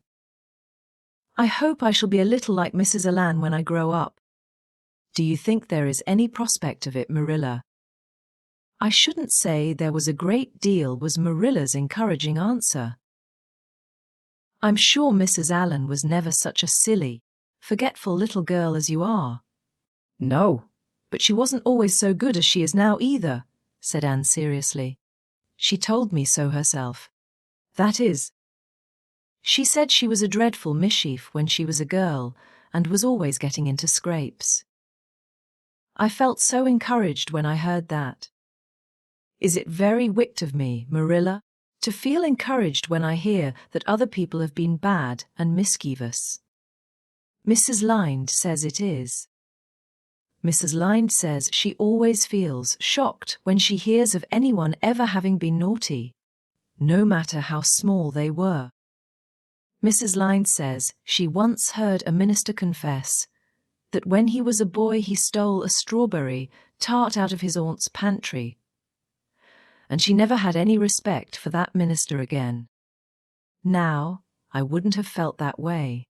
I hope I shall be a little like Mrs. Allan when I grow up. Do you think there is any prospect of it, Marilla? I shouldn't say there was a great deal, was Marilla's encouraging answer. I'm sure Mrs. Allan was never such a silly, forgetful little girl as you are. No, but she wasn't always so good as she is now either, said Anne seriously. She told me so herself. That is, she said she was a dreadful mischief when she was a girl and was always getting into scrapes. I felt so encouraged when I heard that. Is it very wicked of me, Marilla, to feel encouraged when I hear that other people have been bad and mischievous? Mrs. Lynde says it is. Mrs. Lynde says she always feels shocked when she hears of anyone ever having been naughty, no matter how small they were. Mrs. Lynde says she once heard a minister confess that when he was a boy he stole a strawberry tart out of his aunt's pantry, and she never had any respect for that minister again. Now, I wouldn't have felt that way.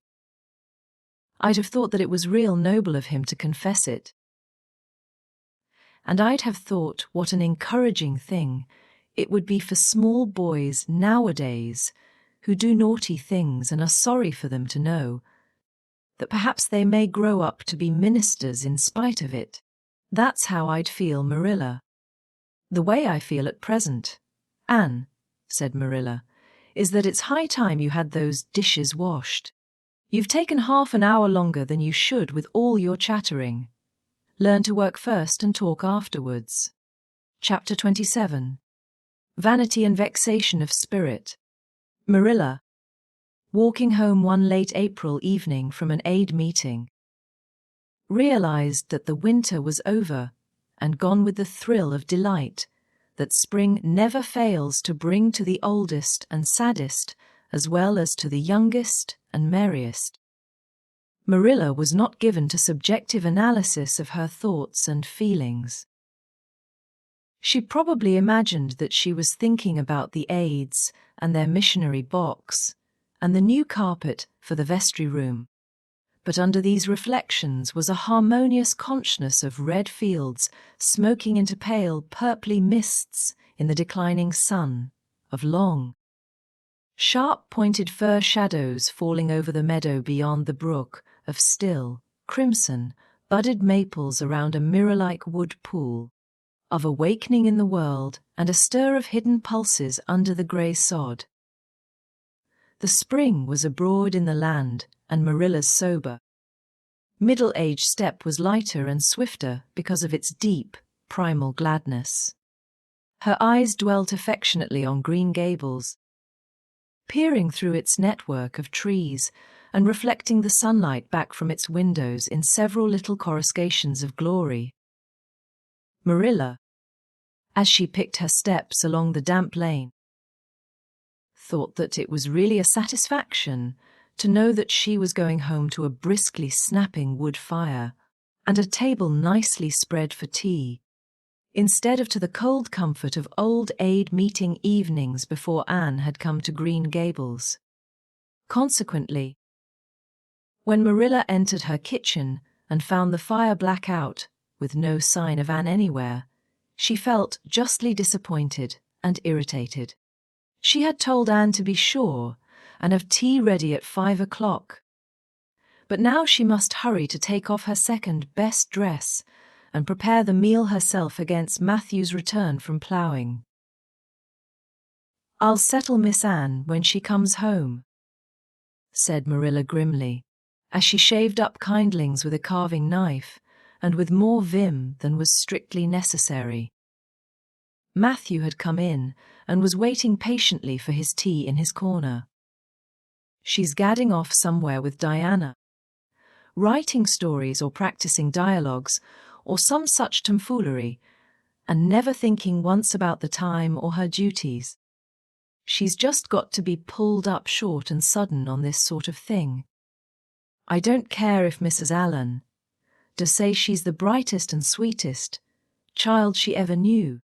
I'd have thought that it was real noble of him to confess it. And I'd have thought what an encouraging thing it would be for small boys nowadays who do naughty things and are sorry for them to know that perhaps they may grow up to be ministers in spite of it. That's how I'd feel, Marilla. The way I feel at present, Anne, said Marilla, is that it's high time you had those dishes washed. You've taken half an hour longer than you should with all your chattering. Learn to work first and talk afterwards. Chapter 27. Vanity and Vexation of Spirit. Marilla, walking home one late April evening from an aid meeting, realized that the winter was over and gone with the thrill of delight that spring never fails to bring to the oldest and saddest as well as to the youngest and merriest. Marilla was not given to subjective analysis of her thoughts and feelings. She probably imagined that she was thinking about the aides and their missionary box and the new carpet for the vestry room. But under these reflections was a harmonious consciousness of red fields smoking into pale purply mists in the declining sun, of long, sharp-pointed fir shadows falling over the meadow beyond the brook, of still, crimson, budded maples around a mirror-like wood pool, of awakening in the world and a stir of hidden pulses under the grey sod. The spring was abroad in the land, and Marilla's sober, middle-aged step was lighter and swifter because of its deep, primal gladness. Her eyes dwelt affectionately on Green Gables, peering through its network of trees and reflecting the sunlight back from its windows in several little coruscations of glory. Marilla, as she picked her steps along the damp lane, thought that it was really a satisfaction to know that she was going home to a briskly snapping wood fire and a table nicely spread for tea, instead of to the cold comfort of old aid meeting evenings before Anne had come to Green Gables. Consequently, when Marilla entered her kitchen and found the fire black out, with no sign of Anne anywhere, she felt justly disappointed and irritated. She had told Anne to be sure and have tea ready at 5 o'clock. But now she must hurry to take off her second-best dress and prepare the meal herself against Matthew's return from ploughing. "I'll settle Miss Anne when she comes home," said Marilla grimly, as she shaved up kindlings with a carving knife and with more vim than was strictly necessary. Matthew had come in and was waiting patiently for his tea in his corner. "She's gadding off somewhere with Diana, writing stories or practicing dialogues or some such tomfoolery, and never thinking once about the time or her duties. She's just got to be pulled up short and sudden on this sort of thing. I don't care if Mrs. Allen does say she's the brightest and sweetest child she ever knew.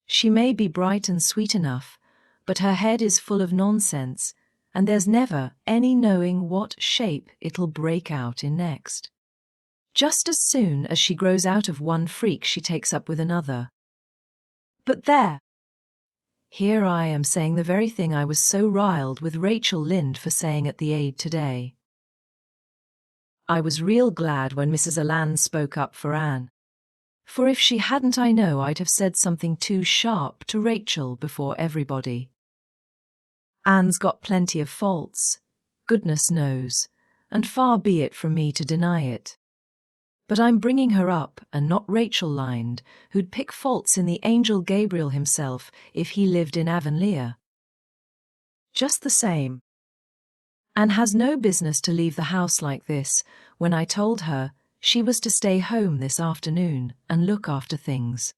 She may be bright and sweet enough, but her head is full of nonsense, and there's never any knowing what shape it'll break out in next. Just as soon as she grows out of one freak, she takes up with another. But there! Here I am saying the very thing I was so riled with Rachel Lynde for saying at the aid today. I was real glad when Mrs. Allan spoke up for Anne. For if she hadn't, I know I'd have said something too sharp to Rachel before everybody. Anne's got plenty of faults, goodness knows, and far be it from me to deny it. But I'm bringing her up and not Rachel Lynde, who'd pick faults in the angel Gabriel himself if he lived in Avonlea. Just the same, Anne has no business to leave the house like this when I told her she was to stay home this afternoon and look after things.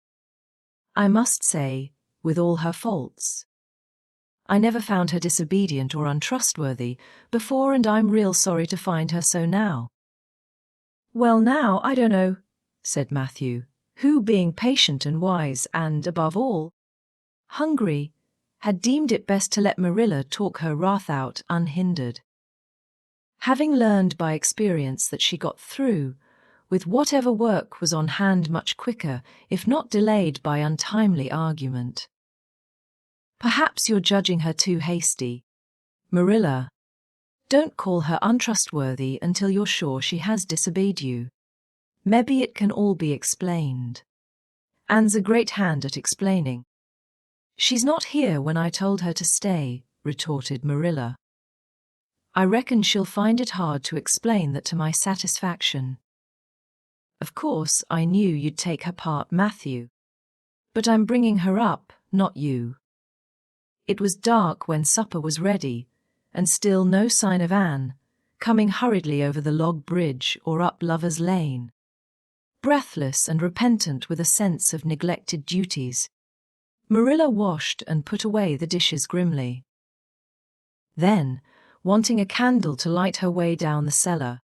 I must say, with all her faults, I never found her disobedient or untrustworthy before, and I'm real sorry to find her so now. Well, now, I don't know, said Matthew, who, being patient and wise and, above all, hungry, had deemed it best to let Marilla talk her wrath out unhindered. Having learned by experience that she got through with whatever work was on hand much quicker, if not delayed by untimely argument. Perhaps you're judging her too hasty. Marilla, don't call her untrustworthy until you're sure she has disobeyed you. Maybe it can all be explained. Anne's a great hand at explaining. She's not here when I told her to stay, retorted Marilla. I reckon she'll find it hard to explain that to my satisfaction. Of course, I knew you'd take her part, Matthew. But I'm bringing her up, not you. It was dark when supper was ready, and still no sign of Anne, coming hurriedly over the log bridge or up Lover's Lane. Breathless and repentant with a sense of neglected duties, Marilla washed and put away the dishes grimly. Then, wanting a candle to light her way down the cellar.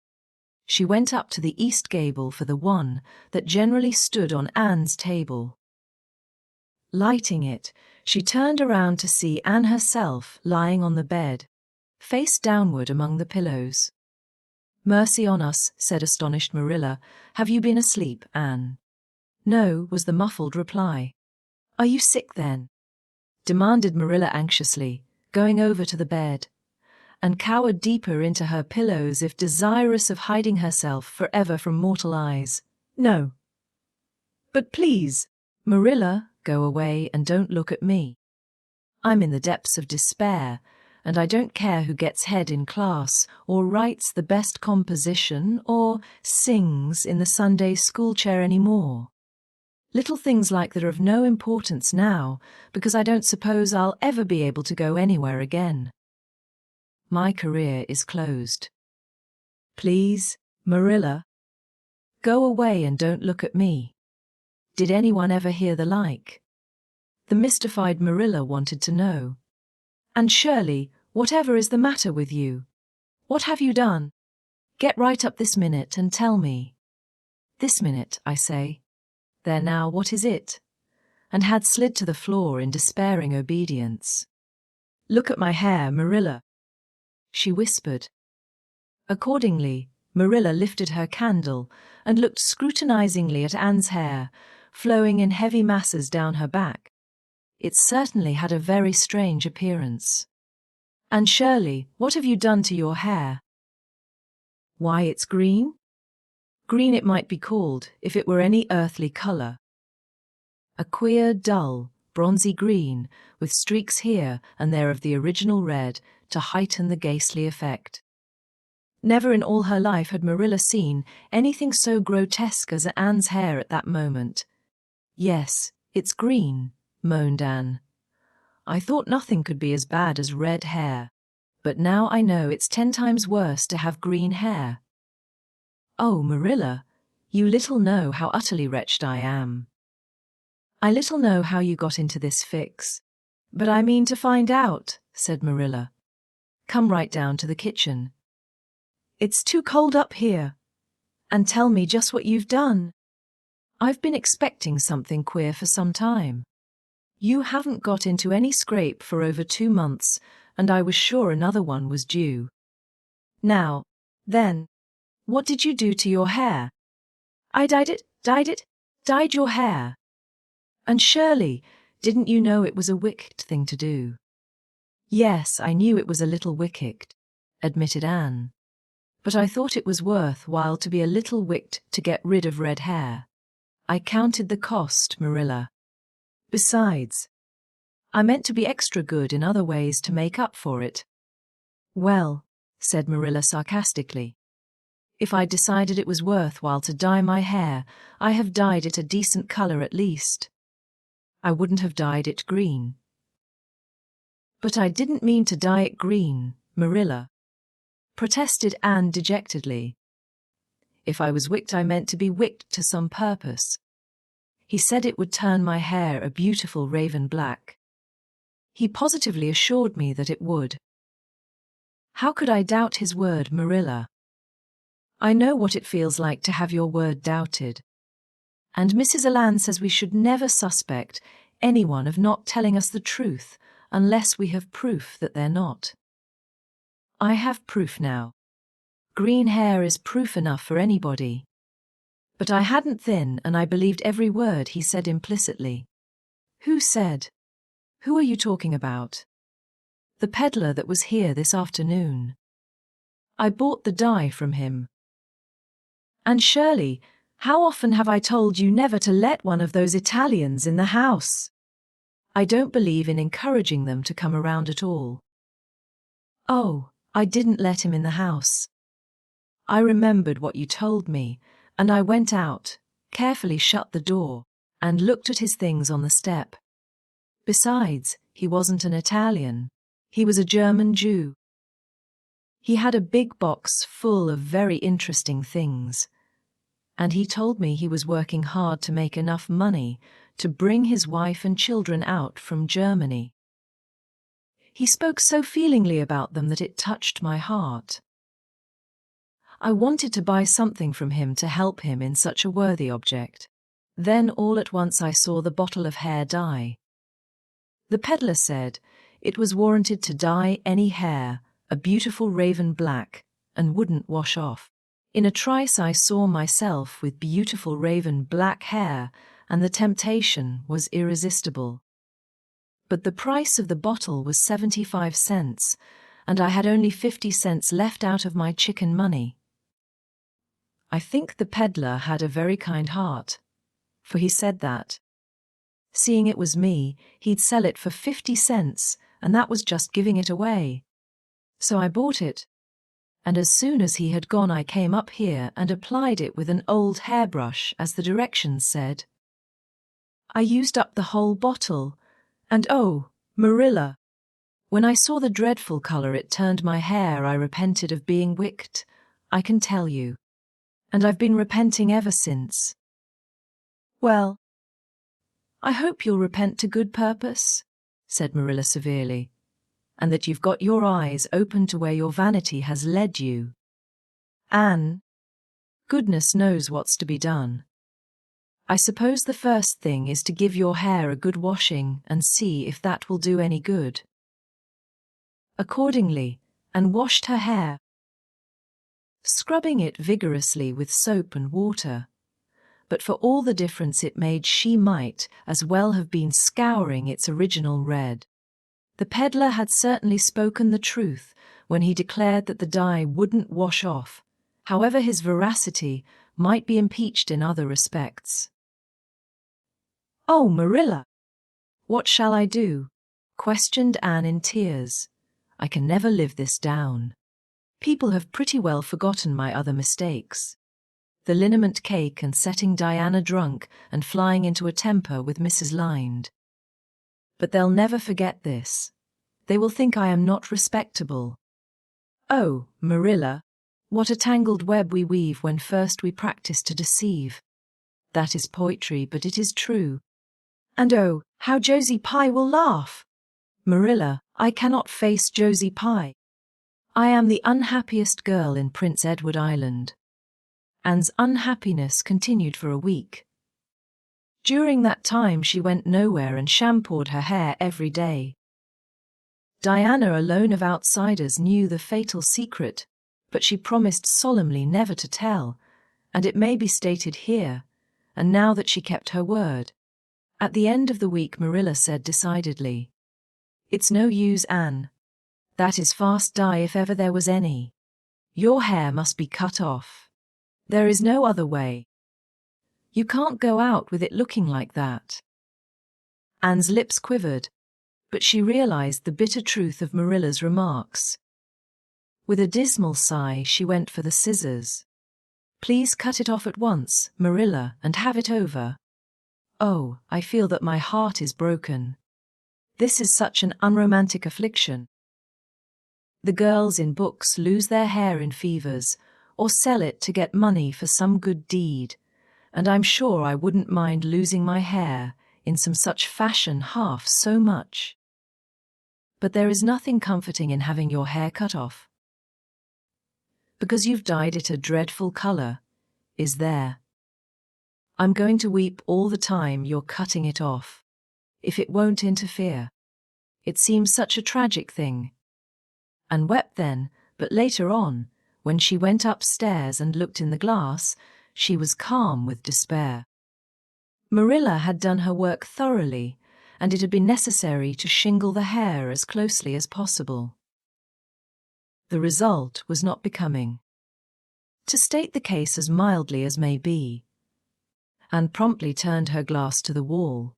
She went up to the east gable for the one that generally stood on Anne's table. Lighting it, she turned around to see Anne herself lying on the bed, face downward among the pillows. "Mercy on us," said astonished Marilla. "Have you been asleep, Anne?" "No," was the muffled reply. "Are you sick then?" demanded Marilla anxiously, going over to the bed, and cowered deeper into her pillows if desirous of hiding herself forever from mortal eyes. "No." "But please, Marilla, go away and don't look at me. I'm in the depths of despair, and I don't care who gets head in class, or writes the best composition, or sings in the Sunday school chair anymore. Little things like that are of no importance now, because I don't suppose I'll ever be able to go anywhere again. My career is closed. Please, Marilla, go away and don't look at me. Did anyone ever hear the like?" The mystified Marilla wanted to know. "Anne Shirley, whatever is the matter with you? What have you done? Get right up this minute and tell me." "This minute, I say. There now, what is it?" and had slid to the floor in despairing obedience. "Look at my hair, Marilla," she whispered. Accordingly, Marilla lifted her candle and looked scrutinizingly at Anne's hair, flowing in heavy masses down her back. It certainly had a very strange appearance. "Anne Shirley, what have you done to your hair?" "Why, it's green. Green it might be called if it were any earthly color. A queer, dull, bronzy green, with streaks here and there of the original red to heighten the ghastly effect." Never in all her life had Marilla seen anything so grotesque as Anne's hair at that moment. "Yes, it's green," moaned Anne. "I thought nothing could be as bad as red hair, but now I know it's 10 times worse to have green hair. Oh, Marilla, you little know how utterly wretched I am. I little know how you got into this fix, but I mean to find out," said Marilla. "Come right down to the kitchen. It's too cold up here. And tell me just what you've done. I've been expecting something queer for some time. You haven't got into any scrape for over 2 months, and I was sure another one was due. Now, then, what did you do to your hair?" "I dyed your hair." "And Shirley, didn't you know it was a wicked thing to do?" "Yes, I knew it was a little wicked," admitted Anne. "But I thought it was worth while to be a little wicked to get rid of red hair. I counted the cost, Marilla. Besides, I meant to be extra good in other ways to make up for it." "Well," said Marilla sarcastically, "if I'd decided it was worth while to dye my hair, I have dyed it a decent color at least. I wouldn't have dyed it green." "But I didn't mean to dye it green, Marilla," protested Anne dejectedly. "If I was wicked, I meant to be wicked to some purpose. He said it would turn my hair a beautiful raven black. He positively assured me that it would." "How could I doubt his word, Marilla? I know what it feels like to have your word doubted. And Mrs. Alan says we should never suspect anyone of not telling us the truth unless we have proof that they're not. I have proof now. Green hair is proof enough for anybody. But I hadn't then, and I believed every word he said implicitly." "Who said? Who are you talking about?" "The peddler that was here this afternoon. I bought the dye from him." "And Shirley, how often have I told you never to let one of those Italians in the house? I don't believe in encouraging them to come around at all." "Oh, I didn't let him in the house. I remembered what you told me, and I went out, carefully shut the door, and looked at his things on the step. Besides, he wasn't an Italian. He was a German Jew. He had a big box full of very interesting things, and he told me he was working hard to make enough money to bring his wife and children out from Germany. He spoke so feelingly about them that it touched my heart. I wanted to buy something from him to help him in such a worthy object. Then all at once I saw the bottle of hair dye. The peddler said it was warranted to dye any hair, a beautiful raven black, and wouldn't wash off. In a trice I saw myself with beautiful raven black hair, and the temptation was irresistible. But the price of the bottle was 75 cents, and I had only 50 cents left out of my chicken money. I think the peddler had a very kind heart, for he said that, seeing it was me, he'd sell it for 50 cents, and that was just giving it away. So I bought it, and as soon as he had gone I came up here and applied it with an old hairbrush as the directions said. I used up the whole bottle, and oh, Marilla, when I saw the dreadful color it turned my hair I repented of being wicked, I can tell you. And I've been repenting ever since. Well, I hope you'll repent to good purpose, said Marilla severely, and that you've got your eyes open to where your vanity has led you. Anne, goodness knows what's to be done. I suppose the first thing is to give your hair a good washing and see if that will do any good. Accordingly, Anne washed her hair, scrubbing it vigorously with soap and water. But for all the difference it made, she might as well have been scouring its original red. The peddler had certainly spoken the truth when he declared that the dye wouldn't wash off, however his veracity might be impeached in other respects. Oh, Marilla, what shall I do? Questioned Anne in tears. I can never live this down. People have pretty well forgotten my other mistakes. The liniment cake and setting Diana drunk and flying into a temper with Mrs. Lynde. But they'll never forget this. They will think I am not respectable. Oh, Marilla, what a tangled web we weave when first we practice to deceive. That is poetry, but it is true. And oh, how Josie Pye will laugh! Marilla, I cannot face Josie Pye. I am the unhappiest girl in Prince Edward Island. Anne's unhappiness continued for a week. During that time she went nowhere and shampooed her hair every day. Diana alone of outsiders knew the fatal secret, but she promised solemnly never to tell, and it may be stated here, and now that she kept her word. At the end of the week Marilla said decidedly, "It's no use, Anne. That is fast dye if ever there was any. Your hair must be cut off. There is no other way. You can't go out with it looking like that." Anne's lips quivered, but she realized the bitter truth of Marilla's remarks. With a dismal sigh she went for the scissors. "Please cut it off at once, Marilla, and have it over. Oh, I feel that my heart is broken. This is such an unromantic affliction. The girls in books lose their hair in fevers, or sell it to get money for some good deed, and I'm sure I wouldn't mind losing my hair in some such fashion half so much. But there is nothing comforting in having your hair cut off. Because you've dyed it a dreadful color, is there? I'm going to weep all the time you're cutting it off, if it won't interfere. It seems such a tragic thing." And wept then, but later on, when she went upstairs and looked in the glass, she was calm with despair. Marilla had done her work thoroughly, and it had been necessary to shingle the hair as closely as possible. The result was not becoming. To state the case as mildly as may be, Anne promptly turned her glass to the wall.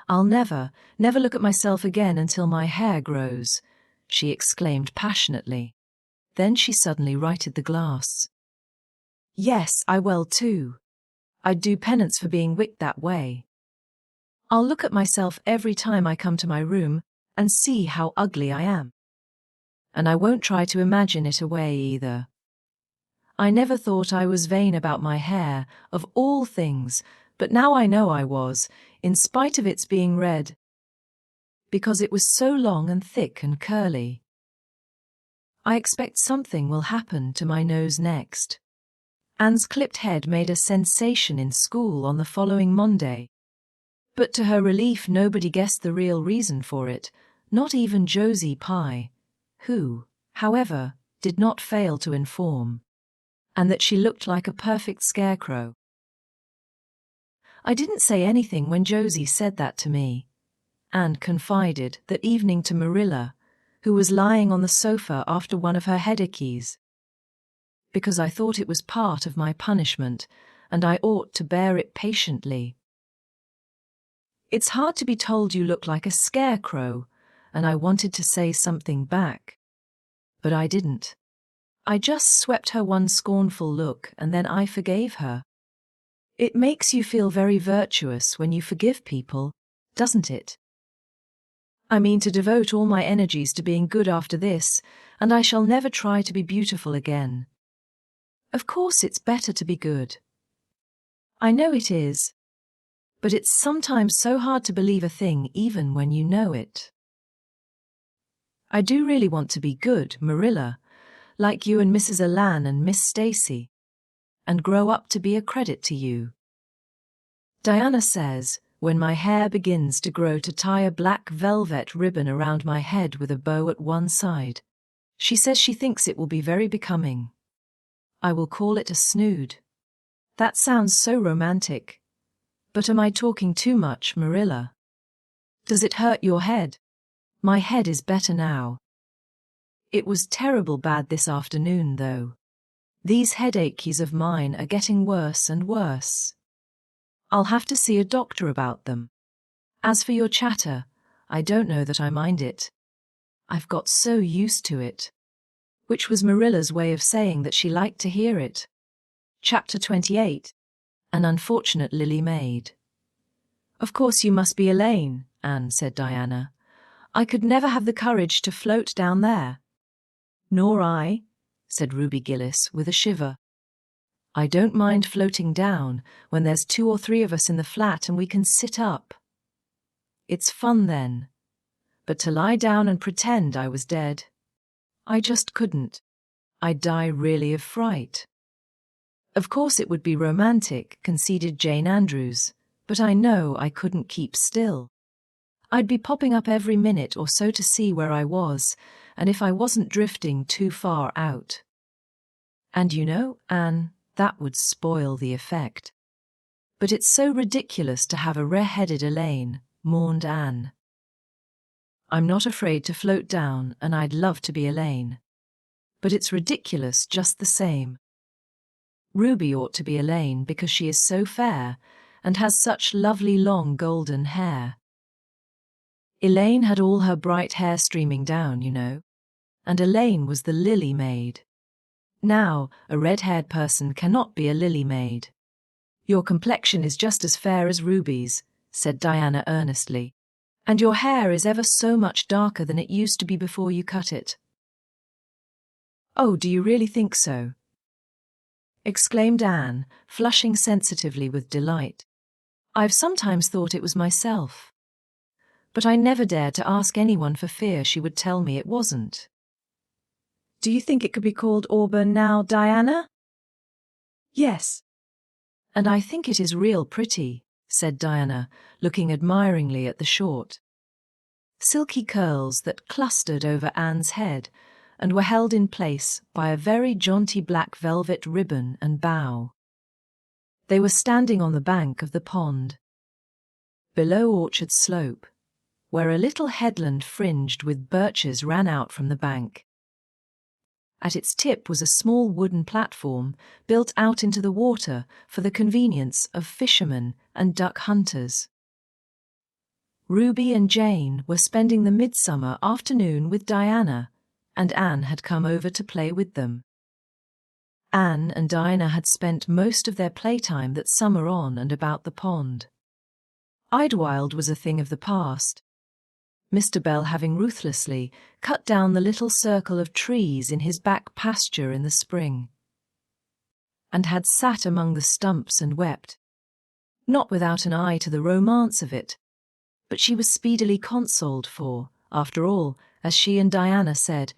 "I'll never look at myself again until my hair grows," she exclaimed passionately. Then she suddenly righted the glass. "Yes, I will too. I'd do penance for being wicked that way. I'll look at myself every time I come to my room and see how ugly I am. And I won't try to imagine it away either. I never thought I was vain about my hair, of all things, but now I know I was, in spite of its being red. because it was so long and thick and curly. I expect something will happen to my nose next. Anne's clipped head made a sensation in school on the following Monday. But to her relief, nobody guessed the real reason for it, not even Josie Pye, who, however, did not fail to inform, and that she looked like a perfect scarecrow. I didn't say anything when Josie said that to me, Anne confided that evening to Marilla, who was lying on the sofa after one of her headaches, because I thought it was part of my punishment, and I ought to bear it patiently. It's hard to be told you look like a scarecrow, and I wanted to say something back. But I didn't. I just swept her one scornful look, and then I forgave her. It makes you feel very virtuous when you forgive people, doesn't it? I mean to devote all my energies to being good after this, and I shall never try to be beautiful again. Of course it's better to be good. I know it is. But it's sometimes so hard to believe a thing even when you know it. I do really want to be good, Marilla, like you and Mrs. Alan and Miss Stacy, and grow up to be a credit to you. Diana says, when my hair begins to grow, to tie a black velvet ribbon around my head with a bow at one side. She says she thinks it will be very becoming. I will call it a snood. That sounds so romantic. But am I talking too much, Marilla? Does it hurt your head? My head is better now. It was terrible bad this afternoon, though. These headaches of mine are getting worse and worse. I'll have to see a doctor about them. As for your chatter, I don't know that I mind it. I've got so used to it. Which was Marilla's way of saying that she liked to hear it. Chapter 28. An Unfortunate Lily Maid. Of course you must be Elaine, Anne, said Diana. I could never have the courage to float down there. Nor I, said Ruby Gillis with a shiver. I don't mind floating down when there's 2 or 3 of us in the flat and we can sit up. It's fun then. But to lie down and pretend I was dead, I just couldn't. I'd die really of fright. Of course it would be romantic, conceded Jane Andrews, but I know I couldn't keep still. I'd be popping up every minute or so to see where I was, and if I wasn't drifting too far out. And you know, Anne, that would spoil the effect. But it's so ridiculous to have a rare-headed Elaine, mourned Anne. I'm not afraid to float down, and I'd love to be Elaine. But it's ridiculous just the same. Ruby ought to be Elaine because she is so fair and has such lovely long golden hair. Elaine had all her bright hair streaming down, you know, and Elaine was the lily maid. Now, a red-haired person cannot be a lily maid. Your complexion is just as fair as Ruby's, said Diana earnestly, and your hair is ever so much darker than it used to be before you cut it. Oh, do you really think so? Exclaimed Anne, flushing sensitively with delight. I've sometimes thought it was myself. But I never dared to ask anyone for fear she would tell me it wasn't. Do you think it could be called auburn now, Diana? Yes. And I think it is real pretty, said Diana, looking admiringly at the short, silky curls that clustered over Anne's head and were held in place by a very jaunty black velvet ribbon and bow. They were standing on the bank of the pond, below Orchard Slope, where a little headland fringed with birches ran out from the bank. At its tip was a small wooden platform built out into the water for the convenience of fishermen and duck hunters. Ruby and Jane were spending the midsummer afternoon with Diana, and Anne had come over to play with them. Anne and Diana had spent most of their playtime that summer on and about the pond. Idlewild was a thing of the past, Mr. Bell having ruthlessly cut down the little circle of trees in his back pasture in the spring, and had sat among the stumps and wept, not without an eye to the romance of it, But she was speedily consoled for, after all, as she and Diana said,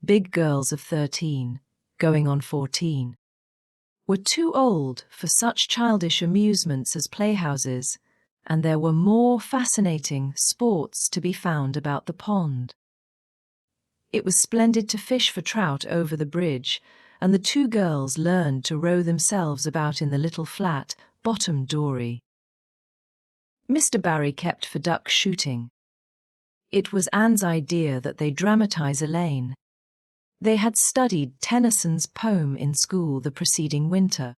big girls of 13, going on 14, were too old for such childish amusements as playhouses, and there were more fascinating sports to be found about the pond. It was splendid to fish for trout over the bridge, and the two girls learned to row themselves about in the little flat, bottom dory. Mr. Barry kept for duck shooting. It was Anne's idea that they dramatize Elaine. They had studied Tennyson's poem in school the preceding winter,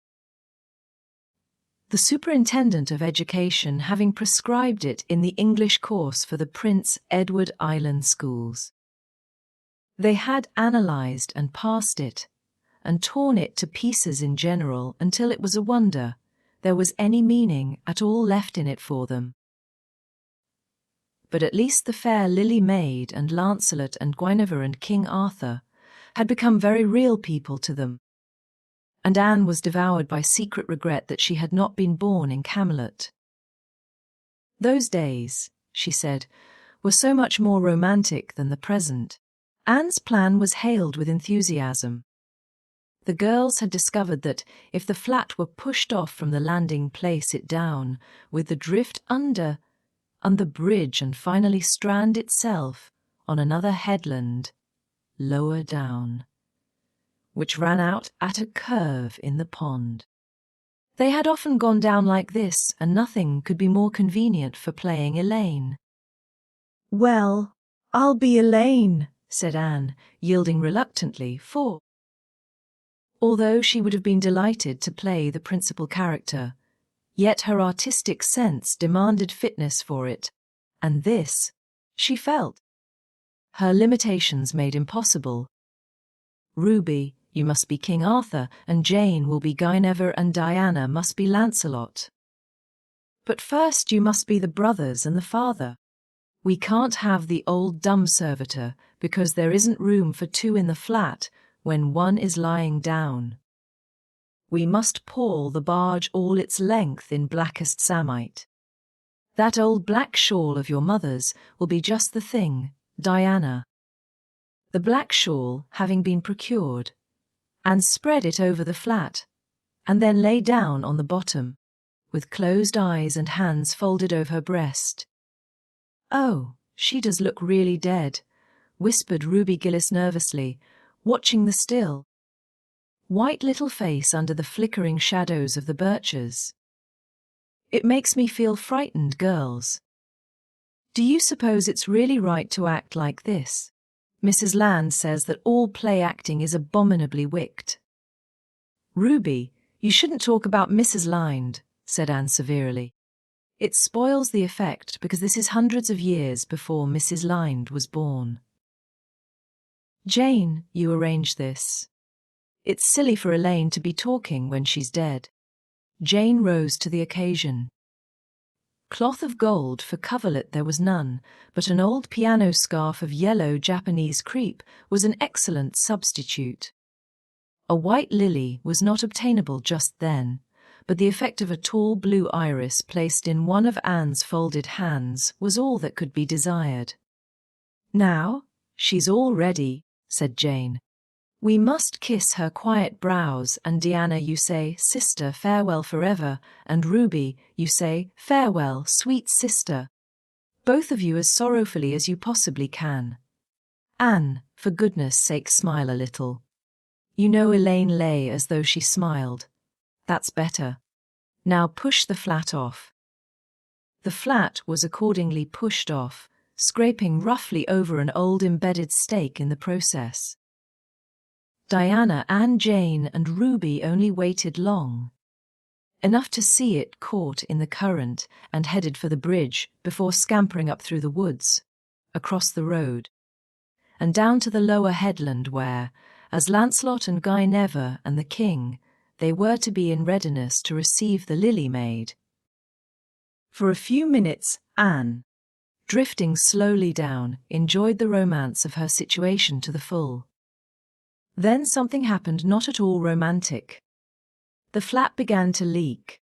the superintendent of education having prescribed it in the English course for the Prince Edward Island schools. They had analyzed and passed it, and torn it to pieces in general until it was a wonder there was any meaning at all left in it for them. But at least the fair Lily Maid and Lancelot and Guinevere and King Arthur had become very real people to them, and Anne was devoured by secret regret that she had not been born in Camelot. Those days, she said, were so much more romantic than the present. Anne's plan was hailed with enthusiasm. The girls had discovered that if the flat were pushed off from the landing place it down, with the drift under the bridge and finally strand itself on another headland, lower down, which ran out at a curve in the pond. They had often gone down like this, and nothing could be more convenient for playing Elaine. "Well, I'll be Elaine," said Anne, yielding reluctantly, for although she would have been delighted to play the principal character, yet her artistic sense demanded fitness for it, and this, she felt, her limitations made impossible. Ruby, you must be King Arthur, and Jane will be Guinevere, and Diana must be Lancelot. But first you must be the brothers and the father. We can't have the old dumb servitor, because there isn't room for two in the flat when one is lying down. We must pall the barge all its length in blackest samite. That old black shawl of your mother's will be just the thing, Diana. The black shawl having been procured, and spread it over the flat, and then lay down on the bottom, with closed eyes and hands folded over her breast. "Oh, she does look really dead," whispered Ruby Gillis nervously, watching the still, white little face under the flickering shadows of the birches. "It makes me feel frightened, girls. Do you suppose it's really right to act like this? Mrs. Land says that all play acting is abominably wicked." "Ruby, you shouldn't talk about Mrs. Lynde," said Anne severely. "It spoils the effect because this is hundreds of years before Mrs. Lynde was born. Jane, you arrange this. It's silly for Elaine to be talking when she's dead." Jane rose to the occasion. Cloth of gold for coverlet there was none, but an old piano scarf of yellow Japanese crepe was an excellent substitute. A white lily was not obtainable just then, but the effect of a tall blue iris placed in one of Anne's folded hands was all that could be desired. "Now, she's all ready," said Jane. "We must kiss her quiet brows, and Diana, you say, 'Sister, farewell forever,' and Ruby, you say, 'Farewell, sweet sister.' Both of you as sorrowfully as you possibly can. Anne, for goodness sake smile a little. You know Elaine lay as though she smiled. That's better. Now push the flat off." The flat was accordingly pushed off, scraping roughly over an old embedded stake in the process. Diana, Anne, Jane, and Ruby only waited long, enough to see it caught in the current and headed for the bridge before scampering up through the woods, across the road, and down to the lower headland where, as Lancelot and Guinevere and the king, they were to be in readiness to receive the Lily Maid. For a few minutes, Anne, drifting slowly down, enjoyed the romance of her situation to the full. Then something happened not at all romantic. The flat began to leak.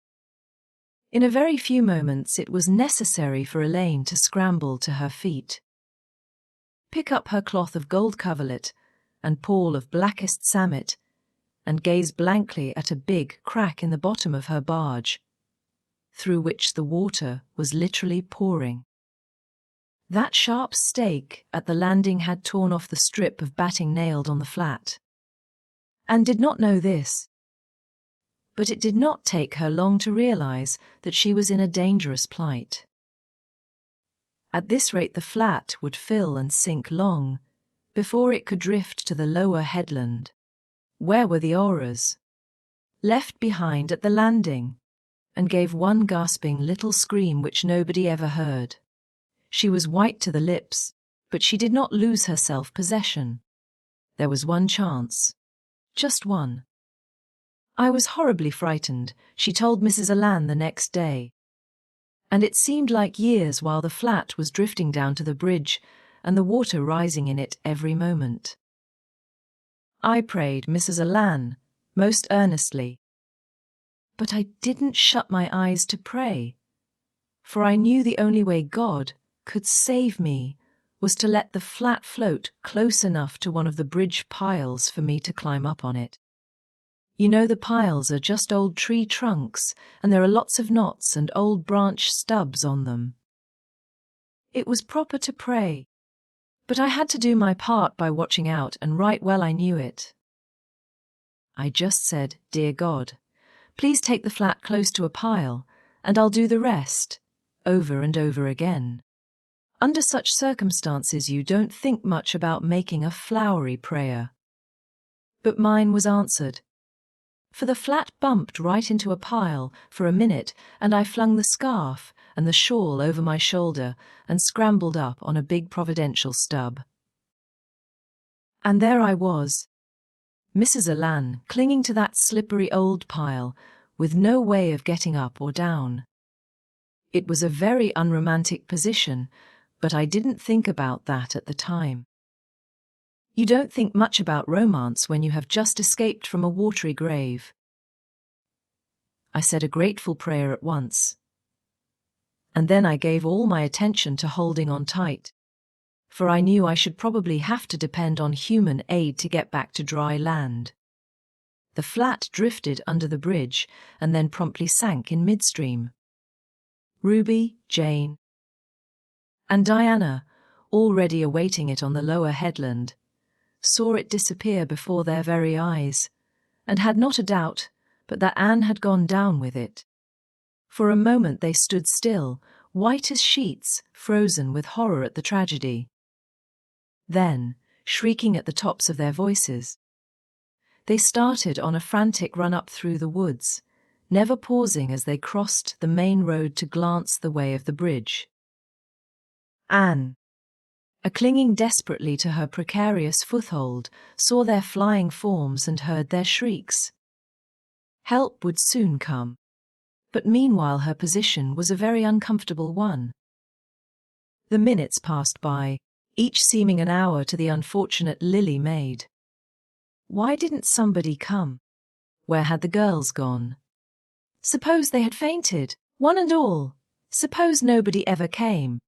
In a very few moments it was necessary for Elaine to scramble to her feet, pick up her cloth of gold coverlet and pall of blackest samite, and gaze blankly at a big crack in the bottom of her barge, through which the water was literally pouring. That sharp stake at the landing had torn off the strip of batting nailed on the flat. Anne did not know this, but it did not take her long to realize that she was in a dangerous plight. At this rate the flat would fill and sink long before it could drift to the lower headland. Where were the Auras? Left behind at the landing, and gave one gasping little scream which nobody ever heard. She was white to the lips, but she did not lose her self-possession. There was one chance. Just one. I was horribly frightened, she told Mrs. Alan the next day. And it seemed like years while the flat was drifting down to the bridge and the water rising in it every moment. I prayed, Mrs. Alan, most earnestly. But I didn't shut my eyes to pray, for I knew the only way God could save me was to let the flat float close enough to one of the bridge piles for me to climb up on it. You know, the piles are just old tree trunks, and there are lots of knots and old branch stubs on them. It was proper to pray, but I had to do my part by watching out, and right well I knew it. I just said, Dear God, please take the flat close to a pile, and I'll do the rest, over and over again. Under such circumstances you don't think much about making a flowery prayer. But mine was answered. For the flat bumped right into a pile for a minute, and I flung the scarf and the shawl over my shoulder and scrambled up on a big providential stub. And there I was, Mrs. Alan, clinging to that slippery old pile, with no way of getting up or down. It was a very unromantic position, but I didn't think about that at the time. You don't think much about romance when you have just escaped from a watery grave. I said a grateful prayer at once, and then I gave all my attention to holding on tight, for I knew I should probably have to depend on human aid to get back to dry land. The flat drifted under the bridge and then promptly sank in midstream. Ruby, Jane, and Diana, already awaiting it on the lower headland, saw it disappear before their very eyes, and had not a doubt but that Anne had gone down with it. For a moment they stood still, white as sheets, frozen with horror at the tragedy. Then, shrieking at the tops of their voices, they started on a frantic run up through the woods, never pausing as they crossed the main road to glance the way of the bridge. Anne, clinging desperately to her precarious foothold, saw their flying forms and heard their shrieks. Help would soon come, but meanwhile her position was a very uncomfortable one. The minutes passed by, each seeming an hour to the unfortunate Lily Maid. Why didn't somebody come? Where had the girls gone? Suppose they had fainted, one and all. Suppose nobody ever came.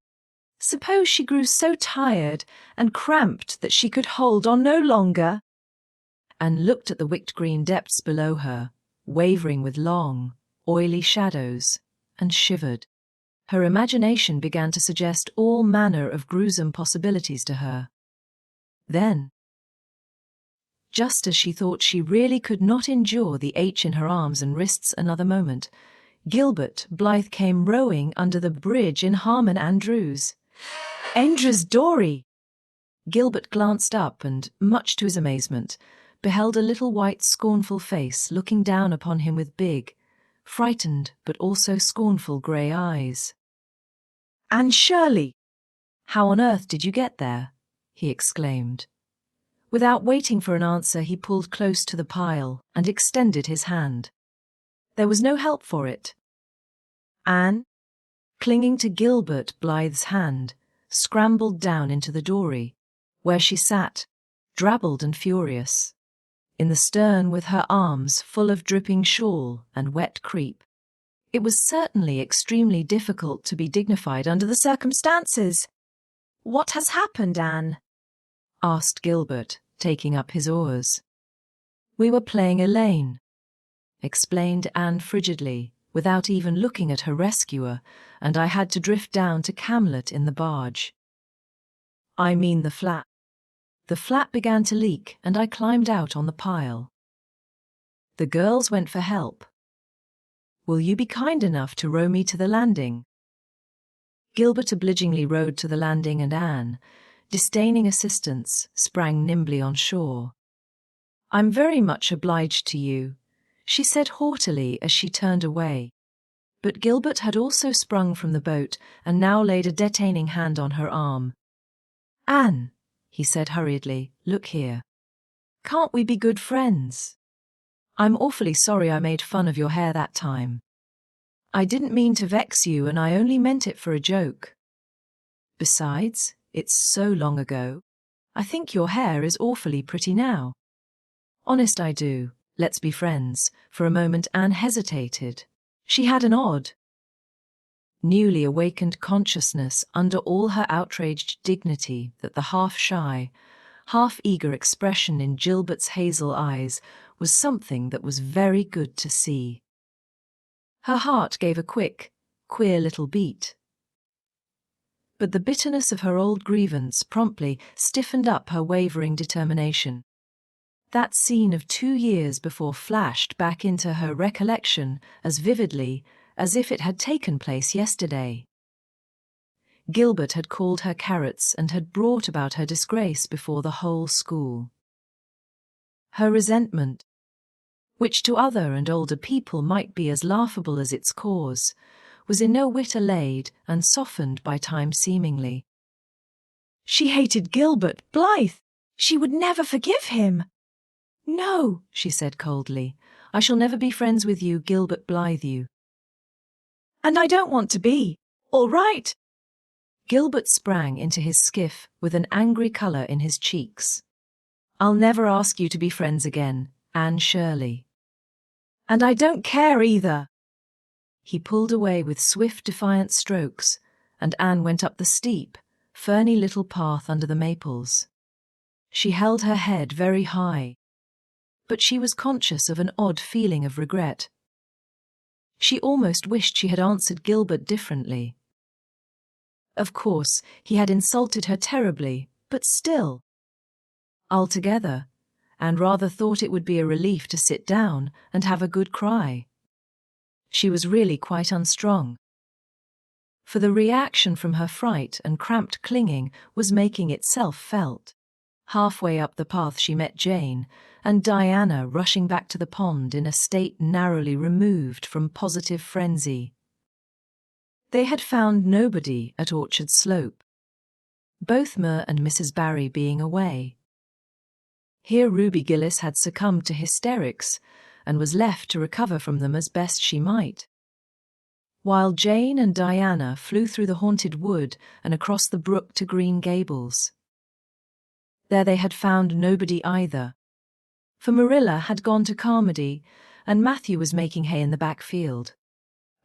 Suppose she grew so tired and cramped that she could hold on no longer, and looked at the wicked green depths below her, wavering with long, oily shadows, and shivered. Her imagination began to suggest all manner of gruesome possibilities to her. Then, just as she thought she really could not endure the ache in her arms and wrists another moment, Gilbert Blythe came rowing under the bridge in Harmon Andrews. Andrews Dory! Gilbert glanced up and, much to his amazement, beheld a little white scornful face looking down upon him with big, frightened but also scornful grey eyes. Anne Shirley! How on earth did you get there? He exclaimed. Without waiting for an answer, he pulled close to the pile and extended his hand. There was no help for it. Anne, clinging to Gilbert Blythe's hand, scrambled down into the dory, where she sat, drabbled and furious, in the stern with her arms full of dripping shawl and wet crepe. It was certainly extremely difficult to be dignified under the circumstances. "What has happened, Anne?" asked Gilbert, taking up his oars. "We were playing Elaine," explained Anne frigidly, without even looking at her rescuer, "and I had to drift down to Camlet in the barge. I mean the flat. The flat began to leak and I climbed out on the pile. The girls went for help. Will you be kind enough to row me to the landing?" Gilbert obligingly rowed to the landing and Anne, disdaining assistance, sprang nimbly on shore. "I'm very much obliged to you," she said haughtily as she turned away. But Gilbert had also sprung from the boat and now laid a detaining hand on her arm. "Anne," he said hurriedly, "look here. Can't we be good friends? I'm awfully sorry I made fun of your hair that time. I didn't mean to vex you and I only meant it for a joke. Besides, it's so long ago. I think your hair is awfully pretty now. Honest I do. Let's be friends." For a moment Anne hesitated. She had an odd, newly awakened consciousness under all her outraged dignity that the half-shy, half-eager expression in Gilbert's hazel eyes was something that was very good to see. Her heart gave a quick, queer little beat. But the bitterness of her old grievance promptly stiffened up her wavering determination. That scene of 2 years before flashed back into her recollection as vividly as if it had taken place yesterday. Gilbert had called her carrots and had brought about her disgrace before the whole school. Her resentment, which to other and older people might be as laughable as its cause, was in no whit allayed and softened by time seemingly. She hated Gilbert Blythe. She would never forgive him. "No," she said coldly, "I shall never be friends with you, Gilbert Blythe. And I don't want to be. All right." Gilbert sprang into his skiff with an angry colour in his cheeks. "I'll never ask you to be friends again, Anne Shirley." "And I don't care either." He pulled away with swift, defiant strokes, and Anne went up the steep, ferny little path under the maples. She held her head very high, but she was conscious of an odd feeling of regret. She almost wished she had answered Gilbert differently. Of course, he had insulted her terribly, but still. Altogether, Anne rather thought it would be a relief to sit down and have a good cry. She was really quite unstrung. For the reaction from her fright and cramped clinging was making itself felt. Halfway up the path she met Jane and Diana rushing back to the pond in a state narrowly removed from positive frenzy. They had found nobody at Orchard Slope, both Mer and Mrs. Barry being away. Here Ruby Gillis had succumbed to hysterics and was left to recover from them as best she might, while Jane and Diana flew through the haunted wood and across the brook to Green Gables. There they had found nobody either, for Marilla had gone to Carmody and Matthew was making hay in the back field.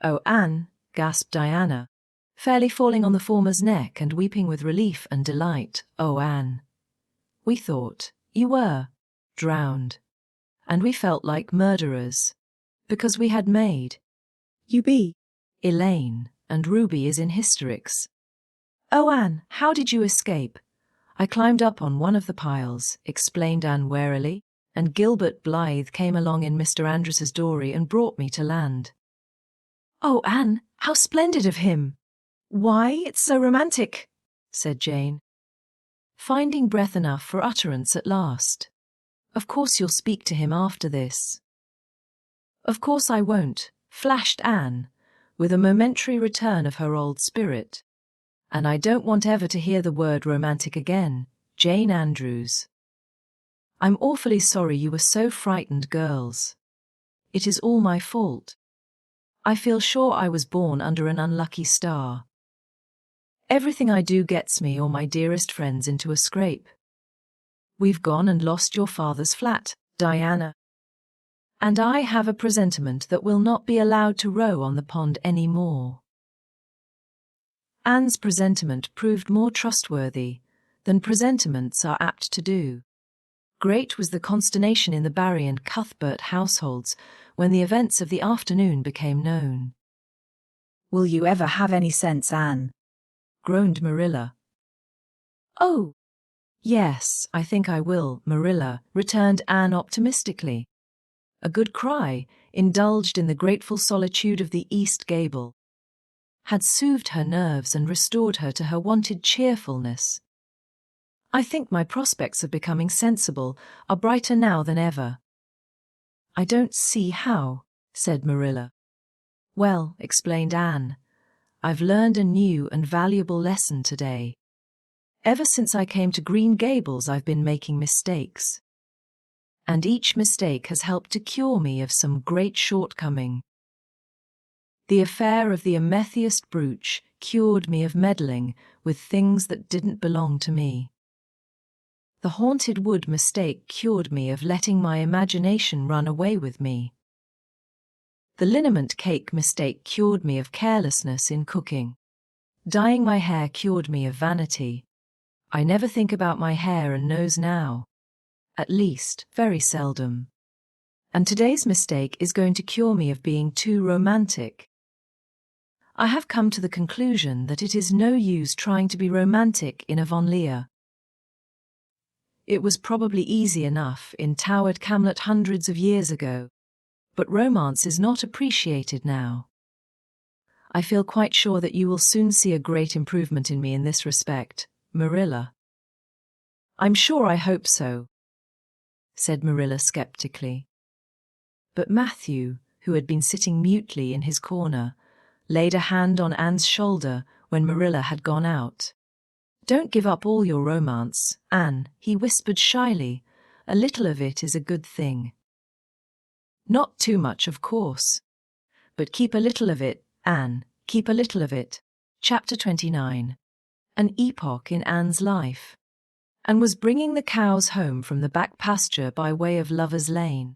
"Oh, Anne," gasped Diana, fairly falling on the former's neck and weeping with relief and delight. "Oh, Anne, we thought you were drowned, and we felt like murderers, because we had made you be Elaine, and Ruby is in hysterics." "Oh, Anne, how did you escape?" "I climbed up on one of the piles," explained Anne warily, "and Gilbert Blythe came along in Mr. Andrews's dory and brought me to land." "Oh, Anne, how splendid of him! Why, it's so romantic," said Jane, finding breath enough for utterance at last. "Of course you'll speak to him after this." "Of course I won't," flashed Anne, with a momentary return of her old spirit. "And I don't want ever to hear the word romantic again, Jane Andrews. I'm awfully sorry you were so frightened, girls. It is all my fault. I feel sure I was born under an unlucky star. Everything I do gets me or my dearest friends into a scrape. We've gone and lost your father's flat, Diana. And I have a presentiment that we'll not be allowed to row on the pond any more." Anne's presentiment proved more trustworthy than presentiments are apt to do. Great was the consternation in the Barry and Cuthbert households when the events of the afternoon became known. "Will you ever have any sense, Anne?" groaned Marilla. "Oh, yes, I think I will, Marilla," returned Anne optimistically. A good cry, indulged in the grateful solitude of the East Gable, had soothed her nerves and restored her to her wonted cheerfulness. "I think my prospects of becoming sensible are brighter now than ever." "I don't see how," said Marilla. "Well," explained Anne, "I've learned a new and valuable lesson today. Ever since I came to Green Gables, I've been making mistakes. And each mistake has helped to cure me of some great shortcoming. The affair of the amethyst brooch cured me of meddling with things that didn't belong to me. The haunted wood mistake cured me of letting my imagination run away with me. The liniment cake mistake cured me of carelessness in cooking. Dyeing my hair cured me of vanity. I never think about my hair and nose now. At least, very seldom. And today's mistake is going to cure me of being too romantic. I have come to the conclusion that it is no use trying to be romantic in Avonlea. It was probably easy enough in Towered Camlet hundreds of years ago, but romance is not appreciated now. I feel quite sure that you will soon see a great improvement in me in this respect, Marilla." "I'm sure I hope so," said Marilla skeptically. But Matthew, who had been sitting mutely in his corner, laid a hand on Anne's shoulder when Marilla had gone out. "Don't give up all your romance, Anne," he whispered shyly. "A little of it is a good thing. Not too much, of course. But keep a little of it, Anne, keep a little of it." Chapter 29. An epoch in Anne's life. Anne was bringing the cows home from the back pasture by way of Lover's Lane.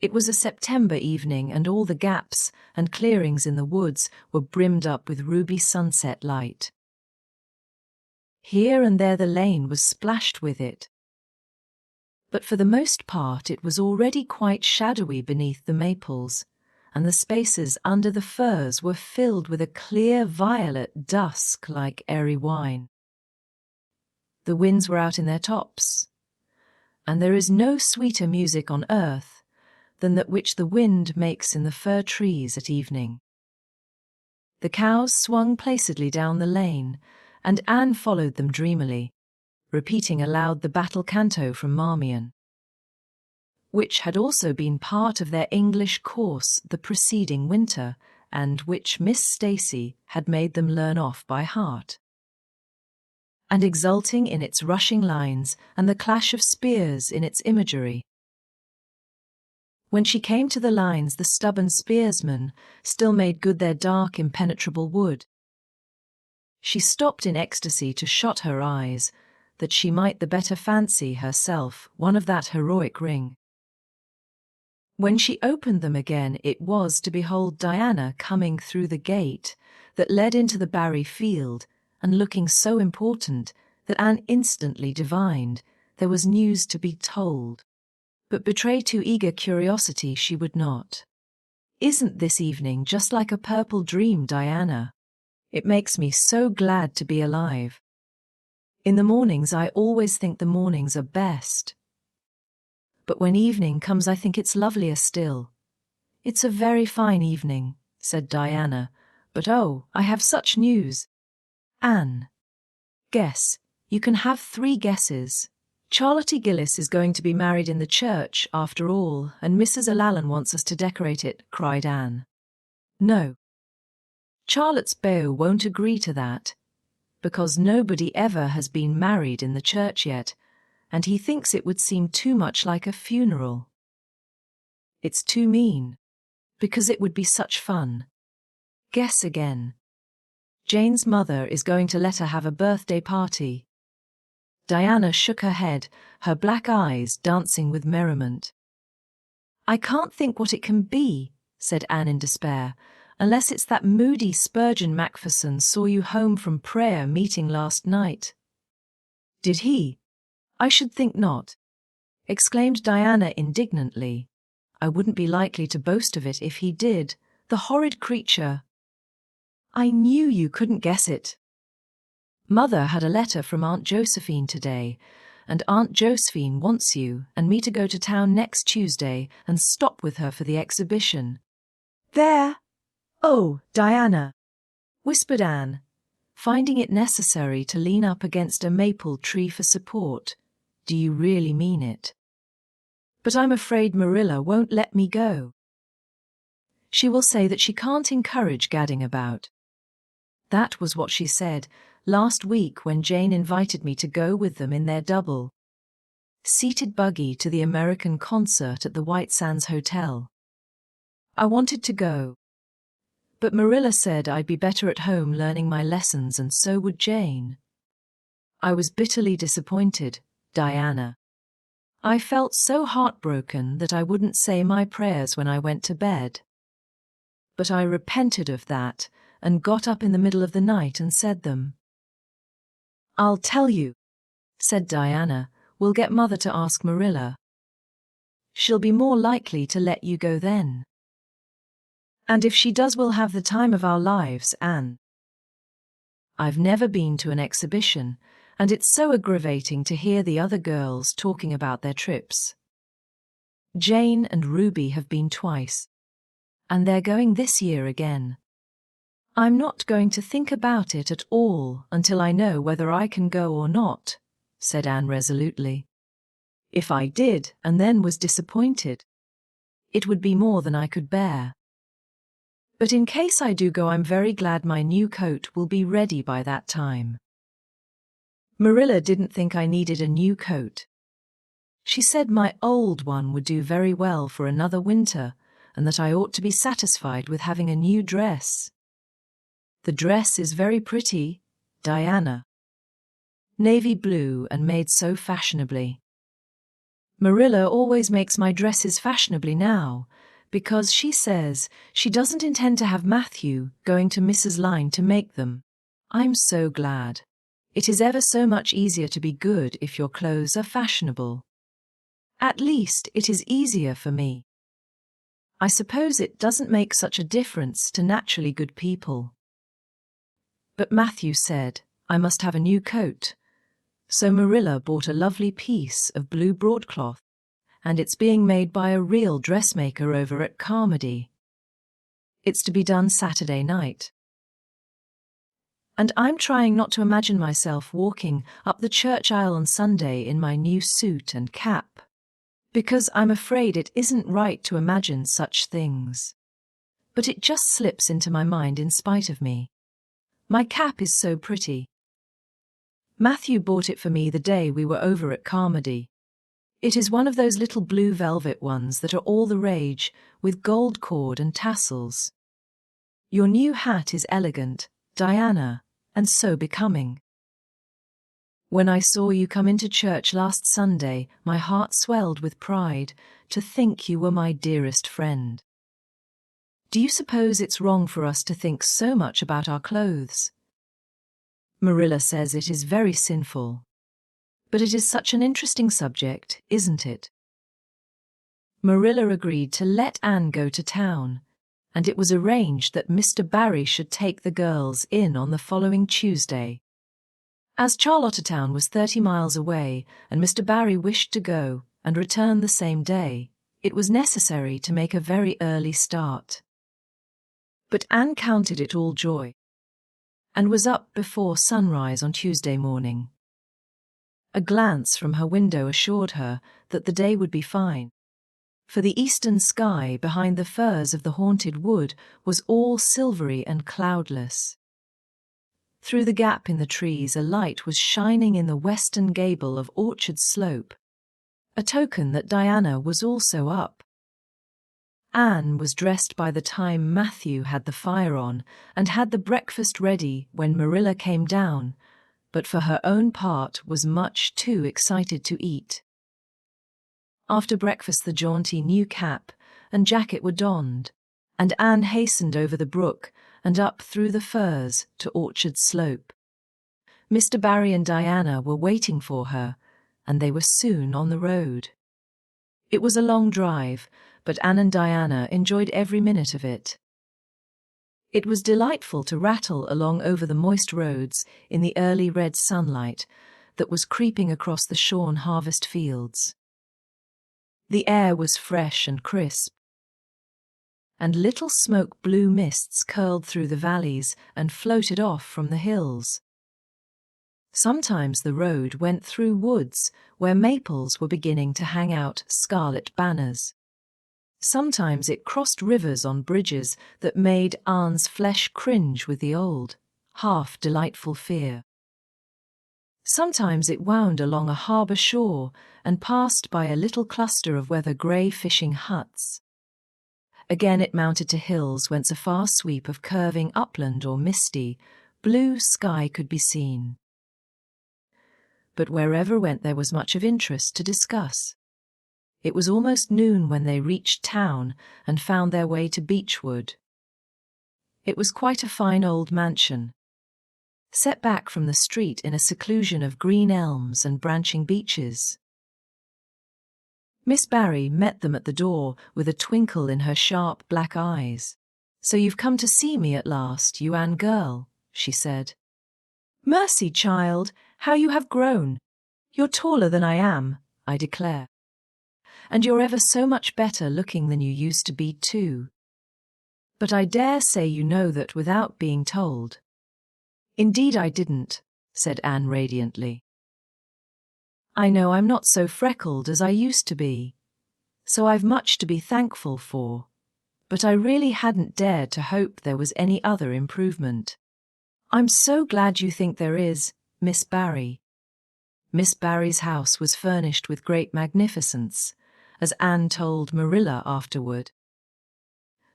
It was a September evening, and all the gaps and clearings in the woods were brimmed up with ruby sunset light. Here and there the lane was splashed with it. But for the most part it was already quite shadowy beneath the maples, and the spaces under the firs were filled with a clear violet dusk like airy wine. The winds were out in their tops, and there is no sweeter music on earth than that which the wind makes in the fir trees at evening. The cows swung placidly down the lane, and Anne followed them dreamily, repeating aloud the battle canto from Marmion, which had also been part of their English course the preceding winter, and which Miss Stacy had made them learn off by heart, and exulting in its rushing lines and the clash of spears in its imagery. When she came to the lines, the stubborn spearsmen still made good their dark, impenetrable wood. She stopped in ecstasy to shut her eyes, that she might the better fancy herself one of that heroic ring. When she opened them again, it was to behold Diana coming through the gate that led into the Barry field, and looking so important that Anne instantly divined there was news to be told. But betray too eager curiosity she would not. "Isn't this evening just like a purple dream, Diana? It makes me so glad to be alive. In the mornings I always think the mornings are best. But when evening comes I think it's lovelier still." "It's a very fine evening," said Diana, "but oh, I have such news." "Anne, guess. You can have 3 guesses. Charlotte Gillis is going to be married in the church, after all, and Mrs. O'Lallen wants us to decorate it," cried Anne. "No. Charlotte's beau won't agree to that, because nobody ever has been married in the church yet, and he thinks it would seem too much like a funeral. It's too mean, because it would be such fun. Guess again. Jane's mother is going to let her have a birthday party." Diana shook her head, her black eyes dancing with merriment. I can't think what it can be, said Anne in despair, unless it's that moody Spurgeon Macpherson saw you home from prayer meeting last night. Did he? I should think not, exclaimed Diana indignantly. I wouldn't be likely to boast of it if he did, the horrid creature. I knew you couldn't guess it. Mother had a letter from Aunt Josephine today, and Aunt Josephine wants you and me to go to town next Tuesday and stop with her for the exhibition. There! Oh, Diana, whispered Anne, finding it necessary to lean up against a maple tree for support. Do you really mean it? But I'm afraid Marilla won't let me go. She will say that she can't encourage gadding about. That was what she said last week when Jane invited me to go with them in their double-seated buggy to the American concert at the White Sands Hotel. I wanted to go, but Marilla said I'd be better at home learning my lessons, and so would Jane. I was bitterly disappointed, Diana. I felt so heartbroken that I wouldn't say my prayers when I went to bed. But I repented of that and got up in the middle of the night and said them. I'll tell you, said Diana, we'll get Mother to ask Marilla. She'll be more likely to let you go then. And if she does, we'll have the time of our lives, Anne. I've never been to an exhibition, and it's so aggravating to hear the other girls talking about their trips. Jane and Ruby have been twice, and they're going this year again. I'm not going to think about it at all until I know whether I can go or not, said Anne resolutely. If I did and then was disappointed, it would be more than I could bear. But in case I do go, I'm very glad my new coat will be ready by that time. Marilla didn't think I needed a new coat. She said my old one would do very well for another winter, and that I ought to be satisfied with having a new dress. The dress is very pretty, Diana. Navy blue and made so fashionably. Marilla always makes my dresses fashionably now, because she says she doesn't intend to have Matthew going to Mrs. Lynde to make them. I'm so glad. It is ever so much easier to be good if your clothes are fashionable. At least it is easier for me. I suppose it doesn't make such a difference to naturally good people. But Matthew said I must have a new coat, so Marilla bought a lovely piece of blue broadcloth, and it's being made by a real dressmaker over at Carmody. It's to be done Saturday night. And I'm trying not to imagine myself walking up the church aisle on Sunday in my new suit and cap, because I'm afraid it isn't right to imagine such things. But it just slips into my mind in spite of me. My cap is so pretty. Matthew bought it for me the day we were over at Carmody. It is one of those little blue velvet ones that are all the rage, with gold cord and tassels. Your new hat is elegant, Diana, and so becoming. When I saw you come into church last Sunday, my heart swelled with pride to think you were my dearest friend. Do you suppose it's wrong for us to think so much about our clothes? Marilla says it is very sinful. But it is such an interesting subject, isn't it? Marilla agreed to let Anne go to town, and it was arranged that Mr. Barry should take the girls in on the following Tuesday. As Charlottetown was 30 miles away and Mr. Barry wished to go and return the same day, it was necessary to make a very early start. But Anne counted it all joy, and was up before sunrise on Tuesday morning. A glance from her window assured her that the day would be fine, for the eastern sky behind the firs of the haunted wood was all silvery and cloudless. Through the gap in the trees a light was shining in the western gable of Orchard Slope, a token that Diana was also up. Anne was dressed by the time Matthew had the fire on and had the breakfast ready when Marilla came down, but for her own part was much too excited to eat. After breakfast the jaunty new cap and jacket were donned, and Anne hastened over the brook and up through the firs to Orchard Slope. Mr. Barry and Diana were waiting for her, and they were soon on the road. It was a long drive, but Anne and Diana enjoyed every minute of it. It was delightful to rattle along over the moist roads in the early red sunlight that was creeping across the shorn harvest fields. The air was fresh and crisp, and little smoke-blue mists curled through the valleys and floated off from the hills. Sometimes the road went through woods where maples were beginning to hang out scarlet banners. Sometimes it crossed rivers on bridges that made Anne's flesh cringe with the old, half-delightful fear. Sometimes it wound along a harbour shore and passed by a little cluster of weather-grey fishing huts. Again it mounted to hills whence a far sweep of curving upland or misty, blue sky could be seen. But wherever went there was much of interest to discuss. It was almost noon when they reached town and found their way to Beechwood. It was quite a fine old mansion, set back from the street in a seclusion of green elms and branching beeches. Miss Barry met them at the door with a twinkle in her sharp black eyes. "So you've come to see me at last, you Anne girl," she said. "Mercy, child, how you have grown! You're taller than I am, I declare. And you're ever so much better looking than you used to be too. But I dare say you know that without being told." "Indeed I didn't," said Anne radiantly. "I know I'm not so freckled as I used to be, so I've much to be thankful for, but I really hadn't dared to hope there was any other improvement." "I'm so glad you think there is, Miss Barry." Miss Barry's house was furnished with great magnificence, as Anne told Marilla afterward.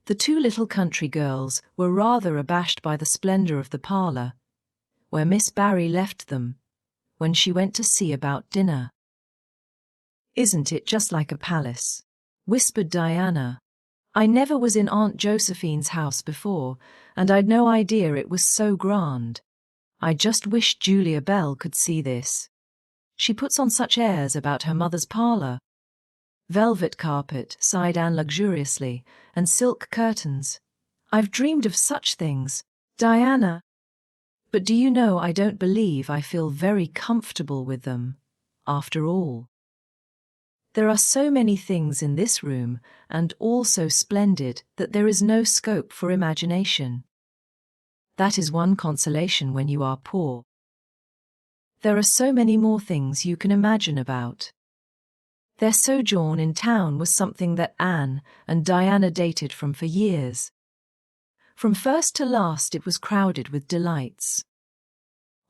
The two little country girls were rather abashed by the splendor of the parlor, where Miss Barry left them, when she went to see about dinner. "Isn't it just like a palace?" whispered Diana. "I never was in Aunt Josephine's house before, and I'd no idea it was so grand. I just wish Julia Bell could see this. She puts on such airs about her mother's parlor." "Velvet carpet," sighed Anne luxuriously, "and silk curtains. I've dreamed of such things, Diana. But do you know, I don't believe I feel very comfortable with them, after all. There are so many things in this room, and all so splendid, that there is no scope for imagination. That is one consolation when you are poor. There are so many more things you can imagine about." Their sojourn in town was something that Anne and Diana dated from for years. From first to last it was crowded with delights.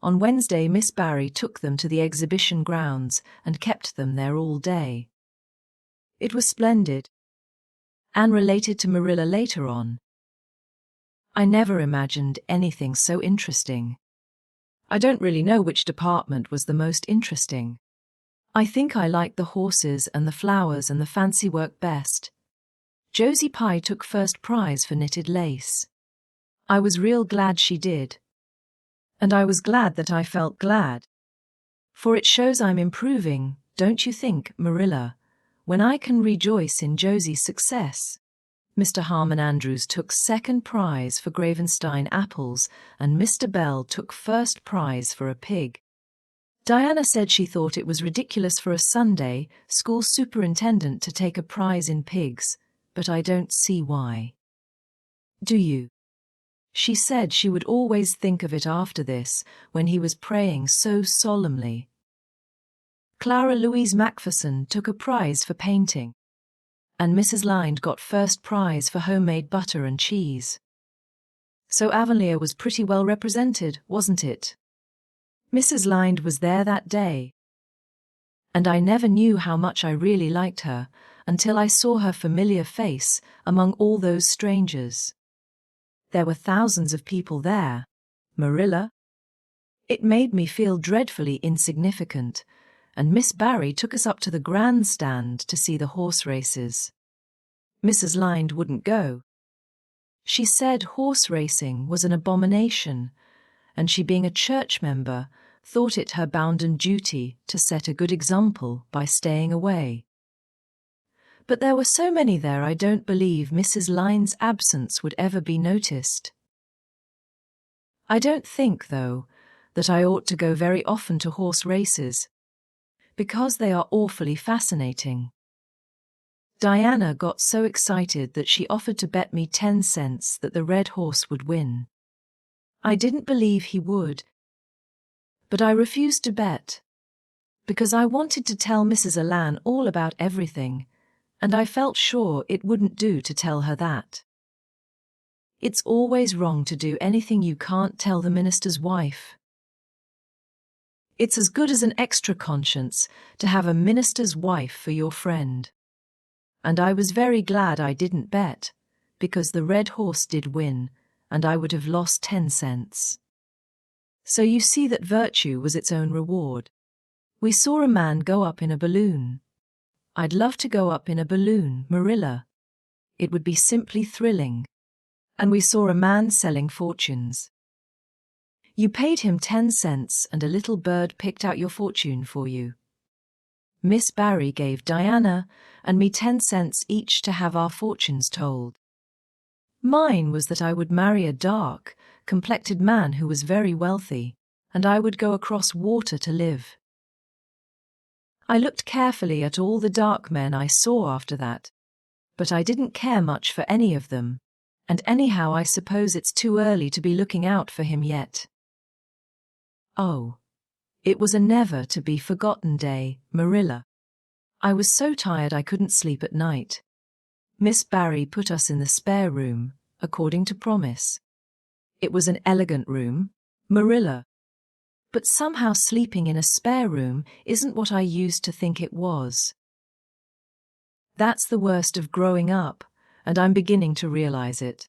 On Wednesday Miss Barry took them to the exhibition grounds and kept them there all day. It was splendid. Anne related to Marilla later on. "I never imagined anything so interesting. I don't really know which department was the most interesting. I think I liked the horses and the flowers and the fancy work best. Josie Pye took first prize for knitted lace. I was real glad she did. And I was glad that I felt glad. For it shows I'm improving, don't you think, Marilla, when I can rejoice in Josie's success?" Mr. Harmon Andrews took second prize for Gravenstein apples, and Mr. Bell took first prize for a pig. Diana said she thought it was ridiculous for a Sunday school superintendent to take a prize in pigs, but I don't see why. "Do you?" She said she would always think of it after this, when he was praying so solemnly. Clara Louise Macpherson took a prize for painting, and Mrs. Lynde got first prize for homemade butter and cheese. So Avonlea was pretty well represented, wasn't it? Mrs. Lynde was there that day, and I never knew how much I really liked her until I saw her familiar face among all those strangers. There were thousands of people there, Marilla. It made me feel dreadfully insignificant, and Miss Barry took us up to the grandstand to see the horse races. Mrs. Lynde wouldn't go. She said horse racing was an abomination, and she, being a church member, thought it her bounden duty to set a good example by staying away. But there were so many there, I don't believe Mrs. Lynde's absence would ever be noticed. I don't think, though, that I ought to go very often to horse races, because they are awfully fascinating. Diana got so excited that she offered to bet me 10 cents that the red horse would win. I didn't believe he would, but I refused to bet, because I wanted to tell Mrs. Alan all about everything, and I felt sure it wouldn't do to tell her that. It's always wrong to do anything you can't tell the minister's wife. It's as good as an extra conscience to have a minister's wife for your friend. And I was very glad I didn't bet, because the red horse did win, and I would have lost 10 cents. So you see that virtue was its own reward. We saw a man go up in a balloon. I'd love to go up in a balloon, Marilla. It would be simply thrilling. And we saw a man selling fortunes. You paid him 10 cents and a little bird picked out your fortune for you. Miss Barry gave Diana and me 10 cents each to have our fortunes told. Mine was that I would marry a dark, complected man who was very wealthy, and I would go across water to live. I looked carefully at all the dark men I saw after that, but I didn't care much for any of them, and anyhow I suppose it's too early to be looking out for him yet. Oh, it was a never-to-be-forgotten day, Marilla. I was so tired I couldn't sleep at night. Miss Barry put us in the spare room, according to promise. It was an elegant room, Marilla. But somehow sleeping in a spare room isn't what I used to think it was. That's the worst of growing up, and I'm beginning to realize it.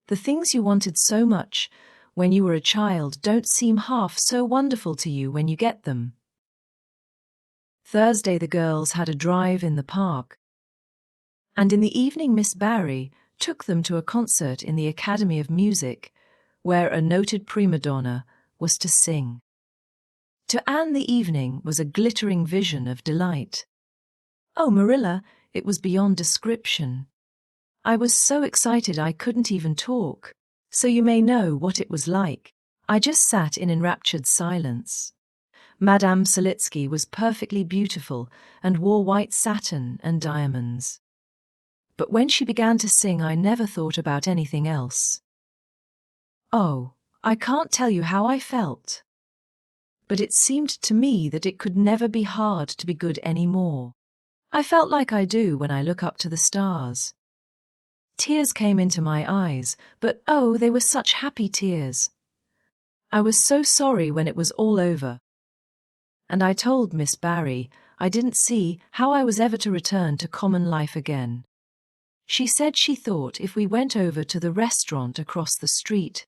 The things you wanted so much when you were a child don't seem half so wonderful to you when you get them. Thursday the girls had a drive in the park, and in the evening Miss Barry took them to a concert in the Academy of Music, where a noted prima donna was to sing. To Anne the evening was a glittering vision of delight. Oh, Marilla, it was beyond description. I was so excited I couldn't even talk, so you may know what it was like. I just sat in enraptured silence. Madame Solitsky was perfectly beautiful and wore white satin and diamonds. But when she began to sing, I never thought about anything else. Oh, I can't tell you how I felt. But it seemed to me that it could never be hard to be good any more. I felt like I do when I look up to the stars. Tears came into my eyes, but oh, they were such happy tears. I was so sorry when it was all over. And I told Miss Barry I didn't see how I was ever to return to common life again. She said she thought if we went over to the restaurant across the street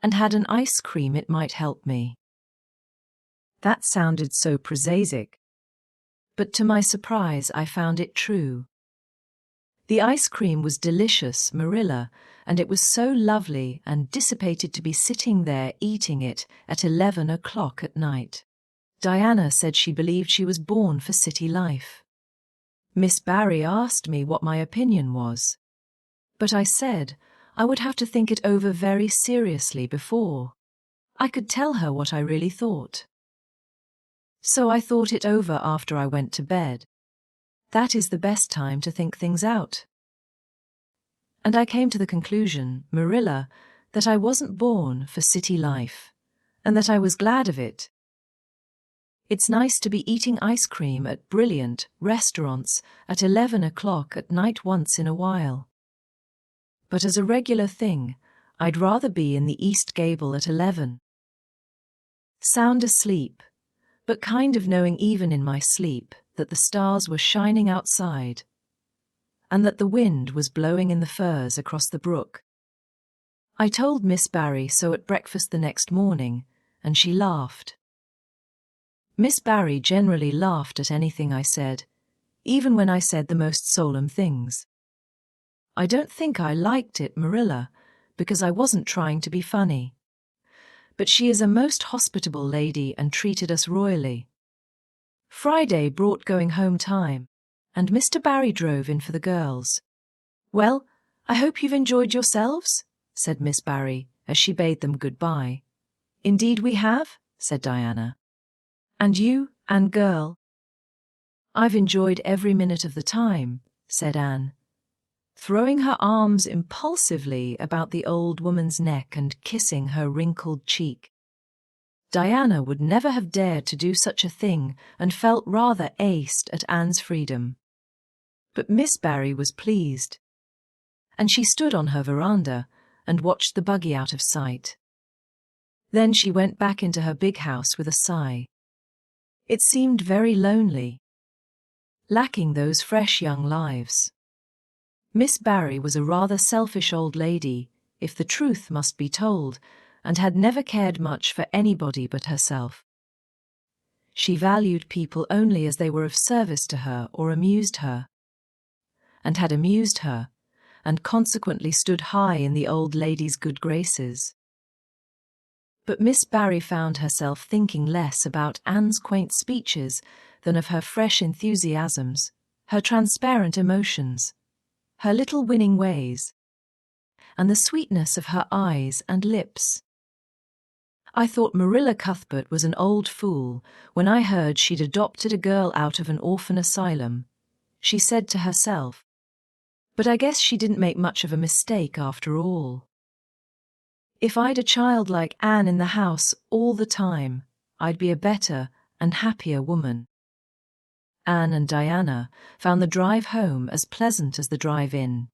and had an ice cream it might help me. That sounded so prosaic. But to my surprise I found it true. The ice cream was delicious, Marilla, and it was so lovely and dissipated to be sitting there eating it at 11 o'clock at night. Diana said she believed she was born for city life. Miss Barry asked me what my opinion was, but I said I would have to think it over very seriously before I could tell her what I really thought. So I thought it over after I went to bed. That is the best time to think things out. And I came to the conclusion, Marilla, that I wasn't born for city life, and that I was glad of it. It's nice to be eating ice cream at brilliant restaurants at 11 o'clock at night once in a while. But as a regular thing, I'd rather be in the East Gable at 11. Sound asleep, but kind of knowing even in my sleep that the stars were shining outside, and that the wind was blowing in the firs across the brook. I told Miss Barry so at breakfast the next morning, and she laughed. Miss Barry generally laughed at anything I said, even when I said the most solemn things. I don't think I liked it, Marilla, because I wasn't trying to be funny. But she is a most hospitable lady and treated us royally. Friday brought going home time, and Mr. Barry drove in for the girls. "Well, I hope you've enjoyed yourselves," said Miss Barry as she bade them goodbye. "Indeed we have," said Diana. "And you, Anne girl?" "I've enjoyed every minute of the time," said Anne, throwing her arms impulsively about the old woman's neck and kissing her wrinkled cheek. Diana would never have dared to do such a thing and felt rather aced at Anne's freedom. But Miss Barry was pleased, and she stood on her veranda and watched the buggy out of sight. Then she went back into her big house with a sigh. It seemed very lonely, lacking those fresh young lives. Miss Barry was a rather selfish old lady, if the truth must be told, and had never cared much for anybody but herself. She valued people only as they were of service to her or amused her, and had amused her, and consequently stood high in the old lady's good graces. But Miss Barry found herself thinking less about Anne's quaint speeches than of her fresh enthusiasms, her transparent emotions, her little winning ways, and the sweetness of her eyes and lips. "I thought Marilla Cuthbert was an old fool when I heard she'd adopted a girl out of an orphan asylum," she said to herself. "But I guess she didn't make much of a mistake after all. If I'd a child like Anne in the house all the time, I'd be a better and happier woman." Anne and Diana found the drive home as pleasant as the drive in.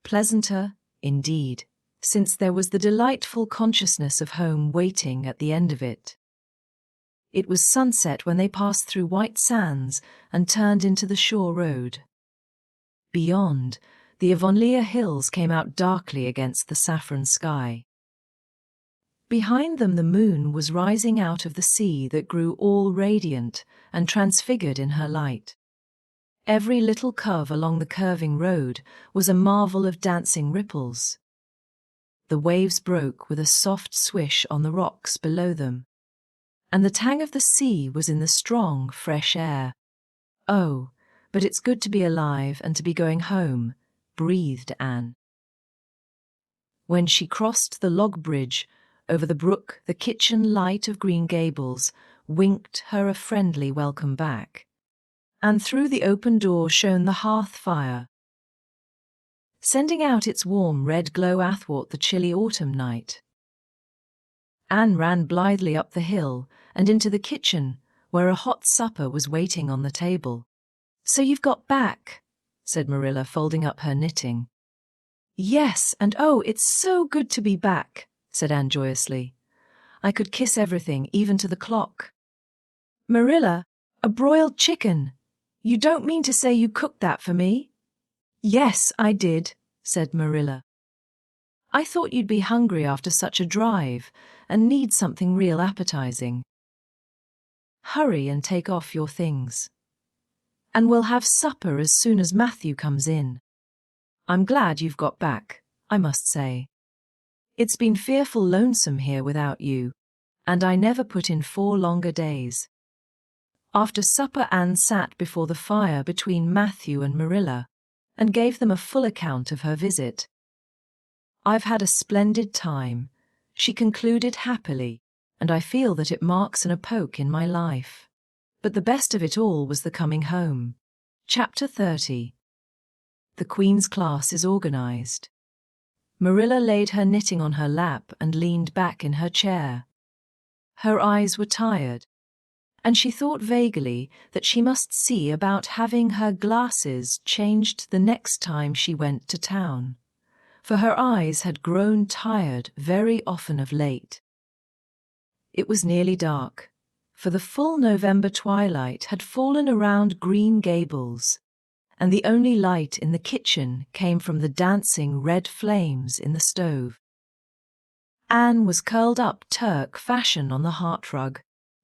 Pleasanter, indeed, since there was the delightful consciousness of home waiting at the end of it. It was sunset when they passed through white sands and turned into the shore road. Beyond, the Avonlea hills came out darkly against the saffron sky. Behind them the moon was rising out of the sea that grew all radiant and transfigured in her light. Every little cove along the curving road was a marvel of dancing ripples. The waves broke with a soft swish on the rocks below them, and the tang of the sea was in the strong, fresh air. "Oh, but it's good to be alive and to be going home," breathed Anne. When she crossed the log bridge over the brook, the kitchen light of Green Gables winked her a friendly welcome back, and through the open door shone the hearth fire, sending out its warm red glow athwart the chilly autumn night. Anne ran blithely up the hill and into the kitchen, where a hot supper was waiting on the table. "So you've got back," said Marilla, folding up her knitting. "Yes, and oh, it's so good to be back," said Anne joyously. "I could kiss everything, even to the clock." "Marilla, a broiled chicken! You don't mean to say you cooked that for me?" "Yes, I did," said Marilla. "I thought you'd be hungry after such a drive and need something real appetizing. Hurry and take off your things. And we'll have supper as soon as Matthew comes in. I'm glad you've got back, I must say. It's been fearful lonesome here without you, and I never put in 4 longer days." After supper Anne sat before the fire between Matthew and Marilla, and gave them a full account of her visit. "I've had a splendid time," she concluded happily, "and I feel that it marks an epoch in my life. But the best of it all was the coming home." Chapter 30. The Queen's class is organized. Marilla laid her knitting on her lap and leaned back in her chair. Her eyes were tired, and she thought vaguely that she must see about having her glasses changed the next time she went to town, for her eyes had grown tired very often of late. It was nearly dark, for the full November twilight had fallen around Green Gables, and the only light in the kitchen came from the dancing red flames in the stove. Anne was curled up Turk fashion on the hearthrug,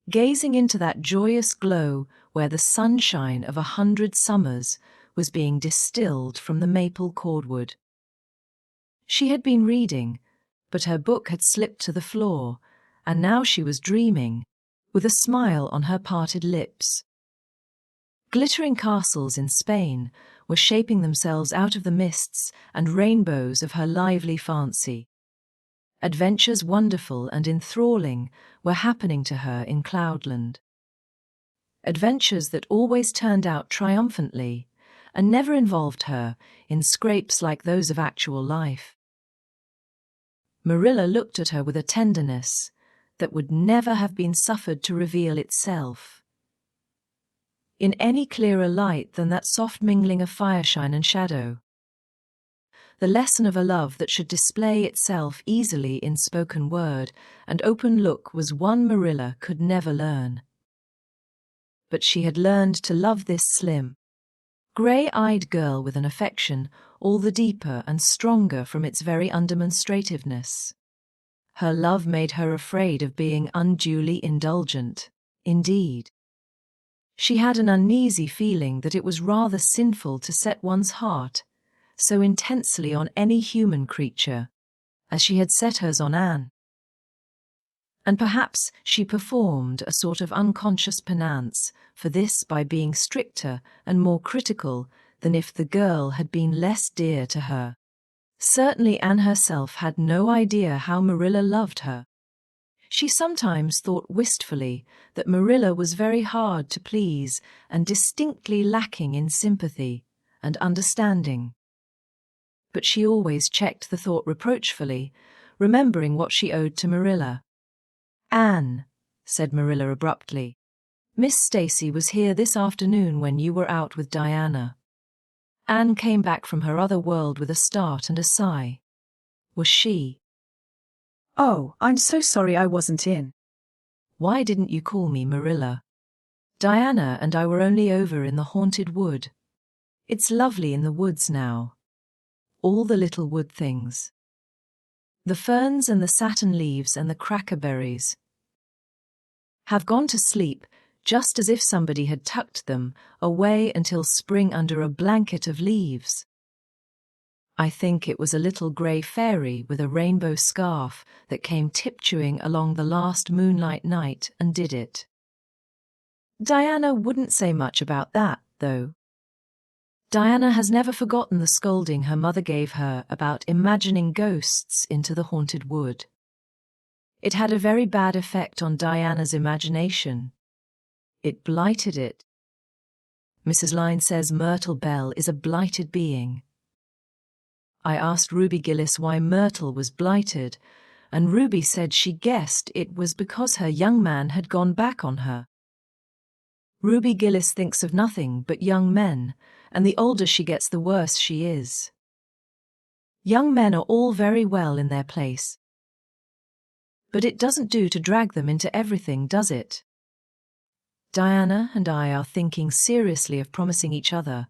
gazing into that joyous glow where the sunshine of 100 summers was being distilled from the maple cordwood. She had been reading, but her book had slipped to the floor, and now she was dreaming, with a smile on her parted lips. Glittering castles in Spain were shaping themselves out of the mists and rainbows of her lively fancy. Adventures wonderful and enthralling were happening to her in Cloudland. Adventures that always turned out triumphantly and never involved her in scrapes like those of actual life. Marilla looked at her with a tenderness that would never have been suffered to reveal itself in any clearer light than that soft mingling of fireshine and shadow. The lesson of a love that should display itself easily in spoken word and open look was one Marilla could never learn. But she had learned to love this slim, grey-eyed girl with an affection all the deeper and stronger from its very undemonstrativeness. Her love made her afraid of being unduly indulgent. Indeed, she had an uneasy feeling that it was rather sinful to set one's heart so intensely on any human creature, as she had set hers on Anne. And perhaps she performed a sort of unconscious penance for this by being stricter and more critical than if the girl had been less dear to her. Certainly Anne herself had no idea how Marilla loved her. She sometimes thought wistfully that Marilla was very hard to please and distinctly lacking in sympathy and understanding. But she always checked the thought reproachfully, remembering what she owed to Marilla. "Anne," said Marilla abruptly, "Miss Stacy was here this afternoon when you were out with Diana." Anne came back from her other world with a start and a sigh. Was she? "Oh, I'm so sorry I wasn't in." "Why didn't you call me, Marilla? Diana and I were only over in the haunted wood. It's lovely in the woods now. All the little wood things. The ferns and the satin leaves and the crackerberries have gone to sleep just as if somebody had tucked them away until spring under a blanket of leaves. I think it was a little grey fairy with a rainbow scarf that came tiptoeing along the last moonlight night and did it." Diana wouldn't say much about that, though. Diana has never forgotten the scolding her mother gave her about imagining ghosts into the haunted wood. It had a very bad effect on Diana's imagination. It blighted it. Mrs. Lynde says Myrtle Bell is a blighted being. I asked Ruby Gillis why Myrtle was blighted, and Ruby said she guessed it was because her young man had gone back on her. Ruby Gillis thinks of nothing but young men, and the older she gets the worse she is. Young men are all very well in their place, but it doesn't do to drag them into everything, does it? Diana and I are thinking seriously of promising each other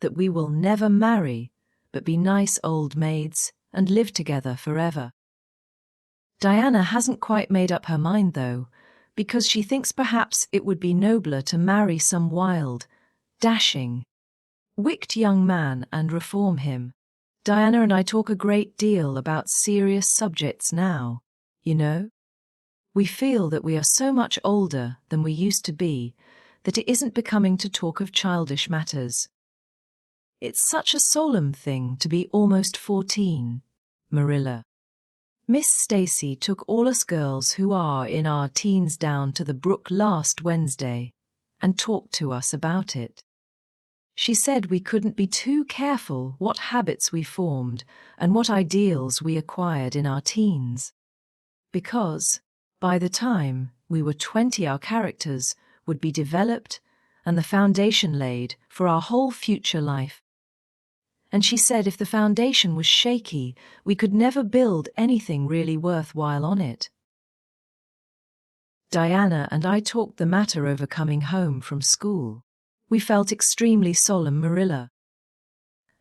that we will never marry, but be nice old maids and live together forever. Diana hasn't quite made up her mind, though, because she thinks perhaps it would be nobler to marry some wild, dashing, wicked young man and reform him. Diana and I talk a great deal about serious subjects now, you know. We feel that we are so much older than we used to be that it isn't becoming to talk of childish matters. It's such a solemn thing to be almost 14, Marilla. Miss Stacy took all us girls who are in our teens down to the Brook last Wednesday and talked to us about it. She said we couldn't be too careful what habits we formed and what ideals we acquired in our teens, because by the time we were 20 our characters would be developed and the foundation laid for our whole future life. And she said if the foundation was shaky, we could never build anything really worthwhile on it. Diana and I talked the matter over coming home from school. We felt extremely solemn, Marilla.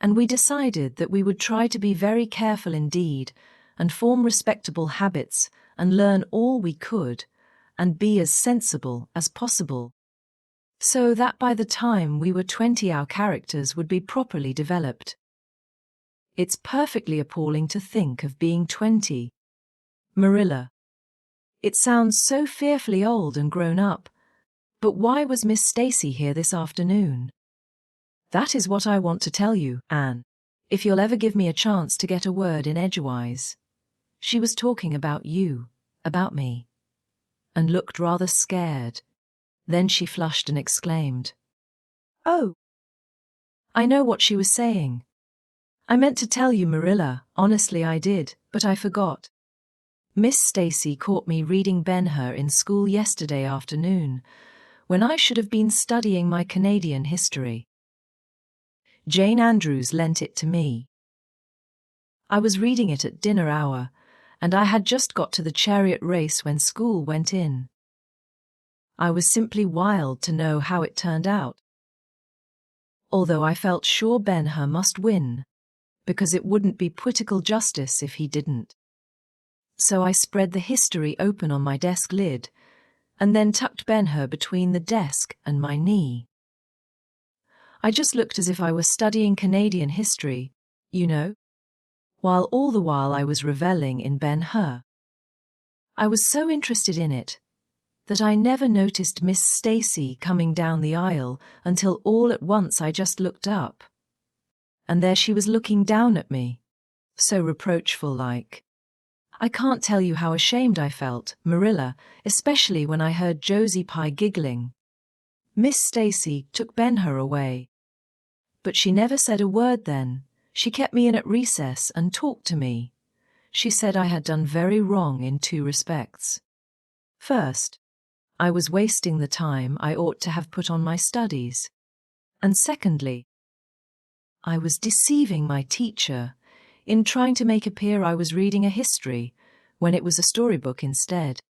And we decided that we would try to be very careful indeed and form respectable habits and learn all we could and be as sensible as possible. so that by the time we were 20 our characters would be properly developed. It's perfectly appalling to think of being 20. Marilla. It sounds so fearfully old and grown up. But why was Miss Stacy here this afternoon? That is what I want to tell you, Anne, if you'll ever give me a chance to get a word in edgewise. She was talking about you, about me, and looked rather scared. Then she flushed and exclaimed, "Oh, I know what she was saying. I meant to tell you, Marilla, honestly I did, but I forgot. Miss Stacy caught me reading Ben-Hur in school yesterday afternoon, when I should have been studying my Canadian history. Jane Andrews lent it to me. I was reading it at dinner hour, and I had just got to the chariot race when school went in. I was simply wild to know how it turned out. Although I felt sure Ben-Hur must win, because it wouldn't be poetical justice if he didn't. So I spread the history open on my desk lid, and then tucked Ben-Hur between the desk and my knee. I just looked as if I were studying Canadian history, you know, while all the while I was reveling in Ben-Hur. I was so interested in it that I never noticed Miss Stacy coming down the aisle until all at once I just looked up. And there she was looking down at me, so reproachful-like. I can't tell you how ashamed I felt, Marilla, especially when I heard Josie Pye giggling. Miss Stacy took Ben-Hur away. But she never said a word then. She kept me in at recess and talked to me. She said I had done very wrong in 2 respects. First, I was wasting the time I ought to have put on my studies. And secondly, I was deceiving my teacher in trying to make appear I was reading a history when it was a storybook instead.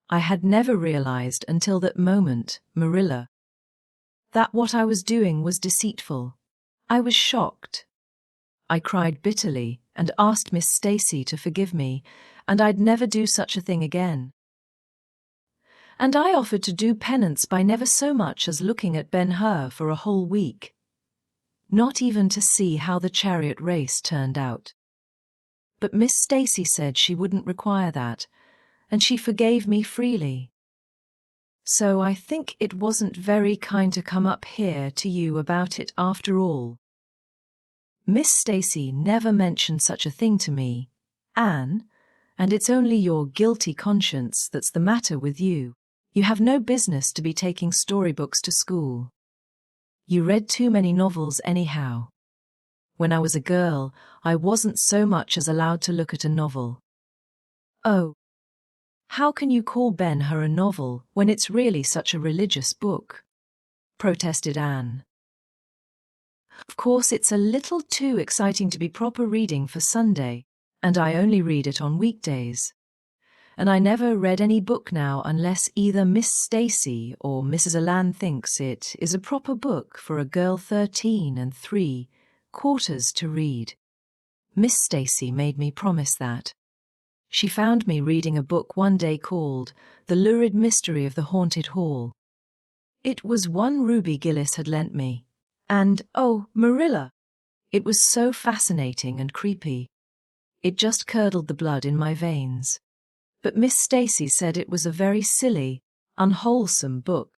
I had never realized until that moment, Marilla, that what I was doing was deceitful. I was shocked. I cried bitterly and asked Miss Stacy to forgive me, and I'd never do such a thing again. And I offered to do penance by never so much as looking at Ben-Hur for a whole week. Not even to see how the chariot race turned out. But Miss Stacy said she wouldn't require that, and she forgave me freely. So I think it wasn't very kind to come up here to you about it after all. Miss Stacy never mentioned such a thing to me, Anne, and it's only your guilty conscience that's the matter with you. You have no business to be taking storybooks to school. You read too many novels anyhow. When I was a girl, I wasn't so much as allowed to look at a novel. Oh, how can you call Ben-Hur a novel when it's really such a religious book? Protested Anne. Of course, it's a little too exciting to be proper reading for Sunday, and I only read it on weekdays. And I never read any book now unless either Miss Stacy or Mrs. Alan thinks it is a proper book for a girl 13 3/4 to read. Miss Stacy made me promise that. She found me reading a book one day called The Lurid Mystery of the Haunted Hall. It was one Ruby Gillis had lent me. And, oh, Marilla, it was so fascinating and creepy. It just curdled the blood in my veins. But Miss Stacy said it was a very silly, unwholesome book.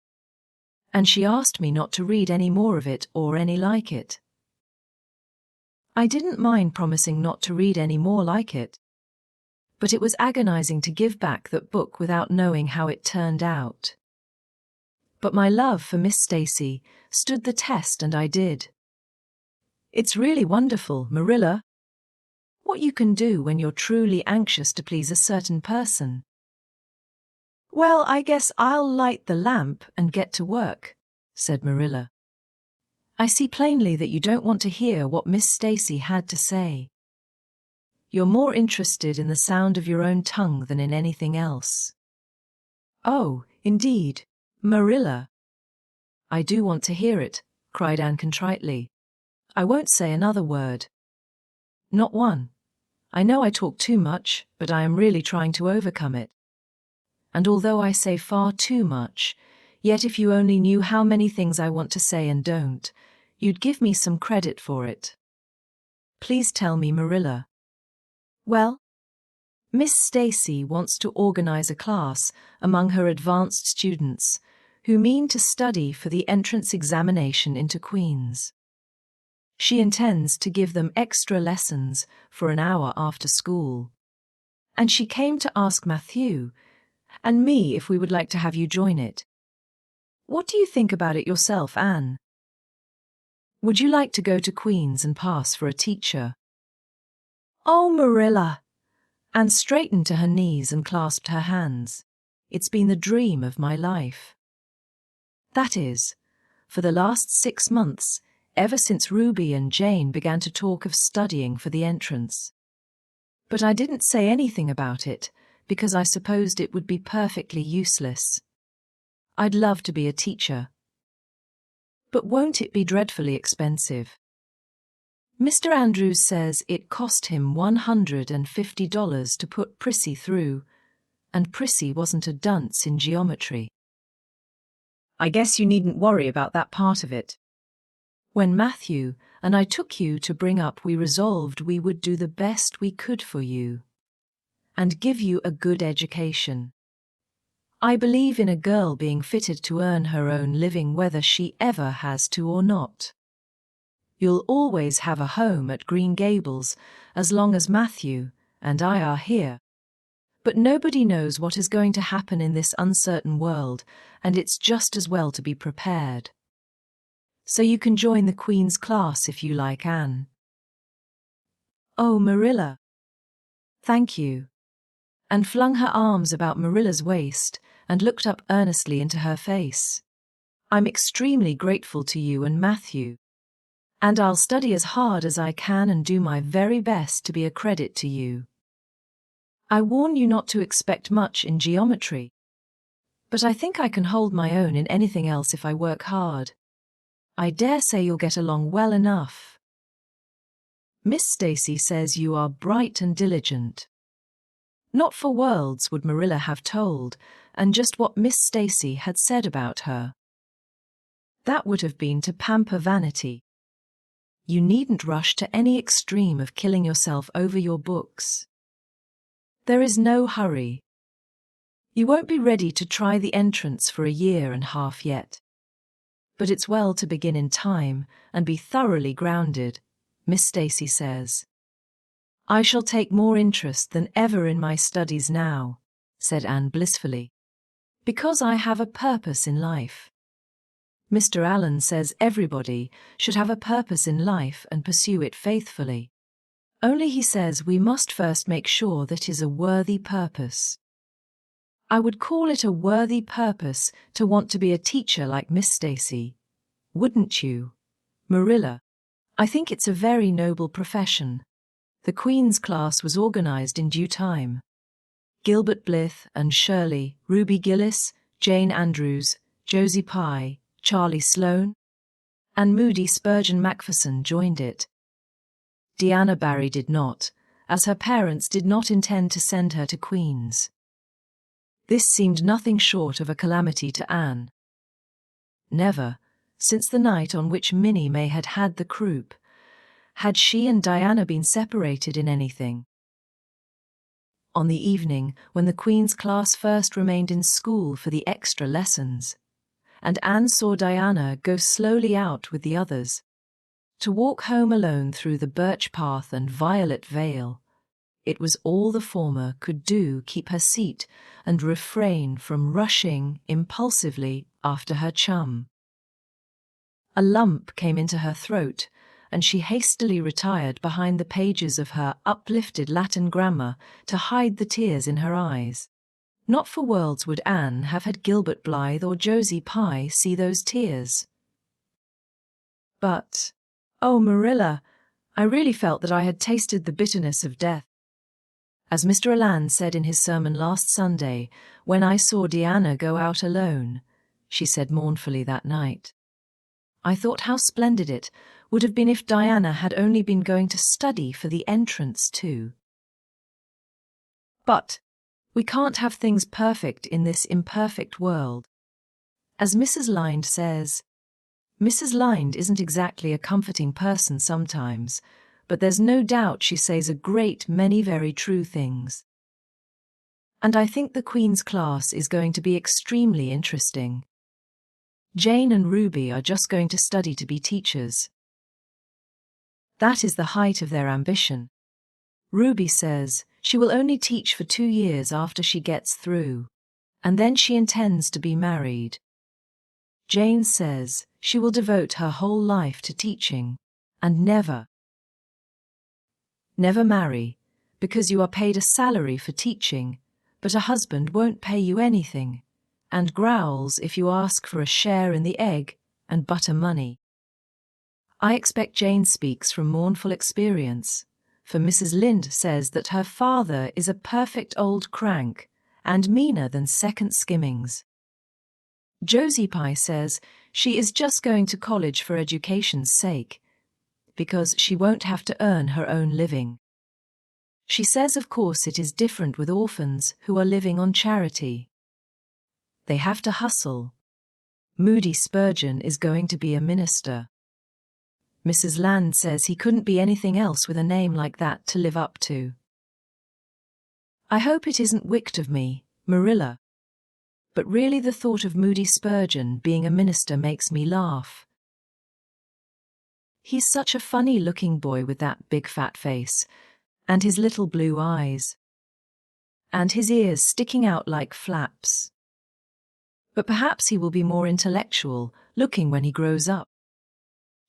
And she asked me not to read any more of it or any like it. I didn't mind promising not to read any more like it. But it was agonizing to give back that book without knowing how it turned out. But my love for Miss Stacy stood the test, and I did. It's really wonderful, Marilla, what you can do when you're truly anxious to please a certain person. Well, I guess I'll light the lamp and get to work, said Marilla. I see plainly that you don't want to hear what Miss Stacy had to say. You're more interested in the sound of your own tongue than in anything else. Oh, indeed, Marilla. I do want to hear it, cried Anne contritely. I won't say another word. Not one. I know I talk too much, but I am really trying to overcome it. And although I say far too much, Yet if you only knew how many things I want to say and don't, you'd give me some credit for it. Please tell me, Marilla. Well, Miss Stacy wants to organize a class among her advanced students who mean to study for the entrance examination into Queen's. She intends to give them extra lessons for an hour after school. And she came to ask Matthew and me if we would like to have you join it. What do you think about it yourself, Anne? Would you like to go to Queen's and pass for a teacher? Oh, Marilla! Anne straightened to her knees and clasped her hands. It's been the dream of my life. That is, for the last 6 months, ever since Ruby and Jane began to talk of studying for the entrance. But I didn't say anything about it because I supposed it would be perfectly useless. I'd love to be a teacher. But won't it be dreadfully expensive? Mr. Andrews says it cost him $150 to put Prissy through, and Prissy wasn't a dunce in geometry. I guess you needn't worry about that part of it. When Matthew and I took you to bring up, we resolved we would do the best we could for you and give you a good education. I believe in a girl being fitted to earn her own living whether she ever has to or not. You'll always have a home at Green Gables as long as Matthew and I are here. But nobody knows what is going to happen in this uncertain world, and it's just as well to be prepared. So you can join the Queen's class if you like, Anne. Oh, Marilla. Thank you. Anne flung her arms about Marilla's waist and looked up earnestly into her face. I'm extremely grateful to you and Matthew. And I'll study as hard as I can and do my very best to be a credit to you. I warn you not to expect much in geometry. But I think I can hold my own in anything else if I work hard. I dare say you'll get along well enough. Miss Stacy says you are bright and diligent. Not for worlds would Marilla have told, and just what Miss Stacy had said about her. That would have been to pamper Vanity. You needn't rush to any extreme of killing yourself over your books. There is no hurry. You won't be ready to try the entrance for 1.5 years yet. But it's well to begin in time and be thoroughly grounded, Miss Stacy says. I shall take more interest than ever in my studies now, said Anne blissfully, because I have a purpose in life. Mr. Allen says everybody should have a purpose in life and pursue it faithfully. Only he says we must first make sure that it is a worthy purpose. I would call it a worthy purpose to want to be a teacher like Miss Stacy. Wouldn't you, Marilla? I think it's a very noble profession. The Queen's class was organized in due time. Gilbert Blythe and Shirley, Ruby Gillis, Jane Andrews, Josie Pye, Charlie Sloane, and Moody Spurgeon Macpherson joined it. Deanna Barry did not, as her parents did not intend to send her to Queen's. This seemed nothing short of a calamity to Anne. Never, since the night on which Minnie May had had the croup, had she and Diana been separated in anything. On the evening when the Queen's class first remained in school for the extra lessons, and Anne saw Diana go slowly out with the others, to walk home alone through the birch path and violet vale, it was all the former could do keep her seat and refrain from rushing impulsively after her chum. A lump came into her throat, and she hastily retired behind the pages of her uplifted Latin grammar to hide the tears in her eyes. Not for worlds would Anne have had Gilbert Blythe or Josie Pye see those tears. But, oh, Marilla, I really felt that I had tasted the bitterness of death. As Mr. Allan said in his sermon last Sunday, when I saw Deanna go out alone, she said mournfully that night, I thought how splendid it would have been if Diana had only been going to study for the entrance too. But we can't have things perfect in this imperfect world. As Mrs. Lynde says, Mrs. Lynde isn't exactly a comforting person sometimes, but there's no doubt she says a great many very true things. And I think the Queen's class is going to be extremely interesting. Jane and Ruby are just going to study to be teachers. That is the height of their ambition. Ruby says she will only teach for 2 years after she gets through, and then she intends to be married. Jane says she will devote her whole life to teaching, and never marry, because you are paid a salary for teaching, but a husband won't pay you anything, and growls if you ask for a share in the egg and butter money. I expect Jane speaks from mournful experience, for Mrs. Lynde says that her father is a perfect old crank and meaner than second skimmings. Josie Pye says she is just going to college for education's sake, because she won't have to earn her own living. She says of course it is different with orphans who are living on charity. They have to hustle. Moody Spurgeon is going to be a minister. Mrs. Land says he couldn't be anything else with a name like that to live up to. I hope it isn't wicked of me, Marilla. But really the thought of Moody Spurgeon being a minister makes me laugh. He's such a funny-looking boy with that big fat face, and his little blue eyes, and his ears sticking out like flaps. But perhaps he will be more intellectual looking when he grows up.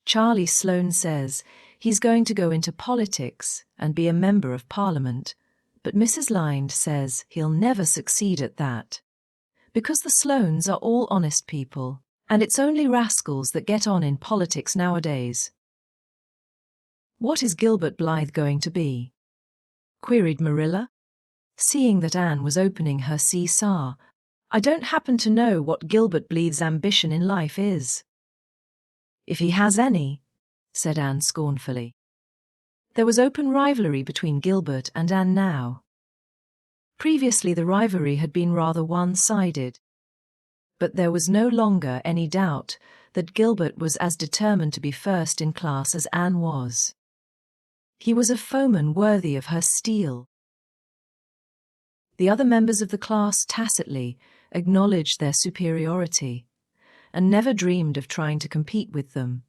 Charlie Sloane says he's going to go into politics and be a member of Parliament, but Mrs. Lynde says he'll never succeed at that, because the Sloanes are all honest people, and it's only rascals that get on in politics nowadays. What is Gilbert Blythe going to be? Queried Marilla. Seeing that Anne was opening her seesaw, I don't happen to know what Gilbert Blythe's ambition in life is. If he has any, said Anne scornfully. There was open rivalry between Gilbert and Anne now. Previously the rivalry had been rather one-sided, but there was no longer any doubt that Gilbert was as determined to be first in class as Anne was. He was a foeman worthy of her steel. The other members of the class tacitly acknowledged their superiority, and never dreamed of trying to compete with them.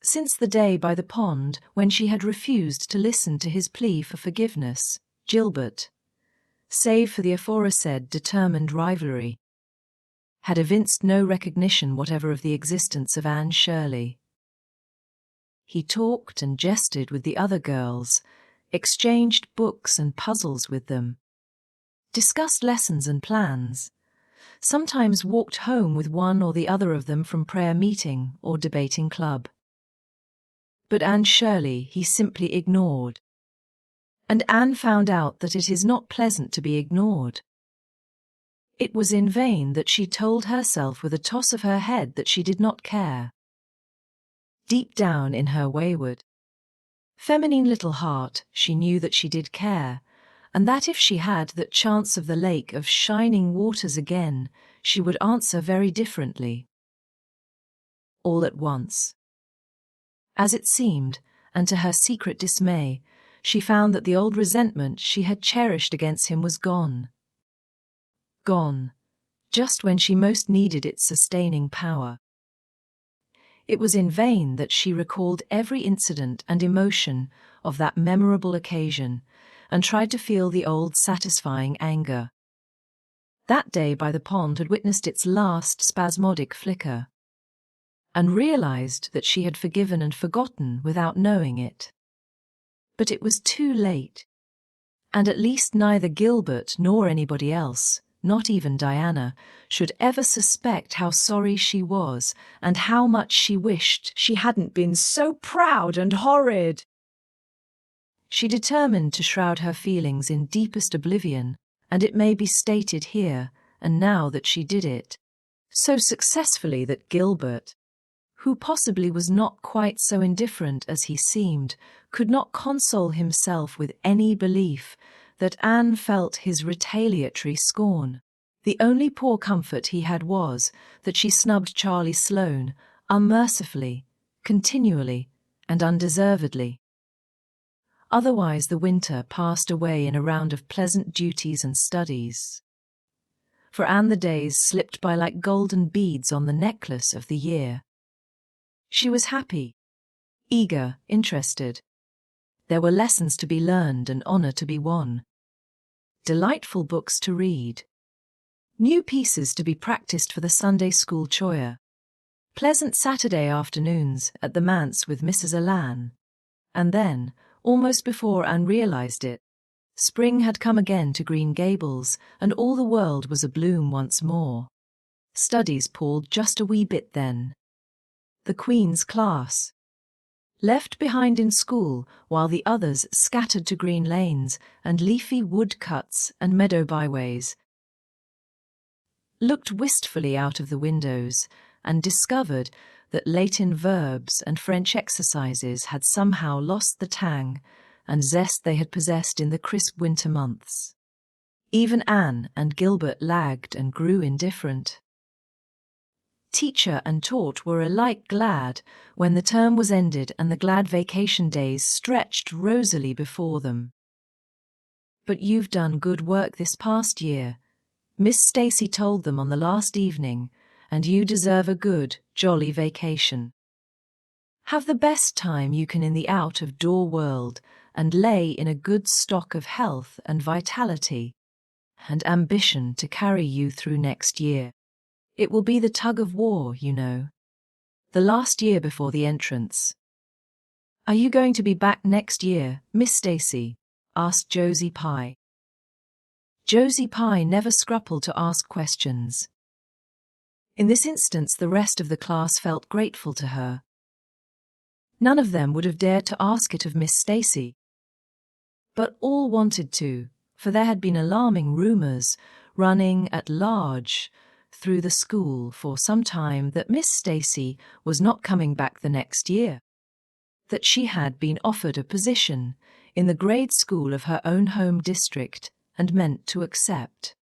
Since the day by the pond when she had refused to listen to his plea for forgiveness, Gilbert, save for the aforesaid determined rivalry, had evinced no recognition whatever of the existence of Anne Shirley. He talked and jested with the other girls, exchanged books and puzzles with them, discussed lessons and plans, sometimes walked home with one or the other of them from prayer meeting or debating club. But Anne Shirley he simply ignored. And Anne found out that it is not pleasant to be ignored. It was in vain that she told herself with a toss of her head that she did not care. Deep down in her wayward, feminine little heart she knew that she did care, and that if she had that chance of the lake of shining waters again, she would answer very differently. All at once, as it seemed, and to her secret dismay, she found that the old resentment she had cherished against him was gone. Gone, just when she most needed its sustaining power. It was in vain that she recalled every incident and emotion of that memorable occasion, and tried to feel the old satisfying anger. That day by the pond had witnessed its last spasmodic flicker, and realized that she had forgiven and forgotten without knowing it. But it was too late, and at least neither Gilbert nor anybody else, not even Diana, should ever suspect how sorry she was and how much she wished she hadn't been so proud and horrid. She determined to shroud her feelings in deepest oblivion, and it may be stated here and now that she did it, so successfully that Gilbert, who possibly was not quite so indifferent as he seemed, could not console himself with any belief that Anne felt his retaliatory scorn. The only poor comfort he had was that she snubbed Charlie Sloane unmercifully, continually, and undeservedly. Otherwise the winter passed away in a round of pleasant duties and studies. For Anne the days slipped by like golden beads on the necklace of the year. She was happy, eager, interested. There were lessons to be learned and honor to be won. Delightful books to read. New pieces to be practiced for the Sunday school choir. Pleasant Saturday afternoons at the manse with Mrs. Alan. And then, almost before Anne realized it, spring had come again to Green Gables, and all the world was abloom once more. Studies palled just a wee bit then. The Queen's class. Left behind in school while the others scattered to green lanes and leafy wood cuts and meadow byways, looked wistfully out of the windows and discovered that Latin verbs and French exercises had somehow lost the tang and zest they had possessed in the crisp winter months. Even Anne and Gilbert lagged and grew indifferent. Teacher and taught were alike glad when the term was ended and the glad vacation days stretched rosily before them. "But you've done good work this past year," Miss Stacy told them on the last evening, "and you deserve a good, jolly vacation. Have the best time you can in the out-of-door world and lay in a good stock of health and vitality and ambition to carry you through next year. It will be the tug of war, you know. The last year before the entrance." "Are you going to be back next year, Miss Stacy?" asked Josie Pye. Josie Pye never scrupled to ask questions. In this instance the rest of the class felt grateful to her. None of them would have dared to ask it of Miss Stacy. But all wanted to, for there had been alarming rumors running at large through the school for some time that Miss Stacy was not coming back the next year, that she had been offered a position in the grade school of her own home district and meant to accept.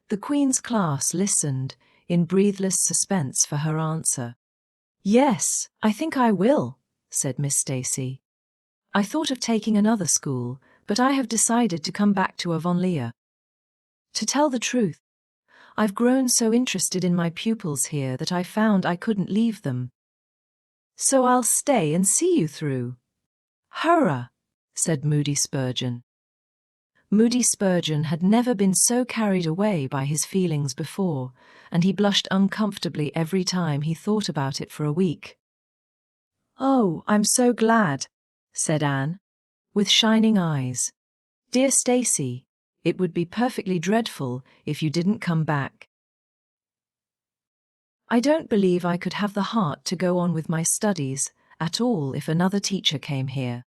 The Queen's class listened in breathless suspense for her answer. "Yes, I think I will," said Miss Stacy. "I thought of taking another school, but I have decided to come back to Avonlea. To tell the truth, I've grown so interested in my pupils here that I found I couldn't leave them. So I'll stay and see you through." "Hurrah," said Moody Spurgeon. Moody Spurgeon had never been so carried away by his feelings before, and he blushed uncomfortably every time he thought about it for a week. "Oh, I'm so glad," said Anne, with shining eyes. "Dear Stacy, it would be perfectly dreadful if you didn't come back. I don't believe I could have the heart to go on with my studies at all if another teacher came here."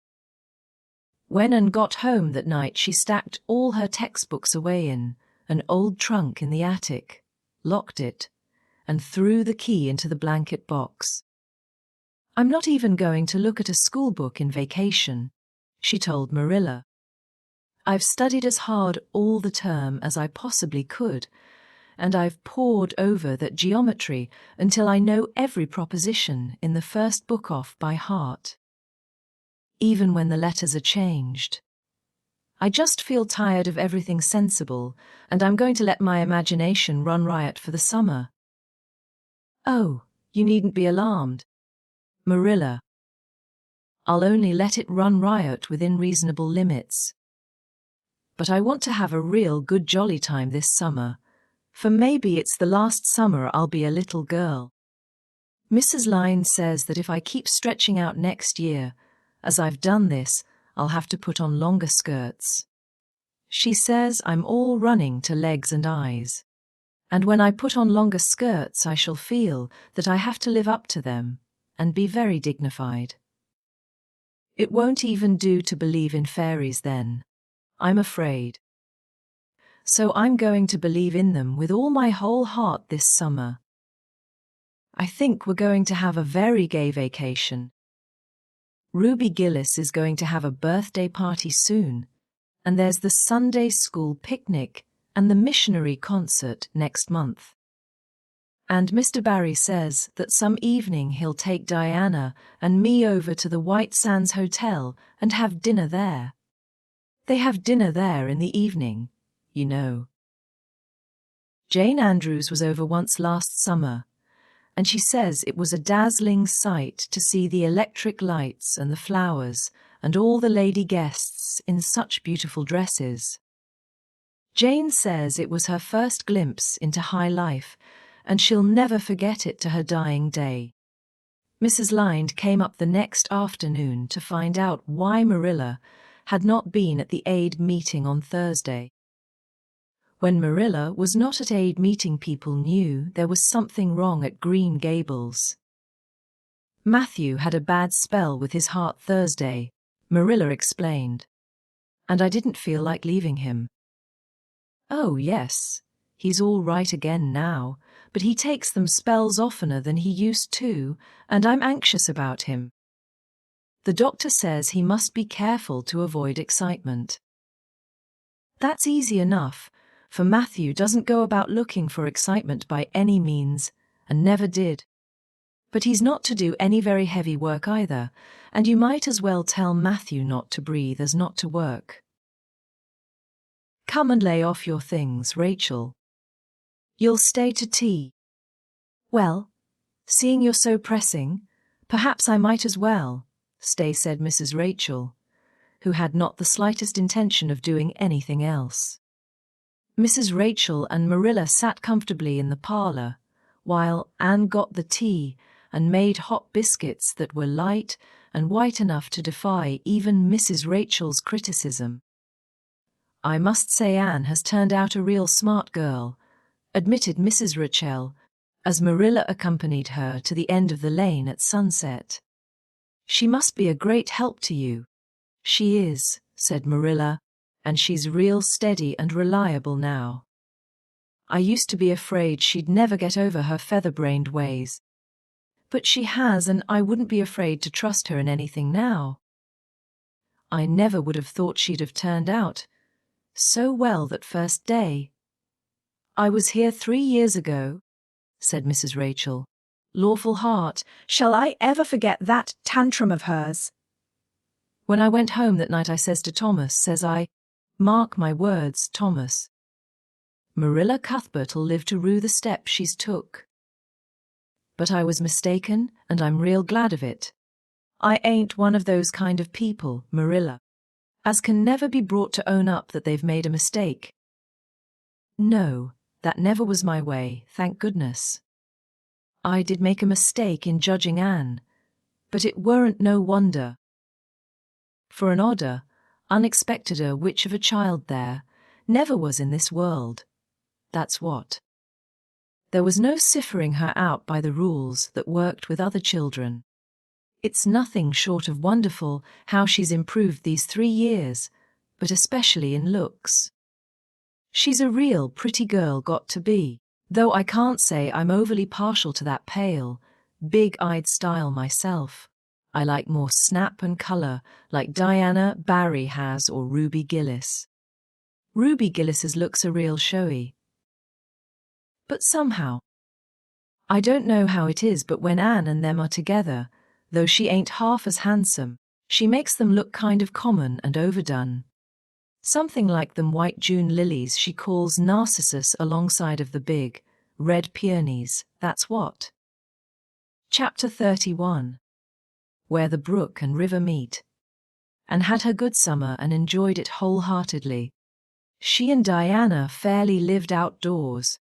When Anne got home that night she stacked all her textbooks away in an old trunk in the attic, locked it, and threw the key into the blanket box. "I'm not even going to look at a school book in vacation," she told Marilla. "I've studied as hard all the term as I possibly could, and I've pored over that geometry until I know every proposition in the first book off by heart, even when the letters are changed. I just feel tired of everything sensible, and I'm going to let my imagination run riot for the summer." "Oh, you needn't be alarmed, Marilla. I'll only let it run riot within reasonable limits. But I want to have a real good jolly time this summer, for maybe it's the last summer I'll be a little girl. Mrs. Lynde says that if I keep stretching out next year, as I've done this, I'll have to put on longer skirts. She says I'm all running to legs and eyes, and when I put on longer skirts I shall feel that I have to live up to them and be very dignified. It won't even do to believe in fairies then, I'm afraid. So I'm going to believe in them with all my whole heart this summer. I think we're going to have a very gay vacation. Ruby Gillis is going to have a birthday party soon, and there's the Sunday school picnic and the missionary concert next month. And Mr. Barry says that some evening he'll take Diana and me over to the White Sands Hotel and have dinner there. They have dinner there in the evening, you know. Jane Andrews was over once last summer, and she says it was a dazzling sight to see the electric lights and the flowers and all the lady guests in such beautiful dresses. Jane says it was her first glimpse into high life, and she'll never forget it to her dying day. Mrs. Lynde came up the next afternoon to find out why Marilla had not been at the aid meeting on Thursday. When Marilla was not at aid meeting, people knew there was something wrong at Green Gables. Matthew had a bad spell with his heart Thursday, Marilla explained, and I didn't feel like leaving him. Oh, yes, he's all right again now, but he takes them spells oftener than he used to, and I'm anxious about him. The doctor says he must be careful to avoid excitement. That's easy enough, for Matthew doesn't go about looking for excitement by any means, and never did. But he's not to do any very heavy work either, and you might as well tell Matthew not to breathe as not to work. Come and lay off your things, Rachel. You'll stay to tea. Well, seeing you're so pressing, perhaps I might as well, said Mrs. Rachel, who had not the slightest intention of doing anything else. Mrs. Rachel and Marilla sat comfortably in the parlor, while Anne got the tea and made hot biscuits that were light and white enough to defy even Mrs. Rachel's criticism. I must say Anne has turned out a real smart girl, admitted Mrs. Rachel, as Marilla accompanied her to the end of the lane at sunset. She must be a great help to you. She is, said Marilla, and she's real steady and reliable now. I used to be afraid she'd never get over her feather-brained ways. But she has, and I wouldn't be afraid to trust her in anything now. I never would have thought she'd have turned out so well that first day. I was here 3 years ago, said Mrs. Rachel. Lawful heart, shall I ever forget that tantrum of hers? When I went home that night I says to Thomas, says I, mark my words, Thomas, Marilla Cuthbert'll live to rue the step she's took. But I was mistaken, and I'm real glad of it. I ain't one of those kind of people, Marilla, as can never be brought to own up that they've made a mistake. No, that never was my way, thank goodness. I did make a mistake in judging Anne, but it weren't no wonder. For an odder, unexpecteder witch of a child there never was in this world. That's what. There was no ciphering her out by the rules that worked with other children. It's nothing short of wonderful how she's improved these 3 years, but especially in looks. She's a real pretty girl got to be, though I can't say I'm overly partial to that pale, big-eyed style myself. I like more snap and colour, like Diana Barry has or Ruby Gillis. Ruby Gillis's looks are real showy. But somehow, I don't know how it is, but when Anne and them are together, though she ain't half as handsome, she makes them look kind of common and overdone. Something like them white June lilies she calls Narcissus alongside of the big, red peonies, that's what. Chapter 31. Where the brook and river meet. Anne had her good summer and enjoyed it wholeheartedly. She and Diana fairly lived outdoors,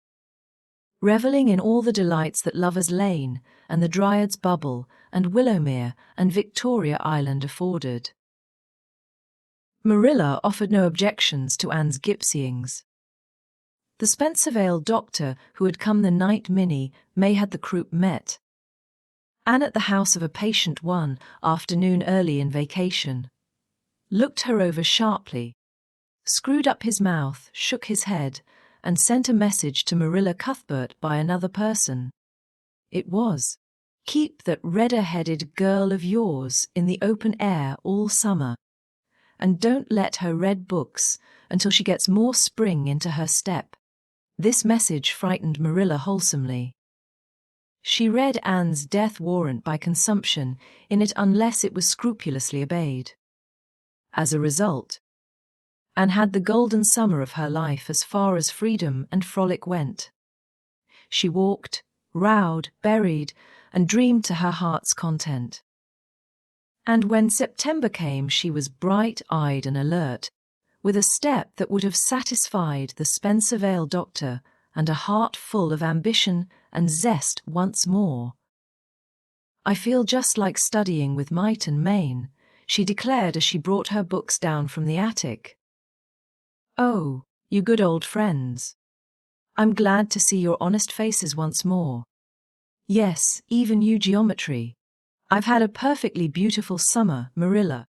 reveling in all the delights that Lover's Lane and the Dryad's Bubble and Willowmere and Victoria Island afforded. Marilla offered no objections to Anne's gypsyings. The Spencervale doctor who had come the night Minnie May had the croup met Anne at the house of a patient one afternoon early in vacation, looked her over sharply, screwed up his mouth, shook his head, and sent a message to Marilla Cuthbert by another person. It was, "Keep that redder-headed girl of yours in the open air all summer, and don't let her read books until she gets more spring into her step. This message frightened Marilla wholesomely. She read Anne's death warrant by consumption in it unless it was scrupulously obeyed. As a result, Anne had the golden summer of her life as far as freedom and frolic went. She walked, rowed, buried, and dreamed to her heart's content. And when September came, she was bright-eyed and alert, with a step that would have satisfied the Spencervale doctor and a heart full of ambition and zest once more. "I feel just like studying with might and main," she declared as she brought her books down from the attic. "Oh, you good old friends. I'm glad to see your honest faces once more. Yes, even you geometry. I've had a perfectly beautiful summer, Marilla.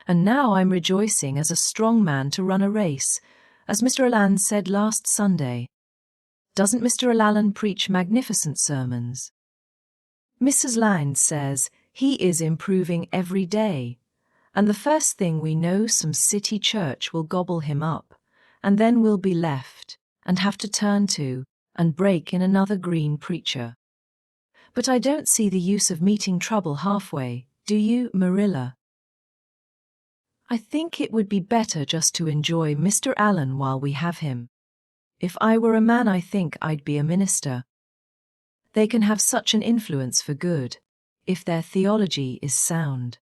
And now I'm rejoicing as a strong man to run a race, as Mr. Allan said last Sunday. Doesn't Mr. Allan preach magnificent sermons? Mrs. Lynde says he is improving every day, and the first thing we know some city church will gobble him up, and then we'll be left and have to turn to and break in another green preacher. But I don't see the use of meeting trouble halfway, do you, Marilla? I think it would be better just to enjoy Mr. Allan while we have him. If I were a man, I think I'd be a minister. They can have such an influence for good, if their theology is sound.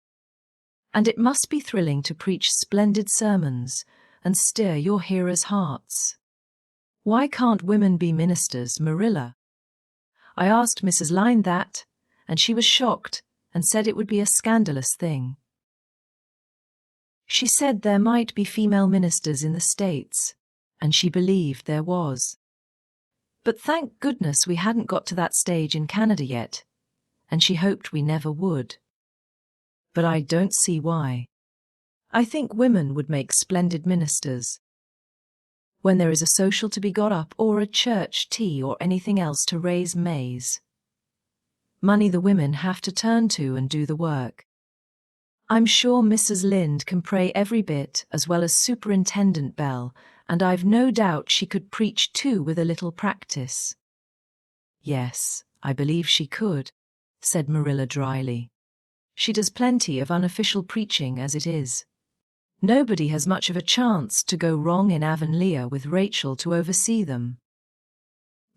And it must be thrilling to preach splendid sermons and stir your hearers' hearts. Why can't women be ministers, Marilla? I asked Mrs. Lynde that, and she was shocked and said it would be a scandalous thing. She said there might be female ministers in the States, and she believed there was. But thank goodness we hadn't got to that stage in Canada yet, and she hoped we never would. But I don't see why. I think women would make splendid ministers. When there is a social to be got up or a church tea or anything else to raise maize, money the women have to turn to and do the work. I'm sure Mrs. Lynde can pray every bit as well as Superintendent Bell, and I've no doubt she could preach too with a little practice. Yes, I believe she could, said Marilla dryly. She does plenty of unofficial preaching as it is. Nobody has much of a chance to go wrong in Avonlea with Rachel to oversee them.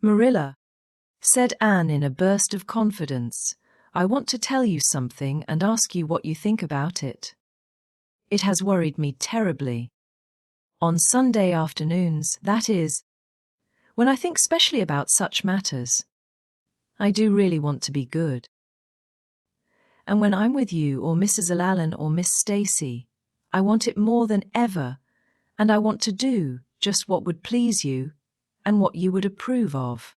Marilla, said Anne in a burst of confidence, I want to tell you something and ask you what you think about it. It has worried me terribly. On Sunday afternoons, that is, when I think specially about such matters, I do really want to be good. And when I'm with you or Mrs. Allan or Miss Stacy, I want it more than ever, and I want to do just what would please you and what you would approve of.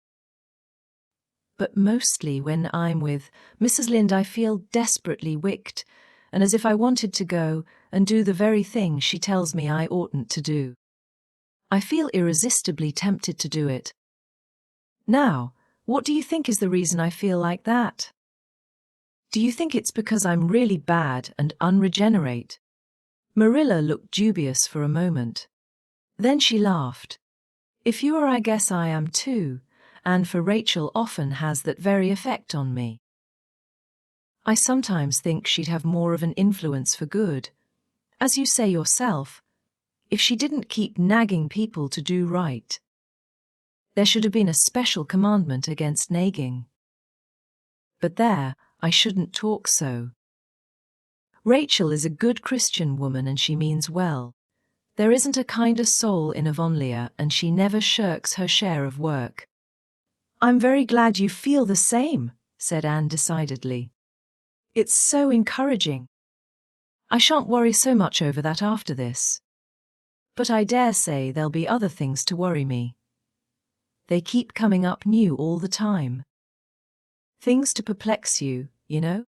But mostly when I'm with Mrs. Lynde I feel desperately wicked, and as if I wanted to go and do the very thing she tells me I oughtn't to do. I feel irresistibly tempted to do it. Now, what do you think is the reason I feel like that? Do you think it's because I'm really bad and unregenerate? Marilla looked dubious for a moment. Then she laughed. If you are, I guess I am too, and for Rachel often has that very effect on me. I sometimes think she'd have more of an influence for good, as you say yourself, if she didn't keep nagging people to do right. There should have been a special commandment against nagging. But there, I shouldn't talk so. Rachel is a good Christian woman and she means well. There isn't a kinder soul in Avonlea and she never shirks her share of work. I'm very glad you feel the same, said Anne decidedly. It's so encouraging. I shan't worry so much over that after this. But I dare say there'll be other things to worry me. They keep coming up new all the time. Things to perplex you, you know?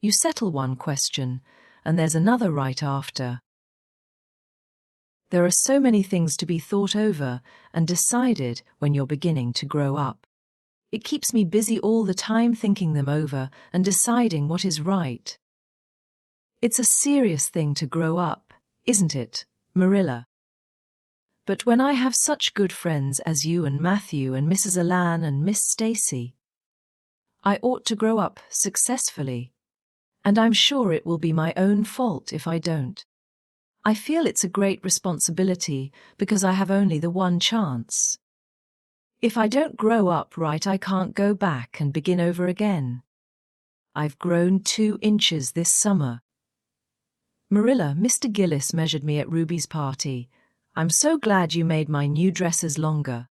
You settle one question, and there's another right after. There are so many things to be thought over and decided when you're beginning to grow up. It keeps me busy all the time thinking them over and deciding what is right. It's a serious thing to grow up, isn't it, Marilla? But when I have such good friends as you and Matthew and Mrs. Alan and Miss Stacy, I ought to grow up successfully, and I'm sure it will be my own fault if I don't. I feel it's a great responsibility because I have only the one chance. If I don't grow up right, I can't go back and begin over again. I've grown 2 inches this summer. Marilla, Mr. Gillis measured me at Ruby's party. I'm so glad you made my new dresses longer.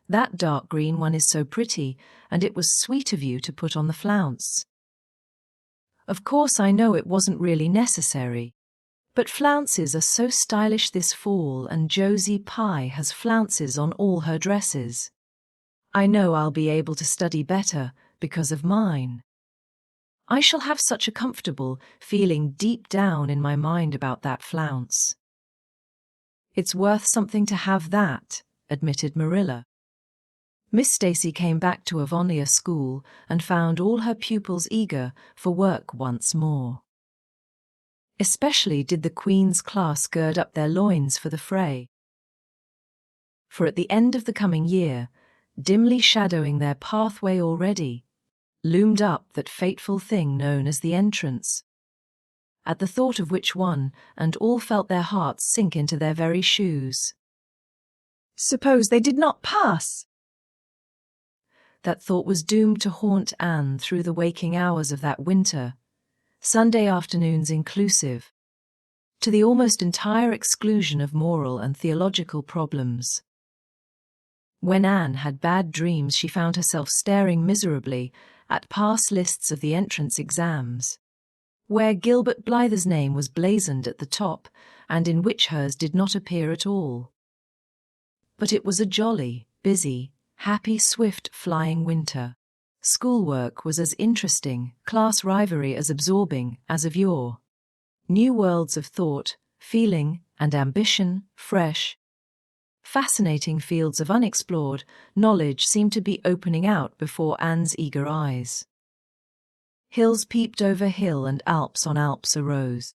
That dark green one is so pretty, and it was sweet of you to put on the flounce. Of course, I know it wasn't really necessary, but flounces are so stylish this fall, and Josie Pye has flounces on all her dresses. I know I'll be able to study better because of mine. I shall have such a comfortable feeling deep down in my mind about that flounce. It's worth something to have that, admitted Marilla. Miss Stacy came back to Avonlea school and found all her pupils eager for work once more. Especially did the Queen's class gird up their loins for the fray. For at the end of the coming year, dimly shadowing their pathway already, loomed up that fateful thing known as the entrance, at the thought of which one and all felt their hearts sink into their very shoes. Suppose they did not pass? That thought was doomed to haunt Anne through the waking hours of that winter, Sunday afternoons inclusive, to the almost entire exclusion of moral and theological problems. When Anne had bad dreams, she found herself staring miserably at pass lists of the entrance exams, where Gilbert Blyther's name was blazoned at the top and in which hers did not appear at all. But it was a jolly, busy, happy, swift flying winter. Schoolwork was as interesting, class rivalry as absorbing as of yore. New worlds of thought, feeling, and ambition, fresh, fascinating fields of unexplored knowledge seemed to be opening out before Anne's eager eyes. Hills peeped over hill and Alps on Alps arose.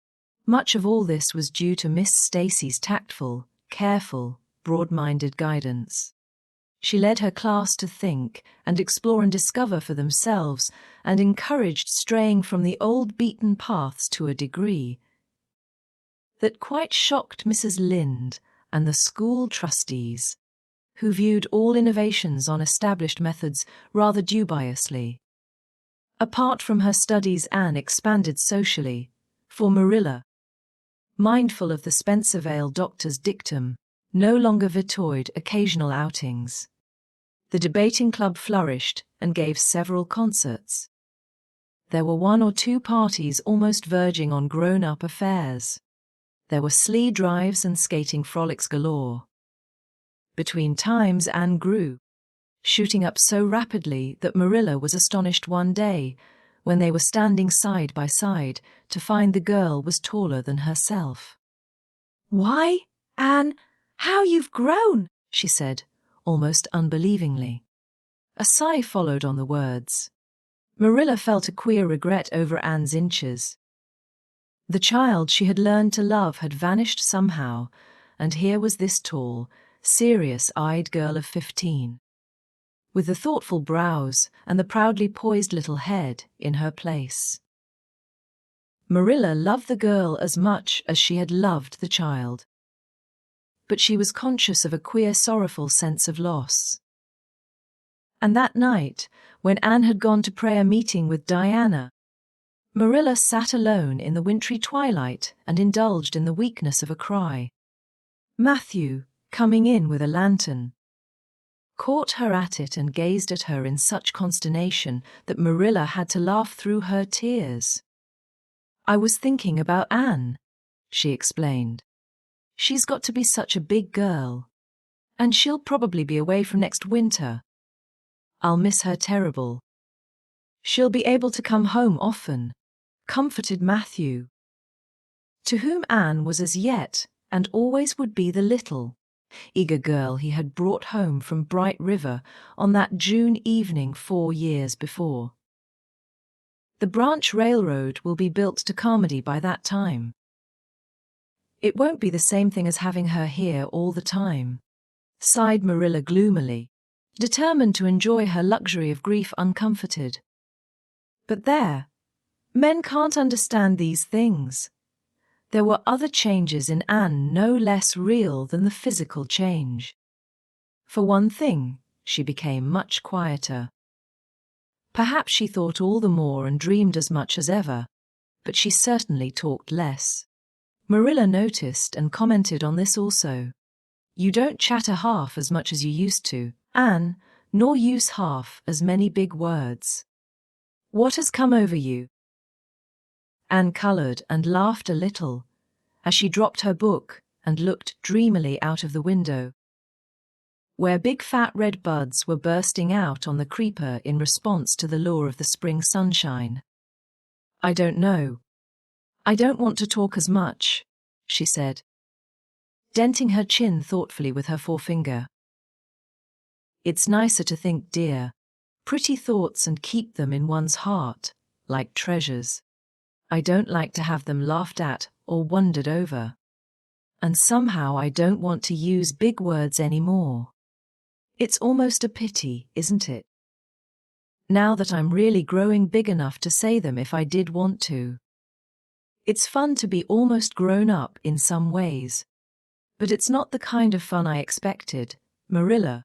Much of all this was due to Miss Stacy's tactful, careful, broad-minded guidance. She led her class to think and explore and discover for themselves, and encouraged straying from the old beaten paths to a degree that quite shocked Mrs. Lynde and the school trustees, who viewed all innovations on established methods rather dubiously. Apart from her studies, Anne expanded socially, for Marilla, mindful of the Spencervale doctor's dictum, no longer vetoed occasional outings. The debating club flourished and gave several concerts. There were 1 or 2 parties almost verging on grown-up affairs. There were slee drives and skating frolics galore. Between times Anne grew, shooting up so rapidly that Marilla was astonished one day, when they were standing side by side, to find the girl was taller than herself. "Why, Anne, how you've grown!" she said, almost unbelievingly. A sigh followed on the words. Marilla felt a queer regret over Anne's inches. The child she had learned to love had vanished somehow, and here was this tall, serious-eyed girl of 15, with the thoughtful brows and the proudly poised little head in her place. Marilla loved the girl as much as she had loved the child, but she was conscious of a queer, sorrowful sense of loss. And that night, when Anne had gone to prayer meeting with Diana, Marilla sat alone in the wintry twilight and indulged in the weakness of a cry. Matthew, coming in with a lantern, caught her at it and gazed at her in such consternation that Marilla had to laugh through her tears. "I was thinking about Anne," she explained. "She's got to be such a big girl, and she'll probably be away from next winter. I'll miss her terrible. She'll be able to come home often," comforted Matthew, to whom Anne was as yet and always would be the little, eager girl he had brought home from Bright River on that June evening 4 years before. The branch railroad will be built to Carmody by that time. It won't be the same thing as having her here all the time, sighed Marilla gloomily, determined to enjoy her luxury of grief uncomforted. But there, men can't understand these things. There were other changes in Anne no less real than the physical change. For one thing, she became much quieter. Perhaps she thought all the more and dreamed as much as ever, but she certainly talked less. Marilla noticed and commented on this also. You don't chatter half as much as you used to, Anne, nor use half as many big words. What has come over you? Anne colored and laughed a little as she dropped her book and looked dreamily out of the window, where big fat red buds were bursting out on the creeper in response to the lure of the spring sunshine. I don't know. I don't want to talk as much, she said, denting her chin thoughtfully with her forefinger. It's nicer to think, dear, pretty thoughts and keep them in one's heart, like treasures. I don't like to have them laughed at or wondered over. And somehow I don't want to use big words anymore. It's almost a pity, isn't it? Now that I'm really growing big enough to say them if I did want to. It's fun to be almost grown up in some ways. But it's not the kind of fun I expected, Marilla.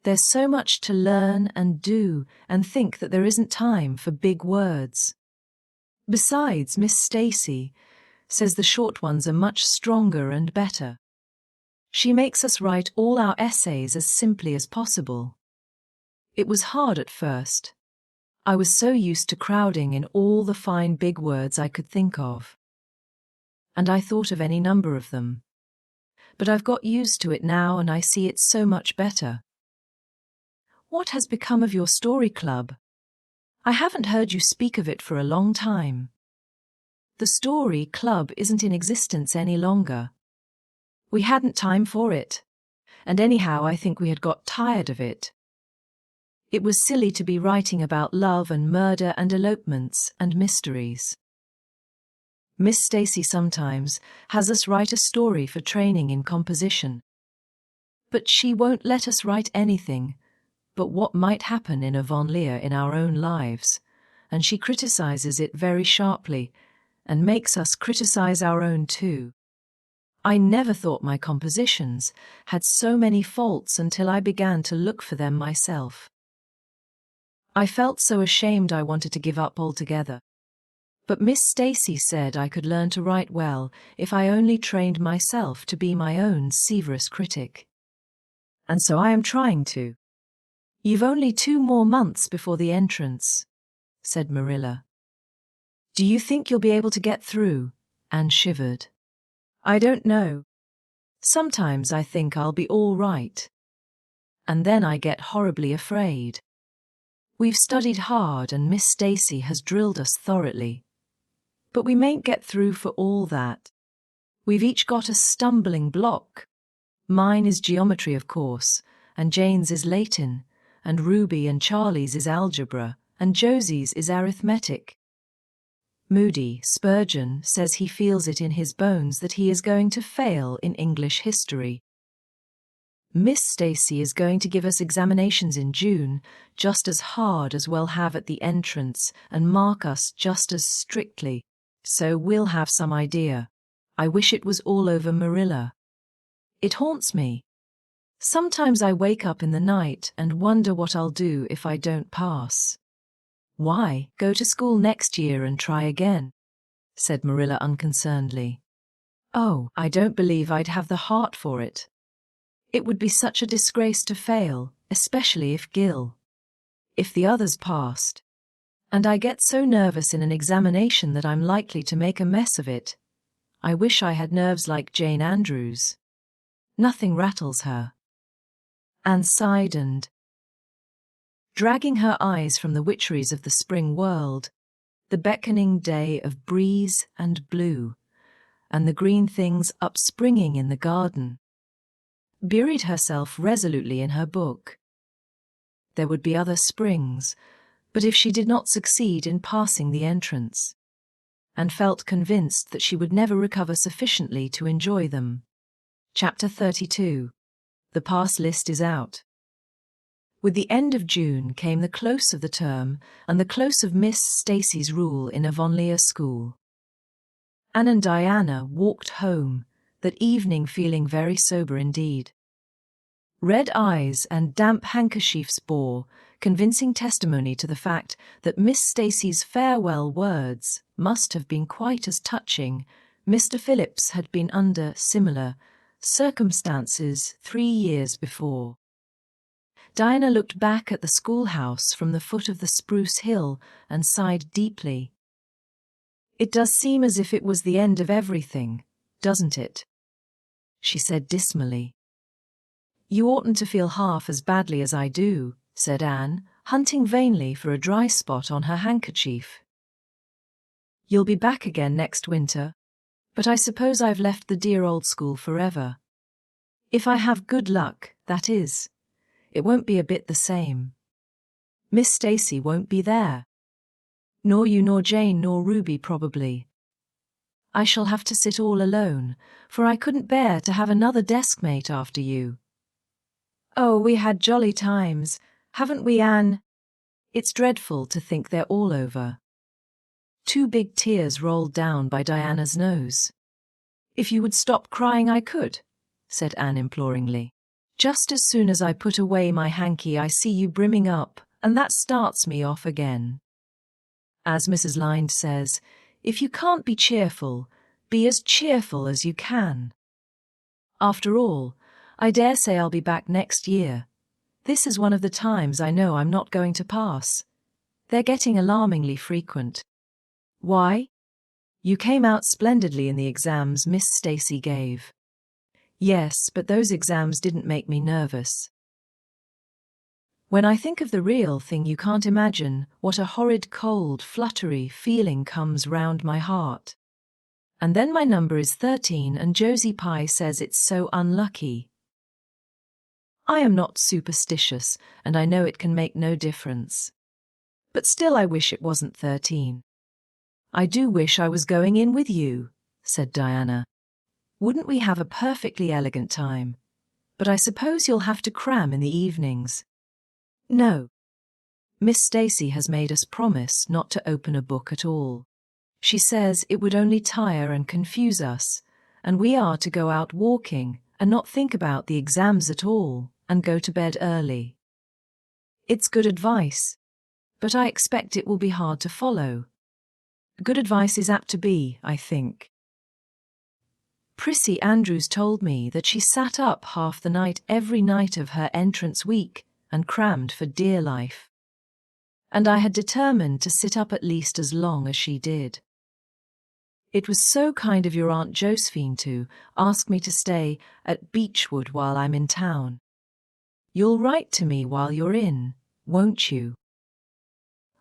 There's so much to learn and do and think that there isn't time for big words. Besides, Miss Stacy says the short ones are much stronger and better. She makes us write all our essays as simply as possible. It was hard at first. I was so used to crowding in all the fine big words I could think of. And I thought of any number of them. But I've got used to it now and I see it's so much better. What has become of your story club? I haven't heard you speak of it for a long time. The story club isn't in existence any longer. We hadn't time for it. And anyhow, I think we had got tired of it. It was silly to be writing about love and murder and elopements and mysteries. Miss Stacy sometimes has us write a story for training in composition. But she won't let us write anything but what might happen in Avonlea in our own lives, and she criticizes it very sharply and makes us criticize our own too. I never thought my compositions had so many faults until I began to look for them myself. I felt so ashamed I wanted to give up altogether. But Miss Stacy said I could learn to write well if I only trained myself to be my own severest critic. And so I am trying to. You've only 2 more months before the entrance, said Marilla. Do you think you'll be able to get through? Anne shivered. I don't know. Sometimes I think I'll be all right. And then I get horribly afraid. We've studied hard and Miss Stacy has drilled us thoroughly. But we mayn't get through for all that. We've each got a stumbling block. Mine is geometry, of course, and Jane's is Latin, and Ruby and Charlie's is algebra, and Josie's is arithmetic. Moody Spurgeon says he feels it in his bones that he is going to fail in English history. Miss Stacy is going to give us examinations in June just as hard as we'll have at the entrance and mark us just as strictly, so we'll have some idea. I wish it was all over, Marilla. It haunts me. Sometimes I wake up in the night and wonder what I'll do if I don't pass. Why, go to school next year and try again, said Marilla unconcernedly. Oh, I don't believe I'd have the heart for it. It would be such a disgrace to fail, especially if the others passed. And I get so nervous in an examination that I'm likely to make a mess of it. I wish I had nerves like Jane Andrews. Nothing rattles her. Anne sighed and, dragging her eyes from the witcheries of the spring world, the beckoning day of breeze and blue, and the green things upspringing in the garden, buried herself resolutely in her book. There would be other springs, But if she did not succeed in passing the entrance, and felt convinced that she would never recover sufficiently to enjoy them. Chapter 32. The pass list is out. With the end of June came the close of the term and the close of Miss Stacy's rule in Avonlea school. Anne and Diana walked home that evening feeling very sober indeed. Red eyes and damp handkerchiefs bore convincing testimony to the fact that Miss Stacy's farewell words must have been quite as touching. Mr. Phillips had been under similar circumstances 3 years before. Diana looked back at the schoolhouse from the foot of the spruce hill and sighed deeply. "It does seem as if it was the end of everything, doesn't it?" she said dismally. "You oughtn't to feel half as badly as I do," said Anne, hunting vainly for a dry spot on her handkerchief. "You'll be back again next winter, but I suppose I've left the dear old school forever. If I have good luck, that is. It won't be a bit the same. Miss Stacy won't be there. Nor you nor Jane nor Ruby probably. I shall have to sit all alone, for I couldn't bear to have another deskmate after you. Oh, we had jolly times, haven't we, Anne? It's dreadful to think they're all over." 2 big tears rolled down by Diana's nose. "If you would stop crying I could," said Anne imploringly. "Just as soon as I put away my hanky I see you brimming up, and that starts me off again. As Mrs. Lynde says, if you can't be as cheerful as you can. After all, I dare say I'll be back next year. This is one of the times I know I'm not going to pass. They're getting alarmingly frequent." "Why?" "You came out splendidly in the exams Miss Stacy gave." "Yes, but those exams didn't make me nervous. When I think of the real thing you can't imagine what a horrid cold, fluttery feeling comes round my heart. And then my number is 13 and Josie Pye says it's so unlucky. I am not superstitious, and I know it can make no difference. But still I wish it wasn't 13. "I do wish I was going in with you," said Diana. "Wouldn't we have a perfectly elegant time? But I suppose you'll have to cram in the evenings." "No. Miss Stacy has made us promise not to open a book at all. She says it would only tire and confuse us, and we are to go out walking and not think about the exams at all, and go to bed early. It's good advice, but I expect it will be hard to follow. Good advice is apt to be, I think. Prissy Andrews told me that she sat up half the night every night of her entrance week and crammed for dear life. And I had determined to sit up at least as long as she did. It was so kind of your Aunt Josephine to ask me to stay at Beechwood while I'm in town. You'll write to me while you're in, won't you?"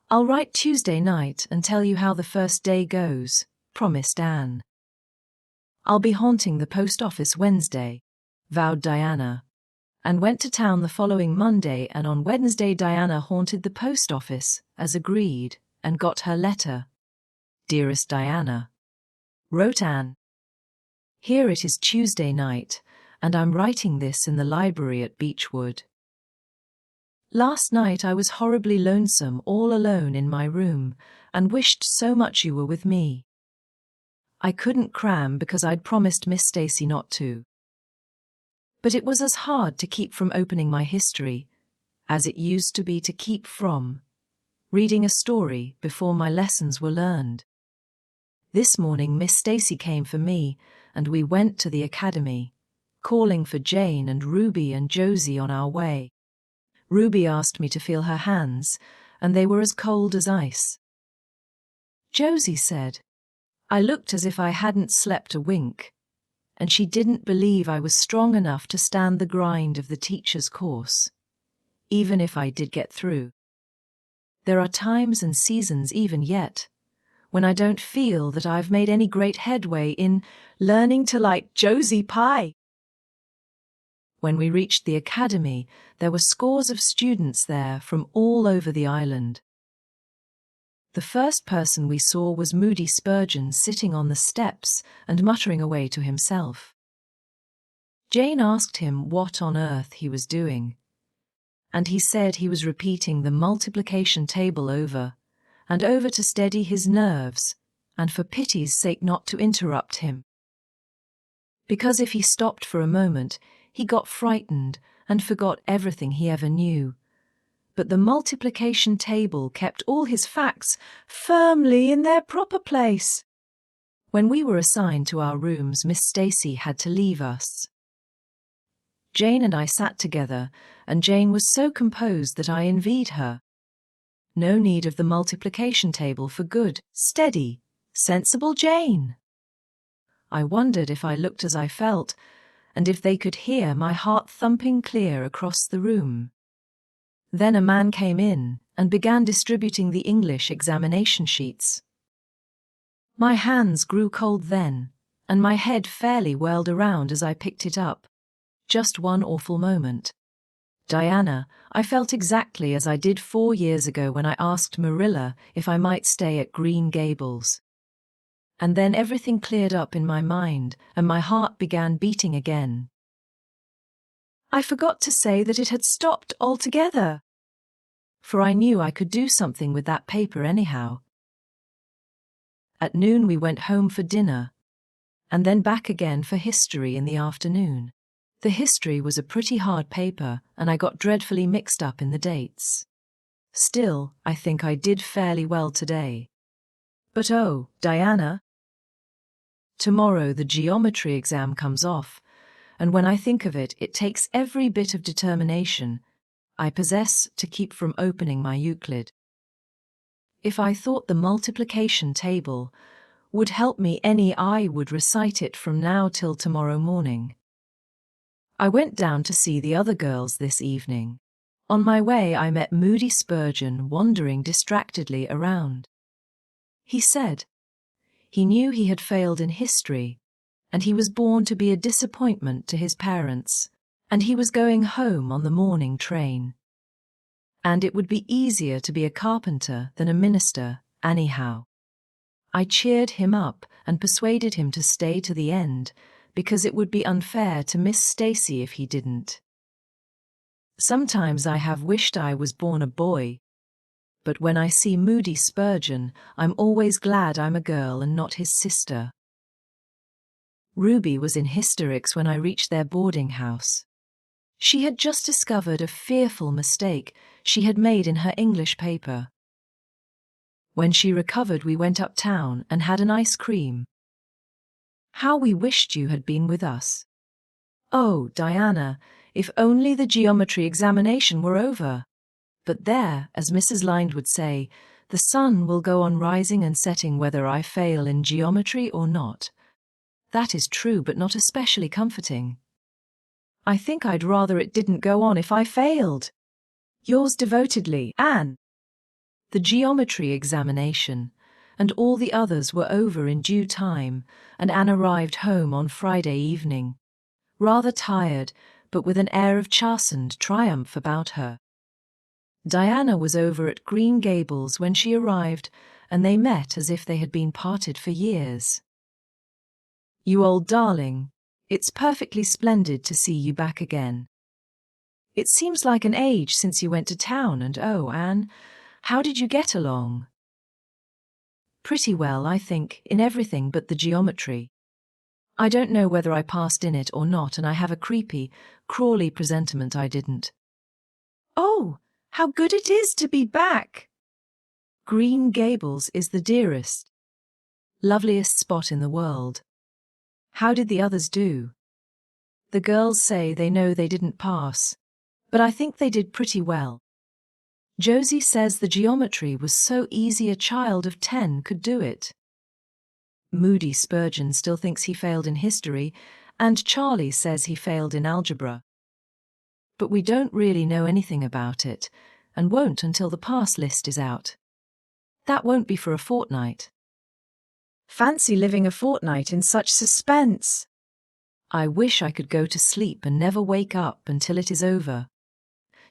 "I'll write Tuesday night and tell you how the first day goes," promised Anne. "I'll be haunting the post office Wednesday," vowed Diana, and went to town the following Monday, and on Wednesday Diana haunted the post office, as agreed, and got her letter. "Dearest Diana," wrote Anne. "Here it is Tuesday night, and I'm writing this in the library at Beechwood. Last night I was horribly lonesome all alone in my room, and wished so much you were with me. I couldn't cram because I'd promised Miss Stacy not to. But it was as hard to keep from opening my history as it used to be to keep from reading a story before my lessons were learned. This morning Miss Stacy came for me, and we went to the academy, calling for Jane and Ruby and Josie on our way. Ruby asked me to feel her hands, and they were as cold as ice. Josie said I looked as if I hadn't slept a wink, and she didn't believe I was strong enough to stand the grind of the teacher's course, even if I did get through. There are times and seasons even yet when I don't feel that I've made any great headway in learning to like Josie Pye. When we reached the academy, there were scores of students there from all over the island. The first person we saw was Moody Spurgeon sitting on the steps and muttering away to himself. Jane asked him what on earth he was doing, and he said he was repeating the multiplication table over and over to steady his nerves, and for pity's sake not to interrupt him. Because if he stopped for a moment, he got frightened and forgot everything he ever knew. But the multiplication table kept all his facts firmly in their proper place. When we were assigned to our rooms, Miss Stacy had to leave us. Jane and I sat together, and Jane was so composed that I envied her. No need of the multiplication table for good, steady, sensible Jane. I wondered if I looked as I felt, and if they could hear my heart thumping clear across the room. Then a man came in and began distributing the English examination sheets. My hands grew cold then, and my head fairly whirled around as I picked it up. Just one awful moment. Diana, I felt exactly as I did 4 years ago when I asked Marilla if I might stay at Green Gables. And then everything cleared up in my mind, and my heart began beating again. I forgot to say that it had stopped altogether, for I knew I could do something with that paper anyhow. At noon we went home for dinner, and then back again for history in the afternoon. The history was a pretty hard paper, and I got dreadfully mixed up in the dates. Still, I think I did fairly well today. But oh, Diana, tomorrow the geometry exam comes off, and when I think of it, it takes every bit of determination I possess to keep from opening my Euclid. If I thought the multiplication table would help me any, I would recite it from now till tomorrow morning. I went down to see the other girls this evening. On my way I met Moody Spurgeon wandering distractedly around. He said he knew he had failed in history, and he was born to be a disappointment to his parents, and he was going home on the morning train. And it would be easier to be a carpenter than a minister, anyhow. I cheered him up and persuaded him to stay to the end, because it would be unfair to Miss Stacy if he didn't. Sometimes I have wished I was born a boy, but when I see Moody Spurgeon, I'm always glad I'm a girl and not his sister. Ruby was in hysterics when I reached their boarding house. She had just discovered a fearful mistake she had made in her English paper. When she recovered, we went uptown and had an ice cream. How we wished you had been with us. Oh, Diana, if only the geometry examination were over. But there, as Mrs. Lynde would say, the sun will go on rising and setting whether I fail in geometry or not. That is true, but not especially comforting. I think I'd rather it didn't go on if I failed. Yours devotedly, Anne. The geometry examination and all the others were over in due time, and Anne arrived home on Friday evening, rather tired, but with an air of chastened triumph about her. Diana was over at Green Gables when she arrived, and they met as if they had been parted for years. You old darling, it's perfectly splendid to see you back again. It seems like an age since you went to town, and oh, Anne, how did you get along? Pretty well, I think, in everything but the geometry. I don't know whether I passed in it or not, and I have a creepy, crawly presentiment I didn't. Oh, how good it is to be back! Green Gables is the dearest, loveliest spot in the world. How did the others do? The girls say they know they didn't pass, but I think they did pretty well. Josie says the geometry was so easy a child of 10 could do it. Moody Spurgeon still thinks he failed in history, and Charlie says he failed in algebra. But we don't really know anything about it, and won't until the pass list is out. That won't be for a fortnight. Fancy living a fortnight in such suspense. I wish I could go to sleep and never wake up until it is over.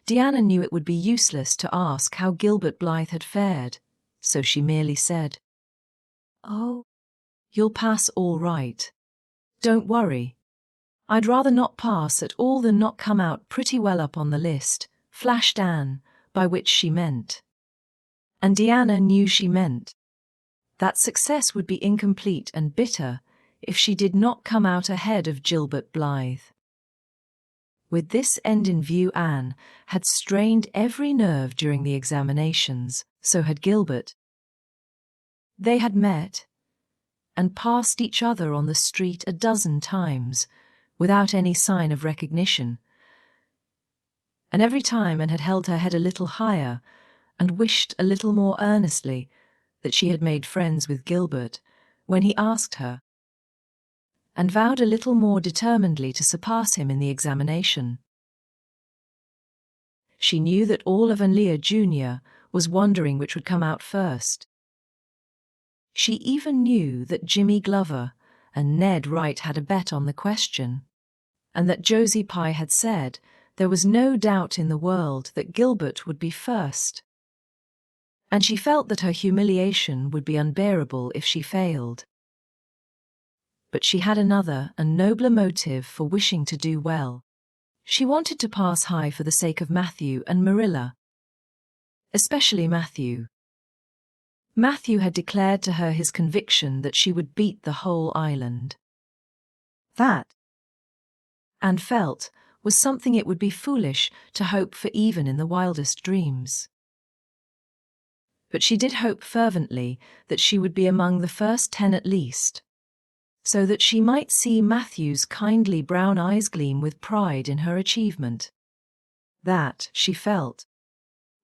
Diana knew it would be useless to ask how Gilbert Blythe had fared, so she merely said, "Oh, you'll pass all right. Don't worry. I'd rather not pass at all than not come out pretty well up on the list," flashed Anne, by which she meant. And Deanna knew she meant that success would be incomplete and bitter if she did not come out ahead of Gilbert Blythe. With this end in view, Anne had strained every nerve during the examinations, so had Gilbert. They had met and passed each other on the street a dozen times, without any sign of recognition. And every time Anne had held her head a little higher and wished a little more earnestly that she had made friends with Gilbert when he asked her, and vowed a little more determinedly to surpass him in the examination. She knew that all of Avonlea Jr. was wondering which would come out first. She even knew that Jimmy Glover and Ned Wright had a bet on the question, and that Josie Pye had said there was no doubt in the world that Gilbert would be first. And she felt that her humiliation would be unbearable if she failed. But she had another and nobler motive for wishing to do well. She wanted to pass high for the sake of Matthew and Marilla. Especially Matthew. Matthew had declared to her his conviction that she would beat the whole island. That, Anne felt, was something it would be foolish to hope for even in the wildest dreams. But she did hope fervently that she would be among the first 10 at least, so that she might see Matthew's kindly brown eyes gleam with pride in her achievement. That, she felt,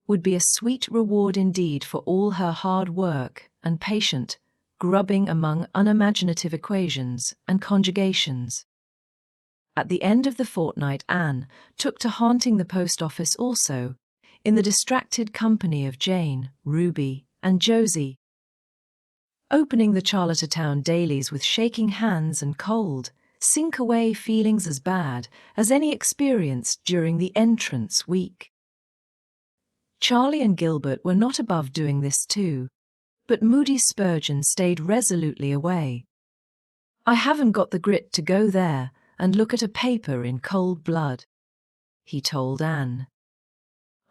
would be a sweet reward indeed for all her hard work and patient grubbing among unimaginative equations and conjugations. At the end of the fortnight, Anne took to haunting the post office also, in the distracted company of Jane, Ruby, and Josie. Opening the Charlottetown dailies with shaking hands and cold, sink-away feelings as bad as any experienced during the entrance week. Charlie and Gilbert were not above doing this too, but Moody Spurgeon stayed resolutely away. "I haven't got the grit to go there and look at a paper in cold blood," he told Anne.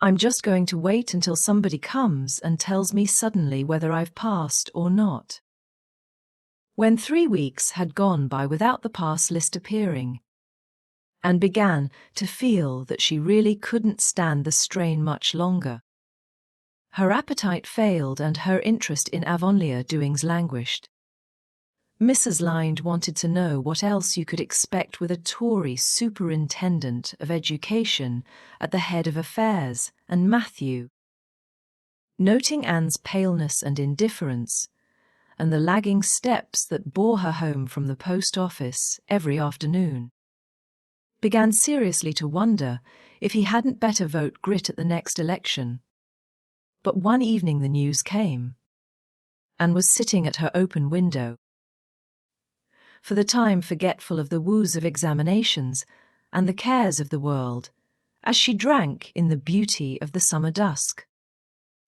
"I'm just going to wait until somebody comes and tells me suddenly whether I've passed or not." When 3 weeks had gone by without the pass list appearing, Anne began to feel that she really couldn't stand the strain much longer. Her appetite failed and her interest in Avonlea doings languished. Mrs. Lynde wanted to know what else you could expect with a Tory superintendent of education at the head of affairs, and Matthew. Noting Anne's paleness and indifference, and the lagging steps that bore her home from the post office every afternoon, began seriously to wonder if he hadn't better vote Grit at the next election. But one evening the news came. Anne was sitting at her open window, for the time forgetful of the woes of examinations and the cares of the world, as she drank in the beauty of the summer dusk.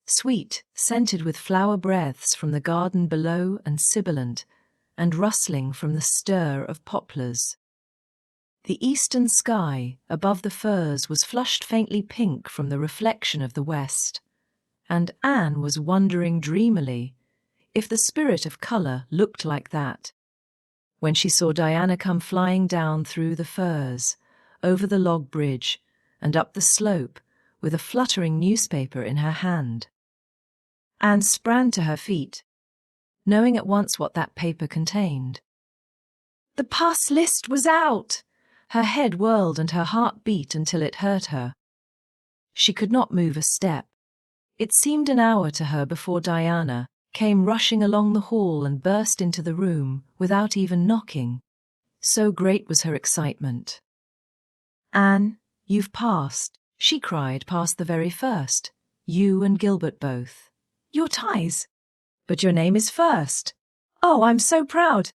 Sweet, scented with flower breaths from the garden below and sibilant, and rustling from the stir of poplars. The eastern sky above the firs was flushed faintly pink from the reflection of the west, and Anne was wondering dreamily if the spirit of colour looked like that, when she saw Diana come flying down through the firs, over the log bridge, and up the slope, with a fluttering newspaper in her hand. Anne sprang to her feet, knowing at once what that paper contained. The pass list was out! Her head whirled and her heart beat until it hurt her. She could not move a step. It seemed an hour to her before Diana came rushing along the hall and burst into the room without even knocking. So great was her excitement. "Anne, you've passed," she cried past the very first. "You and Gilbert both. Your ties. But your name is first. Oh, I'm so proud."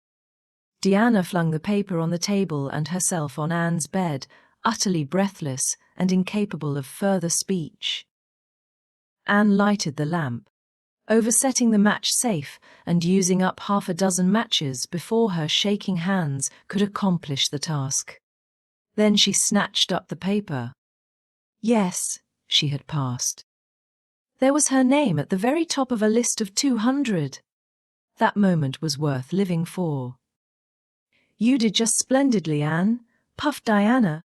Diana flung the paper on the table and herself on Anne's bed, utterly breathless and incapable of further speech. Anne lighted the lamp, oversetting the match safe and using up half a dozen matches before her shaking hands could accomplish the task. Then she snatched up the paper. Yes, she had passed. There was her name at the very top of a list of 200. That moment was worth living for. You did just splendidly, Anne, puffed Diana,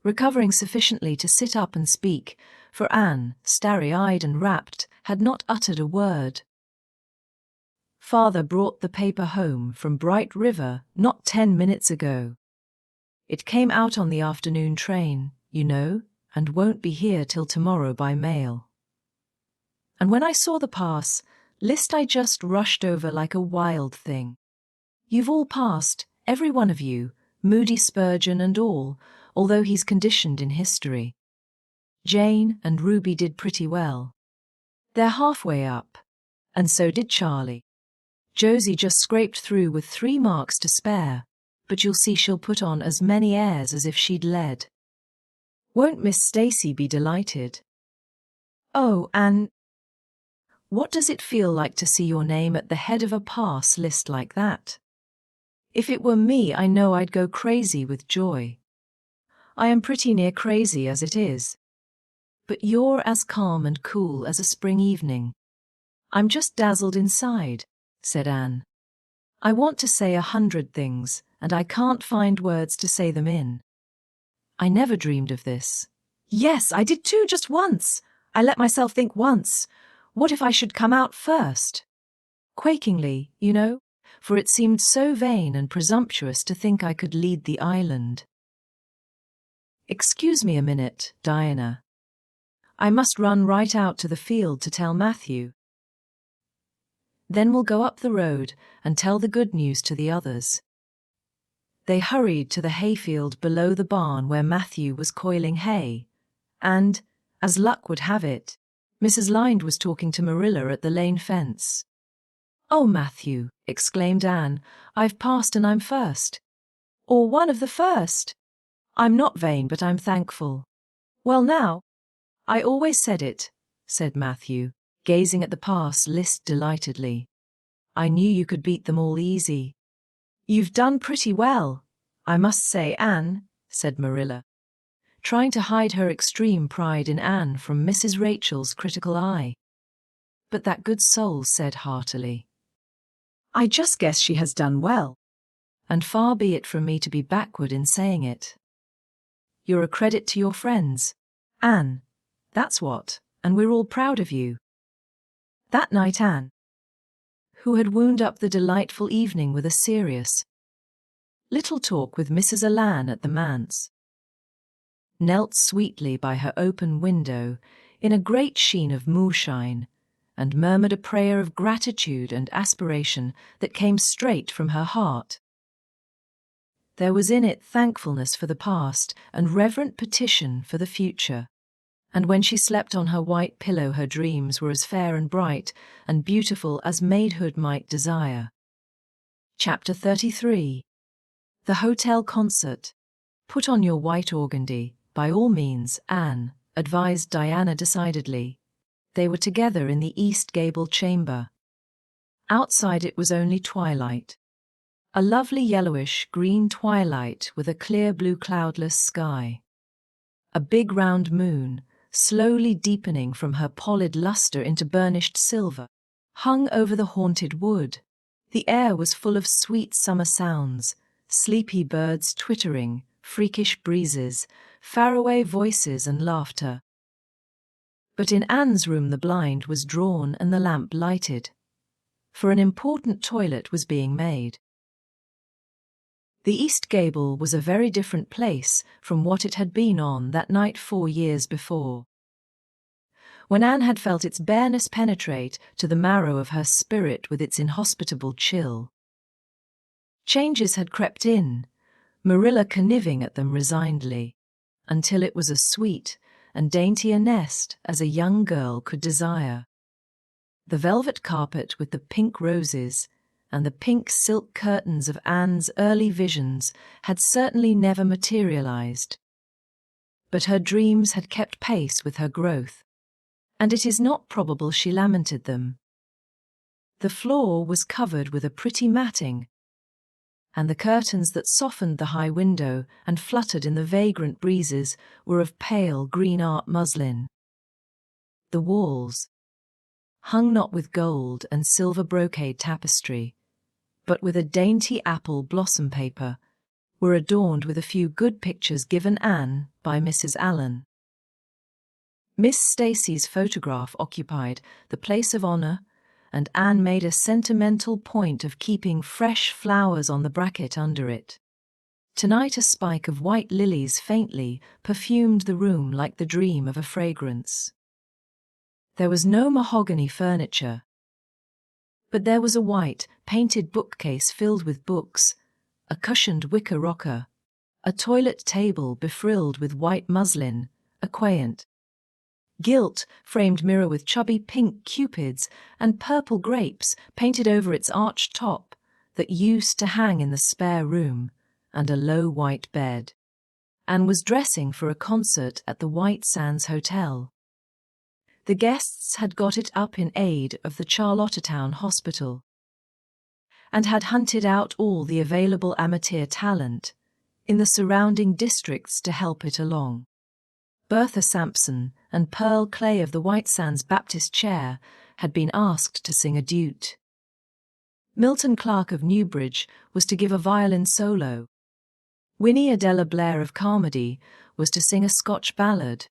recovering sufficiently to sit up and speak, for Anne, starry-eyed and rapt, had not uttered a word. Father brought the paper home from Bright River not 10 minutes ago. It came out on the afternoon train, you know, and won't be here till tomorrow by mail. And when I saw the pass list, I just rushed over like a wild thing. You've all passed, every one of you, Moody Spurgeon and all, although he's conditioned in history. Jane and Ruby did pretty well. They're halfway up, and so did Charlie. Josie just scraped through with 3 marks to spare, but you'll see she'll put on as many airs as if she'd led. Won't Miss Stacy be delighted? Oh, Anne, what does it feel like to see your name at the head of a pass list like that? If it were me, I know I'd go crazy with joy. I am pretty near crazy as it is. But you're as calm and cool as a spring evening. I'm just dazzled inside, said Anne. I want to say 100 things, and I can't find words to say them in. I never dreamed of this. Yes, I did too, just once. I let myself think once. What if I should come out first? Quakingly, you know, for it seemed so vain and presumptuous to think I could lead the island. Excuse me a minute, Diana. I must run right out to the field to tell Matthew. Then we'll go up the road and tell the good news to the others. They hurried to the hayfield below the barn where Matthew was coiling hay, and, as luck would have it, Mrs. Lynde was talking to Marilla at the lane fence. Oh, Matthew, exclaimed Anne, I've passed and I'm first. Or one of the first. I'm not vain, but I'm thankful. Well now, I always said it, said Matthew, gazing at the pass list delightedly. I knew you could beat them all easy. You've done pretty well, I must say, Anne, said Marilla, trying to hide her extreme pride in Anne from Mrs. Rachel's critical eye. But that good soul said heartily, I just guess she has done well, and far be it from me to be backward in saying it. You're a credit to your friends, Anne, that's what, and we're all proud of you. That night Anne, who had wound up the delightful evening with a serious little talk with Mrs. Allan at the manse, knelt sweetly by her open window in a great sheen of moonshine, and murmured a prayer of gratitude and aspiration that came straight from her heart. There was in it thankfulness for the past and reverent petition for the future, and when she slept on her white pillow her dreams were as fair and bright and beautiful as maidhood might desire. Chapter 33. The Hotel Concert. Put on your white organdy, by all means, Anne, advised Diana decidedly. They were together in the east gable chamber. Outside it was only twilight. A lovely yellowish-green twilight with a clear blue cloudless sky. A big round moon, slowly deepening from her pallid luster into burnished silver, hung over the haunted wood. The air was full of sweet summer sounds, sleepy birds twittering, freakish breezes, faraway voices and laughter. But in Anne's room the blind was drawn and the lamp lighted, for an important toilet was being made. The east gable was a very different place from what it had been on that night 4 years before, when Anne had felt its bareness penetrate to the marrow of her spirit with its inhospitable chill. Changes had crept in, Marilla conniving at them resignedly, until it was as sweet and dainty a nest as a young girl could desire. The velvet carpet with the pink roses and the pink silk curtains of Anne's early visions had certainly never materialized. But her dreams had kept pace with her growth, and it is not probable she lamented them. The floor was covered with a pretty matting, and the curtains that softened the high window and fluttered in the vagrant breezes were of pale green art muslin. The walls, hung not with gold and silver brocade tapestry, but with a dainty apple blossom paper, were adorned with a few good pictures given Anne by Mrs. Allen. Miss Stacy's photograph occupied the place of honor, and Anne made a sentimental point of keeping fresh flowers on the bracket under it. Tonight a spike of white lilies faintly perfumed the room like the dream of a fragrance. There was no mahogany furniture, but there was a white, painted bookcase filled with books, a cushioned wicker rocker, a toilet table befrilled with white muslin, a quaint, gilt-framed mirror with chubby pink cupids and purple grapes painted over its arched top that used to hang in the spare room, and a low white bed. Anne was dressing for a concert at the White Sands Hotel. The guests had got it up in aid of the Charlottetown Hospital, and had hunted out all the available amateur talent in the surrounding districts to help it along. Bertha Sampson and Pearl Clay of the White Sands Baptist Chair had been asked to sing a duet. Milton Clark of Newbridge was to give a violin solo. Winnie Adela Blair of Carmody was to sing a Scotch ballad,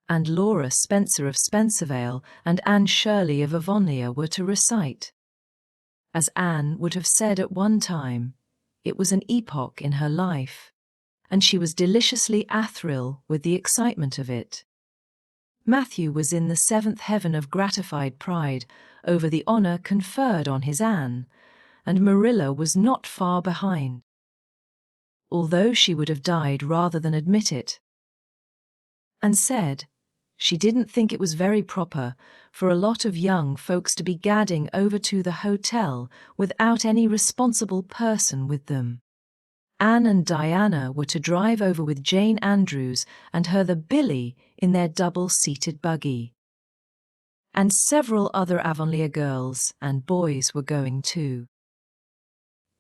and Laura Spencer of Spencervale and Anne Shirley of Avonlea were to recite. As Anne would have said at one time, it was an epoch in her life, and she was deliciously athril with the excitement of it. Matthew was in the seventh heaven of gratified pride over the honor conferred on his Anne, and Marilla was not far behind, although she would have died rather than admit it, and said she didn't think it was very proper for a lot of young folks to be gadding over to the hotel without any responsible person with them. Anne and Diana were to drive over with Jane Andrews and her the Billy in their double-seated buggy. And several other Avonlea girls and boys were going too.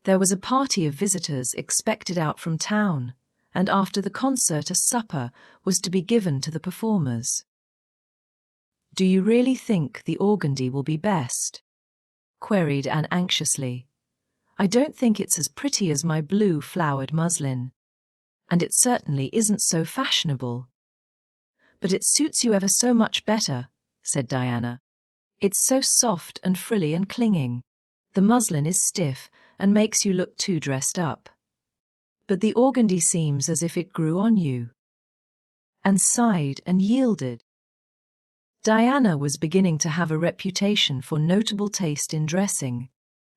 There was a party of visitors expected out from town, and after the concert a supper was to be given to the performers. "Do you really think the organdy will be best?" queried Anne anxiously. "I don't think it's as pretty as my blue flowered muslin, and it certainly isn't so fashionable." "But it suits you ever so much better," said Diana. "It's so soft and frilly and clinging. The muslin is stiff and makes you look too dressed up. But the organdy seems as if it grew on you." Anne sighed and yielded. Diana was beginning to have a reputation for notable taste in dressing,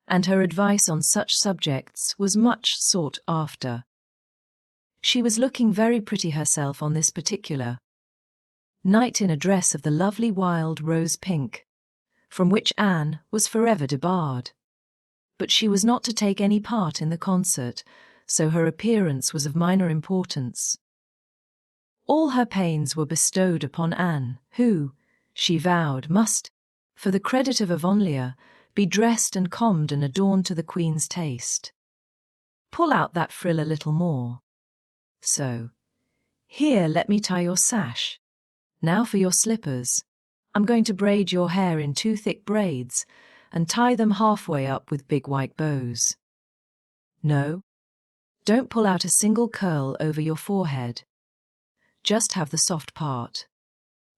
and her advice on such subjects was much sought after. She was looking very pretty herself on this particular night in a dress of the lovely wild rose pink, from which Anne was forever debarred. But she was not to take any part in the concert, so her appearance was of minor importance. All her pains were bestowed upon Anne, who, she vowed, must, for the credit of Avonlea, be dressed and combed and adorned to the Queen's taste. "Pull out that frill a little more. So. Here, let me tie your sash. Now for your slippers. I'm going to braid your hair in 2 thick braids, and tie them halfway up with big white bows. No, don't pull out a single curl over your forehead. Just have the soft part.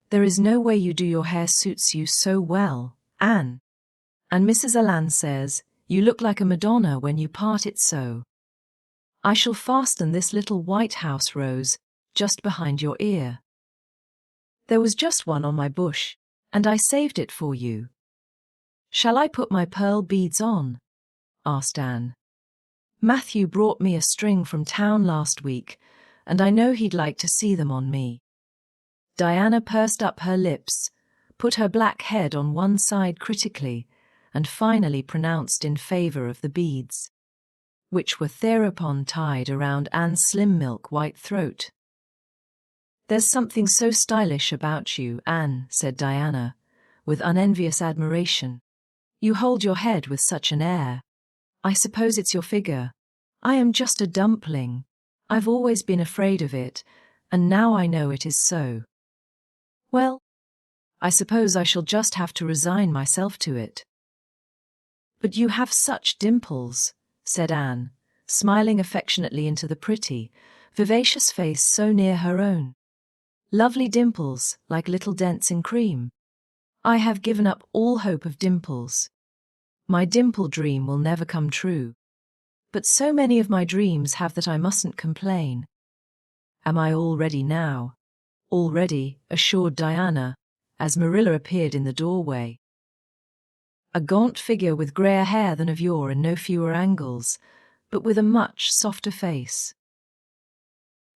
There is no way you do your hair suits you so well, Anne. And Mrs. Allan says, you look like a Madonna when you part it so. I shall fasten this little white house rose just behind your ear. There was just one on my bush, and I saved it for you. Shall I put my pearl beads on?" asked Anne. "Matthew brought me a string from town last week, and I know he'd like to see them on me." Diana pursed up her lips, put her black head on one side critically, and finally pronounced in favor of the beads, which were thereupon tied around Anne's slim milk-white throat. "There's something so stylish about you, Anne," said Diana, with unenvious admiration. You hold your head with such an air. I suppose it's your figure. I am just a dumpling. I've always been afraid of it, and now I know it is so. Well, I suppose I shall just have to resign myself to it. But you have such dimples, said Anne, smiling affectionately into the pretty, vivacious face so near her own. Lovely dimples, like little dents in cream. I have given up all hope of dimples. My dimple dream will never come true. But so many of my dreams have that I mustn't complain. Am I all ready now? All ready, assured Diana, as Marilla appeared in the doorway. A gaunt figure with greyer hair than of yore and no fewer angles, but with a much softer face.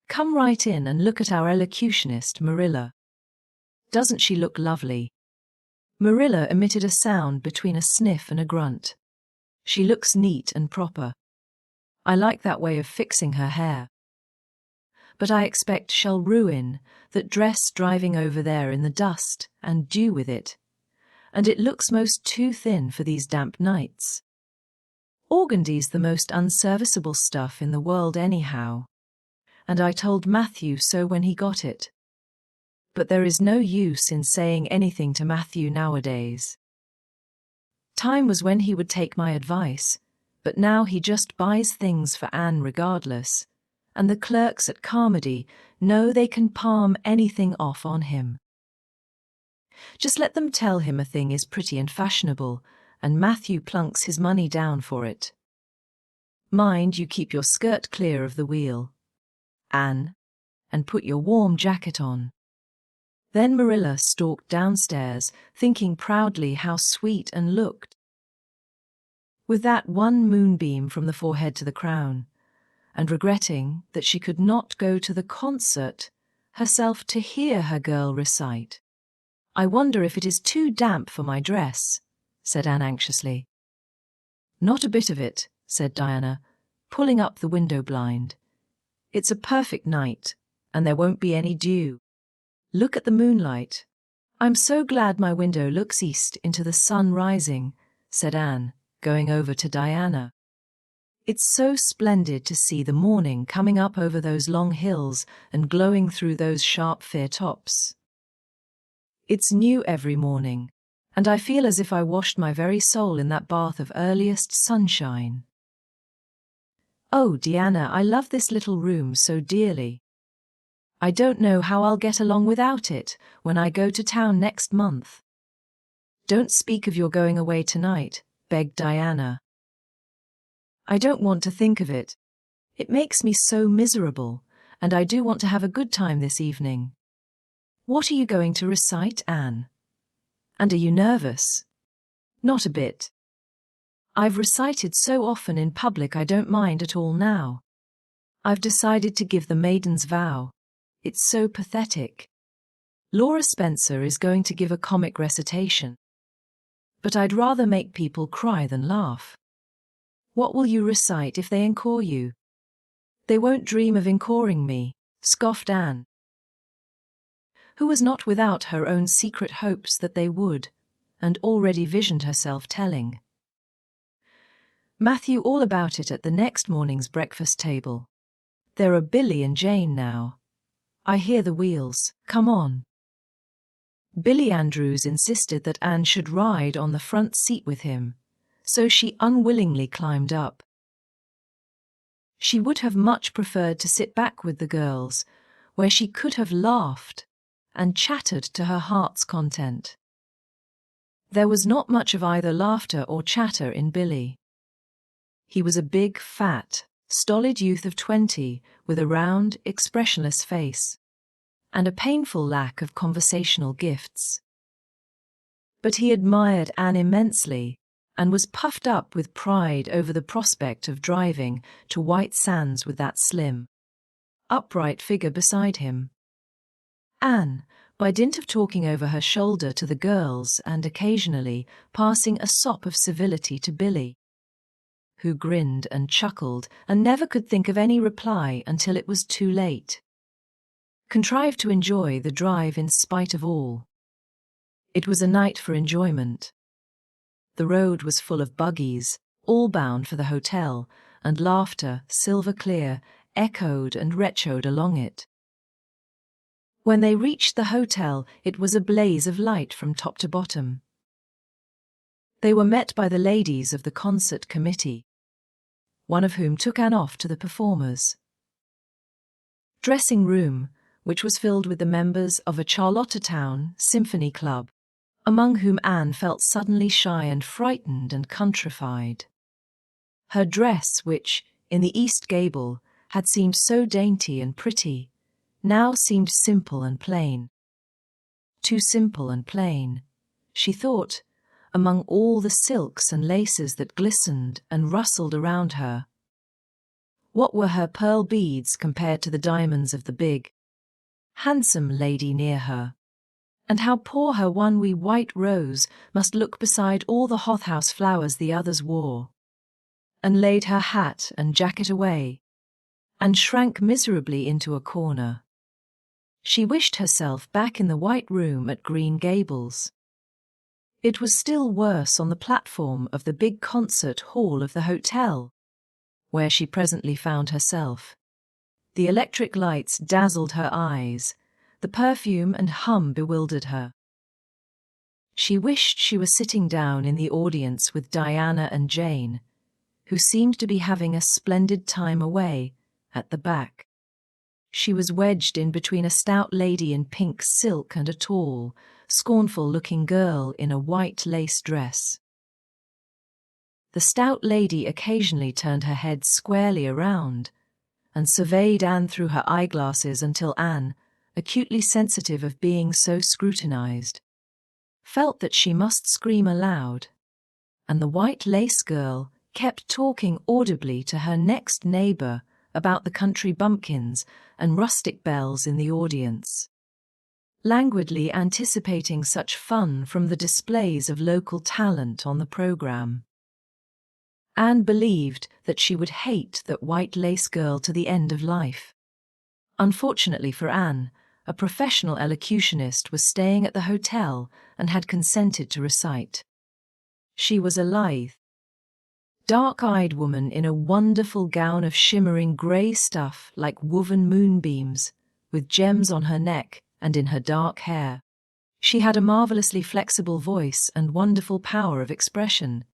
Come right in and look at our elocutionist, Marilla. Doesn't she look lovely? Marilla emitted a sound between a sniff and a grunt. She looks neat and proper. I like that way of fixing her hair. But I expect she'll ruin that dress driving over there in the dust and dew with it, and it looks most too thin for these damp nights. Organdy's the most unserviceable stuff in the world anyhow, and I told Matthew so when he got it. But there is no use in saying anything to Matthew nowadays. Time was when he would take my advice, but now he just buys things for Anne regardless, and the clerks at Carmody know they can palm anything off on him. Just let them tell him a thing is pretty and fashionable, and Matthew plunks his money down for it. Mind you keep your skirt clear of the wheel, Anne, and put your warm jacket on. Then Marilla stalked downstairs, thinking proudly how sweet Anne looked, with that one moonbeam from the forehead to the crown, and regretting that she could not go to the concert herself to hear her girl recite. I wonder if it is too damp for my dress, said Anne anxiously. Not a bit of it, said Diana, pulling up the window blind. It's a perfect night, and there won't be any dew. Look at the moonlight. I'm so glad my window looks east into the sun rising, said Anne, going over to Diana. It's so splendid to see the morning coming up over those long hills and glowing through those sharp fir tops. It's new every morning, and I feel as if I washed my very soul in that bath of earliest sunshine. Oh, Diana, I love this little room so dearly. I don't know how I'll get along without it when I go to town next month. Don't speak of your going away tonight, begged Diana. I don't want to think of it. It makes me so miserable, and I do want to have a good time this evening. What are you going to recite, Anne? And are you nervous? Not a bit. I've recited so often in public I don't mind at all now. I've decided to give the Maiden's Vow. It's so pathetic. Laura Spencer is going to give a comic recitation. But I'd rather make people cry than laugh. What will you recite if they encore you? They won't dream of encoring me, scoffed Anne, who was not without her own secret hopes that they would, and already visioned herself telling Matthew all about it at the next morning's breakfast table. There are Billy and Jane now. I hear the wheels, come on. Billy Andrews insisted that Anne should ride on the front seat with him, so she unwillingly climbed up. She would have much preferred to sit back with the girls, where she could have laughed and chattered to her heart's content. There was not much of either laughter or chatter in Billy. He was a big, fat, stolid youth of 20 with a round, expressionless face and a painful lack of conversational gifts. But he admired Anne immensely and was puffed up with pride over the prospect of driving to White Sands with that slim, upright figure beside him. Anne, by dint of talking over her shoulder to the girls and occasionally passing a sop of civility to Billy, who grinned and chuckled and never could think of any reply until it was too late, contrived to enjoy the drive in spite of all. It was a night for enjoyment. The road was full of buggies, all bound for the hotel, and laughter, silver clear, echoed and retchoed along it. When they reached the hotel, it was a blaze of light from top to bottom. They were met by the ladies of the concert committee, one of whom took Anne off to the performers' dressing room, which was filled with the members of a Charlottetown symphony club, among whom Anne felt suddenly shy and frightened and countrified. Her dress, which, in the East Gable, had seemed so dainty and pretty, now seemed simple and plain. Too simple and plain, she thought, among all the silks and laces that glistened and rustled around her. What were her pearl beads compared to the diamonds of the big, handsome lady near her? And how poor her one wee white rose must look beside all the hothouse flowers the others wore, and laid her hat and jacket away, and shrank miserably into a corner. She wished herself back in the white room at Green Gables. It was still worse on the platform of the big concert hall of the hotel, where she presently found herself. The electric lights dazzled her eyes, the perfume and hum bewildered her. She wished she was sitting down in the audience with Diana and Jane, who seemed to be having a splendid time away, at the back. She was wedged in between a stout lady in pink silk and a tall, scornful-looking girl in a white lace dress. The stout lady occasionally turned her head squarely around and surveyed Anne through her eyeglasses until Anne, acutely sensitive of being so scrutinized, felt that she must scream aloud, and the white lace girl kept talking audibly to her next neighbor about the country bumpkins and rustic belles in the audience, languidly anticipating such fun from the displays of local talent on the program. Anne believed that she would hate that white lace girl to the end of life. Unfortunately for Anne, a professional elocutionist was staying at the hotel and had consented to recite. She was a lithe, dark-eyed woman in a wonderful gown of shimmering grey stuff like woven moonbeams, with gems on her neck and in her dark hair. She had a marvelously flexible voice and wonderful power of expression.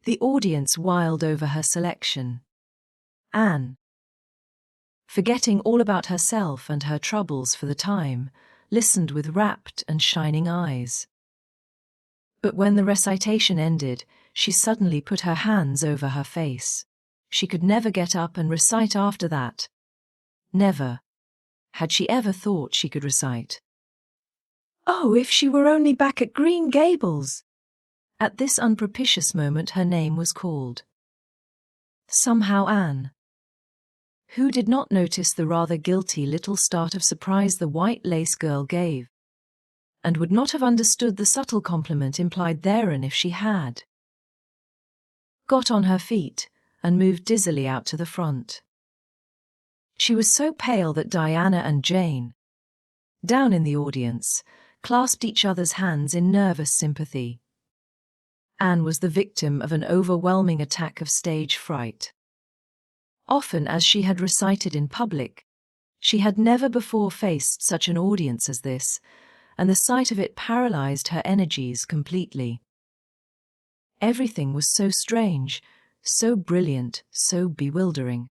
The audience wild over her selection. Anne, forgetting all about herself and her troubles for the time, listened with rapt and shining eyes. But when the recitation ended, she suddenly put her hands over her face. She could never get up and recite after that. Never had she ever thought she could recite. Oh, if she were only back at Green Gables! At this unpropitious moment her name was called. Somehow Anne, who did not notice the rather guilty little start of surprise the white lace girl gave, and would not have understood the subtle compliment implied therein if she had, got on her feet and moved dizzily out to the front. She was so pale that Diana and Jane, down in the audience, clasped each other's hands in nervous sympathy. Anne was the victim of an overwhelming attack of stage fright. Often as she had recited in public, she had never before faced such an audience as this, and the sight of it paralyzed her energies completely. Everything was so strange, so brilliant, so bewildering.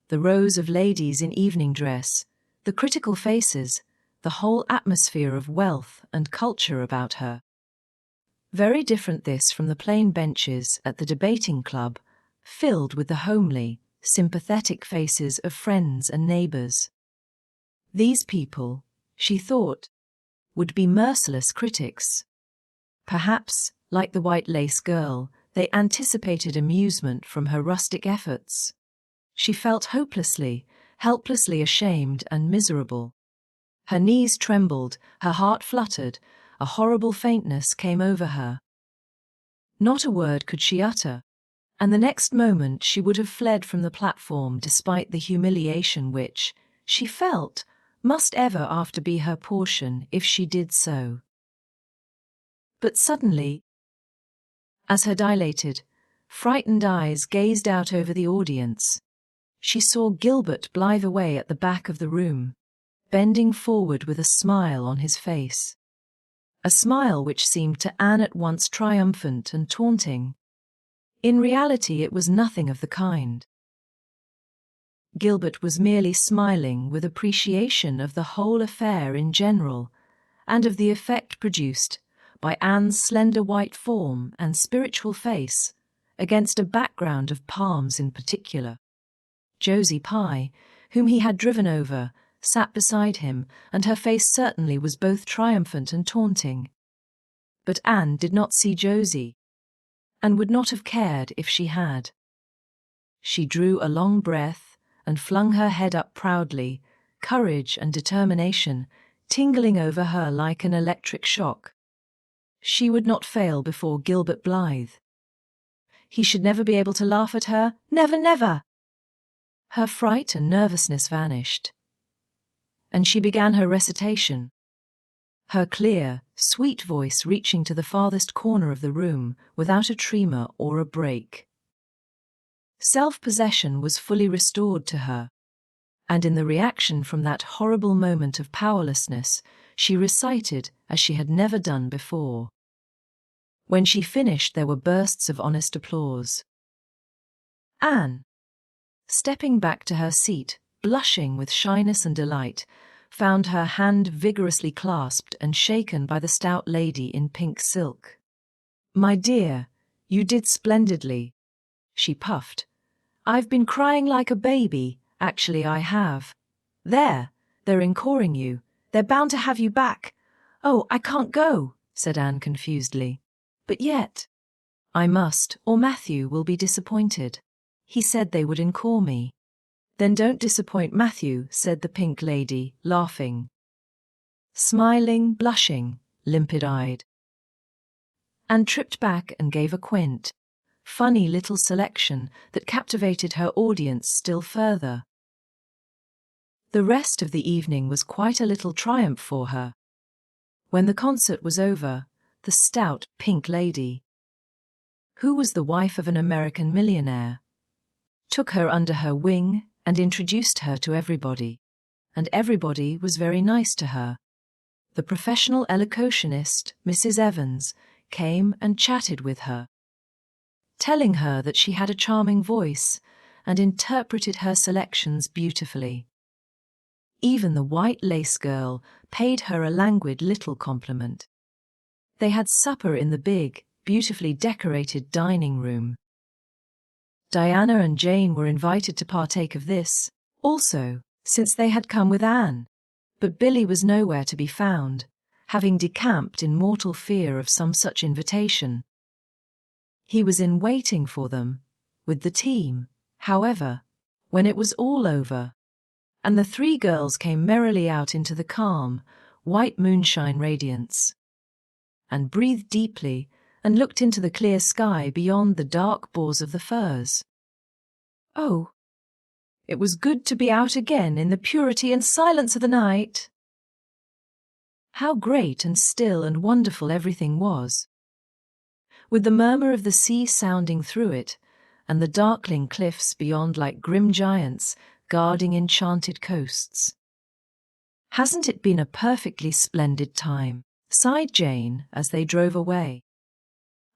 The rows of ladies in evening dress, the critical faces, the whole atmosphere of wealth and culture about her. Very different this from the plain benches at the debating club, filled with the homely, sympathetic faces of friends and neighbors. These people, she thought, would be merciless critics. Perhaps, like the white lace girl, they anticipated amusement from her rustic efforts. She felt hopelessly, helplessly ashamed and miserable. Her knees trembled, her heart fluttered, a horrible faintness came over her. Not a word could she utter, and the next moment she would have fled from the platform despite the humiliation which, she felt, must ever after be her portion if she did so. But suddenly, As her dilated, frightened eyes gazed out over the audience, she saw Gilbert blithe away at the back of the room, bending forward with a smile on his face. A smile which seemed to Anne at once triumphant and taunting. In reality, it was nothing of the kind. Gilbert was merely smiling with appreciation of the whole affair in general, and of the effect produced by Anne's slender white form and spiritual face against a background of palms in particular. Josie Pye, whom he had driven over, sat beside him, and her face certainly was both triumphant and taunting. But Anne did not see Josie, and would not have cared if she had. She drew a long breath and flung her head up proudly, courage and determination tingling over her like an electric shock. She would not fail before Gilbert Blythe. He should never be able to laugh at her, never, never! Her fright and nervousness vanished, and she began her recitation, her clear, sweet voice reaching to the farthest corner of the room without a tremor or a break. Self-possession was fully restored to her, and in the reaction from that horrible moment of powerlessness, she recited as she had never done before. When she finished, there were bursts of honest applause. Anne, stepping back to her seat, blushing with shyness and delight, found her hand vigorously clasped and shaken by the stout lady in pink silk. "My dear, you did splendidly," she puffed. "I've been crying like a baby, actually I have. They're encoring you. They're bound to have you back." "Oh, I can't go," said Anne confusedly. "But yet—" "I must, or Matthew will be disappointed. He said they would encore me." "Then don't disappoint Matthew," said the pink lady, laughing, smiling, blushing, limpid-eyed. Anne tripped back and gave a quaint, funny little selection that captivated her audience still further. The rest of the evening was quite a little triumph for her. When the concert was over, the stout pink lady, who was the wife of an American millionaire, took her under her wing and introduced her to everybody, and everybody was very nice to her. The professional elocutionist, Mrs. Evans, came and chatted with her, telling her that she had a charming voice and interpreted her selections beautifully. Even the white lace girl paid her a languid little compliment. They had supper in the big, beautifully decorated dining room. Diana and Jane were invited to partake of this, also, since they had come with Anne, but Billy was nowhere to be found, having decamped in mortal fear of some such invitation. He was in waiting for them, with the team, however, when it was all over, and the three girls came merrily out into the calm, white moonshine radiance, and breathed deeply and looked into the clear sky beyond the dark boughs of the firs. Oh, it was good to be out again in the purity and silence of the night. How great and still and wonderful everything was, with the murmur of the sea sounding through it, and the darkling cliffs beyond like grim giants guarding enchanted coasts. "Hasn't it been a perfectly splendid time?" sighed Jane as they drove away.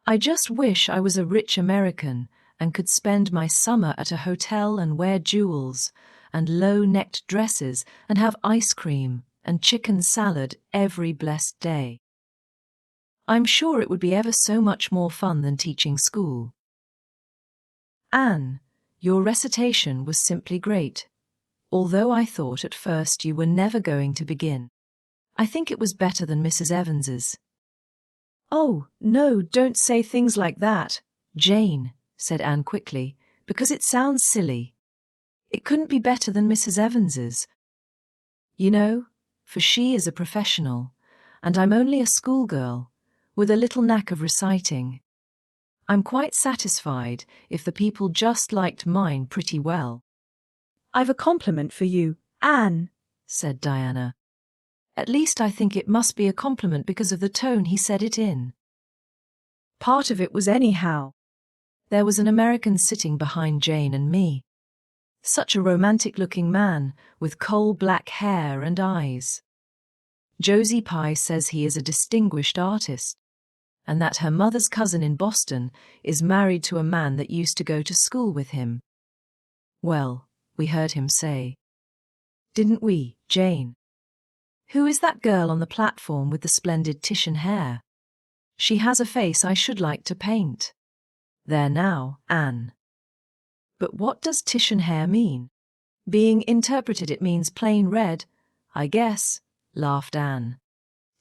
"I just wish I was a rich American and could spend my summer at a hotel and wear jewels and low-necked dresses and have ice cream and chicken salad every blessed day. I'm sure it would be ever so much more fun than teaching school." "Anne, your recitation was simply great, although I thought at first you were never going to begin. I think it was better than Mrs. Evans's." "Oh, no, don't say things like that, Jane," said Anne quickly, "because it sounds silly. It couldn't be better than Mrs. Evans's. You know, for she is a professional, and I'm only a schoolgirl, with a little knack of reciting. I'm quite satisfied if the people just liked mine pretty well." "I've a compliment for you, Anne," said Diana. "At least I think it must be a compliment because of the tone he said it in." Part of it was anyhow. There was an American sitting behind Jane and me. Such a romantic-looking man, with coal-black hair and eyes. Josie Pye says he is a distinguished artist, and that her mother's cousin in Boston is married to a man that used to go to school with him. Well, we heard him say. Didn't we, Jane? Who is that girl on the platform with the splendid Titian hair? She has a face I should like to paint. There now, Anne. But what does Titian hair mean? Being interpreted it means plain red, I guess, laughed Anne.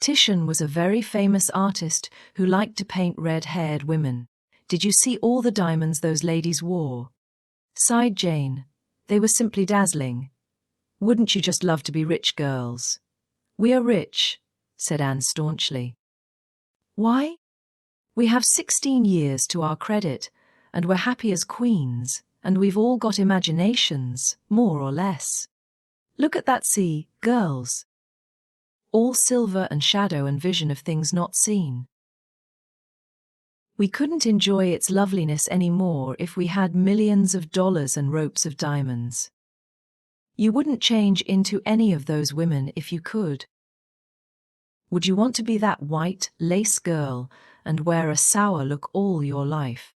Titian was a very famous artist who liked to paint red-haired women. Did you see all the diamonds those ladies wore? Sighed Jane. They were simply dazzling. Wouldn't you just love to be rich girls? We are rich, said Anne staunchly. Why? We have 16 years to our credit, and we're happy as queens, and we've all got imaginations, more or less. Look at that sea, girls. All silver and shadow and vision of things not seen. We couldn't enjoy its loveliness any more if we had millions of dollars and ropes of diamonds. You wouldn't change into any of those women if you could. Would you want to be that white lace girl and wear a sour look all your life,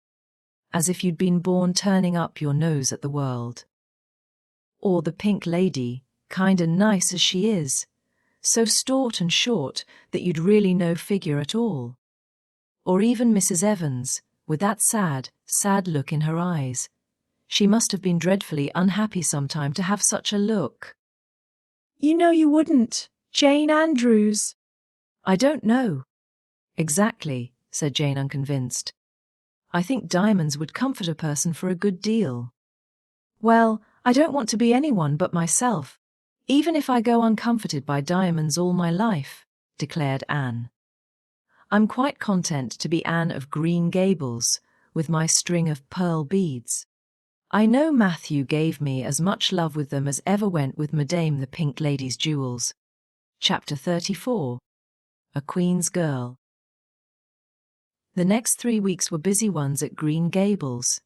as if you'd been born turning up your nose at the world? Or the pink lady, kinda nice as she is, so stout and short that you'd really no figure at all? Or even Mrs. Evans, with that sad, sad look in her eyes. She must have been dreadfully unhappy sometime to have such a look. You know you wouldn't, Jane Andrews. I don't know. Exactly, said Jane unconvinced. I think diamonds would comfort a person for a good deal. Well, I don't want to be anyone but myself, even if I go uncomforted by diamonds all my life, declared Anne. I'm quite content to be Anne of Green Gables, with my string of pearl beads. I know Matthew gave me as much love with them as ever went with Madame the Pink Lady's jewels. Chapter 34. A Queen's Girl. The next 3 weeks were busy ones at Green Gables,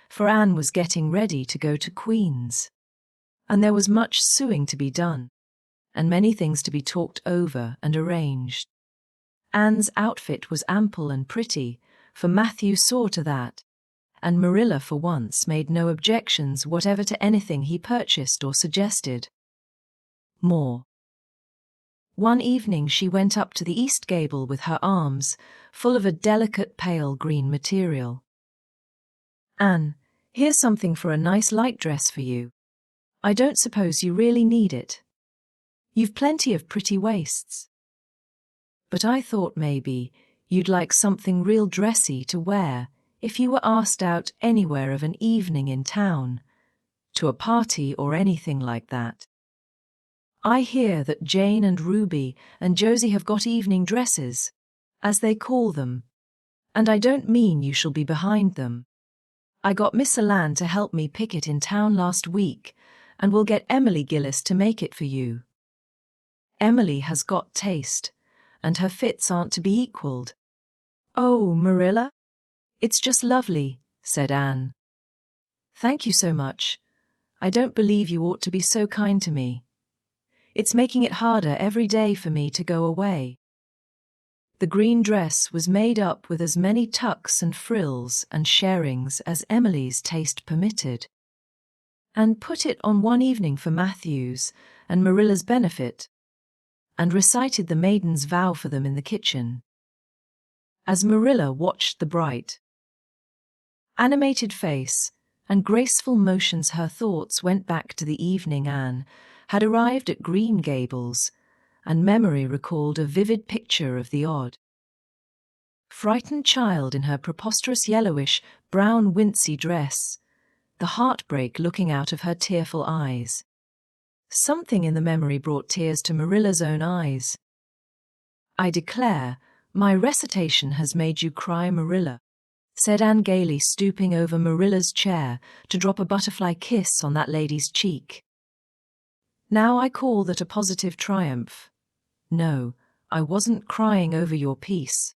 for Anne was getting ready to go to Queen's. And there was much suing to be done, and many things to be talked over and arranged. Anne's outfit was ample and pretty, for Matthew saw to that, and Marilla for once made no objections whatever to anything he purchased or suggested. More. One evening she went up to the east gable with her arms full of a delicate pale green material. Anne, here's something for a nice light dress for you. I don't suppose you really need it. You've plenty of pretty waists. But I thought maybe you'd like something real dressy to wear if you were asked out anywhere of an evening in town, to a party or anything like that. I hear that Jane and Ruby and Josie have got evening dresses, as they call them, and I don't mean you shall be behind them. I got Miss Alan to help me pick it in town last week, and we'll get Emily Gillis to make it for you. Emily has got taste, and her fits aren't to be equalled. Oh, Marilla? It's just lovely, said Anne. Thank you so much. I don't believe you ought to be so kind to me. It's making it harder every day for me to go away. The green dress was made up with as many tucks and frills and sharings as Emily's taste permitted. Anne put it on one evening for Matthew's and Marilla's benefit, and recited the maiden's vow for them in the kitchen. As Marilla watched the bright, animated face and graceful motions, her thoughts went back to the evening Anne had arrived at Green Gables, and memory recalled a vivid picture of the odd, frightened child in her preposterous yellowish-brown wincey dress, the heartbreak looking out of her tearful eyes. Something in the memory brought tears to Marilla's own eyes. I declare, my recitation has made you cry, Marilla, said Anne gaily, stooping over Marilla's chair to drop a butterfly kiss on that lady's cheek. Now I call that a positive triumph. No, I wasn't crying over your piece.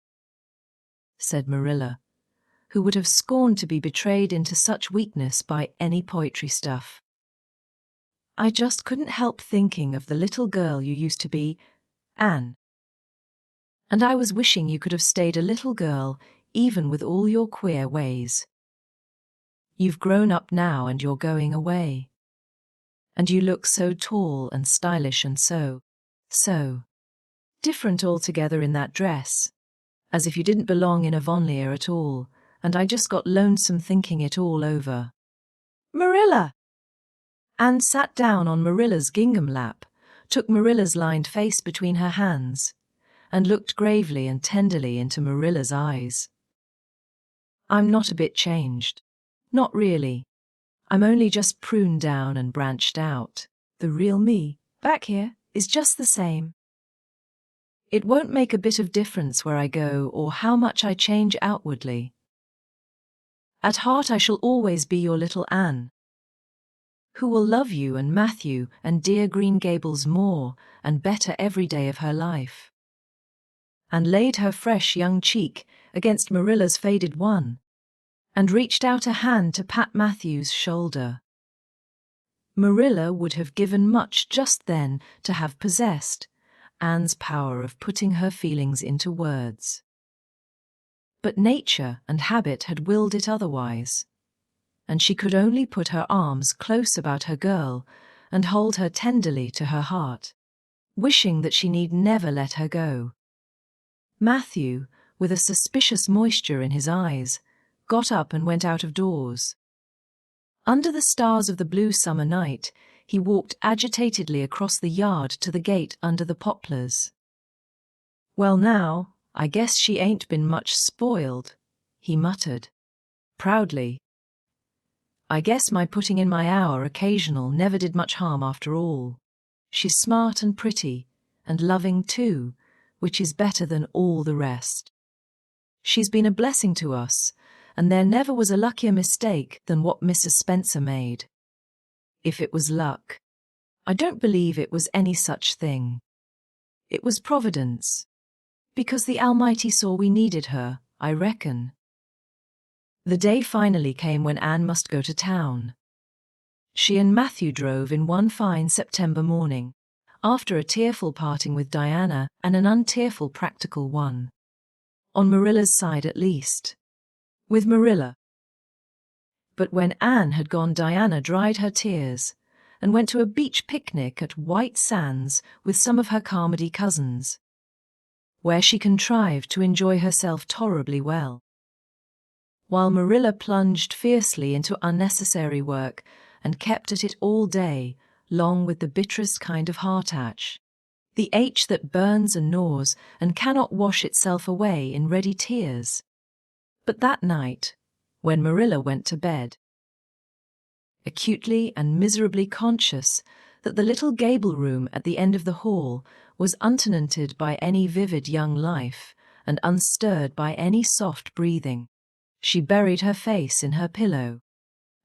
said Marilla, who would have scorned to be betrayed into such weakness by any poetry stuff. I just couldn't help thinking of the little girl you used to be, Anne. And I was wishing you could have stayed a little girl, even with all your queer ways. You've grown up now and you're going away. And you look so tall and stylish and so different altogether in that dress, as if you didn't belong in Avonlea at all, and I just got lonesome thinking it all over. Marilla! Anne sat down on Marilla's gingham lap, took Marilla's lined face between her hands, and looked gravely and tenderly into Marilla's eyes. I'm not a bit changed. Not really. I'm only just pruned down and branched out. The real me, back here, is just the same. It won't make a bit of difference where I go or how much I change outwardly. At heart I shall always be your little Anne, who will love you and Matthew and dear Green Gables more and better every day of her life. And laid her fresh young cheek against Marilla's faded one, and reached out a hand to pat Matthew's shoulder. Marilla would have given much just then to have possessed Anne's power of putting her feelings into words. But nature and habit had willed it otherwise, and she could only put her arms close about her girl and hold her tenderly to her heart, wishing that she need never let her go. Matthew, with a suspicious moisture in his eyes, got up and went out of doors. Under the stars of the blue summer night, he walked agitatedly across the yard to the gate under the poplars. Well now, I guess she ain't been much spoiled, he muttered, proudly. I guess my putting in my hour occasional never did much harm after all. She's smart and pretty, and loving too, which is better than all the rest. She's been a blessing to us, and there never was a luckier mistake than what Mrs. Spencer made. If it was luck, I don't believe it was any such thing. It was Providence, because the Almighty saw we needed her, I reckon. The day finally came when Anne must go to town. She and Matthew drove in one fine September morning, after a tearful parting with Diana and an untearful practical one. On Marilla's side at least. With Marilla. But when Anne had gone, Diana dried her tears and went to a beach picnic at White Sands with some of her Carmody cousins, where she contrived to enjoy herself tolerably well, while Marilla plunged fiercely into unnecessary work and kept at it all day long with the bitterest kind of heart-ache, the ache that burns and gnaws and cannot wash itself away in ready tears. But that night, when Marilla went to bed, acutely and miserably conscious that the little gable room at the end of the hall was untenanted by any vivid young life and unstirred by any soft breathing, she buried her face in her pillow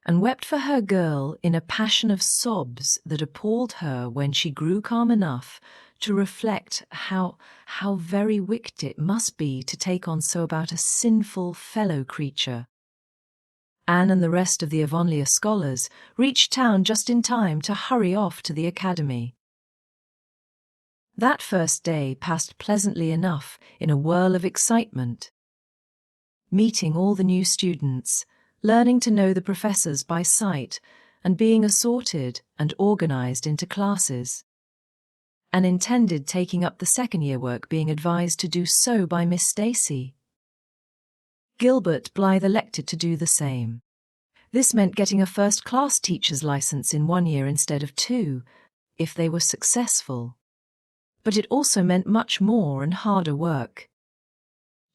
and wept for her girl in a passion of sobs that appalled her when she grew calm enough to reflect how very wicked it must be to take on so about a sinful fellow creature. Anne and the rest of the Avonlea scholars reached town just in time to hurry off to the academy. That first day passed pleasantly enough in a whirl of excitement. Meeting all the new students, learning to know the professors by sight, and being assorted and organized into classes. And intended taking up the second-year work being advised to do so by Miss Stacy. Gilbert Blythe elected to do the same. This meant getting a first-class teacher's license in 1 year instead of 2, if they were successful. But it also meant much more and harder work.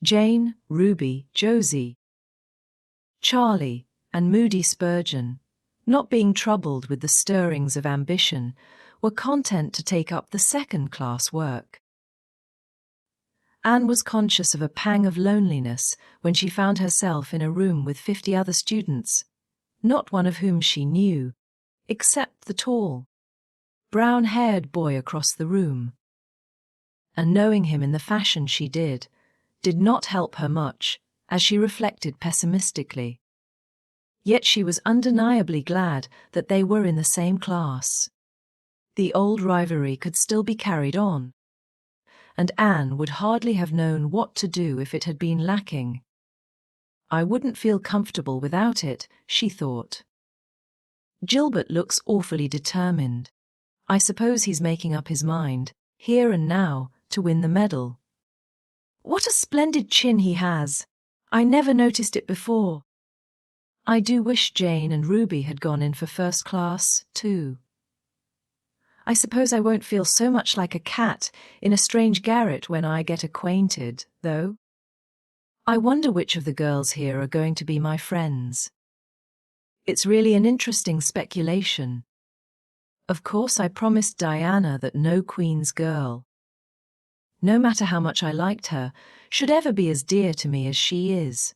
Jane, Ruby, Josie, Charlie, and Moody Spurgeon, not being troubled with the stirrings of ambition, were content to take up the second-class work. Anne was conscious of a pang of loneliness when she found herself in a room with 50 other students, not one of whom she knew, except the tall, brown-haired boy across the room. And knowing him in the fashion she did not help her much, as she reflected pessimistically. Yet she was undeniably glad that they were in the same class. The old rivalry could still be carried on, and Anne would hardly have known what to do if it had been lacking. I wouldn't feel comfortable without it, she thought. Gilbert looks awfully determined. I suppose he's making up his mind, here and now, to win the medal. What a splendid chin he has! I never noticed it before. I do wish Jane and Ruby had gone in for first class, too. I suppose I won't feel so much like a cat in a strange garret when I get acquainted, though. I wonder which of the girls here are going to be my friends. It's really an interesting speculation. Of course, I promised Diana that no Queen's girl, no matter how much I liked her, should ever be as dear to me as she is.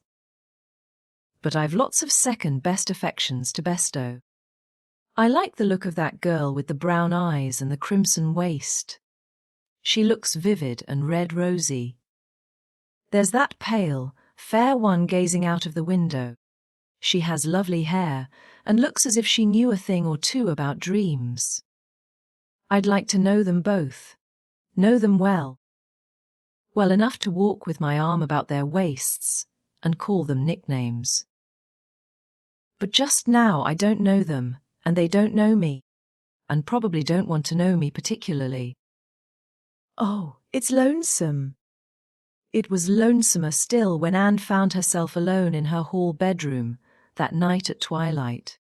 But I've lots of second-best affections to bestow. I like the look of that girl with the brown eyes and the crimson waist. She looks vivid and red-rosy. There's that pale, fair one gazing out of the window. She has lovely hair and looks as if she knew a thing or two about dreams. I'd like to know them both. Know them well. Well enough to walk with my arm about their waists and call them nicknames. But just now I don't know them, and they don't know me, and probably don't want to know me particularly. Oh, it's lonesome. It was lonesomer still when Anne found herself alone in her hall bedroom that night at twilight.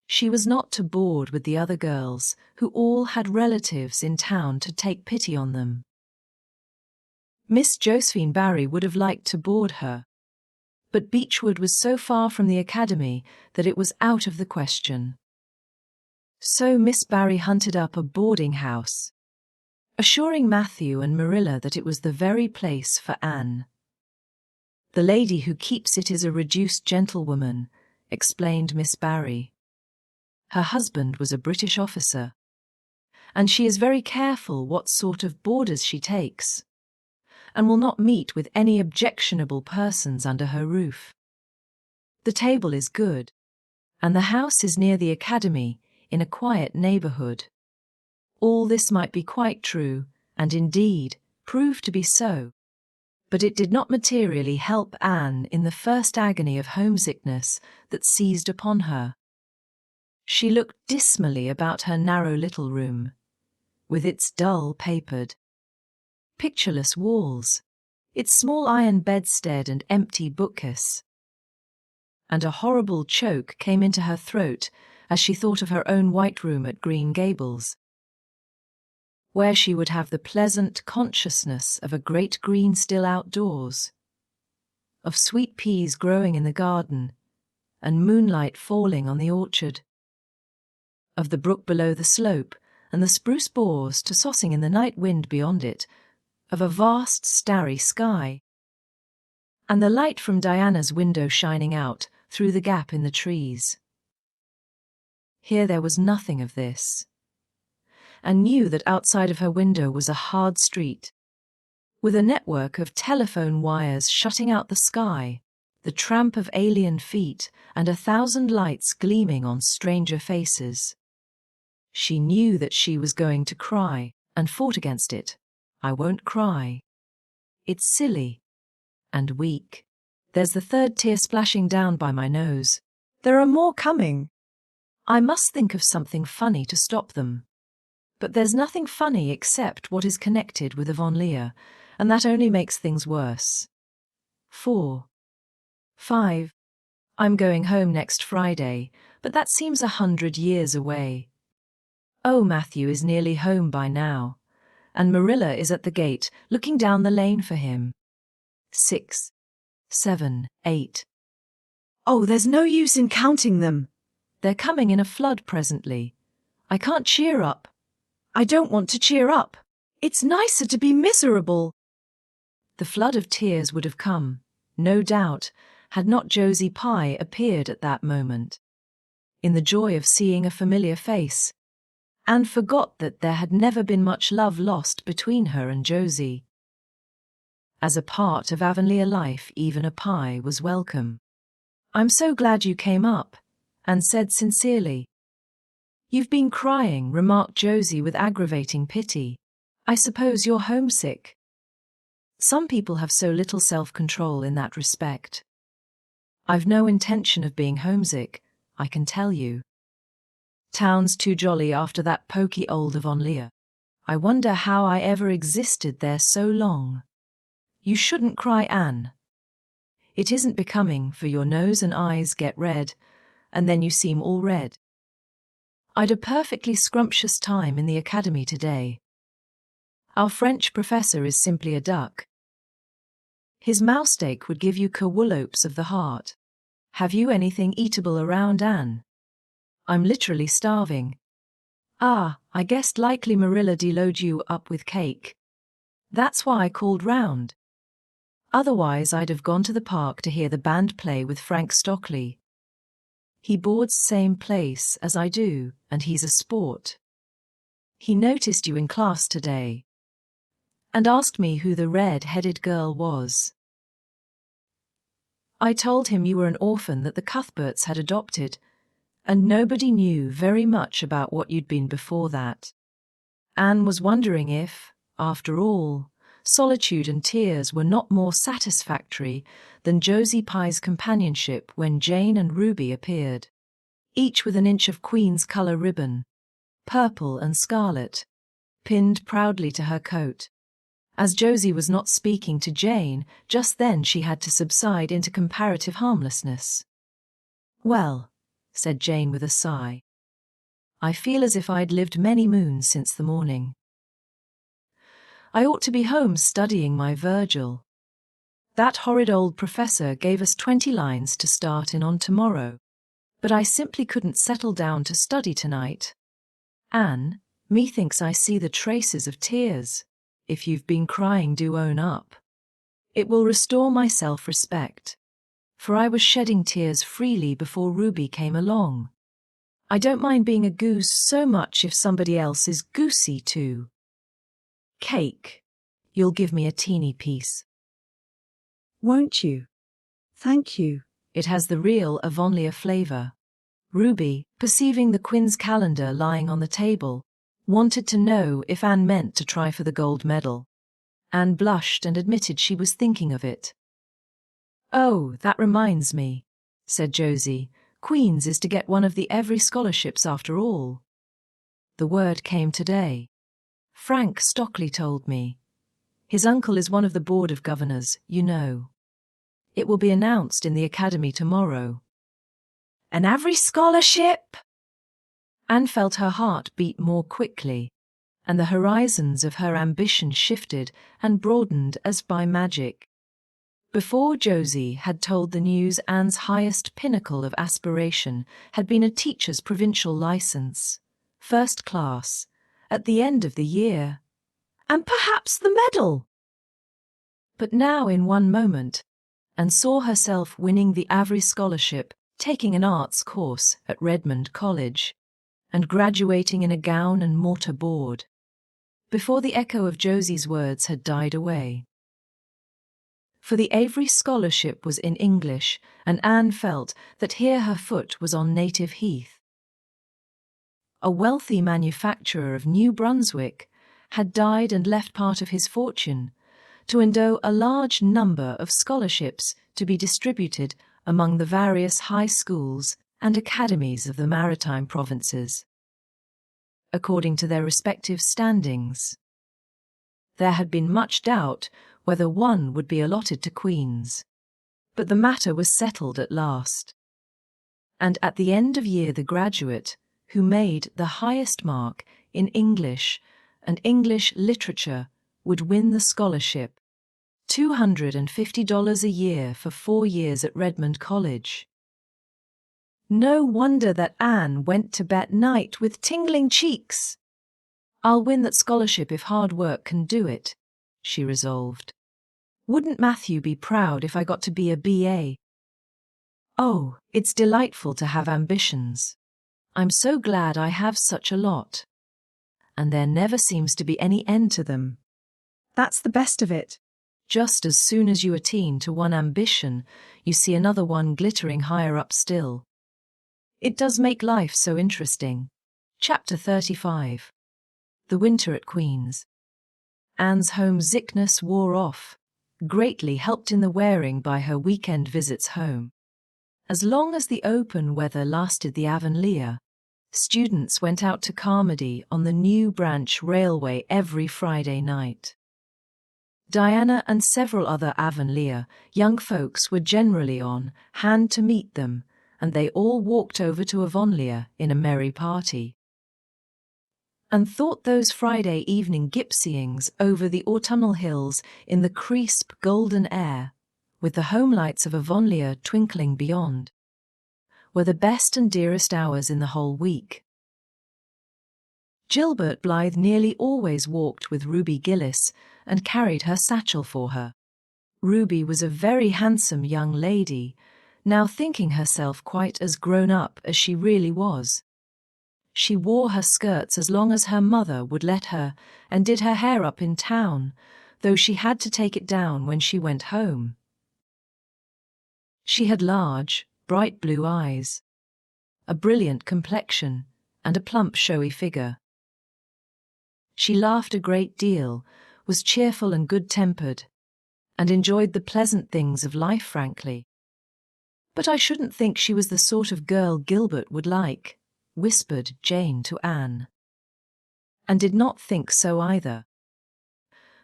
She was not too bored with the other girls, who all had relatives in town to take pity on them. Miss Josephine Barry would have liked to board her, but Beechwood was so far from the academy that it was out of the question. So Miss Barry hunted up a boarding house, assuring Matthew and Marilla that it was the very place for Anne. The lady who keeps it is a reduced gentlewoman, explained Miss Barry. Her husband was a British officer, and she is very careful what sort of boarders she takes, and will not meet with any objectionable persons under her roof. The table is good, and the house is near the academy, in a quiet neighborhood. All this might be quite true, and indeed proved to be so, but it did not materially help Anne in the first agony of homesickness that seized upon her. She looked dismally about her narrow little room, with its dull-papered, pictureless walls, its small iron bedstead and empty bookcase. And a horrible choke came into her throat as she thought of her own white room at Green Gables, where she would have the pleasant consciousness of a great green still outdoors, of sweet peas growing in the garden, and moonlight falling on the orchard, of the brook below the slope, and the spruce bors tossing in the night wind beyond it, of a vast starry sky, and the light from Diana's window shining out through the gap in the trees. Here there was nothing of this, and knew that outside of her window was a hard street, with a network of telephone wires shutting out the sky, the tramp of alien feet, and 1,000 lights gleaming on stranger faces. She knew that she was going to cry, and fought against it. I won't cry. It's silly and weak. There's the third tear splashing down by my nose. There are more coming. I must think of something funny to stop them. But there's nothing funny except what is connected with Avonlea, and that only makes things worse. 4. 5. I'm going home next Friday, but that seems 100 years away. Oh, Matthew is nearly home by now, and Marilla is at the gate looking down the lane for him. 6. 7. 8. Oh, there's no use in counting them. They're coming in a flood presently. I can't cheer up. I don't want to cheer up. It's nicer to be miserable. The flood of tears would have come, no doubt, had not Josie Pye appeared at that moment. In the joy of seeing a familiar face, Anne forgot that there had never been much love lost between her and Josie. As a part of Avonlea life, even a pie was welcome. "I'm so glad you came up," Anne said sincerely. "You've been crying," remarked Josie with aggravating pity. "I suppose you're homesick." Some people have so little self-control in that respect. "I've no intention of being homesick, I can tell you. Town's too jolly after that poky old Avonlea. I wonder how I ever existed there so long." "You shouldn't cry, Anne. It isn't becoming, for your nose and eyes get red, and then you seem all red. I'd a perfectly scrumptious time in the academy today. Our French professor is simply a duck. His mouse-steak would give you kerwollopes of the heart. Have you anything eatable around, Anne? I'm literally starving." "Ah, I guessed likely Marilla de-load you up with cake. That's why I called round. Otherwise I'd have gone to the park to hear the band play with Frank Stockley. He boards same place as I do, and he's a sport. He noticed you in class today and asked me who the red-headed girl was. I told him you were an orphan that the Cuthberts had adopted, and nobody knew very much about what you'd been before that." Anne was wondering if, after all, solitude and tears were not more satisfactory than Josie Pye's companionship when Jane and Ruby appeared, each with an inch of Queen's colour ribbon, purple and scarlet, pinned proudly to her coat. As Josie was not speaking to Jane, just then she had to subside into comparative harmlessness. "Well," said Jane with a sigh, "I feel as if I'd lived many moons since the morning. I ought to be home studying my Virgil. That horrid old professor gave us 20 lines to start in on tomorrow, but I simply couldn't settle down to study tonight. Anne, methinks I see the traces of tears. If you've been crying, do own up. It will restore my self-respect, for I was shedding tears freely before Ruby came along. I don't mind being a goose so much if somebody else is goosey too. Cake. You'll give me a teeny piece, won't you?" "Thank you. It has the real Avonlea flavor." Ruby, perceiving the Quinn's calendar lying on the table, wanted to know if Anne meant to try for the gold medal. Anne blushed and admitted she was thinking of it. "Oh, that reminds me," said Josie. "Queen's is to get one of the every scholarships after all. The word came today. Frank Stockley told me. His uncle is one of the board of governors, you know. It will be announced in the academy tomorrow." "An every scholarship?" Anne felt her heart beat more quickly, and the horizons of her ambition shifted and broadened as by magic. Before Josie had told the news, Anne's highest pinnacle of aspiration had been a teacher's provincial license, first class, at the end of the year. And perhaps the medal. But now in one moment, Anne saw herself winning the Avery Scholarship, taking an arts course at Redmond College, and graduating in a gown and mortar board, before the echo of Josie's words had died away. For the Avery Scholarship was in English, and Anne felt that here her foot was on native heath. A wealthy manufacturer of New Brunswick had died and left part of his fortune to endow a large number of scholarships to be distributed among the various high schools and academies of the maritime provinces, according to their respective standings. There had been much doubt whether one would be allotted to Queen's, but the matter was settled at last. And at the end of year the graduate, who made the highest mark in English and English literature, would win the scholarship, $250 a year for 4 years at Redmond College. No wonder that Anne went to bed night with tingling cheeks. "I'll win that scholarship if hard work can do it," she resolved. "Wouldn't Matthew be proud if I got to be a BA? Oh, it's delightful to have ambitions. I'm so glad I have such a lot. And there never seems to be any end to them. That's the best of it," Just as soon as you attain to one ambition, you see another one glittering higher up still. It does make life so interesting. Chapter 35. The Winter at Queen's. Anne's homesickness wore off, greatly helped in the wearing by her weekend visits home. As long as the open weather lasted the Avonlea, students went out to Carmody on the New Branch Railway every Friday night. Diana and several other Avonlea young folks were generally on hand to meet them, and they all walked over to Avonlea in a merry party. And thought those Friday evening gypsyings over the autumnal hills in the crisp golden air, with the home lights of Avonlea twinkling beyond, were the best and dearest hours in the whole week. Gilbert Blythe nearly always walked with Ruby Gillis and carried her satchel for her. Ruby was a very handsome young lady, now thinking herself quite as grown up as she really was. She wore her skirts as long as her mother would let her and did her hair up in town, though she had to take it down when she went home. She had large, bright blue eyes, a brilliant complexion, and a plump, showy figure. She laughed a great deal, was cheerful and good-tempered, and enjoyed the pleasant things of life frankly. "But I shouldn't think she was the sort of girl Gilbert would like," whispered Jane to Anne. And did not think so either.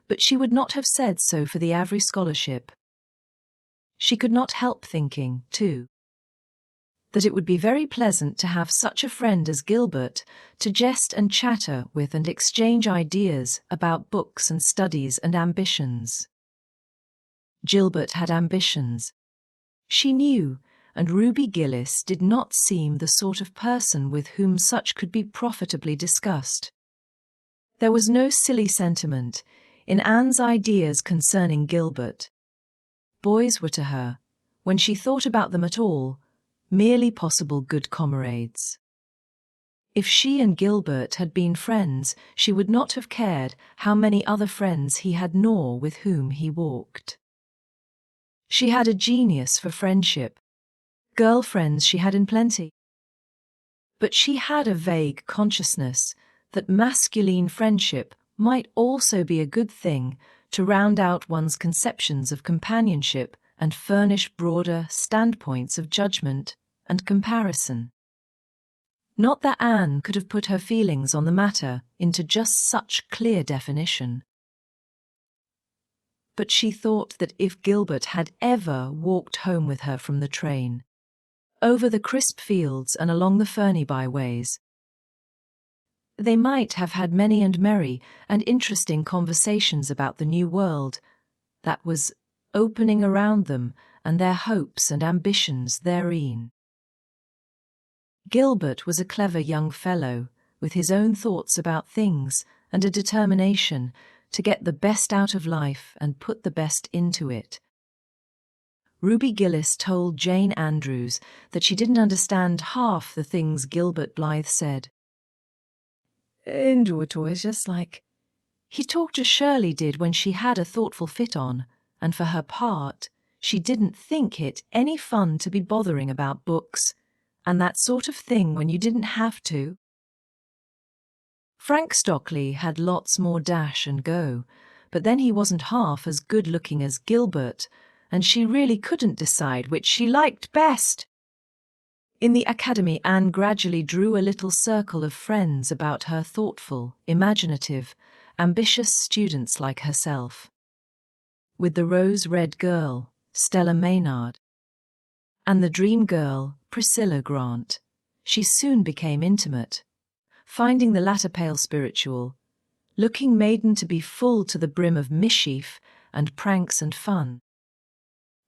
But she would not have said so for the Avery scholarship. She could not help thinking, too, that it would be very pleasant to have such a friend as Gilbert to jest and chatter with and exchange ideas about books and studies and ambitions. Gilbert had ambitions, she knew, and Ruby Gillis did not seem the sort of person with whom such could be profitably discussed. There was no silly sentiment in Anne's ideas concerning Gilbert. Boys were to her, when she thought about them at all, merely possible good comrades. If she and Gilbert had been friends, she would not have cared how many other friends he had nor with whom he walked. She had a genius for friendship. Girlfriends she had in plenty. But she had a vague consciousness that masculine friendship might also be a good thing to round out one's conceptions of companionship and furnish broader standpoints of judgment and comparison. Not that Anne could have put her feelings on the matter into just such clear definition. But she thought that if Gilbert had ever walked home with her from the train, over the crisp fields and along the ferny byways, they might have had many and merry and interesting conversations about the new world that was opening around them and their hopes and ambitions therein. Gilbert was a clever young fellow, with his own thoughts about things and a determination to get the best out of life and put the best into it. Ruby Gillis told Jane Andrews that she didn't understand half the things Gilbert Blythe said. It was just like he talked as Shirley did when she had a thoughtful fit on, and for her part, she didn't think it any fun to be bothering about books and that sort of thing when you didn't have to. Frank Stockley had lots more dash and go, but then he wasn't half as good-looking as Gilbert, and she really couldn't decide which she liked best. In the academy, Anne gradually drew a little circle of friends about her thoughtful, imaginative, ambitious students like herself. With the rose-red girl, Stella Maynard, and the dream girl, Priscilla Grant, she soon became intimate, finding the latter pale spiritual, looking maiden to be full to the brim of mischief and pranks and fun,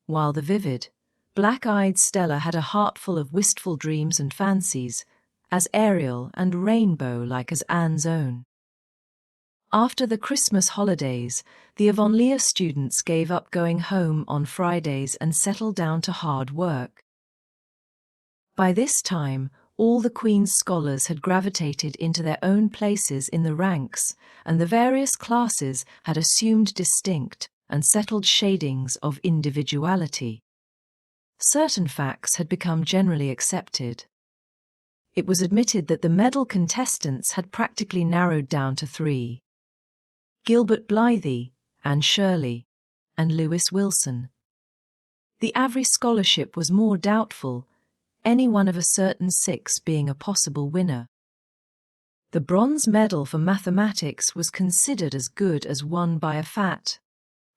while the vivid, black-eyed Stella had a heart full of wistful dreams and fancies, as aerial and rainbow-like as Anne's own. After the Christmas holidays, the Avonlea students gave up going home on Fridays and settled down to hard work. By this time, all the Queen's scholars had gravitated into their own places in the ranks, and the various classes had assumed distinct and settled shadings of individuality. Certain facts had become generally accepted. It was admitted that the medal contestants had practically narrowed down to 3: Gilbert Blythe, Anne Shirley, and Lewis Wilson. The Avery scholarship was more doubtful, any one of a certain 6 being a possible winner. The bronze medal for mathematics was considered as good as won by a fat,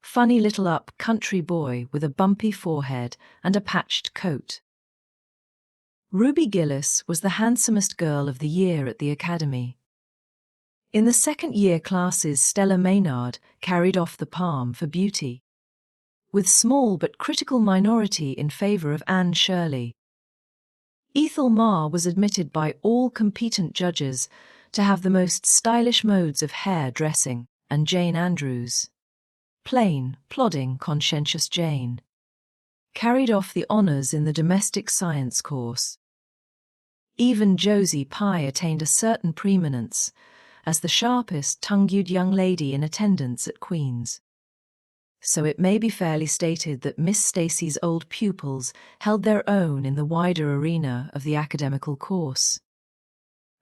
funny little up-country boy with a bumpy forehead and a patched coat. Ruby Gillis was the handsomest girl of the year at the academy. In the second-year classes, Stella Maynard carried off the palm for beauty, with small but critical minority in favor of Anne Shirley. Ethel Marr was admitted by all competent judges to have the most stylish modes of hair dressing, and Jane Andrews, plain, plodding, conscientious Jane, carried off the honors in the domestic science course. Even Josie Pye attained a certain preeminence as the sharpest tongue-tied young lady in attendance at Queen's. So it may be fairly stated that Miss Stacy's old pupils held their own in the wider arena of the academical course,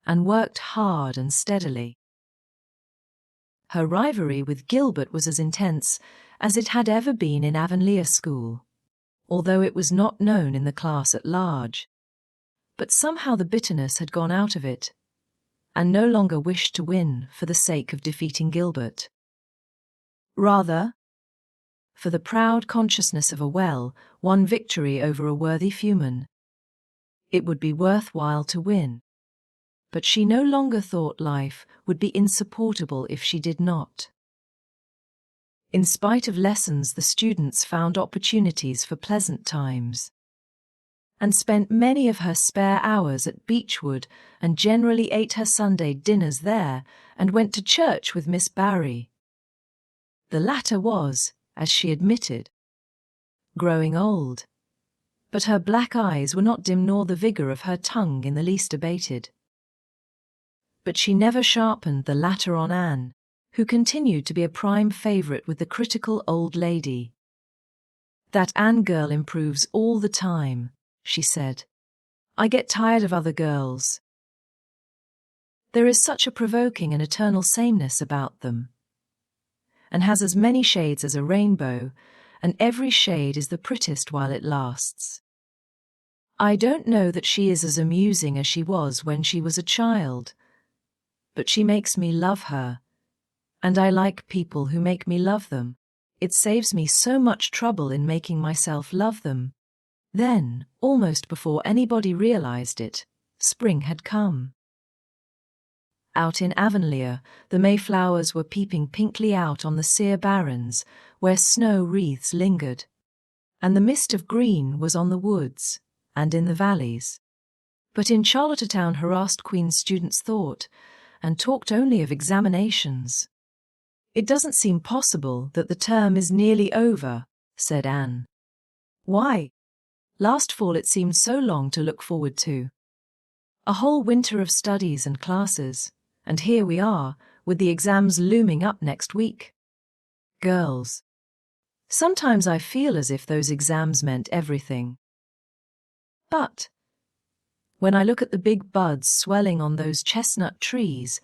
and worked hard and steadily. Her rivalry with Gilbert was as intense as it had ever been in Avonlea school, although it was not known in the class at large. But somehow the bitterness had gone out of it, and no longer wished to win for the sake of defeating Gilbert. Rather, for the proud consciousness of a well-won victory over a worthy foeman. It would be worthwhile to win. But she no longer thought life would be insupportable if she did not. In spite of lessons, the students found opportunities for pleasant times, and spent many of her spare hours at Beechwood, and generally ate her Sunday dinners there and went to church with Miss Barry. The latter was, as she admitted, growing old, but her black eyes were not dim nor the vigor of her tongue in the least abated. But she never sharpened the latter on Anne, who continued to be a prime favorite with the critical old lady. "That Anne girl improves all the time," she said. "I get tired of other girls. There is such a provoking and eternal sameness about them, and has as many shades as a rainbow, and every shade is the prettiest while it lasts. I don't know that she is as amusing as she was when she was a child, but she makes me love her, and I like people who make me love them. It saves me so much trouble in making myself love them." Then, almost before anybody realized it, spring had come. Out in Avonlea, the Mayflowers were peeping pinkly out on the sere barrens, where snow wreaths lingered, and the mist of green was on the woods and in the valleys. But in Charlottetown, harassed Queen's students thought, and talked only of examinations. "It doesn't seem possible that the term is nearly over," said Anne. "Why? Last fall it seemed so long to look forward to. A whole winter of studies and classes, and here we are, with the exams looming up next week. Girls. Sometimes I feel as if those exams meant everything. But when I look at the big buds swelling on those chestnut trees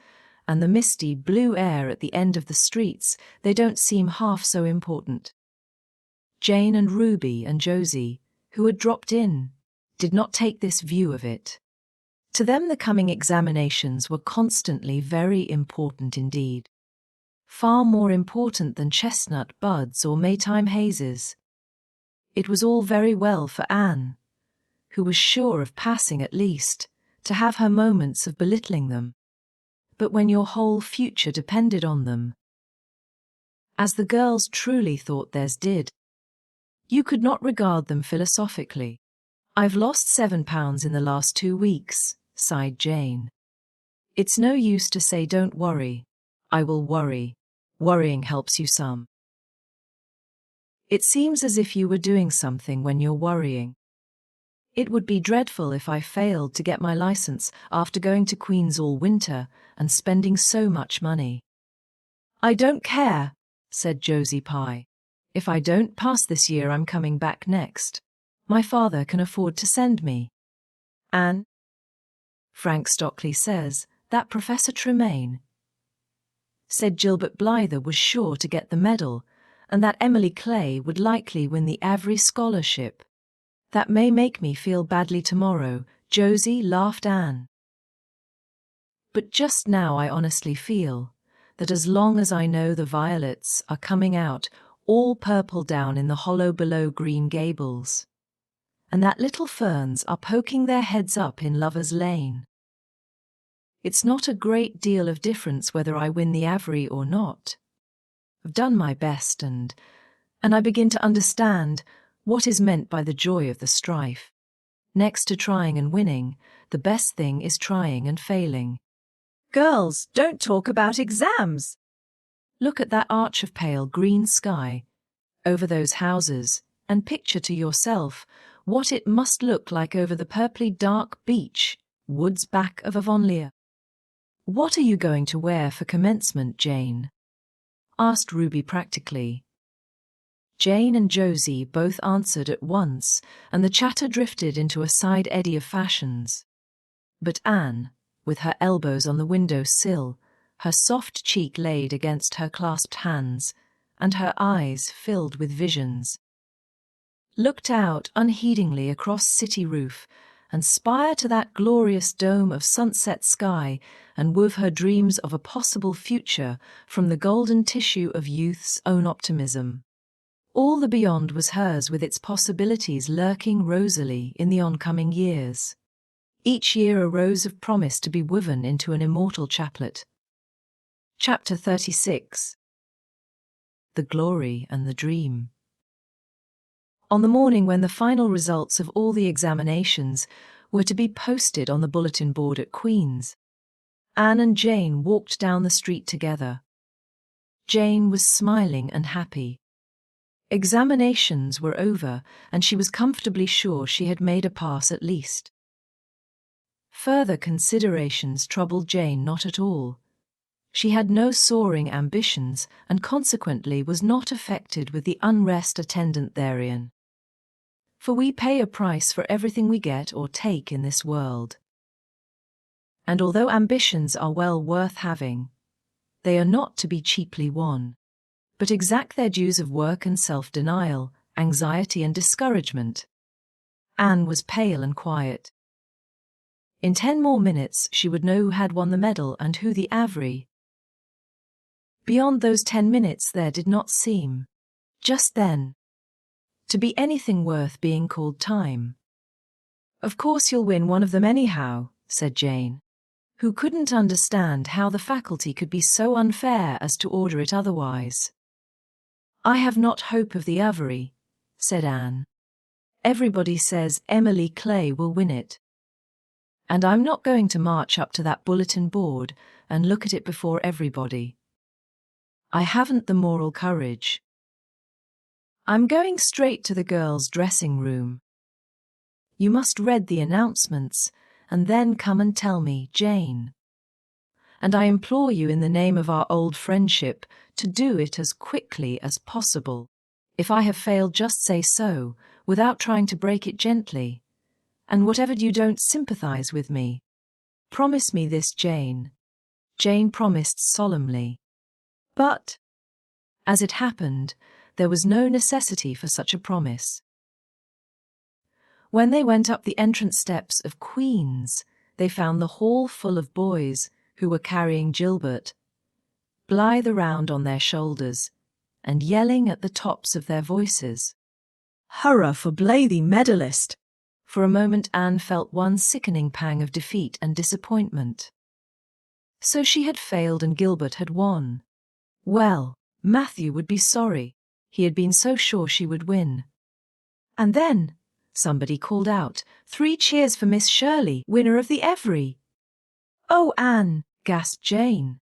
and the misty blue air at the end of the streets, they don't seem half so important." Jane and Ruby and Josie, who had dropped in, did not take this view of it. To them the coming examinations were constantly very important indeed, far more important than chestnut buds or Maytime hazes. It was all very well for Anne, who was sure of passing at least, to have her moments of belittling them. But when your whole future depended on them, as the girls truly thought theirs did, you could not regard them philosophically. "I've lost £7 in the last 2 weeks, sighed Jane. "It's no use to say don't worry. I will worry. Worrying helps you some. It seems as if you were doing something when you're worrying. It would be dreadful if I failed to get my license after going to Queen's all winter and spending so much money." "I don't care," said Josie Pye. If I don't pass this year, I'm coming back next. My father can afford to send me. Anne? Frank Stockley says that Professor Tremaine said Gilbert Blyther was sure to get the medal, and that Emily Clay would likely win the Avery Scholarship. That may make me feel badly tomorrow, Josie, laughed Anne. But just now I honestly feel that as long as I know the violets are coming out all purple down in the hollow below Green Gables, and that little ferns are poking their heads up in Lover's Lane, it's not a great deal of difference whether I win the Avery or not. I've done my best, and I begin to understand what is meant by the joy of the strife. Next to trying and winning, the best thing is trying and failing. Girls, don't talk about exams. Look at that arch of pale green sky over those houses, and picture to yourself what it must look like over the purply dark beach woods back of Avonlea. What are you going to wear for commencement, Jane? Asked Ruby practically. Jane and Josie both answered at once, and the chatter drifted into a side eddy of fashions. But Anne, with her elbows on the window sill, her soft cheek laid against her clasped hands, and her eyes filled with visions, looked out unheedingly across city roof and spire to that glorious dome of sunset sky, and wove her dreams of a possible future from the golden tissue of youth's own optimism. All the beyond was hers, with its possibilities lurking rosily in the oncoming years. Each year a rose of promise to be woven into an immortal chaplet. Chapter 36. The Glory and the Dream. On the morning when the final results of all the examinations were to be posted on the bulletin board at Queen's, Anne and Jane walked down the street together. Jane was smiling and happy. Examinations were over, and she was comfortably sure she had made a pass at least. Further considerations troubled Jane not at all. She had no soaring ambitions, and consequently was not affected with the unrest attendant therein. For we pay a price for everything we get or take in this world. And although ambitions are well worth having, they are not to be cheaply won, but exact their dues of work and self-denial, anxiety and discouragement. Anne was pale and quiet. In 10 more minutes she would know who had won the medal and who the Avery. Beyond those 10 minutes there did not seem, just then, to be anything worth being called time. "Of course you'll win one of them anyhow," said Jane, who couldn't understand how the faculty could be so unfair as to order it otherwise. "I have not hope of the Avery," said Anne. "Everybody says Emily Clay will win it. And I'm not going to march up to that bulletin board and look at it before everybody. I haven't the moral courage. I'm going straight to the girls' dressing room. You must read the announcements, and then come and tell me, Jane. And I implore you in the name of our old friendship to do it as quickly as possible. If I have failed, just say so, without trying to break it gently. And whatever you don't sympathize with me. Promise me this, Jane." Jane promised solemnly. But, as it happened, there was no necessity for such a promise. When they went up the entrance steps of Queen's, they found the hall full of boys who were carrying Gilbert Blythe around on their shoulders and yelling at the tops of their voices, "Hurrah for Blythe medalist!" For a moment Anne felt one sickening pang of defeat and disappointment. So she had failed and Gilbert had won. Well, Matthew would be sorry. He had been so sure she would win. And then somebody called out, "3 cheers for Miss Shirley, winner of the Avery." "Oh, Anne," gasped Jane,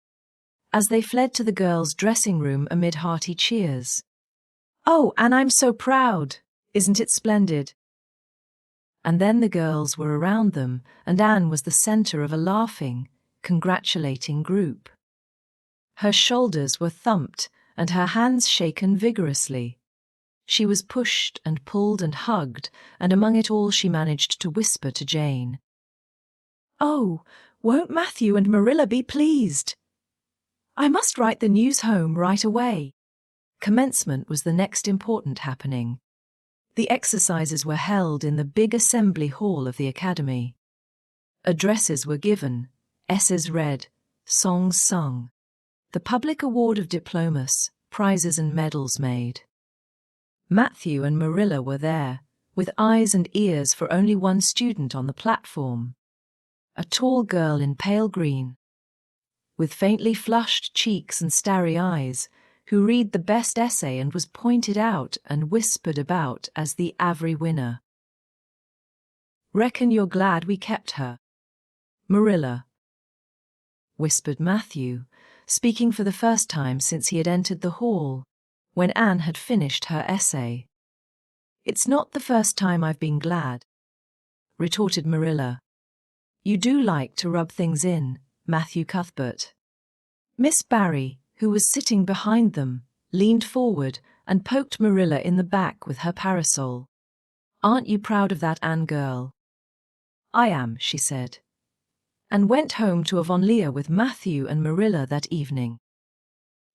as they fled to the girls' dressing room amid hearty cheers. "Oh, Anne, I'm so proud. Isn't it splendid?" And then the girls were around them, and Anne was the center of a laughing, congratulating group. Her shoulders were thumped and her hands shaken vigorously. She was pushed and pulled and hugged, and among it all she managed to whisper to Jane, "Oh, won't Matthew and Marilla be pleased? I must write the news home right away." Commencement was the next important happening. The exercises were held in the big assembly hall of the academy. Addresses were given, essays read, songs sung. The public award of diplomas, prizes and medals made. Matthew and Marilla were there, with eyes and ears for only one student on the platform. A tall girl in pale green, with faintly flushed cheeks and starry eyes, who read the best essay and was pointed out and whispered about as the Avery winner. "Reckon you're glad we kept her, Marilla," whispered Matthew, speaking for the first time since he had entered the hall, when Anne had finished her essay. "It's not the first time I've been glad," retorted Marilla. "You do like to rub things in, Matthew Cuthbert." Miss Barry, who was sitting behind them, leaned forward and poked Marilla in the back with her parasol. "Aren't you proud of that Anne girl?" "I am," she said, and went home to Avonlea with Matthew and Marilla that evening.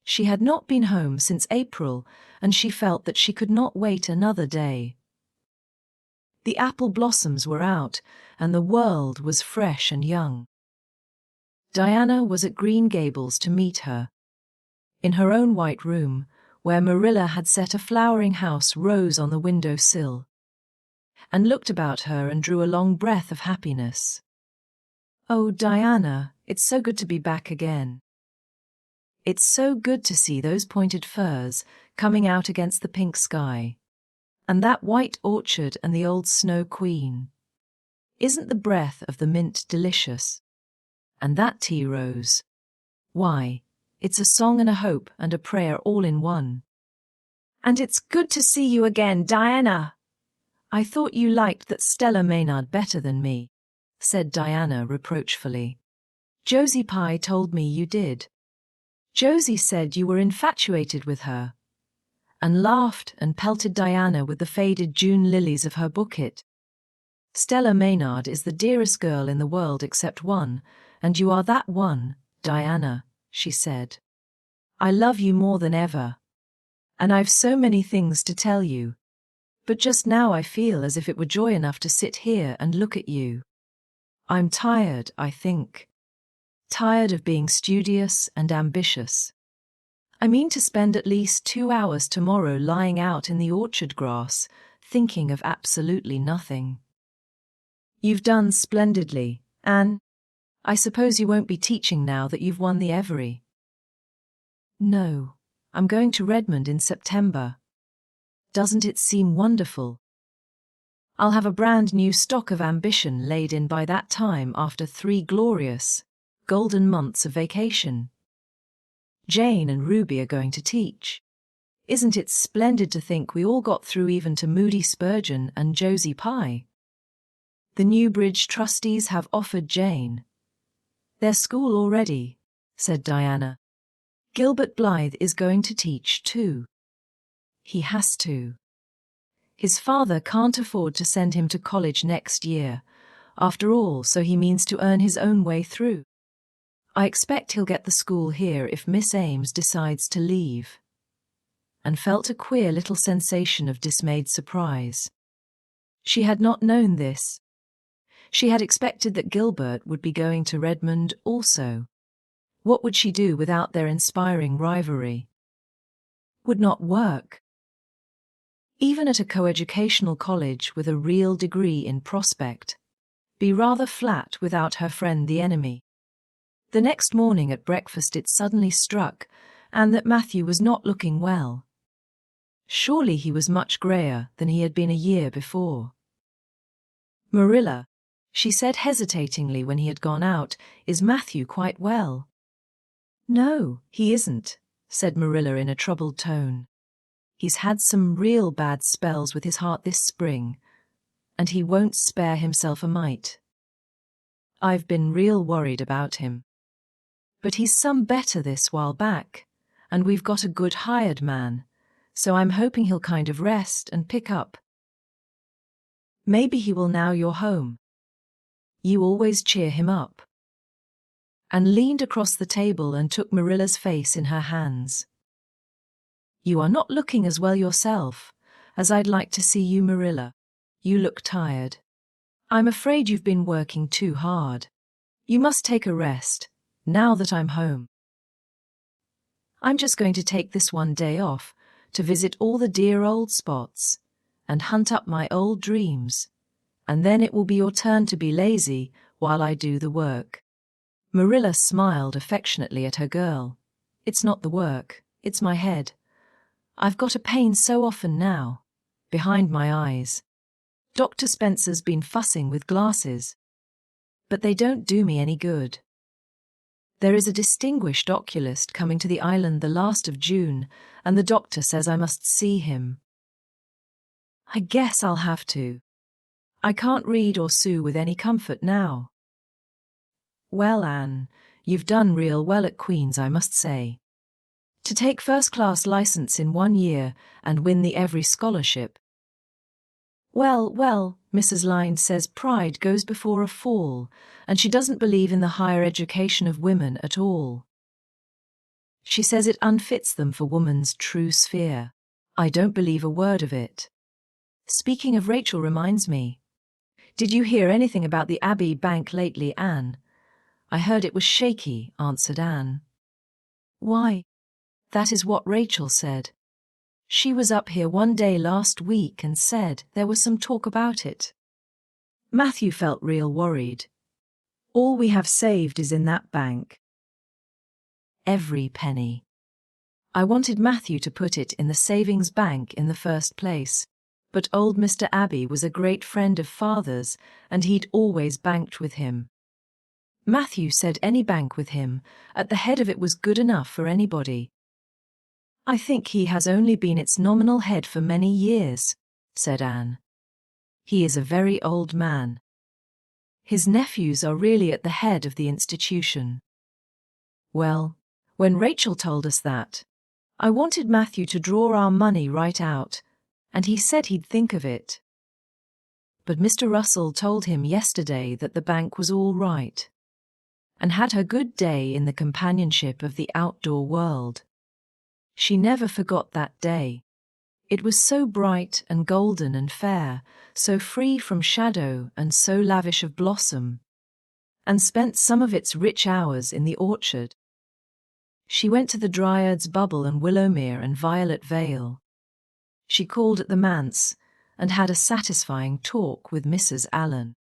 She had not been home since April, and she felt that she could not wait another day. The apple blossoms were out, and the world was fresh and young. Diana was at Green Gables to meet her. In her own white room, where Marilla had set a flowering house rose on the window sill, and looked about her and drew a long breath of happiness. "Oh, Diana, it's so good to be back again. It's so good to see those pointed firs coming out against the pink sky, and that white orchard and the old Snow Queen. Isn't the breath of the mint delicious? And that tea rose. Why, it's a song and a hope and a prayer all in one. And it's good to see you again, Diana. I thought you liked that Stella Maynard better than me," said Diana reproachfully. "Josie Pye told me you did. Josie said you were infatuated with her," and laughed and pelted Diana with the faded June lilies of her bouquet. "Stella Maynard is the dearest girl in the world except one, and you are that one, Diana," she said. "I love you more than ever. And I've so many things to tell you. But just now I feel as if it were joy enough to sit here and look at you. I'm tired, I think. Tired of being studious and ambitious. I mean to spend at least 2 hours tomorrow lying out in the orchard grass, thinking of absolutely nothing." "You've done splendidly, Anne. I suppose you won't be teaching now that you've won the Avery." "No, I'm going to Redmond in September. Doesn't it seem wonderful? I'll have a brand new stock of ambition laid in by that time after 3 glorious, golden months of vacation. Jane and Ruby are going to teach. Isn't it splendid to think we all got through even to Moody Spurgeon and Josie Pye? The Newbridge trustees have offered Jane their school already," said Diana. "Gilbert Blythe is going to teach too. He has to. His father can't afford to send him to college next year, after all, so he means to earn his own way through. I expect he'll get the school here if Miss Ames decides to leave," and felt a queer little sensation of dismayed surprise. She had not known this. She had expected that Gilbert would be going to Redmond also. What would she do without their inspiring rivalry? Would not work. Even at a coeducational college with a real degree in prospect. Be rather flat without her friend the enemy. The next morning at breakfast it suddenly struck Anne that Matthew was not looking well. Surely he was much greyer than he had been a year before. "Marilla," she said hesitatingly when he had gone out, "is Matthew quite well?" "No, he isn't," said Marilla in a troubled tone. "He's had some real bad spells with his heart this spring, and he won't spare himself a mite. I've been real worried about him. But he's some better this while back, and we've got a good hired man, so I'm hoping he'll kind of rest and pick up. Maybe he will now you're home. You always cheer him up." Anne leaned across the table and took Marilla's face in her hands. "You are not looking as well yourself as I'd like to see you, Marilla. You look tired. I'm afraid you've been working too hard. You must take a rest, now that I'm home. I'm just going to take this one day off to visit all the dear old spots and hunt up my old dreams, and then it will be your turn to be lazy while I do the work." Marilla smiled affectionately at her girl. "It's not the work, it's my head. I've got a pain so often now, behind my eyes. Dr. Spencer's been fussing with glasses, but they don't do me any good. There is a distinguished oculist coming to the island the last of June, and the doctor says I must see him. I guess I'll have to. I can't read or sew with any comfort now." "Well, Anne, you've done real well at Queen's, I must say. To take first-class license in 1 year and win the every scholarship." Well, Mrs. Lynde says pride goes before a fall, and she doesn't believe in the higher education of women at all. She says it unfits them for woman's true sphere. I don't believe a word of it. Speaking of Rachel reminds me. Did you hear anything about the Abbey Bank lately, Anne? I heard it was shaky, answered Anne. Why? That is what Rachel said. She was up here one day last week and said there was some talk about it. Matthew felt real worried. All we have saved is in that bank. Every penny. I wanted Matthew to put it in the savings bank in the first place, but old Mr. Abbey was a great friend of father's and he'd always banked with him. Matthew said any bank with him at the head of it was good enough for anybody. I think he has only been its nominal head for many years, said Anne. He is a very old man. His nephews are really at the head of the institution. Well, when Rachel told us that, I wanted Matthew to draw our money right out, and he said he'd think of it. But Mr. Russell told him yesterday that the bank was all right, and had her good day in the companionship of the outdoor world. She never forgot that day. It was so bright and golden and fair, so free from shadow and so lavish of blossom, and spent some of its rich hours in the orchard. She went to the Dryad's Bubble and Willowmere and Violet Vale. She called at the manse and had a satisfying talk with Mrs. Allen.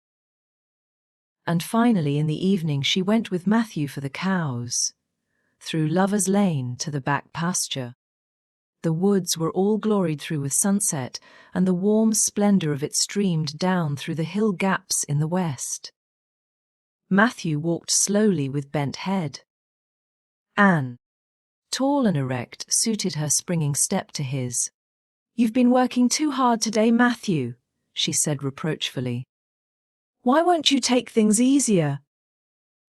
And finally in the evening she went with Matthew for the cows, through Lover's Lane to the back pasture. The woods were all gloried through with sunset, and the warm splendor of it streamed down through the hill gaps in the west. Matthew walked slowly with bent head. Anne, tall and erect, suited her springing step to his. "You've been working too hard today, Matthew," she said reproachfully. "Why won't you take things easier?"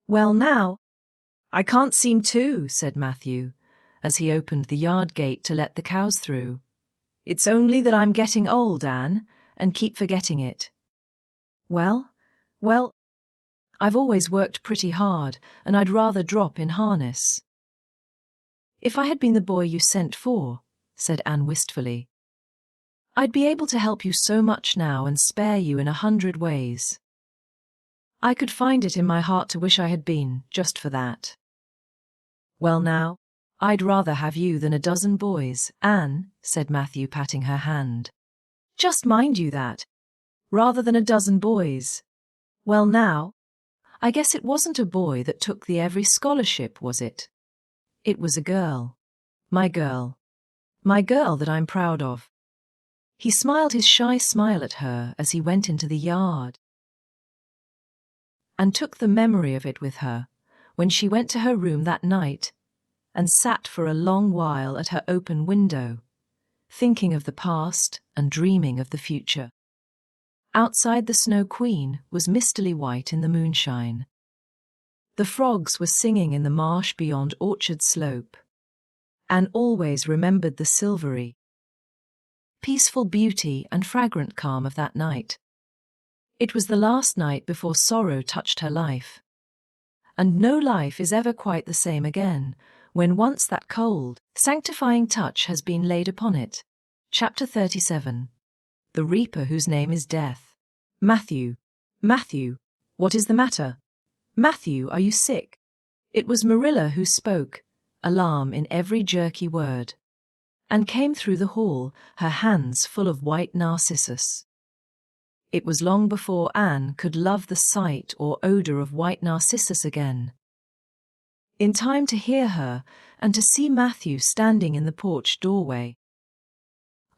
"Well now, I can't seem to," said Matthew, as he opened the yard gate to let the cows through. "It's only that I'm getting old, Anne, and keep forgetting it." Well, I've always worked pretty hard, and I'd rather drop in harness." "If I had been the boy you sent for," said Anne wistfully, "I'd be able to help you so much now and spare you in 100 ways. I could find it in my heart to wish I had been, just for that." "Well now, I'd rather have you than a dozen boys, Anne," said Matthew, patting her hand. "Just mind you that. Rather than a dozen boys. Well now, I guess it wasn't a boy that took the every scholarship, was it? It was a girl. My girl. My girl that I'm proud of." He smiled his shy smile at her as he went into the yard, and took the memory of it with her when she went to her room that night and sat for a long while at her open window, thinking of the past and dreaming of the future. Outside the Snow Queen was mistily white in the moonshine. The frogs were singing in the marsh beyond Orchard Slope. Anne always remembered the silvery, peaceful beauty and fragrant calm of that night. It was the last night before sorrow touched her life. And no life is ever quite the same again, when once that cold, sanctifying touch has been laid upon it. Chapter 37. The Reaper whose name is Death. Matthew. Matthew, what is the matter? Matthew, are you sick? It was Marilla who spoke, alarm in every jerky word, and came through the hall, her hands full of white narcissus. It was long before Anne could love the sight or odor of white narcissus again. In time to hear her and to see Matthew standing in the porch doorway,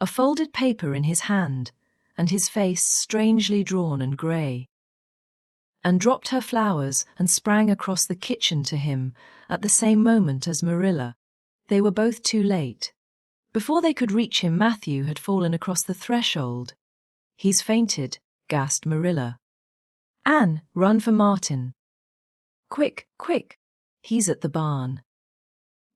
a folded paper in his hand, and his face strangely drawn and grey, and dropped her flowers and sprang across the kitchen to him at the same moment as Marilla. They were both too late. Before they could reach him, Matthew had fallen across the threshold. He's fainted, gasped Marilla. Anne, run for Martin. Quick, quick. He's at the barn.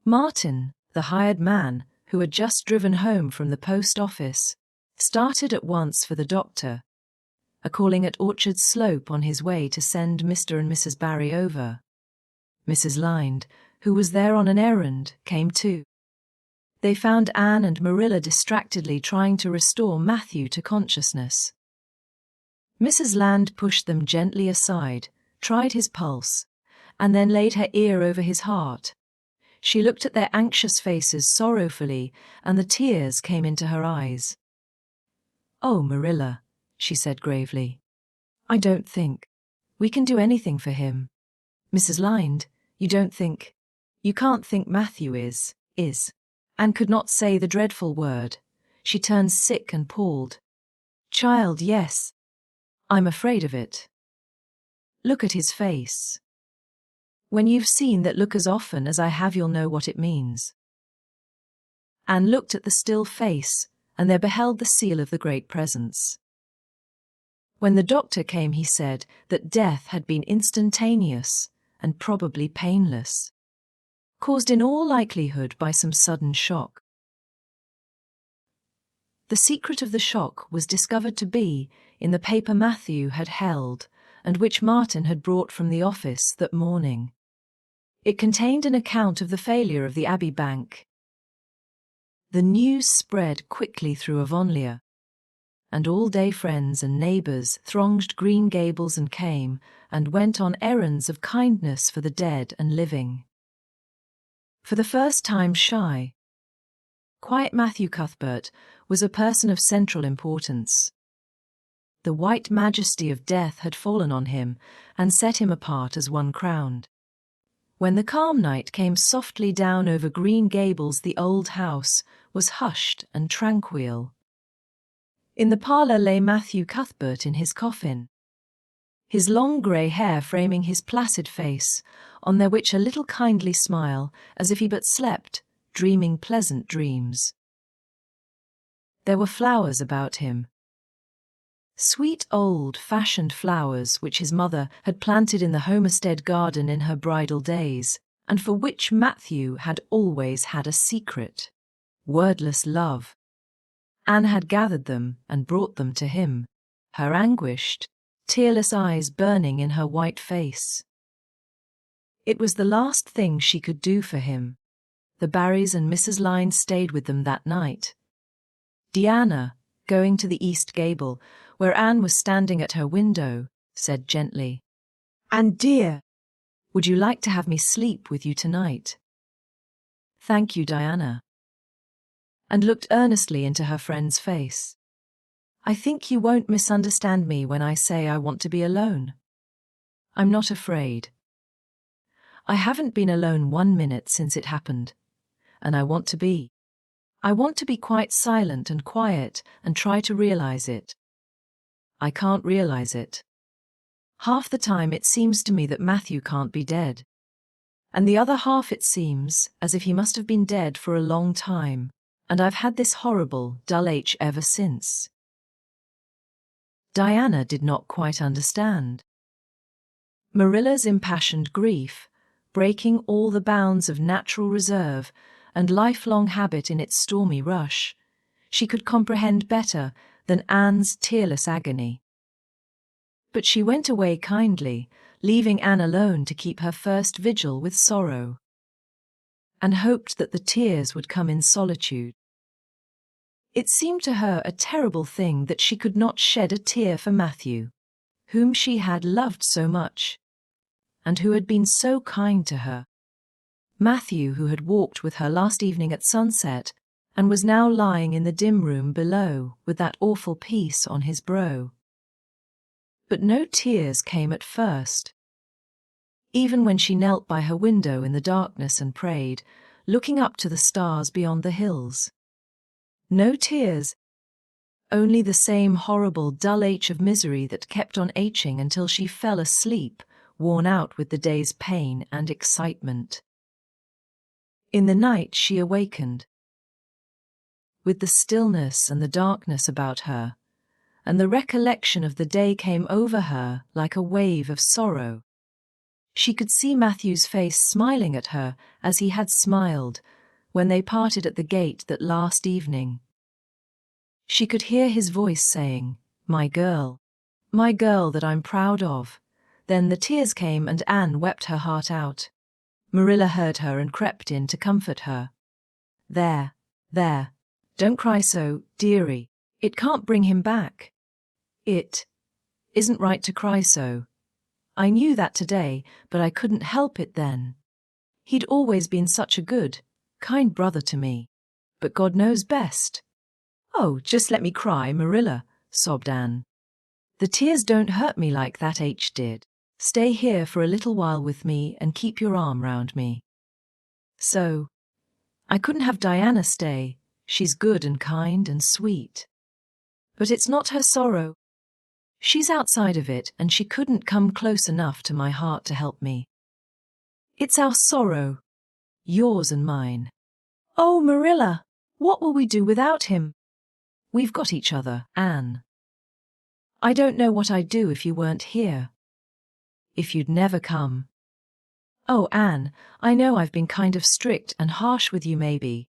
Martin, the hired man, who had just driven home from the post office, started at once for the doctor, calling at Orchard Slope on his way to send Mr. and Mrs. Barry over. Mrs. Lynde, who was there on an errand, came too. They found Anne and Marilla distractedly trying to restore Matthew to consciousness. Mrs. Lynde pushed them gently aside, tried his pulse, and then laid her ear over his heart. She looked at their anxious faces sorrowfully, and the tears came into her eyes. "Oh, Marilla," she said gravely, "I don't think we can do anything for him. Mrs. Lynde, you can't think Matthew is. Anne could not say the dreadful word. She turned sick and palled. Child, yes. I'm afraid of it. Look at his face. When you've seen that look as often as I have, you'll know what it means." Anne looked at the still face, and there beheld the seal of the Great Presence. When the doctor came, he said that death had been instantaneous and probably painless, caused in all likelihood by some sudden shock. The secret of the shock was discovered to be in the paper Matthew had held and which Martin had brought from the office that morning. It contained an account of the failure of the Abbey Bank. The news spread quickly through Avonlea, and all-day friends and neighbours thronged Green Gables and came and went on errands of kindness for the dead and living. For the first time, quiet Matthew Cuthbert was a person of central importance. The white majesty of death had fallen on him and set him apart as one crowned. When the calm night came softly down over Green Gables, the old house was hushed and tranquil. In the parlour lay Matthew Cuthbert in his coffin, his long grey hair framing his placid face, on their which a little kindly smile, as if he but slept, dreaming pleasant dreams. There were flowers about him, sweet old-fashioned flowers which his mother had planted in the homestead garden in her bridal days, and for which Matthew had always had a secret, wordless love. Anne had gathered them and brought them to him, her anguished, tearless eyes burning in her white face. It was the last thing she could do for him. The Barrys and Mrs. Lynde stayed with them that night. Diana, going to the east gable, where Anne was standing at her window, said gently, "Anne dear, would you like to have me sleep with you tonight?" "Thank you, Diana," and looked earnestly into her friend's face. "I think you won't misunderstand me when I say I want to be alone. I'm not afraid. I haven't been alone 1 minute since it happened, and I want to be. I want to be quite silent and quiet and try to realize it. I can't realize it. Half the time it seems to me that Matthew can't be dead, and the other half it seems as if he must have been dead for a long time, and I've had this horrible, dull ache ever since." Diana did not quite understand. Marilla's impassioned grief, breaking all the bounds of natural reserve and lifelong habit in its stormy rush, she could comprehend better than Anne's tearless agony. But she went away kindly, leaving Anne alone to keep her first vigil with sorrow, and hoped that the tears would come in solitude. It seemed to her a terrible thing that she could not shed a tear for Matthew, whom she had loved so much, and who had been so kind to her. Matthew, who had walked with her last evening at sunset, and was now lying in the dim room below with that awful peace on his brow. But no tears came at first. Even when she knelt by her window in the darkness and prayed, looking up to the stars beyond the hills. No tears, only the same horrible dull ache of misery that kept on aching until she fell asleep, worn out with the day's pain and excitement. In the night she awakened, with the stillness and the darkness about her, and the recollection of the day came over her like a wave of sorrow. She could see Matthew's face smiling at her as he had smiled when they parted at the gate that last evening. She could hear his voice saying, my girl that I'm proud of." Then the tears came and Anne wept her heart out. Marilla heard her and crept in to comfort her. There, don't cry so, dearie. It can't bring him back. It isn't right to cry so. I knew that today, but I couldn't help it then. He'd always been such a good, kind brother to me. But God knows best." "Oh, just let me cry, Marilla," sobbed Anne. "The tears don't hurt me like that H did. Stay here for a little while with me and keep your arm round me." "So, I couldn't have Diana stay. She's good and kind and sweet. But it's not her sorrow. She's outside of it and she couldn't come close enough to my heart to help me. It's our sorrow, yours and mine. Oh, Marilla, what will we do without him? We've got each other, Anne. I don't know what I'd do if you weren't here. If you'd never come. Oh, Anne, I know I've been kind of strict and harsh with you maybe.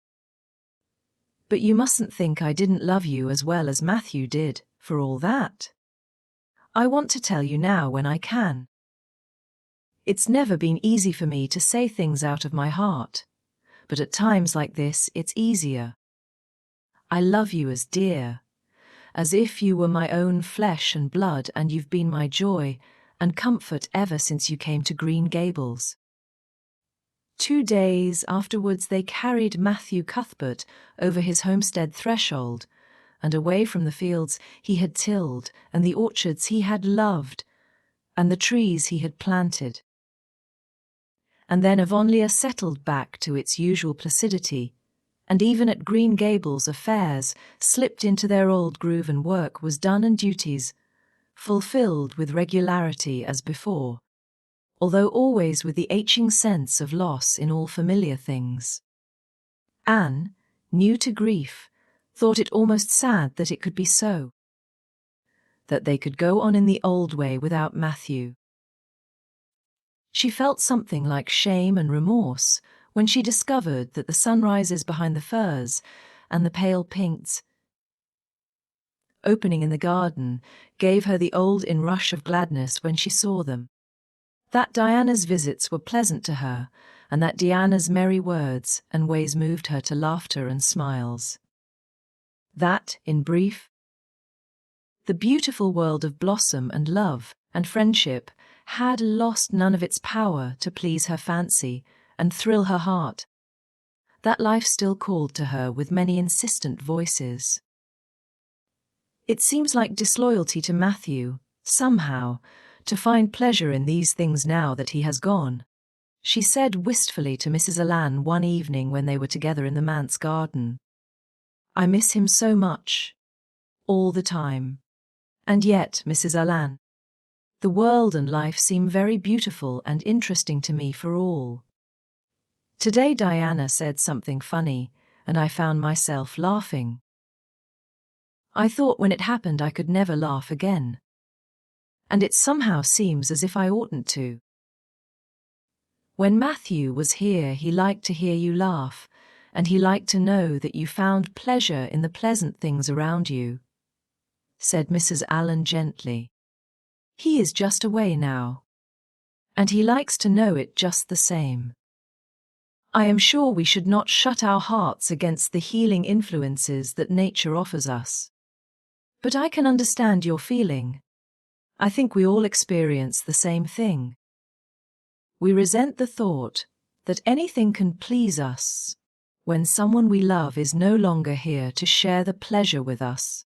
But you mustn't think I didn't love you as well as Matthew did, for all that. I want to tell you now when I can. It's never been easy for me to say things out of my heart, but at times like this it's easier. I love you as dear, as if you were my own flesh and blood, and you've been my joy and comfort ever since you came to Green Gables." 2 days afterwards they carried Matthew Cuthbert over his homestead threshold, and away from the fields he had tilled, and the orchards he had loved, and the trees he had planted. And then Avonlea settled back to its usual placidity, and even at Green Gables affairs slipped into their old groove, and work was done and duties fulfilled with regularity as before, although always with the aching sense of loss in all familiar things. Anne, new to grief, thought it almost sad that it could be so, that they could go on in the old way without Matthew. She felt something like shame and remorse when she discovered that the sunrises behind the firs and the pale pinks opening in the garden gave her the old inrush of gladness when she saw them. That Diana's visits were pleasant to her, and that Diana's merry words and ways moved her to laughter and smiles. That, in brief, the beautiful world of blossom and love and friendship had lost none of its power to please her fancy and thrill her heart. That life still called to her with many insistent voices. It seems like disloyalty to Matthew, somehow, to find pleasure in these things now that he has gone, she said wistfully to Mrs. Allan one evening when they were together in the manse garden. "I miss him so much, all the time. And yet, Mrs. Allan, the world and life seem very beautiful and interesting to me for all." Today Diana said something funny, and I found myself laughing. I thought when it happened I could never laugh again. And it somehow seems as if I oughtn't to. When Matthew was here he liked to hear you laugh, and he liked to know that you found pleasure in the pleasant things around you," said Mrs. Allen gently. "He is just away now, and he likes to know it just the same. I am sure we should not shut our hearts against the healing influences that nature offers us. But I can understand your feeling. I think we all experience the same thing. We resent the thought that anything can please us when someone we love is no longer here to share the pleasure with us.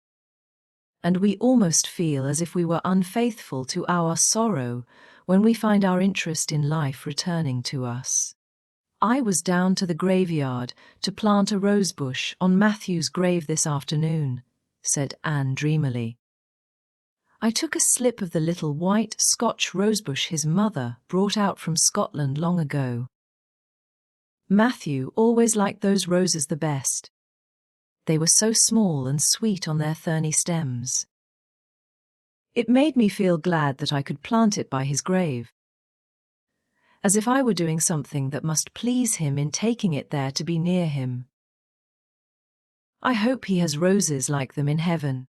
And we almost feel as if we were unfaithful to our sorrow when we find our interest in life returning to us. I was down to the graveyard to plant a rosebush on Matthew's grave this afternoon," said Anne dreamily. "I took a slip of the little white Scotch rosebush his mother brought out from Scotland long ago. Matthew always liked those roses the best. They were so small and sweet on their thorny stems. It made me feel glad that I could plant it by his grave, as if I were doing something that must please him in taking it there to be near him. I hope he has roses like them in heaven.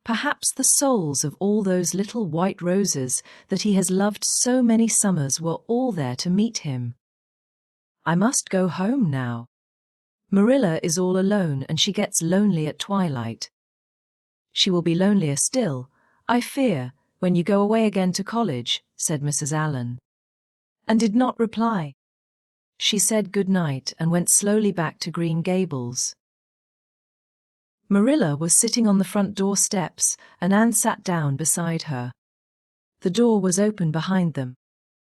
Perhaps the souls of all those little white roses that he has loved so many summers were all there to meet him. I must go home now. Marilla is all alone and she gets lonely at twilight. She will be lonelier still, I fear, when you go away again to college," said Mrs. Allen, and did not reply. She said good night and went slowly back to Green Gables. Marilla was sitting on the front door steps and Anne sat down beside her. The door was open behind them,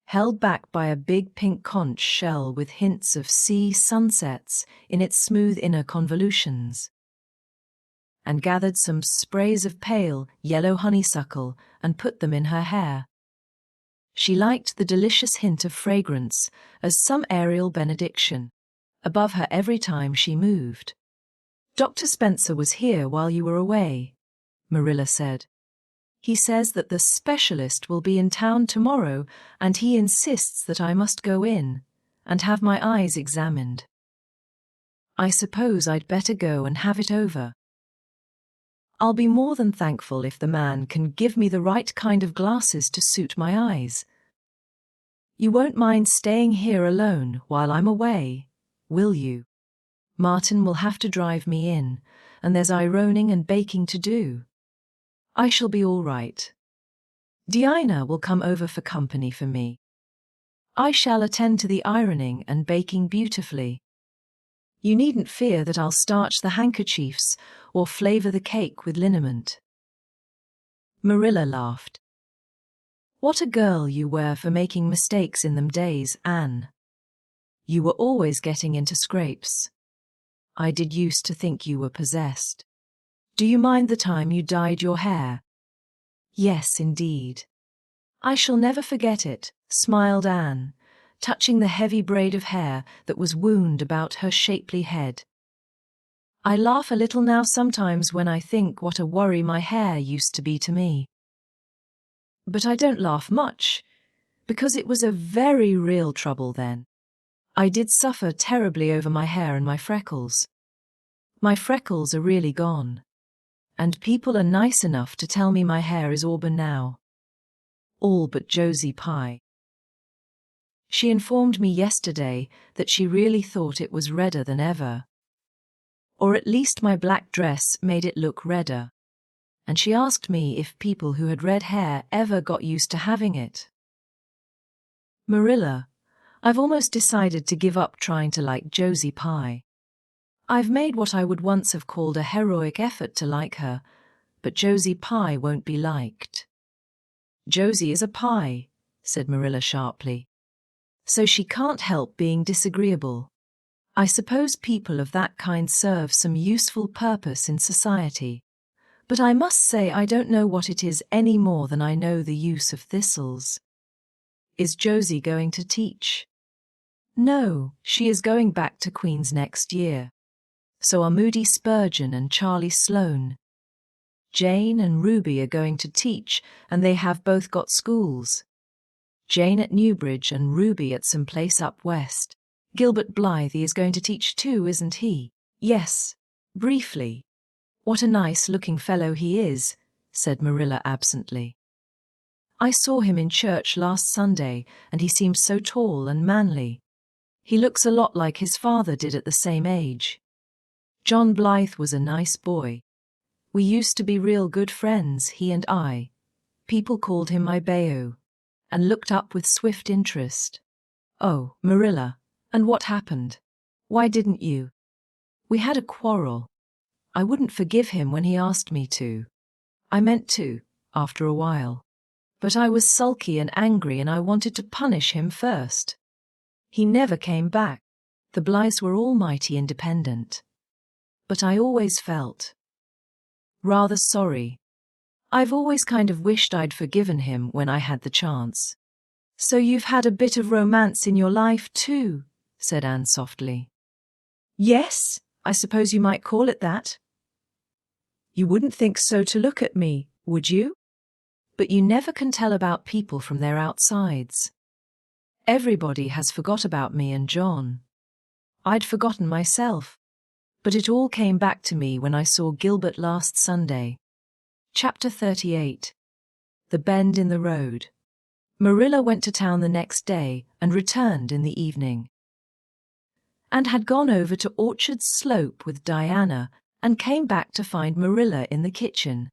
held back by a big pink conch shell with hints of sea sunsets in its smooth inner convolutions, and gathered some sprays of pale yellow honeysuckle and put them in her hair. She liked the delicious hint of fragrance as some aerial benediction above her every time she moved. "Dr. Spencer was here while you were away," Marilla said. "He says that the specialist will be in town tomorrow and he insists that I must go in and have my eyes examined. I suppose I'd better go and have it over. I'll be more than thankful if the man can give me the right kind of glasses to suit my eyes. You won't mind staying here alone while I'm away, will you? Martin will have to drive me in, and there's ironing and baking to do. I shall be all right. Diana will come over for company for me. I shall attend to the ironing and baking beautifully. You needn't fear that I'll starch the handkerchiefs or flavor the cake with liniment." Marilla laughed. "What a girl you were for making mistakes in them days, Anne. You were always getting into scrapes. I did used to think you were possessed. Do you mind the time you dyed your hair?" "Yes, indeed. I shall never forget it," smiled Anne, touching the heavy braid of hair that was wound about her shapely head. "I laugh a little now sometimes when I think what a worry my hair used to be to me. But I don't laugh much, because it was a very real trouble then. I did suffer terribly over my hair and my freckles. My freckles are really gone, and people are nice enough to tell me my hair is auburn now. All but Josie Pye. She informed me yesterday that she really thought it was redder than ever. Or at least my black dress made it look redder. And she asked me if people who had red hair ever got used to having it. Marilla, I've almost decided to give up trying to like Josie Pye. I've made what I would once have called a heroic effort to like her, but Josie Pye won't be liked." "Josie is a pie," said Marilla sharply, "so she can't help being disagreeable. I suppose people of that kind serve some useful purpose in society, but I must say I don't know what it is any more than I know the use of thistles. Is Josie going to teach?" "No, she is going back to Queen's next year. So are Moody Spurgeon and Charlie Sloane. Jane and Ruby are going to teach, and they have both got schools. Jane at Newbridge and Ruby at some place up west. Gilbert Blythe is going to teach too, isn't he? Yes, briefly. What a nice-looking fellow he is, said Marilla absently. I saw him in church last Sunday, and he seemed so tall and manly. He looks a lot like his father did at the same age. John Blythe was a nice boy. We used to be real good friends, he and I. People called him my Bayo, and looked up with swift interest. Oh, Marilla, and what happened? Why didn't you? We had a quarrel. I wouldn't forgive him when he asked me to. I meant to, after a while. But I was sulky and angry and I wanted to punish him first. He never came back. The Blythes were almighty independent. But I always felt rather sorry. I've always kind of wished I'd forgiven him when I had the chance. So you've had a bit of romance in your life too, said Anne softly. Yes, I suppose you might call it that. You wouldn't think so to look at me, would you? But you never can tell about people from their outsides. Everybody has forgot about me and John. I'd forgotten myself. But it all came back to me when I saw Gilbert last Sunday. Chapter 38. The Bend in the Road. Marilla went to town the next day and returned in the evening. And had gone over to Orchard Slope with Diana and came back to find Marilla in the kitchen,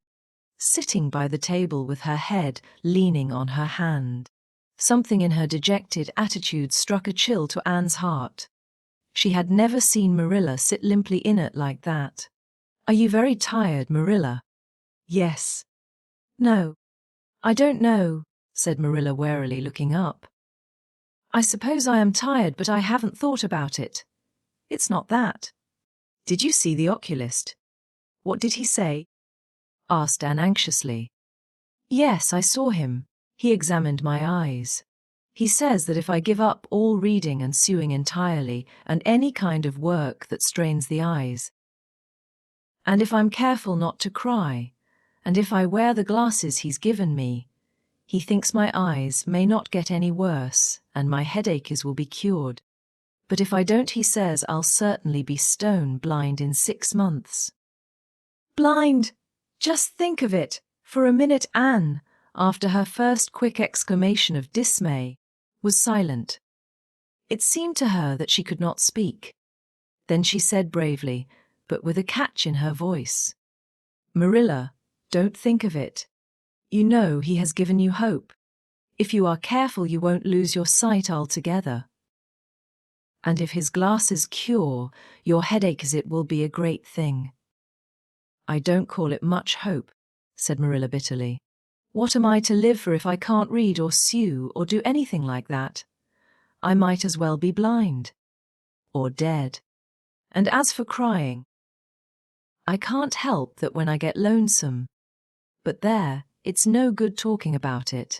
sitting by the table with her head leaning on her hand. Something in her dejected attitude struck a chill to Anne's heart. She had never seen Marilla sit limply in it like that. Are you very tired, Marilla? Yes. No. I don't know, said Marilla warily, looking up. I suppose I am tired, but I haven't thought about it. It's not that. Did you see the oculist? What did he say? Asked Anne anxiously. Yes, I saw him. He examined my eyes. He says that if I give up all reading and sewing entirely, and any kind of work that strains the eyes, and if I'm careful not to cry, and if I wear the glasses he's given me, he thinks my eyes may not get any worse, and my headaches will be cured. But if I don't, he says I'll certainly be stone blind in 6 months. Blind! Just think of it! For a minute Anne, after her first quick exclamation of dismay, was silent. It seemed to her that she could not speak. Then she said bravely, but with a catch in her voice, Marilla, don't think of it. You know he has given you hope. If you are careful, you won't lose your sight altogether. And if his glasses cure your headaches, it will be a great thing. I don't call it much hope, said Marilla bitterly. What am I to live for if I can't read or sew or do anything like that? I might as well be blind. Or dead. And as for crying, I can't help that when I get lonesome. But there, it's no good talking about it.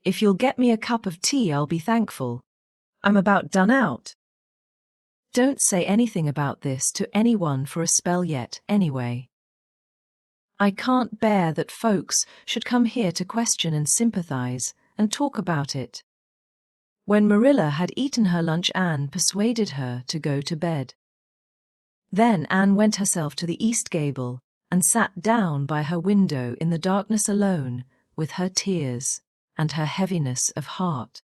If you'll get me a cup of tea, I'll be thankful. I'm about done out. Don't say anything about this to anyone for a spell yet, anyway. I can't bear that folks should come here to question and sympathize and talk about it. When Marilla had eaten her lunch, Anne persuaded her to go to bed. Then Anne went herself to the east gable and sat down by her window in the darkness alone with her tears and her heaviness of heart.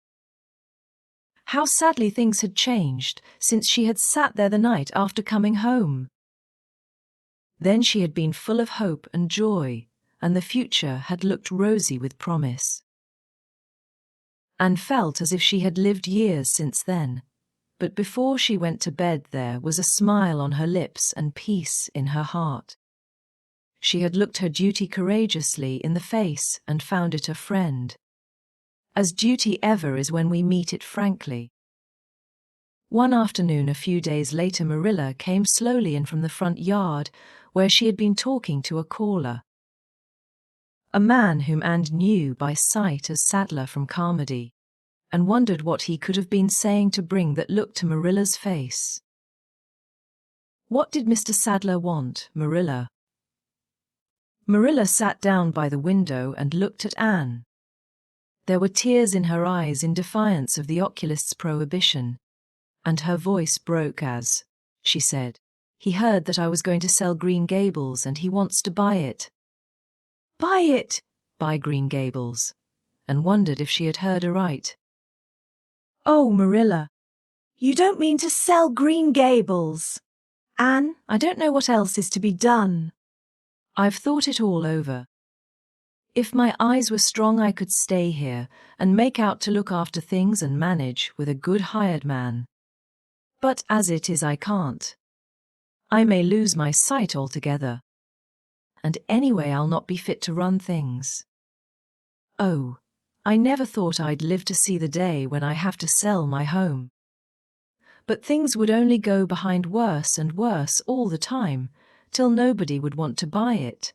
How sadly things had changed since she had sat there the night after coming home. Then she had been full of hope and joy, and the future had looked rosy with promise. Anne felt as if she had lived years since then, but before she went to bed there was a smile on her lips and peace in her heart. She had looked her duty courageously in the face and found it a friend. As duty ever is when we meet it frankly. One afternoon a few days later, Marilla came slowly in from the front yard where she had been talking to a caller. A man whom Anne knew by sight as Sadler from Carmody, and wondered what he could have been saying to bring that look to Marilla's face. What did Mr. Sadler want, Marilla? Marilla sat down by the window and looked at Anne. There were tears in her eyes in defiance of the oculist's prohibition, And her voice broke as she said, "He heard that I was going to sell Green Gables and he wants to buy it." Buy it? Buy Green Gables, and wondered if she had heard aright. Oh, Marilla, you don't mean to sell Green Gables? Anne, I don't know what else is to be done. I've thought it all over. If my eyes were strong, I could stay here and make out to look after things and manage with a good hired man. But as it is, I can't. I may lose my sight altogether. And anyway, I'll not be fit to run things. Oh, I never thought I'd live to see the day when I have to sell my home. But things would only go behind worse and worse all the time, till nobody would want to buy it.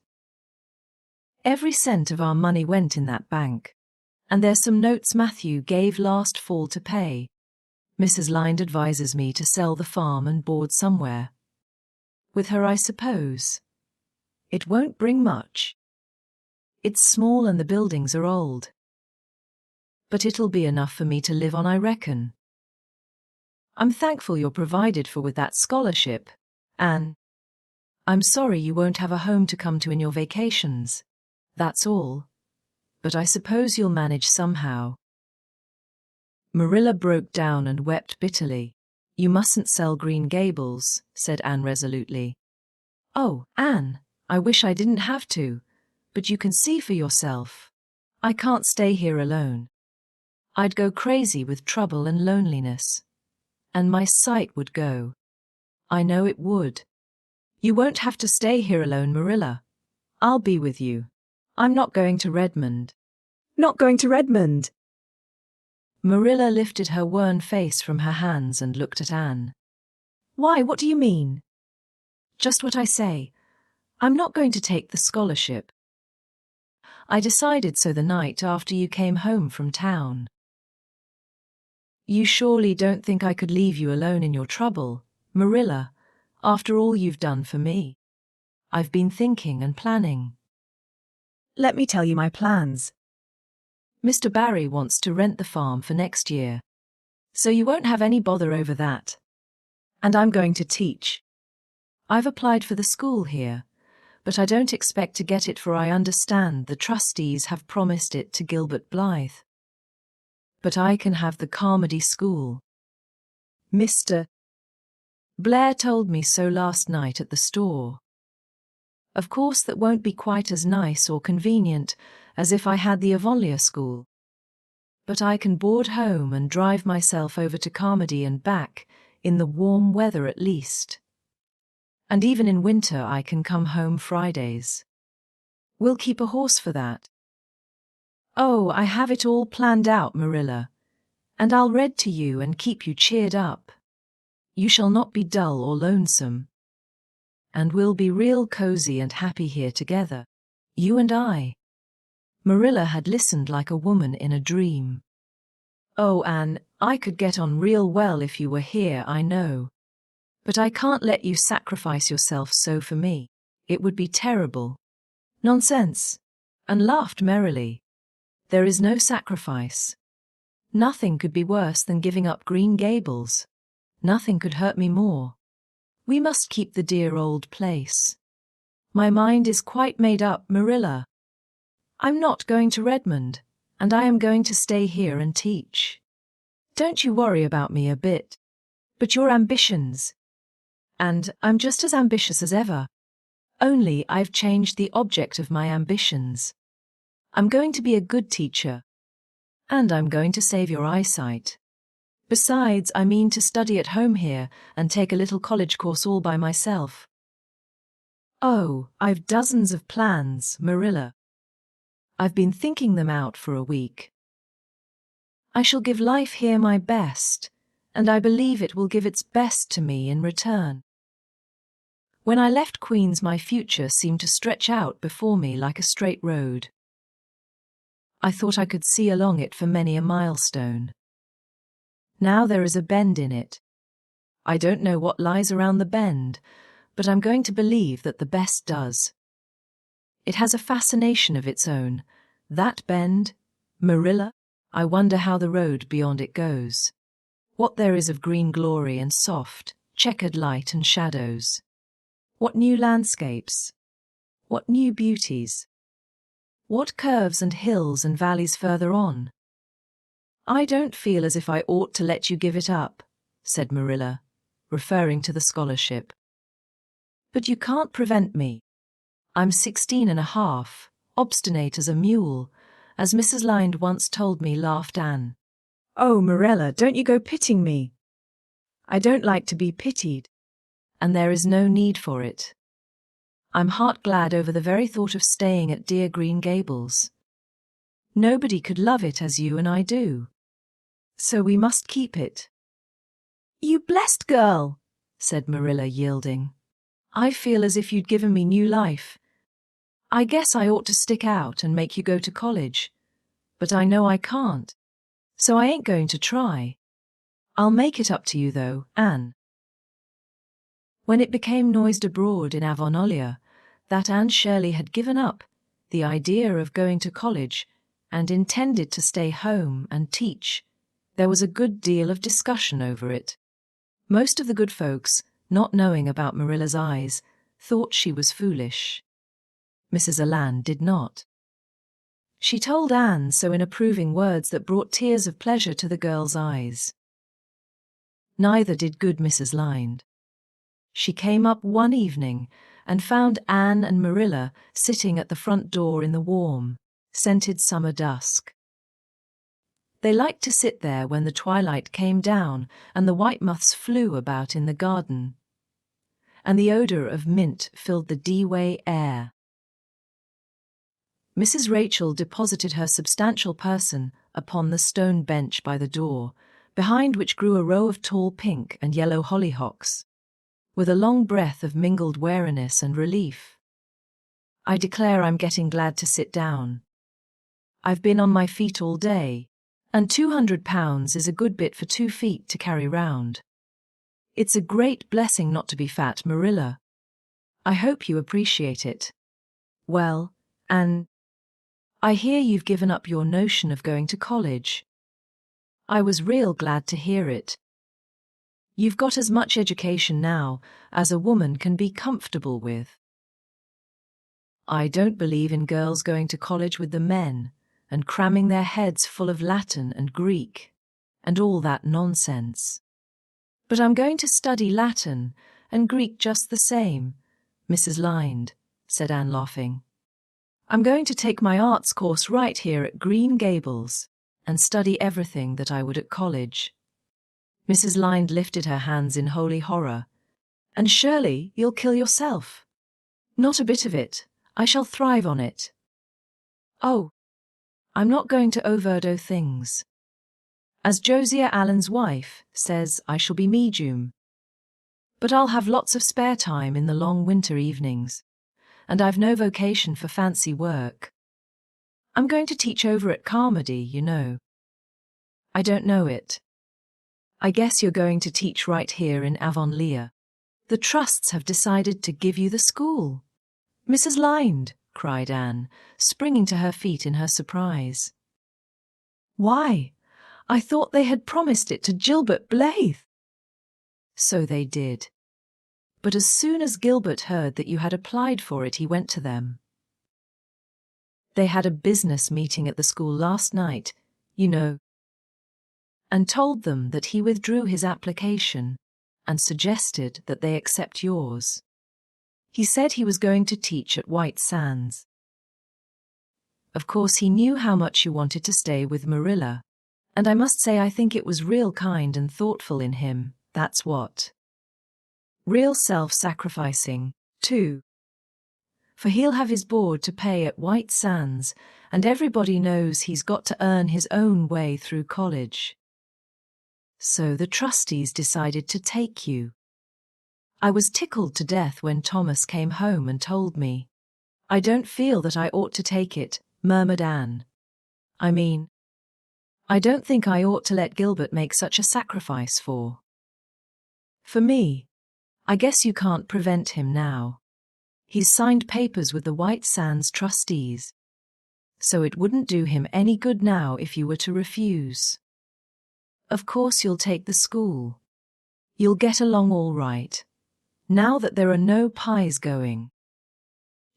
Every cent of our money went in that bank, and there's some notes Matthew gave last fall to pay. Mrs. Lynde advises me to sell the farm and board somewhere. With her, I suppose. It won't bring much. It's small and the buildings are old. But it'll be enough for me to live on, I reckon. I'm thankful you're provided for with that scholarship, Anne. I'm sorry you won't have a home to come to in your vacations. That's all. But I suppose you'll manage somehow. Marilla broke down and wept bitterly. You mustn't sell Green Gables, said Anne resolutely. Oh, Anne, I wish I didn't have to, but you can see for yourself. I can't stay here alone. I'd go crazy with trouble and loneliness. And my sight would go. I know it would. You won't have to stay here alone, Marilla. I'll be with you. I'm not going to Redmond. Not going to Redmond? Marilla lifted her worn face from her hands and looked at Anne. Why, what do you mean? Just what I say. I'm not going to take the scholarship. I decided so the night after you came home from town. You surely don't think I could leave you alone in your trouble, Marilla, after all you've done for me. I've been thinking and planning. Let me tell you my plans. Mr. Barry wants to rent the farm for next year, so you won't have any bother over that. And I'm going to teach. I've applied for the school here, but I don't expect to get it, for I understand the trustees have promised it to Gilbert Blythe. But I can have the Carmody School. Mr. Blair told me so last night at the store. Of course that won't be quite as nice or convenient as if I had the Avonlea school. But I can board home and drive myself over to Carmody and back, in the warm weather at least. And even in winter I can come home Fridays. We'll keep a horse for that. Oh, I have it all planned out, Marilla, and I'll read to you and keep you cheered up. You shall not be dull or lonesome. And we'll be real cozy and happy here together, you and I. Marilla had listened like a woman in a dream. Oh, Anne, I could get on real well if you were here, I know. But I can't let you sacrifice yourself so for me. It would be terrible. Nonsense. And laughed merrily. There is no sacrifice. Nothing could be worse than giving up Green Gables. Nothing could hurt me more. We must keep the dear old place. My mind is quite made up, Marilla. I'm not going to Redmond, and I am going to stay here and teach. Don't you worry about me a bit. But your ambitions. And I'm just as ambitious as ever. Only I've changed the object of my ambitions. I'm going to be a good teacher. And I'm going to save your eyesight. Besides, I mean to study at home here and take a little college course all by myself. Oh, I've dozens of plans, Marilla. I've been thinking them out for a week. I shall give life here my best, and I believe it will give its best to me in return. When I left Queen's, my future seemed to stretch out before me like a straight road. I thought I could see along it for many a milestone. Now there is a bend in it. I don't know what lies around the bend, but I'm going to believe that the best does. It has a fascination of its own, that bend, Marilla. I wonder how the road beyond it goes. What there is of green glory and soft, checkered light and shadows. What new landscapes. What new beauties. What curves and hills and valleys further on. I don't feel as if I ought to let you give it up, said Marilla, referring to the scholarship. But you can't prevent me. I'm 16 and a half, obstinate as a mule, as Mrs. Lynde once told me, laughed Anne. Oh, Marilla, don't you go pitying me. I don't like to be pitied. And there is no need for it. I'm heart glad over the very thought of staying at dear Green Gables. Nobody could love it as you and I do. So we must keep it. You blessed girl, said Marilla, yielding. I feel as if you'd given me new life. I guess I ought to stick out and make you go to college. But I know I can't. So I ain't going to try. I'll make it up to you though, Anne. When it became noised abroad in Avonlea that Anne Shirley had given up the idea of going to college and intended to stay home and teach, there was a good deal of discussion over it. Most of the good folks, not knowing about Marilla's eyes, thought she was foolish. Mrs. Alan did not. She told Anne so in approving words that brought tears of pleasure to the girl's eyes. Neither did good Mrs. Lynde. She came up one evening and found Anne and Marilla sitting at the front door in the warm, scented summer dusk. They liked to sit there when the twilight came down and the white moths flew about in the garden, and the odor of mint filled the D-way air. Mrs. Rachel deposited her substantial person upon the stone bench by the door, behind which grew a row of tall pink and yellow hollyhocks, with a long breath of mingled weariness and relief. I declare I'm getting glad to sit down. I've been on my feet all day, and 200 pounds is a good bit for 2 feet to carry round. It's a great blessing not to be fat, Marilla. I hope you appreciate it. Well, Anne, I hear you've given up your notion of going to college. I was real glad to hear it. You've got as much education now as a woman can be comfortable with. I don't believe in girls going to college with the men and cramming their heads full of Latin and Greek and all that nonsense. But I'm going to study Latin and Greek just the same, Mrs. Lynde, said Anne, laughing. I'm going to take my arts course right here at Green Gables and study everything that I would at college. Mrs. Lynde lifted her hands in holy horror. And Shirley, you'll kill yourself. Not a bit of it. I shall thrive on it. Oh, I'm not going to overdo things. As Josiah Allen's wife says, I shall be medium. But I'll have lots of spare time in the long winter evenings, and I've no vocation for fancy work. I'm going to teach over at Carmody, you know. I don't know it. I guess you're going to teach right here in Avonlea. The trusts have decided to give you the school. Mrs. Lynde, cried Anne, springing to her feet in her surprise. Why, I thought they had promised it to Gilbert Blythe. So they did. But as soon as Gilbert heard that you had applied for it, he went to them. They had a business meeting at the school last night, you know, and told them that he withdrew his application and suggested that they accept yours. He said he was going to teach at White Sands. Of course, he knew how much you wanted to stay with Marilla, and I must say I think it was real kind and thoughtful in him, that's what. Real self-sacrificing, too. For he'll have his board to pay at White Sands, and everybody knows he's got to earn his own way through college. So the trustees decided to take you. I was tickled to death when Thomas came home and told me. I don't feel that I ought to take it, murmured Anne. I mean, I don't think I ought to let Gilbert make such a sacrifice for me. I guess you can't prevent him now. He's signed papers with the White Sands trustees. So it wouldn't do him any good now if you were to refuse. Of course you'll take the school. You'll get along all right, now that there are no pies going.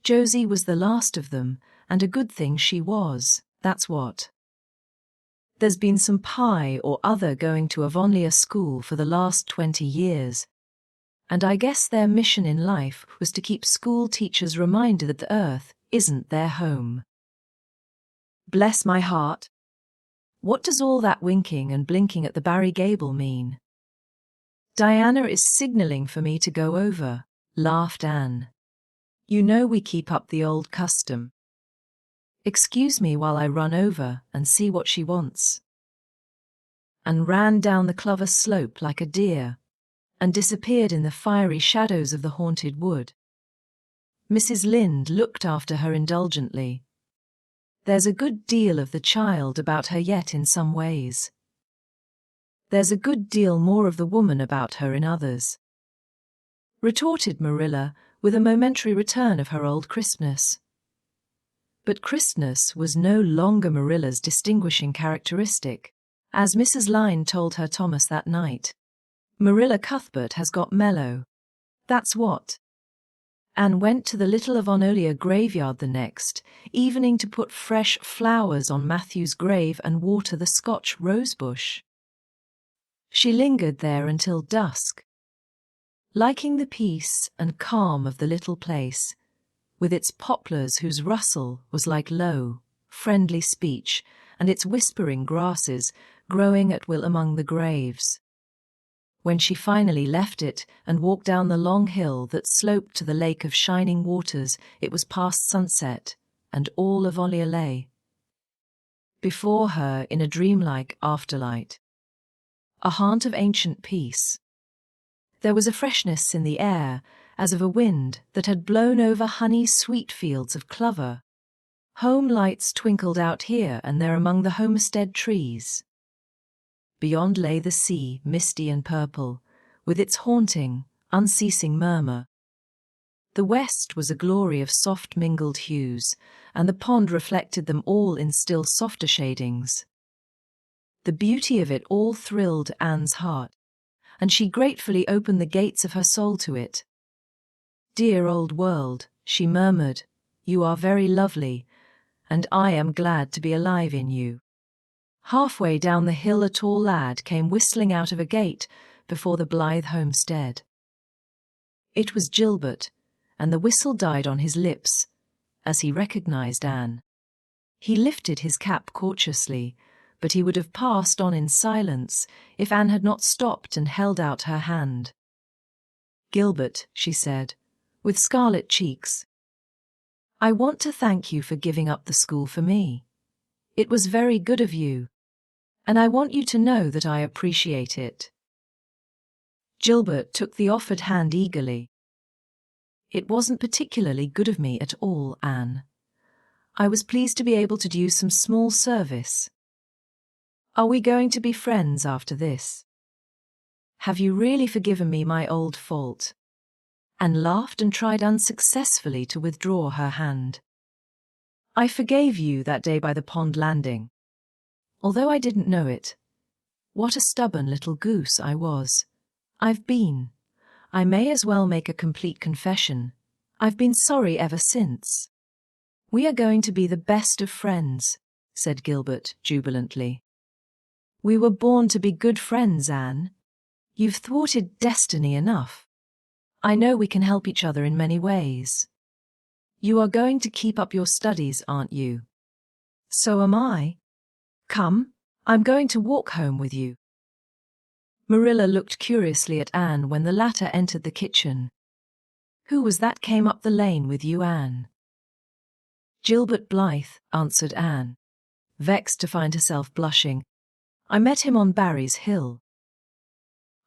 Josie was the last of them, and a good thing she was, that's what. There's been some pie or other going to Avonlea school for the last 20 years, and I guess their mission in life was to keep school teachers reminded that the earth isn't their home. Bless my heart. What does all that winking and blinking at the Barry Gable mean? Diana is signaling for me to go over, laughed Anne. You know we keep up the old custom. Excuse me while I run over and see what she wants. And ran down the clover slope like a deer, and disappeared in the fiery shadows of the haunted wood. Mrs. Lynde looked after her indulgently. There's a good deal of the child about her yet in some ways. There's a good deal more of the woman about her in others, retorted Marilla, with a momentary return of her old crispness. But crispness was no longer Marilla's distinguishing characteristic, as Mrs. Lynde told her Thomas that night. Marilla Cuthbert has got mellow. That's what. Anne went to the little Avonlea graveyard the next evening to put fresh flowers on Matthew's grave and water the Scotch rosebush. She lingered there until dusk, liking the peace and calm of the little place, with its poplars whose rustle was like low, friendly speech, and its whispering grasses growing at will among the graves. When she finally left it and walked down the long hill that sloped to the lake of shining waters, it was past sunset, and all Avonlea lay before her in a dreamlike afterlight, a haunt of ancient peace. There was a freshness in the air, as of a wind that had blown over honey-sweet fields of clover. Home lights twinkled out here and there among the homestead trees. Beyond lay the sea, misty and purple, with its haunting, unceasing murmur. The west was a glory of soft mingled hues, and the pond reflected them all in still softer shadings. The beauty of it all thrilled Anne's heart, and she gratefully opened the gates of her soul to it. "Dear old world," she murmured, "you are very lovely, and I am glad to be alive in you." Halfway down the hill a tall lad came whistling out of a gate before the Blythe homestead. It was Gilbert, and the whistle died on his lips as he recognized Anne. He lifted his cap cautiously, but he would have passed on in silence if Anne had not stopped and held out her hand. "Gilbert," she said, with scarlet cheeks, "I want to thank you for giving up the school for me. It was very good of you, and I want you to know that I appreciate it." Gilbert took the offered hand eagerly. "It wasn't particularly good of me at all, Anne. I was pleased to be able to do you some small service. Are we going to be friends after this? Have you really forgiven me my old fault?" Anne laughed and tried unsuccessfully to withdraw her hand. "I forgave you that day by the pond landing, although I didn't know it. What a stubborn little goose I was. I may as well make a complete confession. I've been sorry ever since." "We are going to be the best of friends," said Gilbert jubilantly. "We were born to be good friends, Anne. You've thwarted destiny enough. I know we can help each other in many ways. You are going to keep up your studies, aren't you?" "So am I. Come, I'm going to walk home with you." Marilla looked curiously at Anne when the latter entered the kitchen. "Who was that came up the lane with you, Anne?" "Gilbert Blythe," answered Anne, vexed to find herself blushing. "I met him on Barry's Hill."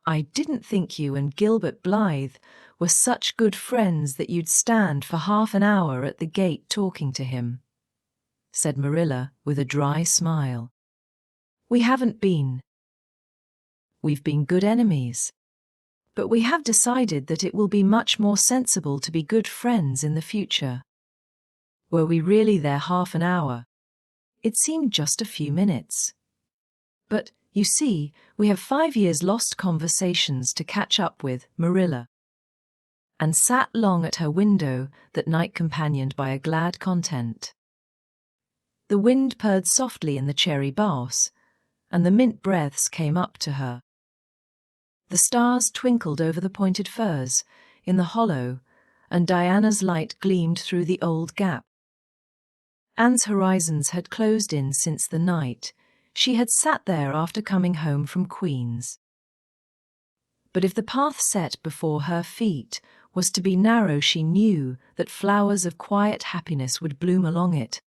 "I didn't think you and Gilbert Blythe were such good friends that you'd stand for half an hour at the gate talking to him," said Marilla with a dry smile. "We haven't been. We've been good enemies. But we have decided that it will be much more sensible to be good friends in the future." Were we really there half an hour? It seemed just a few minutes. But You see, we have 5 years lost conversations to catch up with, Marilla. And sat long at her window that night companioned by a glad content. The wind purred softly in the cherry bough, and the mint breaths came up to her. The stars twinkled over the pointed firs in the hollow, and Diana's light gleamed through the old gap. Anne's horizons had closed in since the night she had sat there after coming home from Queen's. But if the path set before her feet was to be narrow, she knew that flowers of quiet happiness would bloom along it.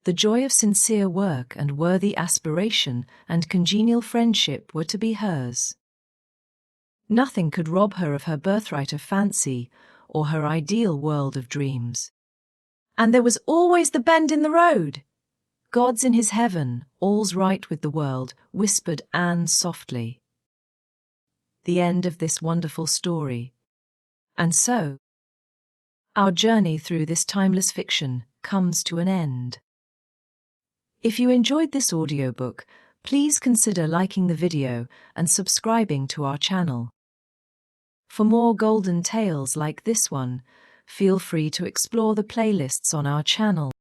The joy of sincere work and worthy aspiration and congenial friendship were to be hers. Nothing could rob her of her birthright of fancy or her ideal world of dreams. And there was always the bend in the road. God's in his heaven, all's right with the world, whispered Anne softly. The end of this wonderful story. And so, our journey through this timeless fiction comes to an end. If you enjoyed this audiobook, please consider liking the video and subscribing to our channel. For more golden tales like this one, feel free to explore the playlists on our channel.